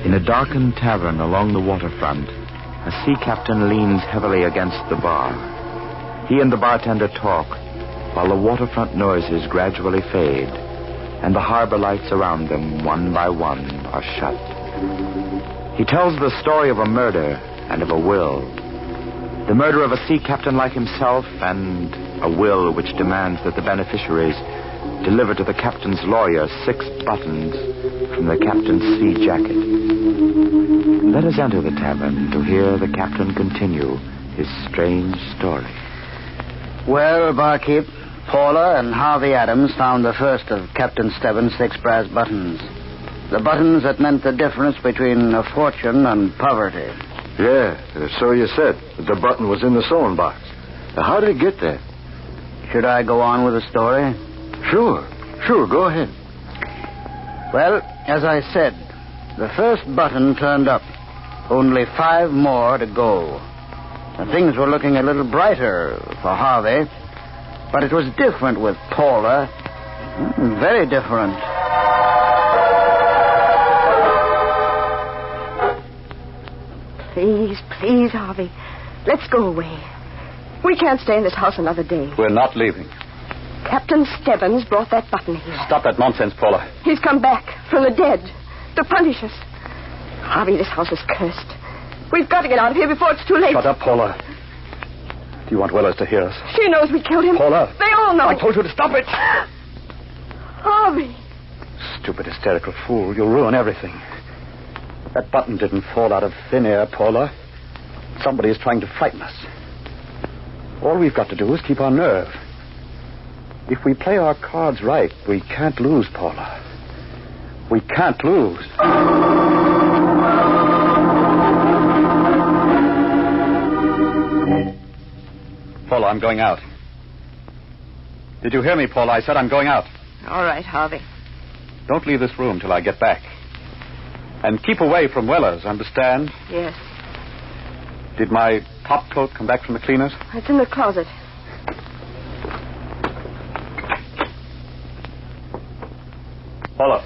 In a darkened tavern along the waterfront, a sea captain leans heavily against the bar. He and the bartender talk, while the waterfront noises gradually fade, and the harbor lights around them, one by one, are shut. He tells the story of a murder and of a will. The murder of a sea captain like himself, and a will which demands that the beneficiaries deliver to the captain's lawyer 6 buttons from the captain's sea jacket. Let us enter the tavern to hear the captain continue his strange story. Well, barkeep, Paula and Harvey Adams found the first of Captain Stebbins' 6 brass buttons. The buttons that meant the difference between a fortune and poverty. Yeah, so you said. The button was in the sewing box. Now, how did it get there? Should I go on with the story? Sure, go ahead. Well, as I said, the first button turned up. Only 5 more to go. And things were looking a little brighter for Harvey. But it was different with Paula. Very different. Please, Harvey. Let's go away. We can't stay in this house another day. We're not leaving. Captain Stebbins brought that button here. Stop that nonsense, Paula. He's come back from the dead to punish us. Harvey, this house is cursed. We've got to get out of here before it's too late. Shut up, Paula. Do you want Wellers to hear us? She knows we killed him. Paula. They all know. I told you to stop it. Harvey. Stupid, hysterical fool. You'll ruin everything. That button didn't fall out of thin air, Paula. Somebody is trying to frighten us. All we've got to do is keep our nerve. If we play our cards right, we can't lose, Paula. We can't lose. Paula, I'm going out. Did you hear me, Paula? I said I'm going out. All right, Harvey. Don't leave this room till I get back. And keep away from Wellers, understand? Yes. Did my top coat come back from the cleaners? It's in the closet. Paula,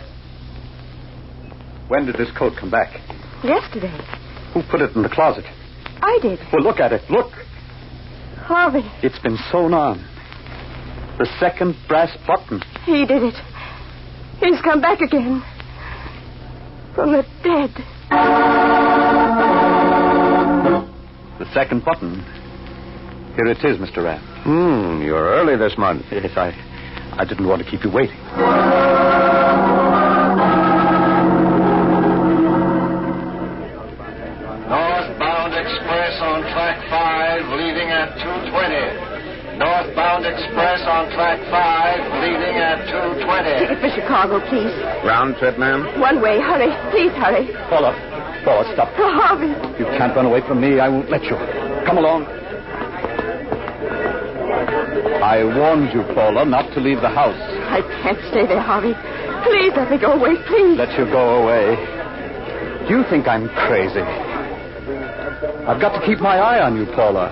when did this coat come back? Yesterday. Who put it in the closet? I did. Well, look at it. Look. Harvey. It's been sewn on. The second brass button. He did it. He's come back again. From the dead. The second button. Here it is, Mr. Rand. You're early this month. Yes, I didn't want to keep you waiting. Northbound Express on track 5, leaving at 2:20. Northbound Express on track 5, leaving at 2:20. Ticket for Chicago, please. Round trip, ma'am? One way. Hurry. Please hurry. Paula, stop. Oh, Harvey. You can't run away from me. I won't let you. Come along. I warned you, Paula, not to leave the house. I can't stay there, Harvey. Please let me go away, please. Let you go away. Do you think I'm crazy? I've got to keep my eye on you, Paula.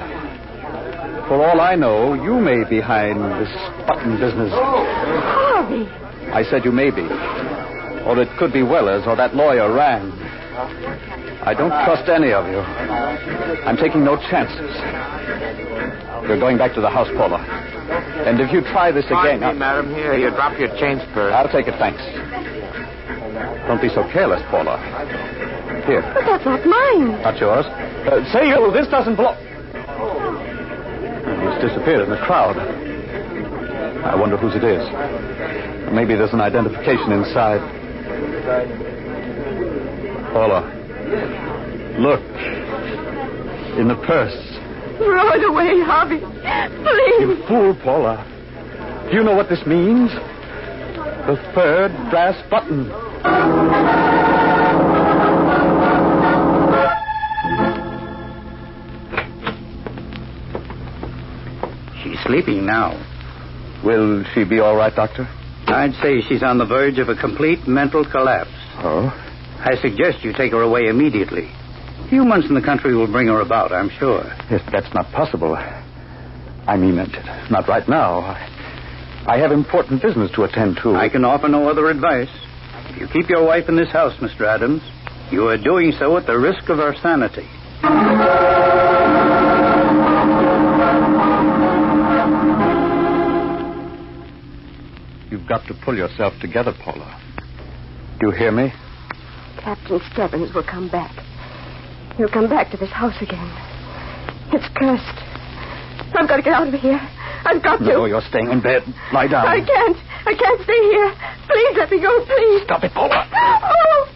For all I know, you may be behind this button business. Harvey! I said you may be. Or it could be Wellers or that lawyer, Rand. I don't trust any of you. I'm taking no chances. You're going back to the house, Paula. And if you try this again... Pardon me, madam. Here, you drop your change purse. I'll take it, thanks. Don't be so careless, Paula. Here. But that's not mine. Not yours. Say you, this doesn't belong... He's disappeared in the crowd. I wonder whose it is. Maybe there's an identification inside. Paula, look. In the purse. Throw it away, Harvey. Please. You fool, Paula. Do you know what this means? The third brass button. She's sleeping now. Will she be all right, Doctor? I'd say she's on the verge of a complete mental collapse. Oh? I suggest you take her away immediately. A few months in the country will bring her about, I'm sure. Yes, but that's not possible. I mean, not right now. I have important business to attend to. I can offer no other advice. If you keep your wife in this house, Mr. Adams, you are doing so at the risk of her sanity. You've got to pull yourself together, Paula. Do you hear me? Captain Stebbins will come back. He'll come back to this house again. It's cursed. I've got to get out of here. I've got to. No, you're staying in bed. Lie down. I can't. I can't stay here. Please let me go, please. Stop it, Paula. Oh.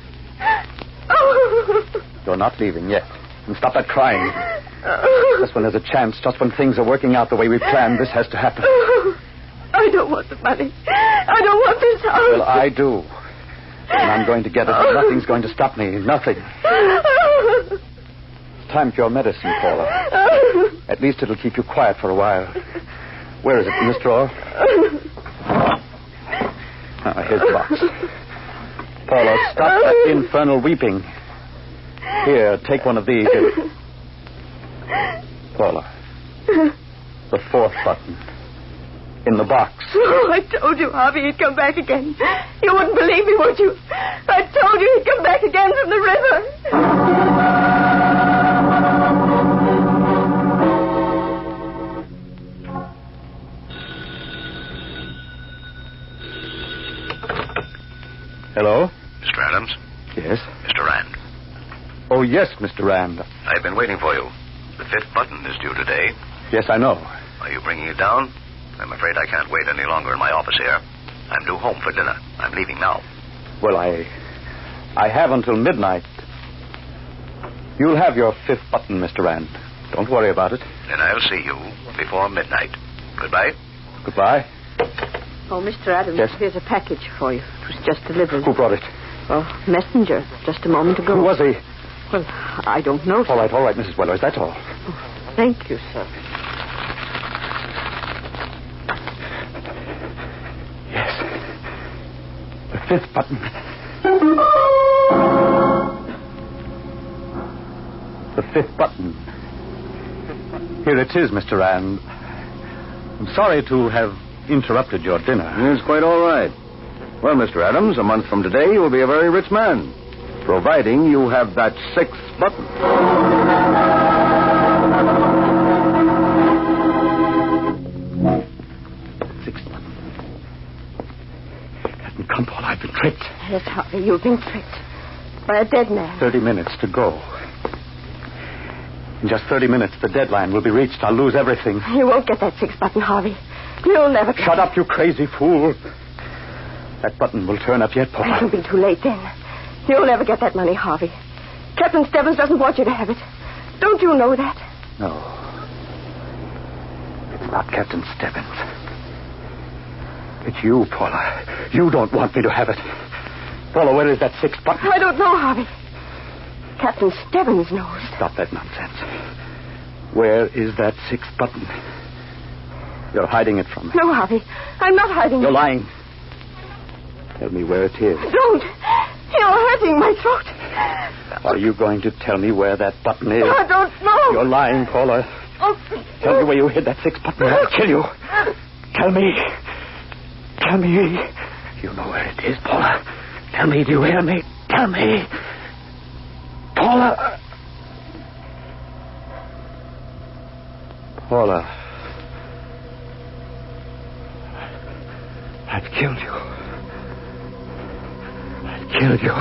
Oh. You're not leaving yet. And stop that crying. Just when there's a chance, just when things are working out the way we planned, this has to happen. I don't want the money. I don't want this house. Well, I do. And I'm going to get it. Nothing's going to stop me. Nothing. It's time for your medicine, Paula. At least it'll keep you quiet for a while. Where is it? In this drawer? Here's the box. Paula, stop that infernal weeping. Here, take one of these. Paula. The fourth button. In the box. Oh, I told you, Harvey, he'd come back again. You wouldn't believe me, would you? I told you he'd come back again from the river. Hello? Mr. Adams? Yes? Mr. Rand. Oh, yes, Mr. Rand. I've been waiting for you. The fifth button is due today. Yes, I know. Are you bringing it down? I'm afraid I can't wait any longer in my office here. I'm due home for dinner. I'm leaving now. Well, I have until midnight. You'll have your fifth button, Mr. Rand. Don't worry about it. Then I'll see you before midnight. Goodbye. Goodbye. Oh, Mr. Adams, yes? Here's a package for you. It was just delivered. Who brought it? Oh, messenger, just a moment ago. Who was he? Well, I don't know, sir. All right, Mrs. Wellers, that's all. Oh, thank you, sir. Yes. The fifth button. The fifth button. Here it is, Mr. Rand. I'm sorry to have interrupted your dinner. It's quite all right. Well, Mr. Adams, a month from today, you will be a very rich man, providing you have that sixth button. Sixth button. Captain Campbell, I've been tricked. Yes, Harvey, you've been tricked by a dead man. 30 minutes to go. In just 30 minutes, the deadline will be reached. I'll lose everything. You won't get that sixth button, Harvey. You'll never get Shut up, you crazy fool. That button will turn up yet, Paula. It'll be too late then. You'll never get that money, Harvey. Captain Stebbins doesn't want you to have it. Don't you know that? No. It's not Captain Stebbins. It's you, Paula. You don't want me to have it. Paula, where is that sixth button? I don't know, Harvey. Captain Stebbins knows. Stop that nonsense. Where is that sixth button? You're hiding it from me. No, Harvey. I'm not hiding You're it. lying. Tell me where it is. Don't. You're hurting my throat. Are you going to tell me where that button is? I don't know. You're lying, Paula. Tell me where you hid that six-button, or I'll kill you. Tell me. Tell me. You know where it is, Paula. Tell me, do you hear me? Tell me. Paula. Paula. I've killed you. I've killed you.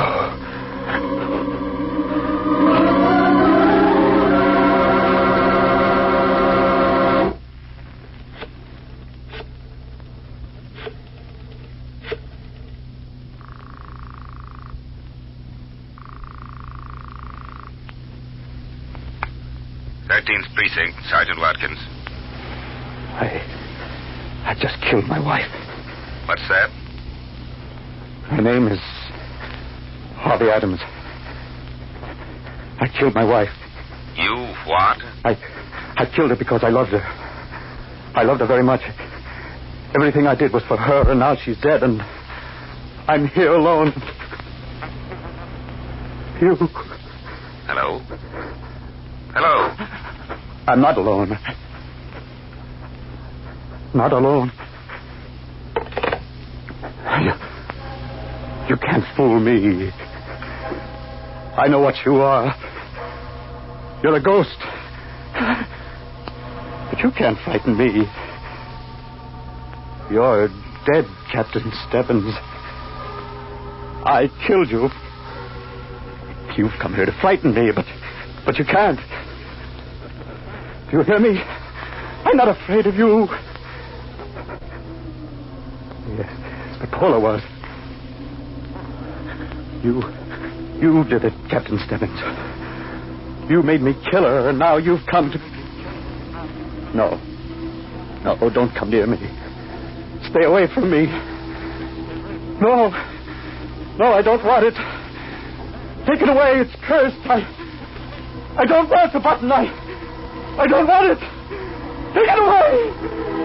13th Precinct, Sergeant Watkins. I just killed my wife. What's that? Her name is Harvey Adams. I killed my wife. You what? I killed her because I loved her. I loved her very much. Everything I did was for her, and now she's dead, and I'm here alone. You. Hello? Hello? I'm not alone. Not alone. You can't fool me. I know what you are. You're a ghost. But you can't frighten me. You're dead, Captain Stebbins. I killed you. You've come here to frighten me, but you can't. Do you hear me? I'm not afraid of you. Yes, but Paula was. You did it, Captain Stebbins. You made me kill her, and now you've come to... No, don't come near me. Stay away from me. No, I don't want it. Take it away, it's cursed. I don't want the button. I don't want it. Take it away.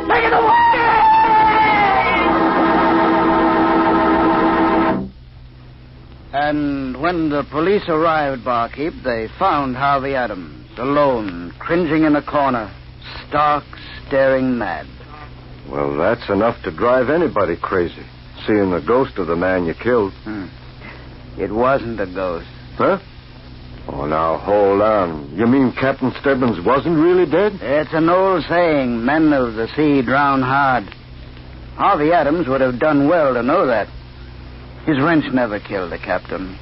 Take it away! And when the police arrived, Barkeep, they found Harvey Adams, alone, cringing in a corner, stark, staring mad. Well, that's enough to drive anybody crazy, seeing the ghost of the man you killed. It wasn't a ghost. Huh? Oh, now, hold on. You mean Captain Stebbins wasn't really dead? It's an old saying, men of the sea drown hard. Harvey Adams would have done well to know that. His wrench never killed the captain.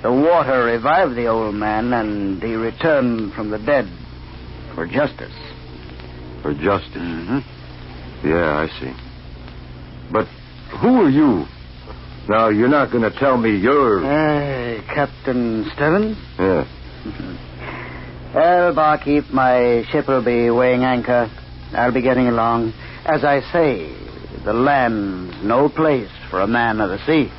The water revived the old man, and he returned from the dead for justice. For justice? Mm-hmm. Yeah, I see. But who are you? Now, you're not going to tell me you're... Captain Stebbins? Yeah. Well, Barkeep, my ship will be weighing anchor. I'll be getting along. As I say, the land's no place for a man of the sea.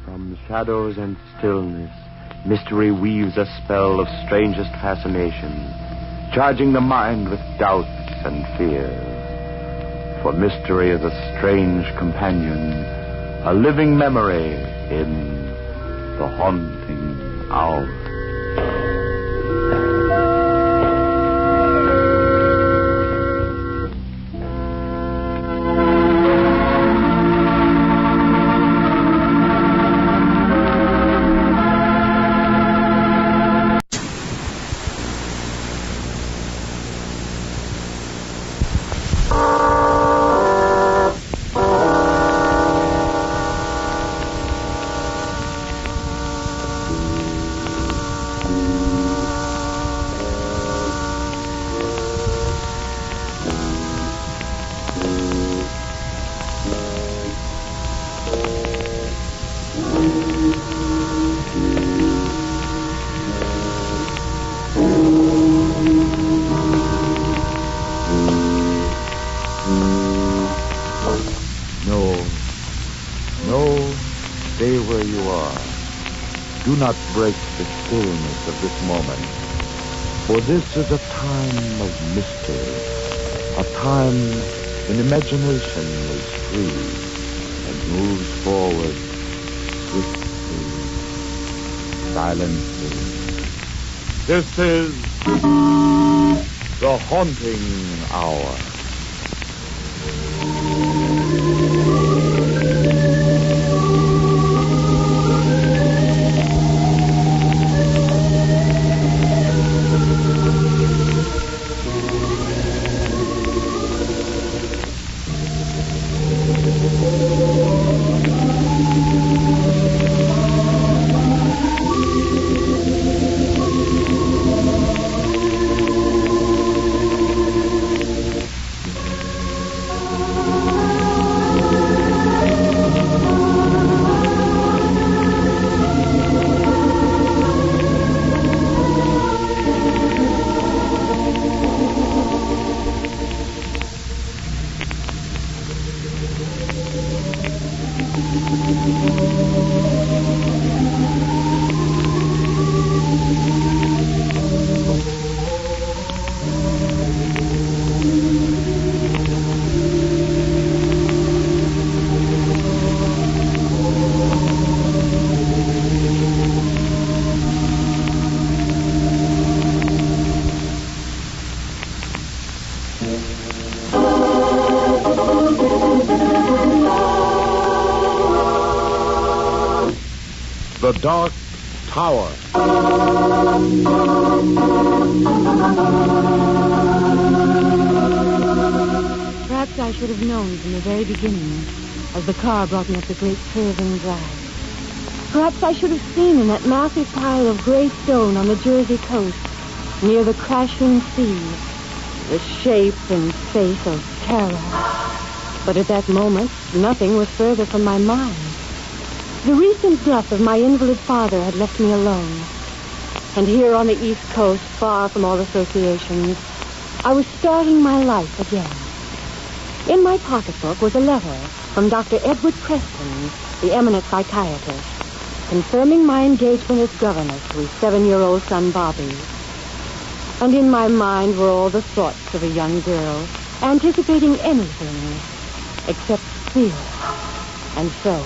From shadows and stillness, mystery weaves a spell of strangest fascination, charging the mind with doubts and fears. For mystery is a strange companion, a living memory in the haunting hour. Stay where you are. Do not break the stillness of this moment, for this is a time of mystery, A time when imagination is free and moves forward swiftly, silently. This is the Haunting Hour. The Dark Tower. Perhaps I should have known from the very beginning, as the car brought me up the great curving drive. Perhaps I should have seen in that massive pile of gray stone on the Jersey coast, near the crashing sea, the shape and face of terror. But at that moment, nothing was further from my mind. The recent death of my invalid father had left me alone. And here on the East Coast, far from all associations, I was starting my life again. In my pocketbook was a letter from Dr. Edward Preston, the eminent psychiatrist, confirming my engagement as governess to his 7-year-old son, Bobby. And in my mind were all the thoughts of a young girl, anticipating anything except fear. And so,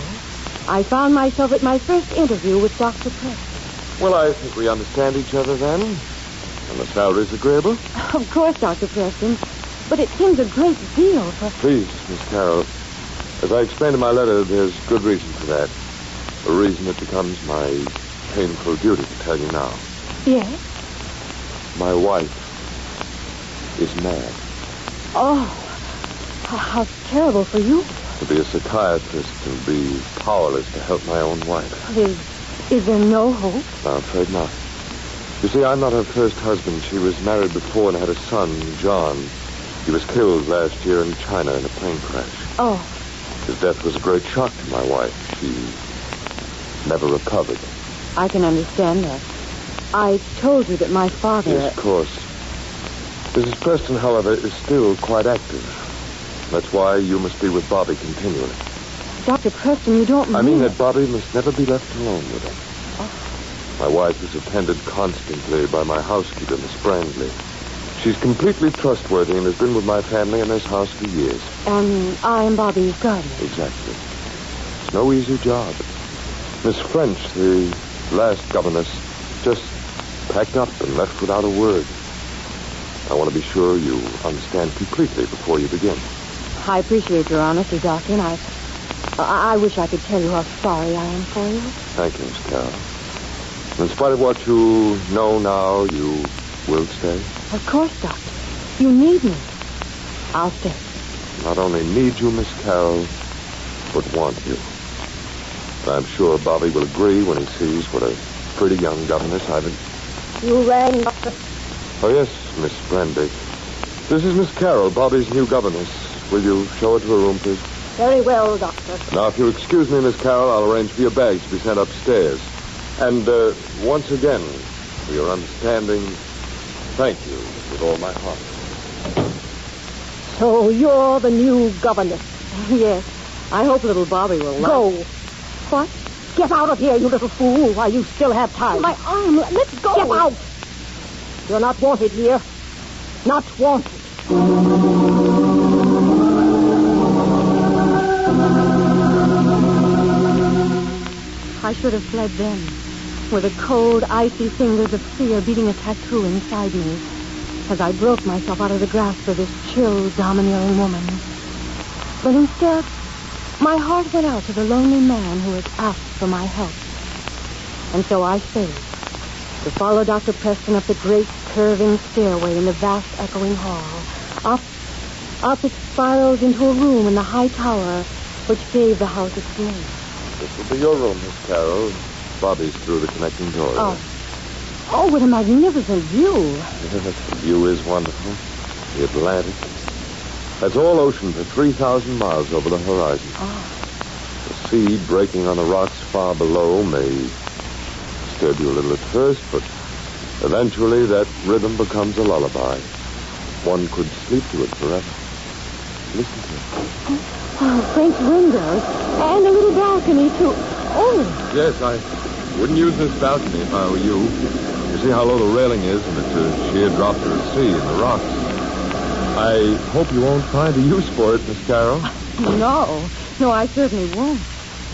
I found myself at my first interview with Dr. Preston. Well, I think we understand each other then. And the salary's agreeable? Of course, Dr. Preston. But it seems a great deal for... Please, Miss Carroll. As I explained in my letter, there's good reason for that. A reason that becomes my painful duty to tell you now. Yes? My wife is mad. Oh, how terrible for you. To be a psychiatrist and be powerless to help my own wife. Is there no hope? No, I'm afraid not. You see, I'm not her first husband. She was married before and had a son, John. He was killed last year in China in a plane crash. Oh. His death was a great shock to my wife. She never recovered. I can understand that. I told you that my father... Yes, of course. Mrs. Preston, however, is still quite active. That's why you must be with Bobby continually. Dr. Preston, you don't mean... I mean that Bobby must never be left alone with him. Oh. My wife is attended constantly by my housekeeper, Miss Brandley. She's completely trustworthy and has been with my family in this house for years. And I am Bobby's guardian. Exactly. It's no easy job. Miss French, the last governess, just packed up and left without a word. I want to be sure you understand completely before you begin. I appreciate your honesty, Doctor, and I wish I could tell you how sorry I am for you. Thank you, Miss Carroll. In spite of what you know now, you will stay? Of course, Doctor. You need me. I'll stay. Not only need you, Miss Carroll, but want you. And I'm sure Bobby will agree when he sees what a pretty young governess I've been. You rang, Doctor. Oh, yes, Miss Brandy. This is Miss Carroll, Bobby's new governess. Will you show her to her room, please? Very well, Doctor. Now, if you excuse me, Miss Carroll, I'll arrange for your bags to be sent upstairs. And once again, for your understanding, thank you with all my heart. So you're the new governess? Yes. I hope little Bobby will like... Go. What? Get out of here, you little fool, while you still have time. My arm. Let's go. Get out. You're not wanted here. Not wanted. I should have fled then, with the cold, icy fingers of fear beating a tattoo inside me, as I broke myself out of the grasp of this chill, domineering woman. But instead, my heart went out to the lonely man who had asked for my help. And so I stayed, to follow Dr. Preston up the great, curving stairway in the vast, echoing hall. Up it spiraled into a room in the high tower, which gave the house its name. This will be your room, Miss Carroll. Bobby's through the connecting door. Oh, what a magnificent view. The view is wonderful. The Atlantic. That's all ocean for 3,000 miles over the horizon. The sea breaking on the rocks far below may disturb you a little at first, but eventually that rhythm becomes a lullaby. One could sleep to it forever. Listen to it. Oh, French windows. And a little balcony, too. Oh. Yes, I wouldn't use this balcony if I were you. You see how low the railing is, and it's a sheer drop to the sea and the rocks. I hope you won't find a use for it, Miss Carroll. No, I certainly won't.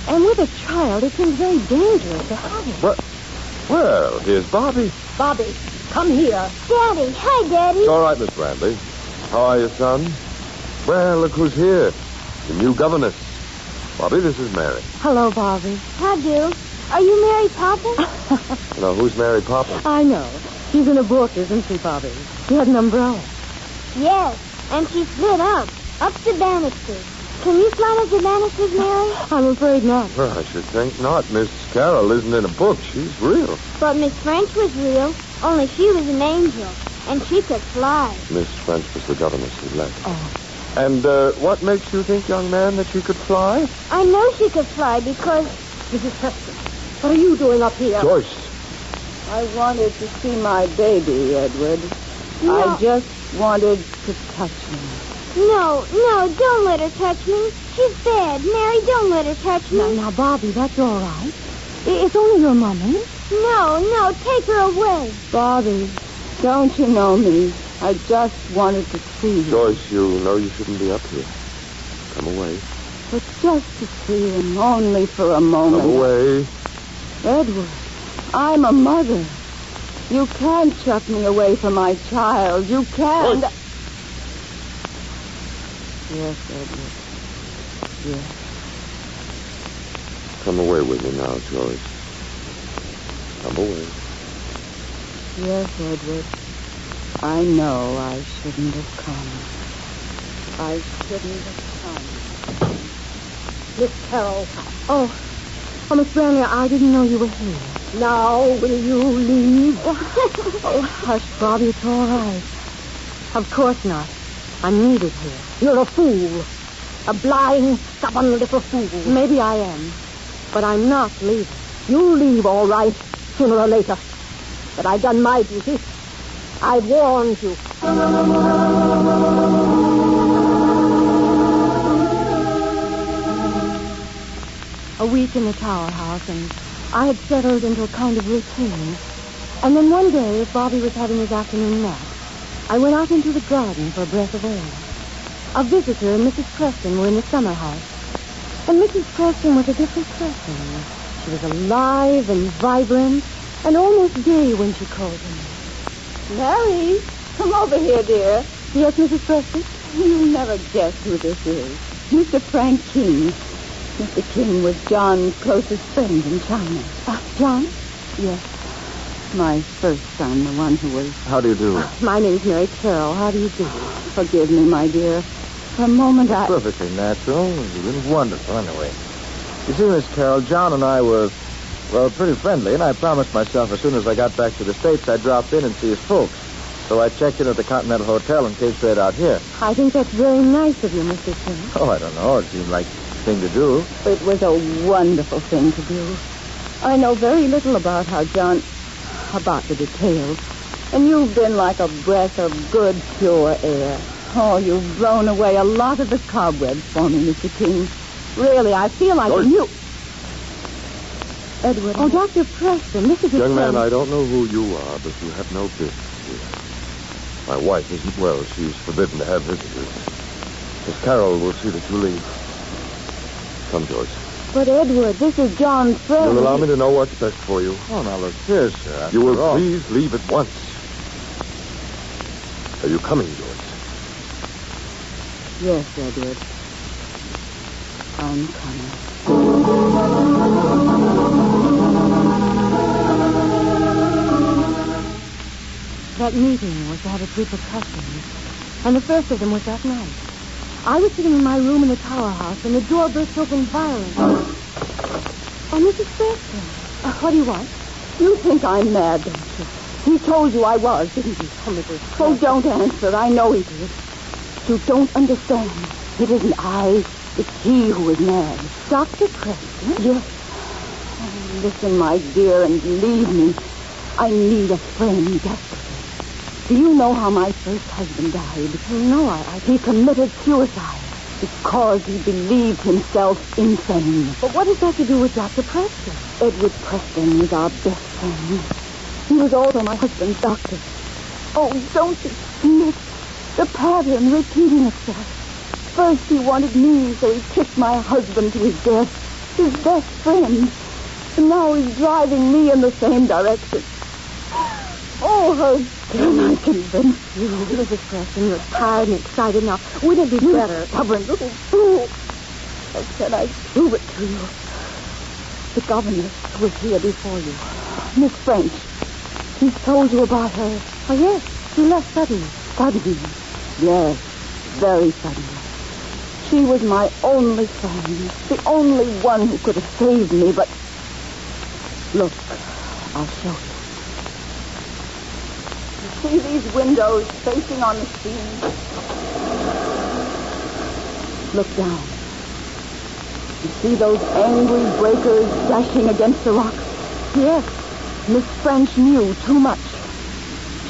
And with a child, it seems very dangerous to have it. What? Well, here's Bobby. Bobby, come here. Daddy. Hi, Daddy. It's all right, Miss Bradley. How are you, son? Well, look who's here. The new governess. Bobby, this is Mary. Hello, Bobby. How do? Are you Mary Poppins? Now, who's Mary Poppins? I know. She's in a book, isn't she, Bobby? She had an umbrella. Yes, and she slid up the banisters. Can you climb up the banisters, Mary? I'm afraid not. Well, I should think not. Miss Carroll isn't in a book. She's real. But Miss French was real, only she was an angel, and she could fly. Miss French was the governess who left. Oh. And what makes you think, young man, that she could fly? I know she could fly because... Mrs. Preston, what are you doing up here? Joyce. I wanted to see my baby, Edward. No. I just wanted to touch him. No, don't let her touch me. She's bad. Mary, don't let her touch me. Now, Bobby, that's all right. It's only your mummy. No, take her away. Bobby, don't you know me? I just wanted to see you. Joyce, you know you shouldn't be up here. Come away. But just to see him, only for a moment. Come away. Edward, I'm a mother. You can't chuck me away from my child. You can't. Joyce. Yes, Edward. Yes. Come away with me now, Joyce. Come away. Yes, Edward. I know I shouldn't have come. I shouldn't have come. Miss Carroll. Oh, Miss Bradley, I didn't know you were here. Now, will you leave? Oh, hush, Bobby, it's all right. Of course not. I'm needed here. You're a fool. A blind, stubborn little fool. Maybe I am. But I'm not leaving. You'll leave, all right, sooner or later. But I've done my duty. I've warned you. A week in the Tower House, and I had settled into a kind of routine. And then one day, as Bobby was having his afternoon nap, I went out into the garden for a breath of air. A visitor and Mrs. Preston were in the summer house. And Mrs. Preston was a different person. She was alive and vibrant and almost gay when she called me. Mary, come over here, dear. Yes, Mrs. Preston? You'll never guess who this is. Mr. Frank King. Mr. King was John's closest friend in China. John? Yes. My first son, the one who was... How do you do? My name's Mary Carroll. How do you do? Forgive me, my dear. For a moment, I... Perfectly natural. You've been wonderful, anyway. You see, Miss Carroll, John and I were, well, pretty friendly, and I promised myself as soon as I got back to the States, I'd drop in and see his folks. So I checked in at the Continental Hotel and came straight out here. I think that's very nice of you, Mr. King. Oh, I don't know. It seemed like the thing to do. It was a wonderful thing to do. I know very little about how John... about the details. And you've been like a breath of good, pure air. Oh, you've blown away a lot of the cobwebs for me, Mr. King. Really, I feel like you... Edward... Oh, Dr. Preston, this is a Young man, friend. I don't know who you are, but you have no business here. My wife isn't well. She's forbidden to have visitors. Miss Carroll will see that you leave. Come, Joyce. But, Edward, this is John's friend. You'll allow me to know what's best for you. Oh, now look here, sir. You will all. please leave at once. Are you coming, George? Yes, Edward. I'm coming. That meeting was to have its repercussions, and the first of them was that night. I was sitting in my room in the tower house, and the door burst open violently. Oh, Mrs. Preston. What do you want? You think I'm mad, don't you? He told you I was, didn't he? Oh, Mrs. Preston. Oh, don't answer. I know he did. You don't understand. It isn't I. It's he who is mad. Dr. Preston? Yes. Oh, listen, my dear, and believe me. I need a friend desperately. Do you know how my first husband died? No, He committed suicide because he believed himself insane. But what does that to do with Dr. Preston? Edward Preston was our best friend. He was also my husband's doctor. Oh, don't you see it? The pattern repeating itself. First he wanted me, so he kicked my husband to his death, his best friend. And now he's driving me in the same direction. Oh, how can I convince you? Mrs. Preston, you're tired and excited now. Wouldn't it be better? Stubborn little fool. How can I prove it to you? The governess was here before you. Miss French. He's told you about her. Oh, yes. She left suddenly. Suddenly? Yes, very suddenly. She was my only friend. The only one who could have saved me, but... Look, I'll show you. See these windows facing on the sea? Look down. You see those angry breakers dashing against the rocks? Yes. Miss French knew too much.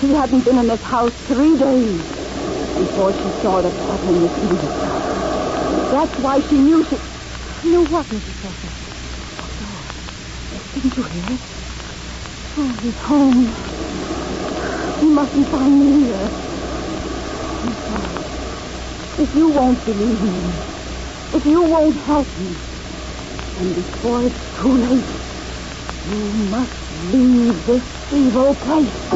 She hadn't been in this house 3 days before she saw the pattern repeating itself. That's why she knew she... Knew what, Mrs. Preston? Oh, didn't you hear it? Oh, he's home. You mustn't find me here. I'm sorry. If you won't believe me, if you won't help me, and before it's too late, you must leave this evil place.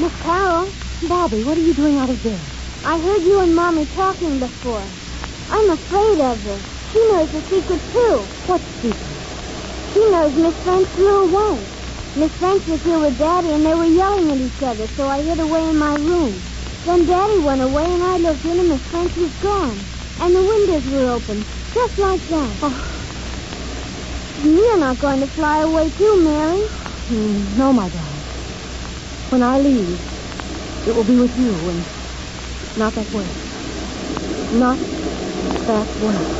Miss Carol? Bobby, what are you doing out of bed? I heard you and Mommy talking before. I'm afraid of her. She knows the secret, too. What secret? She knows Miss French flew away. Miss French was here with Daddy, and they were yelling at each other, so I hid away in my room. Then Daddy went away, and I looked in, and Miss French was gone. And the windows were open, just like that. Oh. You're not going to fly away, too, Mary? No, my darling. When I leave, it will be with you, and not that way. Not that way.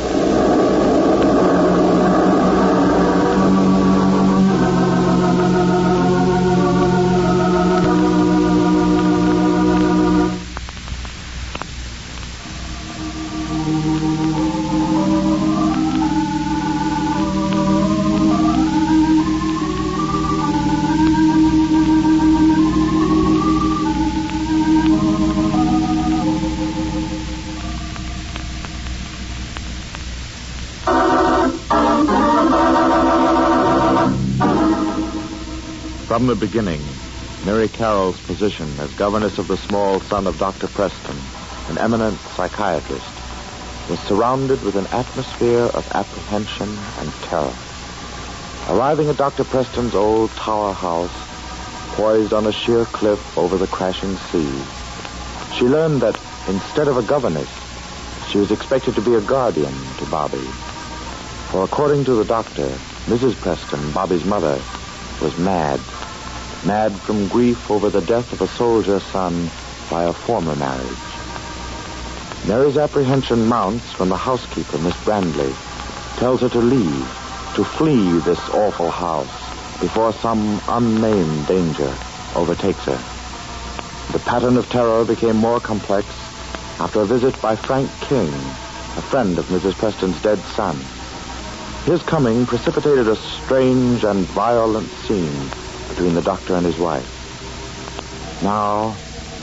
From the beginning, Mary Carroll's position as governess of the small son of Dr. Preston, an eminent psychiatrist, was surrounded with an atmosphere of apprehension and terror. Arriving at Dr. Preston's old tower house, poised on a sheer cliff over the crashing sea, she learned that instead of a governess, she was expected to be a guardian to Bobby. For according to the doctor, Mrs. Preston, Bobby's mother, was mad. Mad from grief over the death of a soldier son by a former marriage. Mary's apprehension mounts when the housekeeper, Miss Brandley, tells her to leave, to flee this awful house before some unnamed danger overtakes her. The pattern of terror became more complex after a visit by Frank King, a friend of Mrs. Preston's dead son. His coming precipitated a strange and violent scene between the doctor and his wife. Now,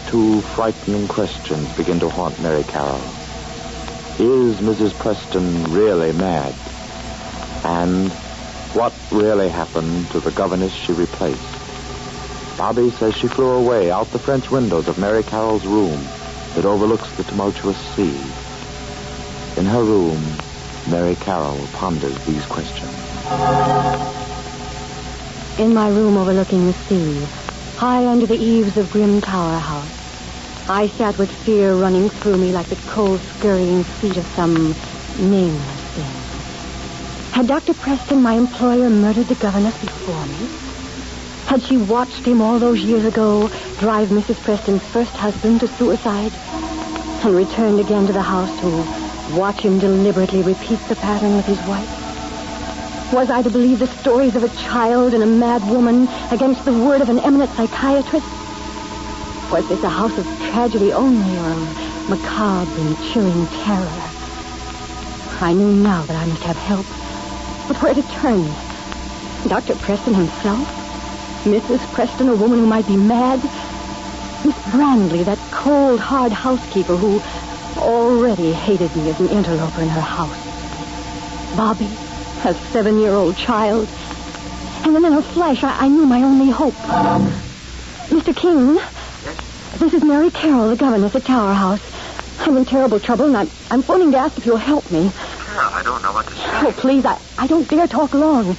two frightening questions begin to haunt Mary Carroll. Is Mrs. Preston really mad? And what really happened to the governess she replaced? Bobby says she flew away out the French windows of Mary Carroll's room that overlooks the tumultuous sea. In her room, Mary Carroll ponders these questions. In my room overlooking the sea, high under the eaves of grim Tower House, I sat with fear running through me like the cold, scurrying feet of some nameless thing. Had Dr. Preston, my employer, murdered the governess before me? Had she watched him all those years ago drive Mrs. Preston's first husband to suicide and returned again to the house to watch him deliberately repeat the pattern with his wife? Was I to believe the stories of a child and a mad woman against the word of an eminent psychiatrist? Was this a house of tragedy only or of macabre and chilling terror? I knew now that I must have help. But where to turn? Dr. Preston himself? Mrs. Preston, a woman who might be mad? Miss Brandley, that cold, hard housekeeper who already hated me as an interloper in her house. Bobby, a 7-year-old child. And then in a flash, I knew my only hope. Mr. King? Yes? This is Mary Carroll, the governess at Tower House. I'm in terrible trouble, and I'm phoning to ask if you'll help me. Carol, I don't know what to say. Oh, please, I don't dare talk long.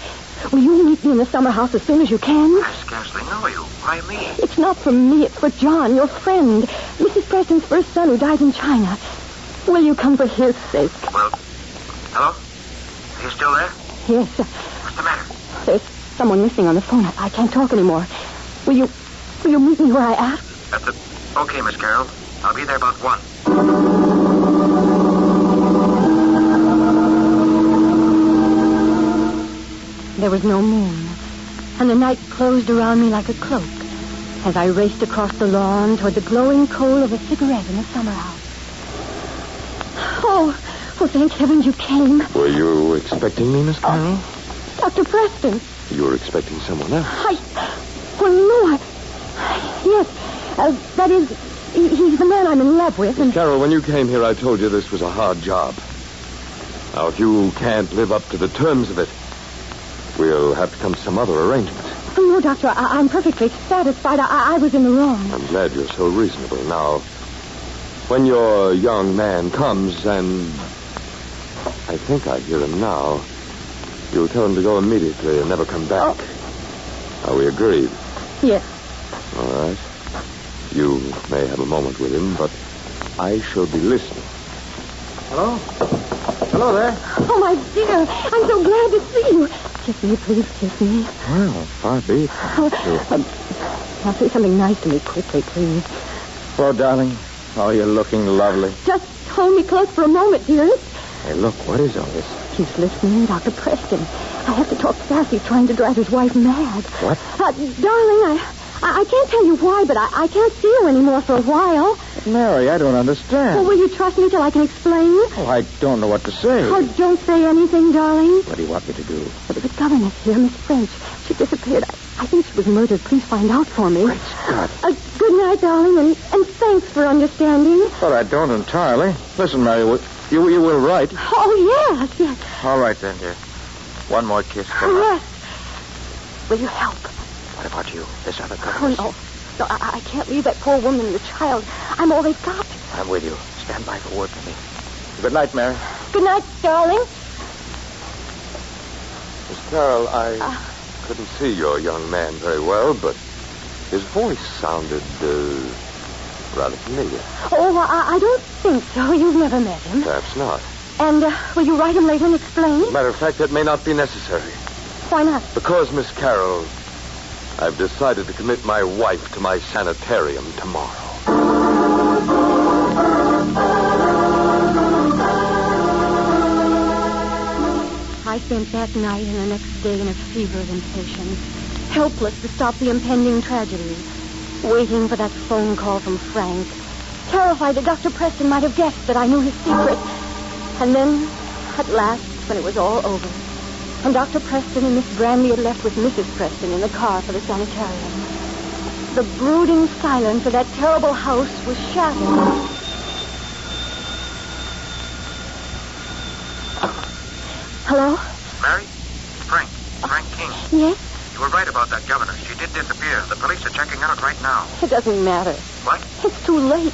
Will you meet me in the summer house as soon as you can? I scarcely know you. Why me? It's not for me, it's for John, your friend. Mrs. Preston's first son who died in China. Will you come for his sake? Well, hello? Are you still there? Yes. What's the matter? There's someone listening on the phone. I can't talk anymore. Will you meet me where I asked? Okay, Miss Carroll. I'll be there about 1. There was no moon, and the night closed around me like a cloak as I raced across the lawn toward the glowing coal of a cigarette in the summer house. Oh, thank heavens you came. Were you expecting me, Miss Carroll? Dr. Preston. You were expecting someone else. Yes, that is, he's the man I'm in love with. Miss Carroll, when you came here, I told you this was a hard job. Now, if you can't live up to the terms of it, we'll have to come to some other arrangement. Oh, no, Doctor, I'm perfectly satisfied. I was in the wrong. I'm glad you're so reasonable. Now, when your young man comes and... I think I hear him now. You'll tell him to go immediately and never come back. Oh. Are we agreed? Yes. All right. You may have a moment with him, but I shall be listening. Hello? Hello there. Oh, my dear, I'm so glad to see you. Kiss me, please, kiss me. Well, far be it. Now say something nice to me quickly, please. Hello, darling. Oh, you're looking lovely. Just hold me close for a moment, dearest. Hey, look, what is all this? He's listening, Dr. Preston. I have to talk fast. He's trying to drive his wife mad. What? Darling, I can't tell you why, but I can't see you anymore for a while. Mary, I don't understand. Well, will you trust me till I can explain? Oh, I don't know what to say. Oh, don't say anything, darling. What do you want me to do? There was a governess here, Miss French. She disappeared. I think she was murdered. Please find out for me. Great Scott. Good night, darling, and thanks for understanding. Well, I don't entirely. Listen, Mary, you will write. Oh, yes. All right, then, dear. One more kiss. Yes. Will you help? What about you, this other Oh, governess? no. No, I can't leave that poor woman and the child. I'm all they've got. I'm with you. Stand by for word from me. Good night, Mary. Good night, darling. Miss Carroll, I couldn't see your young man very well, but his voice sounded, rather familiar. Oh, I don't think so. You've never met him. Perhaps not. And will you write him later and explain? As a matter of fact, that may not be necessary. Why not? Because, Miss Carroll, I've decided to commit my wife to my sanitarium tomorrow. I spent that night and the next day in a fever of impatience, helpless to stop the impending tragedy, waiting for that phone call from Frank, terrified that Dr. Preston might have guessed that I knew his secret. And then, at last, when it was all over, and Dr. Preston and Miss Brandley had left with Mrs. Preston in the car for the sanitarium, the brooding silence of that terrible house was shattered. Hello? Mary? Frank King. Yes? You were right about that governess. She did disappear. The police are checking on it right now. It doesn't matter. What? It's too late.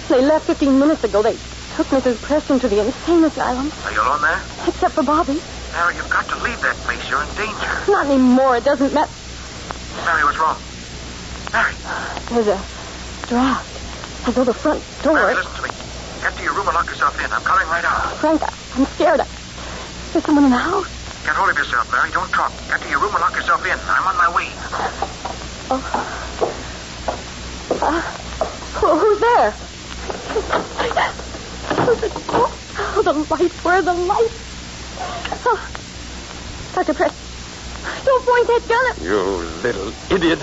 They left 15 minutes ago. They took Mrs. Preston to the insane asylum. Are you alone there? Except for Bobby. Mary, you've got to leave that place. You're in danger. Not anymore. It doesn't matter. Mary, what's wrong? Mary. There's a draft. As though the front door... Mary, listen to me. Get to your room and lock yourself in. I'm coming right out. Frank, I'm scared. There's someone in the house. Get hold of yourself, Mary. Don't talk. Get to your room and lock yourself in. I'm on my way. Who's there? Oh, the lights. Where are the lights? Oh, Dr. Press, don't point that gun at... You little idiot.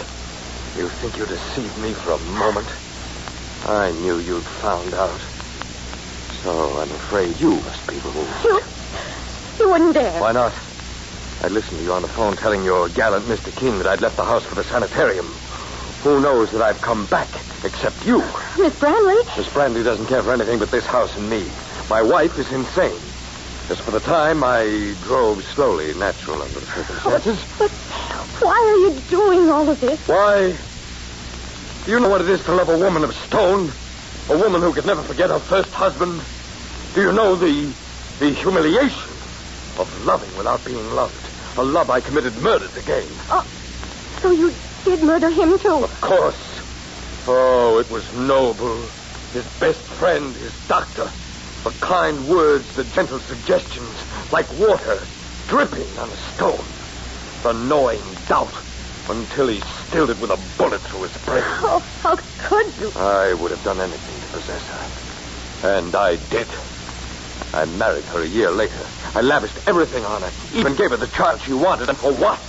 You think you deceived me for a moment? I knew you'd found out. So I'm afraid you must be removed. You wouldn't dare. Why not? I listened to you on the phone telling your gallant Mr. King that I'd left the house for the sanitarium. Who knows that I've come back, except you? Miss Brandley? Miss Brandley doesn't care for anything but this house and me. My wife is insane. Just for the time, I drove slowly, natural under the circumstances. But why are you doing all of this? Why? Do you know what it is to love a woman of stone? A woman who could never forget her first husband? Do you know the humiliation of loving without being loved? A love I committed murder to gain. Oh, so you did murder him, too? Of course. Oh, it was noble. His best friend, his doctor. The kind words, the gentle suggestions, like water dripping on a stone. The gnawing doubt until he stilled it with a bullet through his brain. Oh, how could you? I would have done anything to possess her. And I did. I married her a year later. I lavished everything on her, even gave her the child she wanted, and for what?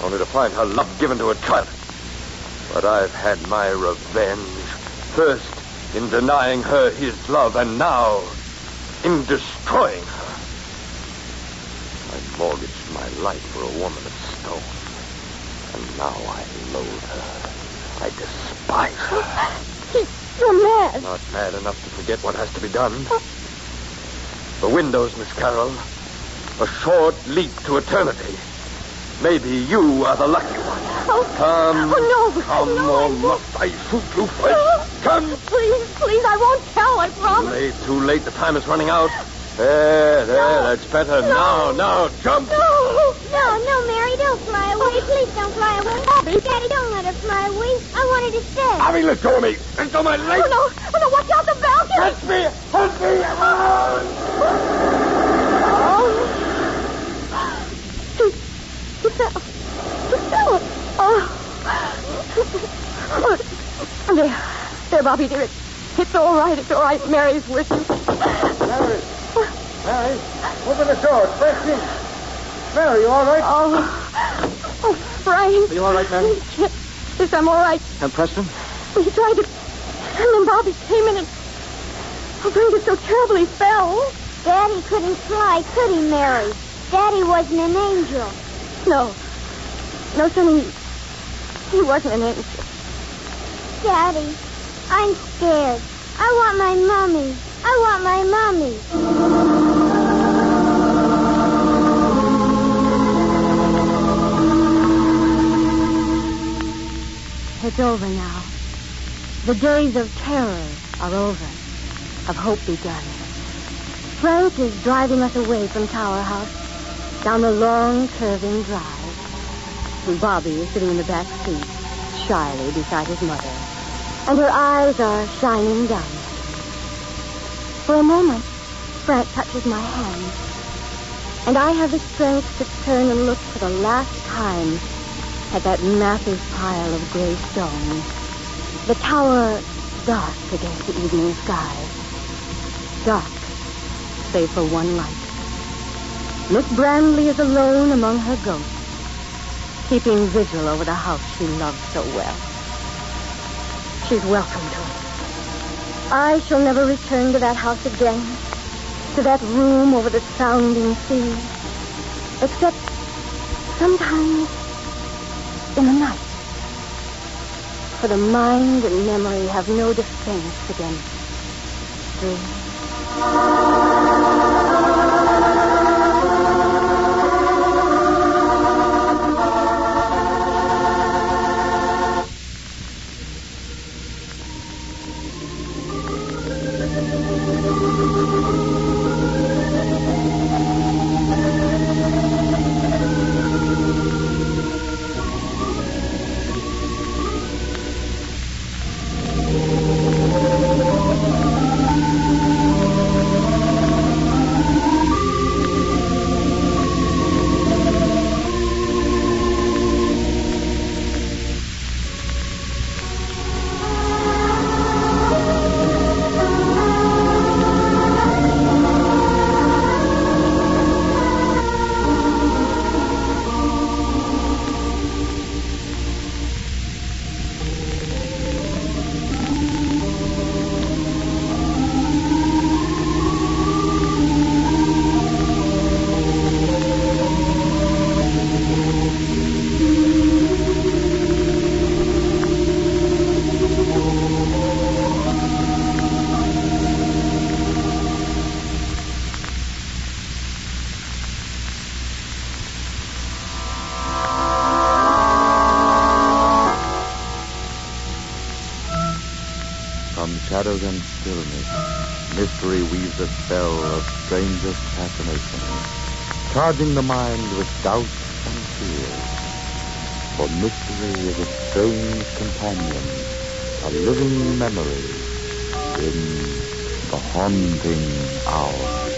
Only to find her love given to a child. But I've had my revenge. First, in denying her his love, and now, in destroying her. I mortgaged my life for a woman of stone. And now I loathe her. I despise her. You're mad. Not mad enough to forget what has to be done. The windows, Miss Carroll. A short leap to eternity. Maybe you are the lucky one. Oh, come. Oh, no. Come, no, or must I shoot you first? No. Come. Please, I won't tell, I promise. Too late. The time is running out. There, that's better. No. Now, jump. No, Mary, don't fly away. Please don't fly away. Daddy, don't let her fly away. I want her to stay. Abby, let go of me. Let go of my leg. Oh, no, watch out the balcony. Catch me. Help me. He fell. Oh. There, Bobby, dear. It's all right. Mary's with you. Mary, open the door. It's Frank King. Mary, you all right? Oh, Frank. Are you all right, Mary? Yes, I'm all right. And Preston? He tried to... And then Bobby came in and... Oh, Frank, it so terribly fell. Daddy couldn't fly, could he, Mary? Daddy wasn't an angel. No, son, he wasn't an angel. Daddy, I'm scared. I want my mommy. It's over now. The days of terror are over, of hope begun. Frank is driving us away from Tower House, down the long, curving drive. And Bobby is sitting in the back seat, shyly beside his mother. And her eyes are shining down. For a moment, Frank touches my hand. And I have the strength to turn and look for the last time at that massive pile of gray stone. The tower dark against the evening sky. Dark, save for one light. Miss Brandley is alone among her ghosts, keeping vigil over the house she loved so well. She's welcome to it. I shall never return to that house again, to that room over the sounding sea, except sometimes in the night. For the mind and memory have no defense against dreams. Shadows and stillness, mystery weaves a spell of strangest fascination, charging the mind with doubt and fear. For mystery is a strange companion, a living memory in the haunting hour.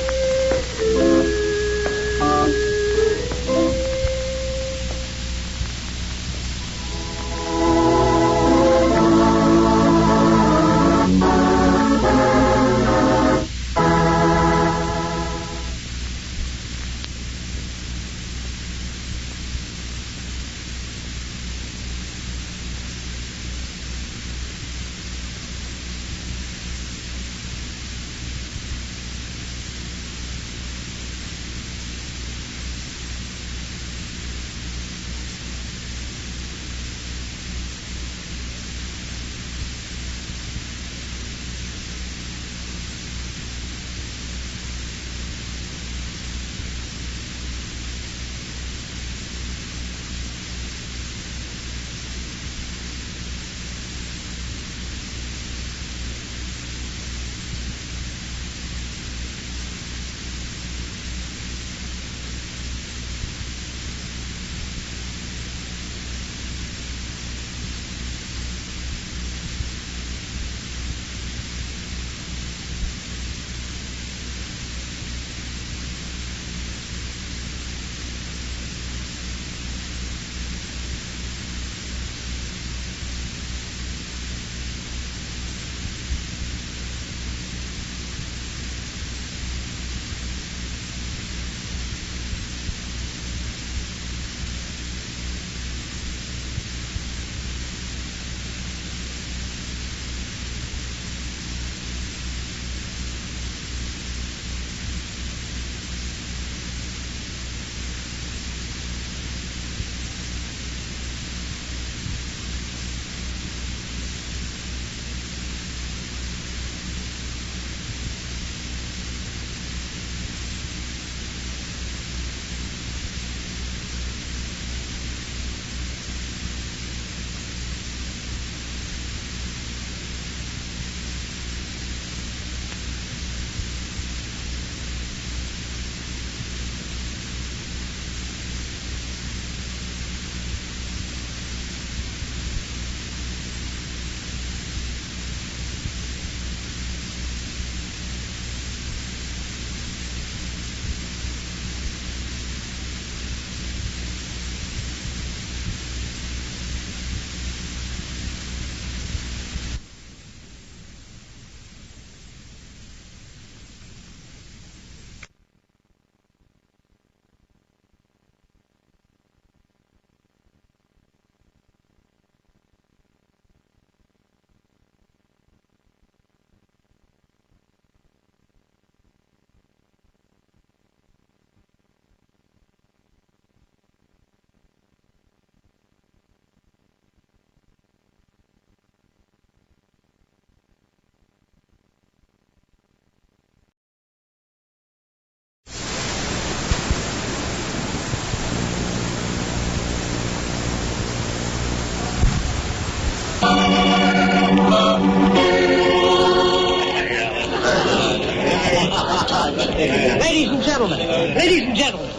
and gentlemen,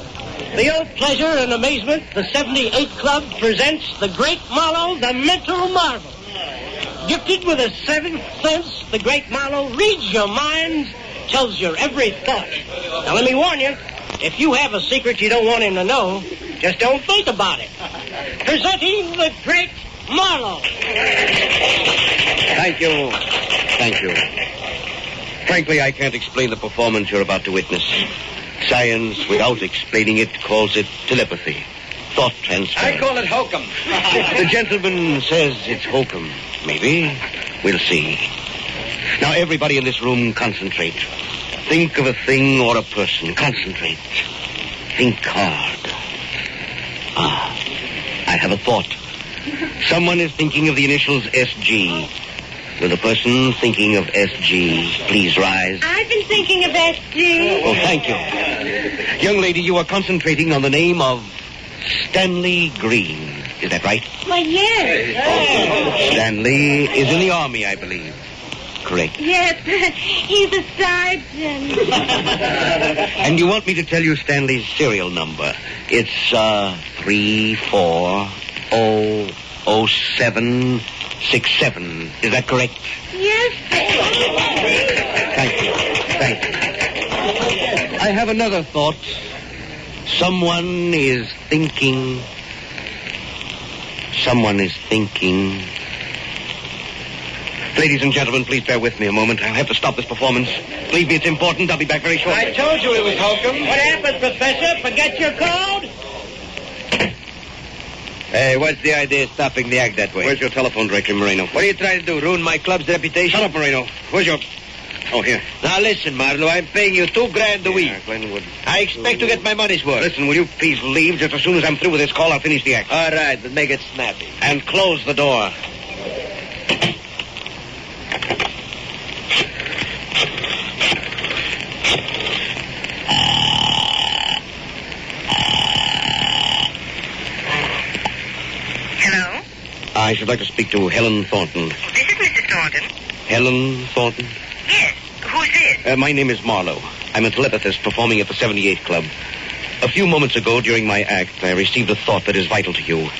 the old pleasure and amazement, the 78 Club presents the great Marlowe, the mental marvel. Gifted with a seventh sense, the great Marlowe reads your minds, tells your every thought. Now, let me warn you, if you have a secret you don't want him to know, just don't think about it. Presenting the great Marlowe. Thank you. Frankly, I can't explain the performance you're about to witness. Science, without explaining it, calls it telepathy. Thought transfer. I call it hokum. The gentleman says it's hokum. Maybe. We'll see. Now, everybody in this room, concentrate. Think of a thing or a person. Concentrate. Think hard. I have a thought. Someone is thinking of the initials SG. Will the person thinking of SG please rise? I've been thinking of SG. Oh, thank you. Young lady, you are concentrating on the name of Stanley Green. Is that right? Why, yes. Stanley is in the Army, I believe. Correct. Yes, he's a sergeant. And you want me to tell you Stanley's serial number? It's 34000767. Is that correct? Yes. Thank you. I have another thought. Someone is thinking. Ladies and gentlemen, please bear with me a moment. I'll have to stop this performance. Believe me, it's important. I'll be back very shortly. I told you it was hokum. What happened, Professor? Forget your code? Hey, what's the idea of stopping the act that way? Where's your telephone directory, Moreno? What are you trying to do, ruin my club's reputation? Shut up, Moreno. Where's your... Oh, here. Now, listen, Marlowe, I'm paying you $2,000 a week. Glenwood. I expect to get my money's worth. Listen, will you please leave? Just as soon as I'm through with this call, I'll finish the act. All right, but make it snappy. And close the door. Hello? I should like to speak to Helen Thornton. This is Mrs. Thornton. Helen Thornton? Yes. Who's this? My name is Marlowe. I'm a telepathist performing at the 78 Club. A few moments ago, during my act, I received a thought that is vital to you.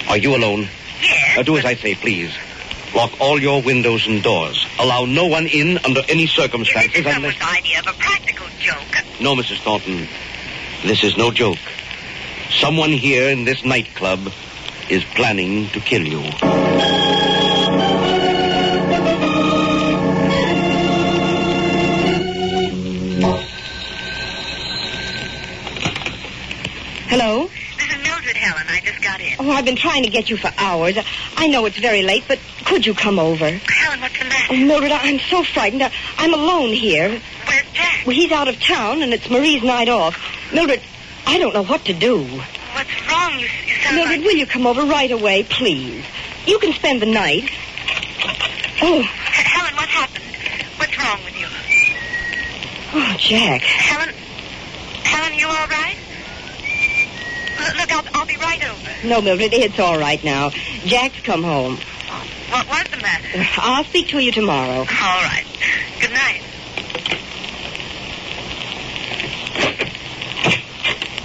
Are you alone? Yes. Do as I say, please. Lock all your windows and doors. Allow no one in under any circumstances. This is someone's idea of a practical joke. No, Mrs. Thornton. This is no joke. Someone here in this nightclub is planning to kill you. Hello? This is Mildred, Helen. I just got in. Oh, I've been trying to get you for hours. I know it's very late, but could you come over? Helen, what's the matter? Oh, Mildred, I'm so frightened. I'm alone here. Where's Jack? Well, he's out of town, and it's Marie's night off. Mildred, I don't know what to do. What's wrong? You sound Mildred, will you come over right away, please? You can spend the night. Oh. Helen, what happened? What's wrong with you? Oh, Jack. Helen, you all right? Look, I'll be right over. No, Mildred, it's all right now. Jack's come home. What was the matter? I'll speak to you tomorrow. All right. Good night.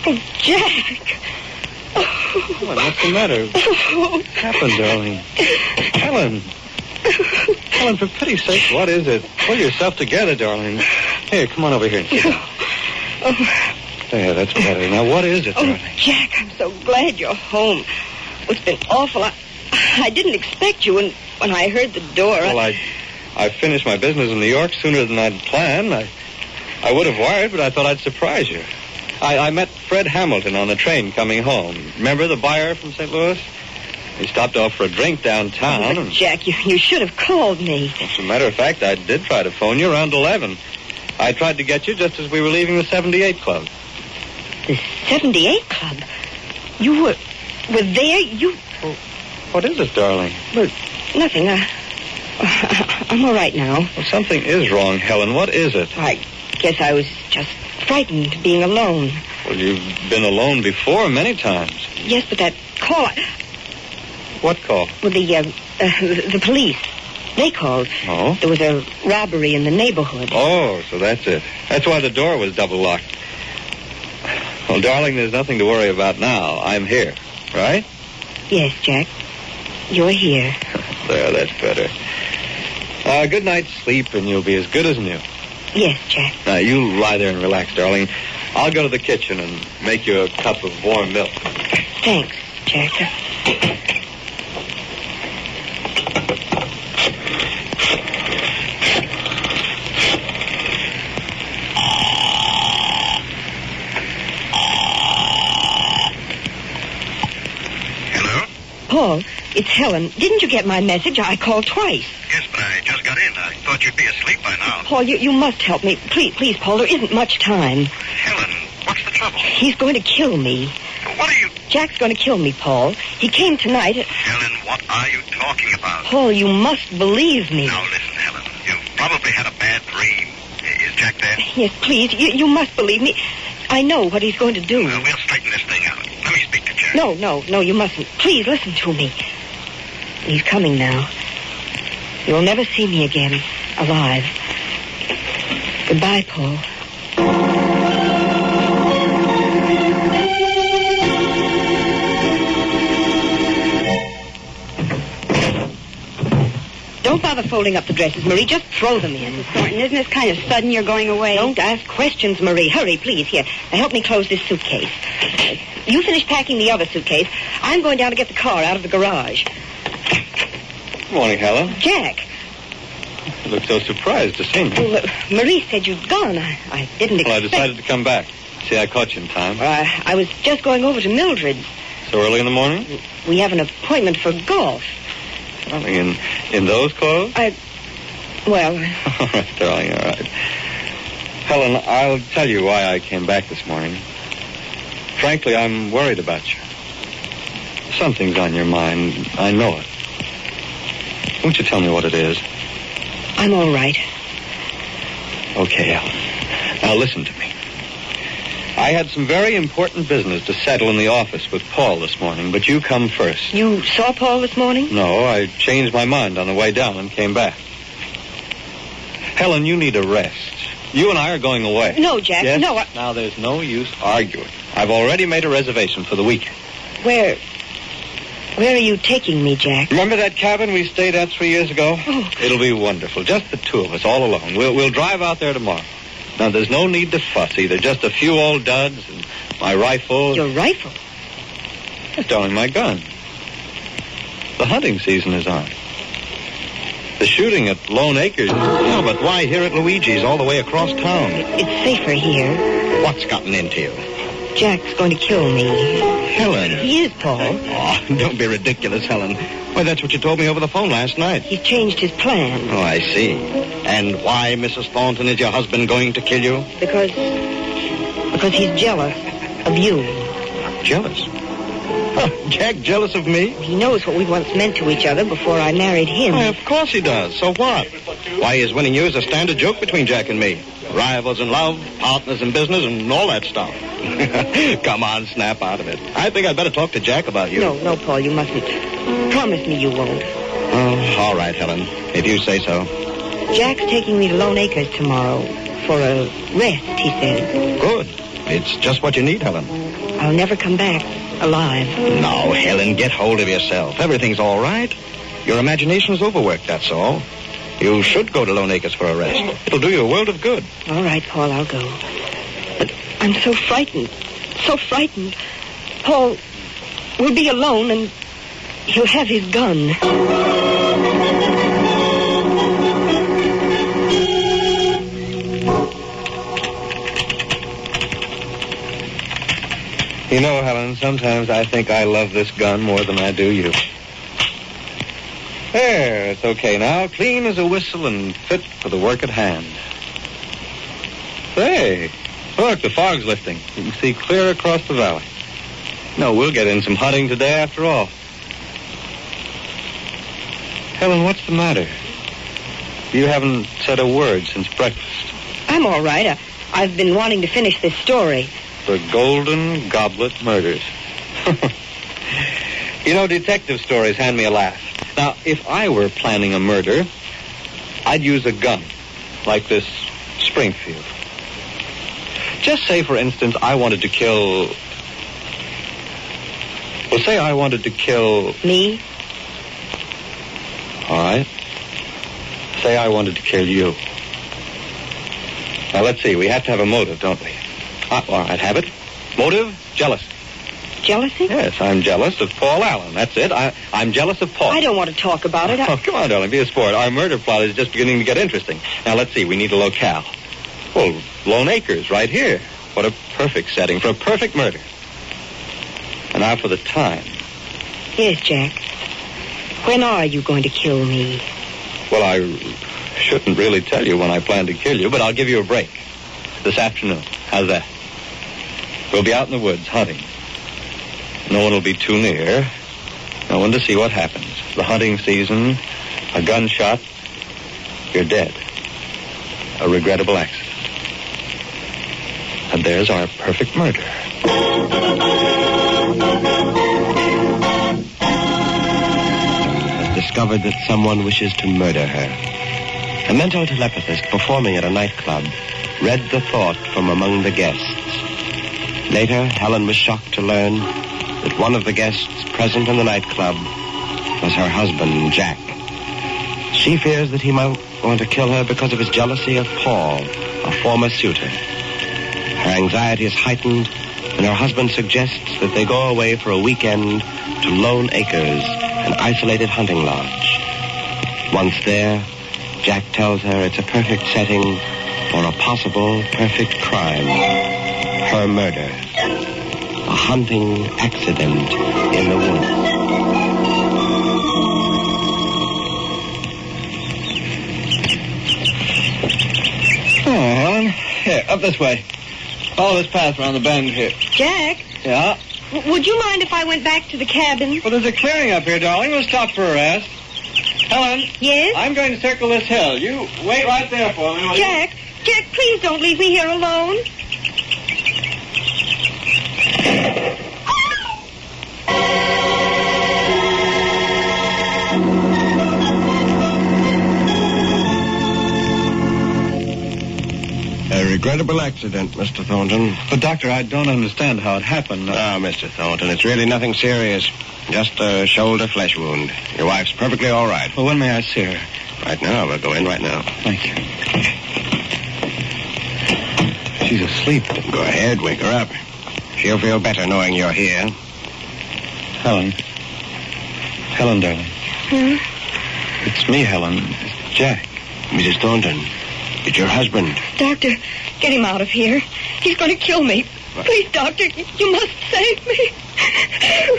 Oh, Jack. Come on, what's the matter? What happened, darling? Helen, for pity's sake, what is it? Pull yourself together, darling. Here, come on over here and sit down. There, that's better. Now, what is it, darling? Oh, Jack, I'm so glad you're home. It's been awful. I didn't expect you, and when I heard the door... Well, I finished my business in New York sooner than I'd planned. I would have wired, but I thought I'd surprise you. I met Fred Hamilton on the train coming home. Remember the buyer from St. Louis? He stopped off for a drink downtown. Oh, Jack, you should have called me. As a matter of fact, I did try to phone you around 11. I tried to get you just as we were leaving the 78 Club. The 78 Club? You were there? You... Well, what is it, darling? Well, nothing. I'm all right now. Well, something is wrong, Helen. What is it? I guess I was just frightened being alone. Well, you've been alone before many times. Yes, but that call... What call? Well, the police. They called. Oh? There was a robbery in the neighborhood. Oh, so that's it. That's why the door was double locked. Well, darling, there's nothing to worry about now. I'm here, right? Yes, Jack. You're here. There, that's better. Good night's sleep, and you'll be as good as new. Yes, Jack. Now, you lie there and relax, darling. I'll go to the kitchen and make you a cup of warm milk. Thanks, Jack. Paul, it's Helen. Didn't you get my message? I called twice. Yes, but I just got in. I thought you'd be asleep by now. Paul, you must help me. Please, Paul, there isn't much time. Helen, what's the trouble? He's going to kill me. What are you... Jack's going to kill me, Paul. He came tonight... Helen, what are you talking about? Paul, you must believe me. Now, listen, Helen. You've probably had a bad dream. Is Jack there? Yes, please. You must believe me. I know what he's going to do. Well, we'll straighten this thing out. Let me speak to Jack. No, you mustn't. Please, listen to me. He's coming now. You'll never see me again, alive. Goodbye, Paul. Don't bother folding up the dresses, Marie. Just throw them in. Thornton, isn't this kind of sudden you're going away? Don't ask questions, Marie. Hurry, please. Here, now help me close this suitcase. You finish packing the other suitcase. I'm going down to get the car out of the garage. Good morning, Helen. Jack. You look so surprised to see me. Well, Marie said you'd gone. I didn't expect... Well, I decided to come back. See, I caught you in time. I was just going over to Mildred's. So early in the morning? We have an appointment for golf. Darling, in those clothes? Well... All right, darling, all right. Helen, I'll tell you why I came back this morning. Frankly, I'm worried about you. Something's on your mind. I know it. Won't you tell me what it is? I'm all right. Okay, Helen. Now listen to me. I had some very important business to settle in the office with Paul this morning, but you come first. You saw Paul this morning? No, I changed my mind on the way down and came back. Helen, you need a rest. You and I are going away. No, Jack, yes? no. Now, there's no use arguing. I've already made a reservation for the weekend. Where are you taking me, Jack? Remember that cabin we stayed at 3 years ago? Oh. It'll be wonderful. Just the two of us, all alone. We'll drive out there tomorrow. Now, there's no need to fuss either. Just a few old duds and my rifle. Your rifle? Yes, darling, my gun. The hunting season is on. The shooting at Lone Acres. No, but why here at Luigi's all the way across town? It's safer here. What's gotten into you? Jack's going to kill me. Helen. He is, Paul. Oh, don't be ridiculous, Helen. Why, that's what you told me over the phone last night. He's changed his plan. Oh, I see. And why, Mrs. Thornton, is your husband going to kill you? Because he's jealous of you. Jealous? Jack jealous of me? He knows what we once meant to each other before I married him. Why, of course he does. So what? Why, his winning you is a standard joke between Jack and me. Rivals in love, partners in business, and all that stuff. Come on, snap out of it. I think I'd better talk to Jack about you. No, Paul, you mustn't. Promise me you won't. Oh, all right, Helen, if you say so. Jack's taking me to Lone Acres tomorrow for a rest, he says. Good. It's just what you need, Helen. I'll never come back alive. No, Helen, get hold of yourself. Everything's all right. Your imagination's overworked, that's all. You should go to Lone Acres for a rest. It'll do you a world of good. All right, Paul, I'll go. But I'm so frightened. So frightened. Paul will be alone and he'll have his gun. You know, Helen, sometimes I think I love this gun more than I do you. There, it's okay now. Clean as a whistle and fit for the work at hand. Say, look, the fog's lifting. You can see clear across the valley. No, we'll get in some hunting today after all. Helen, what's the matter? You haven't said a word since breakfast. I'm all right. I've been wanting to finish this story. The Golden Goblet Murders. You know, detective stories hand me a laugh. Now, if I were planning a murder, I'd use a gun, like this Springfield. Just say, for instance, I wanted to kill... Well, say I wanted to kill... Me? All right. Say I wanted to kill you. Now, let's see. We have to have a motive, don't we? All right, have it. Motive? Jealousy. Jealousy? Yes, I'm jealous of Paul Allen. That's it. I'm jealous of Paul. I don't want to talk about it. Oh, come on, darling. Be a sport. Our murder plot is just beginning to get interesting. Now, let's see. We need a locale. Well, Lone Acres, right here. What a perfect setting for a perfect murder. And now for the time. Yes, Jack. When are you going to kill me? Well, I shouldn't really tell you when I plan to kill you, but I'll give you a break. This afternoon. How's that? We'll be out in the woods hunting. No one will be too near. No one to see what happens. The hunting season, a gunshot, you're dead. A regrettable accident. And there's our perfect murder. Has discovered that someone wishes to murder her. A mental telepathist performing at a nightclub read the thought from among the guests. Later, Helen was shocked to learn that one of the guests present in the nightclub was her husband, Jack. She fears that he might want to kill her because of his jealousy of Paul, a former suitor. Her anxiety is heightened when her husband suggests that they go away for a weekend to Lone Acres, an isolated hunting lodge. Once there, Jack tells her it's a perfect setting for a possible perfect crime. Her murder. A hunting accident in the woods. Oh, Helen. Here, up this way. Follow this path around the bend here. Jack? Yeah? Would you mind if I went back to the cabin? Well, there's a clearing up here, darling. We'll stop for a rest. Helen? Yes? I'm going to circle this hill. You wait right there for me, will you? Jack, please don't leave me here alone. A regrettable accident, Mr. Thornton. But, Doctor, I don't understand how it happened. Mr. Thornton, it's really nothing serious. Just a shoulder flesh wound. Your wife's perfectly all right. Well, when may I see her? Right now. We'll go in right now. Thank you. She's asleep. Go ahead. Wake her up. She'll feel better knowing you're here. Helen. Helen, darling. It's me, Helen. It's Jack. Mrs. Thornton, it's your husband. Doctor, get him out of here. He's going to kill me. What? Please, Doctor, you must save me.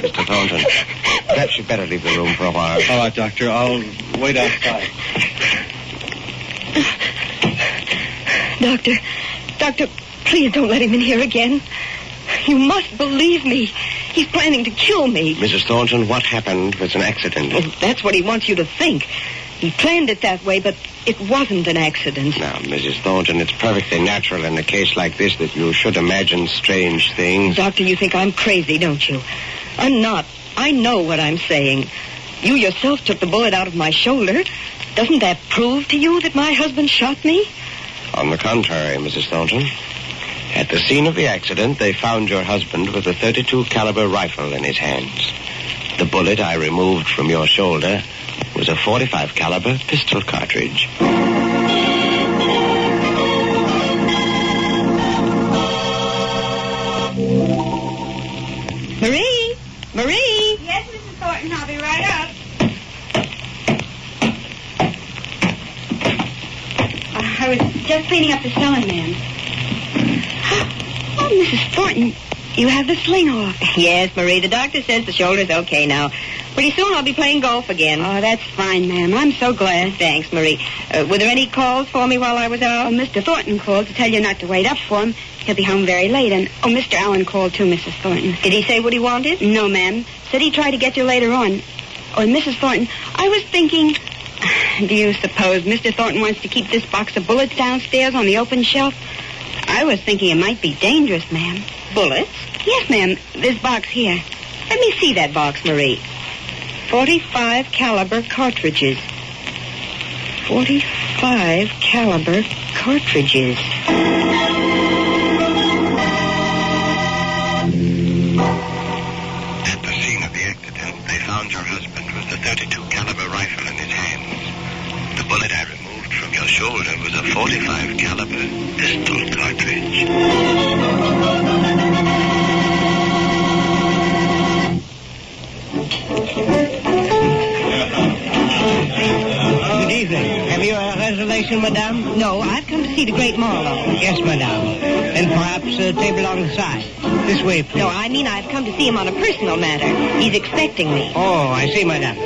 Mr. Thornton, perhaps you'd better leave the room for a while. All right, Doctor. I'll wait outside. Doctor, please don't let him in here again. You must believe me. He's planning to kill me. Mrs. Thornton, what happened was an accident. Well, that's what he wants you to think. He planned it that way, but it wasn't an accident. Now, Mrs. Thornton, it's perfectly natural in a case like this that you should imagine strange things. Doctor, you think I'm crazy, don't you? I'm not. I know what I'm saying. You yourself took the bullet out of my shoulder. Doesn't that prove to you that my husband shot me? On the contrary, Mrs. Thornton. At the scene of the accident, they found your husband with a .32 caliber rifle in his hands. The bullet I removed from your shoulder was a .45 caliber pistol cartridge. Marie! Marie! Yes, Mrs. Thornton, I'll be right up. I was just cleaning up the sewing, ma'am. Oh, Mrs. Thornton, you have the sling off. Yes, Marie, the doctor says the shoulder's okay now. Pretty soon I'll be playing golf again. Oh, that's fine, ma'am. I'm so glad. Thanks, Marie. Were there any calls for me while I was out? Oh, Mr. Thornton called to tell you not to wait up for him. He'll be home very late. And, Mr. Allen called too, Mrs. Thornton. Did he say what he wanted? No, ma'am. Said he'd try to get you later on. Oh, and Mrs. Thornton, I was thinking... Do you suppose Mr. Thornton wants to keep this box of bullets downstairs on the open shelf? I was thinking it might be dangerous, ma'am. Bullets? Yes, ma'am. This box here. Let me see that box, Marie. 45 caliber cartridges. 45 caliber cartridges. No, I've come to see the great Marlowe. Yes, madame. And perhaps a table on the side. This way, please. No, I mean I've come to see him on a personal matter. He's expecting me. Oh, I see, madame.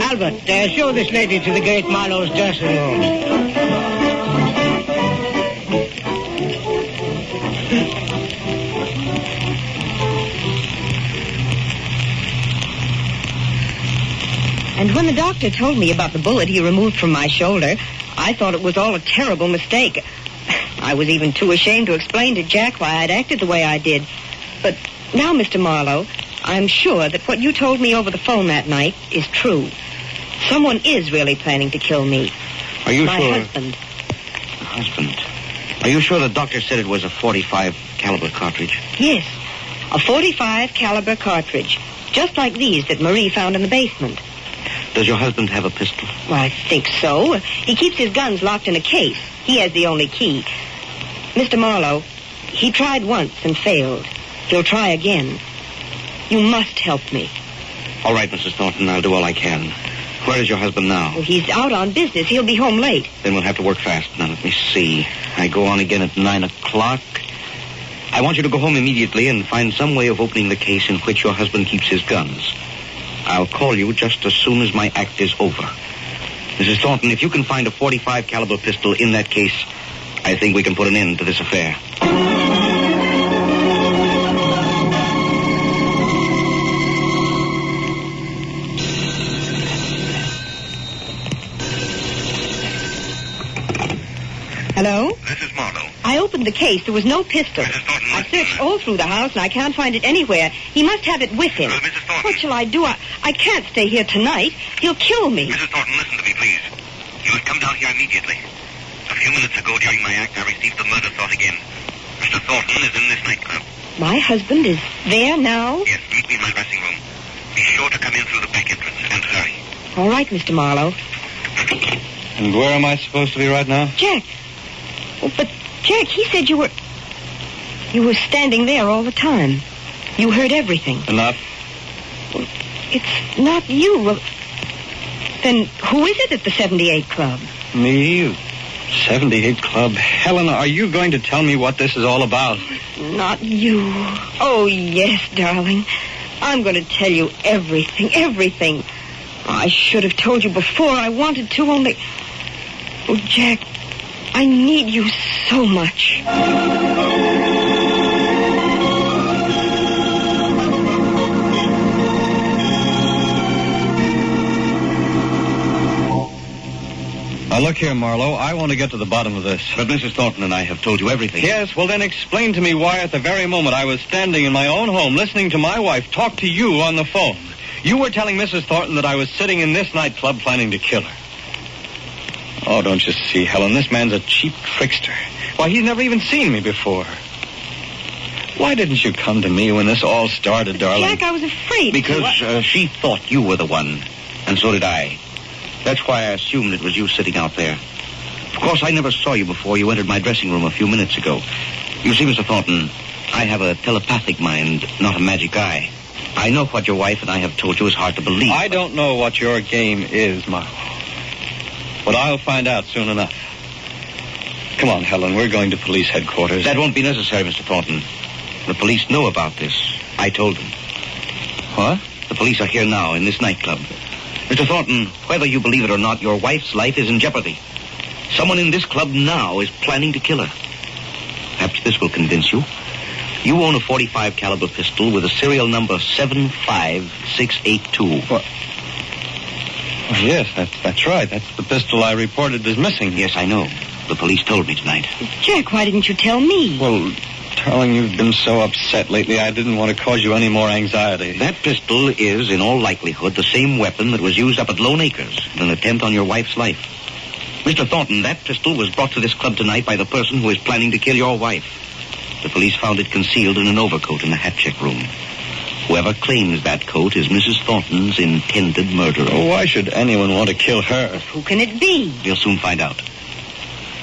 Albert, show this lady to the great Marlowe's dressing room. And when the doctor told me about the bullet he removed from my shoulder, I thought it was all a terrible mistake. I was even too ashamed to explain to Jack why I'd acted the way I did. But now, Mr. Marlowe, I'm sure that what you told me over the phone that night is true. Someone is really planning to kill me. Are you my sure? Husband. Husband. Are you sure the doctor said it was a .45 caliber cartridge? Yes, a .45 caliber cartridge, just like these that Marie found in the basement. Does your husband have a pistol? Well, I think so. He keeps his guns locked in a case. He has the only key. Mr. Marlowe, he tried once and failed. He'll try again. You must help me. All right, Mrs. Thornton, I'll do all I can. Where is your husband now? Well, he's out on business. He'll be home late. Then we'll have to work fast. Now, let me see. I go on again at 9 o'clock. I want you to go home immediately and find some way of opening the case in which your husband keeps his guns. I'll call you just as soon as my act is over. Mrs. Thornton, if you can find a .45 caliber pistol in that case, I think we can put an end to this affair. Hello? This is Marlowe. I opened the case. There was no pistol. Mrs. Thornton, I've searched all through the house, and I can't find it anywhere. He must have it with him. Mrs. Thornton. What shall I do? I can't stay here tonight. He'll kill me. Mrs. Thornton, listen to me, please. You must come down here immediately. A few minutes ago, during my act, I received the murder thought again. Mr. Thornton is in this nightclub. My husband is there now? Yes, meet me in my dressing room. Be sure to come in through the back entrance, and hurry. All right, Mr. Marlowe. And where am I supposed to be right now? Jack. Oh, but, Jack, he said you were standing there all the time. You heard everything. Enough. Well, it's not you. Well, then who is it at the 78 Club? Me? 78 Club? Helen, are you going to tell me what this is all about? Not you. Oh, yes, darling. I'm going to tell you everything. I should have told you before. I wanted to, only... Oh, Jack, I need you so much. Now, look here, Marlowe. I want to get to the bottom of this. But Mrs. Thornton and I have told you everything. Yes, well, then explain to me why at the very moment I was standing in my own home listening to my wife talk to you on the phone, you were telling Mrs. Thornton that I was sitting in this nightclub planning to kill her. Oh, don't you see, Helen, this man's a cheap trickster. Why, he's never even seen me before. Why didn't you come to me when this all started, darling? Jack, I was afraid. Because she thought you were the one, and so did I. That's why I assumed it was you sitting out there. Of course, I never saw you before you entered my dressing room a few minutes ago. You see, Mr. Thornton, I have a telepathic mind, not a magic eye. I know what your wife and I have told you is hard to believe. I don't know what your game is, Marlowe. But I'll find out soon enough. Come on, Helen, we're going to police headquarters. That won't be necessary, Mr. Thornton. The police know about this. I told them. What? The police are here now in this nightclub. Mr. Thornton, whether you believe it or not, your wife's life is in jeopardy. Someone in this club now is planning to kill her. Perhaps this will convince you. You own a .45 caliber pistol with a serial number 75682. What? Oh, yes, that's right. That's the pistol I reported as missing. Yes, I know. The police told me tonight. Jack, why didn't you tell me? Well, darling, you've been so upset lately, I didn't want to cause you any more anxiety. That pistol is, in all likelihood, the same weapon that was used up at Lone Acres in an attempt on your wife's life. Mr. Thornton, that pistol was brought to this club tonight by the person who is planning to kill your wife. The police found it concealed in an overcoat in the hat check room. Whoever claims that coat is Mrs. Thornton's intended murderer. Oh, why should anyone want to kill her? Who can it be? You'll soon find out.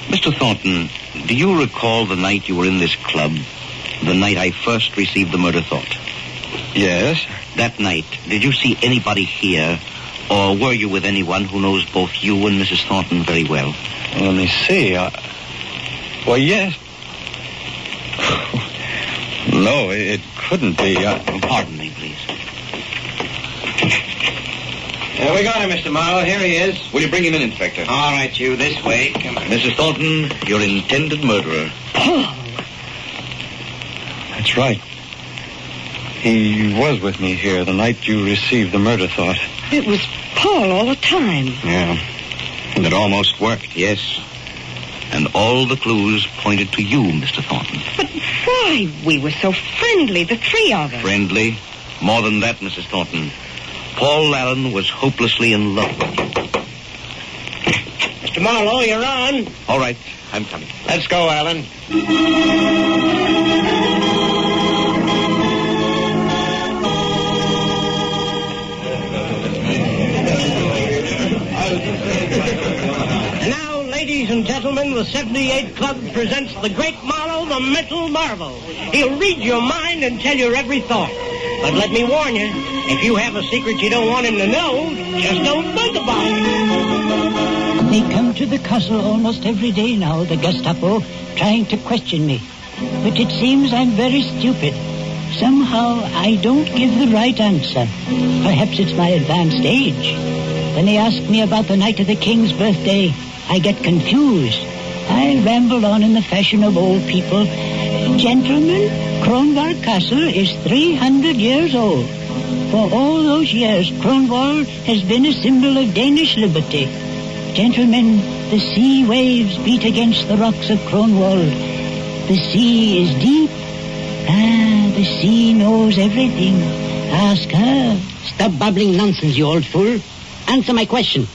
Mr. Thornton, do you recall the night you were in this club? The night I first received the murder thought? Yes. That night, did you see anybody here Or were you with anyone who knows both you and Mrs. Thornton very well? Let me see. Well, yes. No, it couldn't be. Pardon me, please. We got him, Mr. Marlowe. Here he is. Will you bring him in, Inspector? All right, you. This way. Come on. Mrs. Thornton, your intended murderer. Paul! That's right. He was with me here the night you received the murder thought. It was Paul all the time. Yeah. And it almost worked, yes. And all the clues pointed to you, Mr. Thornton. But why? We were so friendly, the three of us. Friendly? More than that, Mrs. Thornton. Paul Allen was hopelessly in love with you. Mr. Marlowe, you're on. All right, I'm coming. Let's go, Allen. And now, ladies and gentlemen, the 78 Club presents the great Marlowe, the mental marvel. He'll read your mind and tell your every thought. But let me warn you, if you have a secret you don't want him to know, just don't bug about it. They come to the castle almost every day now, the Gestapo, trying to question me. But it seems I'm very stupid. Somehow I don't give the right answer. Perhaps it's my advanced age. When they ask me about the night of the king's birthday, I get confused. I ramble on in the fashion of old people. Gentlemen, Kronwall Castle is 300 years old. For all those years, Kronwall has been a symbol of Danish liberty. Gentlemen, the sea waves beat against the rocks of Kronwall. The sea is deep. The sea knows everything. Ask her. Stop babbling nonsense, you old fool. Answer my question.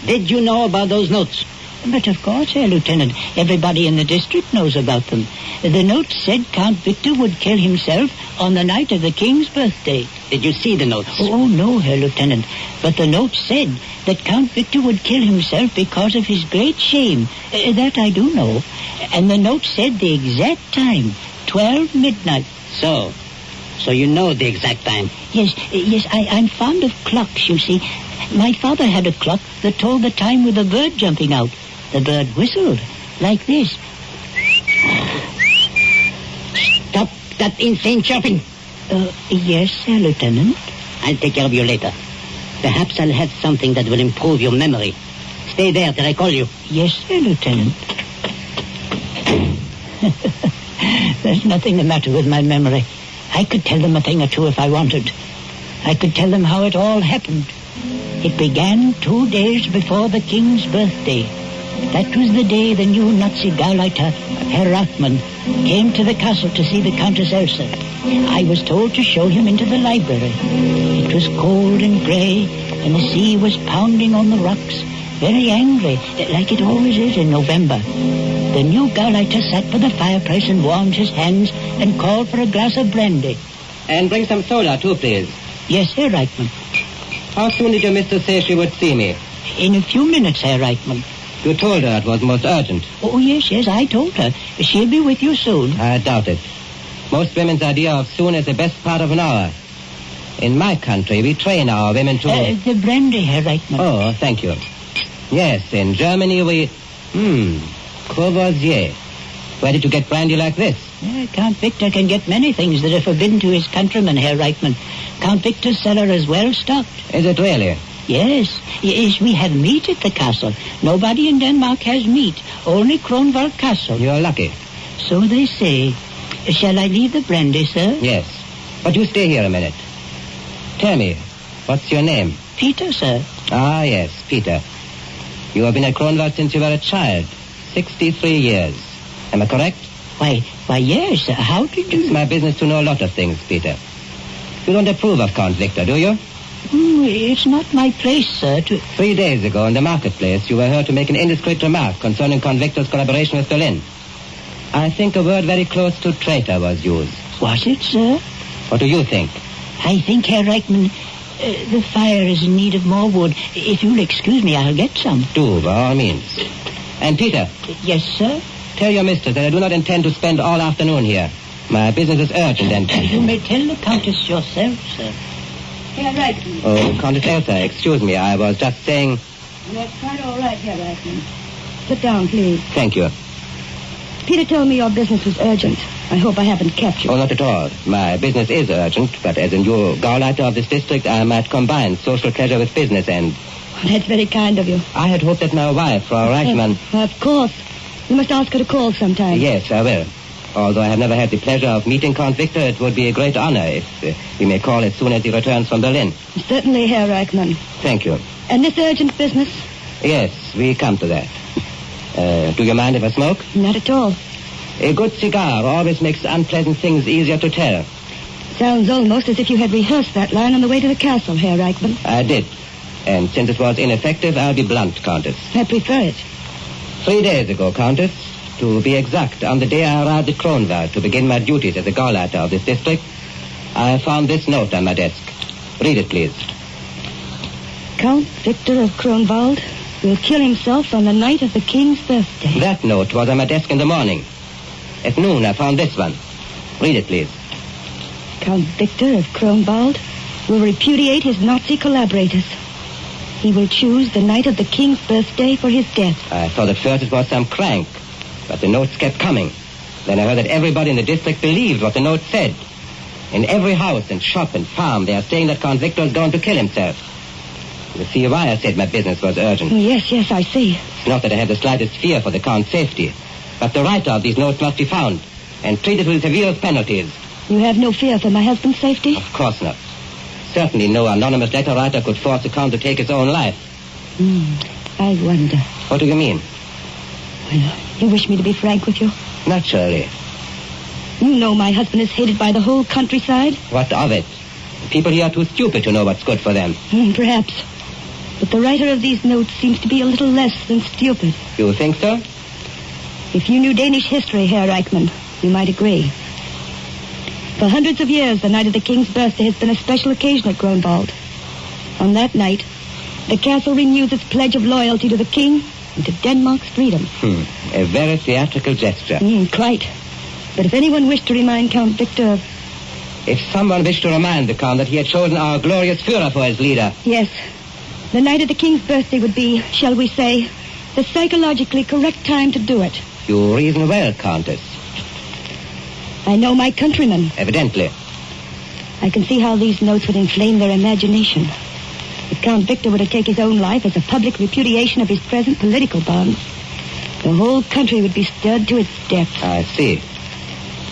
Did you know about those notes? But of course, Herr Lieutenant. Everybody in the district knows about them. The notes said Count Victor would kill himself on the night of the king's birthday. Did you see the notes? Oh, no, Herr Lieutenant. But the notes said that Count Victor would kill himself because of his great shame. That I do know. And the note said the exact time, 12 midnight. So you know the exact time? Yes, I'm fond of clocks, you see. My father had a clock that told the time with a bird jumping out. The bird whistled, like this. Stop that insane chirping. Yes, Sir Lieutenant. I'll take care of you later. Perhaps I'll have something that will improve your memory. Stay there till I call you. Yes, Sir Lieutenant. There's nothing the matter with my memory. I could tell them a thing or two if I wanted. I could tell them how it all happened. It began 2 days before the king's birthday. That was the day the new Nazi Gauleiter, Herr Rathmann, came to the castle to see the Countess Elsa. I was told to show him into the library. It was cold and grey, and the sea was pounding on the rocks, very angry, like it always is in November. The new Gauleiter sat by the fireplace and warmed his hands and called for a glass of brandy. And bring some soda, too, please. Yes, Herr Reichmann. How soon did your mistress say she would see me? In a few minutes, Herr Reichmann. You told her it was most urgent. Oh, yes, I told her. She'll be with you soon. I doubt it. Most women's idea of soon is the best part of an hour. In my country, we train our women to... The brandy, Herr Reichmann. Oh, thank you. Yes, in Germany we... Courvoisier. Where did you get brandy like this? Count Victor can get many things that are forbidden to his countrymen, Herr Reichmann. Count Victor's cellar is well stocked. Is it really? Yes, we have meat at the castle. Nobody in Denmark has meat. Only Kronwall Castle. You're lucky. So they say. Shall I leave the brandy, sir? Yes. But you stay here a minute. Tell me, what's your name? Peter, sir. Ah, yes, Peter. You have been at Kronwall since you were a child. 63 years. Am I correct? Why, yes. How did you... It's my business to know a lot of things, Peter. You don't approve of Count Victor, do you? It's not my place, sir, to... 3 days ago in the marketplace, you were heard to make an indiscreet remark concerning Count Victor's collaboration with Berlin. I think a word very close to traitor was used. Was it, sir? What do you think? I think, Herr Reichmann, the fire is in need of more wood. If you'll excuse me, I'll get some. Do, by all means. And Peter. Yes, sir? Tell your mistress that I do not intend to spend all afternoon here. My business is urgent and... You may tell the Countess yourself, sir. Herr Reichman. Oh, Countess Elsa, excuse me. I was just saying... That's quite all right, Herr Reichman. Sit down, please. Thank you. Peter told me your business was urgent. I hope I haven't kept you. Oh, not at all. My business is urgent, but as a new Gauleiter of this district, I might combine social pleasure with business and... That's very kind of you. I had hoped that my wife, Frau Reichmann... Of course. You must ask her to call sometime. Yes, I will. Although I have never had the pleasure of meeting Count Victor, it would be a great honor if we may call as soon as he returns from Berlin. Certainly, Herr Reichmann. Thank you. And this urgent business? Yes, we come to that. Do you mind if I smoke? Not at all. A good cigar always makes unpleasant things easier to tell. Sounds almost as if you had rehearsed that line on the way to the castle, Herr Reichmann. I did. And since it was ineffective, I'll be blunt, Countess. I prefer it. 3 days ago, Countess, to be exact, on the day I arrived at Kronwald to begin my duties as a Gauleiter of this district, I found this note on my desk. Read it, please. Count Victor of Kronwald will kill himself on the night of the king's birthday. That note was on my desk in the morning. At noon, I found this one. Read it, please. Count Victor of Kronwald will repudiate his Nazi collaborators. He will choose the night of the king's birthday for his death. I thought at first it was some crank, but the notes kept coming. Then I heard that everybody in the district believed what the note said. In every house and shop and farm, they are saying that Count Victor is going to kill himself. You see why I said my business was urgent. Yes, I see. It's not that I have the slightest fear for the Count's safety, but the writer of these notes must be found and treated with severest penalties. You have no fear for my husband's safety? Of course not. Certainly no anonymous letter writer could force the Count to take his own life. I wonder. What do you mean? Well, you wish me to be frank with you? Naturally. You know my husband is hated by the whole countryside. What of it? People here are too stupid to know what's good for them. Perhaps. But the writer of these notes seems to be a little less than stupid. You think so? If you knew Danish history, Herr Reichmann, you might agree. For hundreds of years, the night of the king's birthday has been a special occasion at Kronwald. On that night, the castle renews its pledge of loyalty to the king and to Denmark's freedom. A very theatrical gesture. Quite. But if anyone wished to remind Count Victor... If someone wished to remind the Count that he had chosen our glorious Führer for his leader... Yes. The night of the king's birthday would be, shall we say, the psychologically correct time to do it. You reason well, Countess. I know my countrymen. Evidently. I can see how these notes would inflame their imagination. If Count Victor were to take his own life as a public repudiation of his present political bonds, the whole country would be stirred to its depths. I see.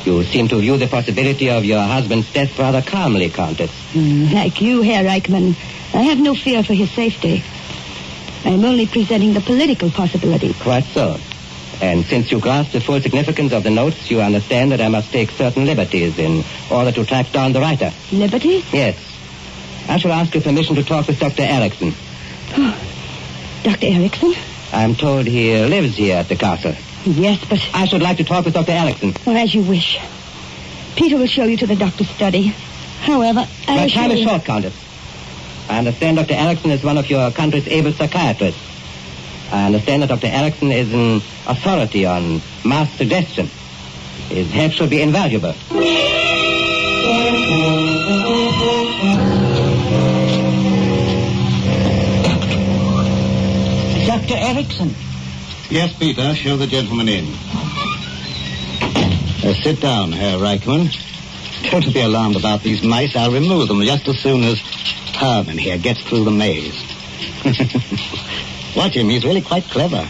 You seem to view the possibility of your husband's death rather calmly, Countess. Like you, Herr Reichmann, I have no fear for his safety. I am only presenting the political possibility. Quite so. And since you grasp the full significance of the notes, you understand that I must take certain liberties in order to track down the writer. Liberties? Yes. I shall ask your permission to talk with Dr. Erickson. Dr. Erickson? I'm told he lives here at the castle. Yes, but... I should like to talk with Dr. Erickson. Well, as you wish. Peter will show you to the doctor's study. However, My time is short, Countess. I understand Dr. Erickson is one of your country's able psychiatrists. I understand that Dr. Erickson is an authority on mass suggestion. His help should be invaluable. Dr. Erickson. Yes, Peter. Show the gentleman in. Sit down, Herr Reichmann. Don't be alarmed about these mice. I'll remove them just as soon as Herman here gets through the maze. Watch him. He's really quite clever.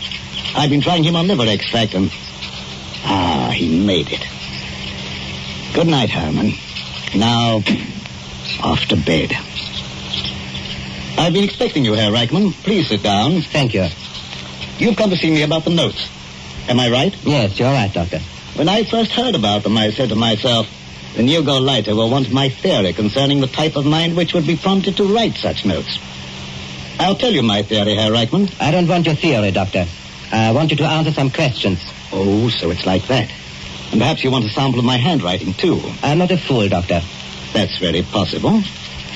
I've been trying him on liver extract and... he made it. Good night, Herman. Now, off to bed. I've been expecting you, Herr Reichmann. Please sit down. Thank you. You've come to see me about the notes. Am I right? Yes, you're right, Doctor. When I first heard about them, I said to myself, the new Gauleiter will want my theory concerning the type of mind which would be prompted to write such notes. I'll tell you my theory, Herr Reichmann. I don't want your theory, Doctor. I want you to answer some questions. Oh, so it's like that. And perhaps you want a sample of my handwriting, too. I'm not a fool, Doctor. That's very possible.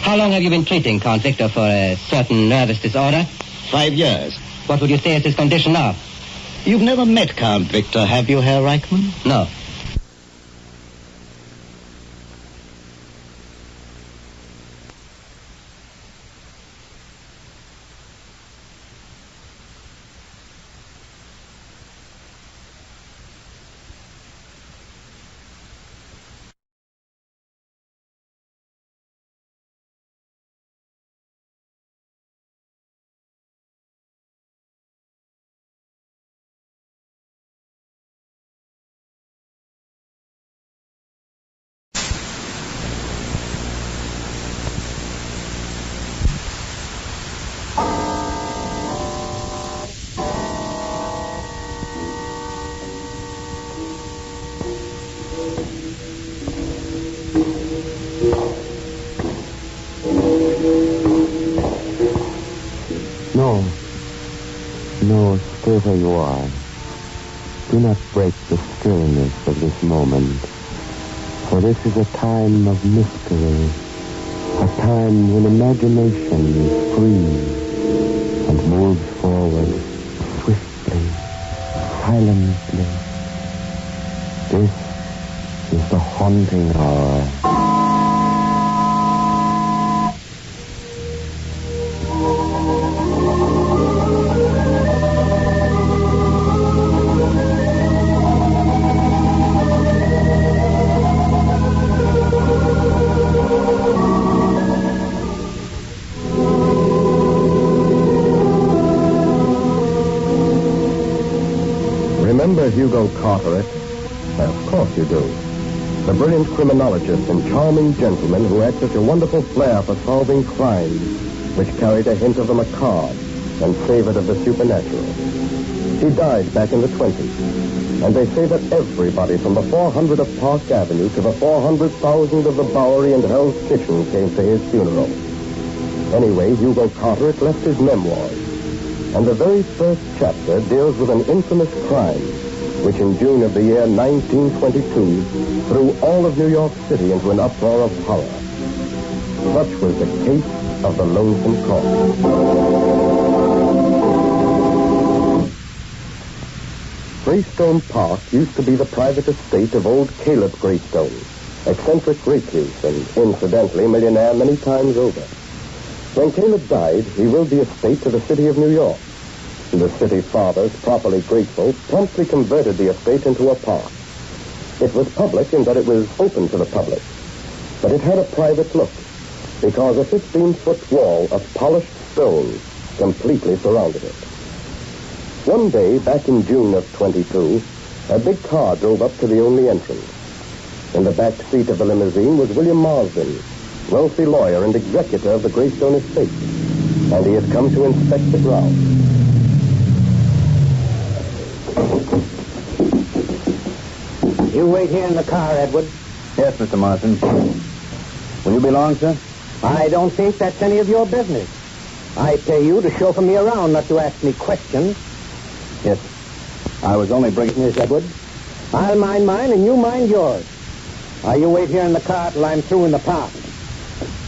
How long have you been treating Count Victor for a certain nervous disorder? 5 years. What would you say is his condition now? You've never met Count Victor, have you, Herr Reichmann? No. where you are. Do not break the stillness of this moment, for this is a time of mystery, a time when imagination is free and moves forward swiftly, silently. This is the haunting hour. Remember Hugo Carteret? Of course you do. The brilliant criminologist and charming gentleman who had such a wonderful flair for solving crimes, which carried a hint of the macabre and savored of the supernatural. He died back in the 20s, and they say that everybody from the 400 of Park Avenue to the 400,000 of the Bowery and Hell's Kitchen came to his funeral. Anyway, Hugo Carteret left his memoirs, and the very first chapter deals with an infamous crime which in June of the year 1922 threw all of New York City into an uproar of horror. Such was the case of the Lonesome Cross. Greystone Park used to be the private estate of old Caleb Greystone, eccentric recluse and incidentally millionaire many times over. When Caleb died, he willed the estate to the city of New York. The city fathers, properly grateful, promptly converted the estate into a park. It was public in that it was open to the public, but it had a private look because a 15-foot wall of polished stone completely surrounded it. One day, back in June of 22, a big car drove up to the only entrance. In the back seat of the limousine was William Marsden, wealthy lawyer and executor of the Greystone estate, and he had come to inspect the grounds. You wait here in the car, Edward. Yes, Mr. Marsden. Will you be long, sir? I don't think that's any of your business. I pay you to chauffeur me around, not to ask me questions. Yes. I was only bringing Miss Edward. I'll mind mine and you mind yours. You wait here in the car till I'm through in the park.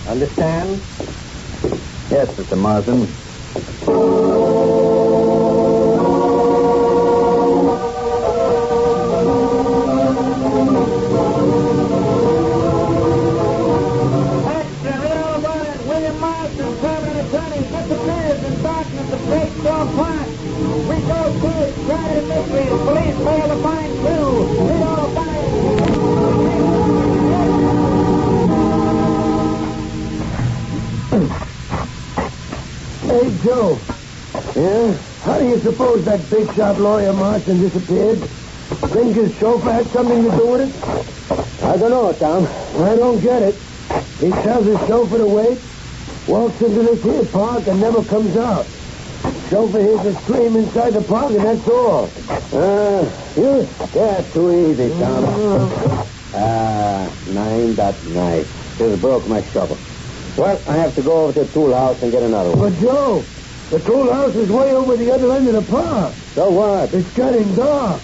Understand? Yes, Mr. Marsden. Hey, Joe. Yeah? How do you suppose that big shot lawyer Marston disappeared? Think his chauffeur had something to do with it? I don't know, Tom. I don't get it. He tells his chauffeur to wait, walks into this here park, and never comes out. Chauffeur hears a scream inside the park, and that's all. That's too easy, Tom. 9.9. Just broke my shovel. Well, I have to go over to the tool house and get another one. But, Joe, the tool house is way over the other end of the park. So what? It's getting dark.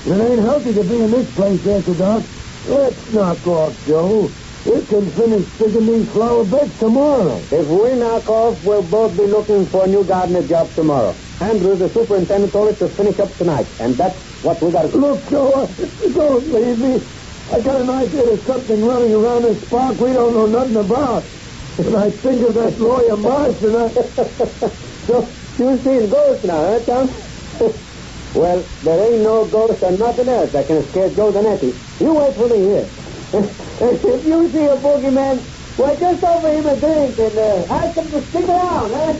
It ain't healthy to be in this place after dark. Let's knock off, Joe. We can finish digging these flower beds tomorrow. If we knock off, we'll both be looking for a new gardener job tomorrow. Andrew, the superintendent, told us to finish up tonight, and that's what we got to do. Look, Joe, don't leave me. I got an idea there's something running around this park we don't know nothing about. And I think of that lawyer Marston. So, you see ghosts now, huh, Tom? Well, there ain't no ghost or nothing else that can scare Joe Zanetti. You wait for me here. If you see a boogeyman, well, just offer him a drink and ask him to stick around, huh?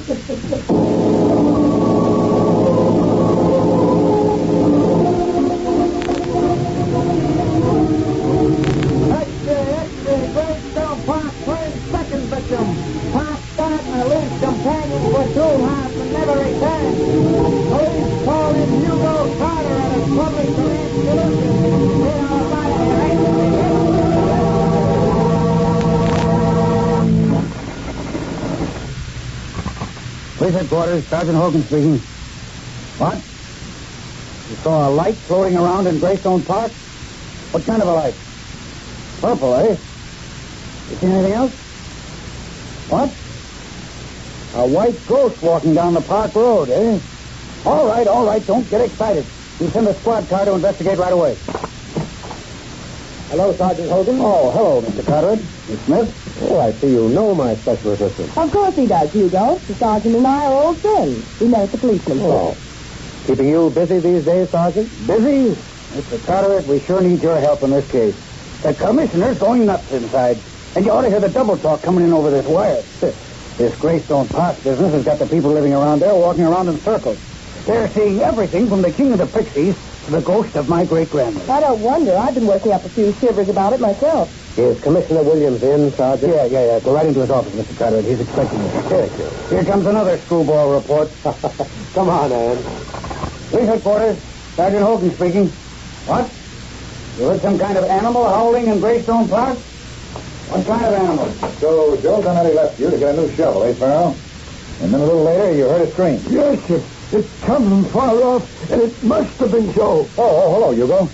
Police headquarters, Sergeant Hogan speaking. What? You saw a light floating around in Greystone Park? What kind of a light? Purple, eh? You see anything else? What? A white ghost walking down the park road, eh? All right. Don't get excited. You send a squad car to investigate right away. Hello, Sergeant Hogan. Oh, hello, Mr. Carteret. Miss Smith. Oh, I see you know my special assistant. Of course he does, Hugo. The sergeant and I are old friends. We met at the policeman's Oh. Keeping you busy these days, Sergeant? Busy? Mr. Carteret, we sure need your help in this case. The commissioner's going nuts inside. And you ought to hear the double talk coming in over this wire. This Greystone Park business has got the people living around there walking around in circles. They're seeing everything from the king of the pixies to the ghost of my great-grandmother. I don't wonder. I've been working up a few shivers about it myself. Is Commissioner Williams in, Sergeant? Yeah. Go right into his office, Mr. Carteret. He's expecting you. Here comes another screwball report. Come on, Ann. Police headquarters. Sergeant Hogan speaking. What? You heard some kind of animal howling in Greystone Park? What kind of animal? So Joe Donetti left you to get a new shovel, eh, Farrell? And then a little later, you heard a scream. Yes, sir. It comes from far off, and it must have been Joe. Oh, hello, Hugo.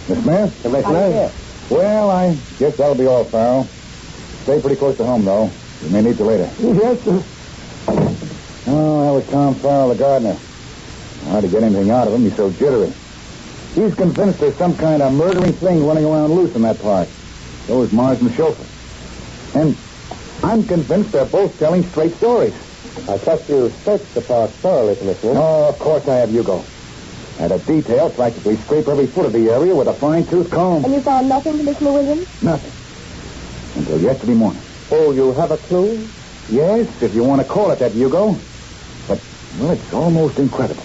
Miss Smith? Commissioner? Well, I guess that'll be all, Farrell. Stay pretty close to home, though. We may need you later. Yes, sir. Oh, that was Tom Farrell, the gardener. Hard to get anything out of him. He's so jittery. He's convinced there's some kind of murdering thing running around loose in that park. So is Mars and the chauffeur. And I'm convinced they're both telling straight stories. I trust you searched the park thoroughly, Commissioner. Oh, of course I have, Hugo. Had a detail practically scrape every foot of the area with a fine-tooth comb. And you found nothing, Commissioner Williams? Nothing. Until yesterday morning. Oh, you have a clue? Yes, if you want to call it that, Hugo. But, well, it's almost incredible.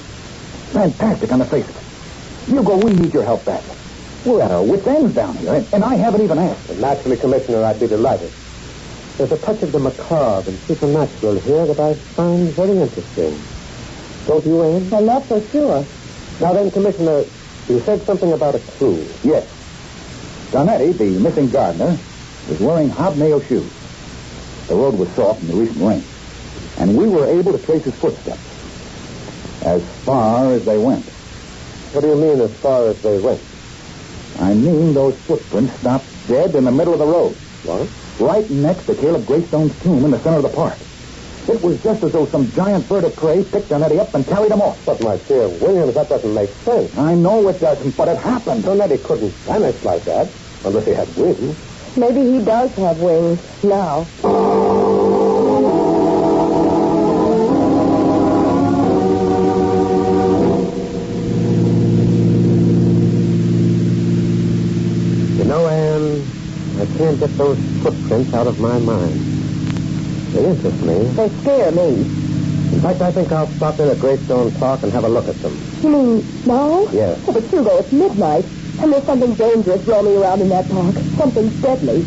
Fantastic on the face of it. Hugo, we need your help badly. We're at our wits' ends down here, and I haven't even asked. And naturally, Commissioner, I'd be delighted. There's a touch of the macabre and supernatural here that I find very interesting. Don't you, Anne? I'm not so sure. Now then, Commissioner, you said something about a clue. Yes. Donetti, the missing gardener, was wearing hobnail shoes. The road was soft in the recent rain, and we were able to trace his footsteps as far as they went. What do you mean, as far as they went? I mean those footprints stopped dead in the middle of the road. What? Right next to Caleb Greystone's tomb in the center of the park. It was just as though some giant bird of prey picked Donetti up and carried him off. But, my dear Williams, that doesn't make sense. I know it doesn't, but it happened. Donetti couldn't vanish like that, unless he had wings. Maybe he does have wings now. You know, Anne, I can't get those footprints out of my mind. They interest me. They scare me. In fact, I think I'll stop in at Greystone Park and have a look at them. You mean now? Yes. Oh, but Hugo, it's midnight, and there's something dangerous roaming around in that park. Something deadly.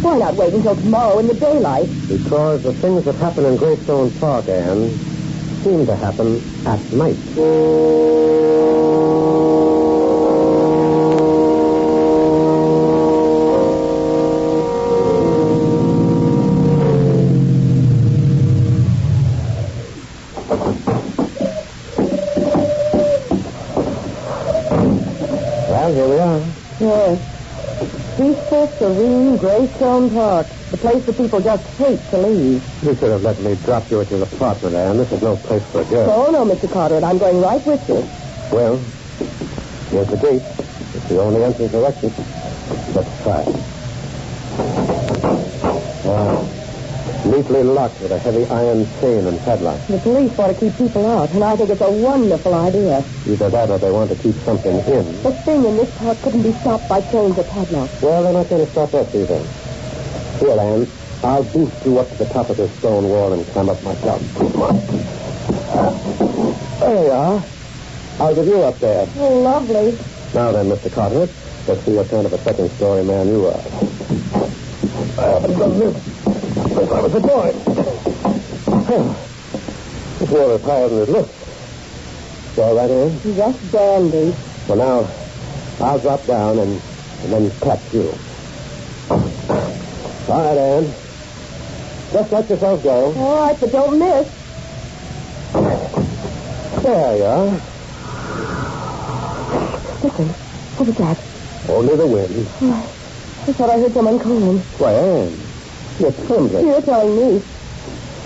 Why not wait until tomorrow in the daylight? Because the things that happen in Greystone Park, Anne, seem to happen at night. Well, here we are. Yes. Peaceful, serene Greystone Park. The place that people just hate to leave. You should have let me drop you at your apartment, Anne. This is no place for a girl. Oh, no, Mr. Carteret. I'm going right with you. Well, here's the gate. It's the only entrance direction. Let's try it. Neatly locked with a heavy iron chain and padlock. The police want to keep people out, and I think it's a wonderful idea. Either that or they want to keep something in. The thing in this park couldn't be stopped by chains or padlocks. Well, they're not going to stop us either. Here, Anne, I'll boost you up to the top of this stone wall and climb up myself. There you are. I'll give you up there. Oh, lovely. Now then, Mr. Carteret, let's see what kind of a second-story man you are. I haven't done this since I was a boy. This wall is higher than it looks. You all right, Anne? Just dandy. Well, now, I'll drop down and then catch you. All right, Anne. Just let yourself go. All right, but don't miss. There you are. Listen. What was that? Only the wind. Oh, I thought I heard someone calling. Why, Anne, you're trembling. You're telling me.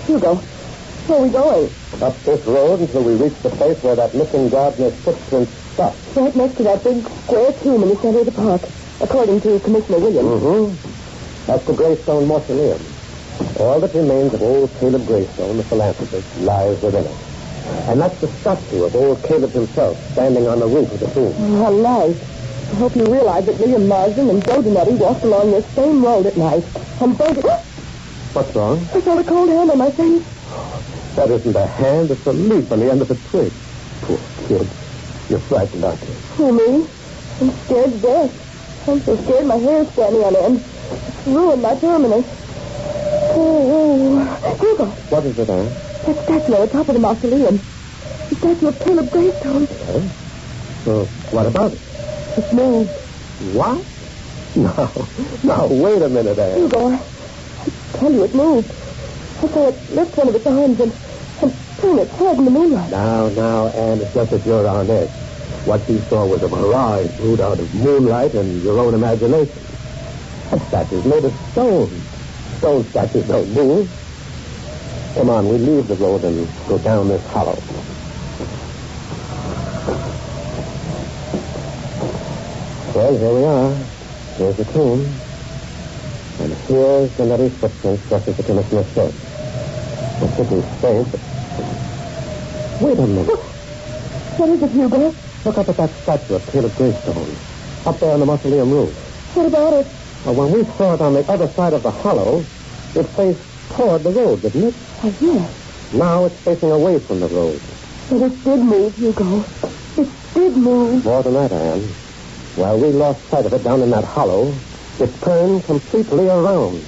Hugo, where are we going? Up this road until we reach the place where that missing gardener's footprints stop. Right next to that big square tomb in the center of the park, according to Commissioner Williams. Mm-hmm. That's the Greystone Mausoleum. All that remains of old Caleb Greystone, the philanthropist, lies within it. And that's the statue of old Caleb himself, standing on the roof of the tomb. Oh, how nice. I hope you realize that William Marsden and Joe Donetti walked along this same road at night. And they did... What's wrong? I felt a cold hand on my face. That isn't a hand, it's a leaf on the end of a twig. Poor kid. You're frightened, aren't you? Who, me? I'm scared to death. I'm so scared my hair's standing on end. It's ruined my permanence. Oh, Hugo. What is it, Anne? That statue on the top of the mausoleum. The statue of Caleb Greystone. Yes? So, what about it? It's moved. What? No, wait a minute, Anne. Hugo, I tell you, it moved. I saw it lift one of its arms and turn its head in the moonlight. Now, Anne, it's just that you're on edge. What you saw was a mirage brewed out of moonlight and your own imagination. That statue's made of stone. Stone statues don't move. Come on, we leave the road and go down this hollow. Well, here we are. Here's the tomb. And here's Donetti's footprints, just as the commissioner said. It's pretty strange, but... Wait a minute. What is it, Hugo? Look up at that statue of Caleb Greystone. Up there on the mausoleum roof. What about it? Well, when we saw it on the other side of the hollow, it faced toward the road, didn't it? Yes. Now it's facing away from the road. But it did move, Hugo. It did move. More than that, Anne. While we lost sight of it down in that hollow, it turned completely around.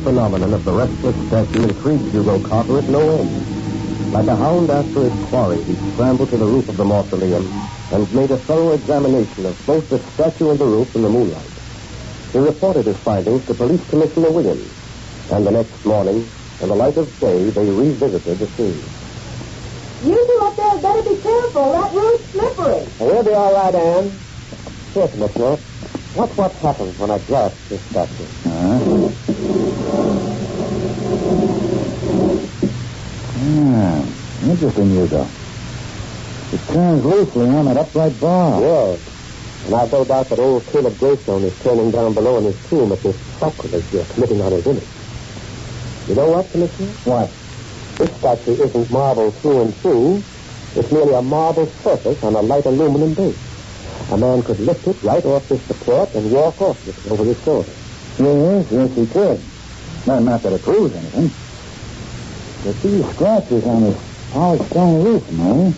Phenomenon of the restless statue intrigued Hugo Carter at no end. Like a hound after his quarry, he scrambled to the roof of the mausoleum and made a thorough examination of both the statue and the roof in the moonlight. He reported his findings to Police Commissioner Williams, and the next morning, in the light of day, they revisited the scene. You two up there better be careful. That roof's slippery. We'll be all right, Anne. Here, Commissioner. Watch what happens when I blast this statue. Interesting, Hugo. It turns loosely on that upright bar. Yes. And I've no doubt that old Caleb Greystone is turning down below in his tomb at this sacrilege you're committing on his image. You know what, Commissioner? What? This statue isn't marble through and through. It's merely a marble surface on a light aluminum base. A man could lift it right off this support and walk off with it over his shoulder. Yes, he could. Not that it proves anything. But these scratches on this polished stone roof, no?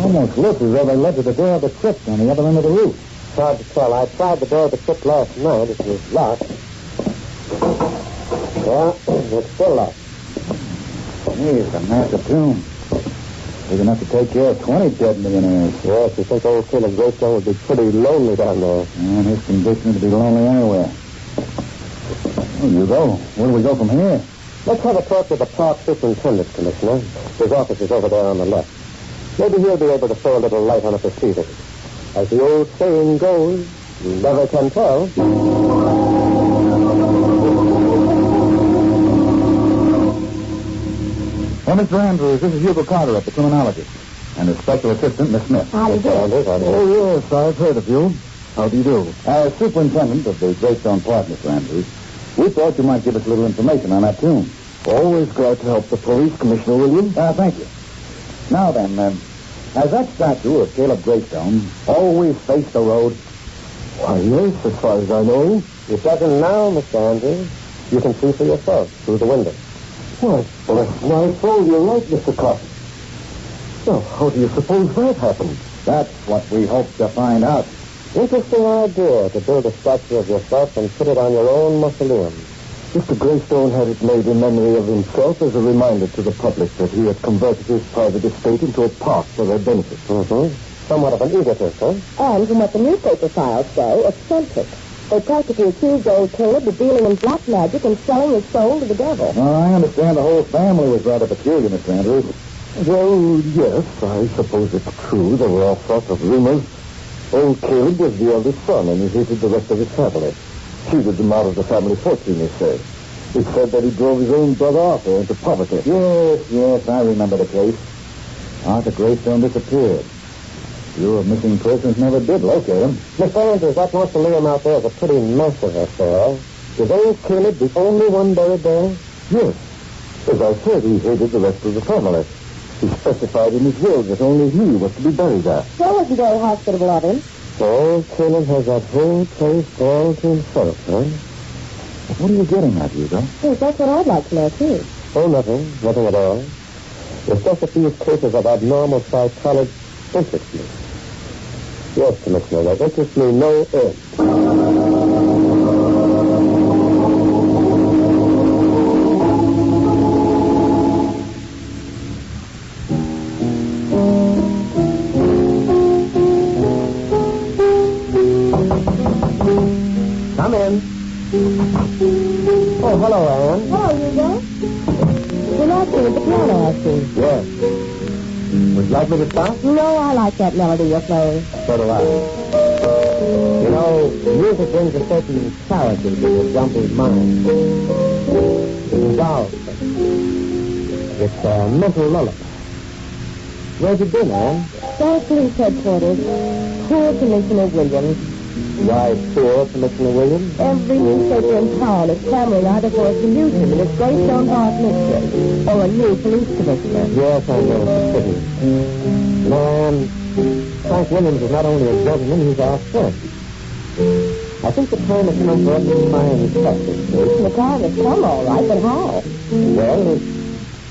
Almost looks as though they led to the door of the crypt on the other end of the roof. It's hard to tell. I tried the door of the crypt last night. It was locked. Well, it's still locked. Hey, it's a massive tomb. Big enough to take care of 20 dead millionaires. Yes, you think old Caleb Greystone would be pretty lonely down there. And his condition would be lonely anywhere. Well, you go. Where do we go from here? Let's have a talk with the park superintendent, Commissioner. His office is over there on the left. Maybe he'll be able to throw a little light on the proceedings. As the old saying goes, you never can tell. Well, Mr. Andrews, this is Hugo Carter at the criminologist. And his special assistant, Miss Smith. Howdy, Andrews. Oh, yes, I've heard of you. How do you do? As superintendent of the Greystone Park, Mr. Andrews, we thought you might give us a little information on that tomb. Always glad to help the police, Commissioner Williams. Thank you. Now then, has that statue of Caleb Greystone always faced the road? Why, yes, as far as I know. It doesn't now, Mr. Andrews. You can see for yourself through the window. Why, bless my soul, you're right, Mr. Carter. Well, how do you suppose that happened? That's what we hope to find out. Interesting idea to build a statue of yourself and put it on your own mausoleum. Mr. Greystone had it made in memory of himself as a reminder to the public that he had converted his private estate into a park for their benefit. Somewhat of an egotist, huh? And from what the newspaper files say, eccentric. They practically accused old Caleb of dealing in black magic and selling his soul to the devil. Well, I understand the whole family was rather peculiar, Mr. Andrews. Well, yes, I suppose it's true. There were all sorts of rumors. Old Caleb was the eldest son, and he hated the rest of his family. Cheated them out of the family fortune, they say. It said that he drove his own brother Arthur into poverty. Yes, I remember the case. Arthur Greystone disappeared. Bureau of Missing Persons never did locate him. Mr. Andrews, that mausoleum out there is a pretty massive affair. Is old Caleb the only one buried there? Yes. As I said, he hated the rest of the family. He specified in his will that only he was to be buried there. That wasn't very hospitable of him. So old Caleb has that whole place all to himself, huh? What are you getting at, Hugo? Yes, that's what I'd like to know, too. Oh, nothing at all. It's just that these cases of abnormal psychology interest me. Yes, Commissioner, they interest me no end. Come in. Oh, hello, Anne. Hello, Hugo. You're not singing the piano, I see. Yes. Would you like me to stop? No, I like that melody you're playing. So do I. You know, music brings a certain clarity to your jumbled mind. It dissolves. It's a mental lullaby. Where'd you been, Anne? South Police Headquarters. Poor Commissioner Williams. Why, poor Commissioner Williams? Every newspaper in town is clamoring either for a solution to this Greystone Park mystery or a new police commissioner. Yes, I know. It's a pity. Man, Frank Williams is not only a gentleman, he's our friend. I think the time has come for us to try and test this case. The time has come, all right, but how? Well,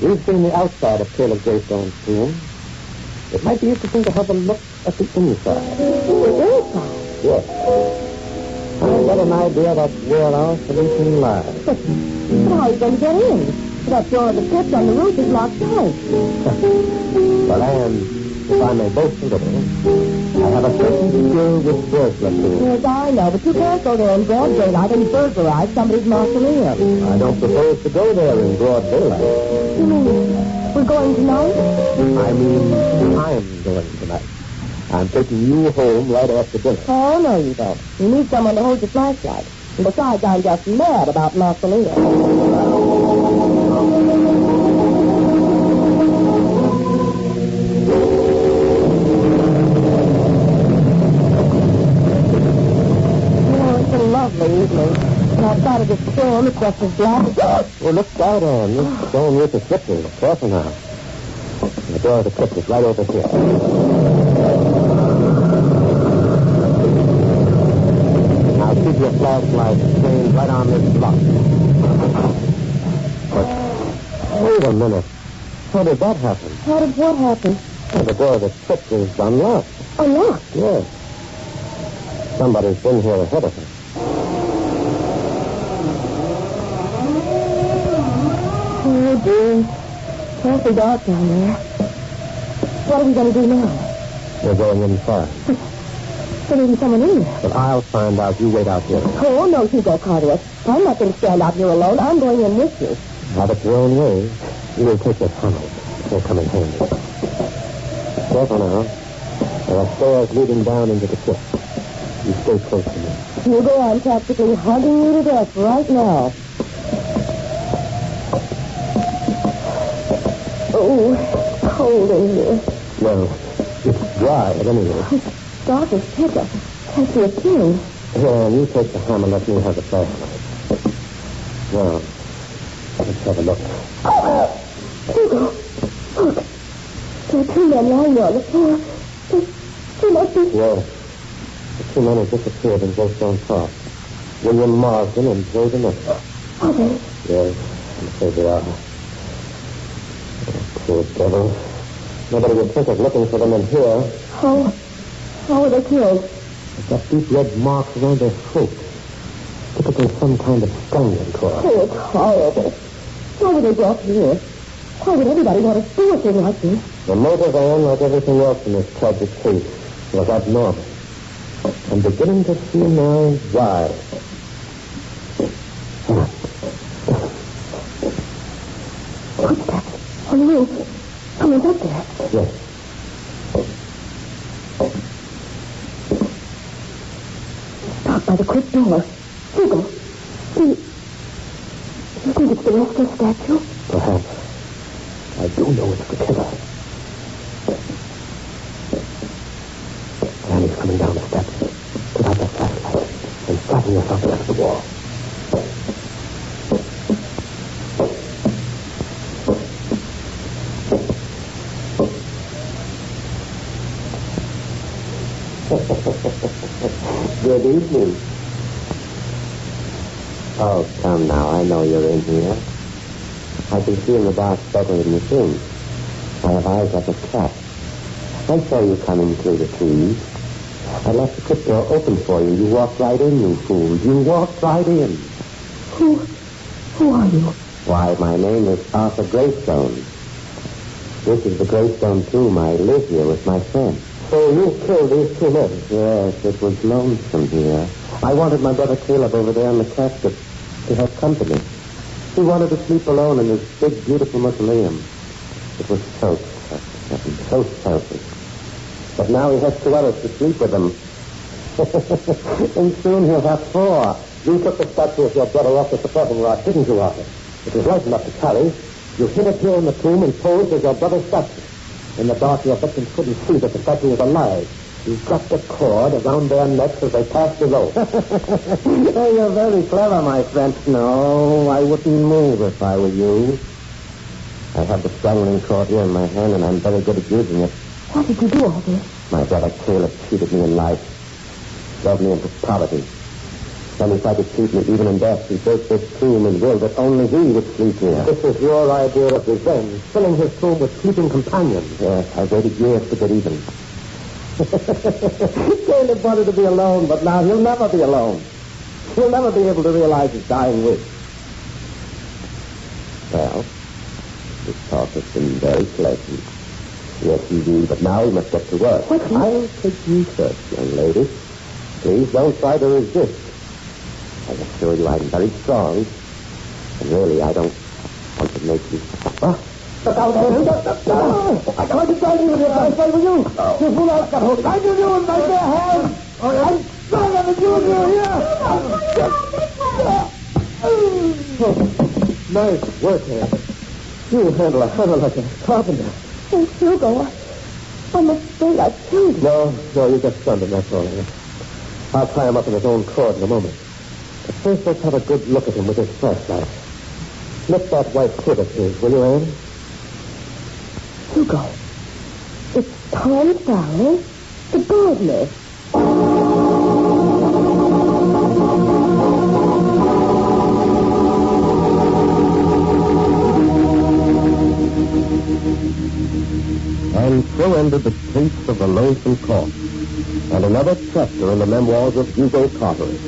we've seen the outside of Caleb Greystone's tomb. It might be interesting to have a look at the inside. The inside? Yes. I've got an idea that's where our solution lies. But how are you going to get in? That door of the crypt on the roof is locked tight. Well, Anne, if I may boast a little, I have a certain skill with burglar tools. Yes, I know, but you can't go there in broad daylight and burglarize somebody's mausoleum. I don't propose to go there in broad daylight. You mean we're going tonight? I mean, I'm going tonight. I'm taking you home right after dinner. Oh, no, you don't. You need someone to hold your flashlight. And besides, I'm just mad about mausoleum. Lovely evening. And outside of this storm, it's just as black. Well, look out, Anne. This stone roof is slippery. Careful now. The door of the crypt is right over here. Now keep your flashlight trained right on this block. But wait a minute. How did that happen? How did what happen? Well, the door of the crypt is unlocked. Unlocked? Yes. Somebody's been here ahead of us. Oh, dear. Awfully dark down there. What are we going to do now? We're going inside. There isn't someone in there. But I'll find out. You wait out here. Oh, no, Hugo Carteret. I'm not going to stand out here alone. I'm going in with you. Have it your own way. You will take your tunnel. They're coming home. Careful now. There are stairs leading down into the crypt. You stay close to me. Hugo, I'm practically hugging you to death right now. Oh, it's cold in here. No, it's dry at any rate. It's dark as pitch. I can't see a thing. Here, you take the hammer. Let me have the flashlight. Now, let's have a look. Hugo, look. There are two men lying there on the floor. They must be... Yes. The two men have disappeared in Greystone Park. William Marsden and Joe DeMessa. Are they? Yes, I'm afraid they are. Poor devils. Nobody would think of looking for them in here. How were they killed? They've got deep red marks around their throats. Typical some kind of strangling cord. Oh, it's horrible. Why were they brought here? Why would anybody want to do a thing like this? The motive, Anne, like everything else in this tragic case, was abnormal. I'm beginning to see now why. Footsteps on the roof. Someone's up there. Yes. Stopped by the quick door. Hugo, do you think it's the restless statue? Perhaps. I do know it's the killer. Annie's coming down the steps. Put out that flashlight and flatten yourself against the wall. Good evening. Oh, come now. I know you're in here. I can see in the dark better than you think. I have eyes like a cat. I saw you coming through the trees. I left the trip door open for you. You walked right in, you fool. You walked right in. Who are you? Why, my name is Arthur Greystone. This is the Greystone tomb. I live here with my friend. So you killed these two men? Yes, it was lonesome here. I wanted my brother Caleb over there in the casket to have company. He wanted to sleep alone in this big, beautiful mausoleum. It was so selfish. But now he has two others to sleep with him. And soon he'll have four. You took the statue of your brother off the supporting rod, didn't you, Arthur? It was light enough to carry. You hid it here in the tomb and posed as your brother's statue. In the dark, your victims couldn't see that the statue was alive. You dropped the cord around their necks as they passed below. You're very clever, my friend. No, I wouldn't move if I were you. I have the strangling cord here in my hand, and I'm very good at using it. Why did you do all this? My brother Caleb cheated me in life. Drove me into poverty. Then he tried to cheat me even in death. He built this tomb and willed that only he would sleep here. This is your idea of revenge, filling his tomb with sleeping companions. Yes, I waited years to get even. Caleb wanted to be alone, but now he'll never be alone. He'll never be able to realize his dying wish. Well, this talk has been very pleasant. Yes, indeed, but now we must get to work. I'll take you first, young lady. Please don't try to resist. I assure you I'm very strong. And really, I don't want to make you... Look out, Aaron. I tried to tell you with I say with you. You fool, I've got hold. I give you in my bare hands. I'm stronger than you and you're here. Nice work, Aaron. You handle a hammer like a carpenter. Oh, Hugo, I'm afraid I killed him. No, you just stunned him, that's all. I'll tie him up in his own cord in a moment. But first, let's have a good look at him with his flashlight. Lift that white hood of his, will you, Anne? Hugo, it's Tom Farrell, the gardener. And so ended the case of the Lonesome Cross, and another chapter in the memoirs of Hugo Carteret.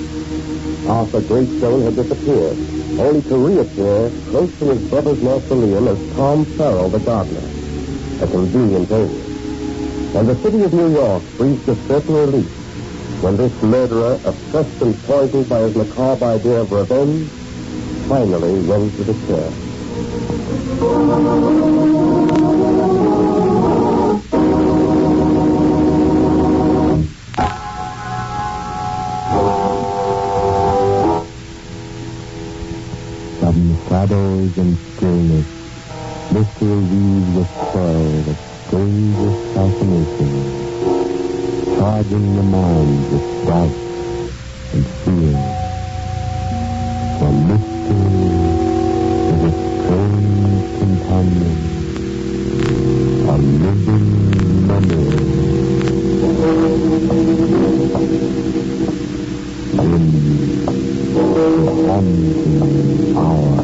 Arthur Greystone had disappeared, only to reappear close to his brother's mausoleum as Tom Farrell, the gardener, a convenient alias. And the city of New York breathed a certain relief when this murderer, oppressed and poisoned by his macabre idea of revenge, finally went to the chair. Shadows and stillness, mystery weaves the spell that strange with fascination, charging the mind with doubt and fear. For mystery is a strange companion, a living memory. In the haunting hour.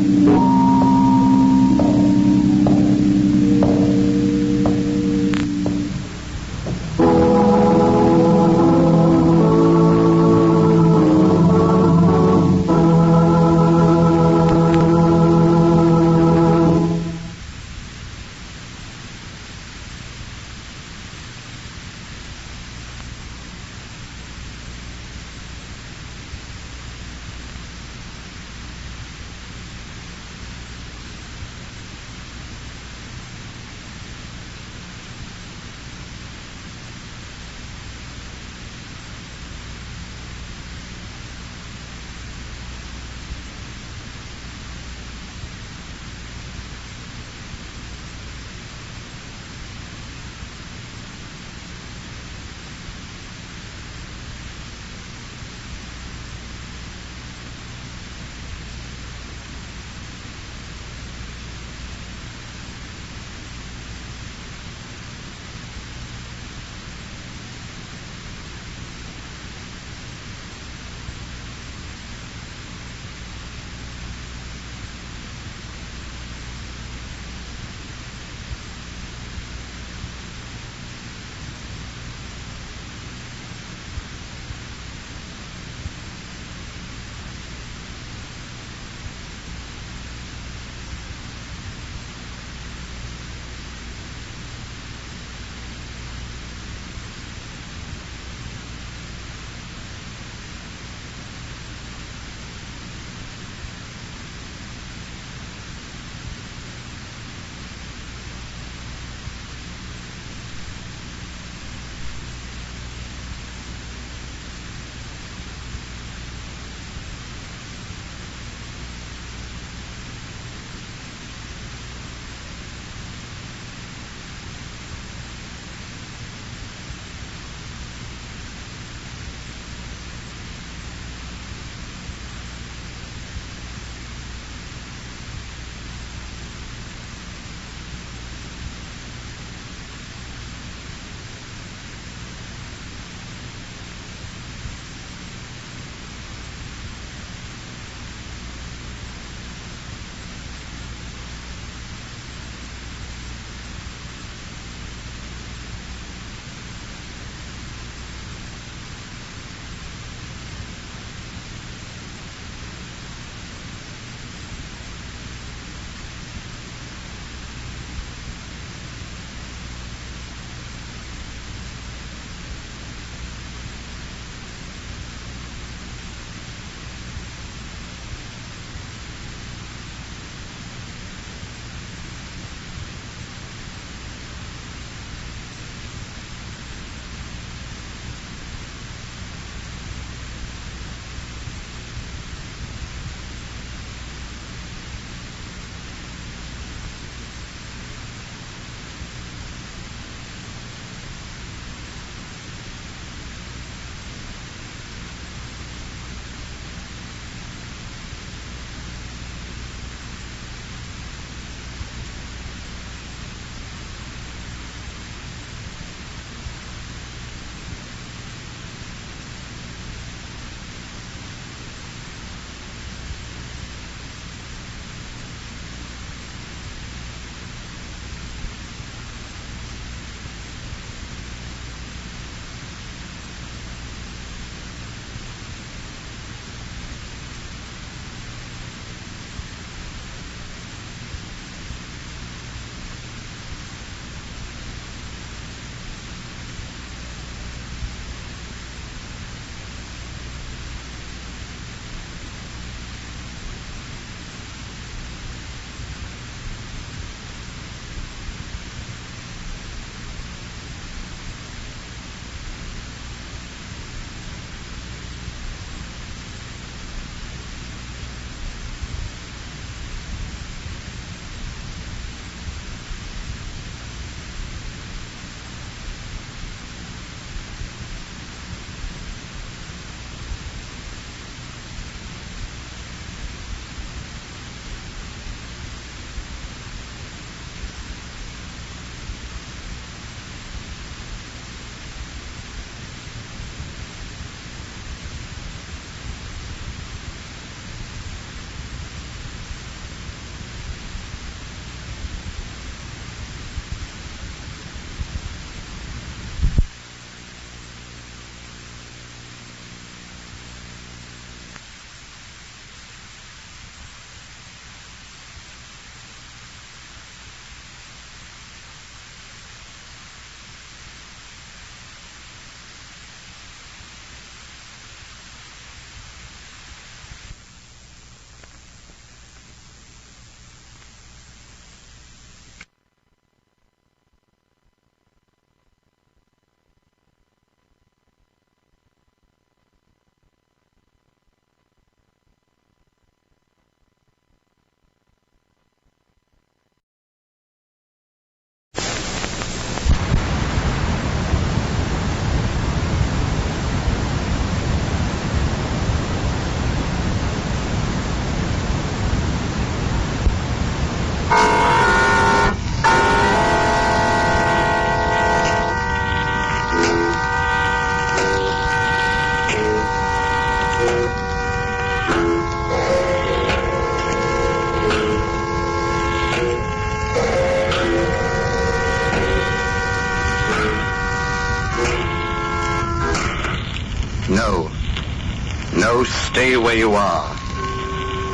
stay where you are.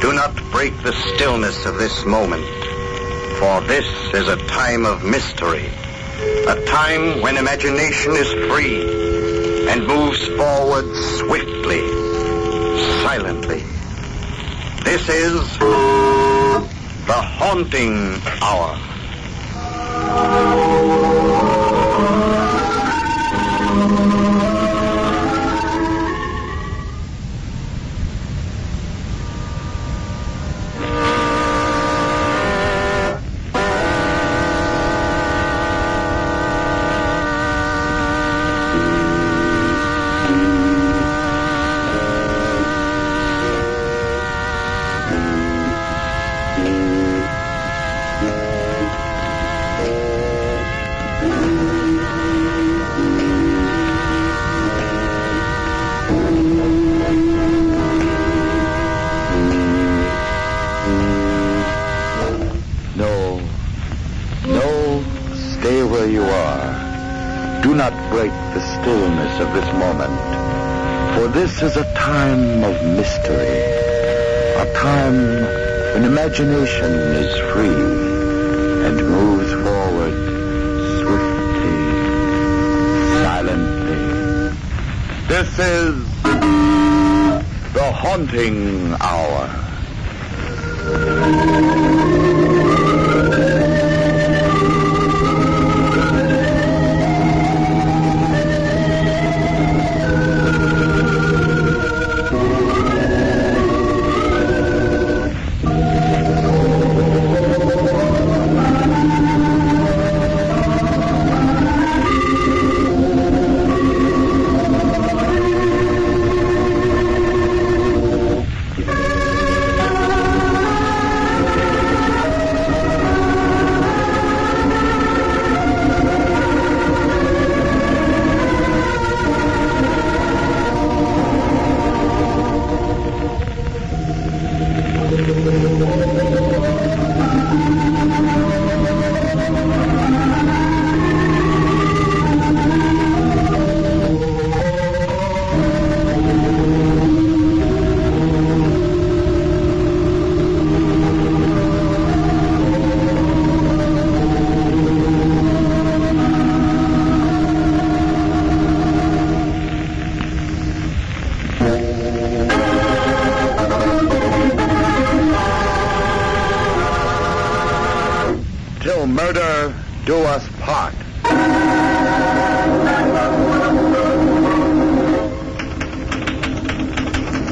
Do not break the stillness of this moment, for this is a time of mystery, a time when imagination is free and moves forward swiftly, silently. This is the haunting hour. This is a time of mystery, a time when imagination is free and moves forward swiftly, silently. This is the haunting hour. Murder do us part.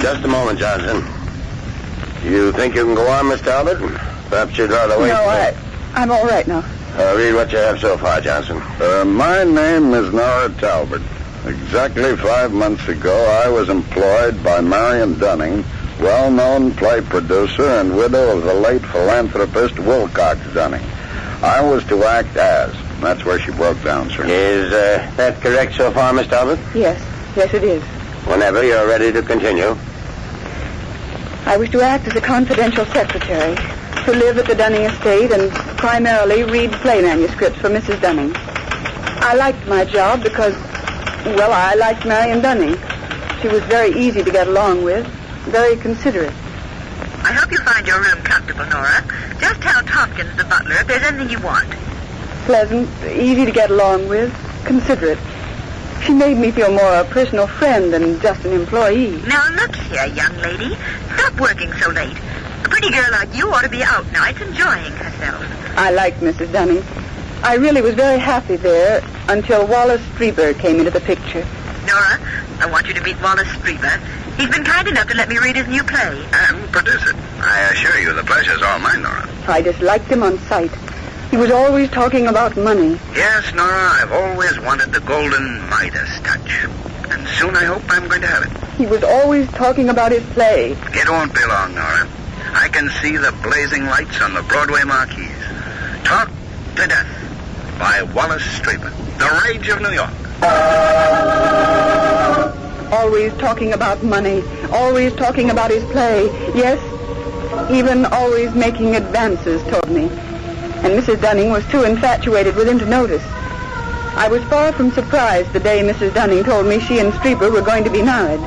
Just a moment, Johnson. You think you can go on, Miss Talbot? Perhaps you'd rather wait. No, I'm all right now. Read what you have so far, Johnson. My name is Nora Talbot. Exactly 5 months ago, I was employed by Marion Dunning, well-known play producer and widow of the late philanthropist Wilcox Dunning. I was to act as. That's where she broke down, sir. Is that correct so far, Miss Talbot? Yes, it is. Whenever you're ready to continue. I was to act as a confidential secretary, to live at the Dunning estate and primarily read play manuscripts for Mrs. Dunning. I liked my job because, well, I liked Marion Dunning. She was very easy to get along with, very considerate. I hope you find your room comfortable, Nora. Just tell Tompkins, the butler, if there's anything you want. Pleasant, easy to get along with, considerate. She made me feel more a personal friend than just an employee. Now, look here, young lady. Stop working so late. A pretty girl like you ought to be out nights enjoying herself. I liked Mrs. Dunning. I really was very happy there until Wallace Strieber came into the picture. Nora, I want you to meet Wallace Strieber. He's been kind enough to let me read his new play. And produce it. I assure you the pleasure's all mine, Nora. I disliked him on sight. He was always talking about money. Yes, Nora, I've always wanted the golden Midas touch. And soon I hope I'm going to have it. He was always talking about his play. It won't be long, Nora. I can see the blazing lights on the Broadway marquees. Talk to Death by Wallace Strieber. The Rage of New York. Always talking about money. Always talking about his play. Yes, even always making advances toward me. And Mrs. Dunning was too infatuated with him to notice. I was far from surprised the day Mrs. Dunning told me she and Strieber were going to be married.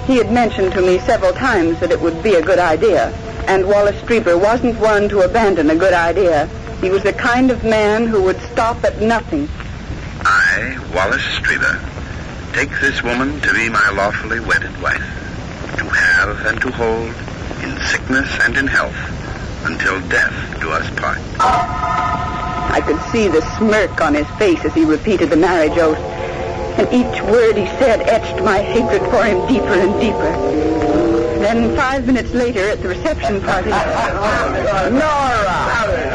He had mentioned to me several times that it would be a good idea. And Wallace Strieber wasn't one to abandon a good idea. He was the kind of man who would stop at nothing. I, Wallace Strieber, take this woman to be my lawfully wedded wife, to have and to hold, in sickness and in health, until death do us part. I could see the smirk on his face as he repeated the marriage oath, and each word he said etched my hatred for him deeper and deeper. Then 5 minutes later at the reception party... Nora!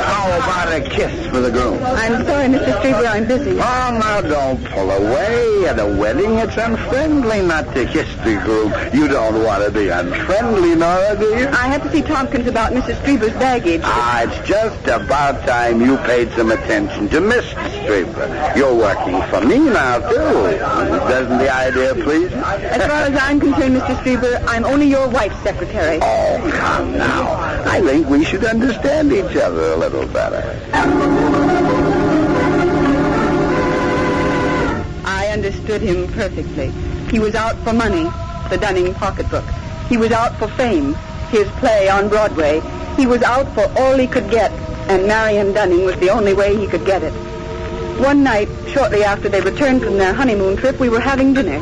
How about a kiss for the groom? I'm sorry, Mr. Strieber, I'm busy. Oh, now, don't pull away. At a wedding, it's unfriendly not to kiss the groom. You don't want to be unfriendly, Nora, do you? I have to see Tompkins about Mrs. Strieber's baggage. It's just about time you paid some attention to Mr. Strieber. You're working for me now, too. Doesn't the idea please you? As far as I'm concerned, Mr. Strieber, I'm only your wife's secretary. Oh, come now. I think we should understand each other a little better. I understood him perfectly. He was out for money, the Dunning pocketbook. He was out for fame, his play on Broadway. He was out for all he could get, and Marion Dunning was the only way he could get it. One night, shortly after they returned from their honeymoon trip, we were having dinner.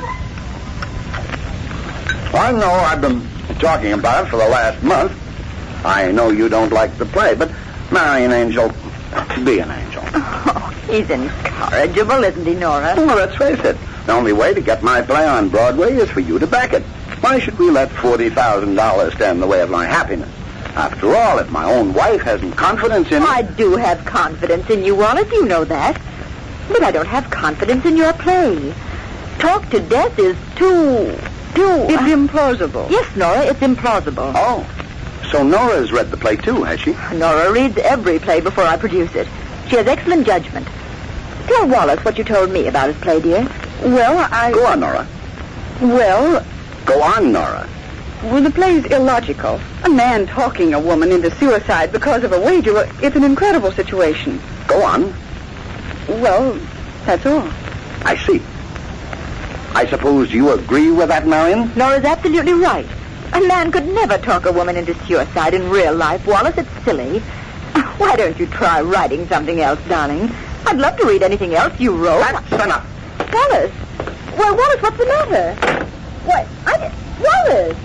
I know I've been talking about it for the last month. I know you don't like the play, but marry an angel, be an angel. Oh, he's incorrigible, isn't he, Nora? Well, let's face it. The only way to get my play on Broadway is for you to back it. Why should we let $40,000 stand in the way of my happiness? After all, if my own wife hasn't confidence in... I do have confidence in you, Wallace. You know that. But I don't have confidence in your play. Talk to death is too... It's implausible. Yes, Nora, it's implausible. Oh, so Nora's read the play too, has she? Nora reads every play before I produce it. She has excellent judgment. Tell Wallace what you told me about his play, dear. Well, Go on, Nora. Well... Go on, Nora. Well, the play's illogical. A man talking a woman into suicide because of a wager, it's an incredible situation. Go on. Well, that's all. I see. I suppose you agree with that, Marion? Nora's absolutely right. A man could never talk a woman into suicide in real life, Wallace. It's silly. Why don't you try writing something else, darling? I'd love to read anything else you wrote. That's enough. Wallace? Well, Wallace, what's the matter? What? Wallace!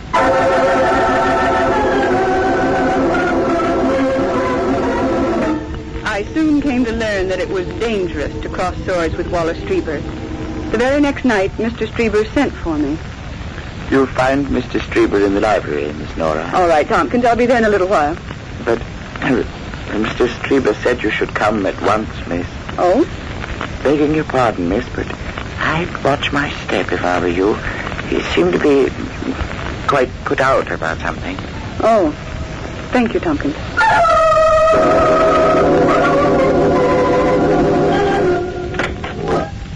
I soon came to learn that it was dangerous to cross swords with Wallace Strieber. The very next night, Mr. Strieber sent for me. You'll find Mr. Strieber in the library, Miss Nora. All right, Tompkins, I'll be there in a little while. But Mr. Strieber said you should come at once, miss. Oh? Begging your pardon, miss, but I'd watch my step if I were you. He seemed to be quite put out about something. Oh. Thank you, Tompkins.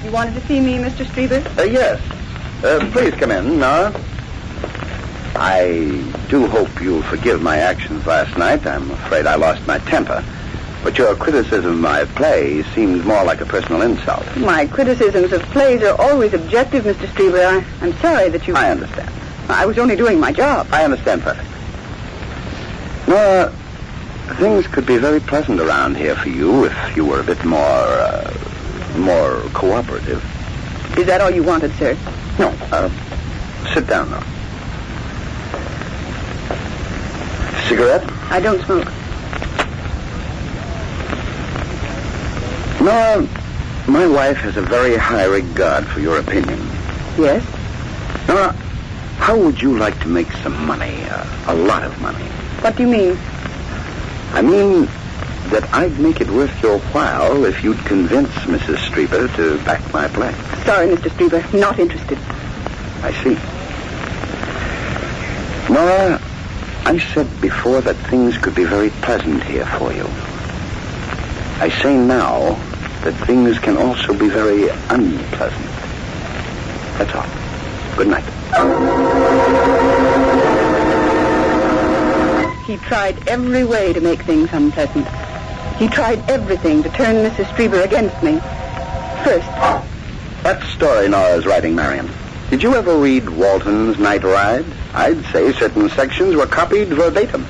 You wanted to see me, Mr. Strieber? Yes. Please come in, Nora. I do hope you'll forgive my actions last night. I'm afraid I lost my temper. But your criticism of my play seems more like a personal insult. My criticisms of plays are always objective, Mr. Strieber. I'm sorry that you... I understand. I was only doing my job. I understand perfectly. Nora, things could be very pleasant around here for you if you were a bit more cooperative. Is that all you wanted, sir? No. Sit down now. Cigarette? I don't smoke. Nora, my wife has a very high regard for your opinion. Yes? Nora, how would you like to make some money? A lot of money. What do you mean? I mean that I'd make it worth your while if you'd convince Mrs. Strieber to back my play. Sorry, Mr. Strieber. Not interested. I see. Nora, I said before that things could be very pleasant here for you. I say now that things can also be very unpleasant. That's all. Good night. He tried every way to make things unpleasant. He tried everything to turn Mrs. Strieber against me. First... That story Nora's writing, Marion. Did you ever read Walton's Night Ride? I'd say certain sections were copied verbatim.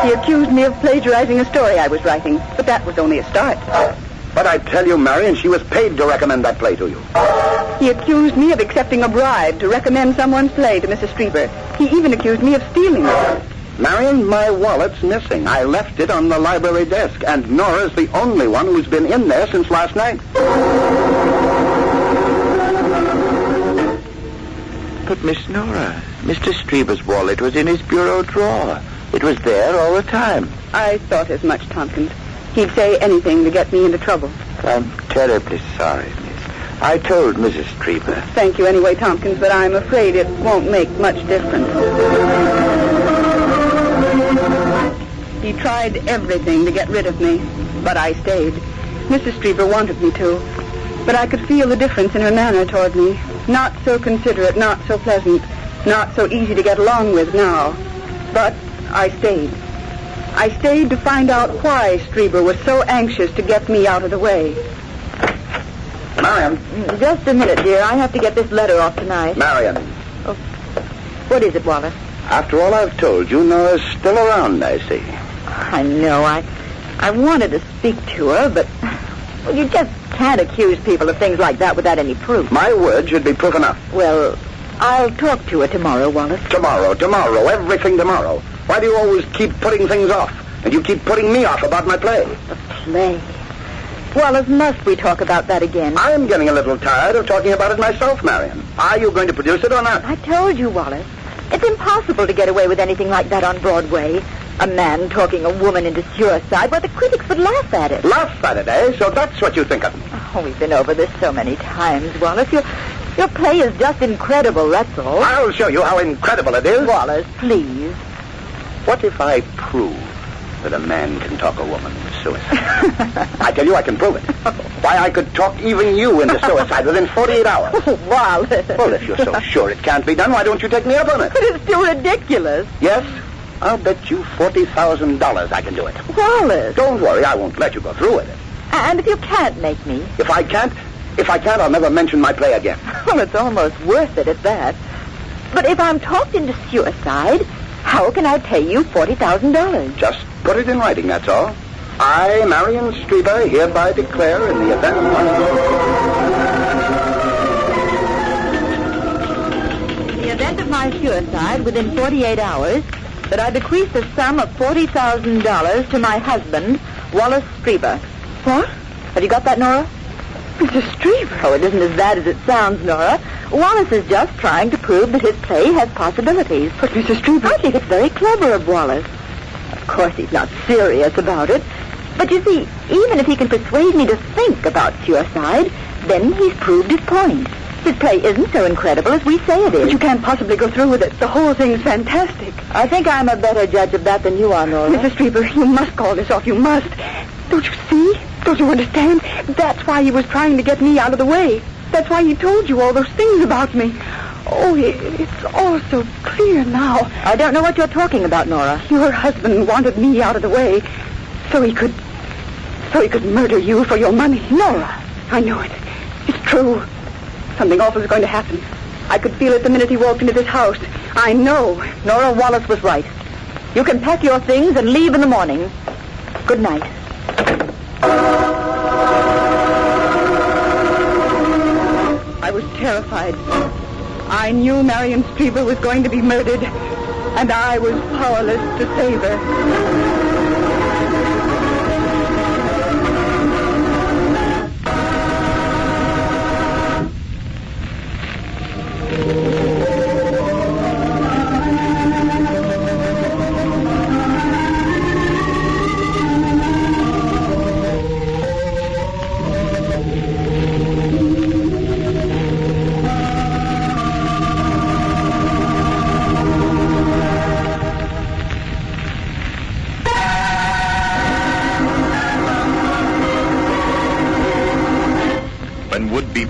He accused me of plagiarizing a story I was writing, but that was only a start. But I tell you, Marion, she was paid to recommend that play to you. He accused me of accepting a bribe to recommend someone's play to Mrs. Strieber. He even accused me of stealing it. Marion, my wallet's missing. I left it on the library desk, and Nora's the only one who's been in there since last night. But, Miss Nora, Mr. Strieber's wallet was in his bureau drawer. It was there all the time. I thought as much, Tompkins. He'd say anything to get me into trouble. I'm terribly sorry, Miss. I told Mrs. Strieber. Thank you anyway, Tompkins, but I'm afraid it won't make much difference. He tried everything to get rid of me, but I stayed. Mrs. Strieber wanted me to, but I could feel the difference in her manner toward me. Not so considerate, not so pleasant, not so easy to get along with now. But I stayed. I stayed to find out why Strieber was so anxious to get me out of the way. Marion. Just a minute, dear. I have to get this letter off tonight. Marion. Oh. What is it, Wallace? After all I've told you, Nora's still around, I see. I know. I wanted to speak to her, but well, you just can't accuse people of things like that without any proof. My word should be proof enough. Well, I'll talk to her tomorrow, Wallace. Tomorrow, everything tomorrow. Why do you always keep putting things off? And you keep putting me off about my play. The play? Wallace, must we talk about that again? I'm getting a little tired of talking about it myself, Marion. Are you going to produce it or not? I told you, Wallace. It's impossible to get away with anything like that on Broadway. A man talking a woman into suicide. Well, the critics would laugh at it. Laugh at it, eh? So that's what you think of me. Oh, we've been over this so many times, Wallace. Your play is just incredible, that's all. I'll show you how incredible it is. Wallace, please. What if I prove that a man can talk a woman into suicide? I tell you, I can prove it. Why, I could talk even you into suicide within 48 hours. Wallace. Well, if you're so sure it can't be done, why don't you take me up on it? But it's too ridiculous. Yes? I'll bet you $40,000 I can do it. Wallace. Don't worry, I won't let you go through with it. And if you can't make me? If I can't, I'll never mention my play again. Well, it's almost worth it at that. But if I'm talked into suicide, how can I pay you $40,000? Just put it in writing, that's all. I, Marion Strieber, hereby declare in the event of my suicide within 48 hours, that I bequeath the sum of $40,000 to my husband, Wallace Strieber. What? Have you got that, Nora? Mrs. Strieber? Oh, it isn't as bad as it sounds, Nora. Wallace is just trying to prove that his play has possibilities. But, Mrs. Strieber... I think it's very clever of Wallace. Of course, he's not serious about it. But you see, even if he can persuade me to think about suicide, then he's proved his point. His play isn't so incredible as we say it is. But you can't possibly go through with it. The whole thing's fantastic. I think I'm a better judge of that than you are, Nora. Mrs. Strieber, you must call this off. You must. Don't you see? Don't you understand? That's why he was trying to get me out of the way. That's why he told you all those things about me. Oh, it's all so clear now. I don't know what you're talking about, Nora. Your husband wanted me out of the way so he could murder you for your money. Nora. I know it. It's true. Something awful is going to happen. I could feel it the minute he walked into this house. I know. Nora, Wallace was right. You can pack your things and leave in the morning. Good night. I was terrified. I knew Marion Strieber was going to be murdered, and I was powerless to save her.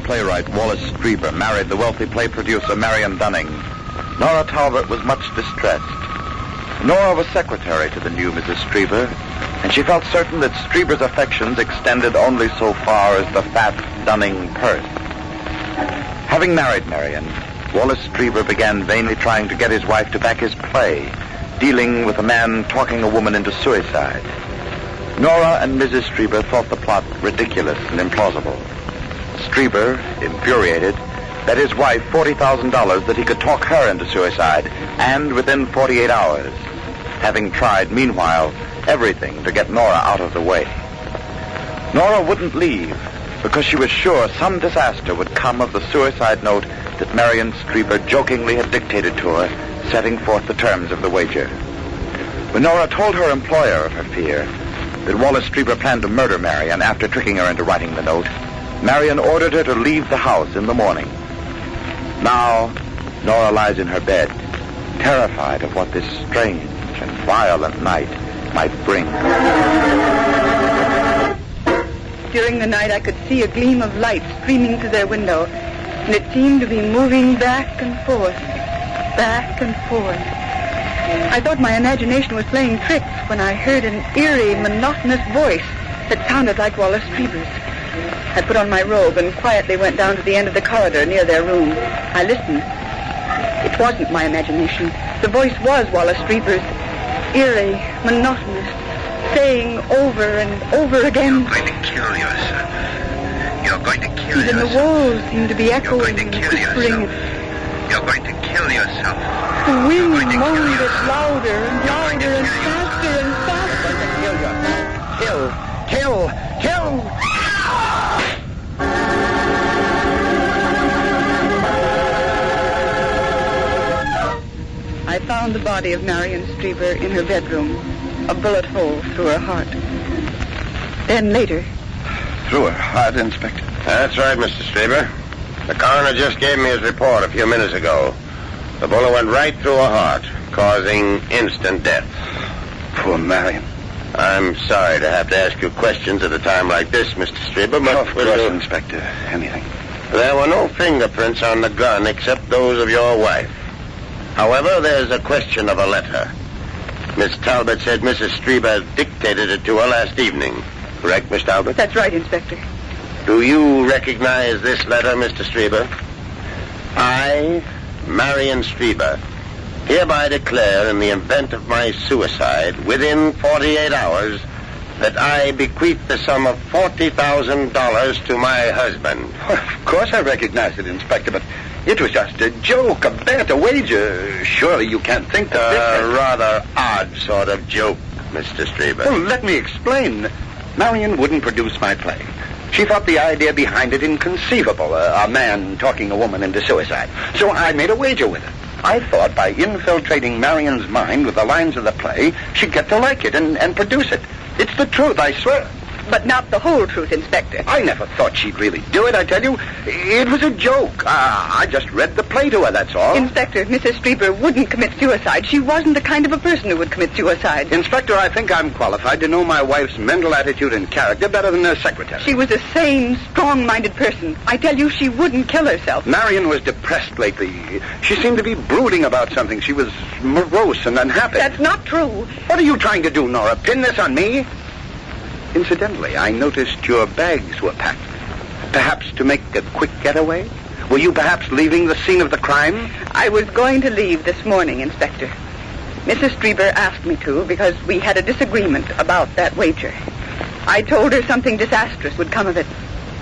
Playwright Wallace Strieber married the wealthy play producer Marion Dunning, Nora Talbot was much distressed. Nora was secretary to the new Mrs. Strieber, and she felt certain that Strieber's affections extended only so far as the fat Dunning purse. Having married Marion, Wallace Strieber began vainly trying to get his wife to back his play, dealing with a man talking a woman into suicide. Nora and Mrs. Strieber thought the plot ridiculous and implausible. Strieber, infuriated, bet his wife $40,000 that he could talk her into suicide, and within 48 hours, having tried, meanwhile, everything to get Nora out of the way. Nora wouldn't leave because she was sure some disaster would come of the suicide note that Marion Strieber jokingly had dictated to her, setting forth the terms of the wager. When Nora told her employer of her fear, that Wallace Strieber planned to murder Marion after tricking her into writing the note, Marion ordered her to leave the house in the morning. Now, Nora lies in her bed, terrified of what this strange and violent night might bring. During the night, I could see a gleam of light streaming through their window, and it seemed to be moving back and forth, back and forth. I thought my imagination was playing tricks when I heard an eerie, monotonous voice that sounded like Wallace Strieber's. I put on my robe and quietly went down to the end of the corridor near their room. I listened. It wasn't my imagination. The voice was Wallace Strieber's, eerie, monotonous, saying over and over again. You're going to kill yourself. You're going to kill Even yourself. the walls seemed to be echoing You're going to and kill whispering. yourself. You're going to kill yourself. The wind moaned it louder and louder and faster and faster. Kill! I found the body of Marion Strieber in her bedroom, a bullet hole through her heart. Then later... Through her heart, Inspector? That's right, Mr. Strieber. The coroner just gave me his report a few minutes ago. The bullet went right through her heart, causing instant death. Poor Marion. I'm sorry to have to ask you questions at a time like this, Mr. Strieber, but... Of course, Inspector. Anything. There were no fingerprints on the gun except those of your wife. However, there's a question of a letter. Miss Talbot said Mrs. Strieber dictated it to her last evening. Correct, Miss Talbot? That's right, Inspector. Do you recognize this letter, Mr. Strieber? I, Marion Strieber, hereby declare in the event of my suicide within 48 hours that I bequeath the sum of $40,000 to my husband. Of course I recognize it, Inspector, but it was just a joke, a bet, a wager. Surely you can't think that this... A rather odd sort of joke, Mr. Strieber. Well, let me explain. Marion wouldn't produce my play. She thought the idea behind it inconceivable, a man talking a woman into suicide. So I made a wager with her. I thought by infiltrating Marion's mind with the lines of the play, she'd get to like it and produce it. It's the truth, I swear. But not the whole truth, Inspector. I never thought she'd really do it, I tell you. It was a joke. I just read the play to her, that's all. Inspector, Mrs. Strieber wouldn't commit suicide. She wasn't the kind of a person who would commit suicide. Inspector, I think I'm qualified to know my wife's mental attitude and character better than her secretary. She was a sane, strong-minded person. I tell you, she wouldn't kill herself. Marion was depressed lately. She seemed to be brooding about something. She was morose and unhappy. That's not true. What are you trying to do, Nora? Pin this on me? Incidentally, I noticed your bags were packed. Perhaps to make a quick getaway? Were you perhaps leaving the scene of the crime? I was going to leave this morning, Inspector. Mrs. Strieber asked me to because we had a disagreement about that wager. I told her something disastrous would come of it.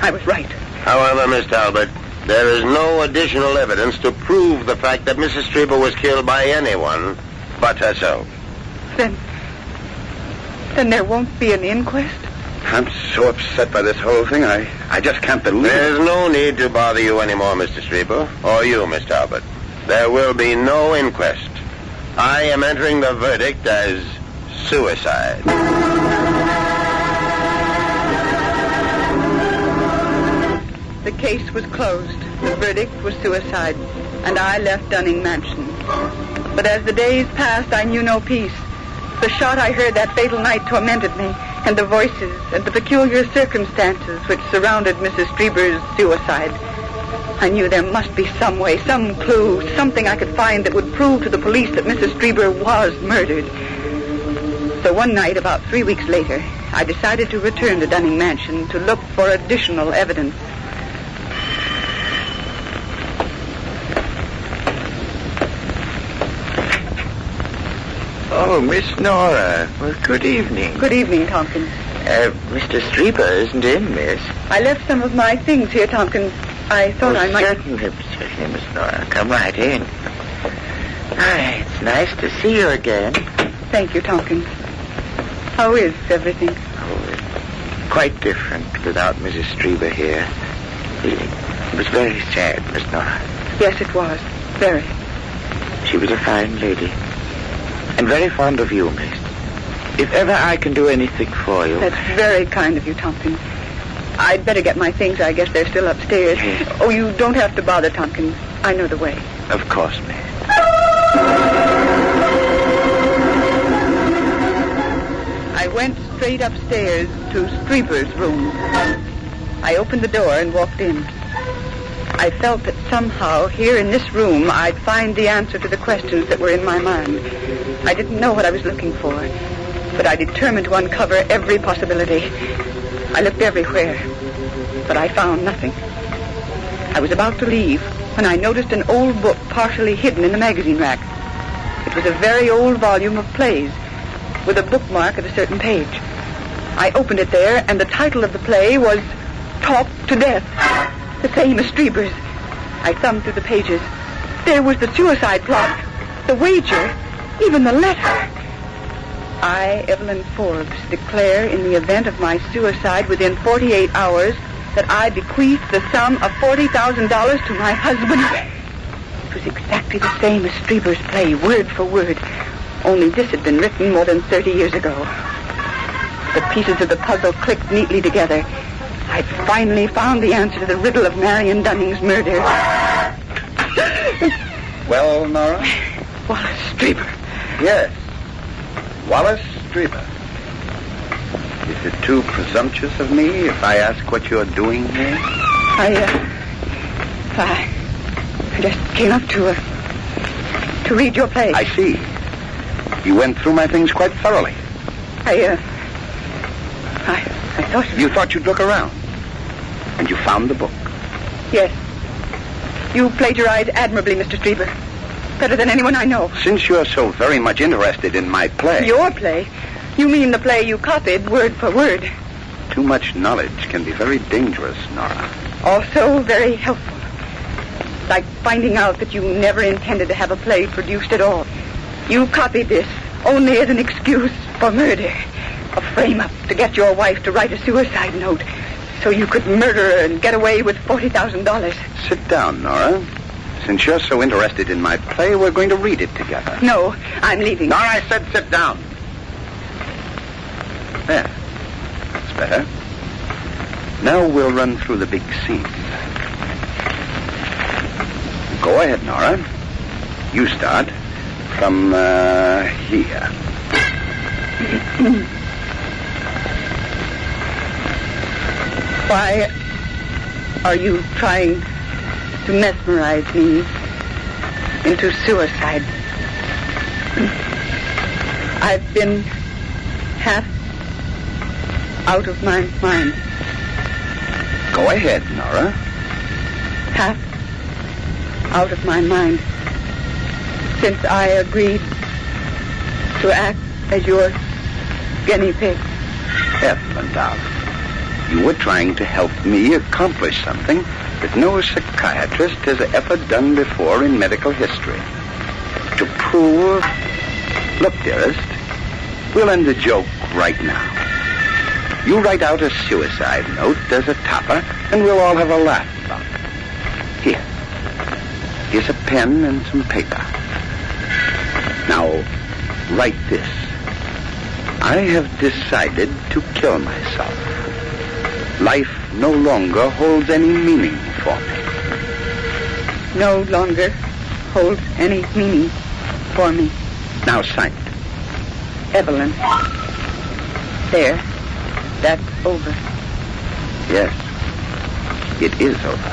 I was right. However, Miss Talbot, there is no additional evidence to prove the fact that Mrs. Strieber was killed by anyone but herself. Then there won't be an inquest? I'm so upset by this whole thing. I just can't believe it. There's no need to bother you anymore, Mr. Strieber, or you, Miss Talbot. There will be no inquest. I am entering the verdict as suicide. The case was closed. The verdict was suicide. And I left Dunning Mansion. But as the days passed, I knew no peace. The shot I heard that fatal night tormented me, and the voices and the peculiar circumstances which surrounded Mrs. Strieber's suicide. I knew there must be some way, some clue, something I could find that would prove to the police that Mrs. Strieber was murdered. So one night, about 3 weeks later, I decided to return to Dunning Mansion to look for additional evidence. Oh, Miss Nora. Well, good evening. Good evening, Tompkins. Mr. Strieber isn't in, miss. I left some of my things here, Tompkins. I thought I might... Certainly, Miss Nora. Come right in. It's nice to see you again. Thank you, Tompkins. How is everything? Oh, it's quite different without Mrs. Strieber here. It was very sad, Miss Nora. Yes, it was. Very. She was a fine lady. And very fond of you, miss. If ever I can do anything for you... That's very kind of you, Tompkins. I'd better get my things. I guess they're still upstairs. Yes. Oh, you don't have to bother, Tompkins. I know the way. Of course, miss. I went straight upstairs to Strieber's room. I opened the door and walked in. I felt that somehow, here in this room, I'd find the answer to the questions that were in my mind. I didn't know what I was looking for, but I determined to uncover every possibility. I looked everywhere, but I found nothing. I was about to leave when I noticed an old book partially hidden in the magazine rack. It was a very old volume of plays, with a bookmark at a certain page. I opened it there, and the title of the play was Talk to Death, the same as Strieber's. I thumbed through the pages. There was the suicide plot, the wager, even the letter. I, Evelyn Forbes, declare in the event of my suicide within 48 hours that I bequeath the sum of $40,000 to my husband. It was exactly the same as Strieber's play, word for word. Only this had been written more than 30 years ago. The pieces of the puzzle clicked neatly together. I'd finally found the answer to the riddle of Marion Dunning's murder. Well, Nora? Wallace Strieber. Yes. Wallace Strieber. Is it too presumptuous of me if I ask what you're doing here? I just came up to read your play. I see. You went through my things quite thoroughly. I thought... You thought you'd look around. And you found the book. Yes. You plagiarized admirably, Mr. Strieber. Better than anyone I know. Since you're so very much interested in my play... Your play? You mean the play you copied word for word? Too much knowledge can be very dangerous, Nora. Also very helpful. Like finding out that you never intended to have a play produced at all. You copied this only as an excuse for murder. A frame-up to get your wife to write a suicide note so you could murder her and get away with $40,000. Sit down, Nora. Since you're so interested in my play, we're going to read it together. No, I'm leaving. Nora, I said sit down. There. That's better. Now we'll run through the big scene. Go ahead, Nora. You start from here. Why are you trying to mesmerize me into suicide? I've been half out of my mind. Go ahead, Nora. Half out of my mind since I agreed to act as your guinea pig. Evelyn, darling. You were trying to help me accomplish something that no psychiatrist has ever done before in medical history. To prove... Look, dearest, we'll end the joke right now. You write out a suicide note as a topper, and we'll all have a laugh about it. Here. Here's a pen and some paper. Now, write this. I have decided to kill myself. Life no longer holds any meaning for me. No longer holds any meaning for me. Now sign it. Evelyn. There. That's over. Yes. It is over.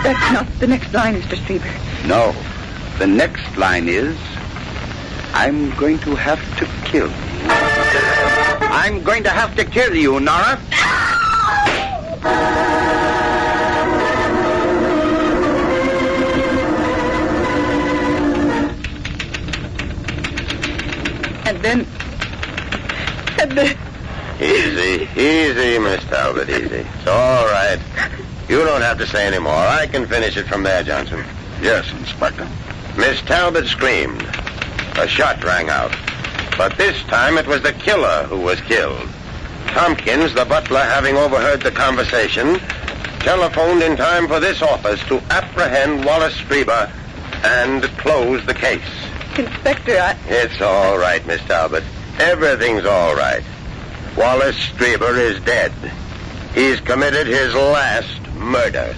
That's not the next line, Mr. Strieber. No. The next line is, I'm going to have to kill you. I'm going to have to kill you, Nora. dead. Easy, Miss Talbot, easy. It's all right. You don't have to say any more. I can finish it from there, Johnson. Yes, Inspector. Miss Talbot screamed. A shot rang out. But this time it was the killer who was killed. Tompkins, the butler, having overheard the conversation, telephoned in time for this office to apprehend Wallace Strieber and close the case. Inspector, It's all right, Miss Talbot. Everything's all right. Wallace Strieber is dead. He's committed his last murder.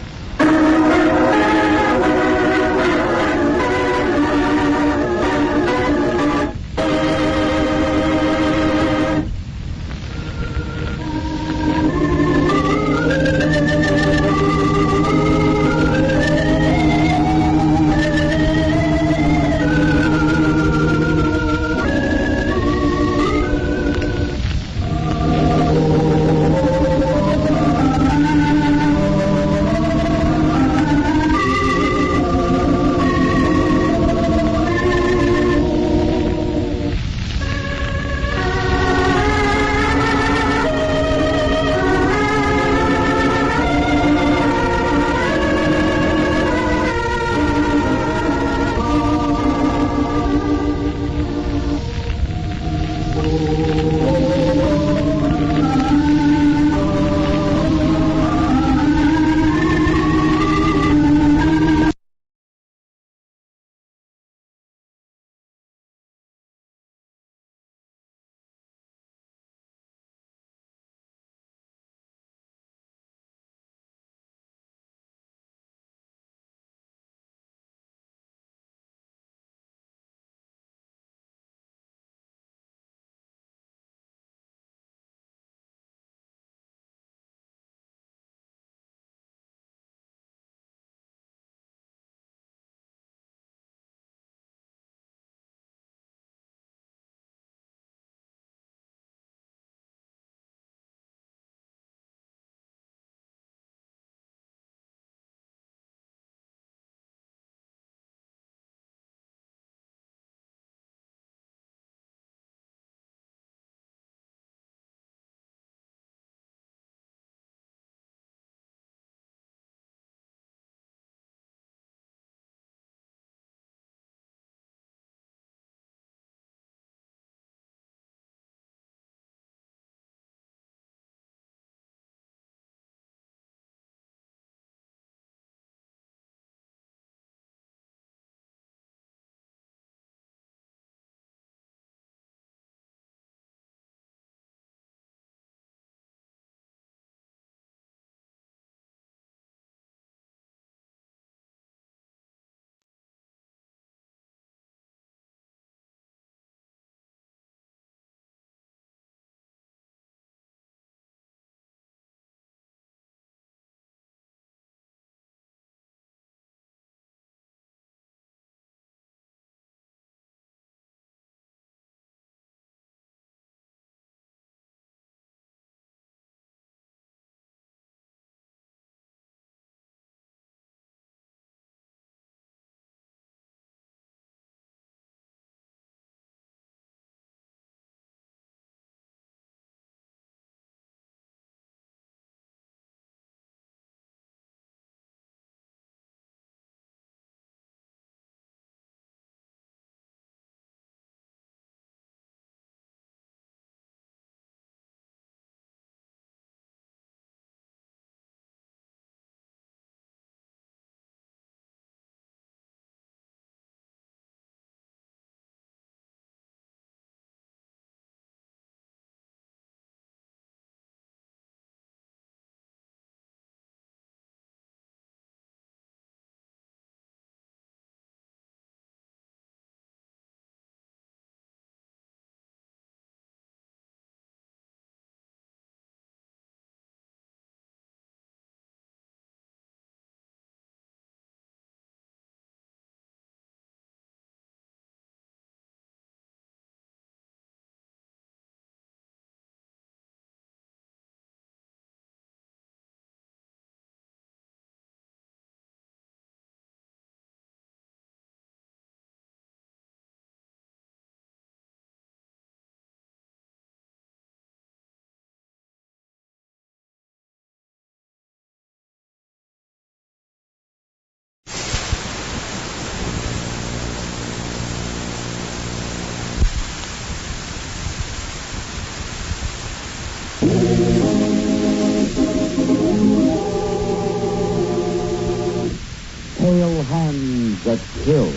Pale Hands That Kill.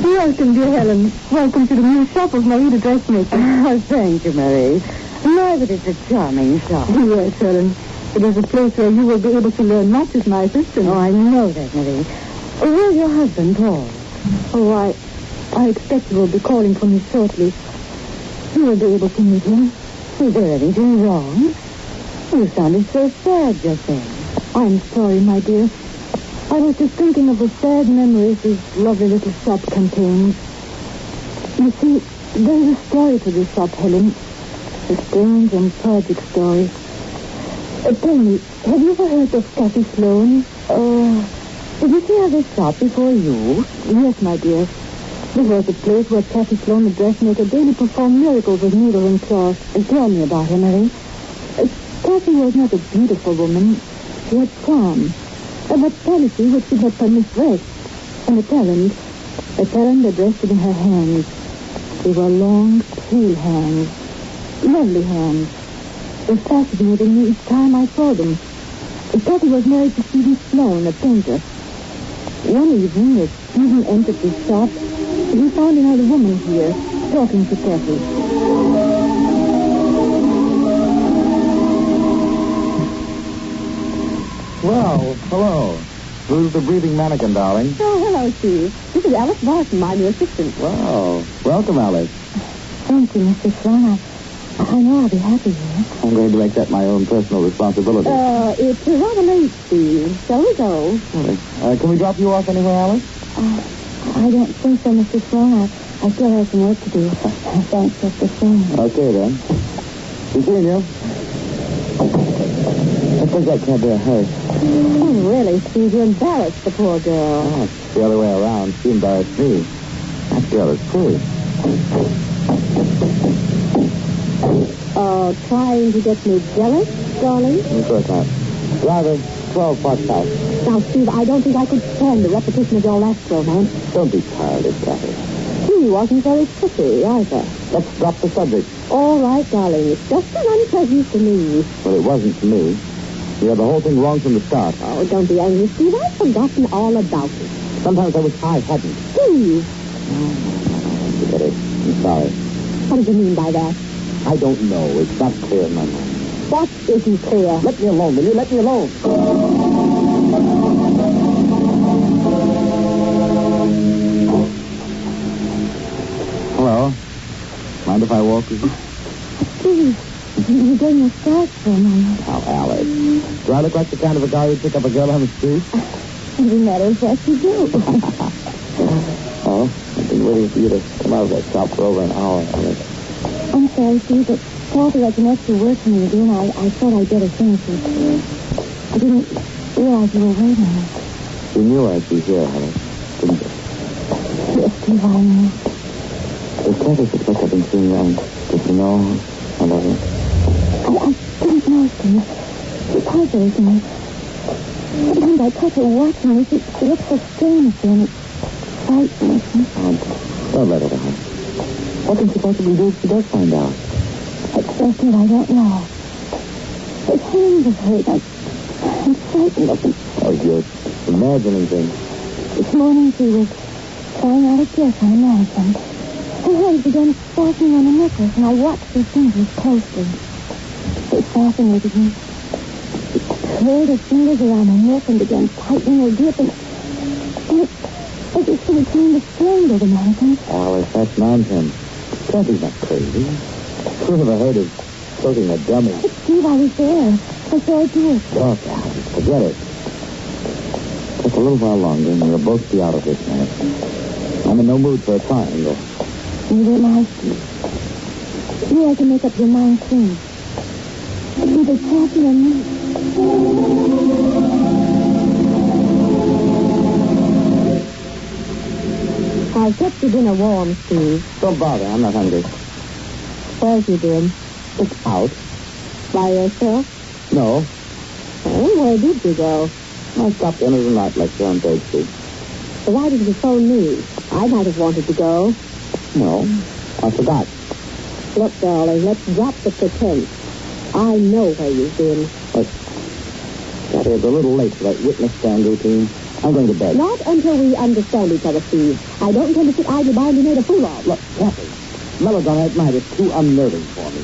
Welcome, dear Helen. Welcome to the new shop of Marie the dressmaker. Oh, thank you, Marie. My, but it's a charming shop. Yes, Helen. It is a place where you will be able to learn much as my assistant. Oh, I know that, Marie. Where's your husband, Paul? Oh, I expect you will be calling for me shortly. You will be able to meet him. Is there anything wrong? You sounded so sad just then. I'm sorry, my dear. I was just thinking of the sad memories this lovely little shop contains. You see, there's a story to this shop, Helen. A strange and tragic story. Tell me, have you ever heard of Kathy Sloan? Did you see her this shop before you? Yes, my dear. This was the place where Kathy Sloan, the dressmaker, daily performed miracles with needle and cloth. Tell me about her, Mary. Kathy was not a beautiful woman. She had charm. But policy which did not permit rest. And a talent that rested in her hands. They were long, pale hands. Lovely hands. They fascinated me each time I saw them. Kathy was married to Stephen Sloan, a painter. One evening, as Stephen entered the shop, he found another woman here, talking to Kathy. Well, hello. Who's the breathing mannequin, darling? Oh, hello, Steve. This is Alice Barton, my new assistant. Wow. Welcome, Alice. Thank you, Mr. Sloan. I know I'll be happy here. I'm going to make that my own personal responsibility. It's rather late, Steve. Shall we go? Can we drop you off anywhere, Alice? I don't think so, Mr. Sloan. I still have some work to do. Thanks, Mr. Sloan. Okay, then. Be seeing you. I think that can't be a hurry. Oh, really, Steve? You embarrassed the poor girl. Oh, it's the other way around. She embarrassed me. That girl is pretty. Trying to get me jealous, darling? Of course not. Rather, 12 bucks out. Now, Steve, I don't think I could stand the repetition of your last romance. Don't be tired, Kathy. He wasn't very pretty, either. Let's drop the subject. All right, darling. It's just an unpleasant to me. Well, it wasn't to me. You had the whole thing wrong from the start. Oh, don't be angry, Steve. I've forgotten all about it. Sometimes I wish I hadn't. Steve! Forget it. I'm sorry. What do you mean by that? I don't know. It's not clear in my mind. What isn't clear? Let me alone, will you? Let me alone. Hello. Mind if I walk with you? Steve, you gave me a start for a moment. Oh, Alice. Do I look like the kind of a guy who'd pick up a girl on the street? As a matter of fact, you do. Oh, I've been waiting for you to come out of that shop for over an hour, Alice. I'm sorry, Steve, but Kathy had some extra work for me to do, and I thought I'd better finish it. I didn't realize you were waiting. You knew I'd be here, Alice, didn't you? Yes, Steve, I knew. If Kathy suspects I've been seeing you, did you know I love you? I didn't know, Steve. She puzzles me. Sometimes I touch her watching me. She looks so strange, and it frightens me. Don't let her down. What can she possibly do if she does find out? That's what I don't know. The hands of hers, I'm frightened of them. Oh, you're imagining things. This morning she was trying out a dress on a mannequin. Her hands began fastening on the necklace, and I watched her fingers closely. It fascinated me. She curled her fingers around her neck and began tightening her grip, and it as if she was trying to strangle the mannequin. Alice, that's nonsense. Kathy's not crazy. Who ever heard of choking a dummy? But Steve, I was there. I saw her do it. Look, Alice, forget it. Just a little while longer, and we'll both be out of this mess. I'm in no mood for a triangle. Neither am I, Steve. You have to make up your mind soon. Either Kathy or me. I kept your dinner warm, Steve. Don't bother. I'm not hungry. Where's your dinner? It's out. By yourself? No. Oh, where did you go? I stopped in at a night lecture on 3rd Street. So why didn't you phone me? I might have wanted to go. No, I forgot. Look, darling, let's drop the pretense. I know where you've been. Look, Kathy, it's a little late for that witness stand routine. I'm going to bed. Not until we understand each other, Steve. I don't intend to sit idly by and be made a fool of. Look, Kathy, melodrama at night is too unnerving for me.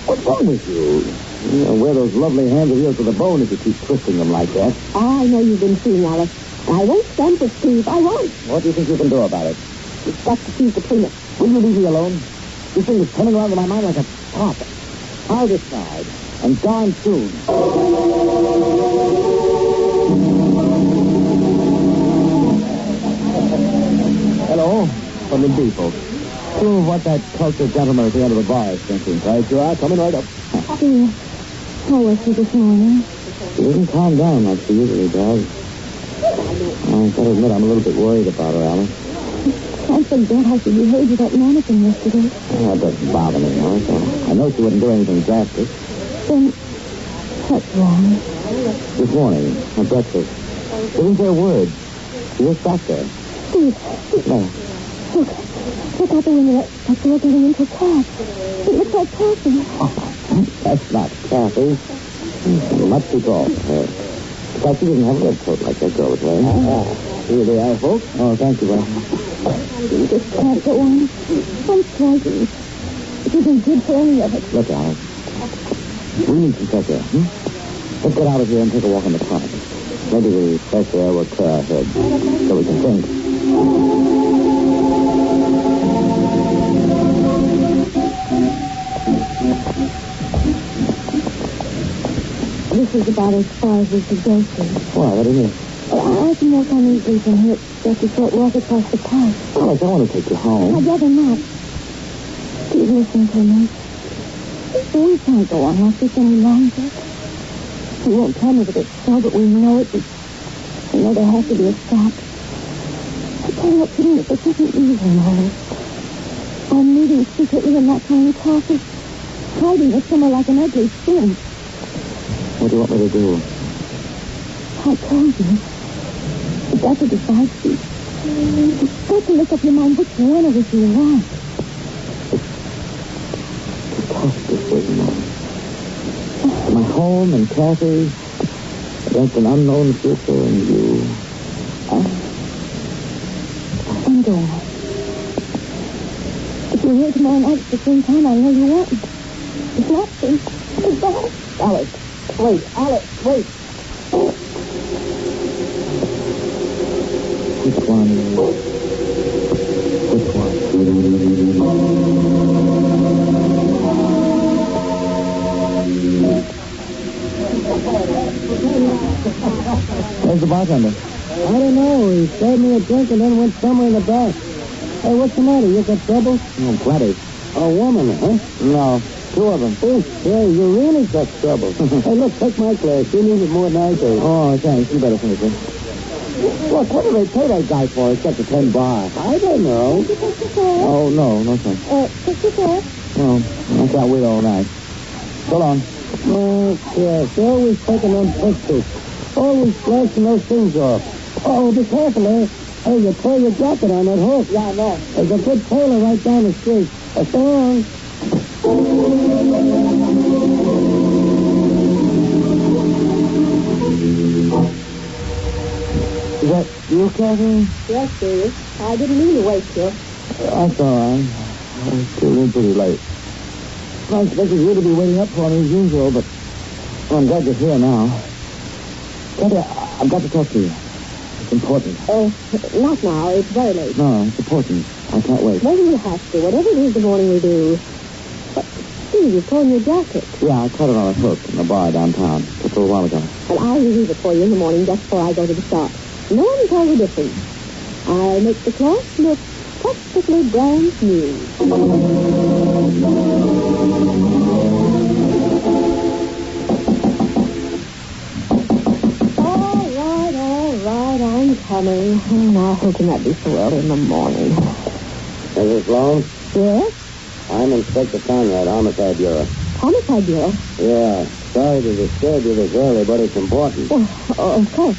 What's wrong with you? You know, wear those lovely hands of yours to the bone if you keep twisting them like that. I know you've been seeing Alice. I won't stand for Steve. I won't. What do you think you can do about it? You've got to choose between us. Will you leave me alone? This thing is coming around in my mind like a top. I'll decide. And darn soon. Hello. From the depot. Prove what that cultured gentleman at the end of the bar is thinking. Right you are. Coming right up. Steve, how was he this morning? She doesn't calm down like she usually does. I've got to admit I'm a little bit worried about her, Alice. I forget how she behaved with that mannequin yesterday. That doesn't bother me, Alice. I know she wouldn't do anything drastic. Then, what's wrong? This morning, at breakfast, she didn't say a word. She just sat there. Steve, No. look out the window. That girl getting into a cab. It looks like Kathy. That's not Kathy. Much too tall for her. But she doesn't have a red coat like that girl was wearing. Here they are, folks. Oh, thank you, Well. You just can't go on. I'm frightened. It isn't good for any of us. Look, Alice. We need some fresh air, Let's get out of here and take a walk in the park. Maybe the fresh air will clear our heads so we can think. This is about as far as we could go, Steve. Why? What do you mean? I can walk on easily from here. Just a short walk across the park. Alice, I want to take you home. I'd rather not. Please listen to me. We can't go on like this any longer. You won't tell me that it's so, but we know it. We know there has to be a stop. I tell you what, putting it this isn't easy, Molly. I'm meeting secretly in that tiny closet, hiding it somewhere like an ugly sin. What do you want me to do? I told you. You've got to decide, Steve. You've got to make up your mind which one of us you want. It's a tough decision, my home and Kathy against an unknown future and you. I'm going. If you're here tomorrow night at the same time, I know you won't. It's not safe. Goodbye. Alice, wait. Alice, wait. Which one? Where's the bartender? I don't know. He served me a drink and then went somewhere in the back. Hey, what's the matter? You got trouble? Oh, plenty. A woman, huh? No, two of them. Yeah, you really got trouble. Hey, look, take my glass. You need it more than I do. Oh, thanks. You better finish it. Look, what do they pay that guy for except a 10 bar? I don't know. Oh, no thanks. Take your glass. Oh, I can't wait all night. So long. Oh, yes. Always taking them pictures. Always flashing those things off. Oh, be careful, eh? Hey, you tear your jacket on that hook. Yeah, I know. There's a good tailor right down the street. So long. Is that you, Kathy? Yes, Steve. I didn't mean to wake you. That's all right. I came in pretty late. I expected you to be waiting up for me as usual, but I'm glad you're here now. Kathy, I've got to talk to you. It's important. Not now. It's very late. No, it's important. I can't wait. Maybe you have to. Whatever it is the morning we do. But, Steve, you've torn your jacket. Yeah, I caught it on a hook in the bar downtown just a little while ago. And I'll relieve it for you in the morning just before I go to the shop. No one can tell the difference. I'll make the cloth look perfectly brand new. All right, I'm coming. Now, who can that be so early in the morning? Mrs. Sloan? Yes? I'm Inspector Conrad, Homicide Bureau. Homicide Bureau? Yeah. Sorry to disturb you this early, but it's important. Well, of course.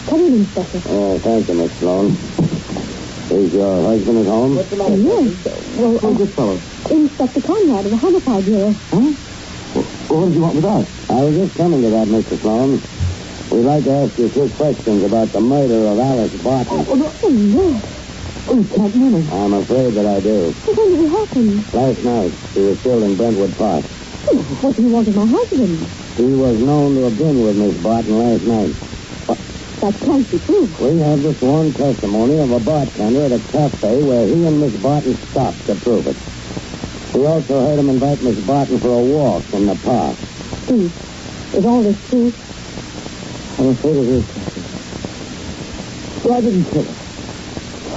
Come in, Inspector. Oh, thank you, Miss Sloan. Is your husband at home? What's the matter? Yes. Well, Who's this fellow? Inspector Conrad of the Homicide Bureau. Huh? Well, what did you want with us? I was just coming to that, Mr. Sloan. We'd like to ask you a few questions about the murder of Alice Barton. Oh, no. Oh, you can't mean it. I'm afraid that I do. But when did it happen? Last night, she was killed in Brentwood Park. Oh, what do you want of my husband? He was known to have been with Miss Barton last night. That can't be true. We have the sworn testimony of a bartender at a cafe where he and Miss Barton stopped to prove it. We also heard him invite Miss Barton for a walk in the park. Steve, is all this true? I'm afraid it is. Well, I didn't kill her.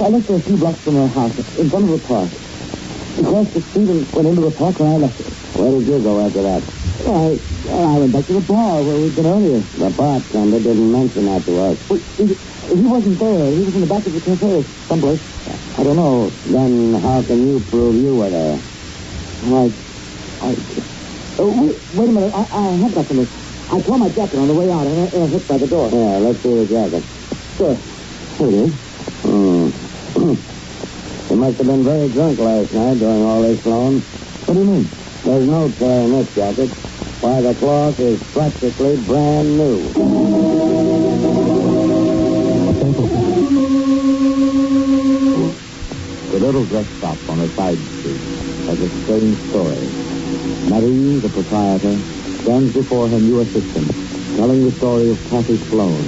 I left her a few blocks from her house, in front of the park. She crossed the street and went into the park where I left her. Where did you go after that? I went back to the bar where we'd been earlier. The bartender didn't mention that to us. Well, he wasn't there. He was in the back of the cafe someplace. I don't know. Then how can you prove you were there? Wait a minute. I have got something. I tore my jacket on the way out in a hit by the door. Yeah, let's see your jacket. Sure. Here it is. You must have been very drunk last night during all this, Sloan. What do you mean? There's no tear in this jacket. Why, the cloth is practically brand new. The little dress shop on a side street has a strange story. Marie, the proprietor, stands before her new assistant, telling the story of Kathy Sloan,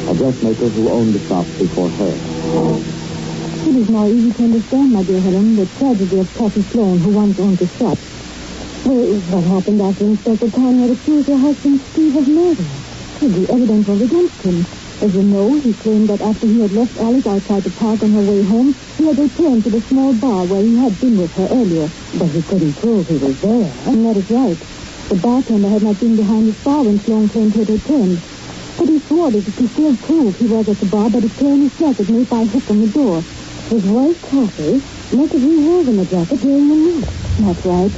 a dressmaker who owned the shop before her. It is now easy to understand, my dear Helen, the tragedy of Kathy Sloan, who once owned the shop. Well, what happened after Inspector Conrad accused her husband Steve of murder? The evidence was against him. As you know, he claimed that after he had left Alice outside the park on her way home, he had returned to the small bar where he had been with her earlier. But he couldn't prove he was there. And that is right. The bartender had not been behind his bar when Sloan claimed he had returned. But he swore that he could still prove he was at the bar by the tear in his jacket made by a hook on the door. His wife, Kathy, must have rewoven the jacket during the night. That's right.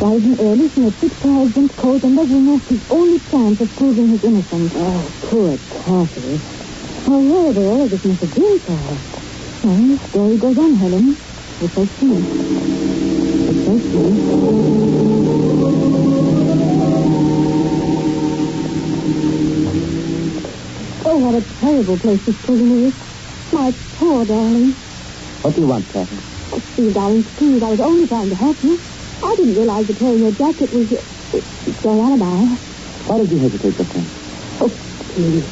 Rising early, she had fixed her husband's coat and thus removed his only chance of proving his innocence. Oh, poor Kathy. How horrible all of this must have been for her. Well, the story goes on, Helen. It's so sweet. It's so sweet. Oh, what a terrible place this prison is. My poor darling. What do you want, Kathy? Oh, Steve, darling, please, I was only trying to help you. I didn't realize that tearing your jacket was your alibi. Why did you hesitate this time? Oh, please.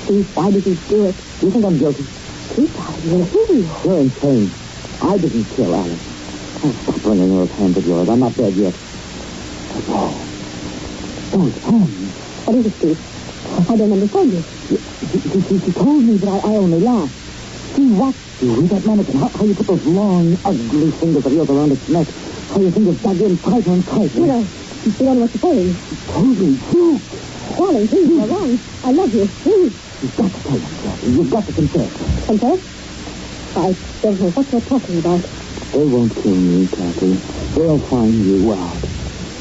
Steve, why did you do it? Do you think I'm guilty? Steve, you're a fool. You're insane. I didn't kill Alice. Oh, stop bringing those hands of yours. I'm not dead yet. Oh, those hands. What is it, Steve? I don't understand you. She told me, but I only laughed. She watched you with that mannequin. How you put those long, ugly fingers of yours around its neck. How your fingers dug in tighter and tighter. You don't know what you're saying. Told me, you. Darling, please, you're wrong. I love you. Please. You've got to tell them, Kathy. You've got to confess. Confess? I don't know what you're talking about. They won't kill me, Kathy. They'll find you out.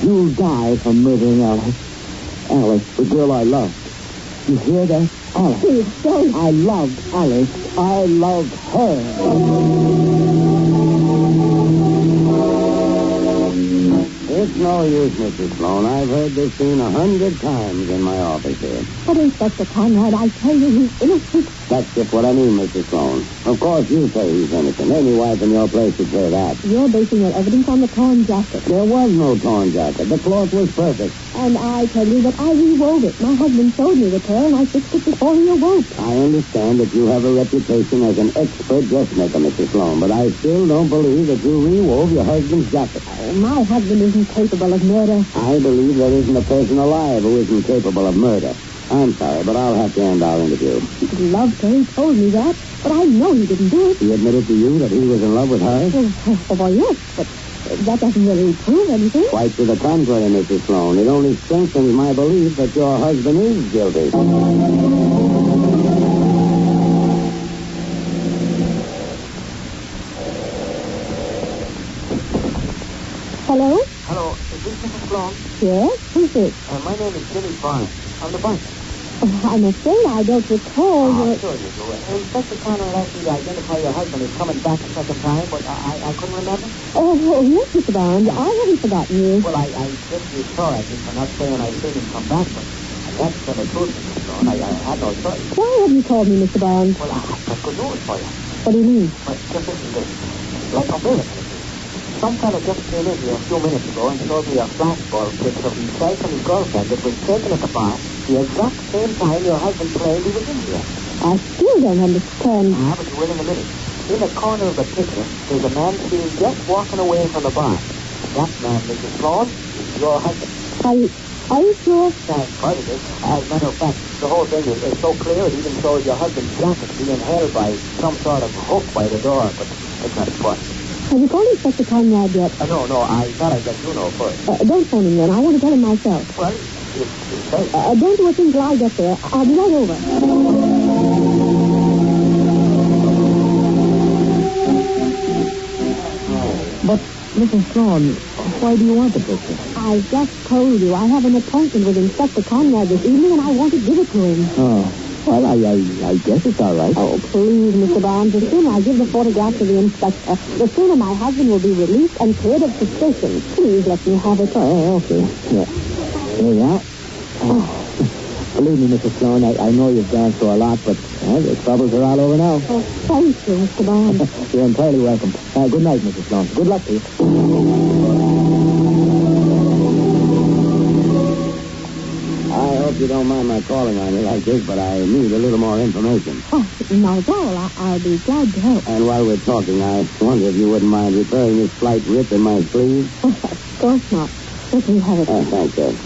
You'll die for murdering Alice. Alice, the girl I loved. You hear that? Alice. Please, don't. I loved Alice. I loved her. It's no use, Mrs. Sloan. I've heard this scene 100 times in my office here. But Inspector Conrad, I tell you, he's innocent. That's just what I mean, Mrs. Sloan. Of course you say he's innocent. Any wife in your place would say that. You're basing your evidence on the torn jacket. There was no torn jacket. The cloth was perfect. And I tell you that I rewove it. My husband showed me the tear, and I fixed it before he awoke. I understand that you have a reputation as an expert dressmaker, Mrs. Sloan, but I still don't believe that you rewove your husband's jacket. My husband isn't capable of murder. I believe there isn't a person alive who isn't capable of murder. I'm sorry, but I'll have to end our interview. He'd love to. He told me that, but I know he didn't do it. He admitted to you that he was in love with her? Well, yes, but that doesn't really prove anything. Quite to the contrary, Mrs. Sloan. It only strengthens my belief that your husband is guilty. Hello? Hello, is this Mrs. Sloan? Yes? Who's this? My name is Jimmy Barnes. I'm the bunch. I'm afraid I don't recall your... Sure you do. Inspector Conrad asked me to identify your husband as coming back a second time, but I couldn't remember. Oh, yes, Mr. Barnes. I haven't forgotten you. Well, I just you saw at me for not saying I seen him come back, but that's the truth, Mr. Sloan. I had no choice. Why have you called me, Mr. Barnes? Well, I've got good news for you. What do you mean? Well, just listen to this. Like a miracle. Some fella just came in here a few minutes ago and showed me a flashbulb picture of himself and his girlfriend that was taken at the bar the exact same time your husband claimed he was in here. I still don't understand. But you will in a minute. In the corner of the picture, there's a man seen just walking away from the bar. That man, Mrs. Sloan, is your husband. Are you sure? That's part of it. As a matter of fact, the whole thing is so clear it even shows your husband's jacket being held by some sort of hook by the door, but it's not important. Have you called Inspector Conrad yet? No, I thought I'd let you know first. Don't phone him then. I want to tell him myself. Well, it's safe. Don't do a thing till I get there. I'll be right over. But, Mrs. Sloan, why do you want the picture? I just told you. I have an appointment with Inspector Conrad this evening, and I want to give it to him. Oh. Well, I guess it's all right. Oh, please, Mr. Barnes. The sooner I give the photograph to the inspector, the sooner my husband will be released and cleared of suspicion. Please let me have it. Oh, okay. Yeah. There you are. Oh. Believe me, Mrs. Sloan, I know you've gone through a lot, but the troubles are all over now. Oh, thank you, Mr. Barnes. You're entirely welcome. Good night, Mrs. Sloan. Good luck to you. I hope you don't mind my calling on you like this, but I need a little more information. Oh, not at all. I'll be glad to help. And while we're talking, I wonder if you wouldn't mind repairing this slight rip in my sleeve? Oh, of course not. Let me have it. Thank you.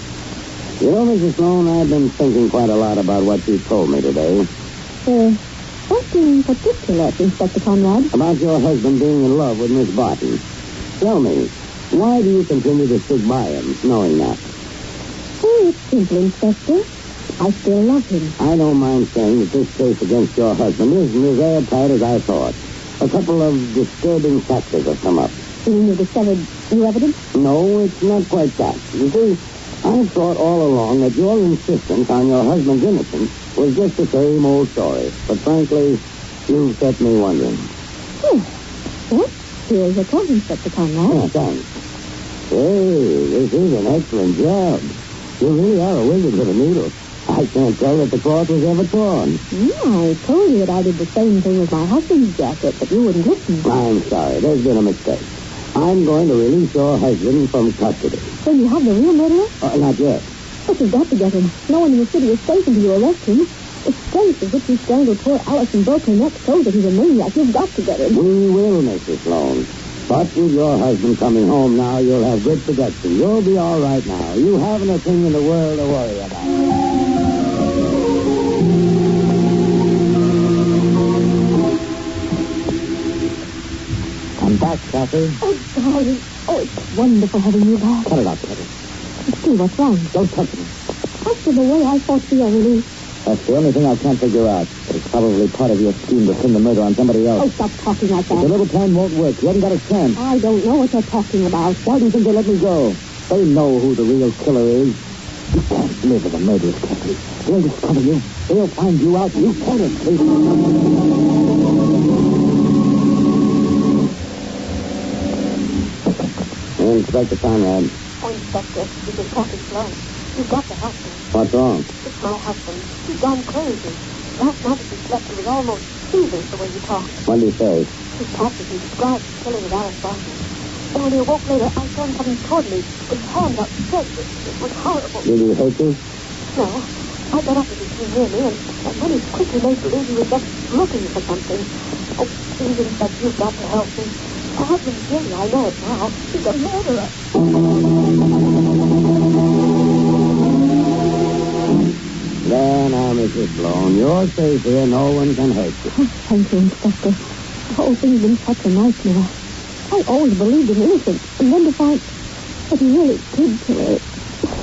You know, Mrs. Sloan, I've been thinking quite a lot about what you told me today. What in particular, Inspector Conrad? About your husband being in love with Miss Barton. Tell me, why do you continue to stick by him, knowing that? Oh, it's simple, Inspector. I still love him. I don't mind saying that this case against your husband isn't as airtight as I thought. A couple of disturbing factors have come up. You mean you discovered new evidence? No, it's not quite that. You see, I've thought all along that your insistence on your husband's innocence was just the same old story. But frankly, you've set me wondering. Well, here's a call, Inspector Conrad. Yeah, thanks. Hey, this is an excellent job. You really are a wizard with a needle. I can't tell that the cloth was ever torn. I told you that I did the same thing with my husband's jacket, but you wouldn't listen. I'm sorry. There's been a mistake. I'm going to release your husband from custody. So you have the real murderer? Not yet. But you've got to get him. No one in the city is safe until you arrest him. It's strange as if you strangled poor Alice and broke her neck so that he's a maniac. You've got to get him. We will, Mrs. Sloan. But with your husband coming home now, you'll have good protection. You'll be all right now. You haven't a thing in the world to worry about. I'm back, Kathy. Oh, darling. Oh, it's wonderful having you back. Cut it out, Kathy. See, what's wrong? Don't touch me. After the way I fought for your release. That's the only thing I can't figure out. It's probably part of your scheme to pin the murder on somebody else. Oh, stop talking like that. The little plan won't work. You haven't got a chance. I don't know what you're talking about. Why do you think they let me go? They know who the real killer is. You can't live with a murderous, Kathy. They'll discover you. They'll find you out. You can't escape. Inspector Conrad. Oh, Inspector, this is Kathy Sloan. You've got to help me. What's wrong? It's my husband. He's gone crazy. Last night as he slept, he was almost feverish the way he talked. What did he say? He practically described the killing of Alice Barton. And when he awoke later, I saw him coming toward me, his hand outstretched. It was horrible. Did he hurt you? No. I got up as he came near me, and when he quickly made believe he was just looking for something. Oh, please, Inspector, you've got to help me. My husband's guilty. I know it now. He's a murderer. There now, Mrs. Sloan. You're safe here. No one can hurt you. Oh, thank you, Inspector. The whole thing's been such a nightmare. I always believed him innocent, and then to find that he really did kill her.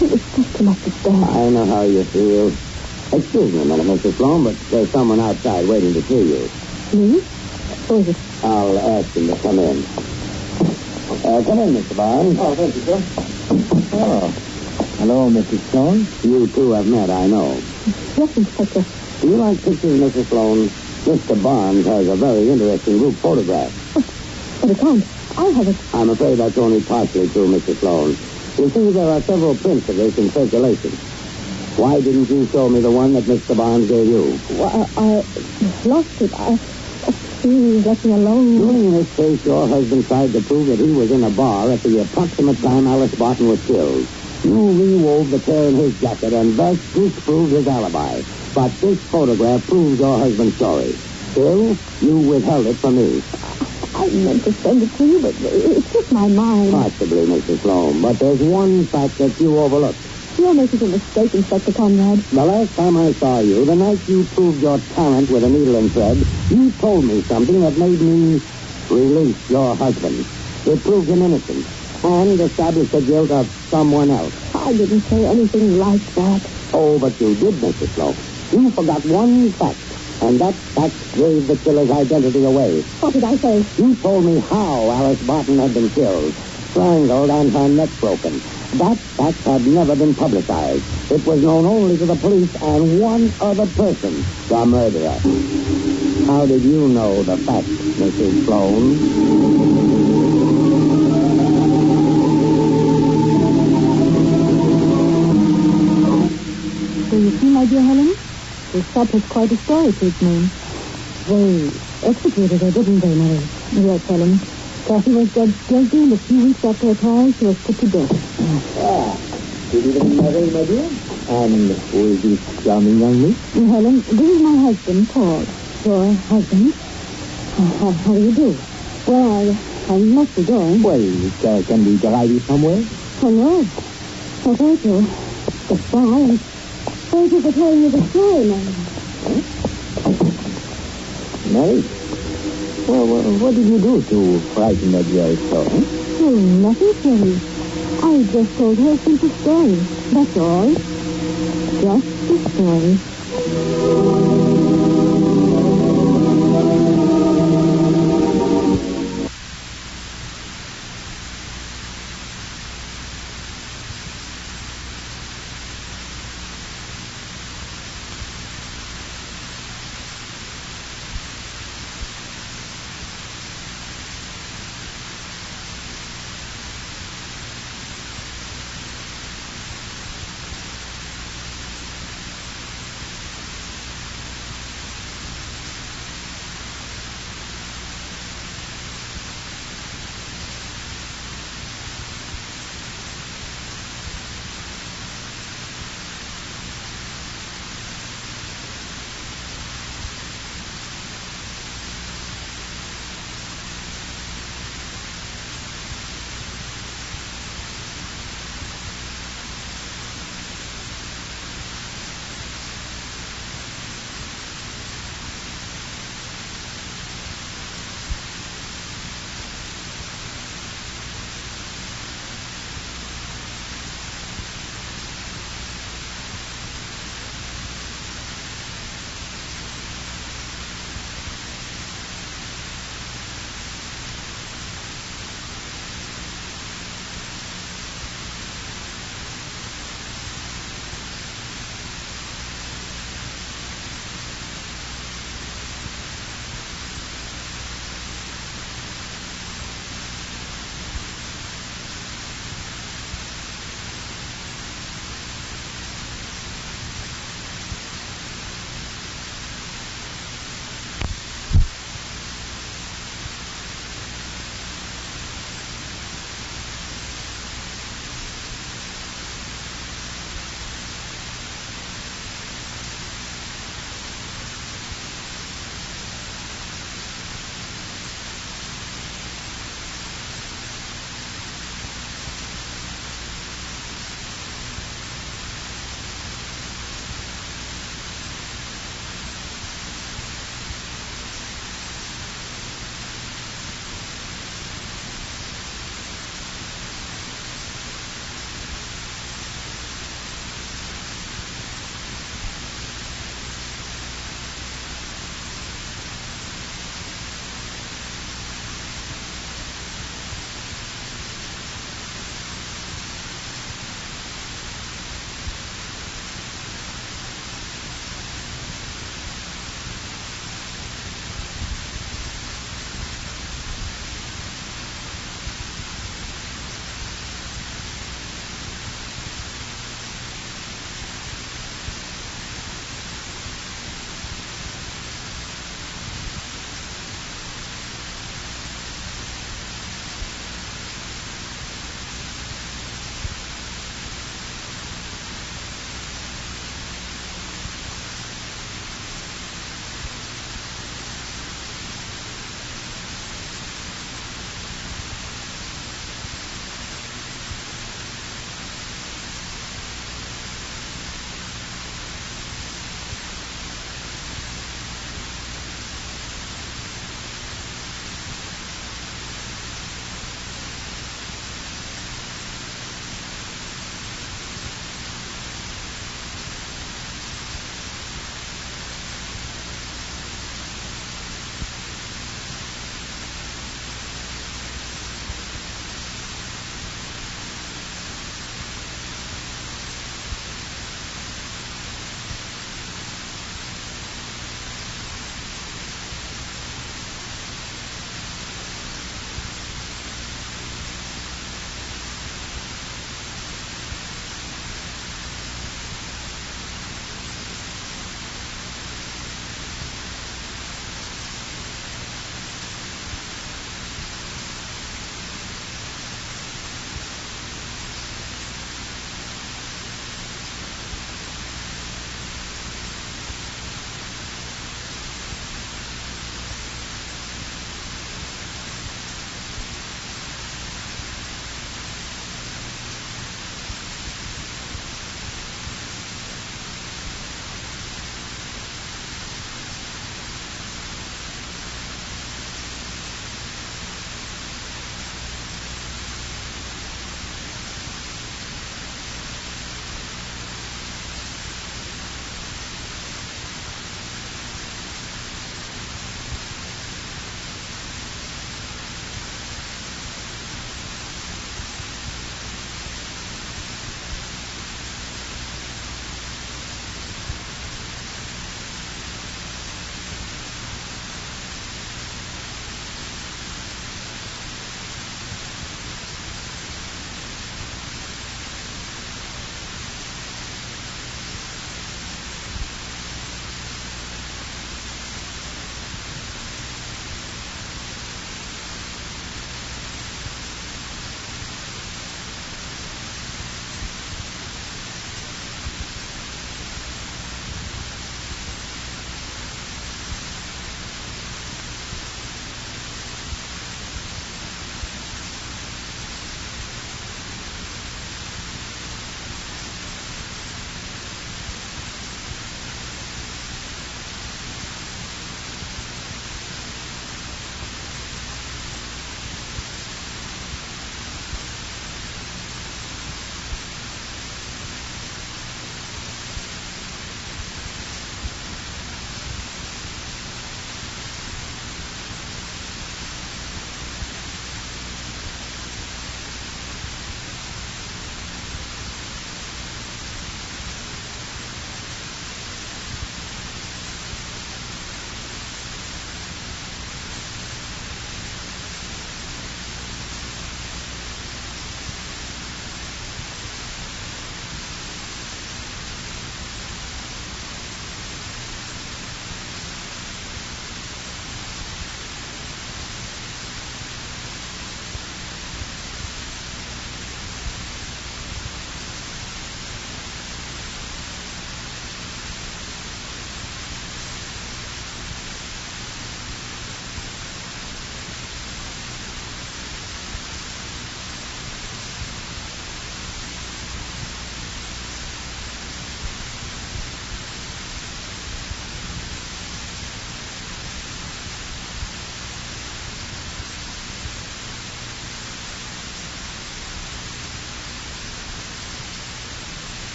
It was just too much to stand. I know how you feel. Excuse me a minute, Mrs. Sloan, but there's someone outside waiting to see you. Me? Who is it? I'll ask him to come in. Come in, Mr. Barnes. Oh, thank you, sir. Oh. Hello, Mrs. Sloan. You two have met, I know. Yes, Inspector. Do you like pictures, Mrs. Sloan? Mr. Barnes has a very interesting group photograph. But it can't. I have it. I'm afraid that's only partially true, Mr. Sloan. You see, there are several prints of this in circulation. Why didn't you show me the one that Mr. Barnes gave you? Well, I lost it. He left me alone. During this case, your husband tried to prove that he was in a bar at the approximate time Alice Barton was killed. You rewove the tear in his jacket and thus disproved his alibi. But this photograph proves your husband's story. Still, you withheld it from me. I meant to send it to you, but it slipped my mind. Possibly, Mrs. Sloan, but there's one fact that you overlooked. You're making a mistake, Inspector Conrad. The last time I saw you, the night you proved your talent with a needle and thread, you told me something that made me release your husband. It proved him innocent and established the guilt of someone else. I didn't say anything like that. Oh, but you did, Mrs. Sloan. You forgot one fact, and that fact gave the killer's identity away. What did I say? You told me how Alice Barton had been killed, strangled and her neck broken. That fact had never been publicized. It was known only to the police and one other person, the murderer. How did you know the fact, Mrs. Sloan? So you see, my dear Helen, this shop has quite a story to its name. They executed her, didn't they, Mary? Yes, Helen. Kathy was judged guilty, and a few weeks after her trial, she was put to death. Did you even marry, my dear? And who is this charming young miss? Helen, this is my husband, Paul. Your husband? How do you do? Well, I must be going. Well, can we drive you somewhere? Oh, no. Oh, thank you. Goodbye, and thank you for telling me the story, Mary. Mary? Well, what did you do to frighten that girl so? Oh, nothing, Jerry. I just told her a simple story. That's all. Just a story.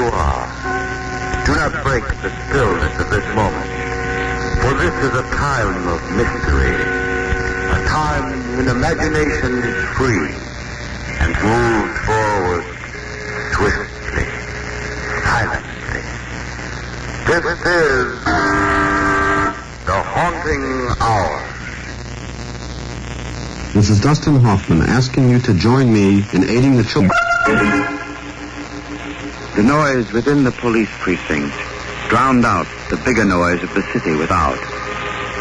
you are, do not break the stillness of this moment. For this is a time of mystery. A time when imagination is free and moves forward swiftly, silently. This is the Haunting Hour. This is Dustin Hoffman asking you to join me in aiding the children. The noise within the police precinct drowned out the bigger noise of the city without.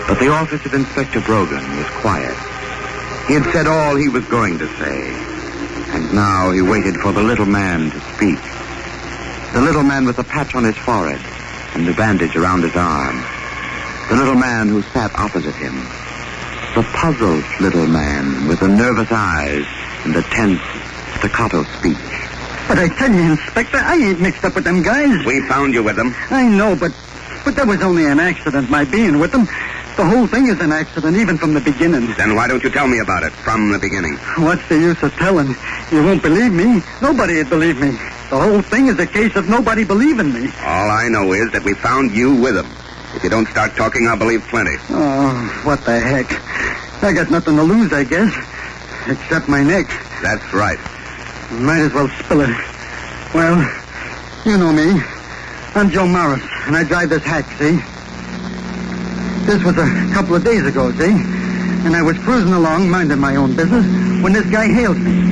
But the office of Inspector Brogan was quiet. He had said all he was going to say. And now he waited for the little man to speak. The little man with the patch on his forehead and the bandage around his arm. The little man who sat opposite him. The puzzled little man with the nervous eyes and the tense, staccato speech. But I tell you, Inspector, I ain't mixed up with them guys. We found you with them. I know, but that was only an accident, my being with them. The whole thing is an accident, even from the beginning. Then why don't you tell me about it from the beginning? What's the use of telling? You won't believe me. Nobody'd believe me. The whole thing is a case of nobody believing me. All I know is that we found you with them. If you don't start talking, I'll believe plenty. Oh, what the heck. I got nothing to lose, I guess. Except my neck. That's right. Might as well spill it. Well, you know me. I'm Joe Morris, and I drive this hack, see? This was a couple of days ago, see? And I was cruising along, minding my own business, when this guy hails me.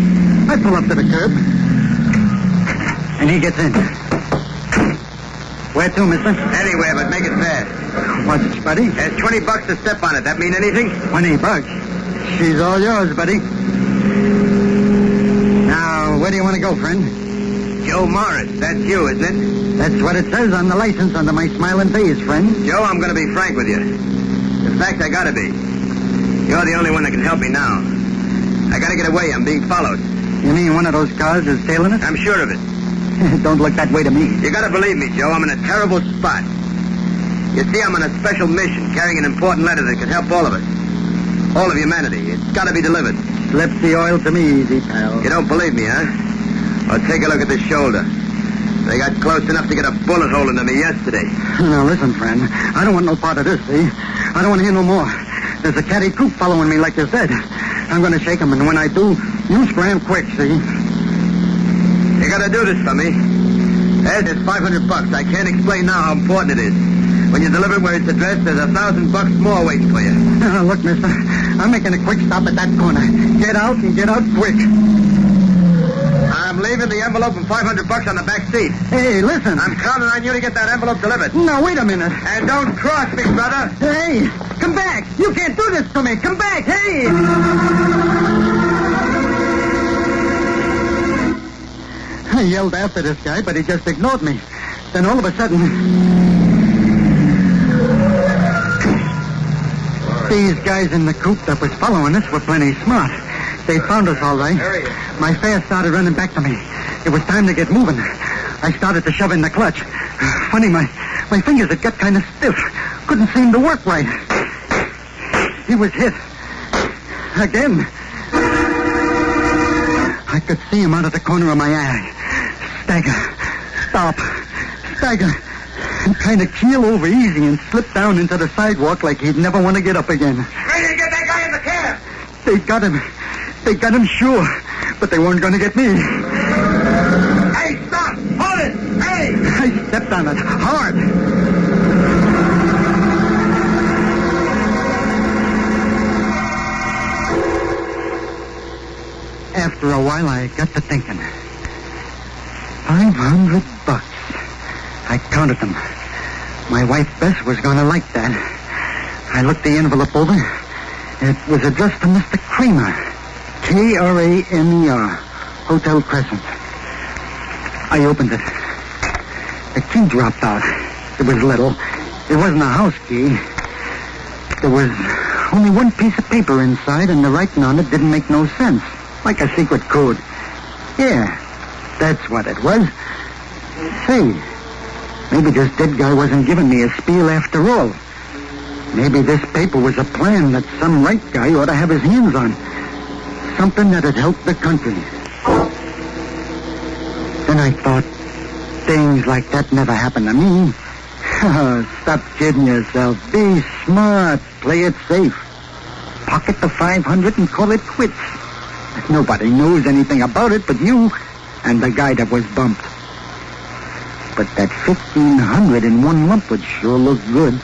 I pull up to the curb, and he gets in. Where to, mister? Anywhere, but make it fast. What's it, buddy? There's $20 to step on it. That mean anything? $20? She's all yours, buddy. Now, where do you want to go, friend? Joe Morris. That's you, isn't it? That's what it says on the license under my smiling face, friend. Joe, I'm going to be frank with you. In fact, I got to be. You're the only one that can help me now. I got to get away. I'm being followed. You mean one of those cars is tailing us? I'm sure of it. Don't look that way to me. You got to believe me, Joe. I'm in a terrible spot. You see, I'm on a special mission, carrying an important letter that could help all of us. All of humanity. It's got to be delivered. Slip the oil to me easy, pal. You don't believe me, huh? Well, take a look at the shoulder. They got close enough to get a bullet hole into me yesterday. Now, listen, friend. I don't want no part of this, see? I don't want to hear no more. There's a catty coop following me, like you said. I'm going to shake him, and when I do, you scram quick, see? You got to do this for me. Ed, it's $500. I can't explain now how important it is. When you deliver it where it's addressed, there's $1,000 more waiting for you. Look, mister, I'm making a quick stop at that corner. Get out and get out quick. I'm leaving the envelope and $500 on the back seat. Hey, listen. I'm counting on you to get that envelope delivered. Now, wait a minute. And don't cross me, brother. Hey, come back. You can't do this to me. Come back. Hey. I yelled after this guy, but he just ignored me. Then all of a sudden, these guys in the coop that was following us were plenty smart. They found us all right. My fare started running back to me. It was time to get moving. I started to shove in the clutch. Funny, my fingers had got kind of stiff. Couldn't seem to work right. He was hit. Again. I could see him out of the corner of my eye. Stagger. Stop. Stagger. And kind of keel over easy and slip down into the sidewalk like he'd never want to get up again. Ready to get that guy in the cab. They got him. They got him, sure. But they weren't going to get me. Hey, stop! Hold it! Hey! I stepped on it. Hard. After a while, I got to thinking. $500. I counted them. My wife, Bess, was going to like that. I looked the envelope over. It was addressed to Mr. Kramer. Kramer. Hotel Crescent. I opened it. The key dropped out. It was little. It wasn't a house key. There was only one piece of paper inside, and the writing on it didn't make no sense. Like a secret code. Yeah, that's what it was. Say, maybe this dead guy wasn't giving me a spiel after all. Maybe this paper was a plan that some right guy ought to have his hands on. Something that'd help the country. Then I thought, Things like that never happen to me. Stop kidding yourself. Be smart. Play it safe. Pocket the 500 and call it quits. Nobody knows anything about it but you and the guy that was bumped. But that 1,500 in one lump would sure look good.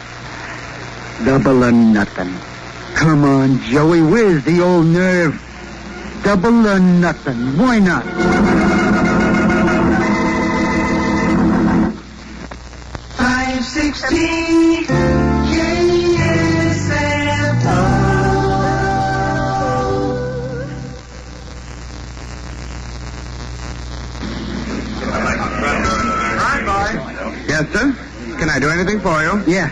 Double or nothing. Come on, Joey. Where's the old nerve? Double or nothing. Why not? $5.60 KSFO. Yes, sir? Can I do anything for you? Yeah,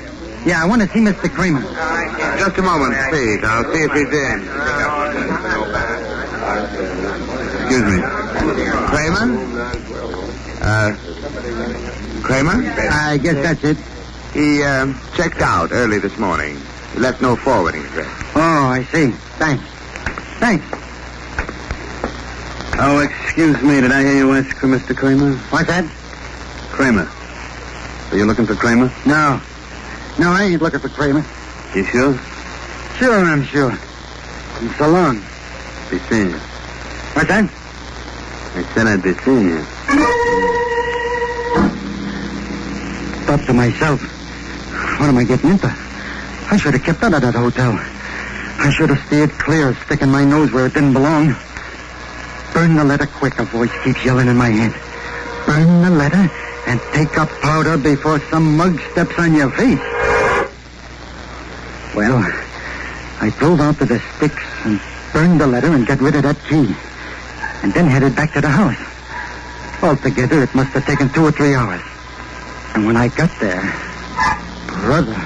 I want to see Mr. Kramer. Just a moment, please. I'll see if he's in. Excuse me. Kramer? I guess that's it. He checked out early this morning. He left no forwarding address. Oh, I see. Thanks. Oh, excuse me. Did I hear you ask for Mr. Kramer? What's that? Kramer. Are you looking for Kramer? No, I ain't looking for Kramer. You sure? Sure, I'm sure. And so long. Be seeing you. What's that? I said I'd be seeing you. Thought to myself, what am I getting into? I should have kept out of that hotel. I should have steered clear of sticking my nose where it didn't belong. Burn the letter quick, a voice keeps yelling in my head. Burn the letter and take up powder before some mug steps on your face. Well, I drove out to the sticks and burned the letter and got rid of that key. And then headed back to the house. Altogether, it must have taken 2 or 3 hours. And when I got there, brother,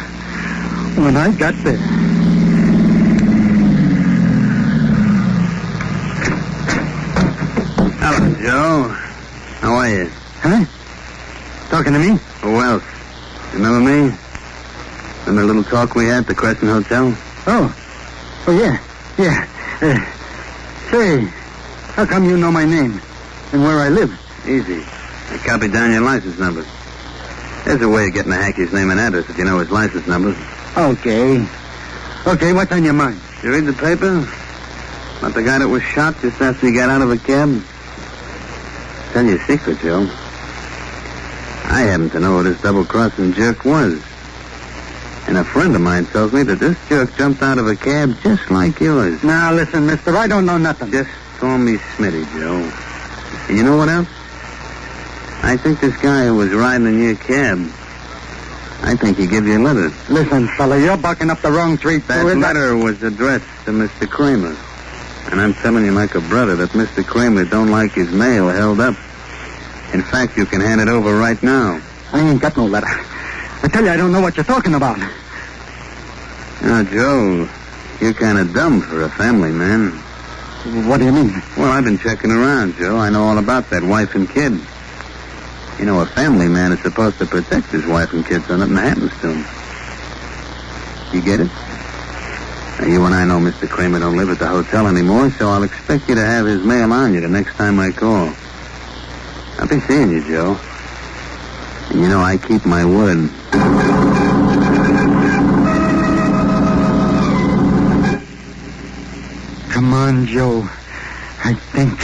Hello, Joe. How are you? Huh? Talking to me? Who else? Remember me? Remember the little talk we had at the Crescent Hotel? Oh, yeah. Say, how come you know my name and where I live? Easy. I copied down your license numbers. There's a way of getting a hackey's name and address if you know his license numbers. Okay, what's on your mind? You read the paper? About the guy that was shot just after he got out of a cab? Tell you a secret, Joe. I happen to know who this double-crossing jerk was. And a friend of mine tells me that this jerk jumped out of a cab just like yours. Now, listen, mister, I don't know nothing. Just call me Smitty, Joe. And you know what else? I think this guy who was riding in your cab, I think he gave you a letter. Listen, fella, you're barking up the wrong tree. That letter was addressed to Mr. Kramer. And I'm telling you like a brother that Mr. Kramer don't like his mail held up. In fact, you can hand it over right now. I ain't got no letter. I tell you, I don't know what you're talking about. Now, Joe, you're kind of dumb for a family man. What do you mean? Well, I've been checking around, Joe. I know all about that wife and kid. You know, a family man is supposed to protect his wife and kid so nothing happens to him. You get it? Now, you and I know Mr. Kramer don't live at the hotel anymore, so I'll expect you to have his mail on you the next time I call. I'll be seeing you, Joe. And you know, I keep my word. Come on, Joe. I think.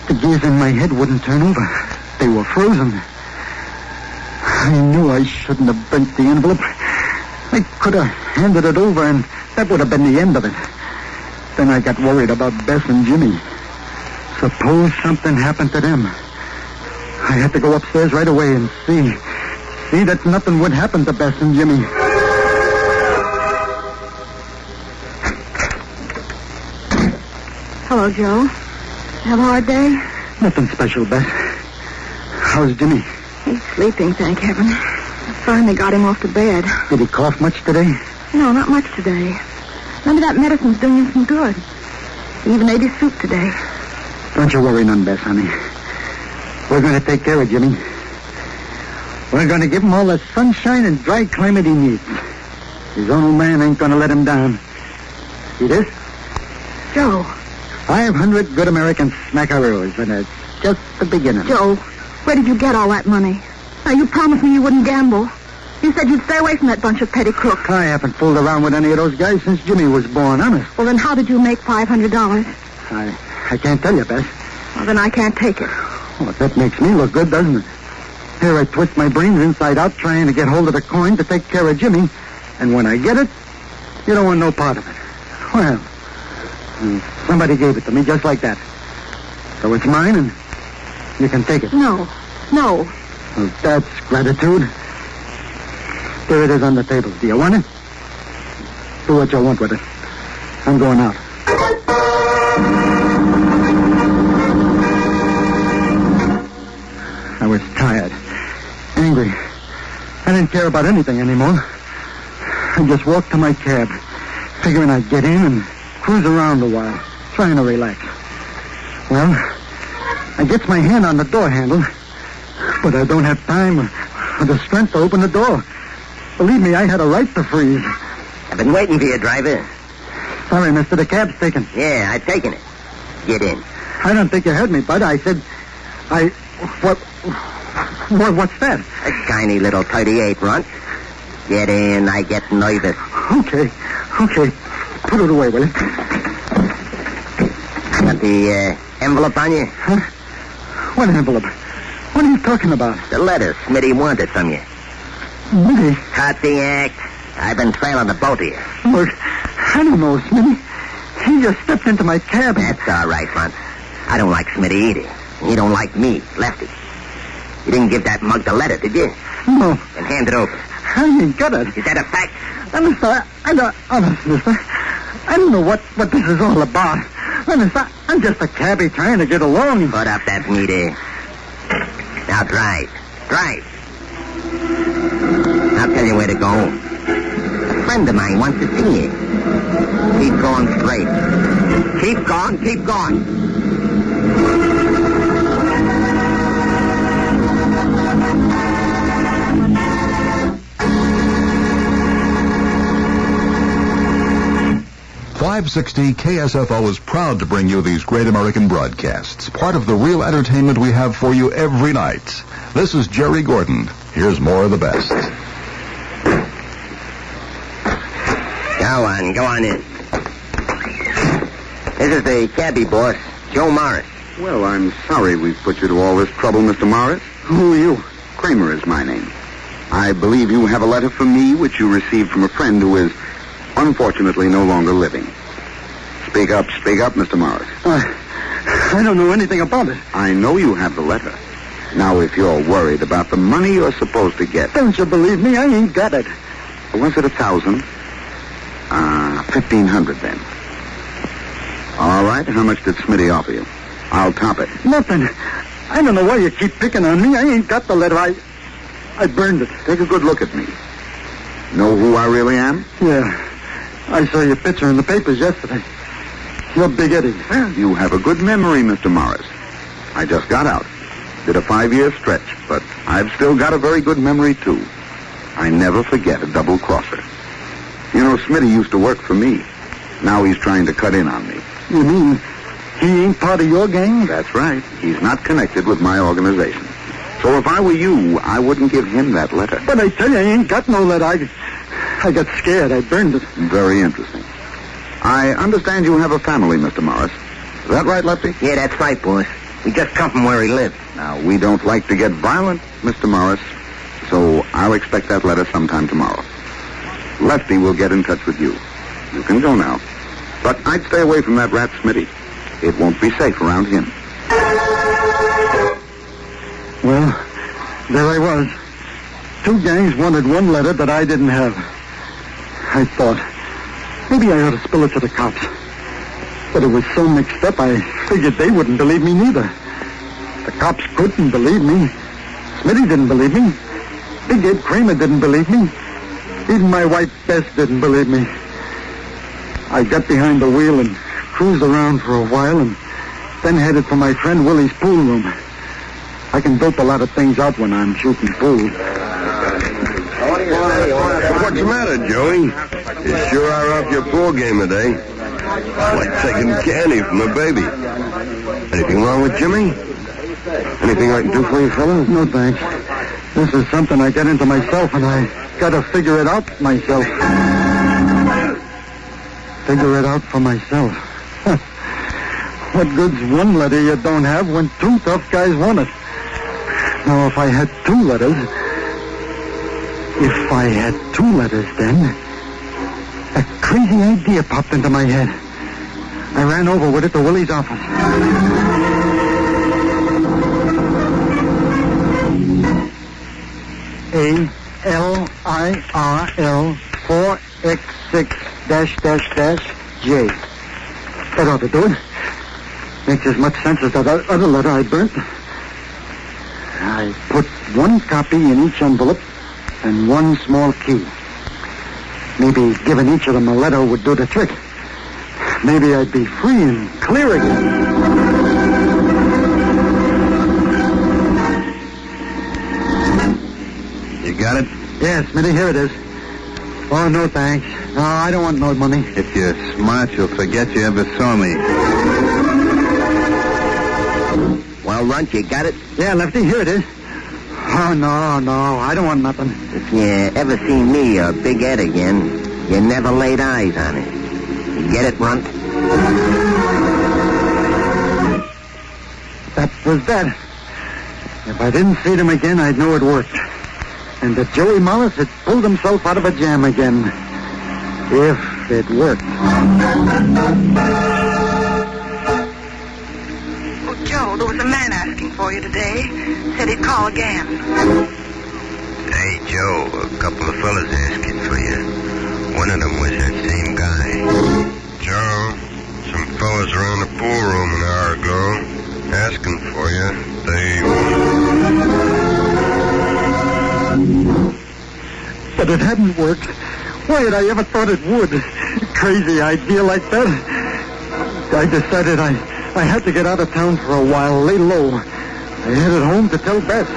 The gears in my head wouldn't turn over. They were frozen. I knew I shouldn't have burnt the envelope. I could have handed it over, and that would have been the end of it. Then I got worried about Bess and Jimmy. Suppose something happened to them. I had to go upstairs right away and see that nothing would happen to Bess and Jimmy. Hello, Joe. Have a hard day? Nothing special, Bess. How's Jimmy? He's sleeping, thank heaven. I finally got him off to bed. Did he cough much today? No, not much today. Maybe that medicine's doing him some good. He even ate his soup today. Don't you worry none, Bess, honey. We're going to take care of Jimmy. We're going to give him all the sunshine and dry climate he needs. His own man ain't going to let him down. See this? Joe. 500 good American smackaroos, and a just the beginning. Joe, where did you get all that money? Now, you promised me you wouldn't gamble. You said you'd stay away from that bunch of petty crooks. I haven't fooled around with any of those guys since Jimmy was born, honest. Well, then how did you make $500? I can't tell you, Bess. Well, then I can't take it. Well, that makes me look good, doesn't it? Here I twist my brains inside out trying to get hold of the coin to take care of Jimmy. And when I get it, you don't want no part of it. Well, somebody gave it to me just like that. So it's mine and you can take it. No. Well, that's gratitude. There it is on the table. Do you want it? Do what you want with it. I'm going out. I was tired, angry. I didn't care about anything anymore. I just walked to my cab, figuring I'd get in and cruise around a while, trying to relax. Well, I gets my hand on the door handle, but I don't have time or the strength to open the door. Believe me, I had a right to freeze. I've been waiting for you, driver. Sorry, mister, the cab's taken. Yeah, I've taken it. Get in. I don't think you heard me, Bud. I said, what's that? A shiny little 38, Runt. Get in, I get nervous. Okay. Put it away, will you? Got the envelope on you? Huh? What envelope? What are you talking about? The letter Smitty wanted from you. Smitty? Cut the act. I've been trailing the both of you. Look, I don't know, Smitty. He just stepped into my cab. That's all right, Runt. I don't like Smitty either. He don't like me, Lefty. You didn't give that mug the letter, did you? No. Then hand it over. I ain't got it. Is that a fact? Honest, honest, mister. I don't know what this is all about. Honest, I'm just a cabbie trying to get along. Put up that meter. Now drive. I'll tell you where to go. A friend of mine wants to see you. Keep going straight. Keep going. 560 KSFO is proud to bring you these great American broadcasts, part of the real entertainment we have for you every night. This is Jerry Gordon. Here's more of the best. Go on in. This is the cabbie boss, Joe Morris. Well, I'm sorry we've put you to all this trouble, Mr. Morris. Who are you? Kramer is my name. I believe you have a letter from me which you received from a friend who is unfortunately no longer living. Speak up, Mr. Morris. I don't know anything about it. I know you have the letter. Now, if you're worried about the money you're supposed to get... Don't you believe me? I ain't got it. Was it 1,000? 1,500 then. All right, how much did Smitty offer you? I'll top it. Nothing. I don't know why you keep picking on me. I ain't got the letter. I burned it. Take a good look at me. Know who I really am? Yeah. I saw your picture in the papers yesterday. You're Big Eddie. Well, you have a good memory, Mr. Morris. I just got out. Did a 5-year stretch, but I've still got a very good memory, too. I never forget a double-crosser. You know, Smitty used to work for me. Now he's trying to cut in on me. You mean he ain't part of your gang? That's right. He's not connected with my organization. So if I were you, I wouldn't give him that letter. But I tell you, I ain't got no letter. I got scared. I burned it. Very interesting. I understand you have a family, Mr. Morris. Is that right, Lefty? Yeah, that's right, boss. We just come from where he lives. Now, we don't like to get violent, Mr. Morris, so I'll expect that letter sometime tomorrow. Lefty will get in touch with you. You can go now. But I'd stay away from that rat Smitty. It won't be safe around him. Well, there I was. 2 gangs wanted one letter that I didn't have. I thought, maybe I ought to spill it to the cops. But it was so mixed up, I figured they wouldn't believe me neither. The cops couldn't believe me. Smitty didn't believe me. Big Ed Kramer didn't believe me. Even my wife Bess didn't believe me. I got behind the wheel and cruised around for a while and then headed for my friend Willie's pool room. I can dope a lot of things out when I'm shooting pool. What's the matter, Joey? You sure are off your pool game today. Like taking candy from a baby. Anything wrong with Jimmy? Anything I can do for you, fellas? No, thanks. This is something I get into myself, and I gotta figure it out myself. Figure it out for myself. What good's one letter you don't have when two tough guys want it? Now, if I had two letters, then, a crazy idea popped into my head. I ran over with it to Willie's office. ALIRL 4X6-J. That ought to do it. Makes as much sense as that other letter I burnt. I put one copy in each envelope and one small key. Maybe giving each of them a letter would do the trick. Maybe I'd be free and clear again. You got it? Yes, Smitty, here it is. Oh, no, thanks. No, I don't want no money. If you're smart, you'll forget you ever saw me. Well, Runt, you got it? Yeah, Lefty, here it is. Oh, no, I don't want nothing. If you ever see me or Big Ed again, you never laid eyes on it. You get it, Runt? That was that. If I didn't see them again, I'd know it worked. And that Joey Morris had pulled himself out of a jam again. If it worked. Oh, Joe, there was a man asking for you today. Said he'd call again. Hey, Joe, a couple of fellas asking for you. One of them was that same guy. Joe, some fellas around the pool room an hour ago asking for you. But it hadn't worked. Why had I ever thought it would? Crazy idea like that. I decided I had to get out of town for a while, lay low. I headed home to tell Beth.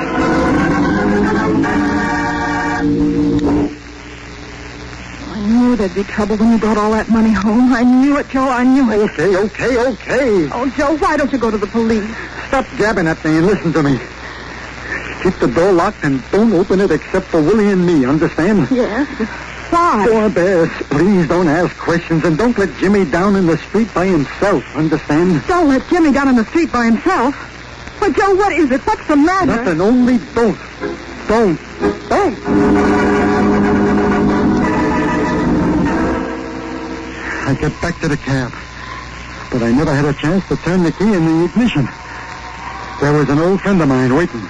I knew there'd be trouble when you brought all that money home. I knew it, Joe. I knew it. Okay. Oh, Joe, why don't you go to the police? Stop jabbing at me and listen to me. Keep the door locked and don't open it except for Willie and me, understand? Yes. Why? Poor Bess, please don't ask questions and don't let Jimmy down in the street by himself, understand? Don't let Jimmy down in the street by himself. But, Joe, what is it? What's the matter? Nothing, only don't. Don't. I got back to the cab, but I never had a chance to turn the key in the ignition. There was an old friend of mine waiting.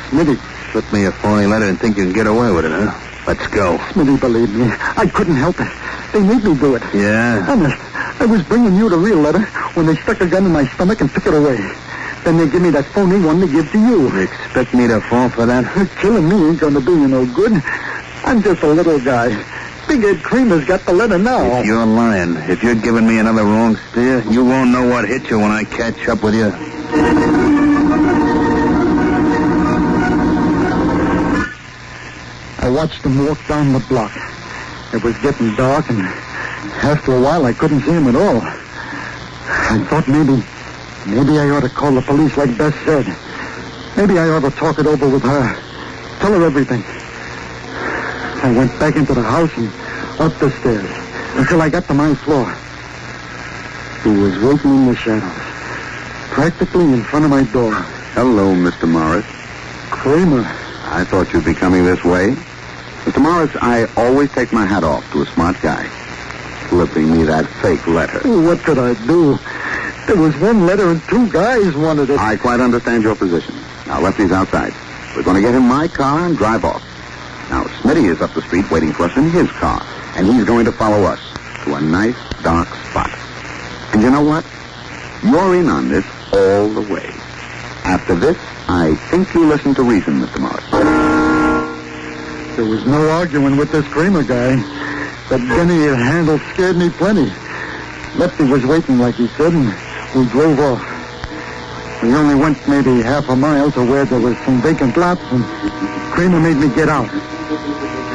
Smitty. Slip me a phony letter and think you can get away with it, huh? Let's go. Smitty, believe me, I couldn't help it. They made me do it. Yeah? Honest, I was bringing you the real letter when they stuck a gun in my stomach and took it away. Then they give me that phony one to give to you. You expect me to fall for that? Killing me ain't gonna do you no good. I'm just a little guy. Big Ed Creamer's got the letter now. If you're lying, if you're giving me another wrong steer, you won't know what hit you when I catch up with you. I watched him walk down the block. It was getting dark, and after a while, I couldn't see him at all. I thought maybe I ought to call the police like Bess said. Maybe I ought to talk it over with her. Tell her everything. I went back into the house and up the stairs until I got to my floor. He was waiting in the shadows, practically in front of my door. Hello, Mr. Morris. Kramer. I thought you'd be coming this way. Mr. Morris, I always take my hat off to a smart guy. Slipping me that fake letter. What could I do? There was one letter and two guys wanted it. I quite understand your position. Now, Lefty's outside. We're going to get in my car and drive off. Now, Smitty is up the street waiting for us in his car, and he's going to follow us to a nice, dark spot. And you know what? You're in on this all the way. After this, I think you listen to reason, Mr. Morris. There was no arguing with this Kramer guy. That gun he had handled scared me plenty. Lefty was waiting, like he said, and we drove off. We only went maybe half a mile to where there was some vacant lots, and Kramer made me get out.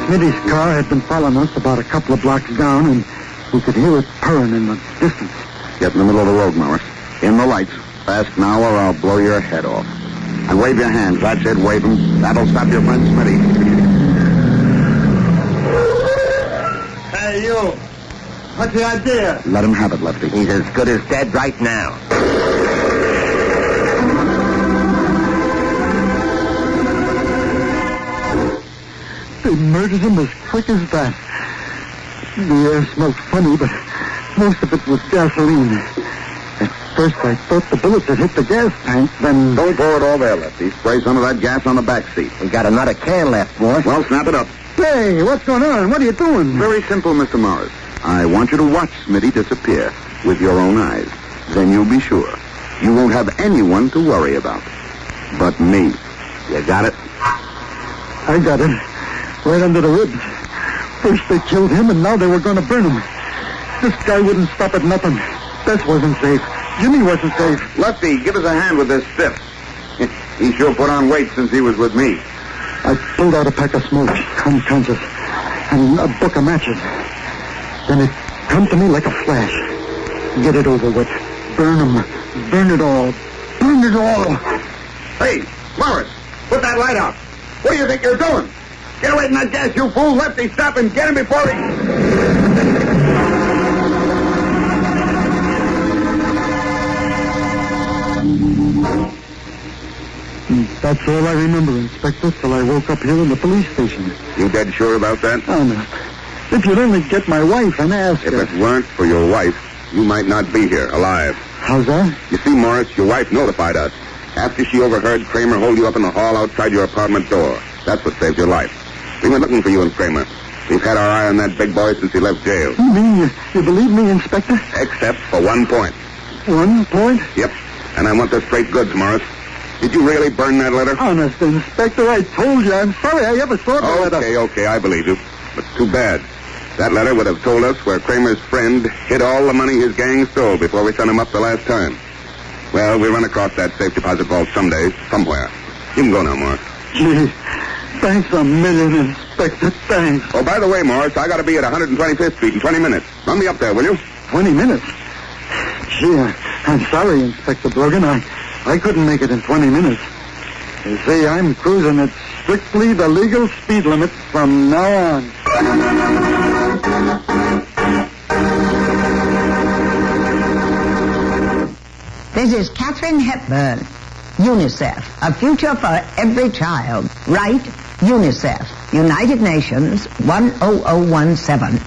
Smitty's car had been following us about a couple of blocks down, and we could hear it purring in the distance. Get in the middle of the road, Morris. In the lights. Fast now or I'll blow your head off. And wave your hands. That's it, wave them. That'll stop your friend Smitty. Hey, you. What's the idea? Let him have it, Lefty. He's as good as dead right now. They murdered him as quick as that. The air smelled funny, but most of it was gasoline. At first, I thought the bullets had hit the gas tank, then... Don't pour it all there, Lefty. Spray some of that gas on the back seat. We got another can left, boss. Well, snap it up. Hey, what's going on? What are you doing? Very simple, Mr. Morris. I want you to watch Smitty disappear with your own eyes. Then you'll be sure. You won't have anyone to worry about. But me. You got it? I got it. Right under the ribs. First they killed him, and now they were going to burn him. This guy wouldn't stop at nothing. Bess wasn't safe. Jimmy wasn't safe. Lefty, give us a hand with this stiff. He sure put on weight since he was with me. I pulled out a pack of smokes, unconscious, and a book of matches. Then it come to me like a flash. Get it over with. Burn them. Burn it all. Burn it all. Hey, Morris, put that light out. What do you think you're doing? Get away from that gas, you fool. Lefty, stop him. Get him before he... That's all I remember, Inspector, till I woke up here in the police station. You dead sure about that? Honest. If you'd only get my wife and ask If her... it weren't for your wife, you might not be here, alive. How's that? You see, Morris, your wife notified us. After she overheard Kramer hold you up in the hall outside your apartment door. That's what saved your life. We went looking for you and Kramer. We've had our eye on that big boy since he left jail. You mean you believe me, Inspector? Except for 1 point. 1 point? Yep. And I want the straight goods, Morris. Did you really burn that letter? Honest, Inspector, I told you. I'm sorry I ever saw the letter. Okay, I believe you. But too bad. That letter would have told us where Kramer's friend hid all the money his gang stole before we sent him up the last time. Well, we run across that safe deposit vault someday, somewhere. You can go now, Morris. Gee, thanks a million, Inspector, thanks. Oh, by the way, Morris, I got to be at 125th Street in 20 minutes. Run me up there, will you? 20 minutes? Gee, I'm sorry, Inspector Brogan. I couldn't make it in 20 minutes. You see, I'm cruising at strictly the legal speed limit from now on. This is Katharine Hepburn. UNICEF, a future for every child. Write UNICEF, United Nations 10017.